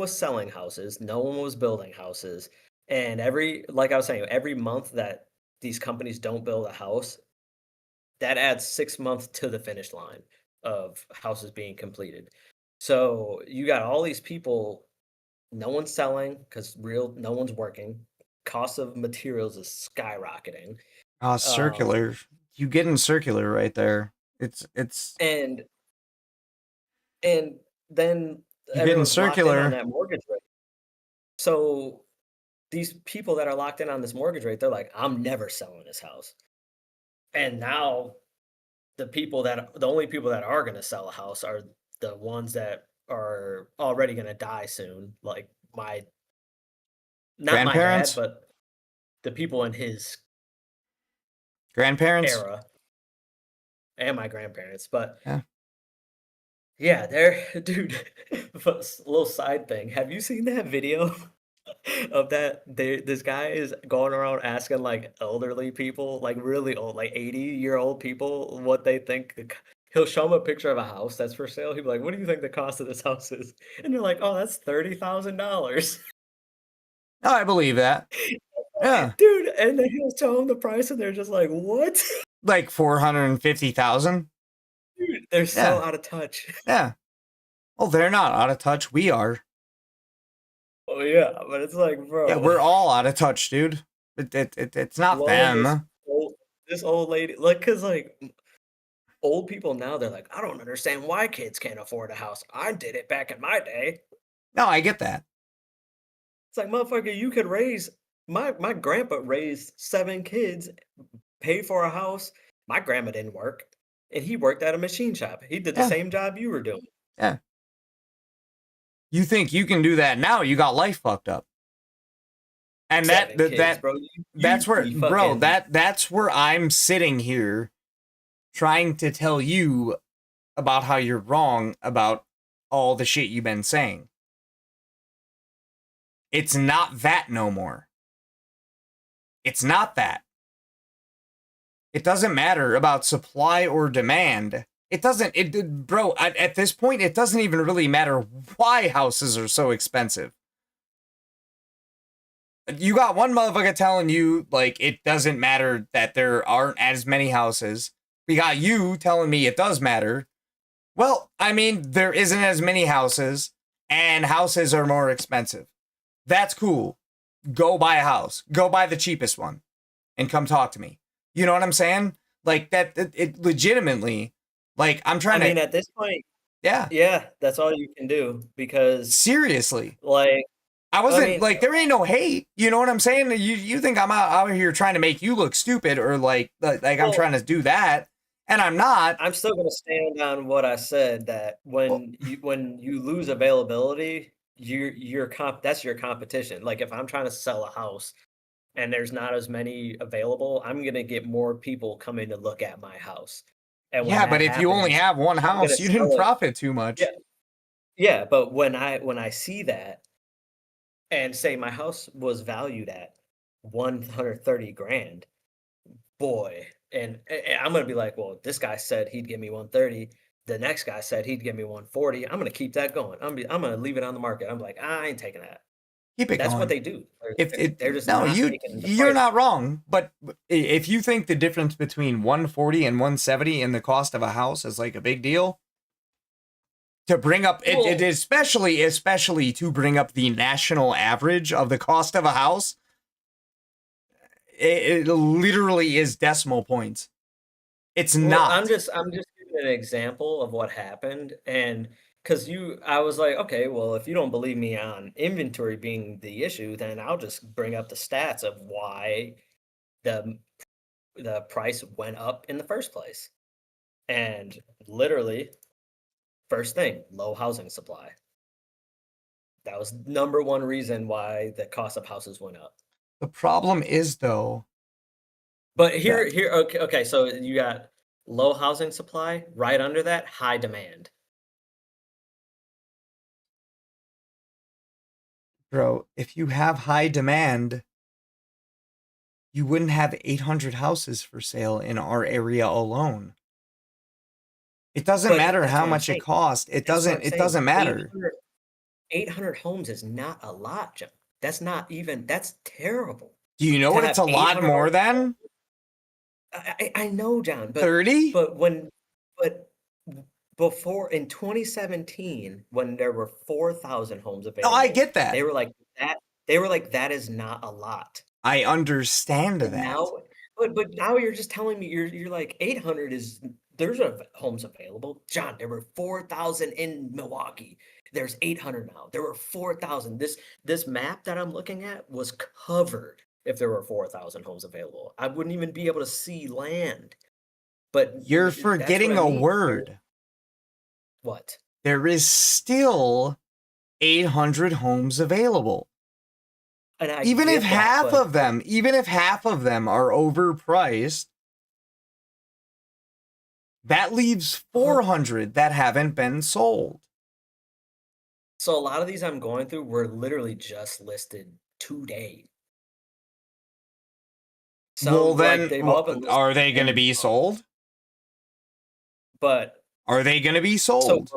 selling houses, no one was building houses. And like I was saying, every month that these companies don't build a house, that adds 6 months to the finish line of houses being completed. So you got all these people, no one's selling because no one's working. Cost of materials is skyrocketing.
Circular. You getting circular right there. It's
and then
you're getting
everyone's locked in on
circular.
that mortgage rate. So these people that are locked in on this mortgage rate, they're like, I'm never selling this house. And now the only people that are going to sell a house are the ones that are already going to die soon. Like not my dad,
Grandparents?
but the people in his
Grandparents?
era and my grandparents. But
Yeah.
yeah, they're dude. A little side thing. Have you seen that video of that? This guy is going around asking like elderly people, like really old, like 80-year-old people, what they think. He'll show them a picture of a house that's for sale. He'll be like, "What do you think the cost of this house is?" And they're like, "Oh, that's $30,000."
Oh, I believe that. Yeah.
Dude, and then he'll tell them the price, and they're just like, "What?"
Like 450,000.
Dude, they're so out of touch.
Yeah. Well, they're not out of touch. We are.
Oh yeah, but it's like, bro.
Yeah, we're all out of touch, dude. It's not
Well,
them.
This old lady, like, cause like old people now, they're like, I don't understand why kids can't afford a house. I did it back in my day.
No, I get that.
It's like, motherfucker, you could raise my grandpa raised 7 kids, paid for a house. My grandma didn't work, and he worked at a machine shop. He did the same job you were doing.
Yeah. You think you can do that now? You got life fucked up. And that's where I'm sitting here trying to tell you about how you're wrong about all the shit you've been saying. It's not that no more. It's not that. It doesn't matter about supply or demand. It doesn't, bro, at this point, it doesn't even really matter why houses are so expensive. You got one motherfucker telling you, like, it doesn't matter that there aren't as many houses. We got you telling me it does matter. Well, I mean, there isn't as many houses, and houses are more expensive. That's cool. Go buy a house. Go buy the cheapest one, and come talk to me. You know what I'm saying? Like, it legitimately, like, I'm trying to...
I mean, at this point...
Yeah.
Yeah, that's all you can do, because...
Seriously.
Like...
I wasn't, like, there ain't no hate. You know what I'm saying? You think I'm out here trying to make you look stupid, or, like I'm trying to do that, and I'm not.
I'm still going to stand on what I said, that when you lose availability, that's your competition. Like, if I'm trying to sell a house and there's not as many available, I'm going to get more people coming to look at my house. And
yeah, but if you only have one house, you didn't profit too much.
Yeah, but when I see that, and say my house was valued at 130 grand, boy, and I'm gonna be like, well, this guy said he'd give me 130. The next guy said he'd give me 140. I'm gonna keep that going. I'm gonna leave it on the market. I'm like, I ain't taking that.
Keep it
That's
going.
what they do. They're just
you're not wrong. But if you think the difference between 140 and 170 in the cost of a house is like a big deal, to bring up it especially to bring up the national average of the cost of a house, it literally is decimal points. It's not.
I'm just giving an example of what happened, and because I was like, okay, well, if you don't believe me on inventory being the issue, then I'll just bring up the stats of why the price went up in the first place. And literally, first thing, low housing supply. That was number one reason why the cost of houses went up.
The problem is, though.
But okay, so you got low housing supply, right under that, high demand.
Bro, if you have high demand, you wouldn't have 800 houses for sale in our area alone. It doesn't matter how much it costs. It doesn't matter.
800 homes is not a lot, John. That's terrible.
Do you know what it's a lot more than?
I know, John, but
30?
But before, in 2017, when there were 4,000 homes available.
No, I get that.
They were like, that is not a lot.
I understand that.
Now, But now you're just telling me you're like 800 is there's homes available. John, there were 4,000 in Milwaukee. There's 800 now. There were 4,000. This map that I'm looking at was covered if there were 4,000 homes available. I wouldn't even be able to see land. But
You're
that's
forgetting
what I
a
mean.
word.
What?
There is still 800 homes available.
And I
Even if
get that,
half
but
of them, even if half of them are overpriced, that leaves 400 that haven't been sold.
so a lot of these I'm going through were literally just listed today.
Well,
Some
then,
like they've all been listed
are they going to
in
be sold?
But
Are they going to be
so
sold?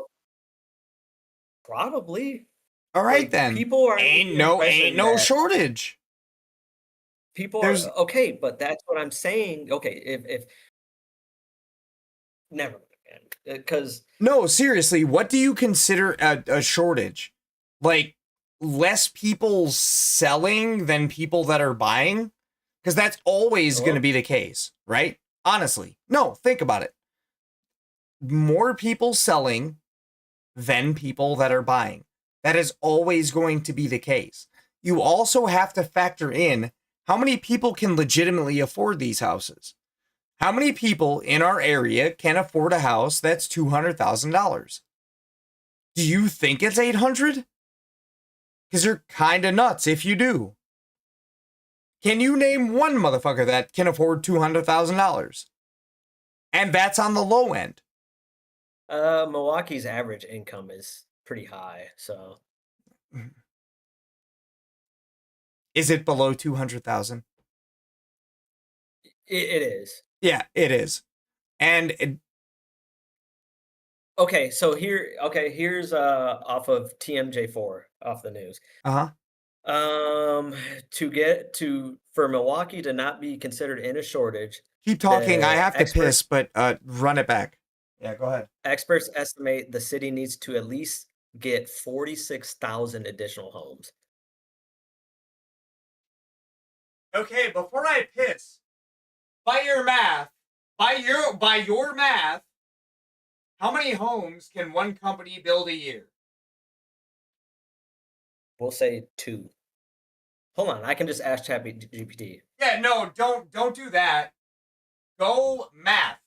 probably.
All right,
Like,
then.
people are
Ain't
under the
no
impression that
shortage.
people
There's
are okay, but that's what I'm saying. Okay, if never mind, because
No, seriously, what do you consider a shortage? Like less people selling than people that are buying? Because that's always going to be the case, right? Honestly. No, think about it. More people selling than people that are buying. That is always going to be the case. You also have to factor in how many people can legitimately afford these houses. How many people in our area can afford a house that's $200,000? Do you think it's 800? Because you're kind of nuts if you do. Can you name one motherfucker that can afford $200,000? And that's on the low end.
Milwaukee's average income is pretty high, so
Is it below 200,000?
it is.
Yeah, it is. And
Okay, so here's off of TMJ4 off the news.
uh-huh.
For Milwaukee to not be considered in a shortage,
Keep talking. I
the
have to piss, but run it back. Yeah, go ahead.
experts estimate the city needs to at least get 46,000 additional homes.
Okay, before I piss, by your math, how many homes can one company build a year?
We'll say 2. Hold on, I can just ask ChatGPT.
Yeah, no, don't do that. Go math.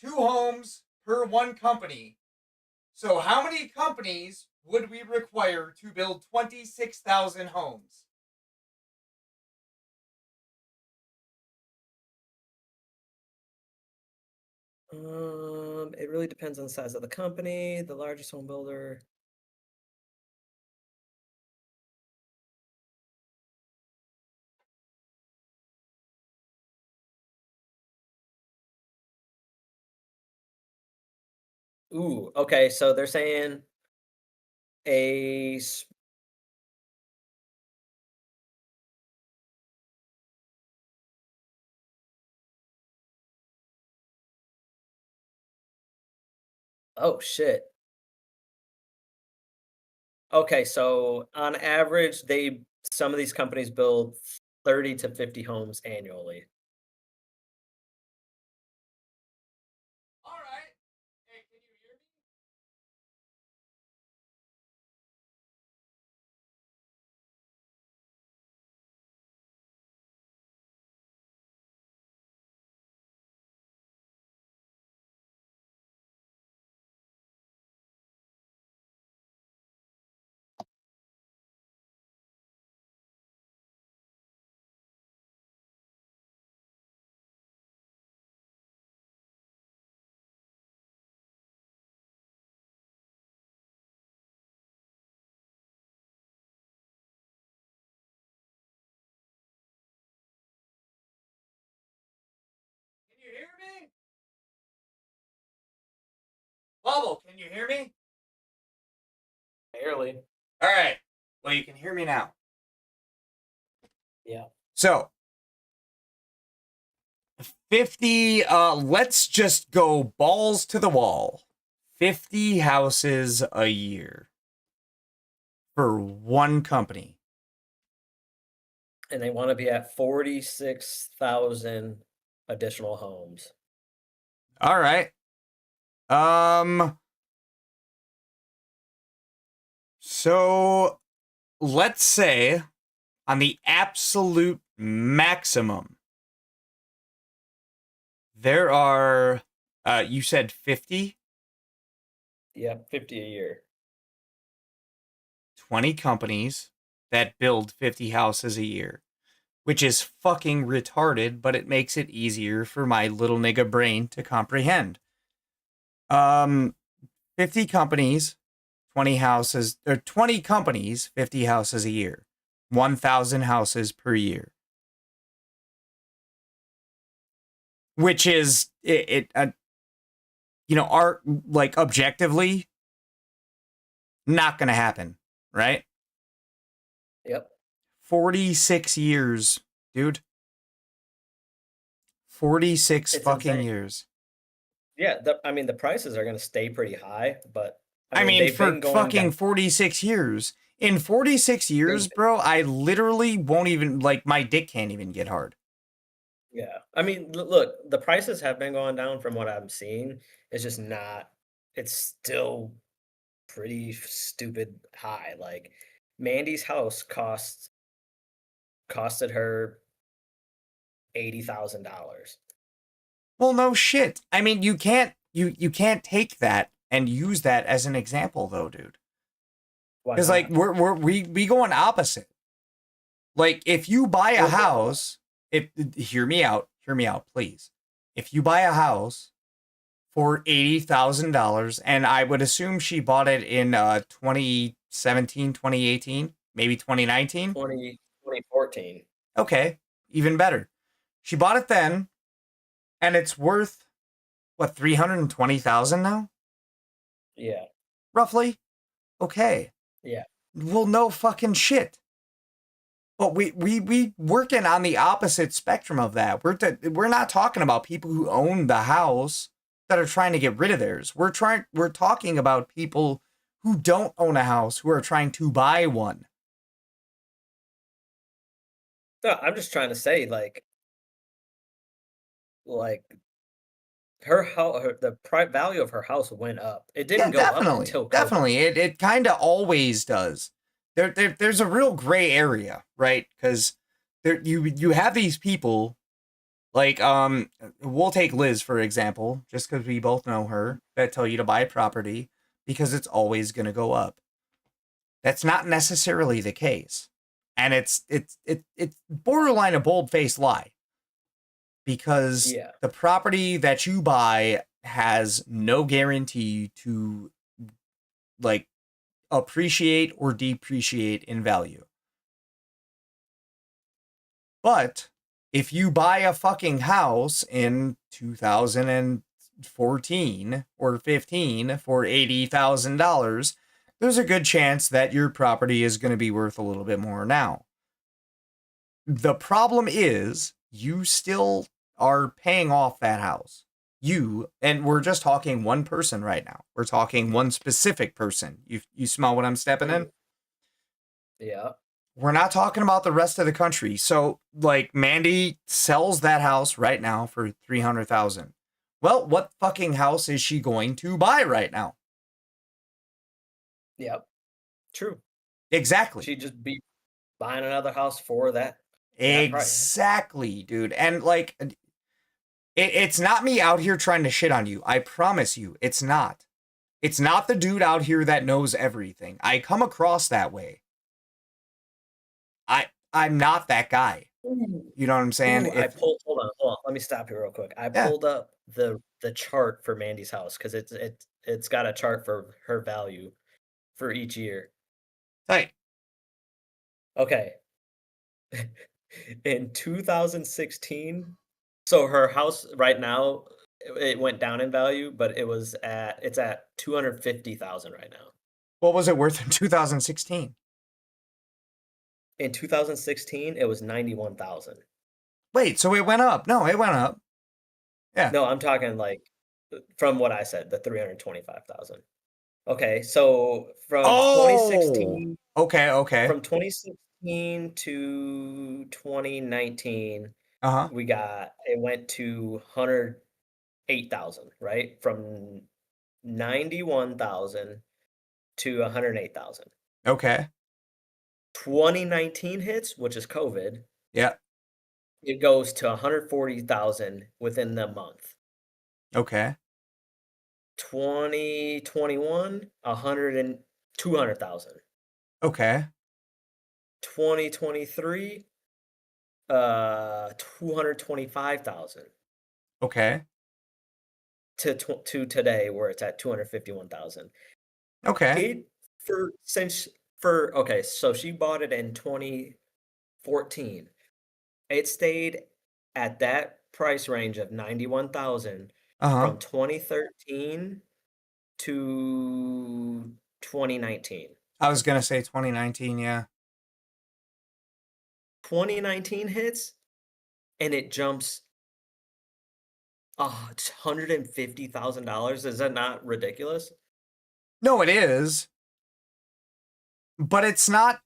2 homes per one company. So how many companies would we require to build 26,000 homes?
It really depends on the size of the company, the largest home builder. Ooh, okay, so they're saying a oh shit. Okay, so on average, some of these companies build 30 to 50 homes annually.
All right. Hey, can you hear me? Can you hear me? Bubble, can you hear me?
Barely.
All right. Well, you can hear me now.
Yeah.
So, 50, let's just go balls to the wall. 50 houses a year for one company.
and they want to be at 46,000 additional homes.
All right. So let's say on the absolute maximum, there are, you said 50?
Yeah, 50 a year.
20 companies that build 50 houses a year, which is fucking retarded, but it makes it easier for my little nigga brain to comprehend. 50 companies, 20 houses, or 20 companies, 50 houses a year, 1,000 houses per year. Which is, are like objectively not going to happen, right?
Yep.
46 years, dude. 46
It's
fucking
insane.
years.
Yeah, the prices are going to stay pretty high, but
I mean
they've
for
been going
fucking
down.
46 years. In 46 years, bro, I literally won't even, like, my dick can't even get hard.
Yeah. I mean, look, the prices have been going down from what I'm seeing. It's just not, it's still pretty stupid high. Like Mandy's house costed her $80,000.
Well, no shit. I mean, you can't take that and use that as an example though, dude.
Why
Because like
not?
we go on opposite. Like if you buy a house, hear me out, please. If you buy a house for $80,000, and I would assume she bought it in 2017, 2018, maybe 2019?
2014.
Okay, even better. She bought it then, and it's worth what, 320,000 now?
Yeah.
Roughly? Okay.
Yeah.
Well, no fucking shit. But we working on the opposite spectrum of that. We're not talking about people who own the house that are trying to get rid of theirs. We're talking about people who don't own a house who are trying to buy one.
No, I'm just trying to say, like her house, the value of her house went up. It didn't go up until COVID.
Definitely. It kind of always does. There's a real gray area, right? Because you have these people, like we'll take Liz for example, just because we both know her, that tell you to buy property because it's always going to go up. That's not necessarily the case, and it's borderline a bold-faced lie, because the property that you buy has no guarantee to like appreciate or depreciate in value. But if you buy a fucking house in 2014 or 15 for $80,000, there's a good chance that your property is going to be worth a little bit more now. The problem is you still are paying off that house. And we're just talking one person right now. We're talking one specific person. You smell what I'm stepping in?
Yeah.
We're not talking about the rest of the country. So, like, Mandy sells that house right now for $300,000. Well, what fucking house is she going to buy right now?
Yep. True.
Exactly.
She'd just be buying another house for that.
Exactly, dude. And like, it's not me out here trying to shit on you. I promise you, it's not. It's not the dude out here that knows everything. I come across that way. I'm not that guy. You know what I'm saying?
Hold on. Let me stop you real quick. I pulled up the chart for Mandy's house because it's got a chart for her value for each year.
Right.
Okay. In 2016, so her house right now, it went down in value, but it's at 250,000 right now.
What was it worth in 2016?
In 2016, it was 91,000.
Wait, so it went up? No, it went up. Yeah.
No, I'm talking like from what I said, the 325,000. Okay, so from 2016.
Okay.
From 2016 2013 to 2019,
Uh-huh.
it went to 108,000, right? From 91,000 to 108,000.
Okay.
2019 hits, which is COVID,
Yeah.
it goes to 140,000 within the month.
Okay.
2021, 200,000.
Okay.
2023, 225,000.
Okay.
To today, where it's at 251,000.
Okay.
Okay, so she bought it in 2014. It stayed at that price range of 91,000
Uh-huh.
from 2013 to 2019.
I was gonna say 2019, yeah.
2019 hits, and it jumps $150,000. Is that not ridiculous?
No, it is. But it's not.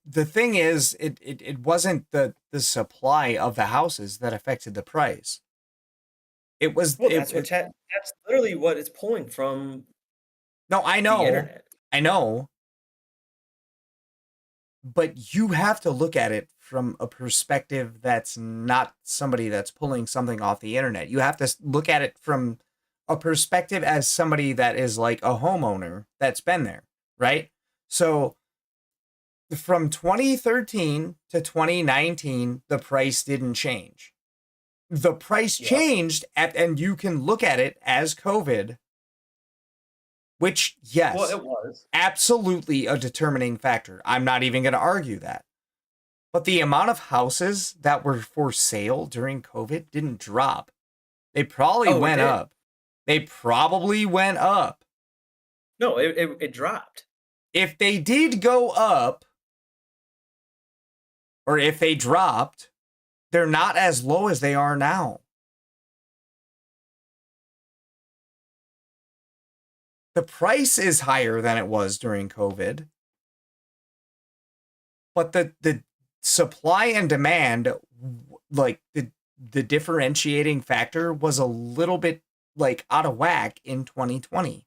The thing is, it wasn't the supply of the houses that affected the price. It was.
Well, that's literally what it's pulling from.
No, I
the
know.
internet.
I know. But you have to look at it from a perspective that's not somebody that's pulling something off the internet. You have to look at it from a perspective as somebody that is like a homeowner that's been there, right? So from 2013 to 2019, the price didn't change. The price changed, and you can look at it as COVID, which, yes,
Well, it was.
absolutely a determining factor. I'm not even going to argue that. But the amount of houses that were for sale during COVID didn't drop. They probably went up. They probably went up.
No, it dropped.
If they did go up, or if they dropped, they're not as low as they are now. The price is higher than it was during COVID. But the supply and demand, like the differentiating factor was a little bit like out of whack in 2020.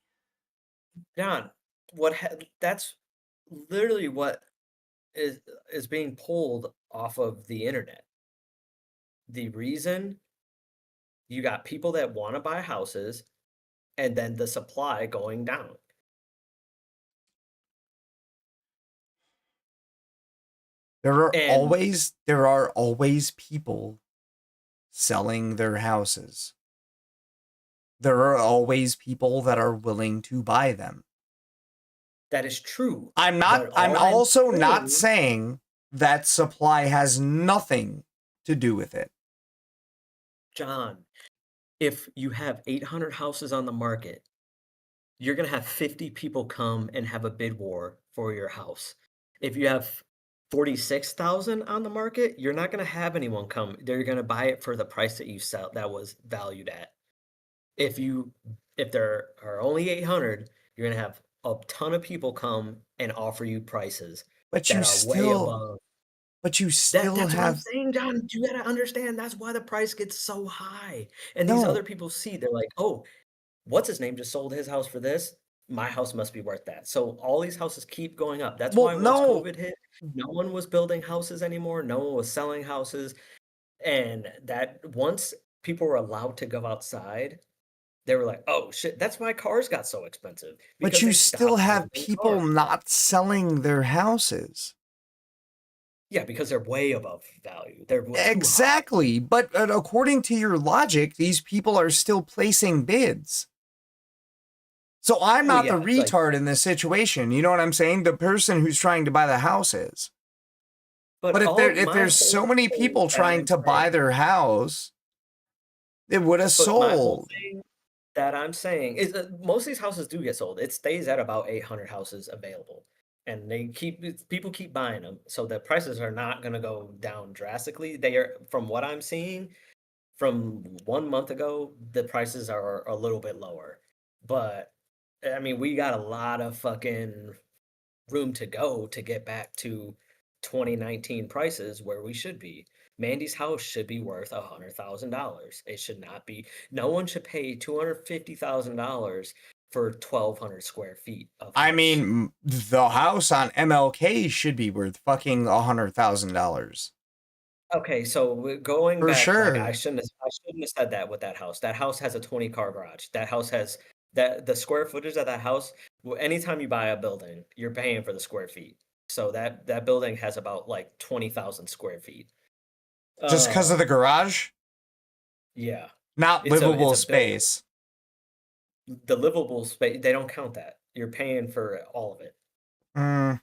John, that's literally what is being pulled off of the internet. The reason you got people that want to buy houses and then the supply going down.
There are always people selling their houses. There are always people that are willing to buy them.
That is true.
I'm also not saying that supply has nothing to do with it.
John, if you have 800 houses on the market, you're going to have 50 people come and have a bid war for your house. If you have 46,000 on the market, you're not going to have anyone come. They're going to buy it for the price that you sell that was valued at. If there are only 800, you're going to have a ton of people come and offer you prices
But
that
you
are way
still
above.
But you still
That's what I'm
have
saying, John. You gotta understand that's why the price gets so high. And these other people see, they're like, oh, what's his name just sold his house for this? My house must be worth that. So all these houses keep going up. That's why once COVID hit, no one was building houses anymore. No one was selling houses. And that once people were allowed to go outside, they were like, oh shit, that's why cars got so expensive.
But
because
you
they
still
stopped
have
building
people
cars.
not selling their houses.
Yeah, because they're way above value. They're too high.
Exactly. But according to your logic, these people are still placing bids. So I'm not the retard in this situation. You know what I'm saying? The person who's trying to buy the house is. But if there's so many people trying to buy their house, it would have
But my whole
sold.
thing that I'm saying is that most of these houses do get sold. It stays at about 800 houses available. And people keep buying them. So the prices are not going to go down drastically. They are, from what I'm seeing, from 1 month ago, the prices are a little bit lower. But I mean, we got a lot of fucking room to go to get back to 2019 prices where we should be. Mandy's house should be worth $100,000. It should not be. No one should pay $250,000 for 1,200 square feet of
I
house.
mean, the house on MLK should be worth fucking $100,000.
Okay, so going
For
back,
sure.
I shouldn't have said that with that house. That house has a 20-car garage. That house has the square footage of that house. Anytime you buy a building, you're paying for the square feet. So that building has about like 20,000 square feet.
Just because of the garage?
Yeah.
Not
It's a
livable
building.
space.
The livable space, they don't count that. You're paying for all of it.
Mm.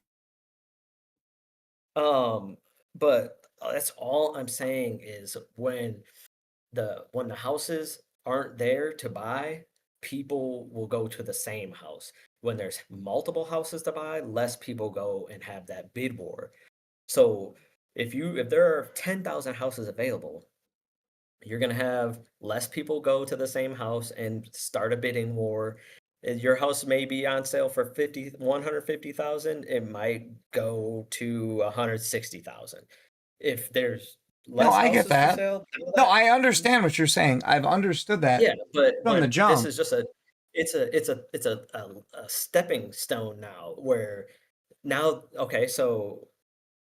But that's all I'm saying is when the houses aren't there to buy, people will go to the same house. When there's multiple houses to buy, less people go and have that bid war. So if there are 10,000 houses available, you're gonna have less people go to the same house and start a bidding war. Your house may be on sale for 150,000. It might go to 160,000. If there's
No,
less
I get
houses for
that.
sale,
No, I understand what you're saying. I've understood that
yeah, but
from the
this
jump.
is just a stepping stone now. Where now, okay, so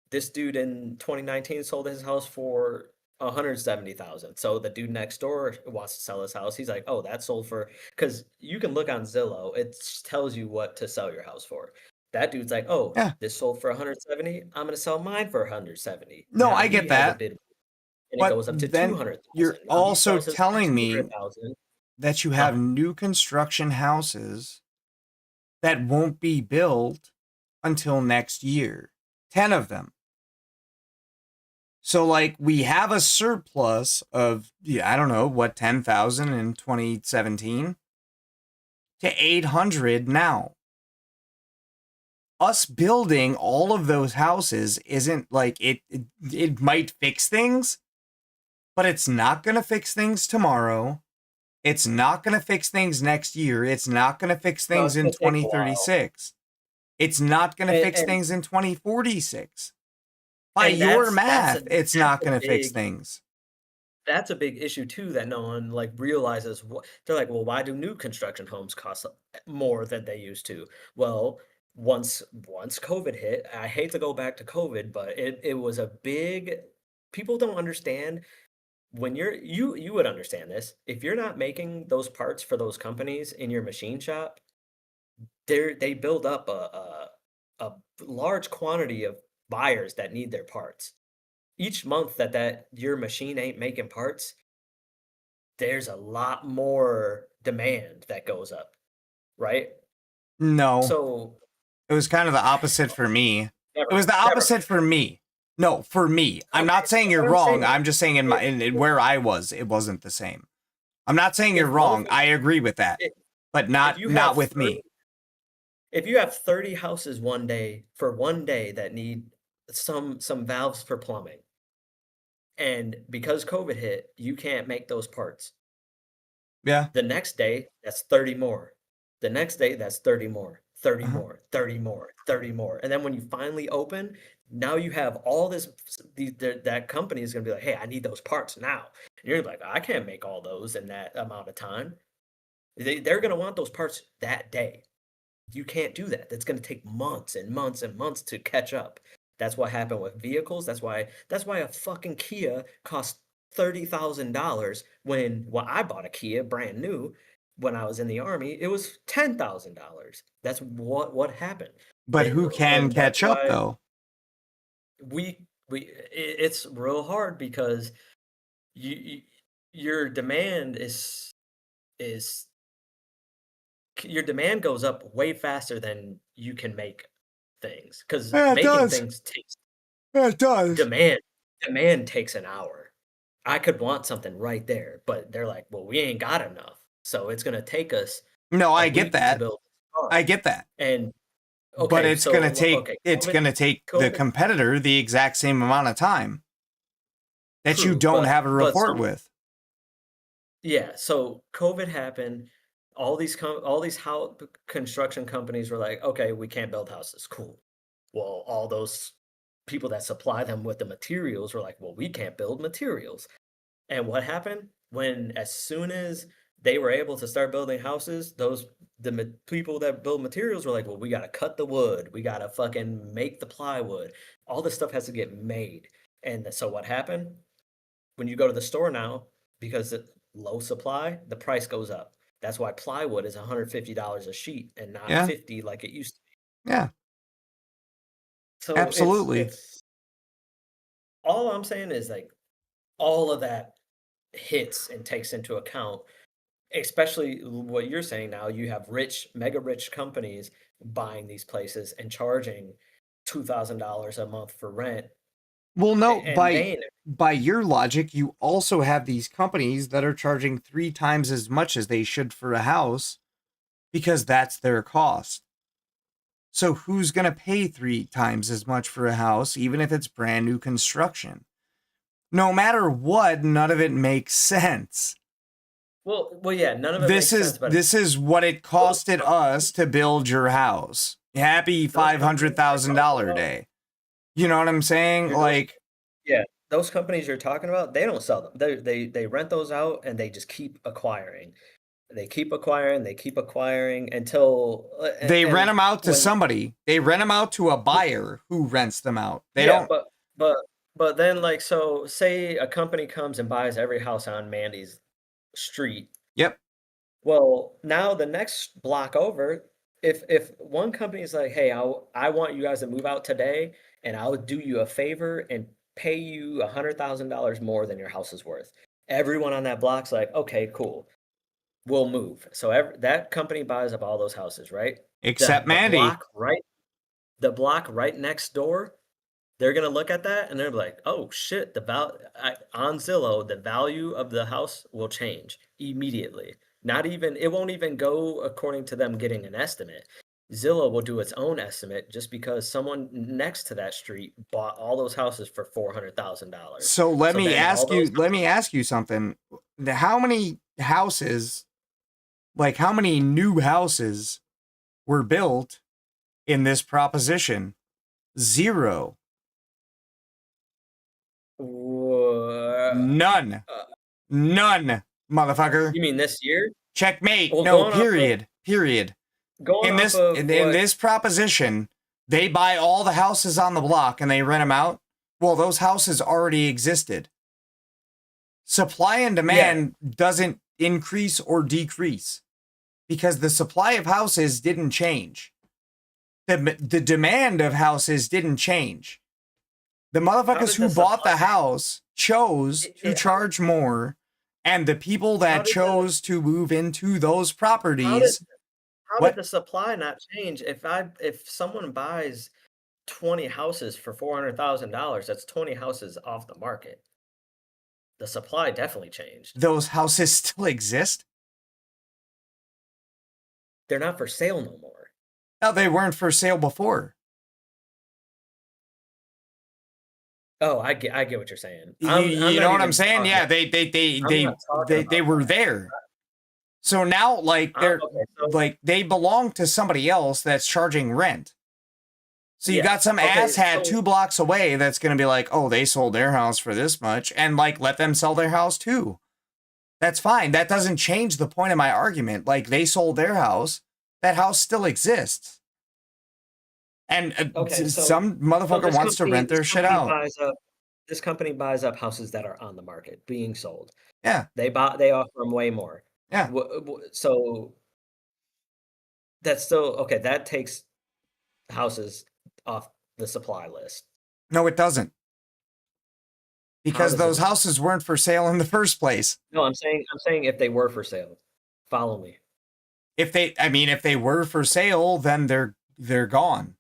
this dude in 2019 sold his house for 170,000. So the dude next door wants to sell his house. He's like, "Oh, that sold for," because you can look on Zillow. It tells you what to sell your house for. That dude's like, "Oh,
Yeah.
this sold for 170. I'm gonna sell mine for 170."
No,
Now
I
he
get
has a
that.
bid, and it
But
goes up to
then
200,000.
you're
Now he
also
sells his for
telling me
200,000.
that you have new construction houses that won't be built until next year. 10 of them. So, like, we have a surplus of, I don't know, what, 10,000 in 2017 to 800 now. Us building all of those houses isn't like it might fix things, but it's not going to fix things tomorrow. It's not going to fix things next year. It's not going to fix things in
it's gonna take a while.
2036. It's not going to fix
And-
things in 2046. By
And
your
that's
math, it's not
a
going to fix
big-
things.
That's a big issue too that no one like realizes. What they're like, well, why do new construction homes cost more than they used to? Well, once COVID hit, I hate to go back to COVID, but it was a big. People don't understand when you would understand this if you're not making those parts for those companies in your machine shop. They build up a large quantity of buyers that need their parts. Each month that your machine ain't making parts, there's a lot more demand that goes up, right?
No.
So
It was kind of the opposite for me.
Never,
It was the
never.
opposite for me. No, for me. I'm not saying you're
what I'm
wrong.
saying
I'm just saying in where I was, it wasn't the same. I'm not saying you're
If
wrong.
both-
I agree with that. But not
you have
with me.
30 If you have 30 houses one day that need some valves for plumbing, and because COVID hit, you can't make those parts.
Yeah.
The next day, that's 30 more. The next day, that's 30 more, 30
Uh-huh.
more, 30 more, 30 more. And then when you finally open, now you have all this, that company is going to be like, hey, I need those parts now. And you're like, I can't make all those in that amount of time. They're going to want those parts that day. You can't do that. That's going to take months and months and months to catch up. That's what happened with vehicles. That's why a fucking Kia costs $30,000 when I bought a Kia brand new when I was in the army. It was $10,000. That's what happened.
But who can
and that's
catch up
why
though?
It's real hard because your demand is your demand goes up way faster than you can make things because
Yeah, it
making
does.
things takes
It does.
demand takes an hour. I could want something right there, but they're like, well, we ain't got enough, so it's gonna take us
No,
a
I get
week to
that.
build this car.
I get that.
And
But
okay,
it's
so
gonna take
okay,
it's
COVID
gonna take the
COVID
competitor the exact same amount of time that you
True,
don't
but-
have a
but
report
some-
with.
Yeah, so COVID happened. All these construction companies were like, okay, we can't build houses. Cool. Well, all those people that supply them with the materials were like, well, we can't build materials. And what happened when, as soon as they were able to start building houses, people that build materials were like, well, we got to cut the wood. We got to fucking make the plywood. All this stuff has to get made. And so what happened? When you go to the store now, because it's low supply, the price goes up. That's why plywood is $150 a sheet and not
Yeah.
50 like it used to be.
Yeah.
So
Absolutely.
it's all I'm saying is like all of that hits and takes into account, especially what you're saying now. You have mega rich companies buying these places and charging $2,000 a month for rent.
Well, no,
And
by your logic, you also have these companies that are charging 3 times as much as they should for a house because that's their cost. So who's going to pay 3 times as much for a house, even if it's brand new construction? No matter what, none of it makes sense.
Well, yeah, none of it makes sense. But
This is what it costed us to build your house. Happy $500,000 day. You know what I'm saying? Like,
yeah, those companies you're talking about, they don't sell them. They rent those out and they just keep acquiring. They keep acquiring. They keep acquiring until
they rent them out to somebody. They rent them out to a buyer who rents them out. They
yeah,
don't.
but then like, so say a company comes and buys every house on Mandy's street.
Yep.
Well, now the next block over, if one company is like, hey, I want you guys to move out today, and I'll do you a favor and pay you $100,000 more than your house is worth. Everyone on that block's like, okay, cool, we'll move. So that company buys up all those houses, right?
Except Mandy.
The block right next door, they're gonna look at that and they're like, oh shit, on Zillow, the value of the house will change immediately. It won't even go according to them getting an estimate. Zillow will do its own estimate just because someone next to that street bought all those houses for $400,000.
So let me ask you something. How many houses, like how many new houses were built in this proposition? 0. None. None, motherfucker.
You mean this year?
Checkmate.
Well,
no, period. In this proposition, they buy all the houses on the block and they rent them out. Well, those houses already existed. Supply and demand doesn't increase or decrease because the supply of houses didn't change. The demand of houses didn't change. The motherfuckers who bought the house chose to charge more, and the people that chose to move into those properties.
How did the supply not change? If someone buys 20 houses for $400,000, that's 20 houses off the market. The supply definitely changed.
Those houses still exist?
They're not for sale no more.
No, they weren't for sale before.
Oh, I get what you're saying.
You know what I'm saying? Yeah, they were there. So now, like, they belong to somebody else that's charging rent. So you got some asshat 2 blocks away that's going to be like, oh, they sold their house for this much, and like let them sell their house too. That's fine. That doesn't change the point of my argument. Like, they sold their house. That house still exists. And some motherfucker wants to rent their shit out.
This company buys up houses that are on the market being sold.
Yeah.
They offer them way more.
Yeah.
So that's still okay. That takes houses off the supply list.
No, it doesn't. Because those houses weren't for sale in the first place.
No, I'm saying if they were for sale. Follow me.
If they were for sale, then they're gone.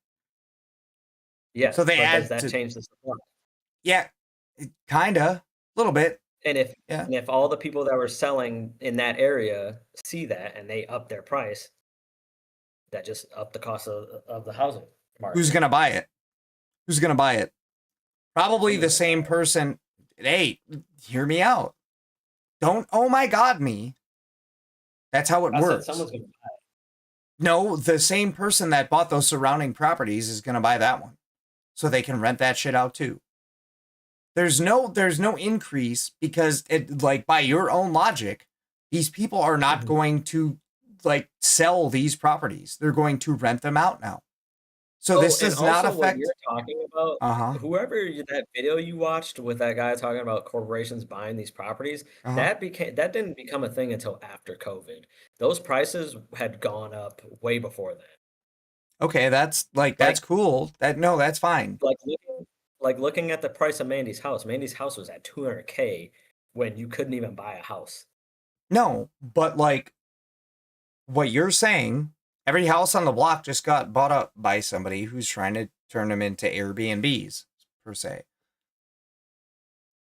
Yeah.
So
does that change the supply?
Yeah, kinda, a little bit.
And if all the people that were selling in that area see that and they up their price, that just up the cost of the housing market.
Who's gonna buy it? Probably the same person. Hey, hear me out. Don't oh my god me. That's how it works.
Someone's gonna buy it.
No, the same person that bought those surrounding properties is gonna buy that one. so they can rent that shit out too. There's no increase because it, like, by your own logic, these people are not going to like sell these properties. They're going to rent them out now. So this does not affect
what you're talking about.
Uh-huh.
That video you watched with that guy talking about corporations buying these properties, that didn't become a thing until after COVID. Those prices had gone up way before that.
Okay, that's cool. That's fine.
Looking at the price of Mandy's house. Mandy's house was at $200K when you couldn't even buy a house.
No, but like what you're saying, every house on the block just got bought up by somebody who's trying to turn them into Airbnbs, per se.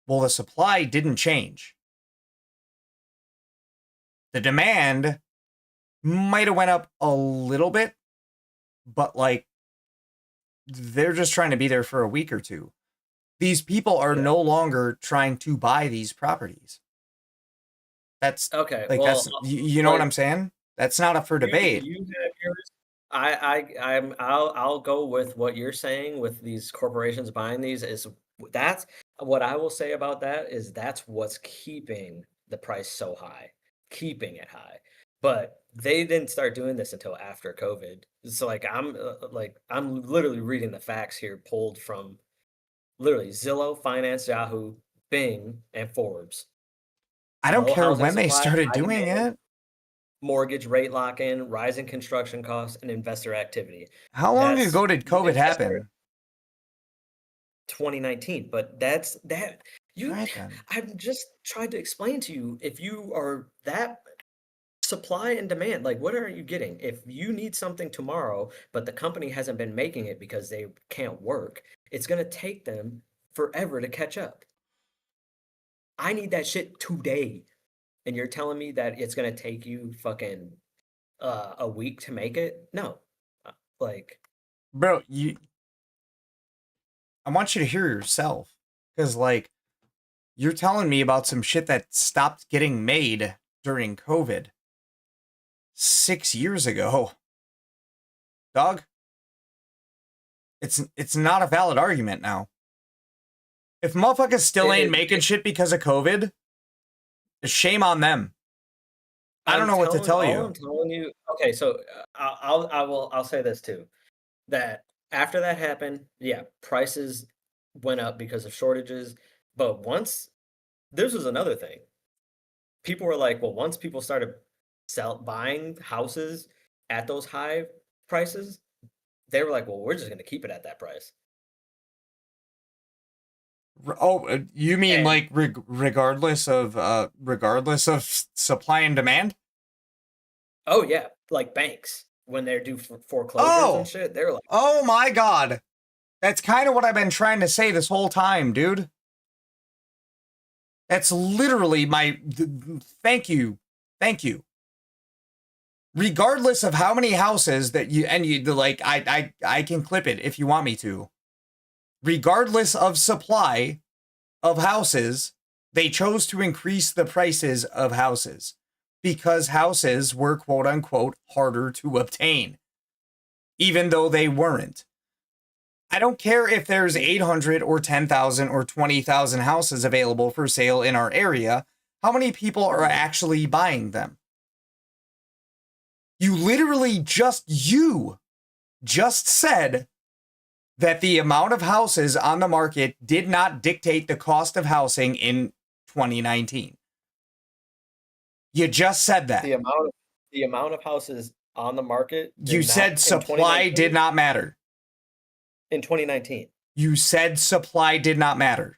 Well, the supply didn't change. The demand might have went up a little bit, but like they're just trying to be there for a week or two. These people are no longer trying to buy these properties. That's
okay.
Like,
well,
you know what I'm saying? That's not up for debate.
You have yours. I'll go with what you're saying with these corporations buying these. That's what I will say about that is that's what's keeping the price so high, keeping it high. But they didn't start doing this until after COVID. So I'm literally reading the facts here, pulled from literally Zillow, Finance, Yahoo, Bing, and Forbes.
I don't
Low
care
housing
when they
supply,
started
high
doing
demand,
it.
mortgage rate lock-in, rising construction costs, and investor activity.
How long ago did COVID happen?
2019, but I've just tried to explain to you, if you are that supply and demand, like what are you getting? If you need something tomorrow, but the company hasn't been making it because they can't work, it's going to take them forever to catch up. I need that shit today. And you're telling me that it's going to take you fucking a week to make it? No. Like,
bro, I want you to hear yourself, because like you're telling me about some shit that stopped getting made during COVID 6 years ago. Dog, it's not a valid argument now. If motherfuckers still ain't making shit because of COVID, shame on them. I don't know what to tell you.
I'm telling you. Okay, so I'll say this too, that after that happened, yeah, prices went up because of shortages. But this was another thing. People were like, well, once people started buying houses at those high prices, they were like, well, we're just going to keep it at that price.
Oh, you mean like regardless of supply and demand?
Oh yeah, like banks when they do foreclosures and shit, they're like,
oh my god, that's kind of what I've been trying to say this whole time, dude. That's literally my thank you. Regardless of how many houses that you like, I can clip it if you want me to. Regardless of supply of houses, they chose to increase the prices of houses because houses were quote unquote harder to obtain, even though they weren't. I don't care if there's 800 or 10,000 or 20,000 houses available for sale in our area. How many people are actually buying them? You literally just said that the amount of houses on the market did not dictate the cost of housing in 2019. You just said that.
The amount of houses on the market.
You said supply did not matter.
In 2019.
You said supply did not matter.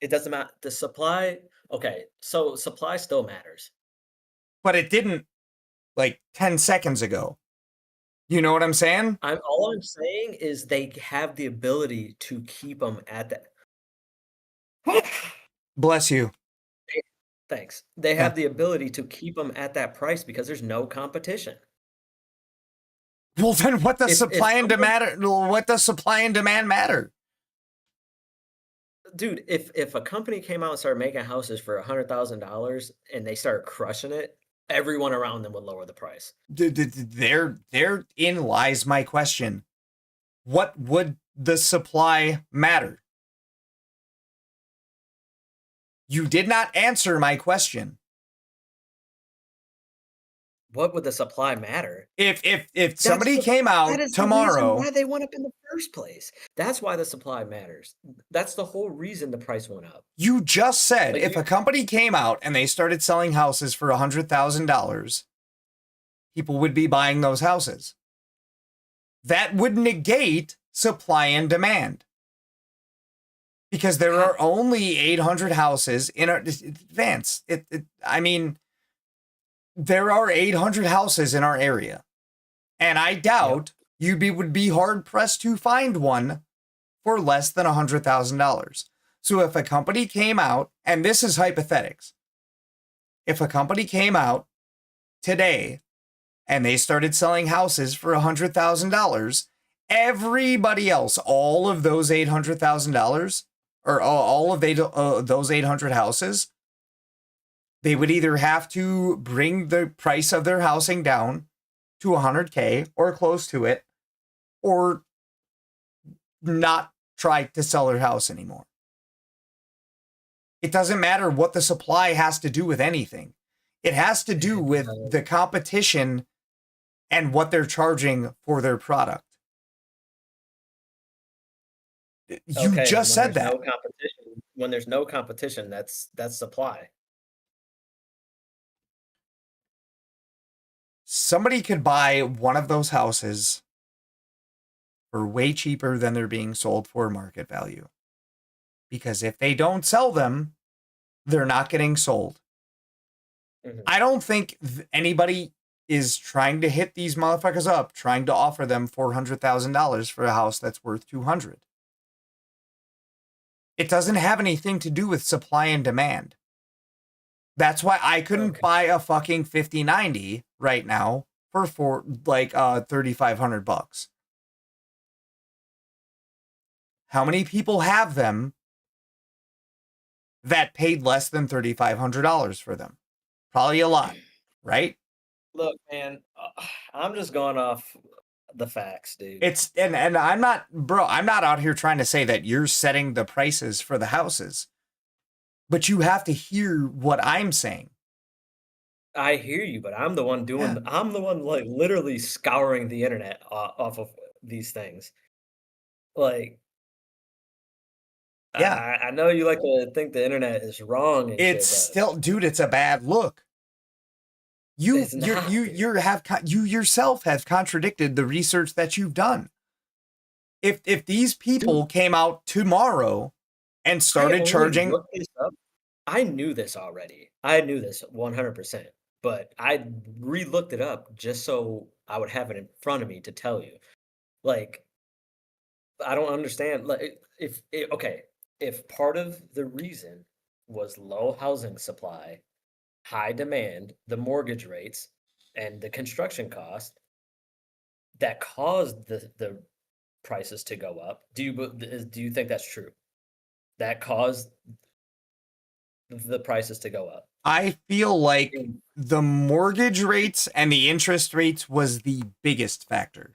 It doesn't matter. The supply, okay, so supply still matters.
But it didn't like 10 seconds ago. You know what I'm saying?
All I'm saying is they have the ability to keep them at that.
Bless you.
Thanks. They have the ability to keep them at that price because there's no competition.
Well, then what does supply and demand? What does supply and demand matter?
Dude, if a company came out and started making houses for $100,000 and they started crushing it, everyone around them would lower the price.
Therein lies my question. What would the supply matter? You did not answer my question.
What would the supply matter?
If somebody came out
that is
tomorrow,
the reason why they went up in the first place. That's why the supply matters. That's the whole reason the price went up.
you just said
Like,
if a company came out and they started selling houses for $100,000, people would be buying those houses. That would negate supply and demand. Because there are only 800 houses in our Vance. I mean, there are 800 houses in our area. And I doubt would be hard pressed to find one for less than $100,000. So if a company came out, and this is hypothetics, if a company came out today and they started selling houses for $100,000, everybody else, all of those $800,000, or all of those 800 houses, they would either have to bring the price of their housing down to 100K or close to it, or not try to sell their house anymore. It doesn't matter what the supply has to do with anything. It has to do with the competition and what they're charging for their product. You just said that.
When there's no competition, that's supply.
Somebody could buy one of those houses for way cheaper than they're being sold for market value. Because if they don't sell them, they're not getting sold. I don't think anybody is trying to hit these motherfuckers up, trying to offer them $400,000 for a house that's worth $200,000. It doesn't have anything to do with supply and demand. That's why I couldn't buy a fucking 5090 right now for $3,500. How many people have them that paid less than $3,500 for them? Probably a lot, right?
Look, man, I'm just going off the facts, dude.
And I'm not out here trying to say that you're setting the prices for the houses, but you have to hear what I'm saying.
I hear you, but I'm the one I'm the one like literally scouring the internet off of these things. Like,
yeah,
I know you like to think the internet is wrong and
it's
shit,
still, dude, it's a bad look. You yourself have contradicted the research that you've done. If these people came out tomorrow and started charging,
I knew this already. I knew this 100%, but I re-looked it up just so I would have it in front of me to tell you. Like, I don't understand. Like, if part of the reason was low housing supply, high demand, the mortgage rates, and the construction cost that caused the prices to go up, do you think that's true? That caused the prices to go up?
I feel like the mortgage rates and the interest rates was the biggest factor.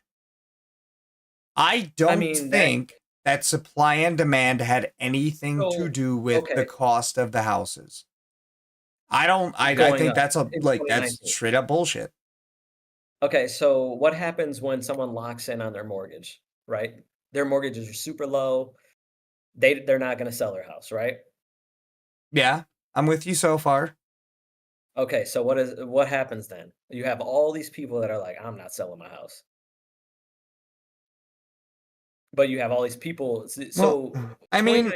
I don't think that supply and demand had anything to do with the cost of the houses. I think that's that's straight up bullshit.
Okay, so what happens when someone locks in on their mortgage, right? Their mortgages are super low. They're not going to sell their house, right?
Yeah, I'm with you so far.
Okay, so what happens then? You have all these people that are like, I'm not selling my house. But you have all these people. So,
I mean,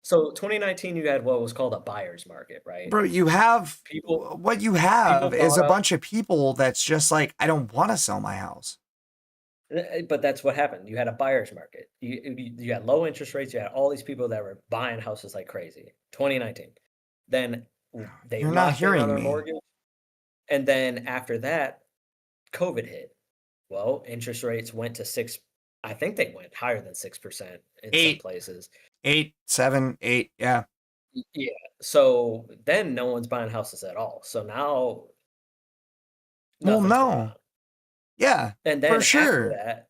2019, you had what was called a buyer's market, right?
Bro, what you have is a bunch of people that's just like, I don't want to sell my house.
But that's what happened. You had a buyer's market. You had low interest rates. You had all these people that were buying houses like crazy. 2019. Then they locked in on their mortgage. And then after that, COVID hit. Well, interest rates went to 6%. I think they went higher than 6% in some places.
8, 7, 8, yeah.
Yeah. So then no one's buying houses at all. So now,
well, no. Yeah,
and then
for sure.
after that,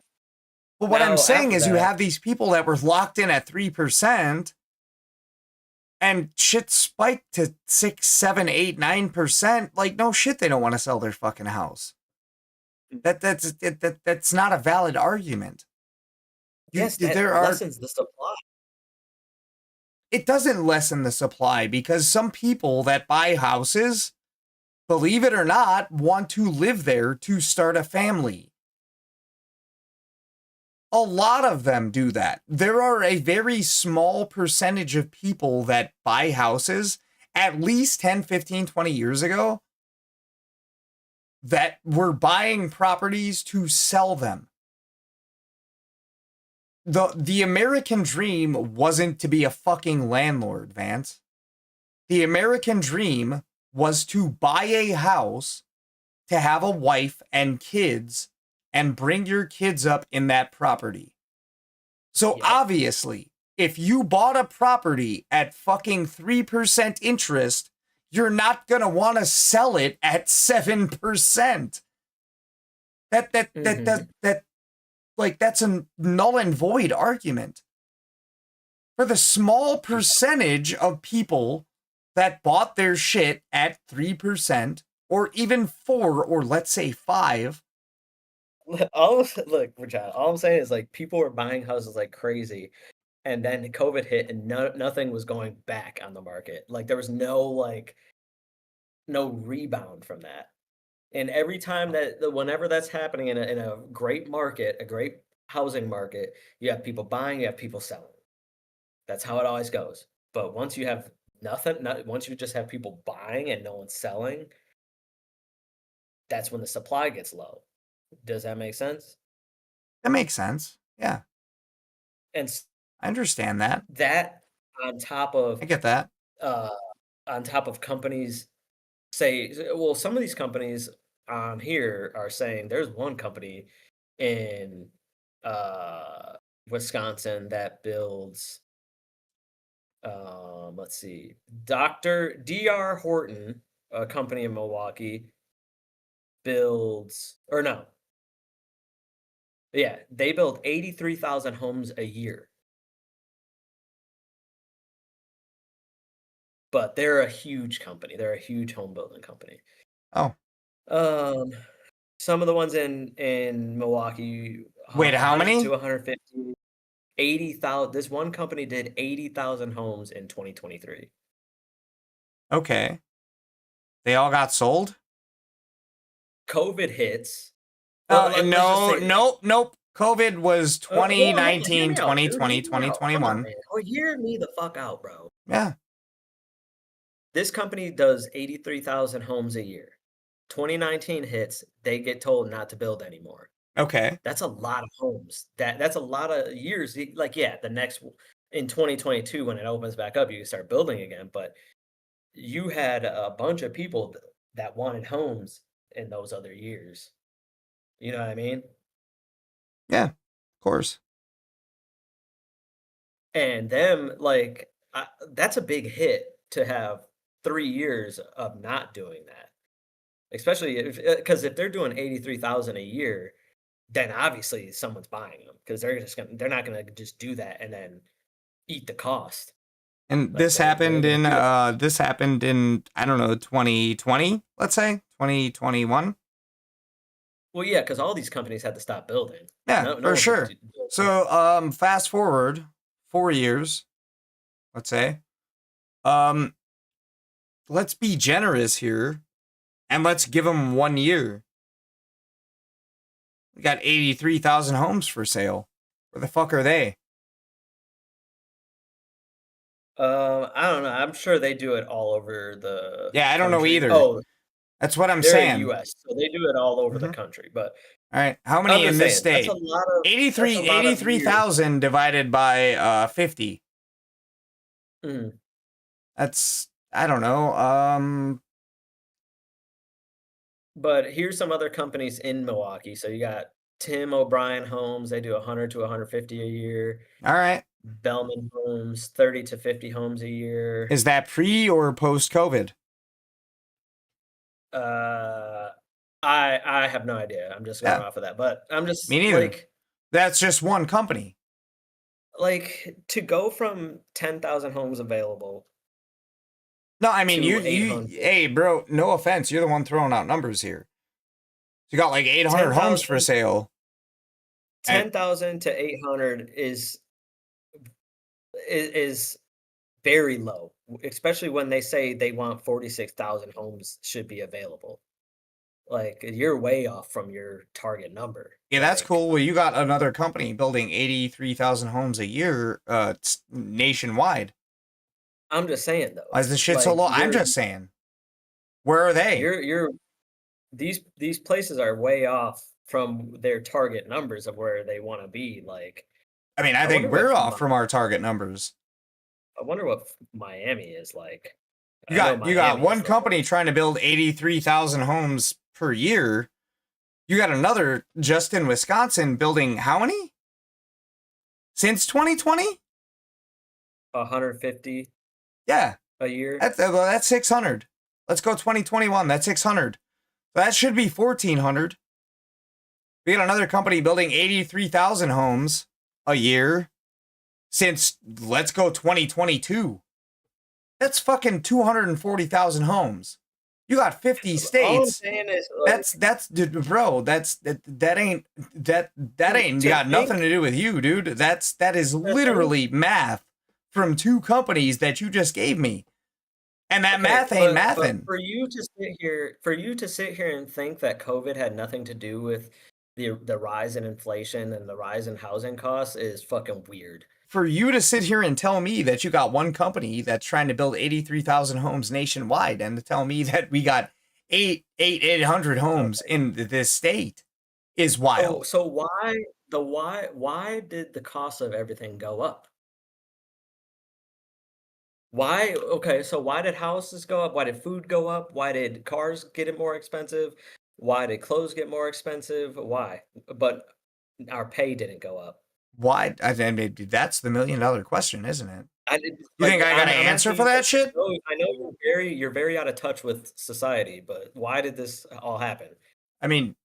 But what I'm
Now,
saying
after
is you
that-
have these people that were locked in at 3%, and shit spiked to 6, 7, 8, 9%. Like, no shit, they don't want to sell their fucking house. That's not a valid argument.
Yes, that lessens the supply.
It doesn't lessen the supply because some people that buy houses, believe it or not, want to live there to start a family. A lot of them do that. There are a very small percentage of people that buy houses at least 10, 15, 20 years ago that were buying properties to sell them. The American dream wasn't to be a fucking landlord, Vance. The American dream was to buy a house, to have a wife and kids, and bring your kids up in that property. So obviously, if you bought a property at fucking 3% interest, you're not going to want to sell it at 7%. That's a null and void argument. For the small percentage of people that bought their shit at 3% or even 4 or let's say 5.
Look, Rajat, all I'm saying is like people were buying houses like crazy, and then COVID hit and nothing was going back on the market. Like there was no rebound from that. And every time whenever that's happening in a great market, a great housing market, you have people buying, you have people selling. That's how it always goes. But once you have once you just have people buying and no one's selling, that's when the supply gets low. Does that make sense?
That makes sense. Yeah.
And
I understand that.
That on top of
I get that.
On top of companies some of these companies on here are saying there's one company in Wisconsin that builds let's see, Dr. D.R. Horton, a company in Milwaukee, builds they build 83,000 homes a year. But they're a huge company. They're a huge home building company.
Oh.
Some of the ones in Milwaukee.
Wait, how many?
To 150. 80,000. This one company did 80,000 homes in 2023.
Okay. They all got sold?
COVID hits.
Nope. COVID was 2019, 2020, 2021.
Hear me the fuck out, bro.
Yeah.
This company does 83,000 homes a year. 2019 hits, they get told not to build anymore.
Okay.
That's a lot of homes. That's a lot of years. Like, yeah, the next in 2022 when it opens back up, you can start building again. But you had a bunch of people that wanted homes in those other years. You know what I mean?
Yeah, of course.
And them that's a big hit to have 3 years of not doing that. Especially because if they're doing 83,000 a year, then obviously someone's buying them because they're not gonna just do that and then eat the cost.
And this happened in I don't know, 2020, let's say 2021.
Well, yeah, because all these companies had to stop building.
Yeah, for sure. So fast forward 4 years, let's say. Let's be generous here, and let's give them 1 year. We got 83,000 homes for sale. Where the fuck are they?
I don't know. I'm sure they do it all over the
Yeah, I don't know
country.
either.
Oh,
that's what I'm
they're
saying.
in US, so they do it all over the country. But
all right, how many in this state?
That's a lot of
83,000 divided by 50.
Mhm.
That's, I don't know.
But here's some other companies in Milwaukee. So you got Tim O'Brien Homes. They do 100 to 150 a year.
All right.
Bellman Homes, 30 to 50 homes a year.
Is that pre or post COVID?
I have no idea. I'm just going off of that. But I'm just
Me neither. That's just one company.
Like, to go from 10,000 homes available.
No, I mean,
to
you,
800.
hey, bro, no offense. You're the one throwing out numbers here. You got like 800 homes for sale.
10,000 to 800 is very low, especially when they say they want 46,000 homes should be available. Like, you're way off from your target number.
Yeah, that's cool. Well, you got another company building 83,000 homes a year nationwide.
I'm just saying, though.
Why is this shit so low? I'm just saying. Where are they?
These places are way off from their target numbers of where they want to be. Like,
I mean, I think we're off from our target numbers.
I wonder what Miami is like.
You got one company trying to build 83,000 homes per year. You got another just in Wisconsin building how many? Since 2020?
150.
Yeah.
A year.
That's 600. Let's go 2021. That's 600. That should be 1,400. We got another company building 83,000 homes a year since, let's go 2022. That's fucking 240,000 homes. You got 50 states.
All I'm saying is, like,
that ain't got nothing to do with you, dude. That is literally math from two companies that you just gave me. And that math ain't mathin'.
For you to sit here and think that COVID had nothing to do with the rise in inflation and the rise in housing costs is fucking weird.
For you to sit here and tell me that you got one company that's trying to build 83,000 homes nationwide, and to tell me that we got 800 homes in this state is wild.
So why did the cost of everything go up? Why? Okay, so why did houses go up? Why did food go up? Why did cars get more expensive? Why did clothes get more expensive? Why? But our pay didn't go up.
Why? I mean, that's the $1 million question, isn't it?
You
think I got an answer for that shit?
I know you're very out of touch with society, but why did this all happen?
I mean,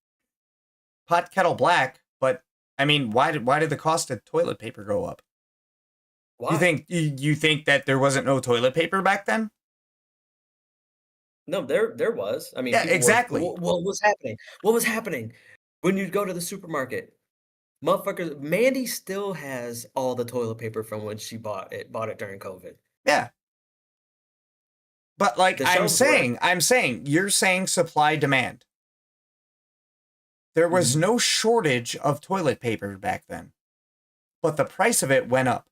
pot kettle black, but I mean, why did the cost of toilet paper go up?
Why?
You think that there wasn't no toilet paper back then?
No, there was. I mean,
yeah, exactly.
What was happening? What was happening when you'd go to the supermarket? Motherfuckers, Mandy still has all the toilet paper from when she bought it during COVID.
Yeah. But like I'm saying, you're saying supply demand. There was no shortage of toilet paper back then, but the price of it went up.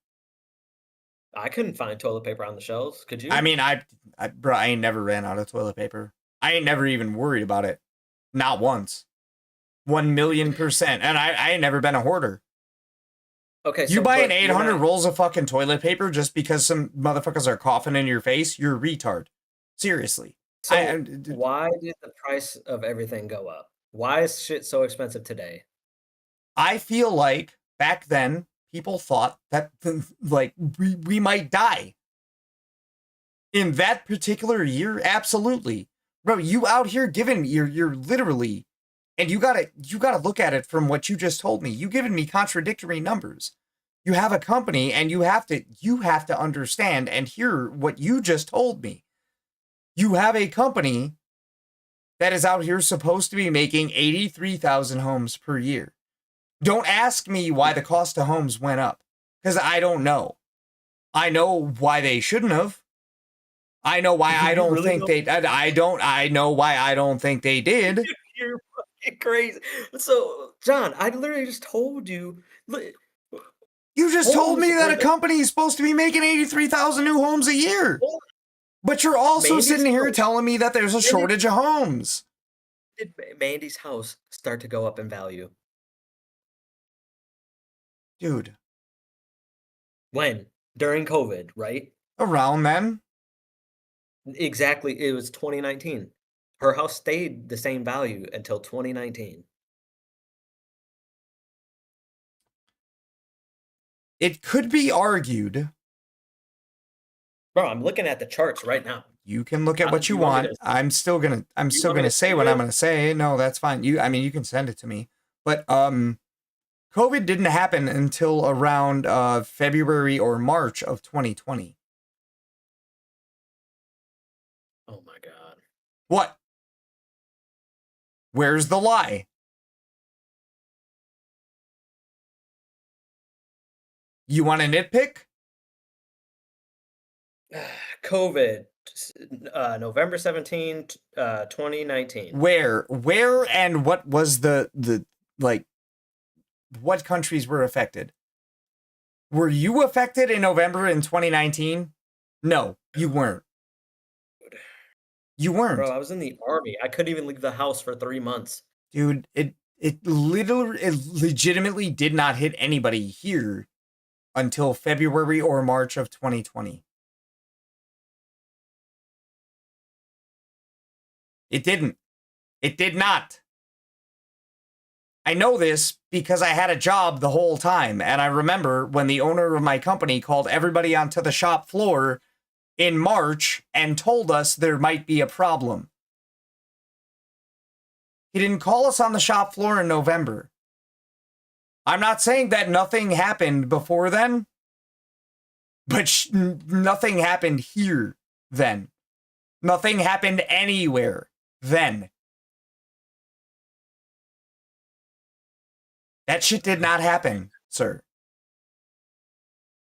I couldn't find toilet paper on the shelves. Could you?
I mean, bro, I ain't never ran out of toilet paper. I ain't never even worried about it. Not once. 1,000,000%. And I ain't never been a hoarder.
Okay,
you buying 800 rolls of fucking toilet paper just because some motherfuckers are coughing in your face? You're a retard. Seriously.
So why did the price of everything go up? Why is shit so expensive today?
I feel like back then people thought that like we might die. In that particular year, absolutely. Bro, you out here giving you're literally, and you gotta look at it from what you just told me. You giving me contradictory numbers. You have a company and you have to understand and hear what you just told me. You have a company that is out here supposed to be making 83,000 homes per year. Don't ask me why the cost of homes went up, because I don't know. I know why they shouldn't have. I know why I don't think they. I know why I don't think they did.
You're fucking crazy. So, John, I literally just told you.
You just told me that a company is supposed to be making 83,000 new homes a year. But you're also sitting here telling me that there's a shortage of homes.
Did Mandy's house start to go up in value?
Dude.
When? During COVID, right?
Around then.
Exactly. It was 2019. Her house stayed the same value until 2019.
It could be argued.
Bro, I'm looking at the charts right now.
You can look at what you want. I'm still gonna say what I'm gonna say. No, that's fine. You can send it to me. But COVID didn't happen until around February or March of 2020.
Oh my god.
What? Where's the lie? You want to nitpick?
COVID, November 17th, 2019.
Where and what was the like, what countries were affected? Were you affected in November in 2019? No, you weren't. You weren't.
Bro, I was in the army. I couldn't even leave the house for 3 months.
Dude, it legitimately did not hit anybody here until February or March of 2020. It didn't. It did not. I know this because I had a job the whole time, and I remember when the owner of my company called everybody onto the shop floor in March and told us there might be a problem. He didn't call us on the shop floor in November. I'm not saying that nothing happened before then, but nothing happened here then. Nothing happened anywhere then. That shit did not happen, sir.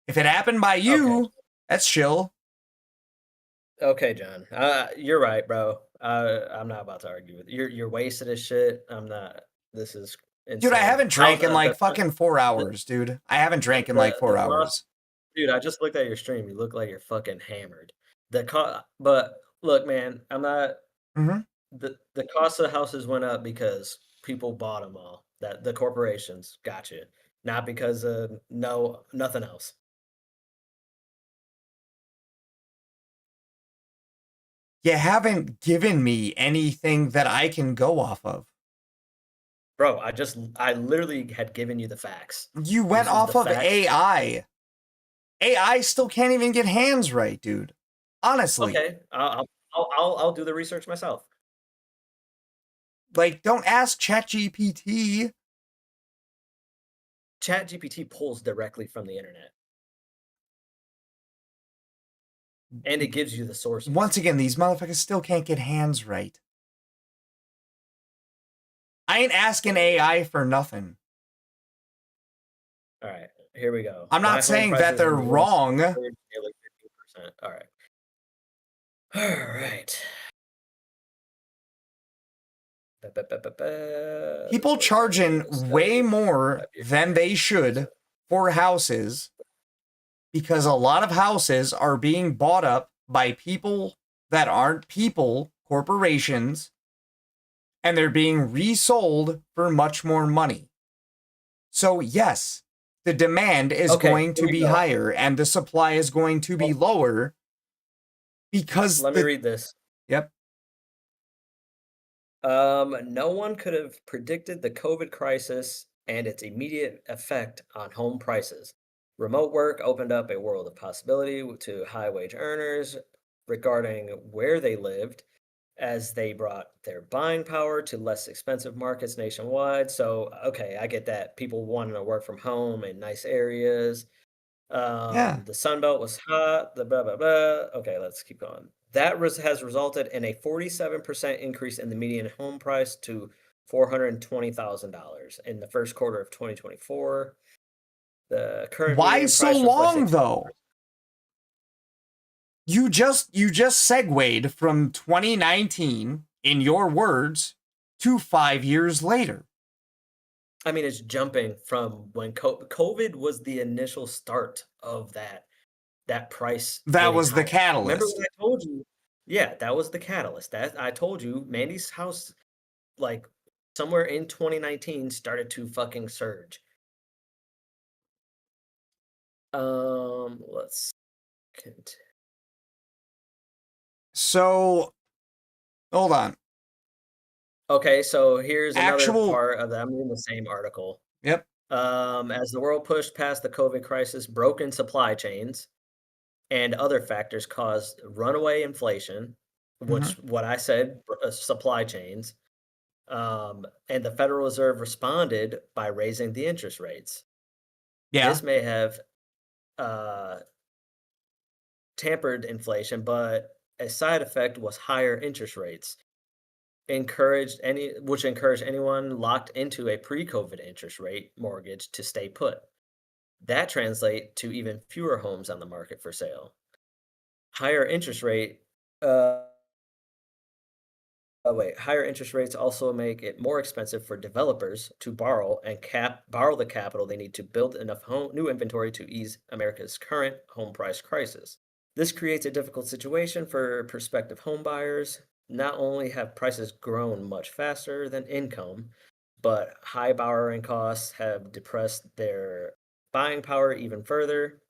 If it happened by you, that's chill.
Okay, John. You're right, bro. I'm not about to argue with you. You're wasted as shit. I'm not. This is insane.
Dude, I haven't drank in like fucking 4 hours, dude. I haven't drank in like 4 hours.
Dude, I just looked at your stream. You look like you're fucking hammered. But look, man, I'm not. The cost of houses went up because people bought them all. That the corporations got you, not because of nothing else.
You haven't given me anything that I can go off of.
Bro, I literally had given you the facts.
You went off of AI. AI still can't even get hands right, dude. Honestly.
Okay, I'll do the research myself.
Like, don't ask ChatGPT.
ChatGPT pulls directly from the internet. And it gives you the source.
Once again, these motherfuckers still can't get hands right. I ain't asking AI for nothing.
All right, here we go.
I'm not saying that they're wrong.
All right. All right.
People charging way more than they should for houses because a lot of houses are being bought up by people that aren't people, corporations, and they're being resold for much more money. So yes, the demand is going to be higher and the supply is going to be lower because
let me read this.
Yep.
No one could have predicted the COVID crisis and its immediate effect on home prices. Remote work opened up a world of possibility to high-wage earners regarding where they lived, as they brought their buying power to less expensive markets nationwide. So, okay, I get that. People wanting to work from home in nice areas. The Sun Belt was hot, the blah, blah, blah. Okay, let's keep going. That has resulted in a 47% increase in the median home price to $420,000 in the first quarter of 2024. The current
Why so long though? You just segued from 2019, in your words, to 5 years later.
I mean, it's jumping from when COVID was the initial start of that price.
That was the catalyst.
Remember when I told you? Yeah, that was the catalyst. That I told you, Mandy's house, like somewhere in 2019, started to fucking surge. Let's continue.
So, hold on.
Okay, so here's another part of that. I'm reading the same article.
Yep.
As the world pushed past the COVID crisis, broken supply chains and other factors caused runaway inflation, which what I said, supply chains. And the Federal Reserve responded by raising the interest rates.
Yeah.
This may have tampered inflation, but a side effect was higher interest rates, which encouraged anyone locked into a pre-COVID interest rate mortgage to stay put. That translates to even fewer homes on the market for sale. Higher interest rate higher interest rates also make it more expensive for developers to borrow the capital they need to build enough new inventory to ease America's current home price crisis. This creates a difficult situation for prospective home buyers. Not only have prices grown much faster than income, but high borrowing costs have depressed their buying power even further.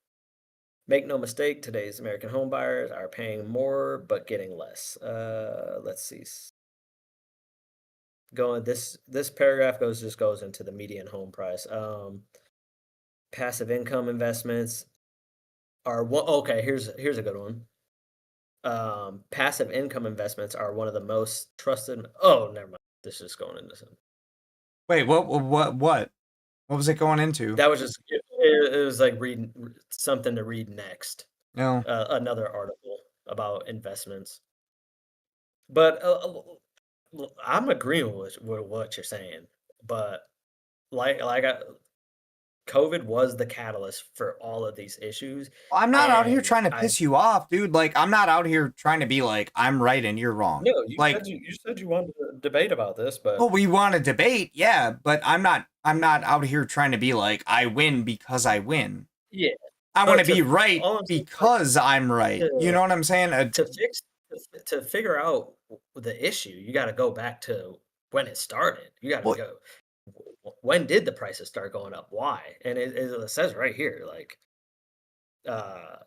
Make no mistake, today's American home buyers are paying more but getting less. Let's see. This paragraph goes into the median home price. Passive income investments are okay. Here's a good one. Passive income investments are one of the most trusted. Oh, never mind. This is going into some.
Wait, what was it going into?
That was just it was like reading something to read next.
No.
Another article about investments. But I'm agreeing with what you're saying, but COVID was the catalyst for all of these issues.
I'm not out here trying to piss you off, dude. Like, I'm not out here trying to be like, I'm right and you're wrong.
No, you said you wanted to debate about this, but
well, we want to debate, yeah, but I'm not out here trying to be like, I win because I win.
Yeah.
I want to be right because I'm right. You know what I'm saying?
To figure out the issue, you got to go back to when it started. You got to go. When did the prices start going up? Why? And it says right here, like, the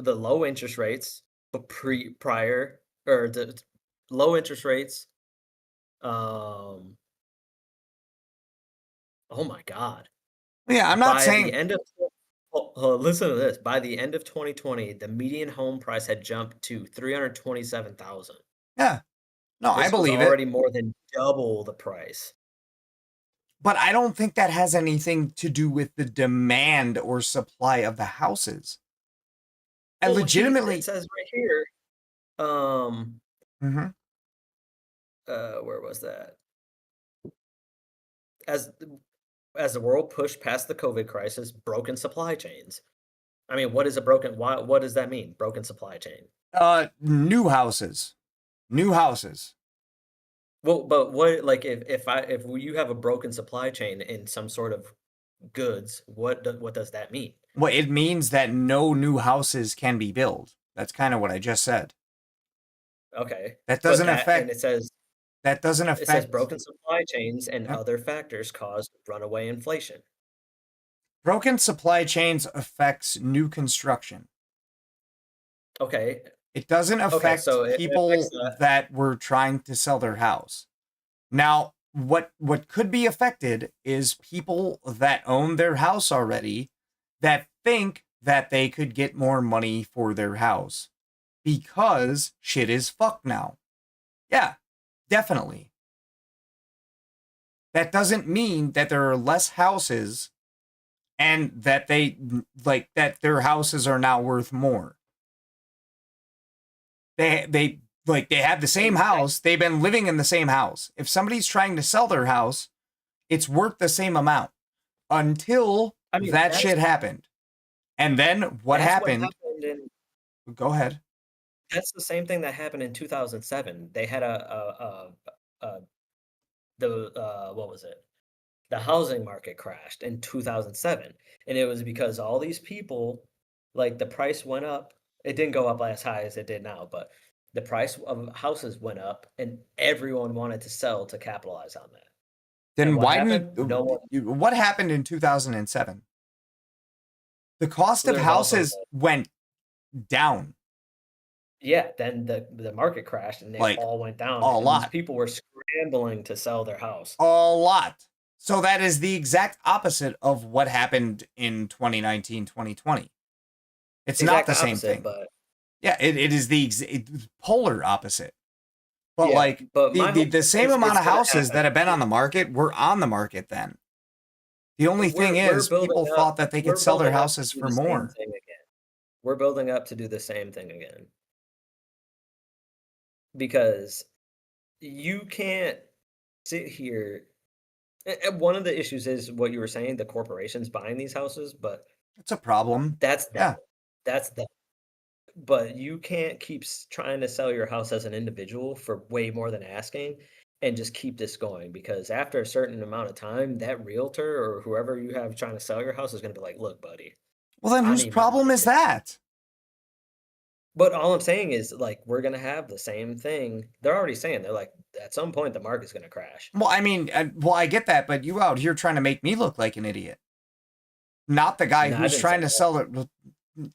low interest rates, prior or the low interest rates. Oh my God.
Yeah, I'm not saying.
By the end of listen to this. By the end of 2020, the median home price had jumped to 327,000.
Yeah. No, I believe it.
Already more than double the price.
But I don't think that has anything to do with the demand or supply of the houses. And legitimately,
it says right here. Where was that? As the world pushed past the COVID crisis, broken supply chains. I mean, what is a broken? What does that mean? Broken supply chain.
New houses.
Well, but what, like, if you have a broken supply chain in some sort of goods, what does that mean?
Well, it means that no new houses can be built. That's kind of what I just said.
Okay.
That doesn't affect.
And it says
that doesn't affect.
It says broken supply chains and other factors caused runaway inflation.
Broken supply chains affects new construction.
Okay.
It doesn't affect people that were trying to sell their house. Now, what could be affected is people that own their house already that think that they could get more money for their house because shit is fucked now. Yeah, definitely. That doesn't mean that there are less houses and that that their houses are now worth more. They have the same house. They've been living in the same house. If somebody's trying to sell their house, it's worth the same amount until that shit happened. And then what happened? Go ahead.
That's the same thing that happened in 2007. They had what was it? The housing market crashed in 2007, and it was because all these people, like, the price went up. It didn't go up as high as it did now, but the price of houses went up, and everyone wanted to sell to capitalize on that.
Then what happened in 2007? The cost of houses went down.
Yeah, then the market crashed and they all went down.
A lot.
These people were scrambling to sell their house.
A lot. So that is the exact opposite of what happened in 2019, 2020. It's not the same thing.
But
yeah, it is the polar opposite. But
Yeah,
like
but my whole
the same
thing is
amount
it's
of
gonna
houses
happen.
that have been on the market were on the market then. The only thing
We're
is
building
people
up.
thought that they could
We're
sell their
building up to
houses
do
for
the same
more.
thing again. We're building up to do the same thing again because you can't sit here. And one of the issues is what you were saying, the corporations buying these houses, but
It's a problem.
that's them.
Yeah.
That's them. But you can't keep trying to sell your house as an individual for way more than asking and just keep this going because after a certain amount of time, that realtor or whoever you have trying to sell your house is going to be like, look, buddy,
Well, then
I
whose
need my
problem
money
is
now.
that?
But all I'm saying is, like, we're gonna have the same thing. They're already saying they're like, at some point, the market's gonna crash.
Well, I mean, I get that, but you out here trying to make me look like an idiot. Not the guy
No, I
who's
didn't say
trying to
that.
sell it.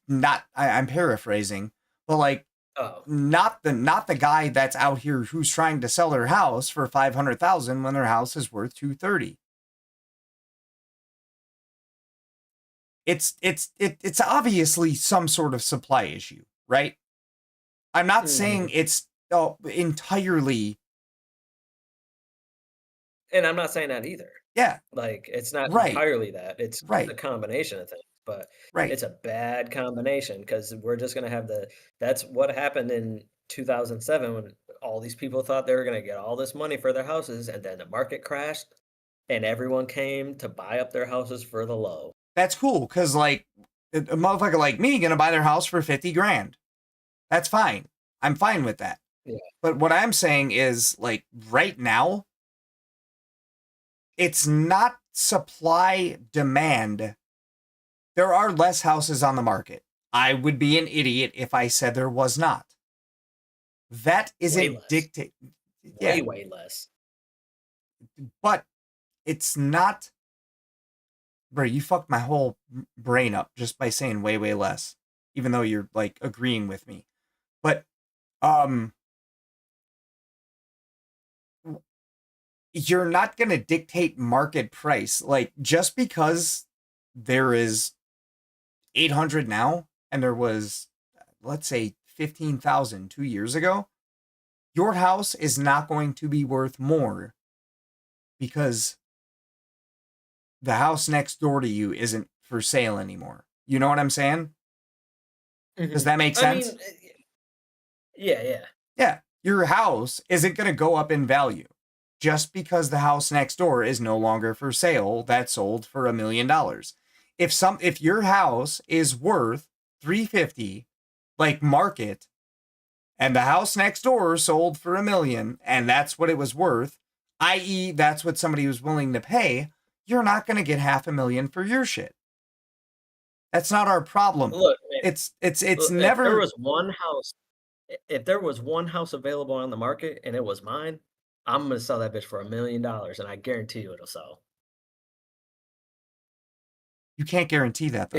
Not, I'm paraphrasing, but like,
Oh,
not the guy that's out here who's trying to sell their house for 500,000 when their house is worth 230. It's obviously some sort of supply issue, right? I'm not saying it's entirely.
and I'm not saying that either.
Yeah.
Like, it's not
Right.
entirely that. It's
Right.
a combination of things, but
Right.
it's a bad combination because we're just gonna have that's what happened in 2007 when all these people thought they were gonna get all this money for their houses, and then the market crashed, and everyone came to buy up their houses for the low.
That's cool, because like a motherfucker like me gonna buy their house for 50 grand. That's fine. I'm fine with that.
Yeah.
But what I'm saying is, like, right now, it's not supply demand. There are less houses on the market. I would be an idiot if I said there was not. That isn't dictate. Yeah,
Way less.
but it's not. Bro, you fucked my whole brain up just by saying way less, even though you're like agreeing with me. But you're not going to dictate market price. Like, just because there is 800 now and there was, let's say, 15,000 2 years ago, your house is not going to be worth more because the house next door to you isn't for sale anymore. You know what I'm saying? Does that make sense?
I mean, yeah.
Yeah. Your house isn't going to go up in value just because the house next door is no longer for sale that sold for $1 million. If your house is worth 350, like market, and the house next door sold for $1 million, and that's what it was worth, i.e., that's what somebody was willing to pay, you're not going to get $500,000 for your shit. That's not our problem.
Look, man,
it's
If
never.
there was one house available on the market and it was mine, I'm gonna sell that bitch for $1 million, and I guarantee you it'll sell.
You can't guarantee that, though.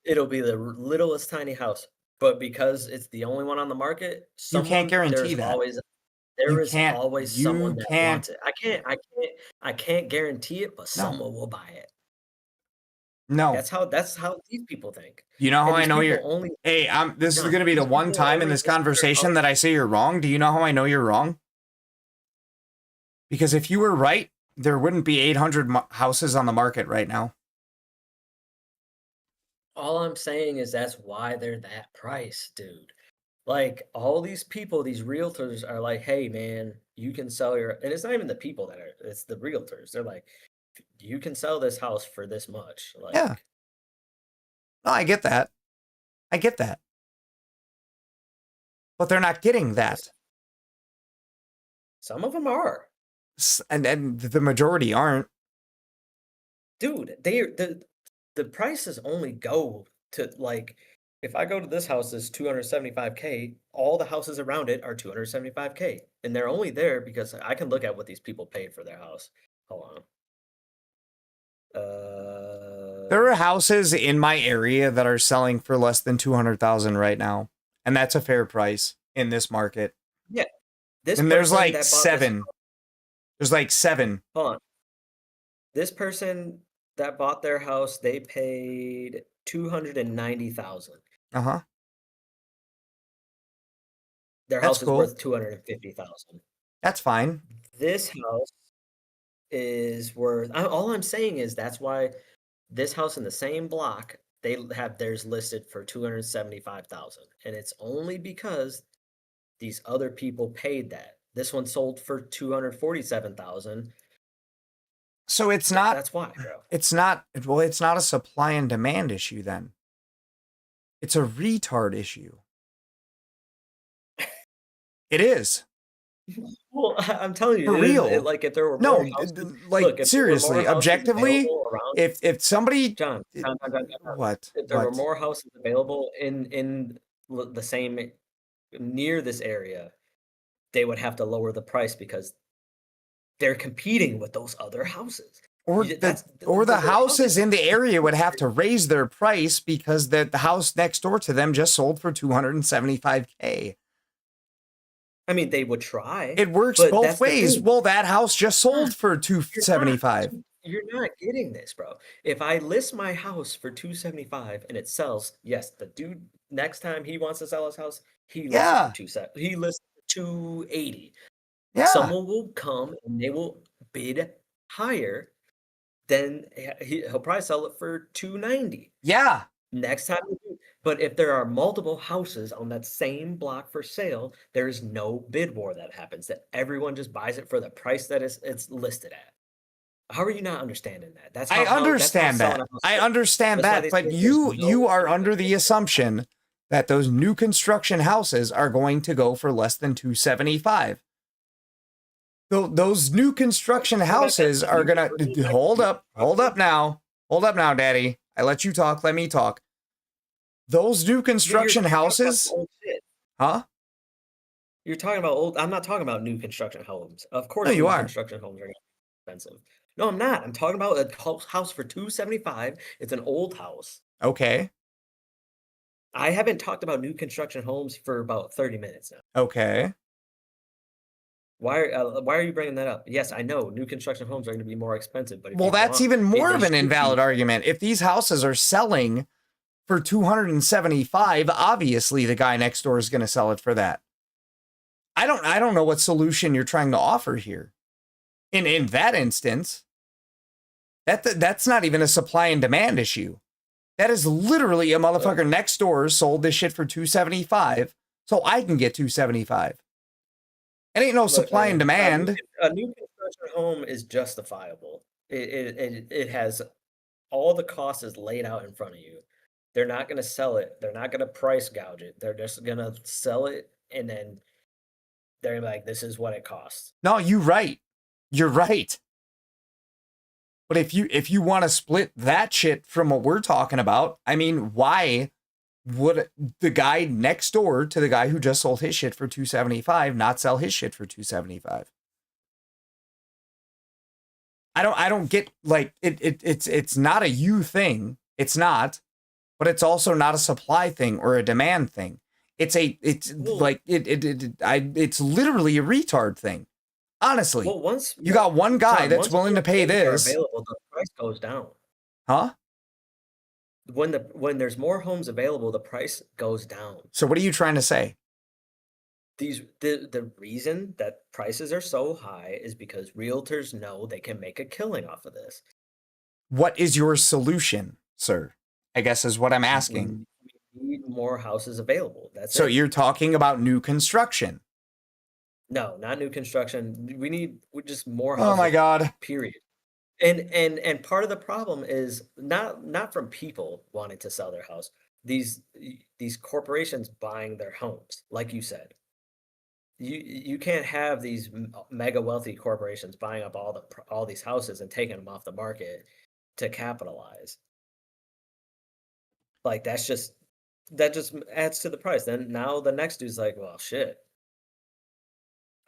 It'll be the littlest tiny house, but because it's the only one on the market,
You can't guarantee that.
There is always someone that
can't.
wants it. I can't guarantee it, but someone will buy it.
No.
That's how these people think.
You know how
And
I
these
know
people
you're.
only
Hey, this is
No,
going to be the
these
one
people
time in
only
this
think they're
conversation that I say you're wrong. Do you know how I know you're wrong? Because if you were right, there wouldn't be 800 houses on the market right now.
All I'm saying is that's why they're that price, dude. Like, all these people, these realtors are like, "Hey, man, you can sell your," and it's not even the people that are, it's the realtors. They're like, "You can sell this house for this much." Like,
Yeah. No, I get that. I get that. But they're not getting that.
some of them are.
And the majority aren't.
Dude, the prices only go to, like, if I go to this house is 275K, all the houses around it are 275K, and they're only there because I can look at what these people paid for their house. Hold on.
There are houses in my area that are selling for less than 200,000 right now, and that's a fair price in this market.
Yeah.
And there's
person
like
that bought this
7. There's like 7.
Hold on. This person that bought their house, they paid 290,000.
Uh-huh.
Their
That's
house is
cool.
worth 250,000.
That's fine.
This house is worth. All I'm saying is that's why this house in the same block they have theirs listed for 275,000, and it's only because these other people paid that. This one sold for 247,000.
So it's not.
That's why, bro.
It's not. Well, it's not a supply and demand issue then. It's a retard issue. It is.
Well, I'm telling you,
For real.
like if there were
No,
more houses,
like
look, if there were
seriously,
more houses
objectively,
available around,
if somebody
John,
what
if there were
what
more houses available in the same near this area, they would have to lower the price because they're competing with those other houses.
or the houses in the area would have to raise their price because the house next door to them just sold for 275K.
I mean, they would try.
It works
but
both
that's the
ways.
thing.
Well, that house just sold for 275.
You're not getting this, bro. If I list my house for 275 and it sells, yes, the dude next time he wants to sell his house, he lists it for 270. He lists it for 280.
Yeah.
Someone will come and they will bid higher. Then he'll probably sell it for 290.
Yeah.
Next time. But if there are multiple houses on that same block for sale, there is no bid war that happens. That everyone just buys it for the price that it's listed at. How are you not understanding that? That's how,
I understand
that's how
that.
selling a house
I
works.
understand
That's why
that,
they
but
say there's
you
no
are under the assumption that those new construction houses are going to go for less than 275. Those new construction houses are gonna hold up now, Daddy. I let you talk. Let me talk. Those new construction houses,
old shit.
huh?
You're talking about old. I'm not talking about new construction homes. Of course,
No, you
new
are.
construction homes are gonna be expensive. No, I'm not. I'm talking about a house for 275. It's an old house.
Okay.
I haven't talked about new construction homes for about 30 minutes now.
Okay.
Why are you bringing that up? Yes, I know new construction homes are going to be more expensive, but if
Well,
you
that's
want,
even more
they
of an
should be.
invalid argument. If these houses are selling for 275, obviously the guy next door is going to sell it for that. I don't know what solution you're trying to offer here. In that instance, that's not even a supply and demand issue. That is literally a motherfucker next door sold this shit for 275, so I can get 275. It ain't no supply and demand.
A new construction home is justifiable. It has all the costs is laid out in front of you. They're not going to sell it. They're not going to price gouge it. They're just going to sell it, and then they're like, "This is what it costs."
No, you're right. You're right. But if you want to split that shit from what we're talking about, I mean, why would the guy next door to the guy who just sold his shit for 275 not sell his shit for 275? I don't get, like, it's not a you thing. It's not, but it's also not a supply thing or a demand thing. It's literally a retard thing. Honestly,
Well, once
you got one guy
John,
that's
once
willing to
more
pay
homes are
this,
available, the price goes down.
huh?
When there's more homes available, the price goes down.
So what are you trying to say?
The reason that prices are so high is because realtors know they can make a killing off of this.
What is your solution, sir? I guess is what I'm asking.
We need more houses available. That's
So
it.
you're talking about new construction.
No, not new construction. We just more
Oh
houses.
my God.
Period. And part of the problem is not from people wanting to sell their house. These corporations buying their homes, like you said. You can't have these mega wealthy corporations buying up all these houses and taking them off the market to capitalize. Like that just adds to the price. Then now the next dude's like, well, shit.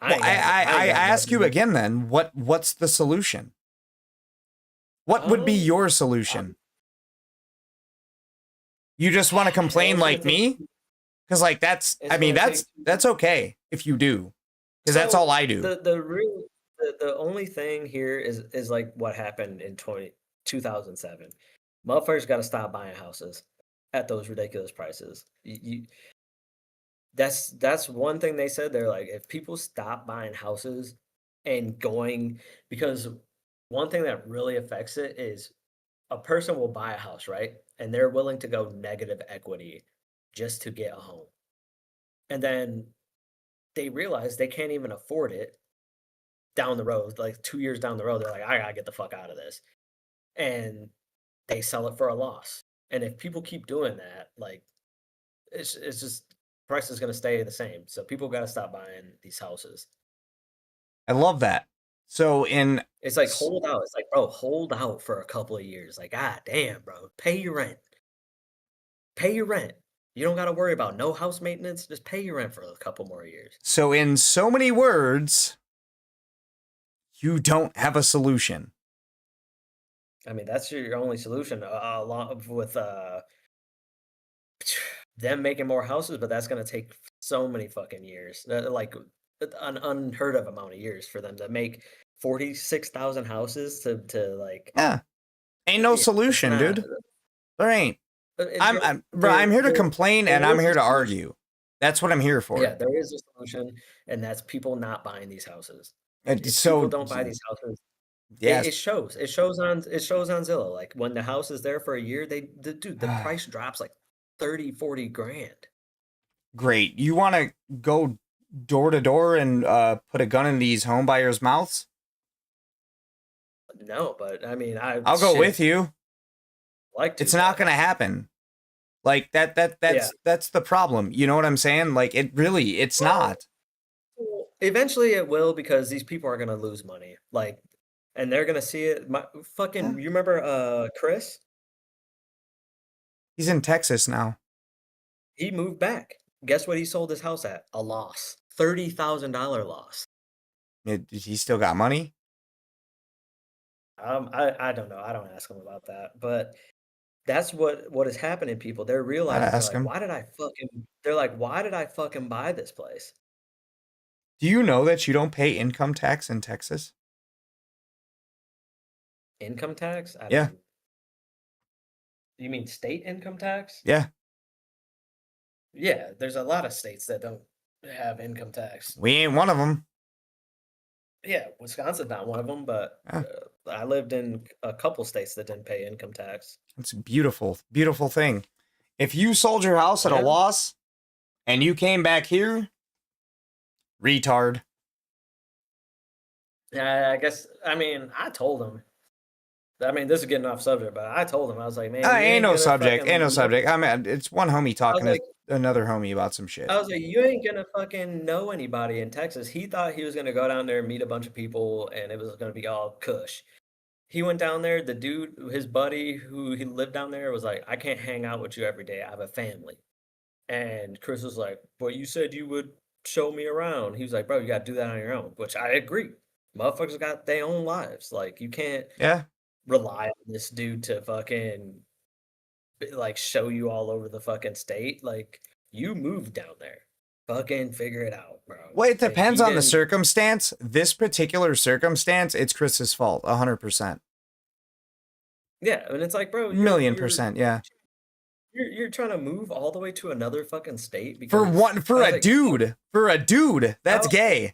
Well, I ask you again then, what's the solution? What would be your solution? You just want to complain like me? Because like that's okay if you do. Because that's all I do.
The only thing here is like what happened in 2007. Motherfuckers got to stop buying houses at those ridiculous prices. That's one thing they said. They're like, if people stop buying houses and going, because one thing that really affects it is a person will buy a house, right? And they're willing to go negative equity just to get a home. And then they realize they can't even afford it down the road, like 2 years down the road. They're like, I gotta get the fuck out of this. And they sell it for a loss. And if people keep doing that, like it's just price is gonna stay the same. So people gotta stop buying these houses.
I love that. So
it's like hold out. It's like, bro, hold out for a couple of years. Like, god damn, bro, pay your rent. Pay your rent. You don't got to worry about no house maintenance. Just pay your rent for a couple more years.
So in so many words, you don't have a solution.
I mean, that's your only solution, along with them making more houses, but that's gonna take so many fucking years, like an unheard of amount of years for them to make 46,000 houses to like.
Yeah, ain't no solution, dude. There ain't. I'm here to complain and I'm here to argue. That's what I'm here for.
Yeah, there is a solution, and that's people not buying these houses.
And
If
so
people don't buy these houses,
yes.
it shows. It shows on Zillow. Like when the house is there for a year, the price drops like 30, 40 grand.
Great. You want to go door to door and put a gun in these home buyers' mouths?
No, but I mean,
I'll go with you.
Like to,
it's not going to happen. Like that's the problem. You know what I'm saying? Like it's not.
Eventually it will, because these people are going to lose money. Like, and they're going to see it. You remember Chris?
He's in Texas now.
He moved back. Guess what he sold his house at? A loss. $30,000 loss.
He still got money?
I don't know. I don't ask him about that. But that's what is happening, people. They're realizing, why did I fucking buy this place?
Do you know that you don't pay income tax in Texas?
Income tax?
Yeah.
You mean state income tax?
Yeah.
Yeah, there's a lot of states that don't have income tax.
We ain't one of them.
Yeah, Wisconsin's not one of them, but I lived in a couple states that didn't pay income tax.
It's a beautiful, beautiful thing. If you sold your house at a loss and you came back here, retard.
Yeah, I guess, I mean, I told him. I mean, this is getting off subject, but I told him, I was like, man,
ain't no subject. Ain't no subject. I mean, it's one homie talking to another homie about some shit.
I was like, you ain't gonna fucking know anybody in Texas. He thought he was gonna go down there and meet a bunch of people and it was gonna be all cush. He went down there, the dude, his buddy who he lived down there was like, I can't hang out with you every day. I have a family. And Chris was like, but you said you would show me around. He was like, bro, you gotta do that on your own, which I agree. Motherfuckers got their own lives. Like, you can't rely on this dude to fucking like show you all over the fucking state. Like, you moved down there. Fucking figure it out, bro.
Well, it depends on the circumstance. This particular circumstance, it's Chris's fault, 100%.
Yeah, and it's like, bro,
%, yeah.
You're trying to move all the way to another fucking state
because for a dude, that's gay.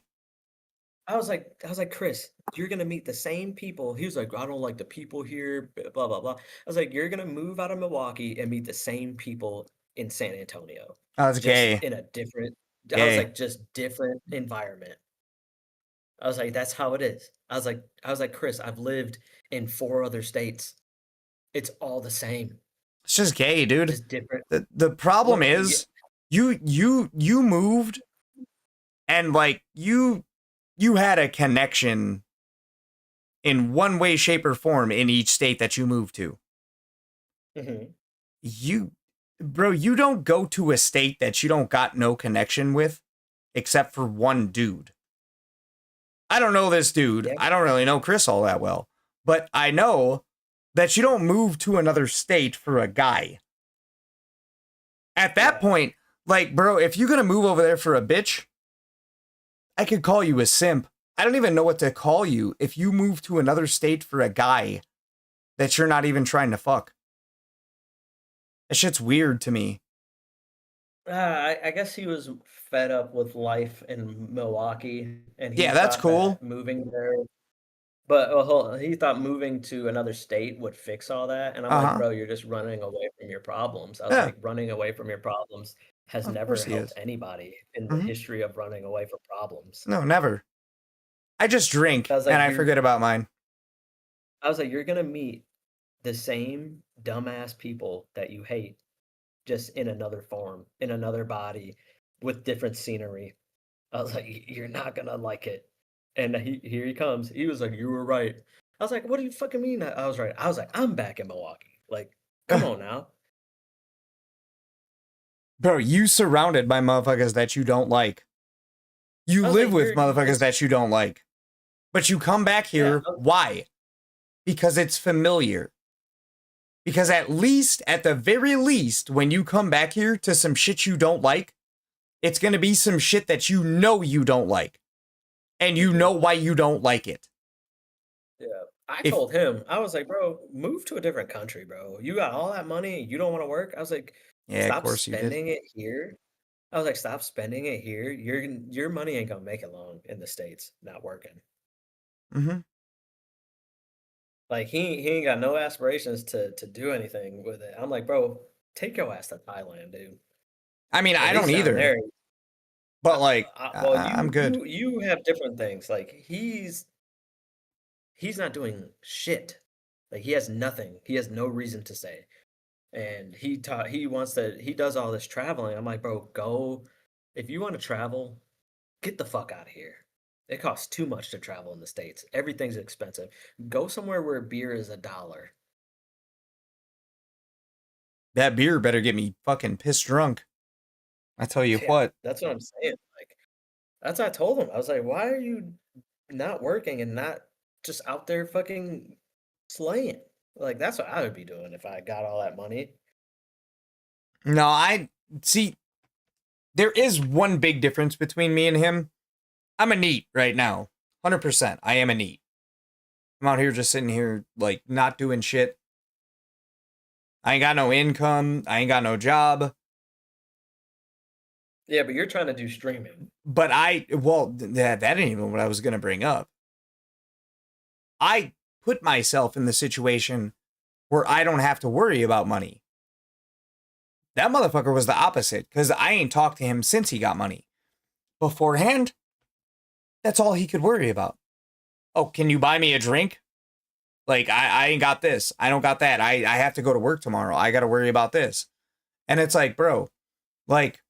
I was like, Chris, you're gonna meet the same people. He was like, I don't like the people here, blah blah blah. I was like, you're gonna move out of Milwaukee and meet the same people in San Antonio.
I was gay.
In a different, I was like, just different environment. I was like, that's how it is. I was like, Chris, I've lived in 4 other states. It's all the same.
It's just gay, dude.
Just different.
The problem is, you moved, and like you had a connection in one way, shape, or form in each state that you moved to.
Mm-hmm.
Bro, you don't go to a state that you don't got no connection with, except for one dude. I don't know this dude. Yeah. I don't really know Chris all that well, but I know that you don't move to another state for a guy. At that point, like, bro, if you're gonna move over there for a bitch, I could call you a simp. I don't even know what to call you if you move to another state for a guy that you're not even trying to fuck. That shit's weird to me.
I guess he was fed up with life in Milwaukee, and he
Yeah, that's
thought
cool.
that moving there. But he thought moving to another state would fix all that, and I'm like,
Uh-huh.
bro, you're just running away from your problems. I was
Yeah.
like, running away from your problems has
Of
never
course he
helped
is.
anybody in the
Mhm.
history of running away from problems.
No, never. I just drink
I was
and
like,
I forget about mine.
you're gonna meet the same dumbass people that you hate, just in another form, in another body, with different scenery. I was like, You're not gonna like it." And here he comes. He was like, "You were right." I was like, "What do you fucking mean I was right?" I was like, "I'm back in Milwaukee. Like, come on now."
Bro, you surrounded by motherfuckers that you don't like. You
I was
live
like,
with
"You're
motherfuckers that you don't like. But you come back here. Why? Because it's familiar. Because at the very least, when you come back here to some shit you don't like, it's going to be some shit that you know you don't like. And you know why you don't like it.
Yeah. I told him, I was like, "Bro, move to a different country, bro. You got all that money, you don't wanna work?" I was like,
Yeah, of
"Stop
course you did.
spending it here." I was like, "Stop spending it here. Your money ain't gonna make it long in the States not working."
Mm-hmm.
Like, he ain't got no aspirations to do anything with it. I'm like, "Bro, take your ass to Thailand, dude."
I mean,
At
I don't
least down
either.
there.
But like,
Well,
I'm good.
you have different things. Like, he's not doing shit. Like, he has nothing. He has no reason to say. And he does all this traveling. I'm like, bro, go. If you want to travel, get the fuck out of here. It costs too much to travel in the States. Everything's expensive. Go somewhere where beer is $1.
That beer better get me fucking pissed drunk. I tell you what.
That's what I'm saying. Like, that's what I told him. I was like, why are you not working and not just out there fucking slaying? Like, that's what I would be doing if I got all that money.
No, I see. There is one big difference between me and him. I'm a neat right now. 100%. I am a neat. I'm out here just sitting here, like, not doing shit. I ain't got no income. I ain't got no job.
Yeah, but you're trying to do streaming.
But that ain't even what I was going to bring up. I put myself in the situation where I don't have to worry about money. That motherfucker was the opposite, because I ain't talked to him since he got money. Beforehand, that's all he could worry about. Oh, can you buy me a drink? Like, I ain't got this. I don't got that. I have to go to work tomorrow. I got to worry about this. And it's like, bro, like,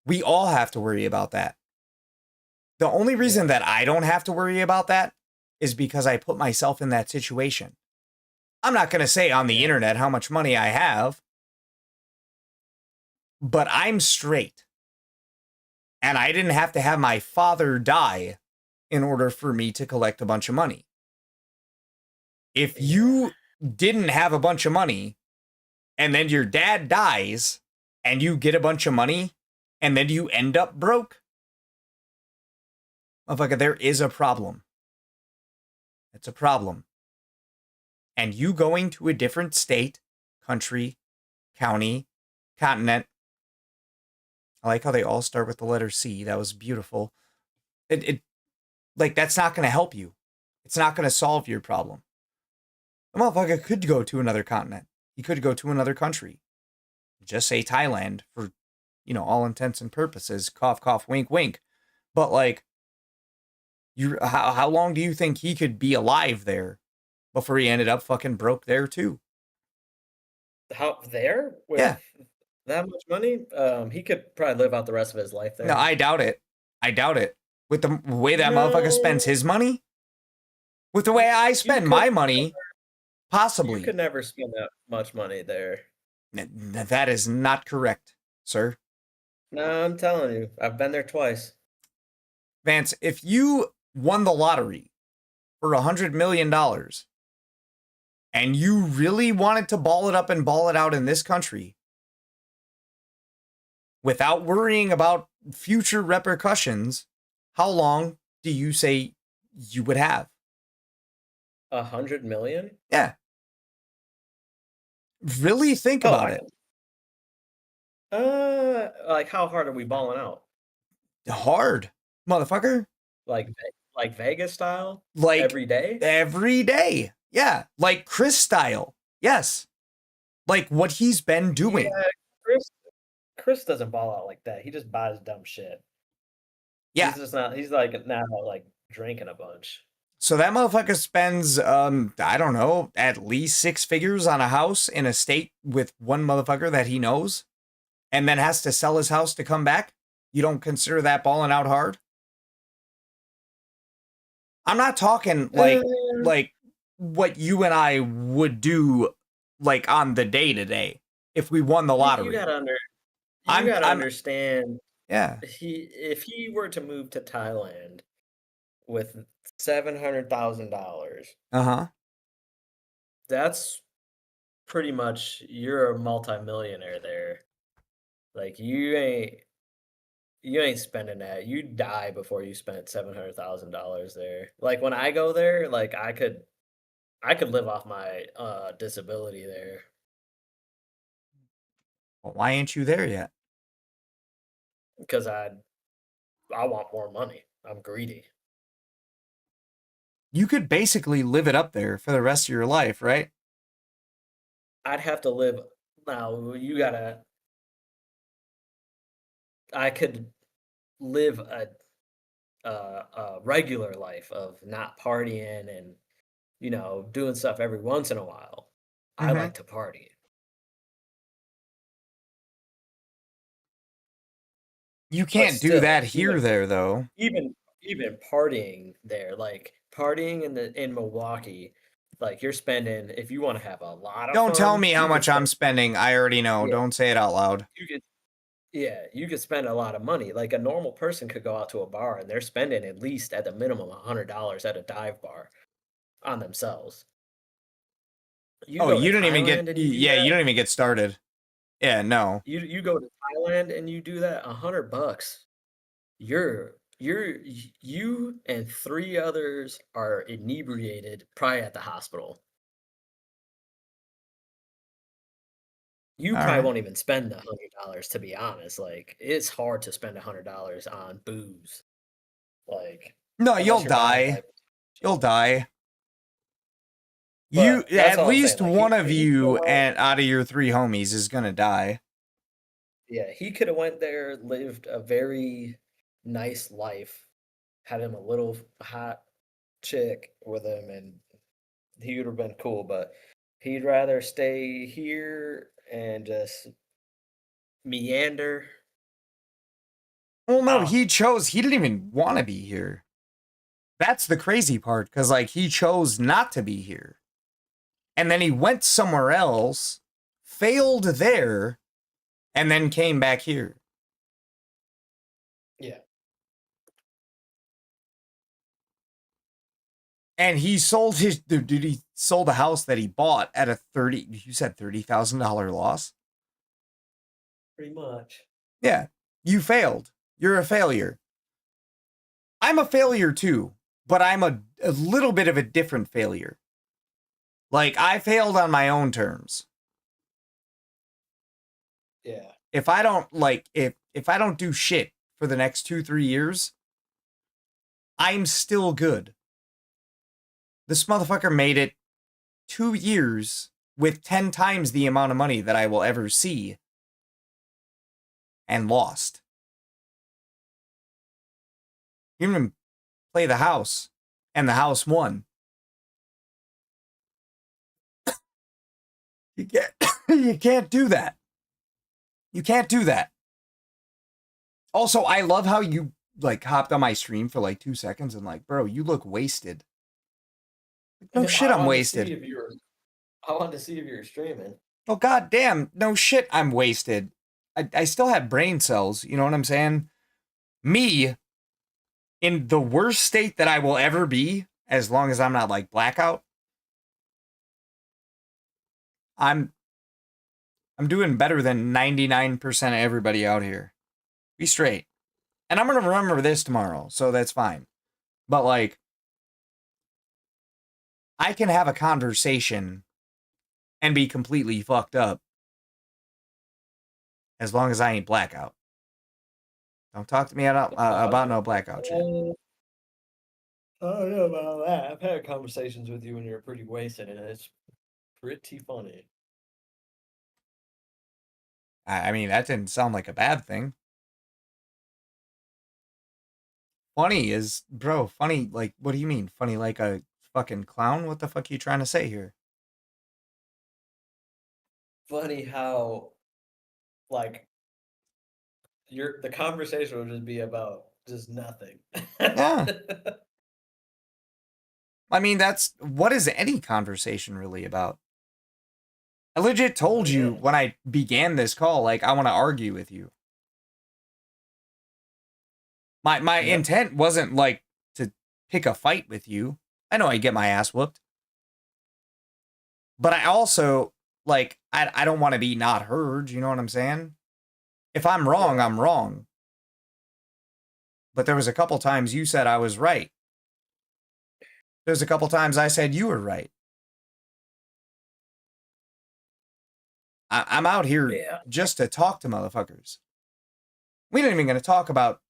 we all have to worry about that. The only reason that I don't have to worry about that is because I put myself in that situation. I'm not going to say on the internet how much money I have, but I'm straight. And I didn't have to have my father die in order for me to collect a bunch of money. If you didn't have a bunch of money and then your dad dies and you get a bunch of money and then you end up broke, motherfucker, there is a problem. It's a problem. And you going to a different state, country, county, continent. I like how they all start with the letter C. That was beautiful. Like, that's not going to help you. It's not going to solve your problem. The motherfucker could go to another continent. He could go to another country. Just say Thailand for, all intents and purposes. Cough, cough, wink, wink. But like, how long do you think he could be alive there before he ended up fucking broke there too?
How there? With that much money? He could probably live out the rest of his life there.
No, I doubt it. With the way that motherfucker spends his money, with the way I spend my money, possibly.
You could never spend that much money there.
That is not correct, sir.
No, I'm telling you. I've been there twice.
Vance, if you won the lottery for $100 million and you really wanted to ball it up and ball it out in this country without worrying about future repercussions, how long do you say you would have?
100 million?
Yeah. Really think about it.
Like how hard are we balling out?
Hard, motherfucker.
Like Vegas style?
Like
Every day?
every day. Yeah, like Chris style. Yes. Like what he's been doing.
Yeah, Chris doesn't ball out like that. He just buys dumb shit.
Yeah.
He's like not like drinking a bunch.
So that motherfucker spends I don't know, at least 6 figures on a house in a state with one motherfucker that he knows and then has to sell his house to come back. You don't consider that balling out hard? I'm not talking like what you and I would do like on the day to day if we won the lottery.
You gotta understand.
Yeah.
If he were to move to Thailand with $700,000,
Uh-huh.
that's pretty much you're a multimillionaire there. Like you ain't spending that. You die before you spent $700,000 there. Like when I go there, like I could live off my disability there.
Well, why ain't you there yet?
Because I want more money. I'm greedy.
You could basically live it up there for the rest of your life, right?
I'd have to live now. I could live a regular life of not partying and doing stuff every once in a while. I like to party.
You can't do that here, there, though.
Even partying there, like partying in Milwaukee, like you're spending if you want to have a lot of
Don't
fun,
tell me how
you could
much I'm
spend-
spending. I already know.
Yeah.
Don't say it out loud.
You could spend a lot of money. Like a normal person could go out to a bar and they're spending at least at the minimum $100 at a dive bar on themselves.
You don't even get. Yeah, you don't even get started. Yeah, no.
You go to Thailand and you do that, $100. You and 3 others are inebriated, probably at the hospital. You
All
probably
right.
won't even spend the $100, to be honest. Like it's hard to spend $100 on booze. Like
No,
unless
you'll
you're buying,
die.
like,
You'll die.
But that's all
At
I'm
least
saying, like,
one
he-
of
he
you
go out-
and out of your 3 homies is gonna die.
Yeah, he could have went there, lived a very nice life, had him a little hot chick with him, and he would have been cool. But he'd rather stay here and just meander.
Well, no, he chose. He didn't even want to be here. That's the crazy part, because like he chose not to be here, and then he went somewhere else, failed there, and then came back here.
Yeah.
And he sold his dude. He sold a house that he bought at a 30. You said $30,000 loss.
Pretty much.
Yeah, you failed. You're a failure. I'm a failure too, but I'm a little bit of a different failure. Like I failed on my own terms.
Yeah.
If I don't if I don't do shit for the next 2-3 years, I'm still good. This motherfucker made it 2 years with 10 times the amount of money that I will ever see and lost. He didn't even play the house, and the house won. You can't do that. You can't do that. Also, I love how you like hopped on my stream for like 2 seconds and like, bro, you look wasted. No shit, I'm wasted.
I wanted to see if you were streaming.
Oh god damn, no shit, I'm wasted. I still have brain cells, you know what I'm saying? Me, in the worst state that I will ever be, as long as I'm not like blackout, I'm doing better than 99% of everybody out here. Be straight. And I'm gonna remember this tomorrow, so that's fine. But like, I can have a conversation and be completely fucked up. As long as I ain't blackout. Don't talk to me about no blackout shit.
I don't know about that. I've had conversations with you when you're pretty wasted, and it's pretty funny.
I mean, that didn't sound like a bad thing. Funny is, bro, funny, like, what do you mean? Funny like a fucking clown? What the fuck are you trying to say here?
Funny how, like, the conversation would just be about just nothing.
Yeah. I mean, what is any conversation really about? I legit told you when I began this call, like, I want to argue with you. My intent wasn't, like, to pick a fight with you. I know I get my ass whooped. But I also, like, I don't want to be not heard, you know what I'm saying? If I'm wrong, I'm wrong. But there was a couple times you said I was right. There's a couple times I said you were right. I'm out here just to talk to motherfuckers. We ain't even going to talk about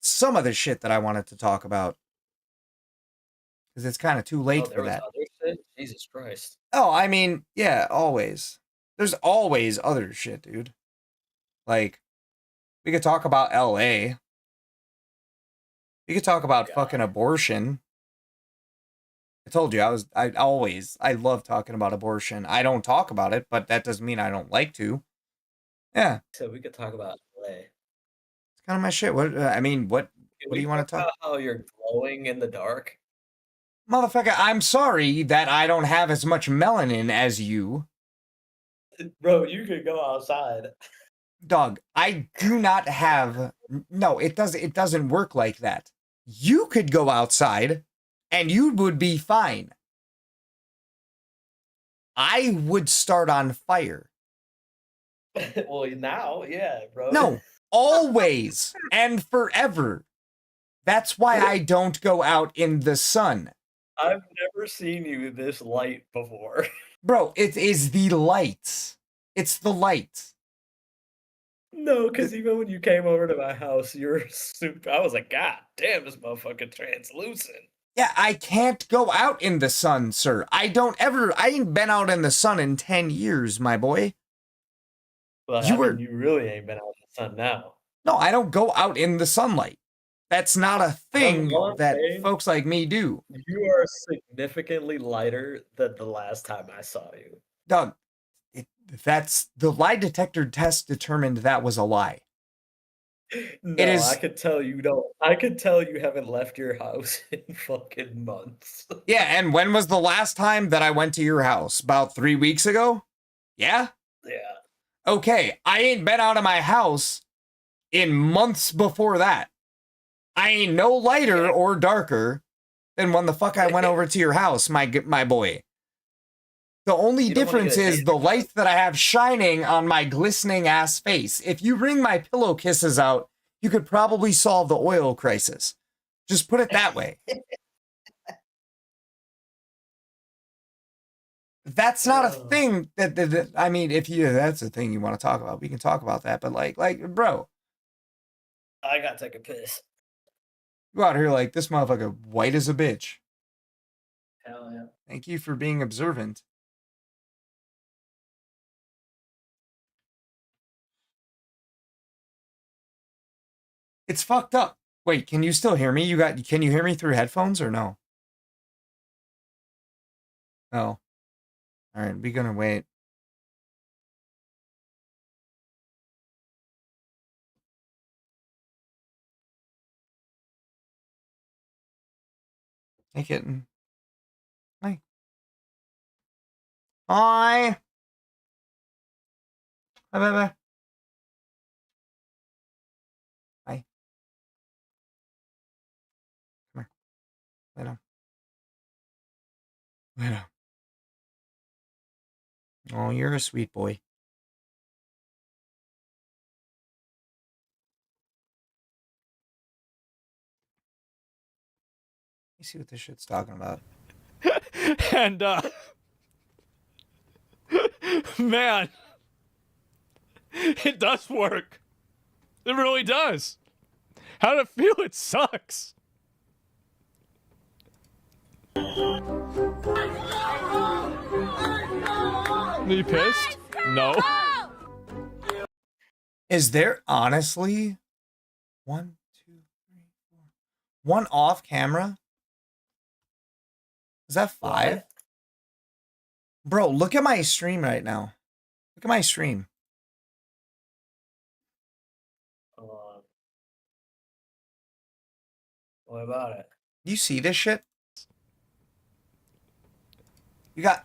some of the shit that I wanted to talk about. Because it's kind of too late for that.
Other shit? Jesus Christ.
Oh, I mean, yeah, always. There's always other shit, dude. Like, we could talk about LA. We could talk about fucking abortion. I told you, I love talking about abortion. I don't talk about it, but that doesn't mean I don't like to. Yeah.
So we could talk about LA.
It's kind of my shit. What do you want to talk
about? How you're glowing in the dark?
Motherfucker, I'm sorry that I don't have as much melanin as you.
Bro, you could go outside.
Dog, I do not have... No, it doesn't work like that. You could go outside, and you would be fine. I would start on fire.
Well, now, yeah, bro.
No, always and forever. That's why I don't go out in the sun.
I've never seen you this light before.
Bro, it is the lights. It's the lights.
No, because even when you came over to my house, you're super... I was like, God damn, this motherfucker translucent.
Yeah, I can't go out in the sun, sir. I ain't been out in the sun in 10 years, my boy.
Well, you really ain't been out in the sun now.
No, I don't go out in the sunlight. That's not a thing that folks like me do.
You are significantly lighter than the last time I saw you.
Doug, that's the lie detector test determined that was a lie.
No, I could tell you don't. I could tell you haven't left your house in fucking months.
Yeah, and when was the last time that I went to your house? About 3 weeks ago? Yeah?
Yeah.
Okay, I ain't been out of my house in months before that. I ain't no lighter or darker than when the fuck I went over to your house, my boy. The only difference is the light that I have shining on my glistening ass face. If you wring my pillow kisses out, you could probably solve the oil crisis. Just put it that way. That's not a thing that I mean, if that's a thing you want to talk about, we can talk about that. But like, bro,
I gotta take a piss.
You out here like this motherfucker white as a bitch.
Hell yeah.
Thank you for being observant. It's fucked up. Wait, can you still hear me? Can you hear me through headphones or no? No. All right, we're gonna wait. Hey, kitten. Hi. Hi. Hi, baby. Hi. Come here. Lay down. Lay down. Oh, you're a sweet boy. You see what this shit's talking about.
And, man. It does work. It really does. How did it feel? It sucks. Are you pissed? No.
Is there honestly 1, 2, 3, 4, 1 off camera? Is that 5?
What?
Bro, look at my stream right now. Look at my stream.
What about it?
You see this shit? You got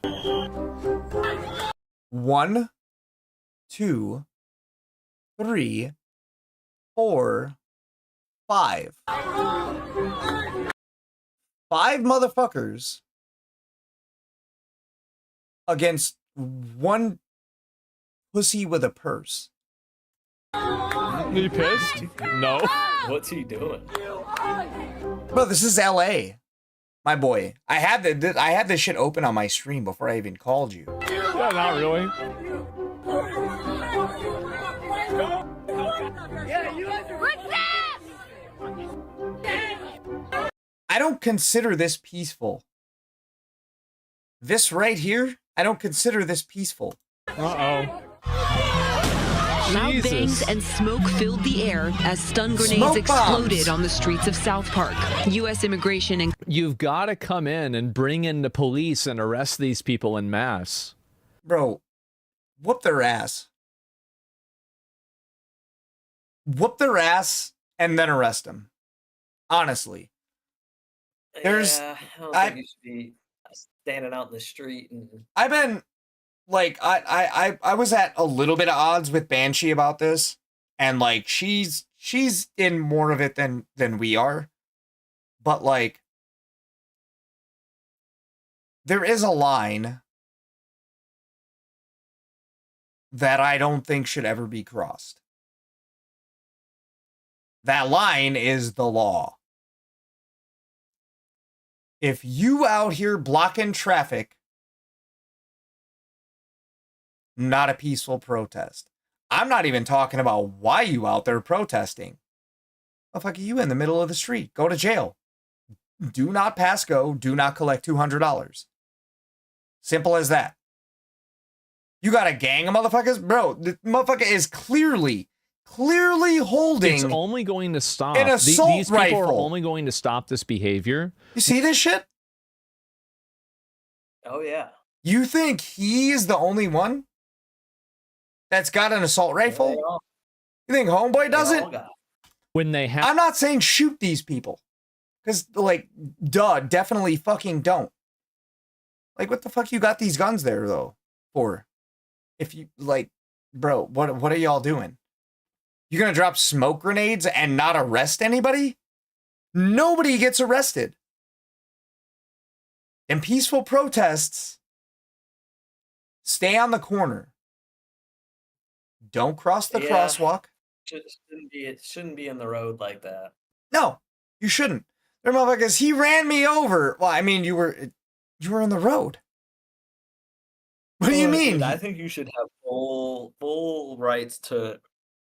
1, 2, 3, 4, 5. 5 motherfuckers against 1 pussy with a purse.
Are you pissed? No.
What's he doing?
Bro, this is LA. My boy. I had this shit open on my stream before I even called you.
Yeah, not really.
I don't consider this peaceful. This right here, I don't consider this peaceful.
Uh-oh.
Loud bangs and smoke filled the air as stun grenades
Smoke
exploded
bombs.
on the streets of South Park. U.S. immigration and
You've got to come in and bring in the police and arrest these people en masse.
Bro, whoop their ass. Whoop their ass and then arrest them. Honestly. There's
Yeah, I don't think you should be standing out in the street and
I've been like I was at a little bit of odds with Banshee about this, and like she's in more of it than we are. But like there is a line that I don't think should ever be crossed. That line is the law. If you out here blocking traffic, not a peaceful protest. I'm not even talking about why you out there protesting. Motherfucker, you in the middle of the street. Go to jail. Do not pass go. Do not collect $200. Simple as that. You got a gang of motherfuckers? Bro, the motherfucker is clearly holding
It's only going to stop.
an assault
These people are
rifle.
only going to stop this behavior.
You see this shit?
oh yeah.
You think he's the only one that's got an assault rifle?
They all-
You think Homeboy does
they
it?
all got-
When they have
I'm not saying shoot these people. Because, like, duh, definitely fucking don't. Like, what the fuck you got these guns there, though, for? If you, like, bro, what are y'all doing? You gonna drop smoke grenades and not arrest anybody? Nobody gets arrested. In peaceful protests, stay on the corner. Don't cross the
Yeah.
crosswalk.
It shouldn't be in the road like that.
No, you shouldn't. They're motherfuckers. He ran me over. Well, I mean, you were in the road. What do you
Well,
mean?
dude, I think you should have full rights to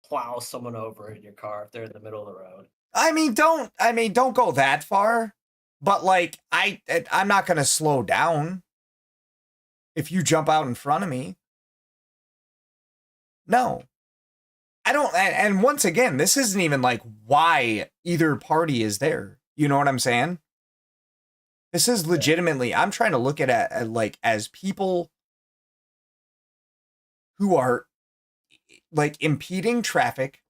plow someone over in your car if they're in the middle of the road.
I mean, don't go that far. But like, I'm not gonna slow down if you jump out in front of me. No, I don't. And once again, this isn't even like why either party is there. You know what I'm saying? This is legitimately. I'm trying to look at it like as people who are like impeding traffic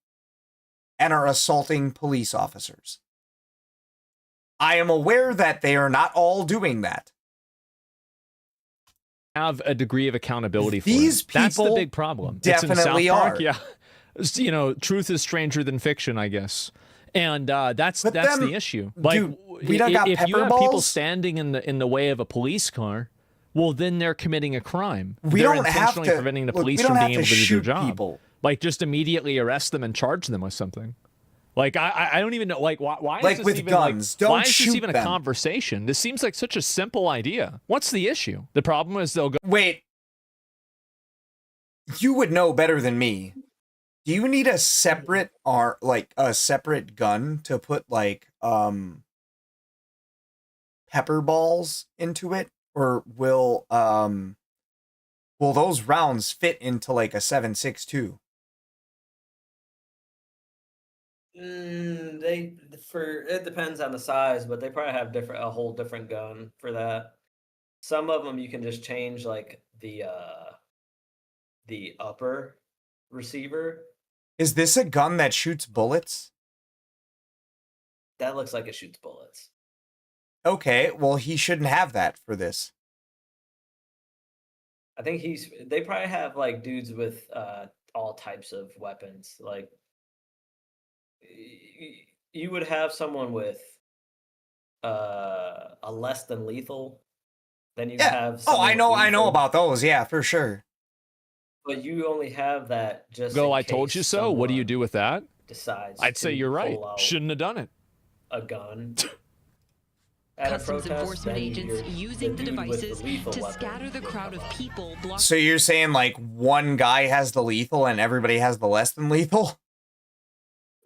and are assaulting police officers. I am aware that they are not all doing that.
have a degree of accountability for
These
it. That's the
people
big problem.
definitely
it's in South Park,
are.
Yeah. You know, truth is stranger than fiction, I guess. And that's
them-
the issue. Like,
dude, we done got
if you
pepper
have people
balls.
standing in the way of a police car, well, then they're committing a crime.
We
They're
don't have
intentionally
to-
preventing the
look, we
police
don't
from
have
being
to
able to do their
shoot
job.
people.
Like, just immediately arrest them and charge them with something. Like, I don't even know. Like, why
Like
is this
with
even
guns,
like?
don't
Why is this
shoot
even a
them.
conversation? This seems like such a simple idea. What's the issue? The problem is they'll go.
Wait. You would know better than me. Do you need a separate a separate gun to put like pepper balls into it, or will those rounds fit into like a 7.62?
It depends on the size, but they probably have a whole different gun for that. Some of them you can just change like the upper receiver.
Is this a gun that shoots bullets?
That looks like it shoots bullets.
Okay, well he shouldn't have that for this.
I think they probably have like dudes with all types of weapons. Like you would have someone with a less than lethal. Then you have
I know about those. Yeah, for sure.
But you only have that just.
Go, I told you so. What do you do with that?
Decides.
I'd say you're right. Shouldn't have done it.
A gun.
Customs enforcement agents using the devices to scatter the crowd of people.
So you're saying like one guy has the lethal and everybody has the less than lethal?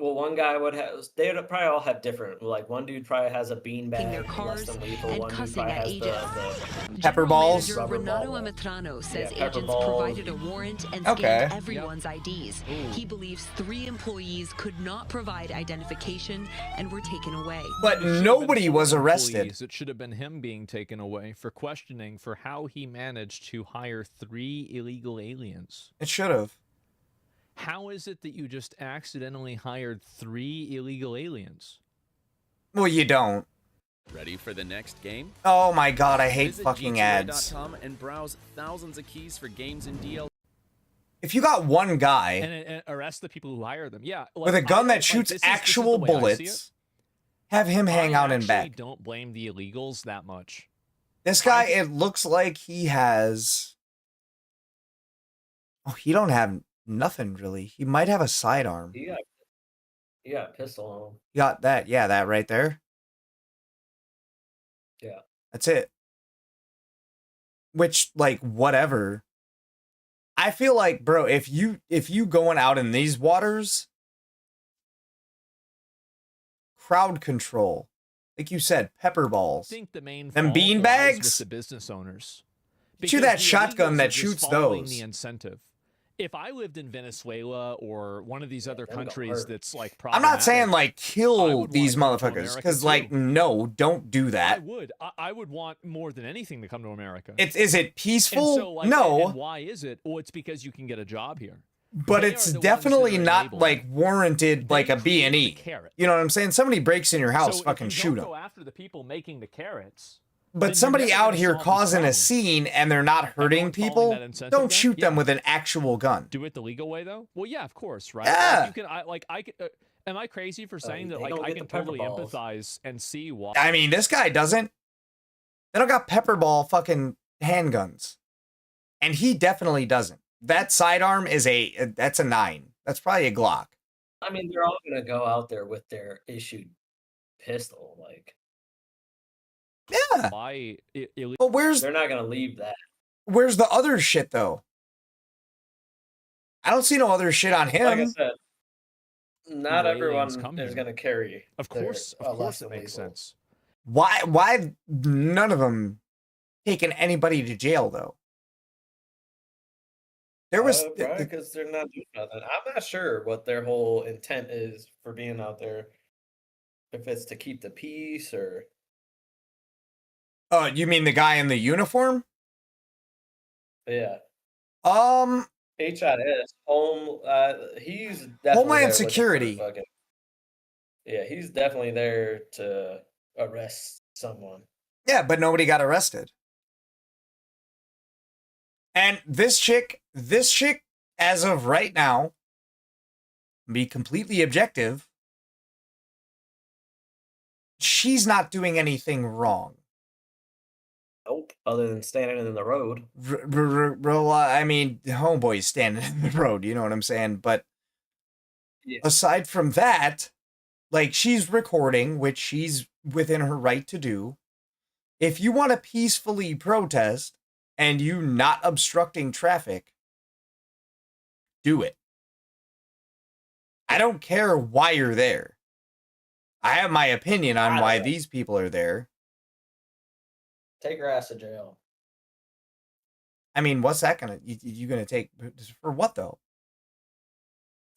Well, one guy would have. They would probably all have different. Like one dude probably has a beanbag, less than lethal. One dude probably has the
pepper balls.
Renato Amatrano says agents provided a warrant and scanned everyone's IDs. He believes 3 employees could not provide identification and were taken away.
But nobody was arrested.
It should have been him being taken away for questioning for how he managed to hire 3 illegal aliens.
It should have.
How is it that you just accidentally hired 3 illegal aliens?
Well, you don't.
Ready for the next game?
Oh my god, I hate
Visit
fucking ads.
G2A.com and browse thousands of keys for games and DLC.
If you got one guy
and arrest the people who hire them, yeah, like,
with a gun that shoots actual bullets, have him hang out in back.
I don't blame the illegals that much.
This guy, it looks like he has. Oh, he don't have nothing really. He might have a sidearm.
You got a pistol on him.
You got that? Yeah, that right there.
Yeah.
That's it. Which, like, whatever. I feel like, bro, if you going out in these waters, crowd control, like you said, pepper balls,
I think the main
them
fault
bean
lies
bags,
with the business owners.
shoot that
the
shotgun
illegals
that
are just
shoots
following
those.
The incentive. If I lived in Venezuela or one of these other countries that's like
I'm not saying like
I
kill
would
these
wanna come to
motherfuckers,
America,
because
too.
like no, don't do that.
I would want more than anything to come to America.
Is it peaceful?
And so, like,
No.
And why is it? Well, it's because you can get a job here.
But
They
it's
are the ones
definitely
that are
not
enabling
like warranted like a B&E.
carrot.
You know what I'm saying? Somebody breaks in your house,
So
fucking
if you
shoot
don't
them.
go after the people making the carrots. then
But
you're
somebody
never
out
gonna
here
solve this
causing a
problem.
scene and they're not hurting people,
that incentive
don't
then?
shoot them
Yeah.
with an actual gun.
Do it the legal way though? Well, yeah, of course, right?
Yeah.
Like, you can. I could. Am I crazy for saying that?
they
Like,
don't
I
get
can
the pepper
totally
balls.
empathize and see why.
I mean, this guy doesn't. They don't got pepper ball fucking handguns. And he definitely doesn't. That sidearm is that's a 9. That's probably a Glock.
I mean, they're all gonna go out there with their issued pistol. Like,
Yeah.
Why?
But
they're not gonna leave that.
where's the other shit though? I don't see no other shit on him.
Like I said, not
Illegal
everyone
aliens come
is
here.
gonna carry.
Of course, it makes sense.
Why none of them taking anybody to jail though? There was
Probably because they're not doing nothing. I'm not sure what their whole intent is for being out there. If it's to keep the peace or
you mean the guy in the uniform?
yeah.
HIS
home. He's definitely
Homeland
there looking for
Security.
Yeah, he's definitely there to arrest someone.
Yeah, but nobody got arrested. And this chick, as of right now, be completely objective, she's not doing anything wrong.
Nope. Other than standing in the road.
I mean, homeboy's standing in the road, you know what I'm saying? But aside from that, like, she's recording, which she's within her right to do. If you want to peacefully protest and you not obstructing traffic, do it. I don't care why you're there. I have my opinion on why these people are there.
Take her ass to jail.
I mean, what's that gonna you gonna take for what though?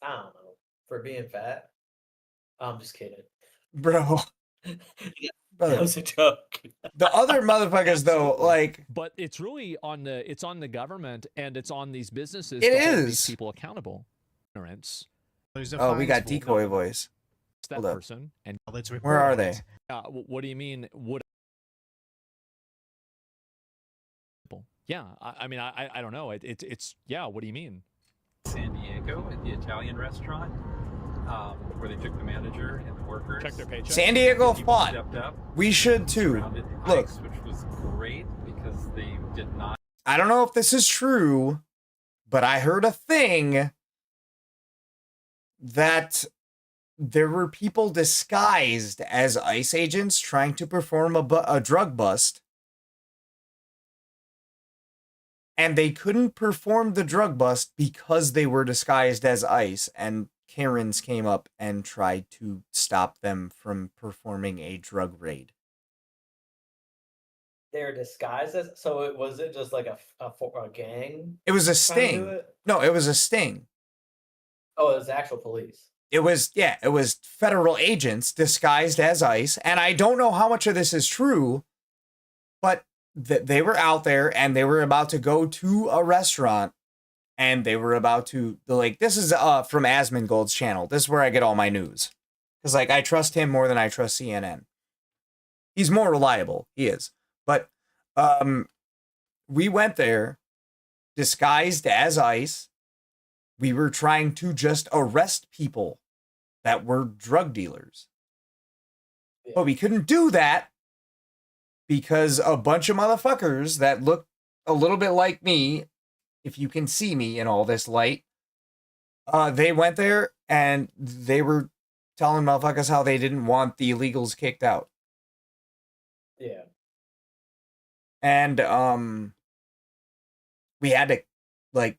I don't know. For being fat. I'm just kidding.
Bro.
That was a joke.
The other motherfuckers though, like,
but it's really on the government and it's on these businesses
It
to hold
is.
these people accountable. Ignorance.
Oh, we got decoy voice.
It's that
Hold up.
person and
Where are they?
what do you mean? Would yeah, I mean I don't know. It's yeah. What do you mean?
San Diego at the Italian restaurant, where they took the manager and the workers.
Check their paycheck.
San Diego
People
fought.
stepped up,
We should too.
surrounded
Look,
ICE, which was great because they did not.
I don't know if this is true, but I heard a thing that there were people disguised as ICE agents trying to perform a drug bust. And they couldn't perform the drug bust because they were disguised as ICE, and Karens came up and tried to stop them from performing a drug raid.
They were disguised as, so it wasn't just like a gang.
It was a
trying to do
sting.
it?
No, it was a sting.
Oh, it was actual police.
It was federal agents disguised as ICE, and I don't know how much of this is true, but they were out there and they were about to go to a restaurant, and they were about to, like, this is from Asmongold's channel. This is where I get all my news, because like I trust him more than I trust CNN. He's more reliable. He is. But we went there disguised as ICE. We were trying to just arrest people that were drug dealers.
Yeah.
But we couldn't do that because a bunch of motherfuckers that look a little bit like me, if you can see me in all this light, they went there and they were telling motherfuckers how they didn't want the illegals kicked out.
Yeah.
And we had to like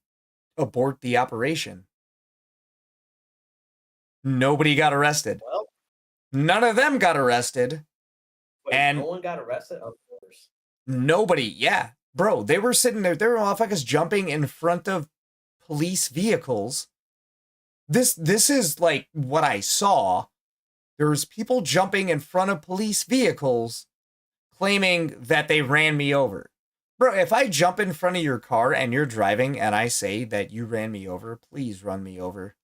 abort the operation. Nobody got arrested.
Well,
None of them got arrested.
wait,
And
no one got arrested? Of course.
nobody, yeah. Bro, they were sitting there, were motherfuckers jumping in front of police vehicles. This is like what I saw. There was people jumping in front of police vehicles claiming that they ran me over. Bro, if I jump in front of your car and you're driving and I say that you ran me over, please run me over.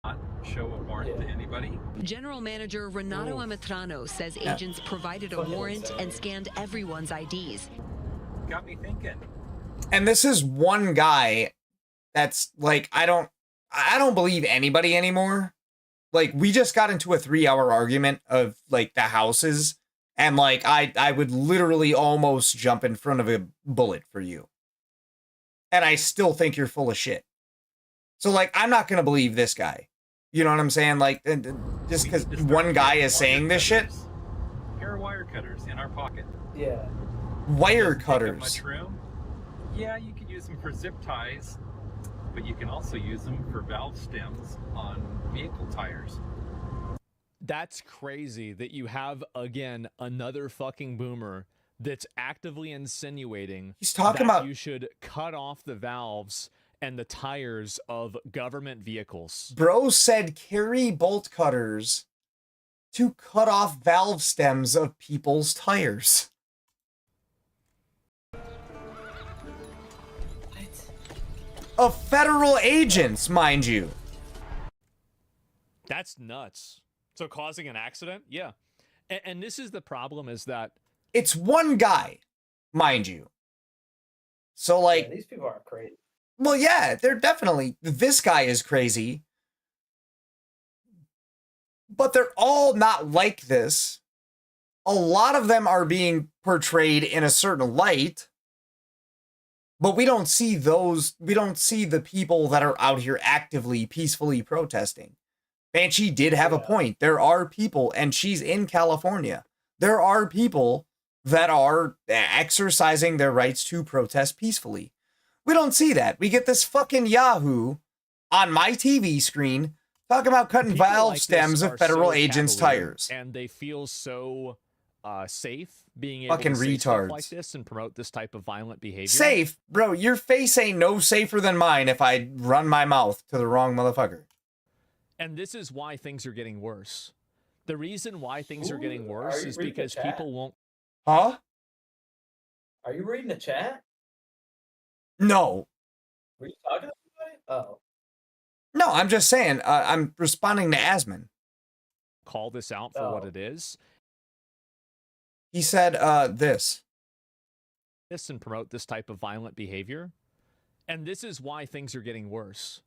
Not show a warrant to anybody.
General Manager Renato Amatrano says agents provided a warrant and scanned everyone's IDs.
Got me thinking.
And this is one guy that's like, I don't believe anybody anymore. Like, we just got into a 3-hour argument of like the houses, and like I would literally almost jump in front of a bullet for you. And I still think you're full of shit. So like, I'm not gonna believe this guy. You know what I'm saying? Like, just because one guy is saying this shit.
Pair of wire cutters in our pocket.
Yeah.
Wire
Take up
cutters.
much room. Yeah, you could use them for zip ties, but you can also use them for valve stems on vehicle tires.
That's crazy that you have, again, another fucking boomer that's actively insinuating
He's talking
that
about
you should cut off the valves and the tires of government vehicles.
Bro said carry bolt cutters to cut off valve stems of people's tires. Of federal agents, mind you.
That's nuts. So causing an accident? Yeah. And this is the problem, is that
It's one guy, mind you. So like,
Yeah, these people are crazy.
well, yeah, they're definitely, this guy is crazy. But they're all not like this. A lot of them are being portrayed in a certain light. But we don't see those, we don't see the people that are out here actively, peacefully protesting. Banshee did have a point. There are people, and she's in California. There are people that are exercising their rights to protest peacefully. We don't see that. We get this fucking Yahoo on my TV screen Talking about cutting
People
valve
like this
stems
are
of federal
so
agents'
cavalier,
tires.
and they feel so safe being able
Fucking
to say stuff
retards.
like this and promote this type of violent behavior.
Safe? Bro, your face ain't no safer than mine if I run my mouth to the wrong motherfucker.
And this is why things are getting worse. The reason why things are getting
Are
worse
you
is
reading the
because
chat?
people won't.
Huh?
Are you reading the chat?
No.
Were you talking to somebody? Oh.
No, I'm just saying, I'm responding to Asman.
Call this out for what it is.
He said, this.
This and promote this type of violent behavior. And this is why things are getting worse.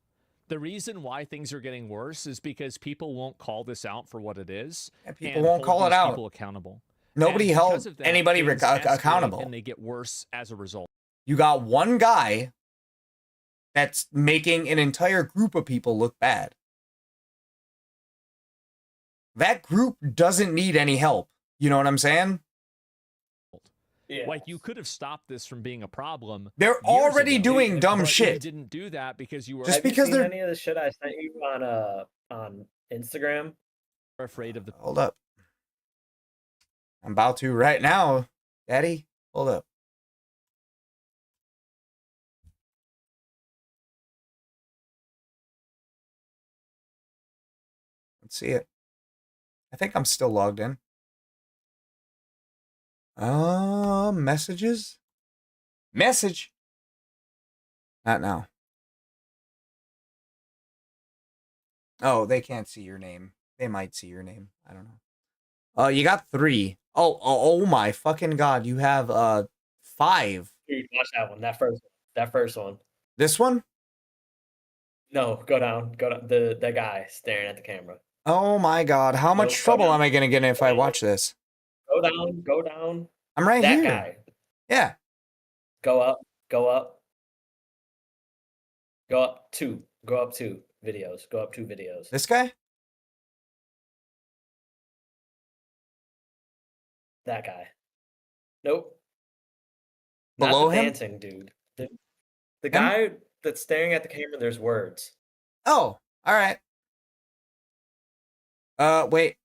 The reason why things are getting worse is because people won't call this out for what it is.
Yeah, people
and
won't
hold
call it
these
out.
People accountable.
Nobody
And
held
because of that,
anybody
things escalate
accountable.
And they get worse as a result.
You got one guy that's making an entire group of people look bad. That group doesn't need any help. You know what I'm saying?
Yeah.
Like, you could have stopped this from being a problem.
They're
years
already
ago,
doing dumb
but
shit.
You didn't do that because you were
Just
Have you
because
seen
they're-
any of the shit I sent you on Instagram?
afraid of the.
Hold up. I'm about to right now, Daddy. Hold up. Let's see it. I think I'm still logged in. Messages? Message. Not now. Oh, they can't see your name. They might see your name. I don't know. You got 3. Oh my fucking god. You have 5.
Dude, watch that one. That first one.
This one?
No, go down. Go down. The guy staring at the camera.
Oh my god. How much trouble am I gonna get if I watch this?
Go down. Go down.
I'm right
that
here.
Guy.
Yeah.
Go up. Go up. Go up 2. Go up 2 videos. Go up 2 videos.
This guy?
That guy. Nope.
Below
Not the
him?
dancing dude. The guy that's staring at the camera, there's words.
Oh, all right. Wait.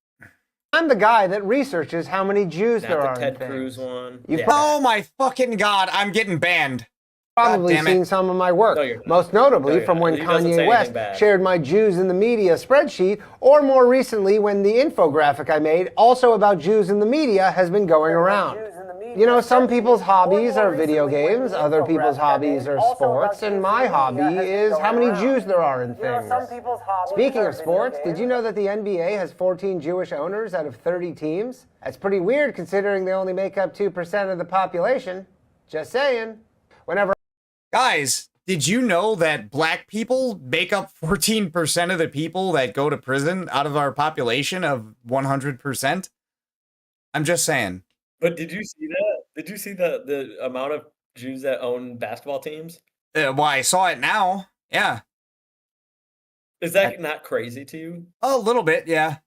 I'm the guy that researches how many Jews
Not
there
the
are
Ted
in things.
Cruz one.
You've
Oh my fucking god, I'm getting banned.
probably
God damn it.
seen some of my work,
No, you're not.
most notably
No, you're
from
not.
when
He doesn't say
Kanye
anything
West
bad.
shared my Jews in the media spreadsheet, or more recently when the infographic I made, also about Jews in the media, has been going around. You know, some people's hobbies are video games, other people's hobbies are sports, and my hobby is how many Jews there are in things. Speaking of sports, did you know that the NBA has 14 Jewish owners out of 30 teams? That's pretty weird considering they only make up 2% of the population. Just saying. Whenever
Guys, did you know that black people make up 14% of the people that go to prison out of our population of 100%? I'm just saying.
But did you see that? Did you see the amount of Jews that own basketball teams?
Well, I saw it now. Yeah.
Is that not crazy to you?
A little bit, yeah. A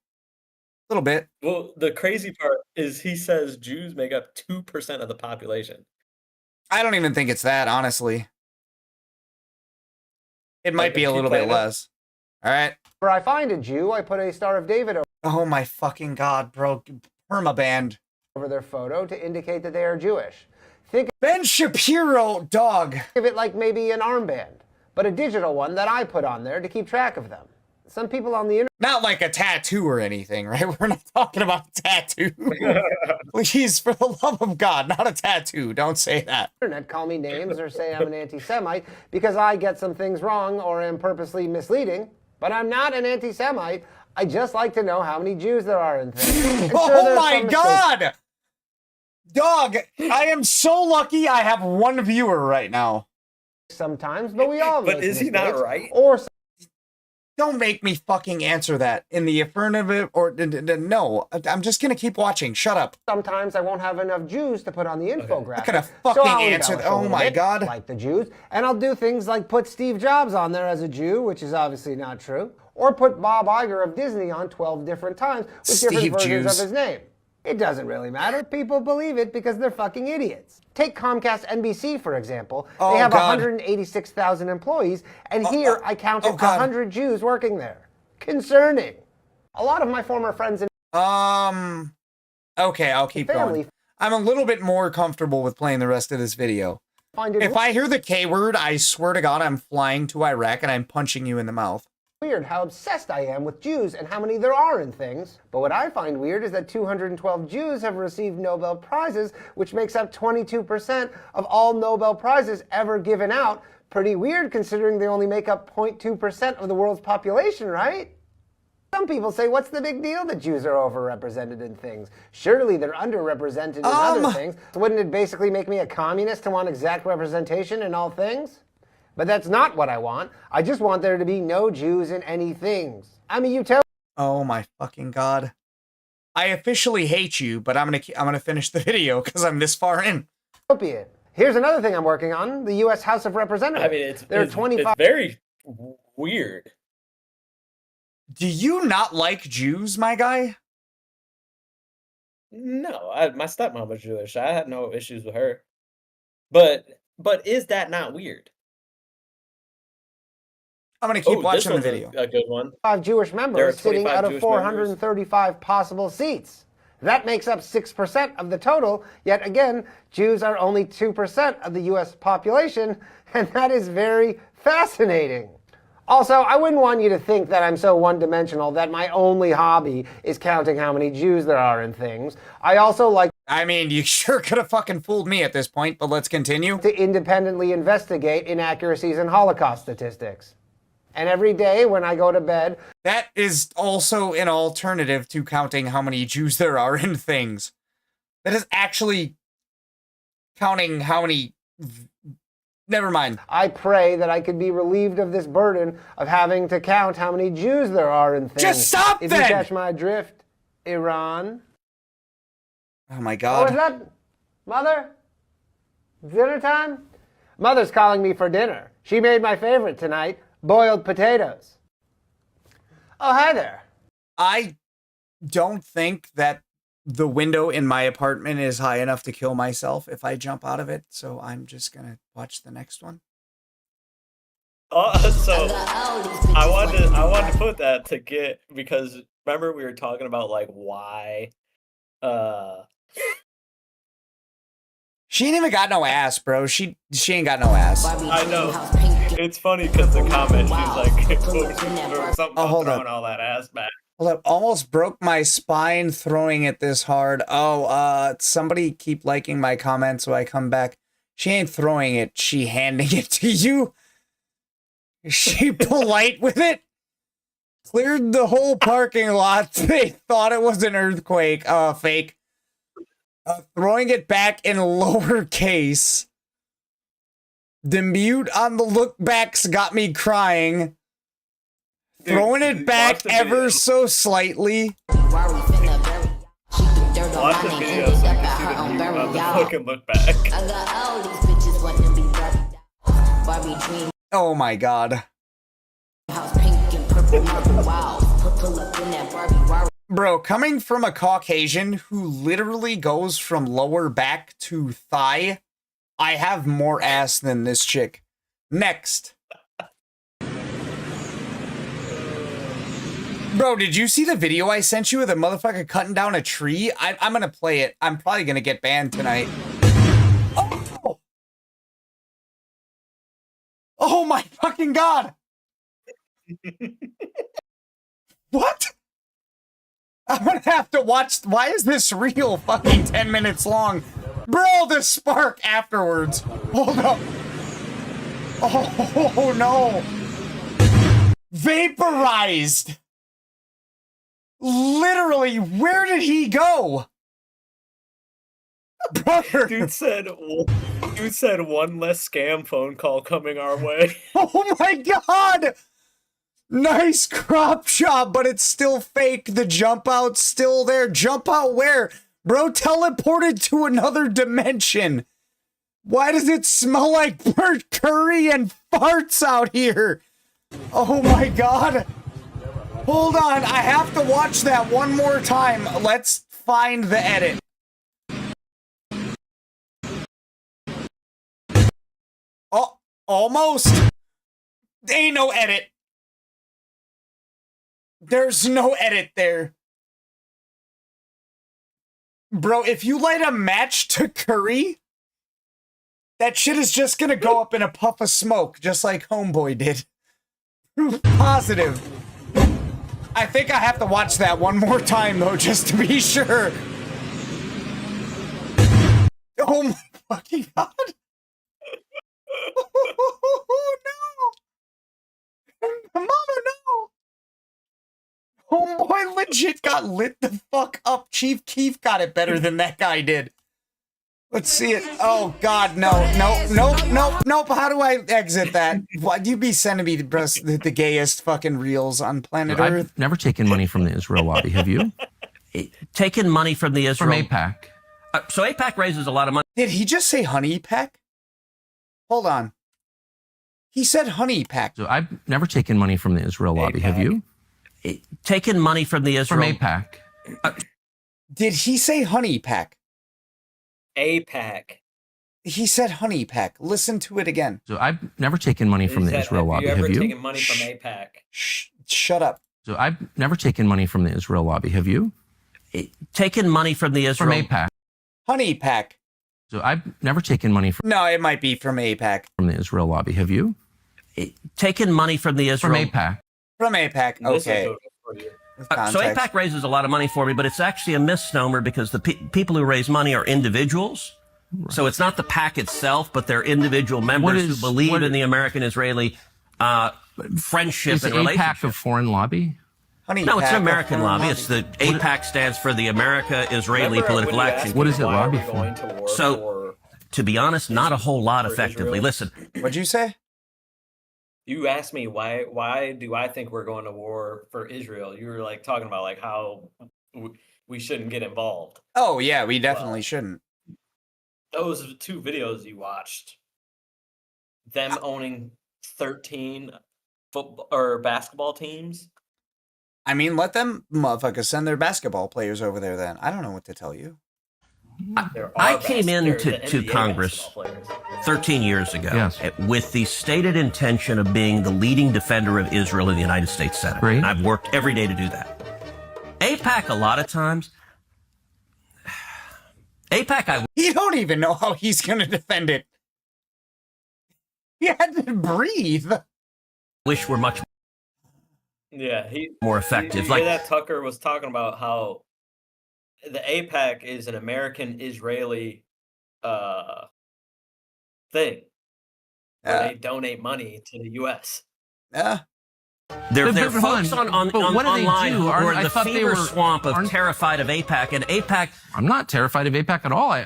little bit.
Well, the crazy part is he says Jews make up 2% of the population.
I don't even think it's that, honestly. It might be a little bit less. All right.
where I find a Jew, I put a Star of David
Oh my fucking god, bro. Permabanned.
over their photo to indicate that they are Jewish. Think
Ben Shapiro, dog.
of it like maybe an armband, but a digital one that I put on there to keep track of them. Some people on the internet.
Not like a tattoo or anything, right? We're not talking about a tattoo. Please, for the love of God, not a tattoo. Don't say that.
Internet call me names or say I'm an anti-Semite because I get some things wrong or am purposely misleading, but I'm not an anti-Semite. I just like to know how many Jews there are in things. And sure,
Oh
there's
my
some mistakes.
god! Dog, I am so lucky I have one viewer right now.
Sometimes, but we all
But
make
is he not
mistakes.
right?
Or
Don't make me fucking answer that in the affirmative or no. I'm just gonna keep watching. Shut up.
sometimes I won't have enough Jews to put on the infographic.
I could have
So
fucking
I'll
answered.
embellish a
Oh
little
my
bit,
god.
like the Jews, and I'll do things like put Steve Jobs on there as a Jew, which is obviously not true, or put Bob Iger of Disney on 12 different times with different
Steve
versions
Jews.
of his name. It doesn't really matter. People believe it because they're fucking idiots. Take Comcast NBC, for example.
Oh,
They have
God.
186,000 employees, and here I counted
God.
100 Jews working there. concerning. A lot of my former friends and
okay, I'll keep
family
going. I'm a little bit more comfortable with playing the rest of this video.
find it
If I hear the K word, I swear to God, I'm flying to Iraq and I'm punching you in the mouth.
weird how obsessed I am with Jews and how many there are in things. But what I find weird is that 212 Jews have received Nobel Prizes, which makes up 22% of all Nobel Prizes ever given out. Pretty weird considering they only make up 0.2% of the world's population, right? Some people say, what's the big deal that Jews are overrepresented in things? Surely they're underrepresented in other things. So wouldn't it basically make me a communist to want exact representation in all things? But that's not what I want. I just want there to be no Jews in any things. I'm a utopia.
Oh my fucking God. I officially hate you, but I'm gonna finish the video because I'm this far in.
Here's another thing I'm working on, the U.S. House of Representatives.
I mean,
there are 25.
It's very weird.
Do you not like Jews, my guy?
No, my stepmom was Jewish. I had no issues with her. But is that not weird?
I'm gonna keep watching the video.
A good one.
5 Jewish members sitting out of 435 possible seats. That makes up 6% of the total, yet again, Jews are only 2% of the U.S. population, and that is very fascinating. Also, I wouldn't want you to think that I'm so one-dimensional that my only hobby is counting how many Jews there are in things. I also like...
I mean, you sure could have fucking fooled me at this point, but let's continue.
...to independently investigate inaccuracies in Holocaust statistics. And every day when I go to bed...
That is also an alternative to counting how many Jews there are in things. That is actually counting how many... Never mind.
I pray that I could be relieved of this burden of having to count how many Jews there are in things.
Just stop
if
then!
You catch my drift, Iran.
Oh my God.
Oh, is that... Mother? Dinner time? Mother's calling me for dinner. She made my favorite tonight, boiled potatoes. Oh, hi there.
I don't think that the window in my apartment is high enough to kill myself if I jump out of it, so I'm just gonna watch the next one.
So I wanted to put that to get, because remember we were talking about like why
she ain't even got no ass, bro. She ain't got no ass.
I know. It's funny because the comment she's like something about throwing all that ass back.
Hold up, almost broke my spine throwing it this hard. Oh, somebody keep liking my comment so I come back. She ain't throwing it, she handing it to you. Is she polite with it? Cleared the whole parking lot. They thought it was an earthquake. Fake. Throwing it back in lowercase. The mute on the look backs got me crying. Throwing it back ever so slightly.
Watch the video so you can see the fucking look back.
Oh my God. Bro, coming from a Caucasian who literally goes from lower back to thigh, I have more ass than this chick. Next. Bro, did you see the video I sent you of the motherfucker cutting down a tree? I'm gonna play it. I'm probably gonna get banned tonight. Oh! Oh my fucking God! What? I'm gonna have to watch. Why is this reel fucking 10 minutes long? Bro, the spark afterwards. Hold up. Oh no. Vaporized. Literally, where did he go? Brother.
Dude said one less scam phone call coming our way.
Oh my God. Nice crop shot, but it's still fake. The jump out's still there. Jump out where? Bro teleported to another dimension. Why does it smell like burnt curry and farts out here? Oh my God. Hold on, I have to watch that one more time. Let's find the edit. Oh, almost. Ain't no edit. There's no edit there. Bro, if you light a match to curry, that shit is just gonna go up in a puff of smoke, just like Homeboy did. Positive. I think I have to watch that one more time, though, just to be sure. Oh my fucking god. Oh no. Mama, no. Homeboy legit got lit the fuck up. Chief Keef got it better than that guy did. Let's see it. Oh god, no. Nope. How do I exit that? Why'd you be sending me the gayest fucking reels on planet Earth?
I've never taken money from the Israel lobby, have you?
Taken money from the Israel...
From AIPAC.
So AIPAC raises a lot of money.
Did he just say honey pack? Hold on. He said honey pack.
So I've never taken money from the Israel lobby, have you?
Taken money from the Israel...
From AIPAC.
Did he say honey pack?
AIPAC.
He said honey pack. Listen to it again.
So I've never taken money from the Israel lobby, have you?
Have you ever taken money from AIPAC?
Shut up.
So I've never taken money from the Israel lobby, have you?
Taken money from the Israel...
From AIPAC.
Honey pack.
So I've never taken money from...
No, it might be from AIPAC.
From the Israel lobby, have you?
Taken money from the Israel...
From AIPAC.
From AIPAC, okay.
So AIPAC raises a lot of money for me, but it's actually a misnomer because the people who raise money are individuals. Right. So it's not the PAC itself, but they're individual members who believe in the American-Israeli friendship and relationship.
Is AIPAC a foreign lobby?
No, it's an American lobby. It's the AIPAC stands for the America-Israeli Political Action.
What is it lobby for?
So, to be honest, not a whole lot effectively. Listen.
What'd you say?
You asked me why do I think we're going to war for Israel? You were like talking about like how we shouldn't get involved.
Oh yeah, we definitely shouldn't.
Those 2 videos you watched, them owning 13 football or basketball teams.
I mean, let them motherfuckers send their basketball players over there then. I don't know what to tell you.
I came into Congress 13 years ago with the stated intention of being the leading defender of Israel in the United States Senate.
Right.
And I've worked every day to do that. AIPAC, a lot of times,
You don't even know how he's going to defend it. He had to breathe.
Wish were much more effective.
Like that Tucker was talking about how the AIPAC is an American-Israeli thing. Where they donate money to the U.S.
Yeah.
There are folks online who are in the fever swamp of terrified of AIPAC, and AIPAC...
I'm not terrified of AIPAC at all.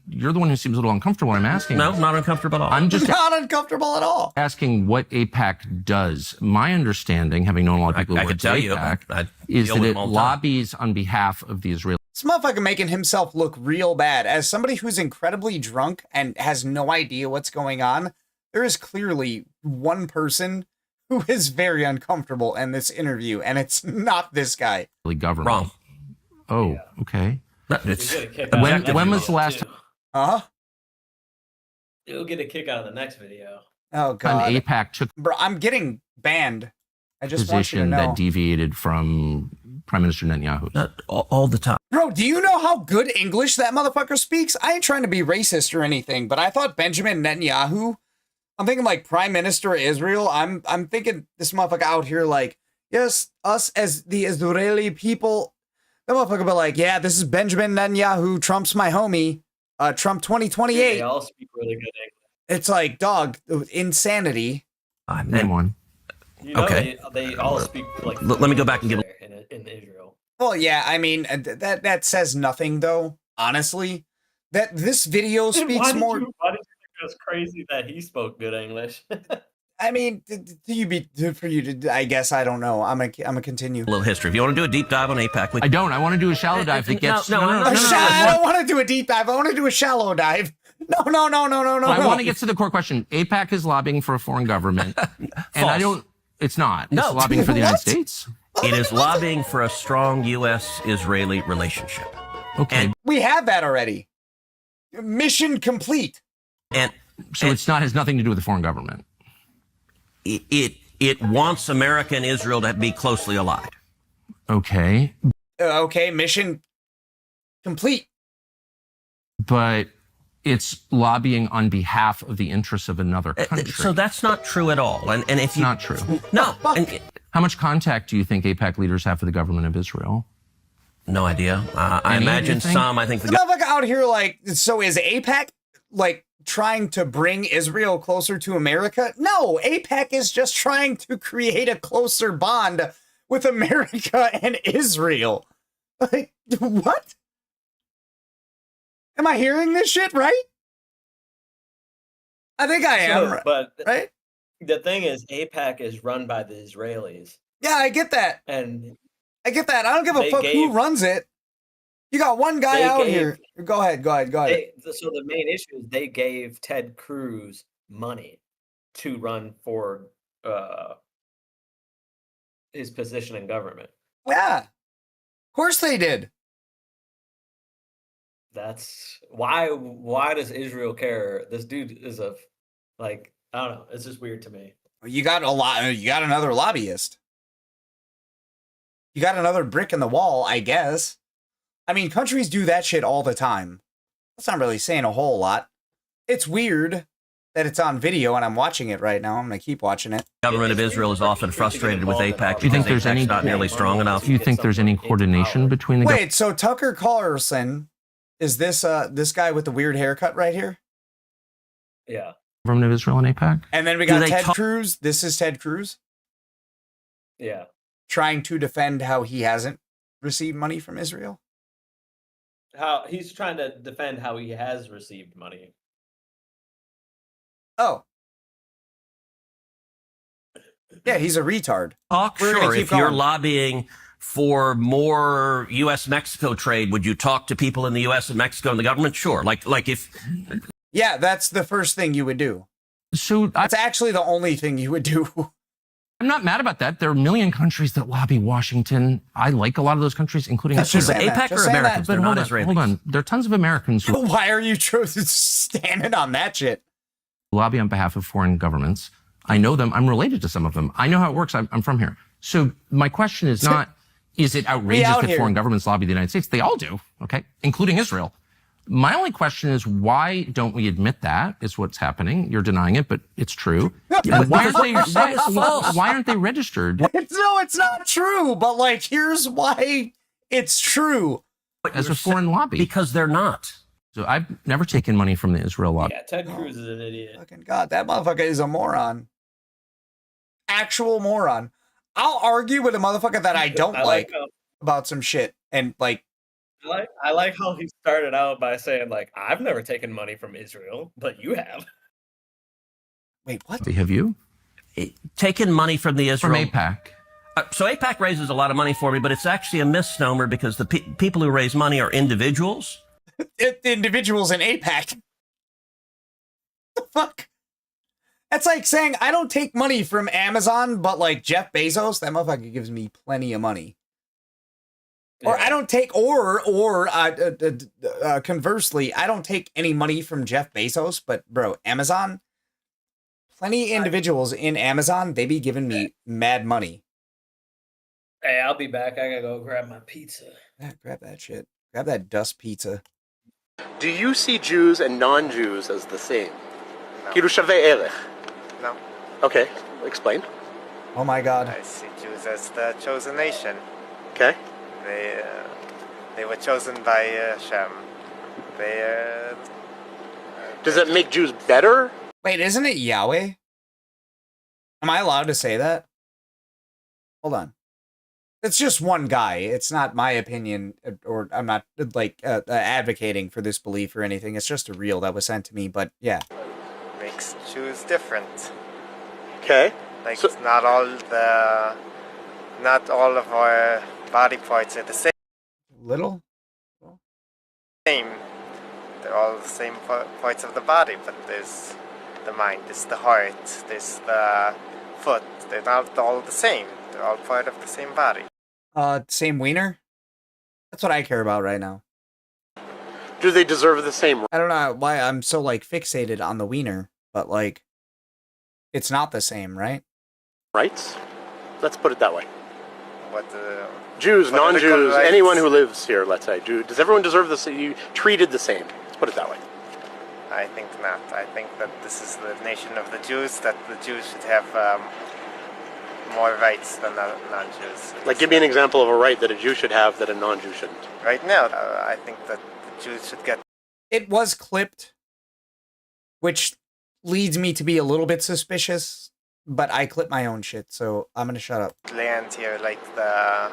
You're the one who seems a little uncomfortable when I'm asking.
No, not uncomfortable at all.
I'm just
not uncomfortable at all.
Asking what AIPAC does. My understanding, having known a lot of people who work at AIPAC, is that it lobbies on behalf of the Israeli...
This motherfucker making himself look real bad. As somebody who's incredibly drunk and has no idea what's going on, there is clearly one person who is very uncomfortable in this interview, and it's not this guy.
Government.
Wrong.
Oh, okay.
When
was the last time?
Huh?
You'll get a kick out of the next video.
Oh, God.
AIPAC took...
Bro, I'm getting banned. I just want you to
position
know.
that deviated from Prime Minister Netanyahu.
All the time.
Bro, do you know how good English that motherfucker speaks? I ain't trying to be racist or anything, but I thought Benjamin Netanyahu... I'm thinking like Prime Minister of Israel. I'm thinking this motherfucker out here like, yes, us as the Israeli people. That motherfucker be like, yeah, this is Benjamin Netanyahu. Trump's my homie. Trump 2028.
They all speak really good English.
It's like, dog, insanity.
Name one.
You know,
Okay.
They all speak like...
Let me go back and give...
In Israel.
Well, yeah, I mean, that says nothing, though, honestly. That this video speaks more...
Why did you think it was crazy that he spoke good English?
I mean, for you to, I guess, I don't know. I'm gonna continue.
A little history. If you want to do a deep dive on AIPAC...
I don't. I want to do a shallow dive that gets...
I don't want to do a deep dive. I want to do a shallow dive. No.
I want to get to the core question. AIPAC is lobbying for a foreign government. And I don't... It's not. It's lobbying for the United States.
It is lobbying for a strong U.S.-Israeli relationship.
Okay.
And
we have that already. Mission complete.
And
so it has nothing to do with the foreign government.
It wants America and Israel to be closely allied.
Okay.
Okay, mission complete.
But it's lobbying on behalf of the interests of another country.
So that's not true at all. And if you...
Not true.
No.
How much contact do you think AIPAC leaders have with the government of Israel?
No idea. I imagine some. I think
the motherfucker out here, like, so is AIPAC, like, trying to bring Israel closer to America? No, AIPAC is just trying to create a closer bond with America and Israel. Like, what? Am I hearing this shit right? I think I am,
but
right?
The thing is, AIPAC is run by the Israelis.
Yeah, I get that.
And
I get that. I don't give a fuck who runs it. You got one guy out here. Go ahead.
So the main issue is they gave Ted Cruz money to run for his position in government.
Yeah. Of course they did.
That's why does Israel care? This dude is I don't know. It's just weird to me.
You got another lobbyist. You got another brick in the wall, I guess. I mean, countries do that shit all the time. That's not really saying a whole lot. It's weird that it's on video and I'm watching it right now. I'm going to keep watching it.
The government of Israel is often frustrated with AIPAC.
Do you think there's any
not nearly strong enough?
Do you think there's any coordination between the
Wait, so Tucker Carlson is this guy with the weird haircut right here?
Yeah.
government of Israel and AIPAC?
And then we got Ted Cruz. This is Ted Cruz.
Yeah.
Trying to defend how he hasn't received money from Israel.
How he's trying to defend how he has received money.
Oh. Yeah, he's a retard.
Sure, if you're lobbying for more U.S.-Mexico trade, would you talk to people in the U.S. and Mexico and the government? Sure. Like if...
Yeah, that's the first thing you would do.
So
that's actually the only thing you would do.
I'm not mad about that. There are a million countries that lobby Washington. I like a lot of those countries, including
Israel.
But
AIPAC are Americans.
They're not Israelis. Hold on. There are tons of Americans who
Why are you standing on that shit?
Lobby on behalf of foreign governments. I know them. I'm related to some of them. I know how it works. I'm from here. So my question is not, is it outrageous that foreign governments lobby the United States? They all do, okay, including Israel. My only question is, why don't we admit that is what's happening? You're denying it, but it's true. And why aren't they registered?
No, it's not true. But like, here's why it's true.
As a foreign lobby.
Because they're not.
So I've never taken money from the Israel lobby.
Yeah, Ted Cruz is an idiot.
Fucking God, that motherfucker is a moron. Actual moron. I'll argue with a motherfucker that I don't like about some shit. And like,
I like how he started out by saying, like, I've never taken money from Israel, but you have.
Wait, what?
Have you?
Taken money from the Israel...
From AIPAC.
So AIPAC raises a lot of money for me, but it's actually a misnomer because the people who raise money are individuals.
Individuals in AIPAC. The fuck? That's like saying I don't take money from Amazon, but like Jeff Bezos, that motherfucker gives me plenty of money. Yeah. Or I don't take, conversely, I don't take any money from Jeff Bezos, but bro, Amazon, plenty of individuals in Amazon, they be giving me mad money.
Hey, I'll be back. I gotta go grab my pizza.
Yeah, grab that shit. Grab that dust pizza.
Do you see Jews and non-Jews as the same? כאילו שווה ערך.
No.
Okay, explain.
Oh my God.
I see Jews as the chosen nation.
Okay.
They were chosen by Hashem.
Does that make Jews better?
Wait, isn't it Yahweh? Am I allowed to say that? Hold on. It's just one guy. It's not my opinion, or I'm not like advocating for this belief or anything. It's just a reel that was sent to me, but yeah.
Makes Jews different.
Okay.
Like so, not all of our body parts are the same.
Little?
Same. They're all the same parts of the body, but there's the mind, there's the heart, there's the foot. They're not all the same. They're all part of the same body.
Same wiener? That's what I care about right now.
Do they deserve the same?
I don't know why I'm so like fixated on the wiener, but like, it's not the same, right?
Rights? Let's put it that way.
what
Jews,
political
non-Jews,
rights.
anyone who lives here, let's say. Does everyone deserve this? You treated the same. Let's put it that way.
I think not. I think that this is the nation of the Jews, that the Jews should have more rights than the non-Jews.
Like, give me an example of a right that a Jew should have that a non-Jew shouldn't.
Right now, I think that the Jews should get...
It was clipped, which leads me to be a little bit suspicious, but I clip my own shit, so I'm gonna shut up.
Land here, like the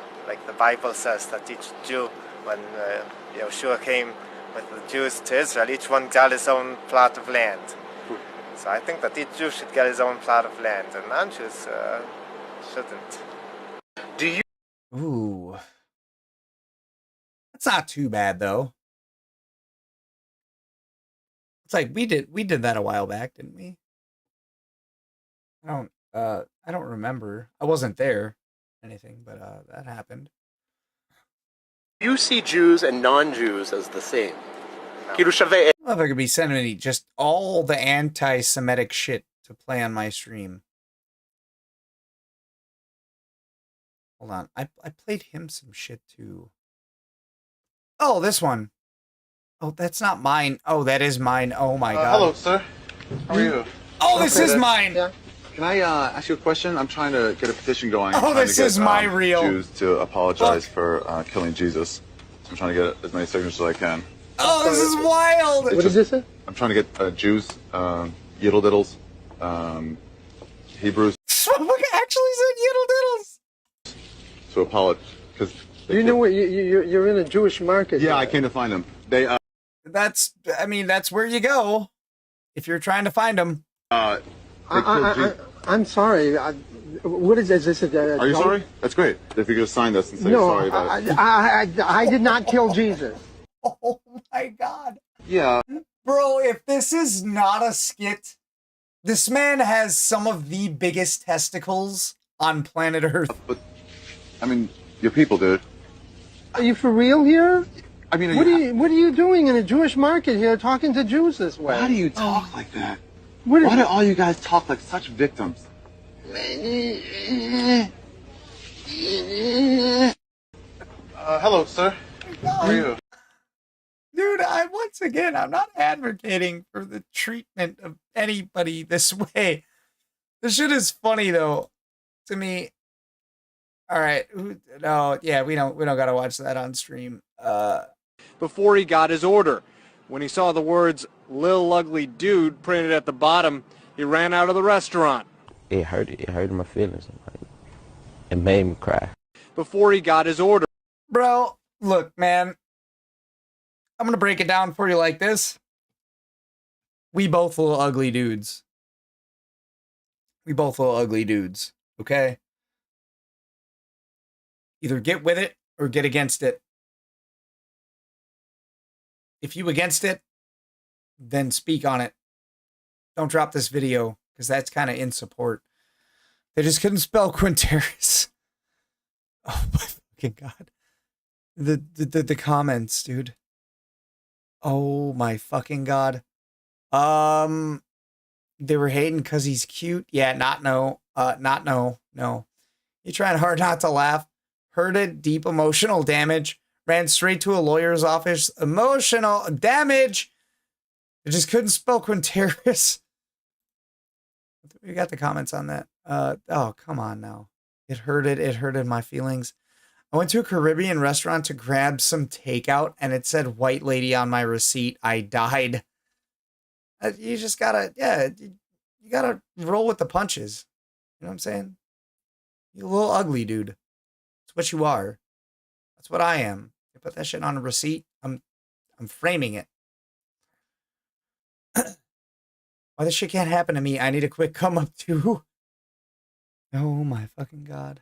Bible says, that each Jew, when Yeshua came with the Jews to Israel, each one got his own plot of land. So I think that each Jew should get his own plot of land, and non-Jews shouldn't.
Do you?
Ooh, that's not too bad though. It's like we did that a while back, didn't we? I don't remember. I wasn't there, anything, but that happened.
You see Jews and non-Jews as the same.
I don't know if I could be sending me just all the anti-Semitic shit to play on my stream. Hold on, I played him some shit too. Oh, this one. Oh, that's not mine. Oh, that is mine. Oh my god.
Hello, sir. How are you?
Oh, this is mine.
Yeah. Can I ask you a question? I'm trying to get a petition going.
Oh, this is my reel.
Jews to apologize for killing Jesus. So I'm trying to get as many signatures as I can.
Oh, this is wild.
What does this say? I'm trying to get Jews, yiddle diddles, Hebrews
Actually said yiddle diddles.
to apologize because
You know what? You're in a Jewish market.
yeah, I came to find them. They
That's where you go if you're trying to find them.
I'm sorry. What is this?
Are you sorry? That's great. If you could sign this and say
No,
sorry about it.
I did not kill Jesus.
Oh my god.
Yeah.
Bro, if this is not a skit, this man has some of the biggest testicles on planet Earth.
But I mean, your people, dude.
Are you for real here?
I mean,
what are you doing in a Jewish market here, talking to Jews this way?
How do you talk like that? Why do all you guys talk like such victims? Hello, sir. How are you?
Dude, I'm not advocating for the treatment of anybody this way. This shit is funny though, to me. All right, no, yeah, we don't gotta watch that on stream.
Before he got his order, when he saw the words "Lil Ugly Dude" printed at the bottom, he ran out of the restaurant.
It hurt my feelings. It made me cry.
Before he got his order.
Bro, look, man. I'm gonna break it down for you like this. We both little ugly dudes. We both little ugly dudes, okay? Either get with it or get against it. If you against it, then speak on it. Don't drop this video, because that's kind of in support. They just couldn't spell Quinteris. Oh my fucking god. The comments, dude. Oh my fucking god. They were hating because he's cute. Yeah, no. You're trying hard not to laugh. Heard it, deep emotional damage. Ran straight to a lawyer's office. Emotional damage. I just couldn't spell Quinteris. We got the comments on that. Oh, come on now. It hurted my feelings. I went to a Caribbean restaurant to grab some takeout and it said white lady on my receipt. I died. You just gotta, you gotta roll with the punches. You know what I'm saying? You a little ugly, dude. That's what you are. That's what I am. You put that shit on a receipt, I'm framing it. Why this shit can't happen to me? I need a quick come up too. Oh my fucking god.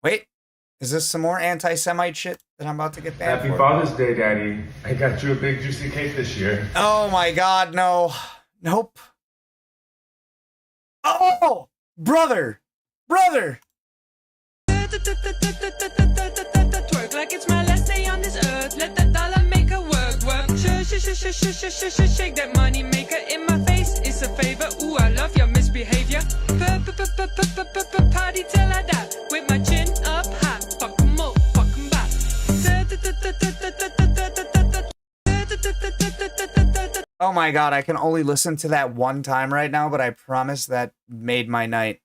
Wait, is this some more anti-Semite shit that I'm about to get banned
Happy
for?
Father's Day, Daddy. I got you a big juicy cake this year.
Oh my god, no. Nope. Oh! Brother!
Twerk like it's my last day on this earth. Let that dollar make her work.
Shake that money maker in my face. It's a favor. Ooh, I love your misbehavior. Party till I die with my chin up high. Fuck 'em up, fuck 'em back.
Oh my god, I can only listen to that one time right now, but I promise that made my night.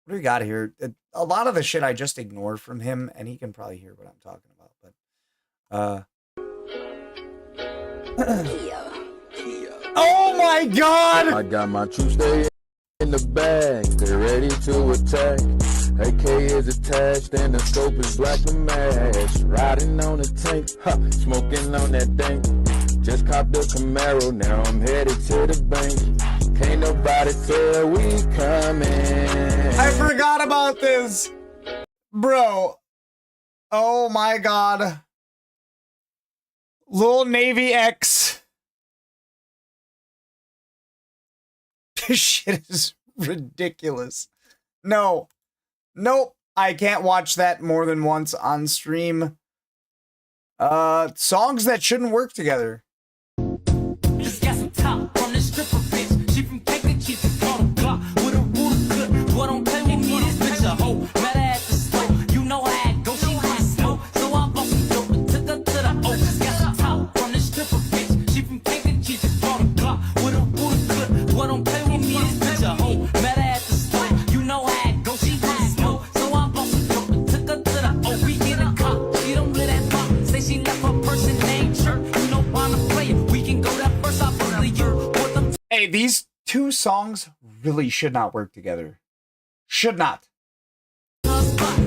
What do we got here? A lot of the shit I just ignore from him, and he can probably hear what I'm talking about, but oh my god!
I got my troops, they in the bag, they're ready to attack. AK is attached and the scope is black and mash. Riding on a tank, smoking on that dank. Just copped the Camaro, now I'm headed to the bank. Can't nobody tell we coming.
I forgot about this. Bro. Oh my god. Lil Navy X. This shit is ridiculous. No. Nope. I can't watch that more than once on stream. Songs that shouldn't work together.
Just got some top from the stripper bitch. She from Cake, she's a Glock with a ruler good. Boy, don't play with me, this bitch a hoe. Met her at the store, you know how it go. She want smoke, so I bought some dope and took her to the O. Just got some top from the stripper bitch. She from Cake, she's a Glock with a ruler good. Boy, don't play with me, this bitch a hoe. Met her at the store, you know how it go. She want smoke, so I bought some dope and took her to the O. We get a cop, she don't live that pop. Say she left her person named Church. You know I'm a player, we can go that first off of the year.
Hey, these two songs really should not work together. Should not.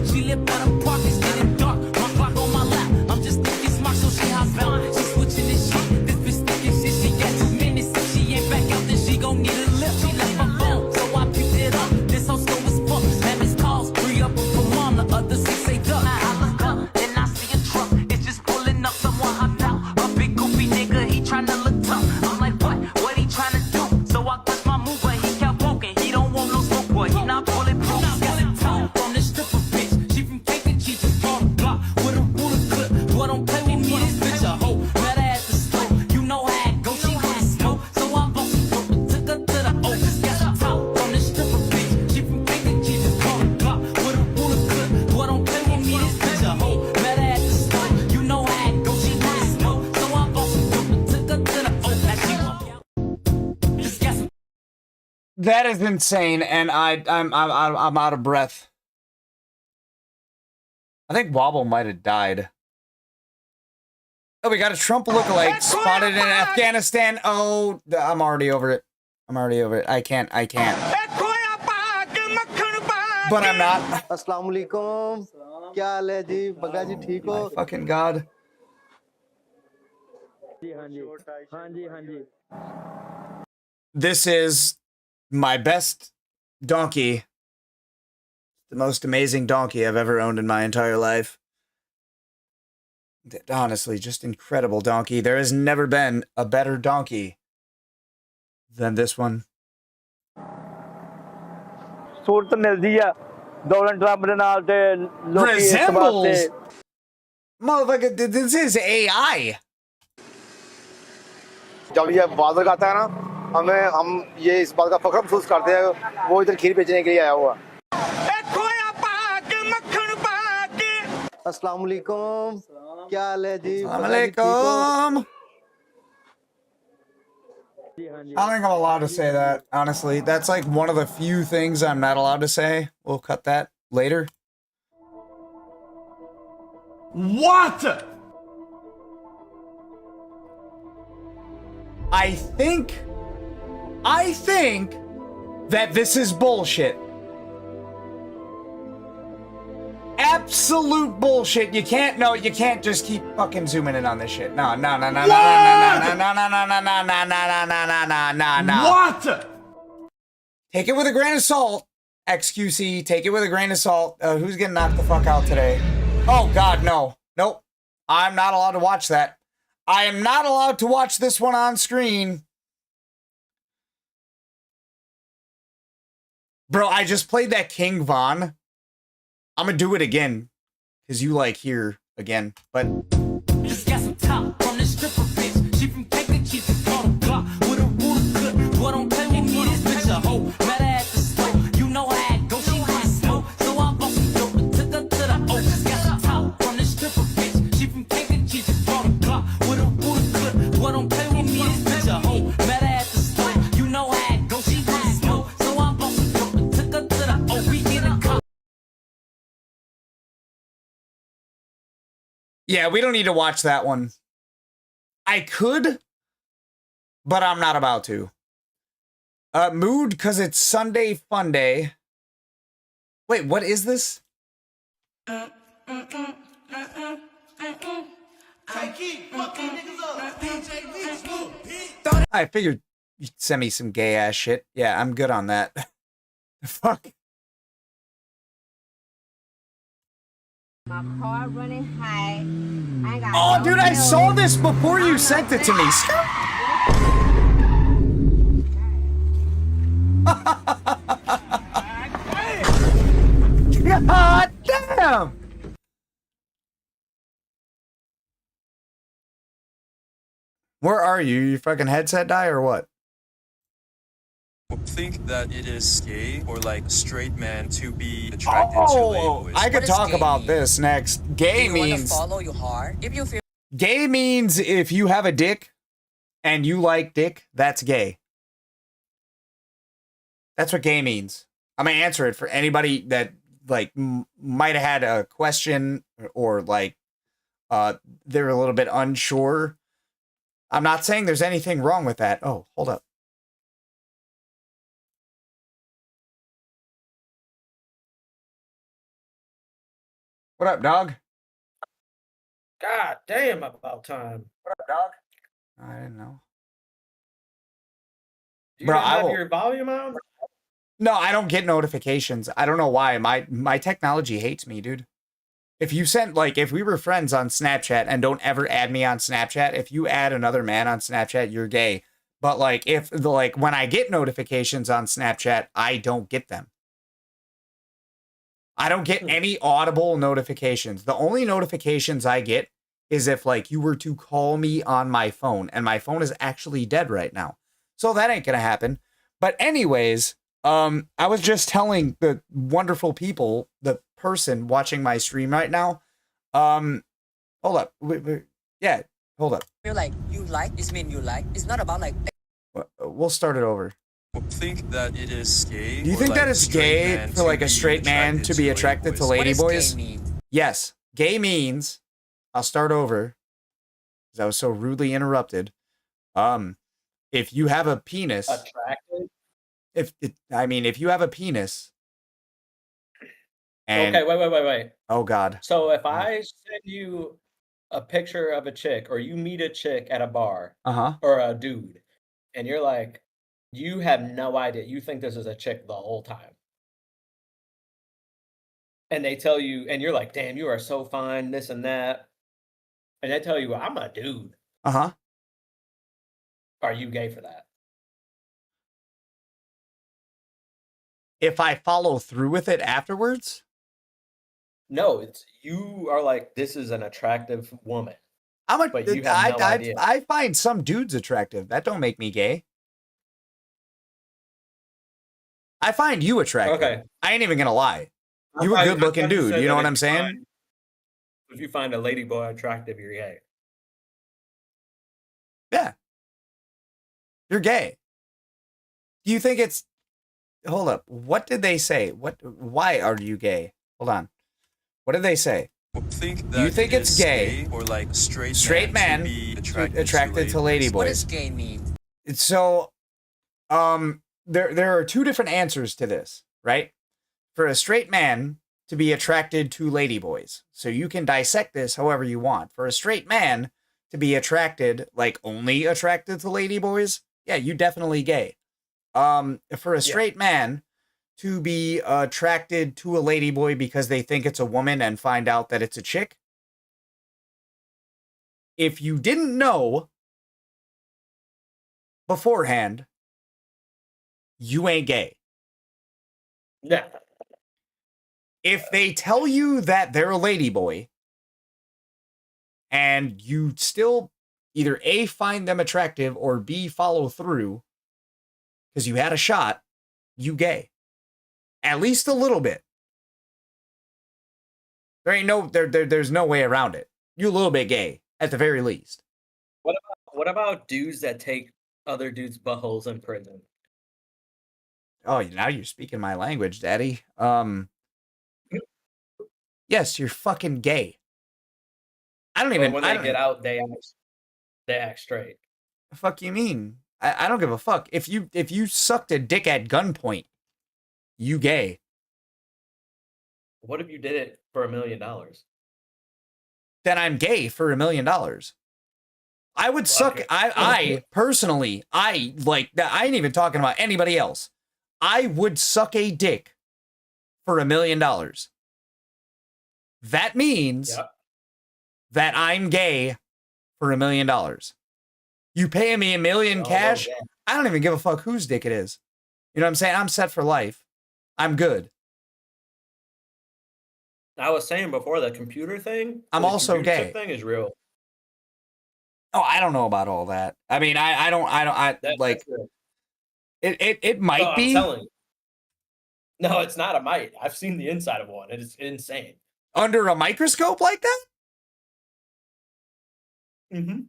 She live by the park, it's getting dark. My clock on my lap, I'm just thinking smart, so she hops out. She switching this shit, this bitch thinking shit. She got 2 minutes, if she ain't back out, then she gon' need a lift. She left her phone, so I picked it up. This whole store is full, and Miss calls, 3 up from mom, the other 6 ain't duck. I look up, then I see a truck, it's just pulling up, someone hopped out. A big goofy nigga, he tryna look tough. I'm like, what he tryna do? So I touch my move, but he kept walking. He don't want no smoke, boy, he not bulletproof. Got some top from the stripper bitch. She from Cake and she just bought a Glock with a ruler clip. Boy, don't play with me, this bitch a hoe. Met her at the store, you know how it go. She want smoke, so I bought some dope and took her to the O. Just got some top from the stripper bitch. She from Cake and she just bought a Glock with a ruler clip. Boy, don't play with me, this bitch a hoe. Met her at the store, you know how it go. She want smoke, so I bought some dope and took her to the O. Now she walk out. Just got some.
That is insane, and I'm out of breath. I think Wobble might have died. Oh, we got a Trump lookalike spotted in Afghanistan. Oh, I'm already over it. I'm already over it. I can't. But I'm not.
Assalamualaikum. क्या हाल है जी? बगा जी ठीक हो?
My fucking god. This is my best donkey. The most amazing donkey I've ever owned in my entire life. Honestly, just incredible donkey. There has never been a better donkey than this one. Resembles? Motherfucker, this is AI.
जब ये बादल आता है ना, हम ये इस बात का फख्र महसूस करते हैं वो इधर खीर बेचने के लिए आया हुआ। अस्सलाम वालेकुम, क्या हाल है जी?
Assalamualaikum. I don't think I'm allowed to say that, honestly. That's like one of the few things I'm not allowed to say. We'll cut that later. What? I think that this is bullshit. Absolute bullshit. You can't just keep fucking zooming in on this shit. No. What? Take it with a grain of salt. XQC, take it with a grain of salt. Who's getting knocked the fuck out today? Oh god, no. Nope. I'm not allowed to watch that. I am not allowed to watch this one on screen. Bro, I just played that King Von. I'm gonna do it again. Because you like here again. But
Just got some top from the
Yeah, we don't need to watch that one. I could, but I'm not about to. Mood, because it's Sunday Fun Day. Wait, what is this? I figured you'd send me some gay ass shit. Yeah, I'm good on that. Fuck.
My car running high. I got
Oh, dude, I saw this before you sent it to me. God damn! Where are you? You fucking headset die or what?
Think that it is gay or like straight man to be attracted to ladyboys.
I could talk about this next. Gay means
follow your heart. If you feel
gay means if you have a dick and you like dick, that's gay. That's what gay means. I'm gonna answer it for anybody that like might have had a question or like they're a little bit unsure. I'm not saying there's anything wrong with that. Oh, hold up. What up, dog?
God damn, about time.
What up, dog? I didn't know.
Do you have your volume on?
No, I don't get notifications. I don't know why. My technology hates me, dude. If you sent, like, if we were friends on Snapchat and don't ever add me on Snapchat, if you add another man on Snapchat, you're gay. But, like, when I get notifications on Snapchat, I don't get them. I don't get any audible notifications. The only notifications I get is if, like, you were to call me on my phone, and my phone is actually dead right now. So that ain't gonna happen. But anyways, I was just telling the wonderful people, the person watching my stream right now, hold up. Yeah, hold up.
feel like you like, it mean you like. It's not about like.
We'll start it over.
Think that it is gay.
Do you think that it's gay for like a straight man to be attracted to ladyboys? Yes. Gay means, I'll start over, because I was so rudely interrupted. If you have a penis.
Attracted?
If you have a penis. And,
okay, wait.
Oh, God.
So if I send you a picture of a chick, or you meet a chick at a bar, or a dude, and you're like, you have no idea. You think this is a chick the whole time. And they tell you, and you're like, damn, you are so fine, this and that. And they tell you, I'm a dude.
Uh-huh.
Are you gay for that?
If I follow through with it afterwards?
No, it's you are like, this is an attractive woman. But you have no idea.
I find some dudes attractive. That don't make me gay. I find you attractive.
Okay.
I ain't even gonna lie. You a good looking dude. You know what I'm saying?
If you find a ladyboy attractive, you're gay.
Yeah. You're gay. Do you think it's... Hold up. What did they say? Why are you gay? Hold on. What did they say? Do you think it's gay or like straight man to be attracted to ladyboys?
What does gay mean?
So, there are two different answers to this, right? For a straight man to be attracted to ladyboys. So you can dissect this however you want. For a straight man to be attracted, like only attracted to ladyboys, yeah, you definitely gay. For a straight man to be attracted to a ladyboy because they think it's a woman and find out that it's a chick, if you didn't know beforehand, you ain't gay.
Yeah.
If they tell you that they're a ladyboy and you still either A, find them attractive, or B, follow through because you had a shot, you gay. At least a little bit. There's no way around it. You're a little bit gay, at the very least.
What about dudes that take other dudes' buttholes in prison?
Oh, now you're speaking my language, daddy. Yes, you're fucking gay. I don't even.
But when they get out, they act straight.
The fuck you mean? I don't give a fuck. If you sucked a dick at gunpoint, you gay.
What if you did it for $1 million?
Then I'm gay for $1 million. I would suck. I personally, I like that. I ain't even talking about anybody else. I would suck a dick for $1 million. That means that I'm gay for $1 million. You pay me $1 million cash, I don't even give a fuck whose dick it is. You know what I'm saying? I'm set for life. I'm good.
I was saying before, the computer thing.
I'm also gay.
Thing is real.
Oh, I don't know about all that. I mean, I like. It might be.
I'm telling you. No, it's not a mite. I've seen the inside of one. It is insane.
Under a microscope like that?
Mm-hmm.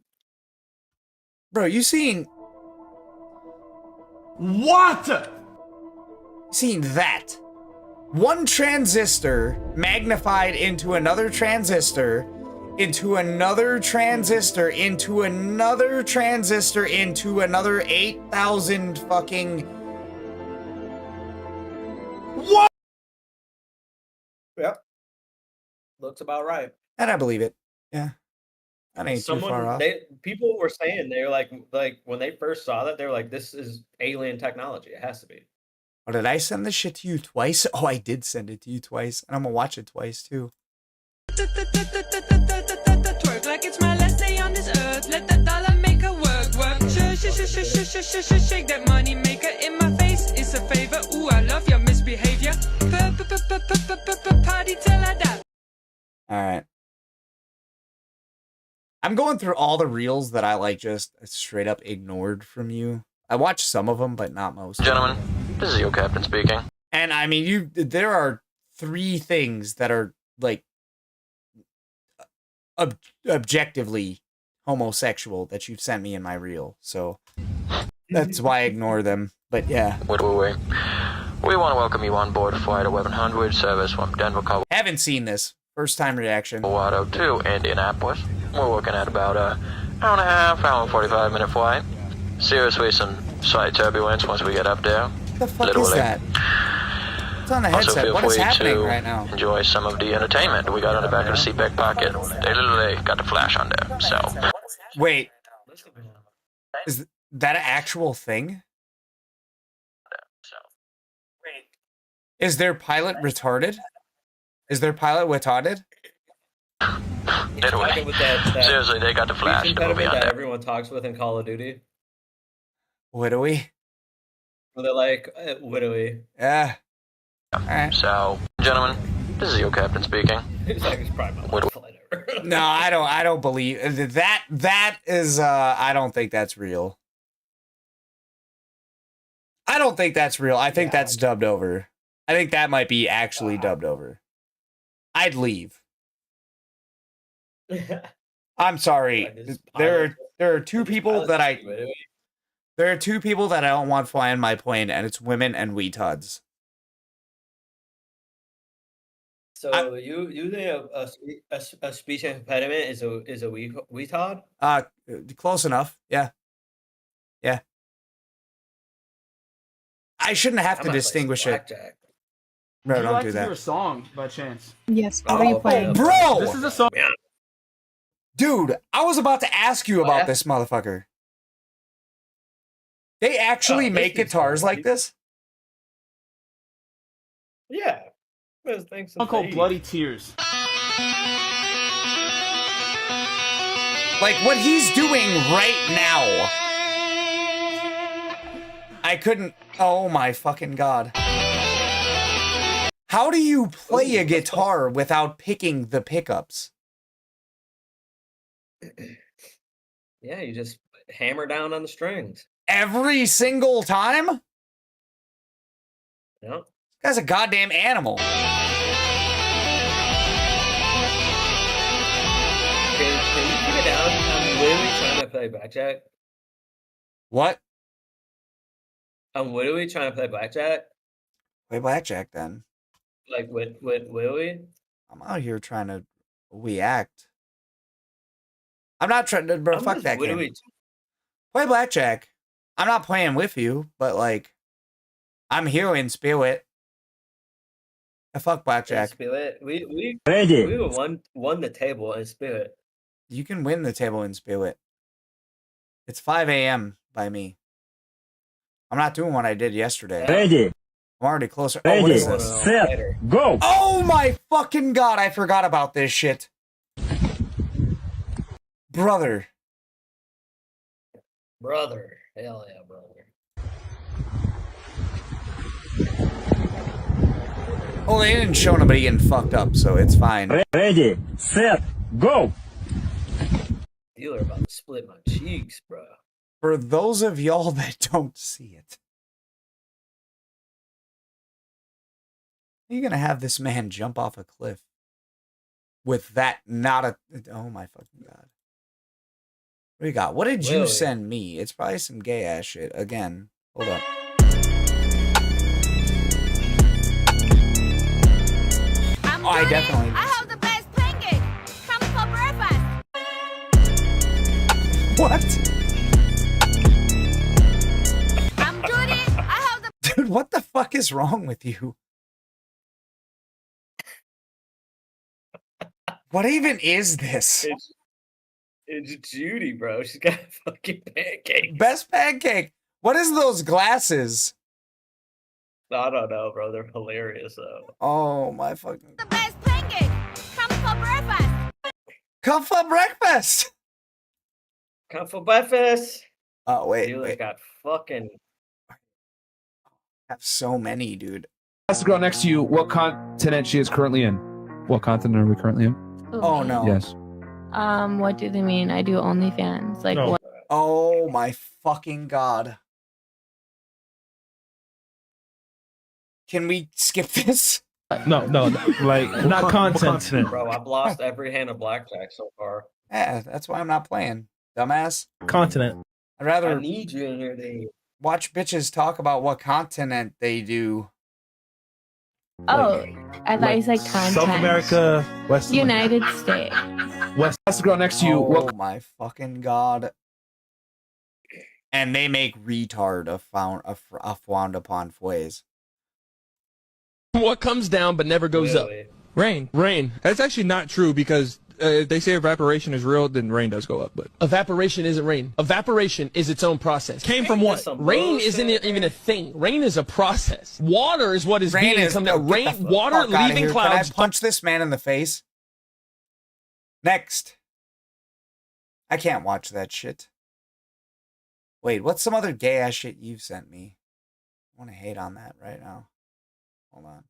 Bro, you seen...
What?
Seen that. One transistor magnified into another transistor, into another transistor, into another transistor, into another 8,000 fucking... What?
Yep. Looks about right.
And I believe it. Yeah. That ain't too far off.
People were saying, they were like when they first saw that, they were like, this is alien technology. It has to be.
Oh, did I send this shit to you twice? Oh, I did send it to you twice. And I'm gonna watch it twice, too.
Twerk like it's my last day on this earth. Let that dollar make her work. Shake that money maker in my face. It's a favor. Ooh, I love your misbehavior. Party till I die.
Alright. I'm going through all the reels that I like just straight up ignored from you. I watched some of them, but not most.
Gentlemen, this is your captain speaking.
And I mean, there are 3 things that are like objectively homosexual that you've sent me in my reel. So that's why I ignore them. But yeah.
We want to welcome you on board Flight 1100 service from Denver, Colorado.
Haven't seen this. First time reaction.
Colorado to Indianapolis. We're looking at about an hour and a half, hour and 45-minute flight. Seriously, some slight turbulence once we get up there.
What the fuck is that? It's on the headset. What is happening right now?
Enjoy some of the entertainment we got on the back of the seatback pocket. They literally got the flash on there, so.
Wait. Is that an actual thing? Is their pilot retarded? Is their pilot retarded?
Literally. Seriously, they got the flash.
That everyone talks with in Call of Duty.
Widowy?
Where they're like, widowy.
Yeah. Alright.
So, gentlemen, this is your captain speaking.
It's like, it's probably my last flight ever.
No, I don't believe that. That is, I don't think that's real. I don't think that's real. I think that's dubbed over. I think that might be actually dubbed over. I'd leave. I'm sorry. There are 2 people that there are 2 people that I don't want flying my plane, and it's women and retards.
So you think a speech impediment is a retard?
Close enough. Yeah. Yeah. I shouldn't have to distinguish it. No,
Would you
don't
like
do
to
that.
hear a song by chance?
Yes. What are you playing?
Bro!
This is a song.
Dude, I was about to ask you about this motherfucker. They actually make guitars like this?
Yeah.
It's a song called Bloody Tears.
Like what he's doing right now. I couldn't. Oh my fucking god. How do you play a guitar without picking the pickups?
Yeah, you just hammer down on the strings.
Every single time?
Yep.
Guy's a goddamn animal.
Can you keep it down? I'm literally trying to play blackjack.
What?
I'm literally trying to play blackjack.
Play blackjack then.
Like with Willie.
I'm out here trying to react. I'm not trying to, bro. Fuck that game. Play blackjack. I'm not playing with you, but like, I'm here in spirit. Fuck blackjack.
Spirit. We
Ready.
won the table in spirit.
You can win the table in spirit. It's 5 a.m. by me. I'm not doing what I did yesterday.
Ready.
I'm already closer. Oh, what is this?
Set. Go.
Oh my fucking god! I forgot about this shit, brother.
Brother, hell yeah, brother.
Oh, they didn't show nobody getting fucked up, so it's fine.
Ready, set, go.
Dealer about to split my cheeks, bro.
For those of y'all that don't see it, you're gonna have this man jump off a cliff with that not a. Oh my fucking god. What do you got? What did you send me? It's probably some gay ass shit. Again, hold up. Oh, I definitely.
I have the best pancake. Come for breakfast.
What?
I'm Judy. I have the.
Dude, what the fuck is wrong with you? What even is this?
It's Judy, bro. She's got a fucking pancake.
Best pancake. What is those glasses?
I don't know, bro. They're hilarious, though.
Oh my fucking.
The best pancake. Come for breakfast.
Come for breakfast.
Come for breakfast.
Oh wait,
Dealer's got fucking.
I have so many, dude.
Ask the girl next to you what continent she is currently in. What continent are we currently in?
Oh no.
Yes.
What do they mean? I do OnlyFans. Like what?
Oh my fucking god. Can we skip this?
No, like not content.
Bro, I've lost every hand of blackjack so far.
Yeah, that's why I'm not playing, dumbass.
Continent.
I'd rather
I need you in here, Dave.
watch bitches talk about what continent they do.
Oh, I thought you said content.
South America, West
United States.
West. Ask the girl next to you
Oh
what.
my fucking god. And they make retard a frowned upon phrase.
What comes down but never goes up? Rain. Rain.
That's actually not true because they say evaporation is real, then rain does go up. But
Evaporation isn't rain. Evaporation is its own process. Came from what? Rain isn't even a thing. Rain is a process. Water is what is
Rain
being
is
come down. Rain, water
fuck outta
leaving
here.
clouds.
Can I punch this man in the face? Next. I can't watch that shit. Wait, what's some other gay ass shit you've sent me? I want to hate on that right now. Hold on.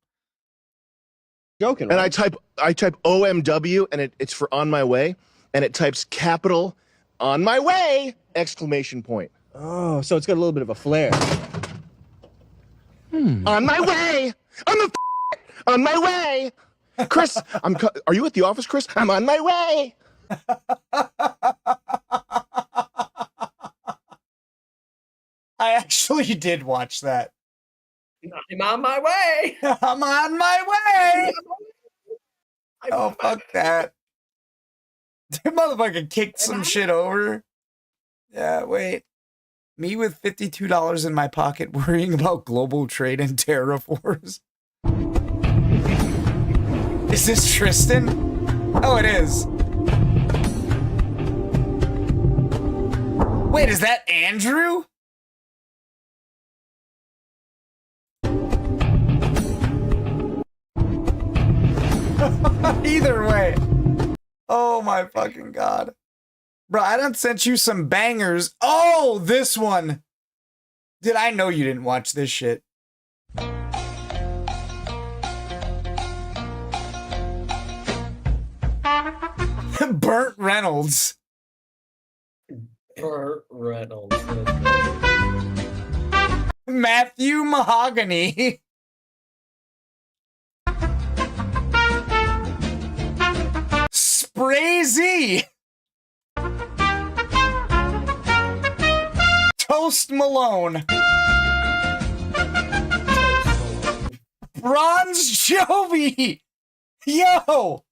Joking, right? And I type OMW and it's for on my way, and it types capital on my way exclamation point.
Oh, so it's got a little bit of a flair.
On my way. On my way. Chris, are you at the office, Chris? I'm on my way.
I actually did watch that.
I'm on my way.
I'm on my way. Oh, fuck that. That motherfucker kicked some shit over. Yeah, wait. Me with $52 in my pocket worrying about global trade and tariff wars. Is this Tristan? Oh, it is. Wait, is that Andrew? Either way. Oh my fucking god. Bro, I done sent you some bangers. Oh, this one. Did I know you didn't watch this shit? Burt Reynolds.
Burt Reynolds.
Matthew Mahogany. Sprazy. Toast Malone. Bronze Jovi. Yo.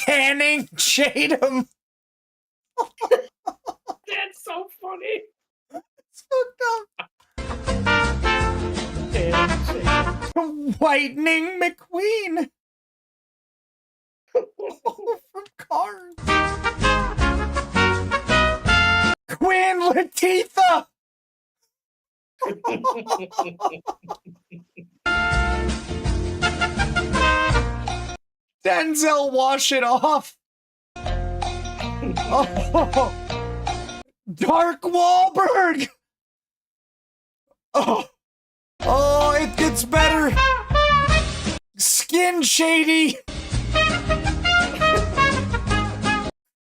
Channing Tatum.
That's so funny.
It's fucked up. Whitening McQueen. From Cars. Queen Latifah. Denzel, wash it off. Oh, Dark Wahlberg. Oh, it gets better. Skin Shady.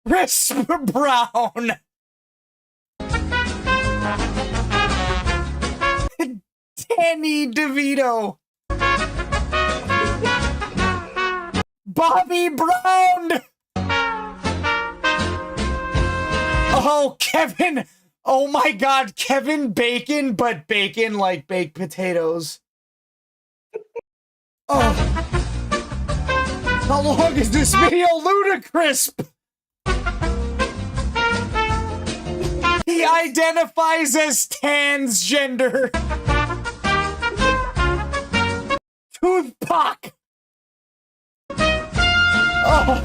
Chris Brown. Danny DeVito. Bobby Brown. Oh, Kevin. Oh my God, Kevin Bacon, but bacon like baked potatoes. Oh. How long is this video? Ludicrous. He identifies as transgender. Toothpack. Oh.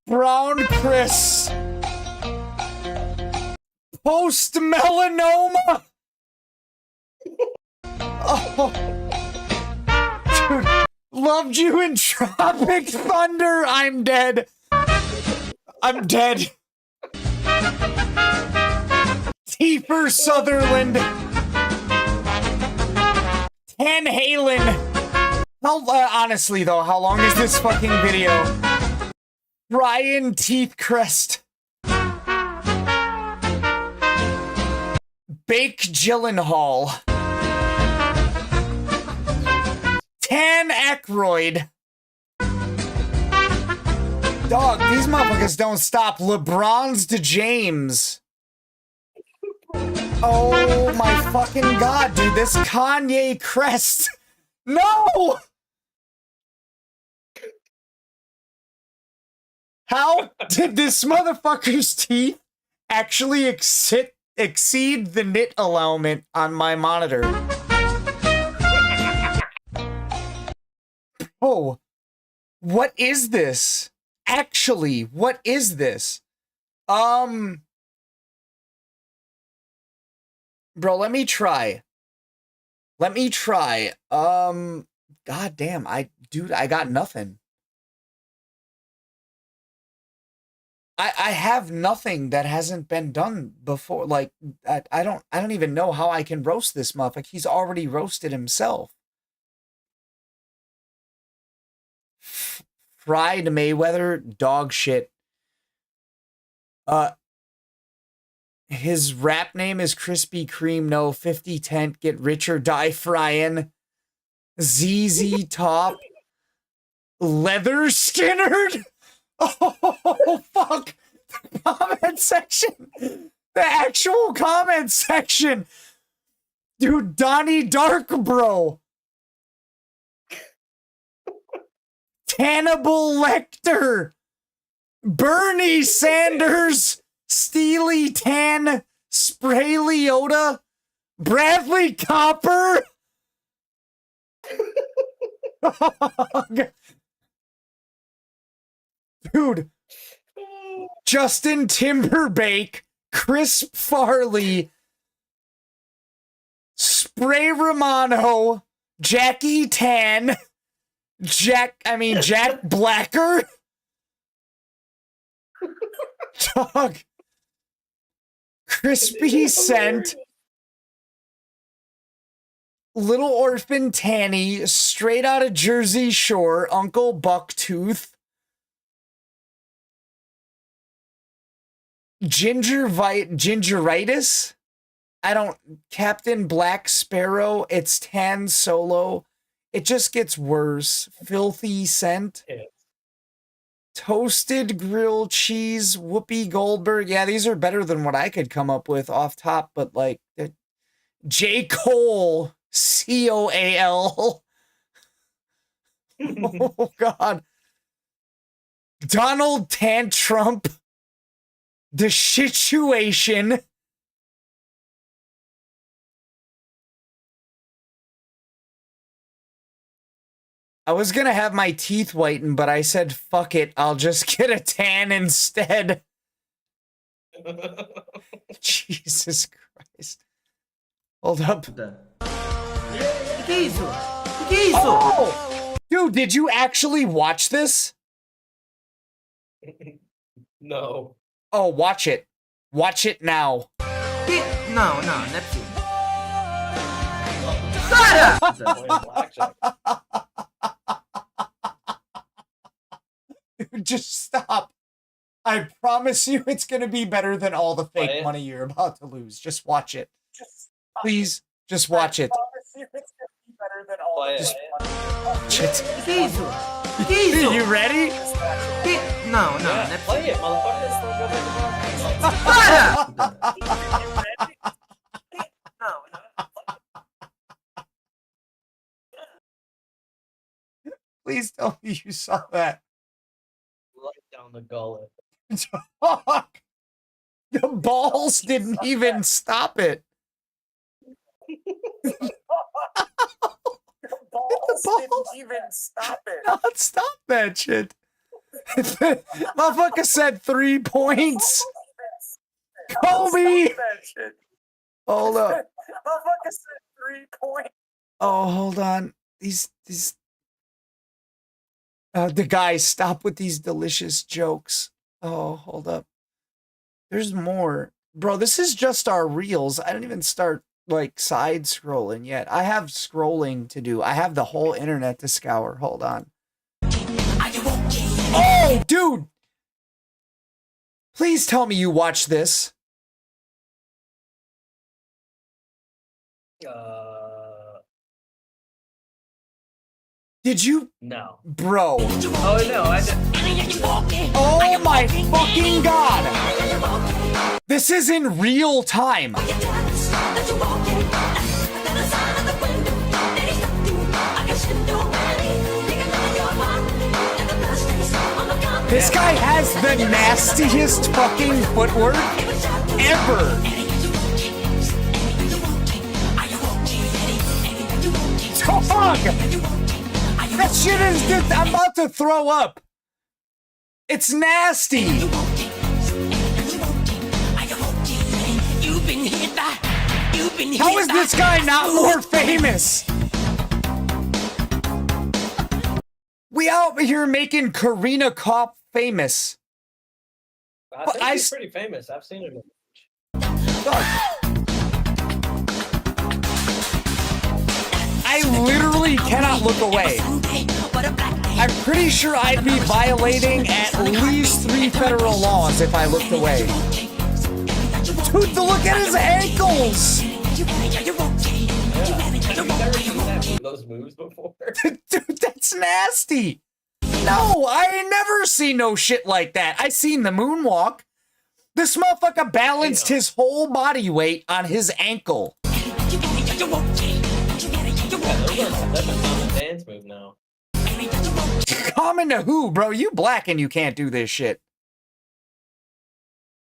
Brown Chris. Post melanoma. Oh. Dude, loved you in Tropic Thunder. I'm dead. I'm dead. Kiefer Sutherland. Van Halen. Honestly though, how long is this fucking video? Ryan Teethcrest. Bake Gyllenhaal. Tan Aykroyd. Dog, these motherfuckers don't stop. LeBron's to James. Oh my fucking God, dude. This Kanye crest. No! How did this motherfucker's teeth actually exceed the nit allowance on my monitor? Oh, what is this? Actually, what is this? Bro, let me try. God damn, dude, I got nothing. I have nothing that hasn't been done before. Like, I don't even know how I can roast this motherfucker. He's already roasted himself. Fried Mayweather, dog shit. His rap name is Krispy Kreme. No, 50 Tent, get rich or die frying. ZZ Top. Leather Skinnerd. Oh, fuck. The comment section. The actual comment section. Dude, Donnie Dark, bro. Hannibal Lecter. Bernie Sanders. Steely Tan. Spray Leota. Bradley Copper. Dude. Justin Timberlake. Chris Farley. Spray Romano. Jackie Tan. Jack Blacker. Dog. Crispy Scent. Little Orphan Tanny. Straight out of Jersey Shore. Uncle Bucktooth. Gingeritis? Captain Black Sparrow. It's Tan Solo. It just gets worse. Filthy Scent.
Yeah.
Toasted grilled cheese. Whoopi Goldberg. Yeah, these are better than what I could come up with off top, but like J. Cole. COAL. Oh God. Donald Tantrum. The situation. I was gonna have my teeth whitened, but I said, fuck it, I'll just get a tan instead. Jesus Christ. Hold up. Oh! Dude, did you actually watch this?
No.
Oh, watch it. Watch it now.
No, Neptune.
Dude, just stop. I promise you it's going to be better than all the fake money you're about to lose. Just watch it. Please, just watch it. Just watch it. You ready?
No,
Play it, motherfucker.
Please tell me you saw that.
Right down the gullet.
Fuck. The balls didn't even stop it. The balls didn't even stop it. Not stop that shit. Motherfucker said 3 points. Kobe. Hold up. Motherfucker said 3 points. Oh, hold on. These. The guys, stop with these delicious jokes. Oh, hold up. There's more. Bro, this is just our reels. I didn't even start, like, side scrolling yet. I have scrolling to do. I have the whole internet to scour. Hold on. Oh, dude! Please tell me you watch this. Did you?
No.
Bro.
Oh, no, I didn't.
Oh my fucking god! This is in real time. This guy has the nastiest fucking footwork ever. Dog! That shit is just, I'm about to throw up. It's nasty. How is this guy not more famous? We out here making Karina Kopp famous.
I think he's pretty famous. I've seen him.
I literally cannot look away. I'm pretty sure I'd be violating at least 3 federal laws if I looked away. Dude, look at his ankles!
Those moves before?
Dude, that's nasty! No, I ain't never seen no shit like that. I seen the moonwalk. This motherfucker balanced his whole body weight on his ankle.
That's a common dance move now.
Common to who, bro? You black and you can't do this shit.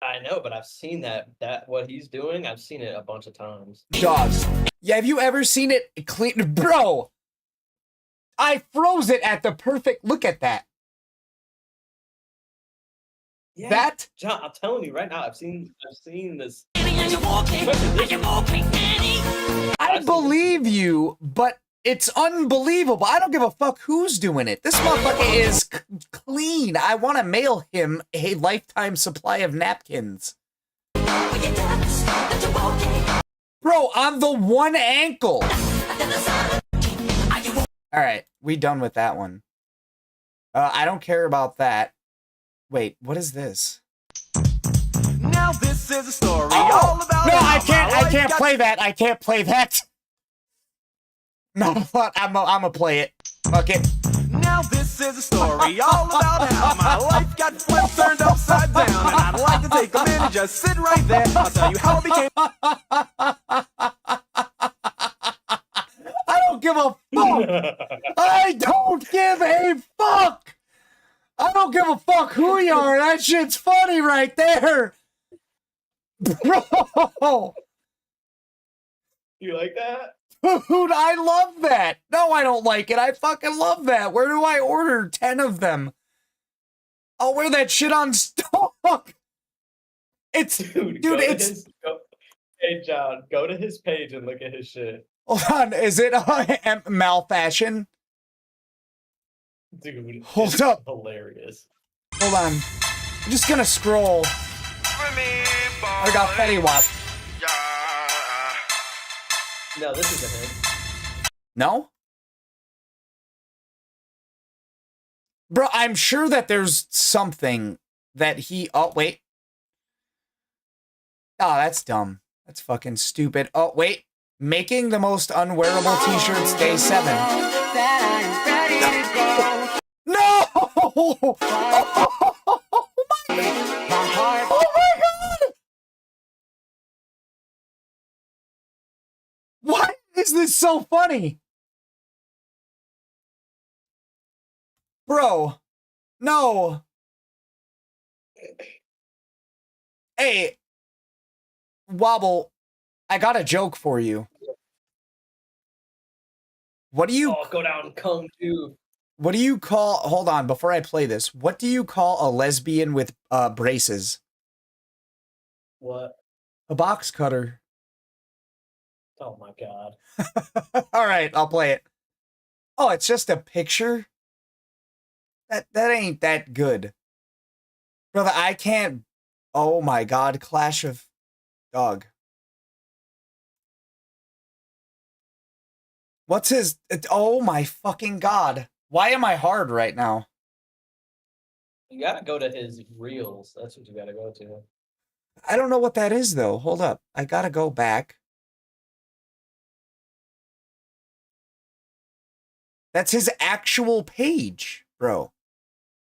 I know, but I've seen that what he's doing, I've seen it a bunch of times.
Dogs. Yeah, have you ever seen it clean? Bro, I froze it at the perfect, look at that.
Yeah,
that?
John, I'm telling you right now, I've seen this.
I believe you, but it's unbelievable. I don't give a fuck who's doing it. This motherfucker is clean. I want to mail him a lifetime supply of napkins. Bro, on the one ankle. All right, we done with that one. I don't care about that. Wait, what is this?
Now this is a story
all about no, I can't play that. I can't play that. No, fuck, I'm gonna play it. Fuck it.
Now this is a story all about how my life got flipped, turned upside down, and I'd like to take a minute and just sit right there. I'll tell you how it became.
I don't give a fuck. I don't give a fuck. I don't don't give a fuck who you are. That shit's funny right there. Bro.
You like that?
Dude, I love that. No, I don't like it. I fucking love that. Where do I order 10 of them? I'll wear that shit on stock. It's dude it's
hey John, go to his page and look at his shit.
Hold on, is it malfashion?
Dude,
hold up.
Hilarious.
Hold on. I'm just gonna scroll. I got Fetty Wap.
No, this isn't him.
No? Bro, I'm sure that there's something that he... Oh, wait. Oh, that's dumb. That's fucking stupid. Oh, wait. Making the most unwearable t-shirts day 7. No! Oh my God! Oh my God! Why is this so funny? Bro, no. Hey, Wobble, I got a joke for you. What do you...
Oh, go down, come to.
What do you call... Hold on, before I play this. What do you call a lesbian with braces?
What?
A box cutter.
Oh my God.
All right, I'll play it. Oh, it's just a picture? That ain't that good. Brother, I can't... Oh my God, Clash of... Dog. What's his... Oh my fucking God. Why am I hard right now?
You gotta go to his reels. That's what you gotta go to.
I don't know what that is, though. Hold up. I gotta go back. That's his actual page, bro.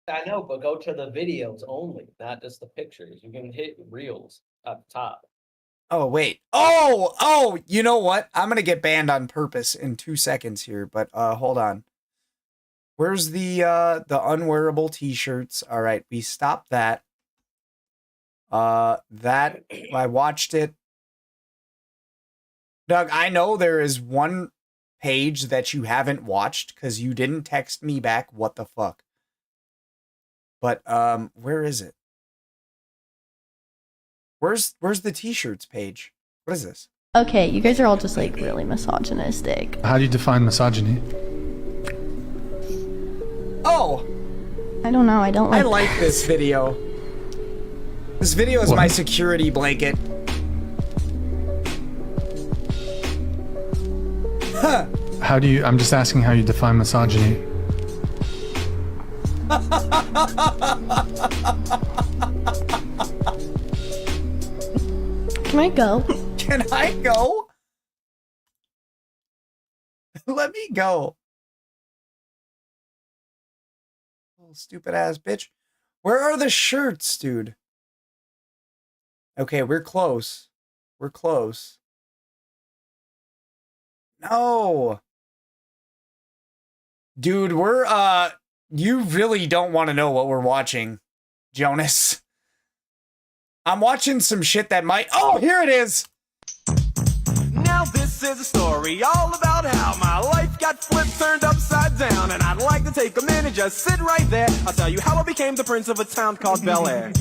I know, but go to the videos only, not just the pictures. You can hit reels up top.
Oh, wait. Oh, you know what? I'm gonna get banned on purpose in 2 seconds here, but hold on. Where's the unwearable t-shirts? All right, we stopped that. That I watched it. Doug, I know there is one page that you haven't watched because you didn't text me back. What the fuck? But where is it? Where's the t-shirts page? What is this?
Okay, you guys are all just like really misogynistic.
How do you define misogyny?
Oh,
I don't know. I don't like.
I like this video. This video is my security blanket. Huh.
How do you? I'm just asking how you define misogyny.
Can I go?
Can I go? Let me go. Little stupid ass bitch. Where are the shirts, dude? Okay, we're close. We're close. No. Dude, we're, you really don't want to know what we're watching, Jonas. I'm watching some shit that might... Oh, here it is!
Now this is a story all about how my life got flipped, turned upside down, and I'd like to take a minute, just sit right there. I'll tell you how I became the prince of a town called Bel Air.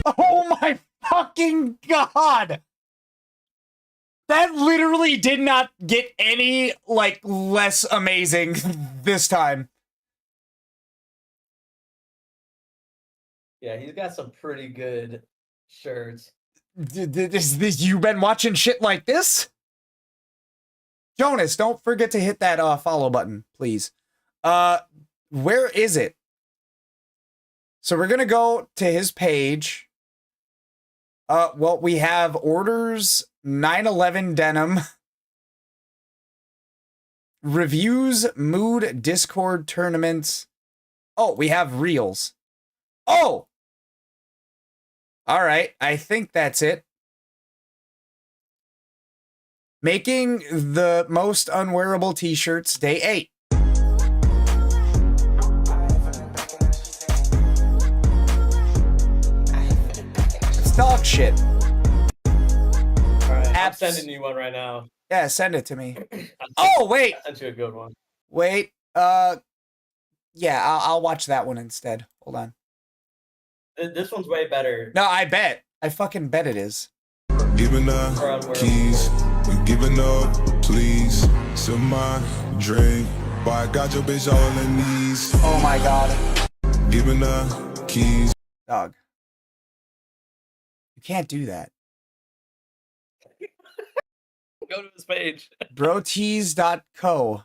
Oh my fucking God! That literally did not get any, like, less amazing this time.
Yeah, he's got some pretty good shirts.
You been watching shit like this? Jonas, don't forget to hit that follow button, please. Where is it? So we're gonna go to his page. Well, we have orders, 9/11 denim, reviews, mood, Discord tournaments. Oh, we have reels. Oh! All right, I think that's it. Making the most unwearable t-shirts, day 8. shit.
Alright, I'm
Apps.
sending you one right now.
Yeah, send it to me. Oh, wait.
I sent you a good one.
Wait. Yeah, I'll watch that one instead. Hold on.
This one's way better.
No, I bet. I fucking bet it is.
Giving up keys, we giving up, please. Sip my drink, why I got your bitch all on her knees.
Oh my god.
Giving up keys.
Dog. You can't do that.
Go to this page.
Brotees.co.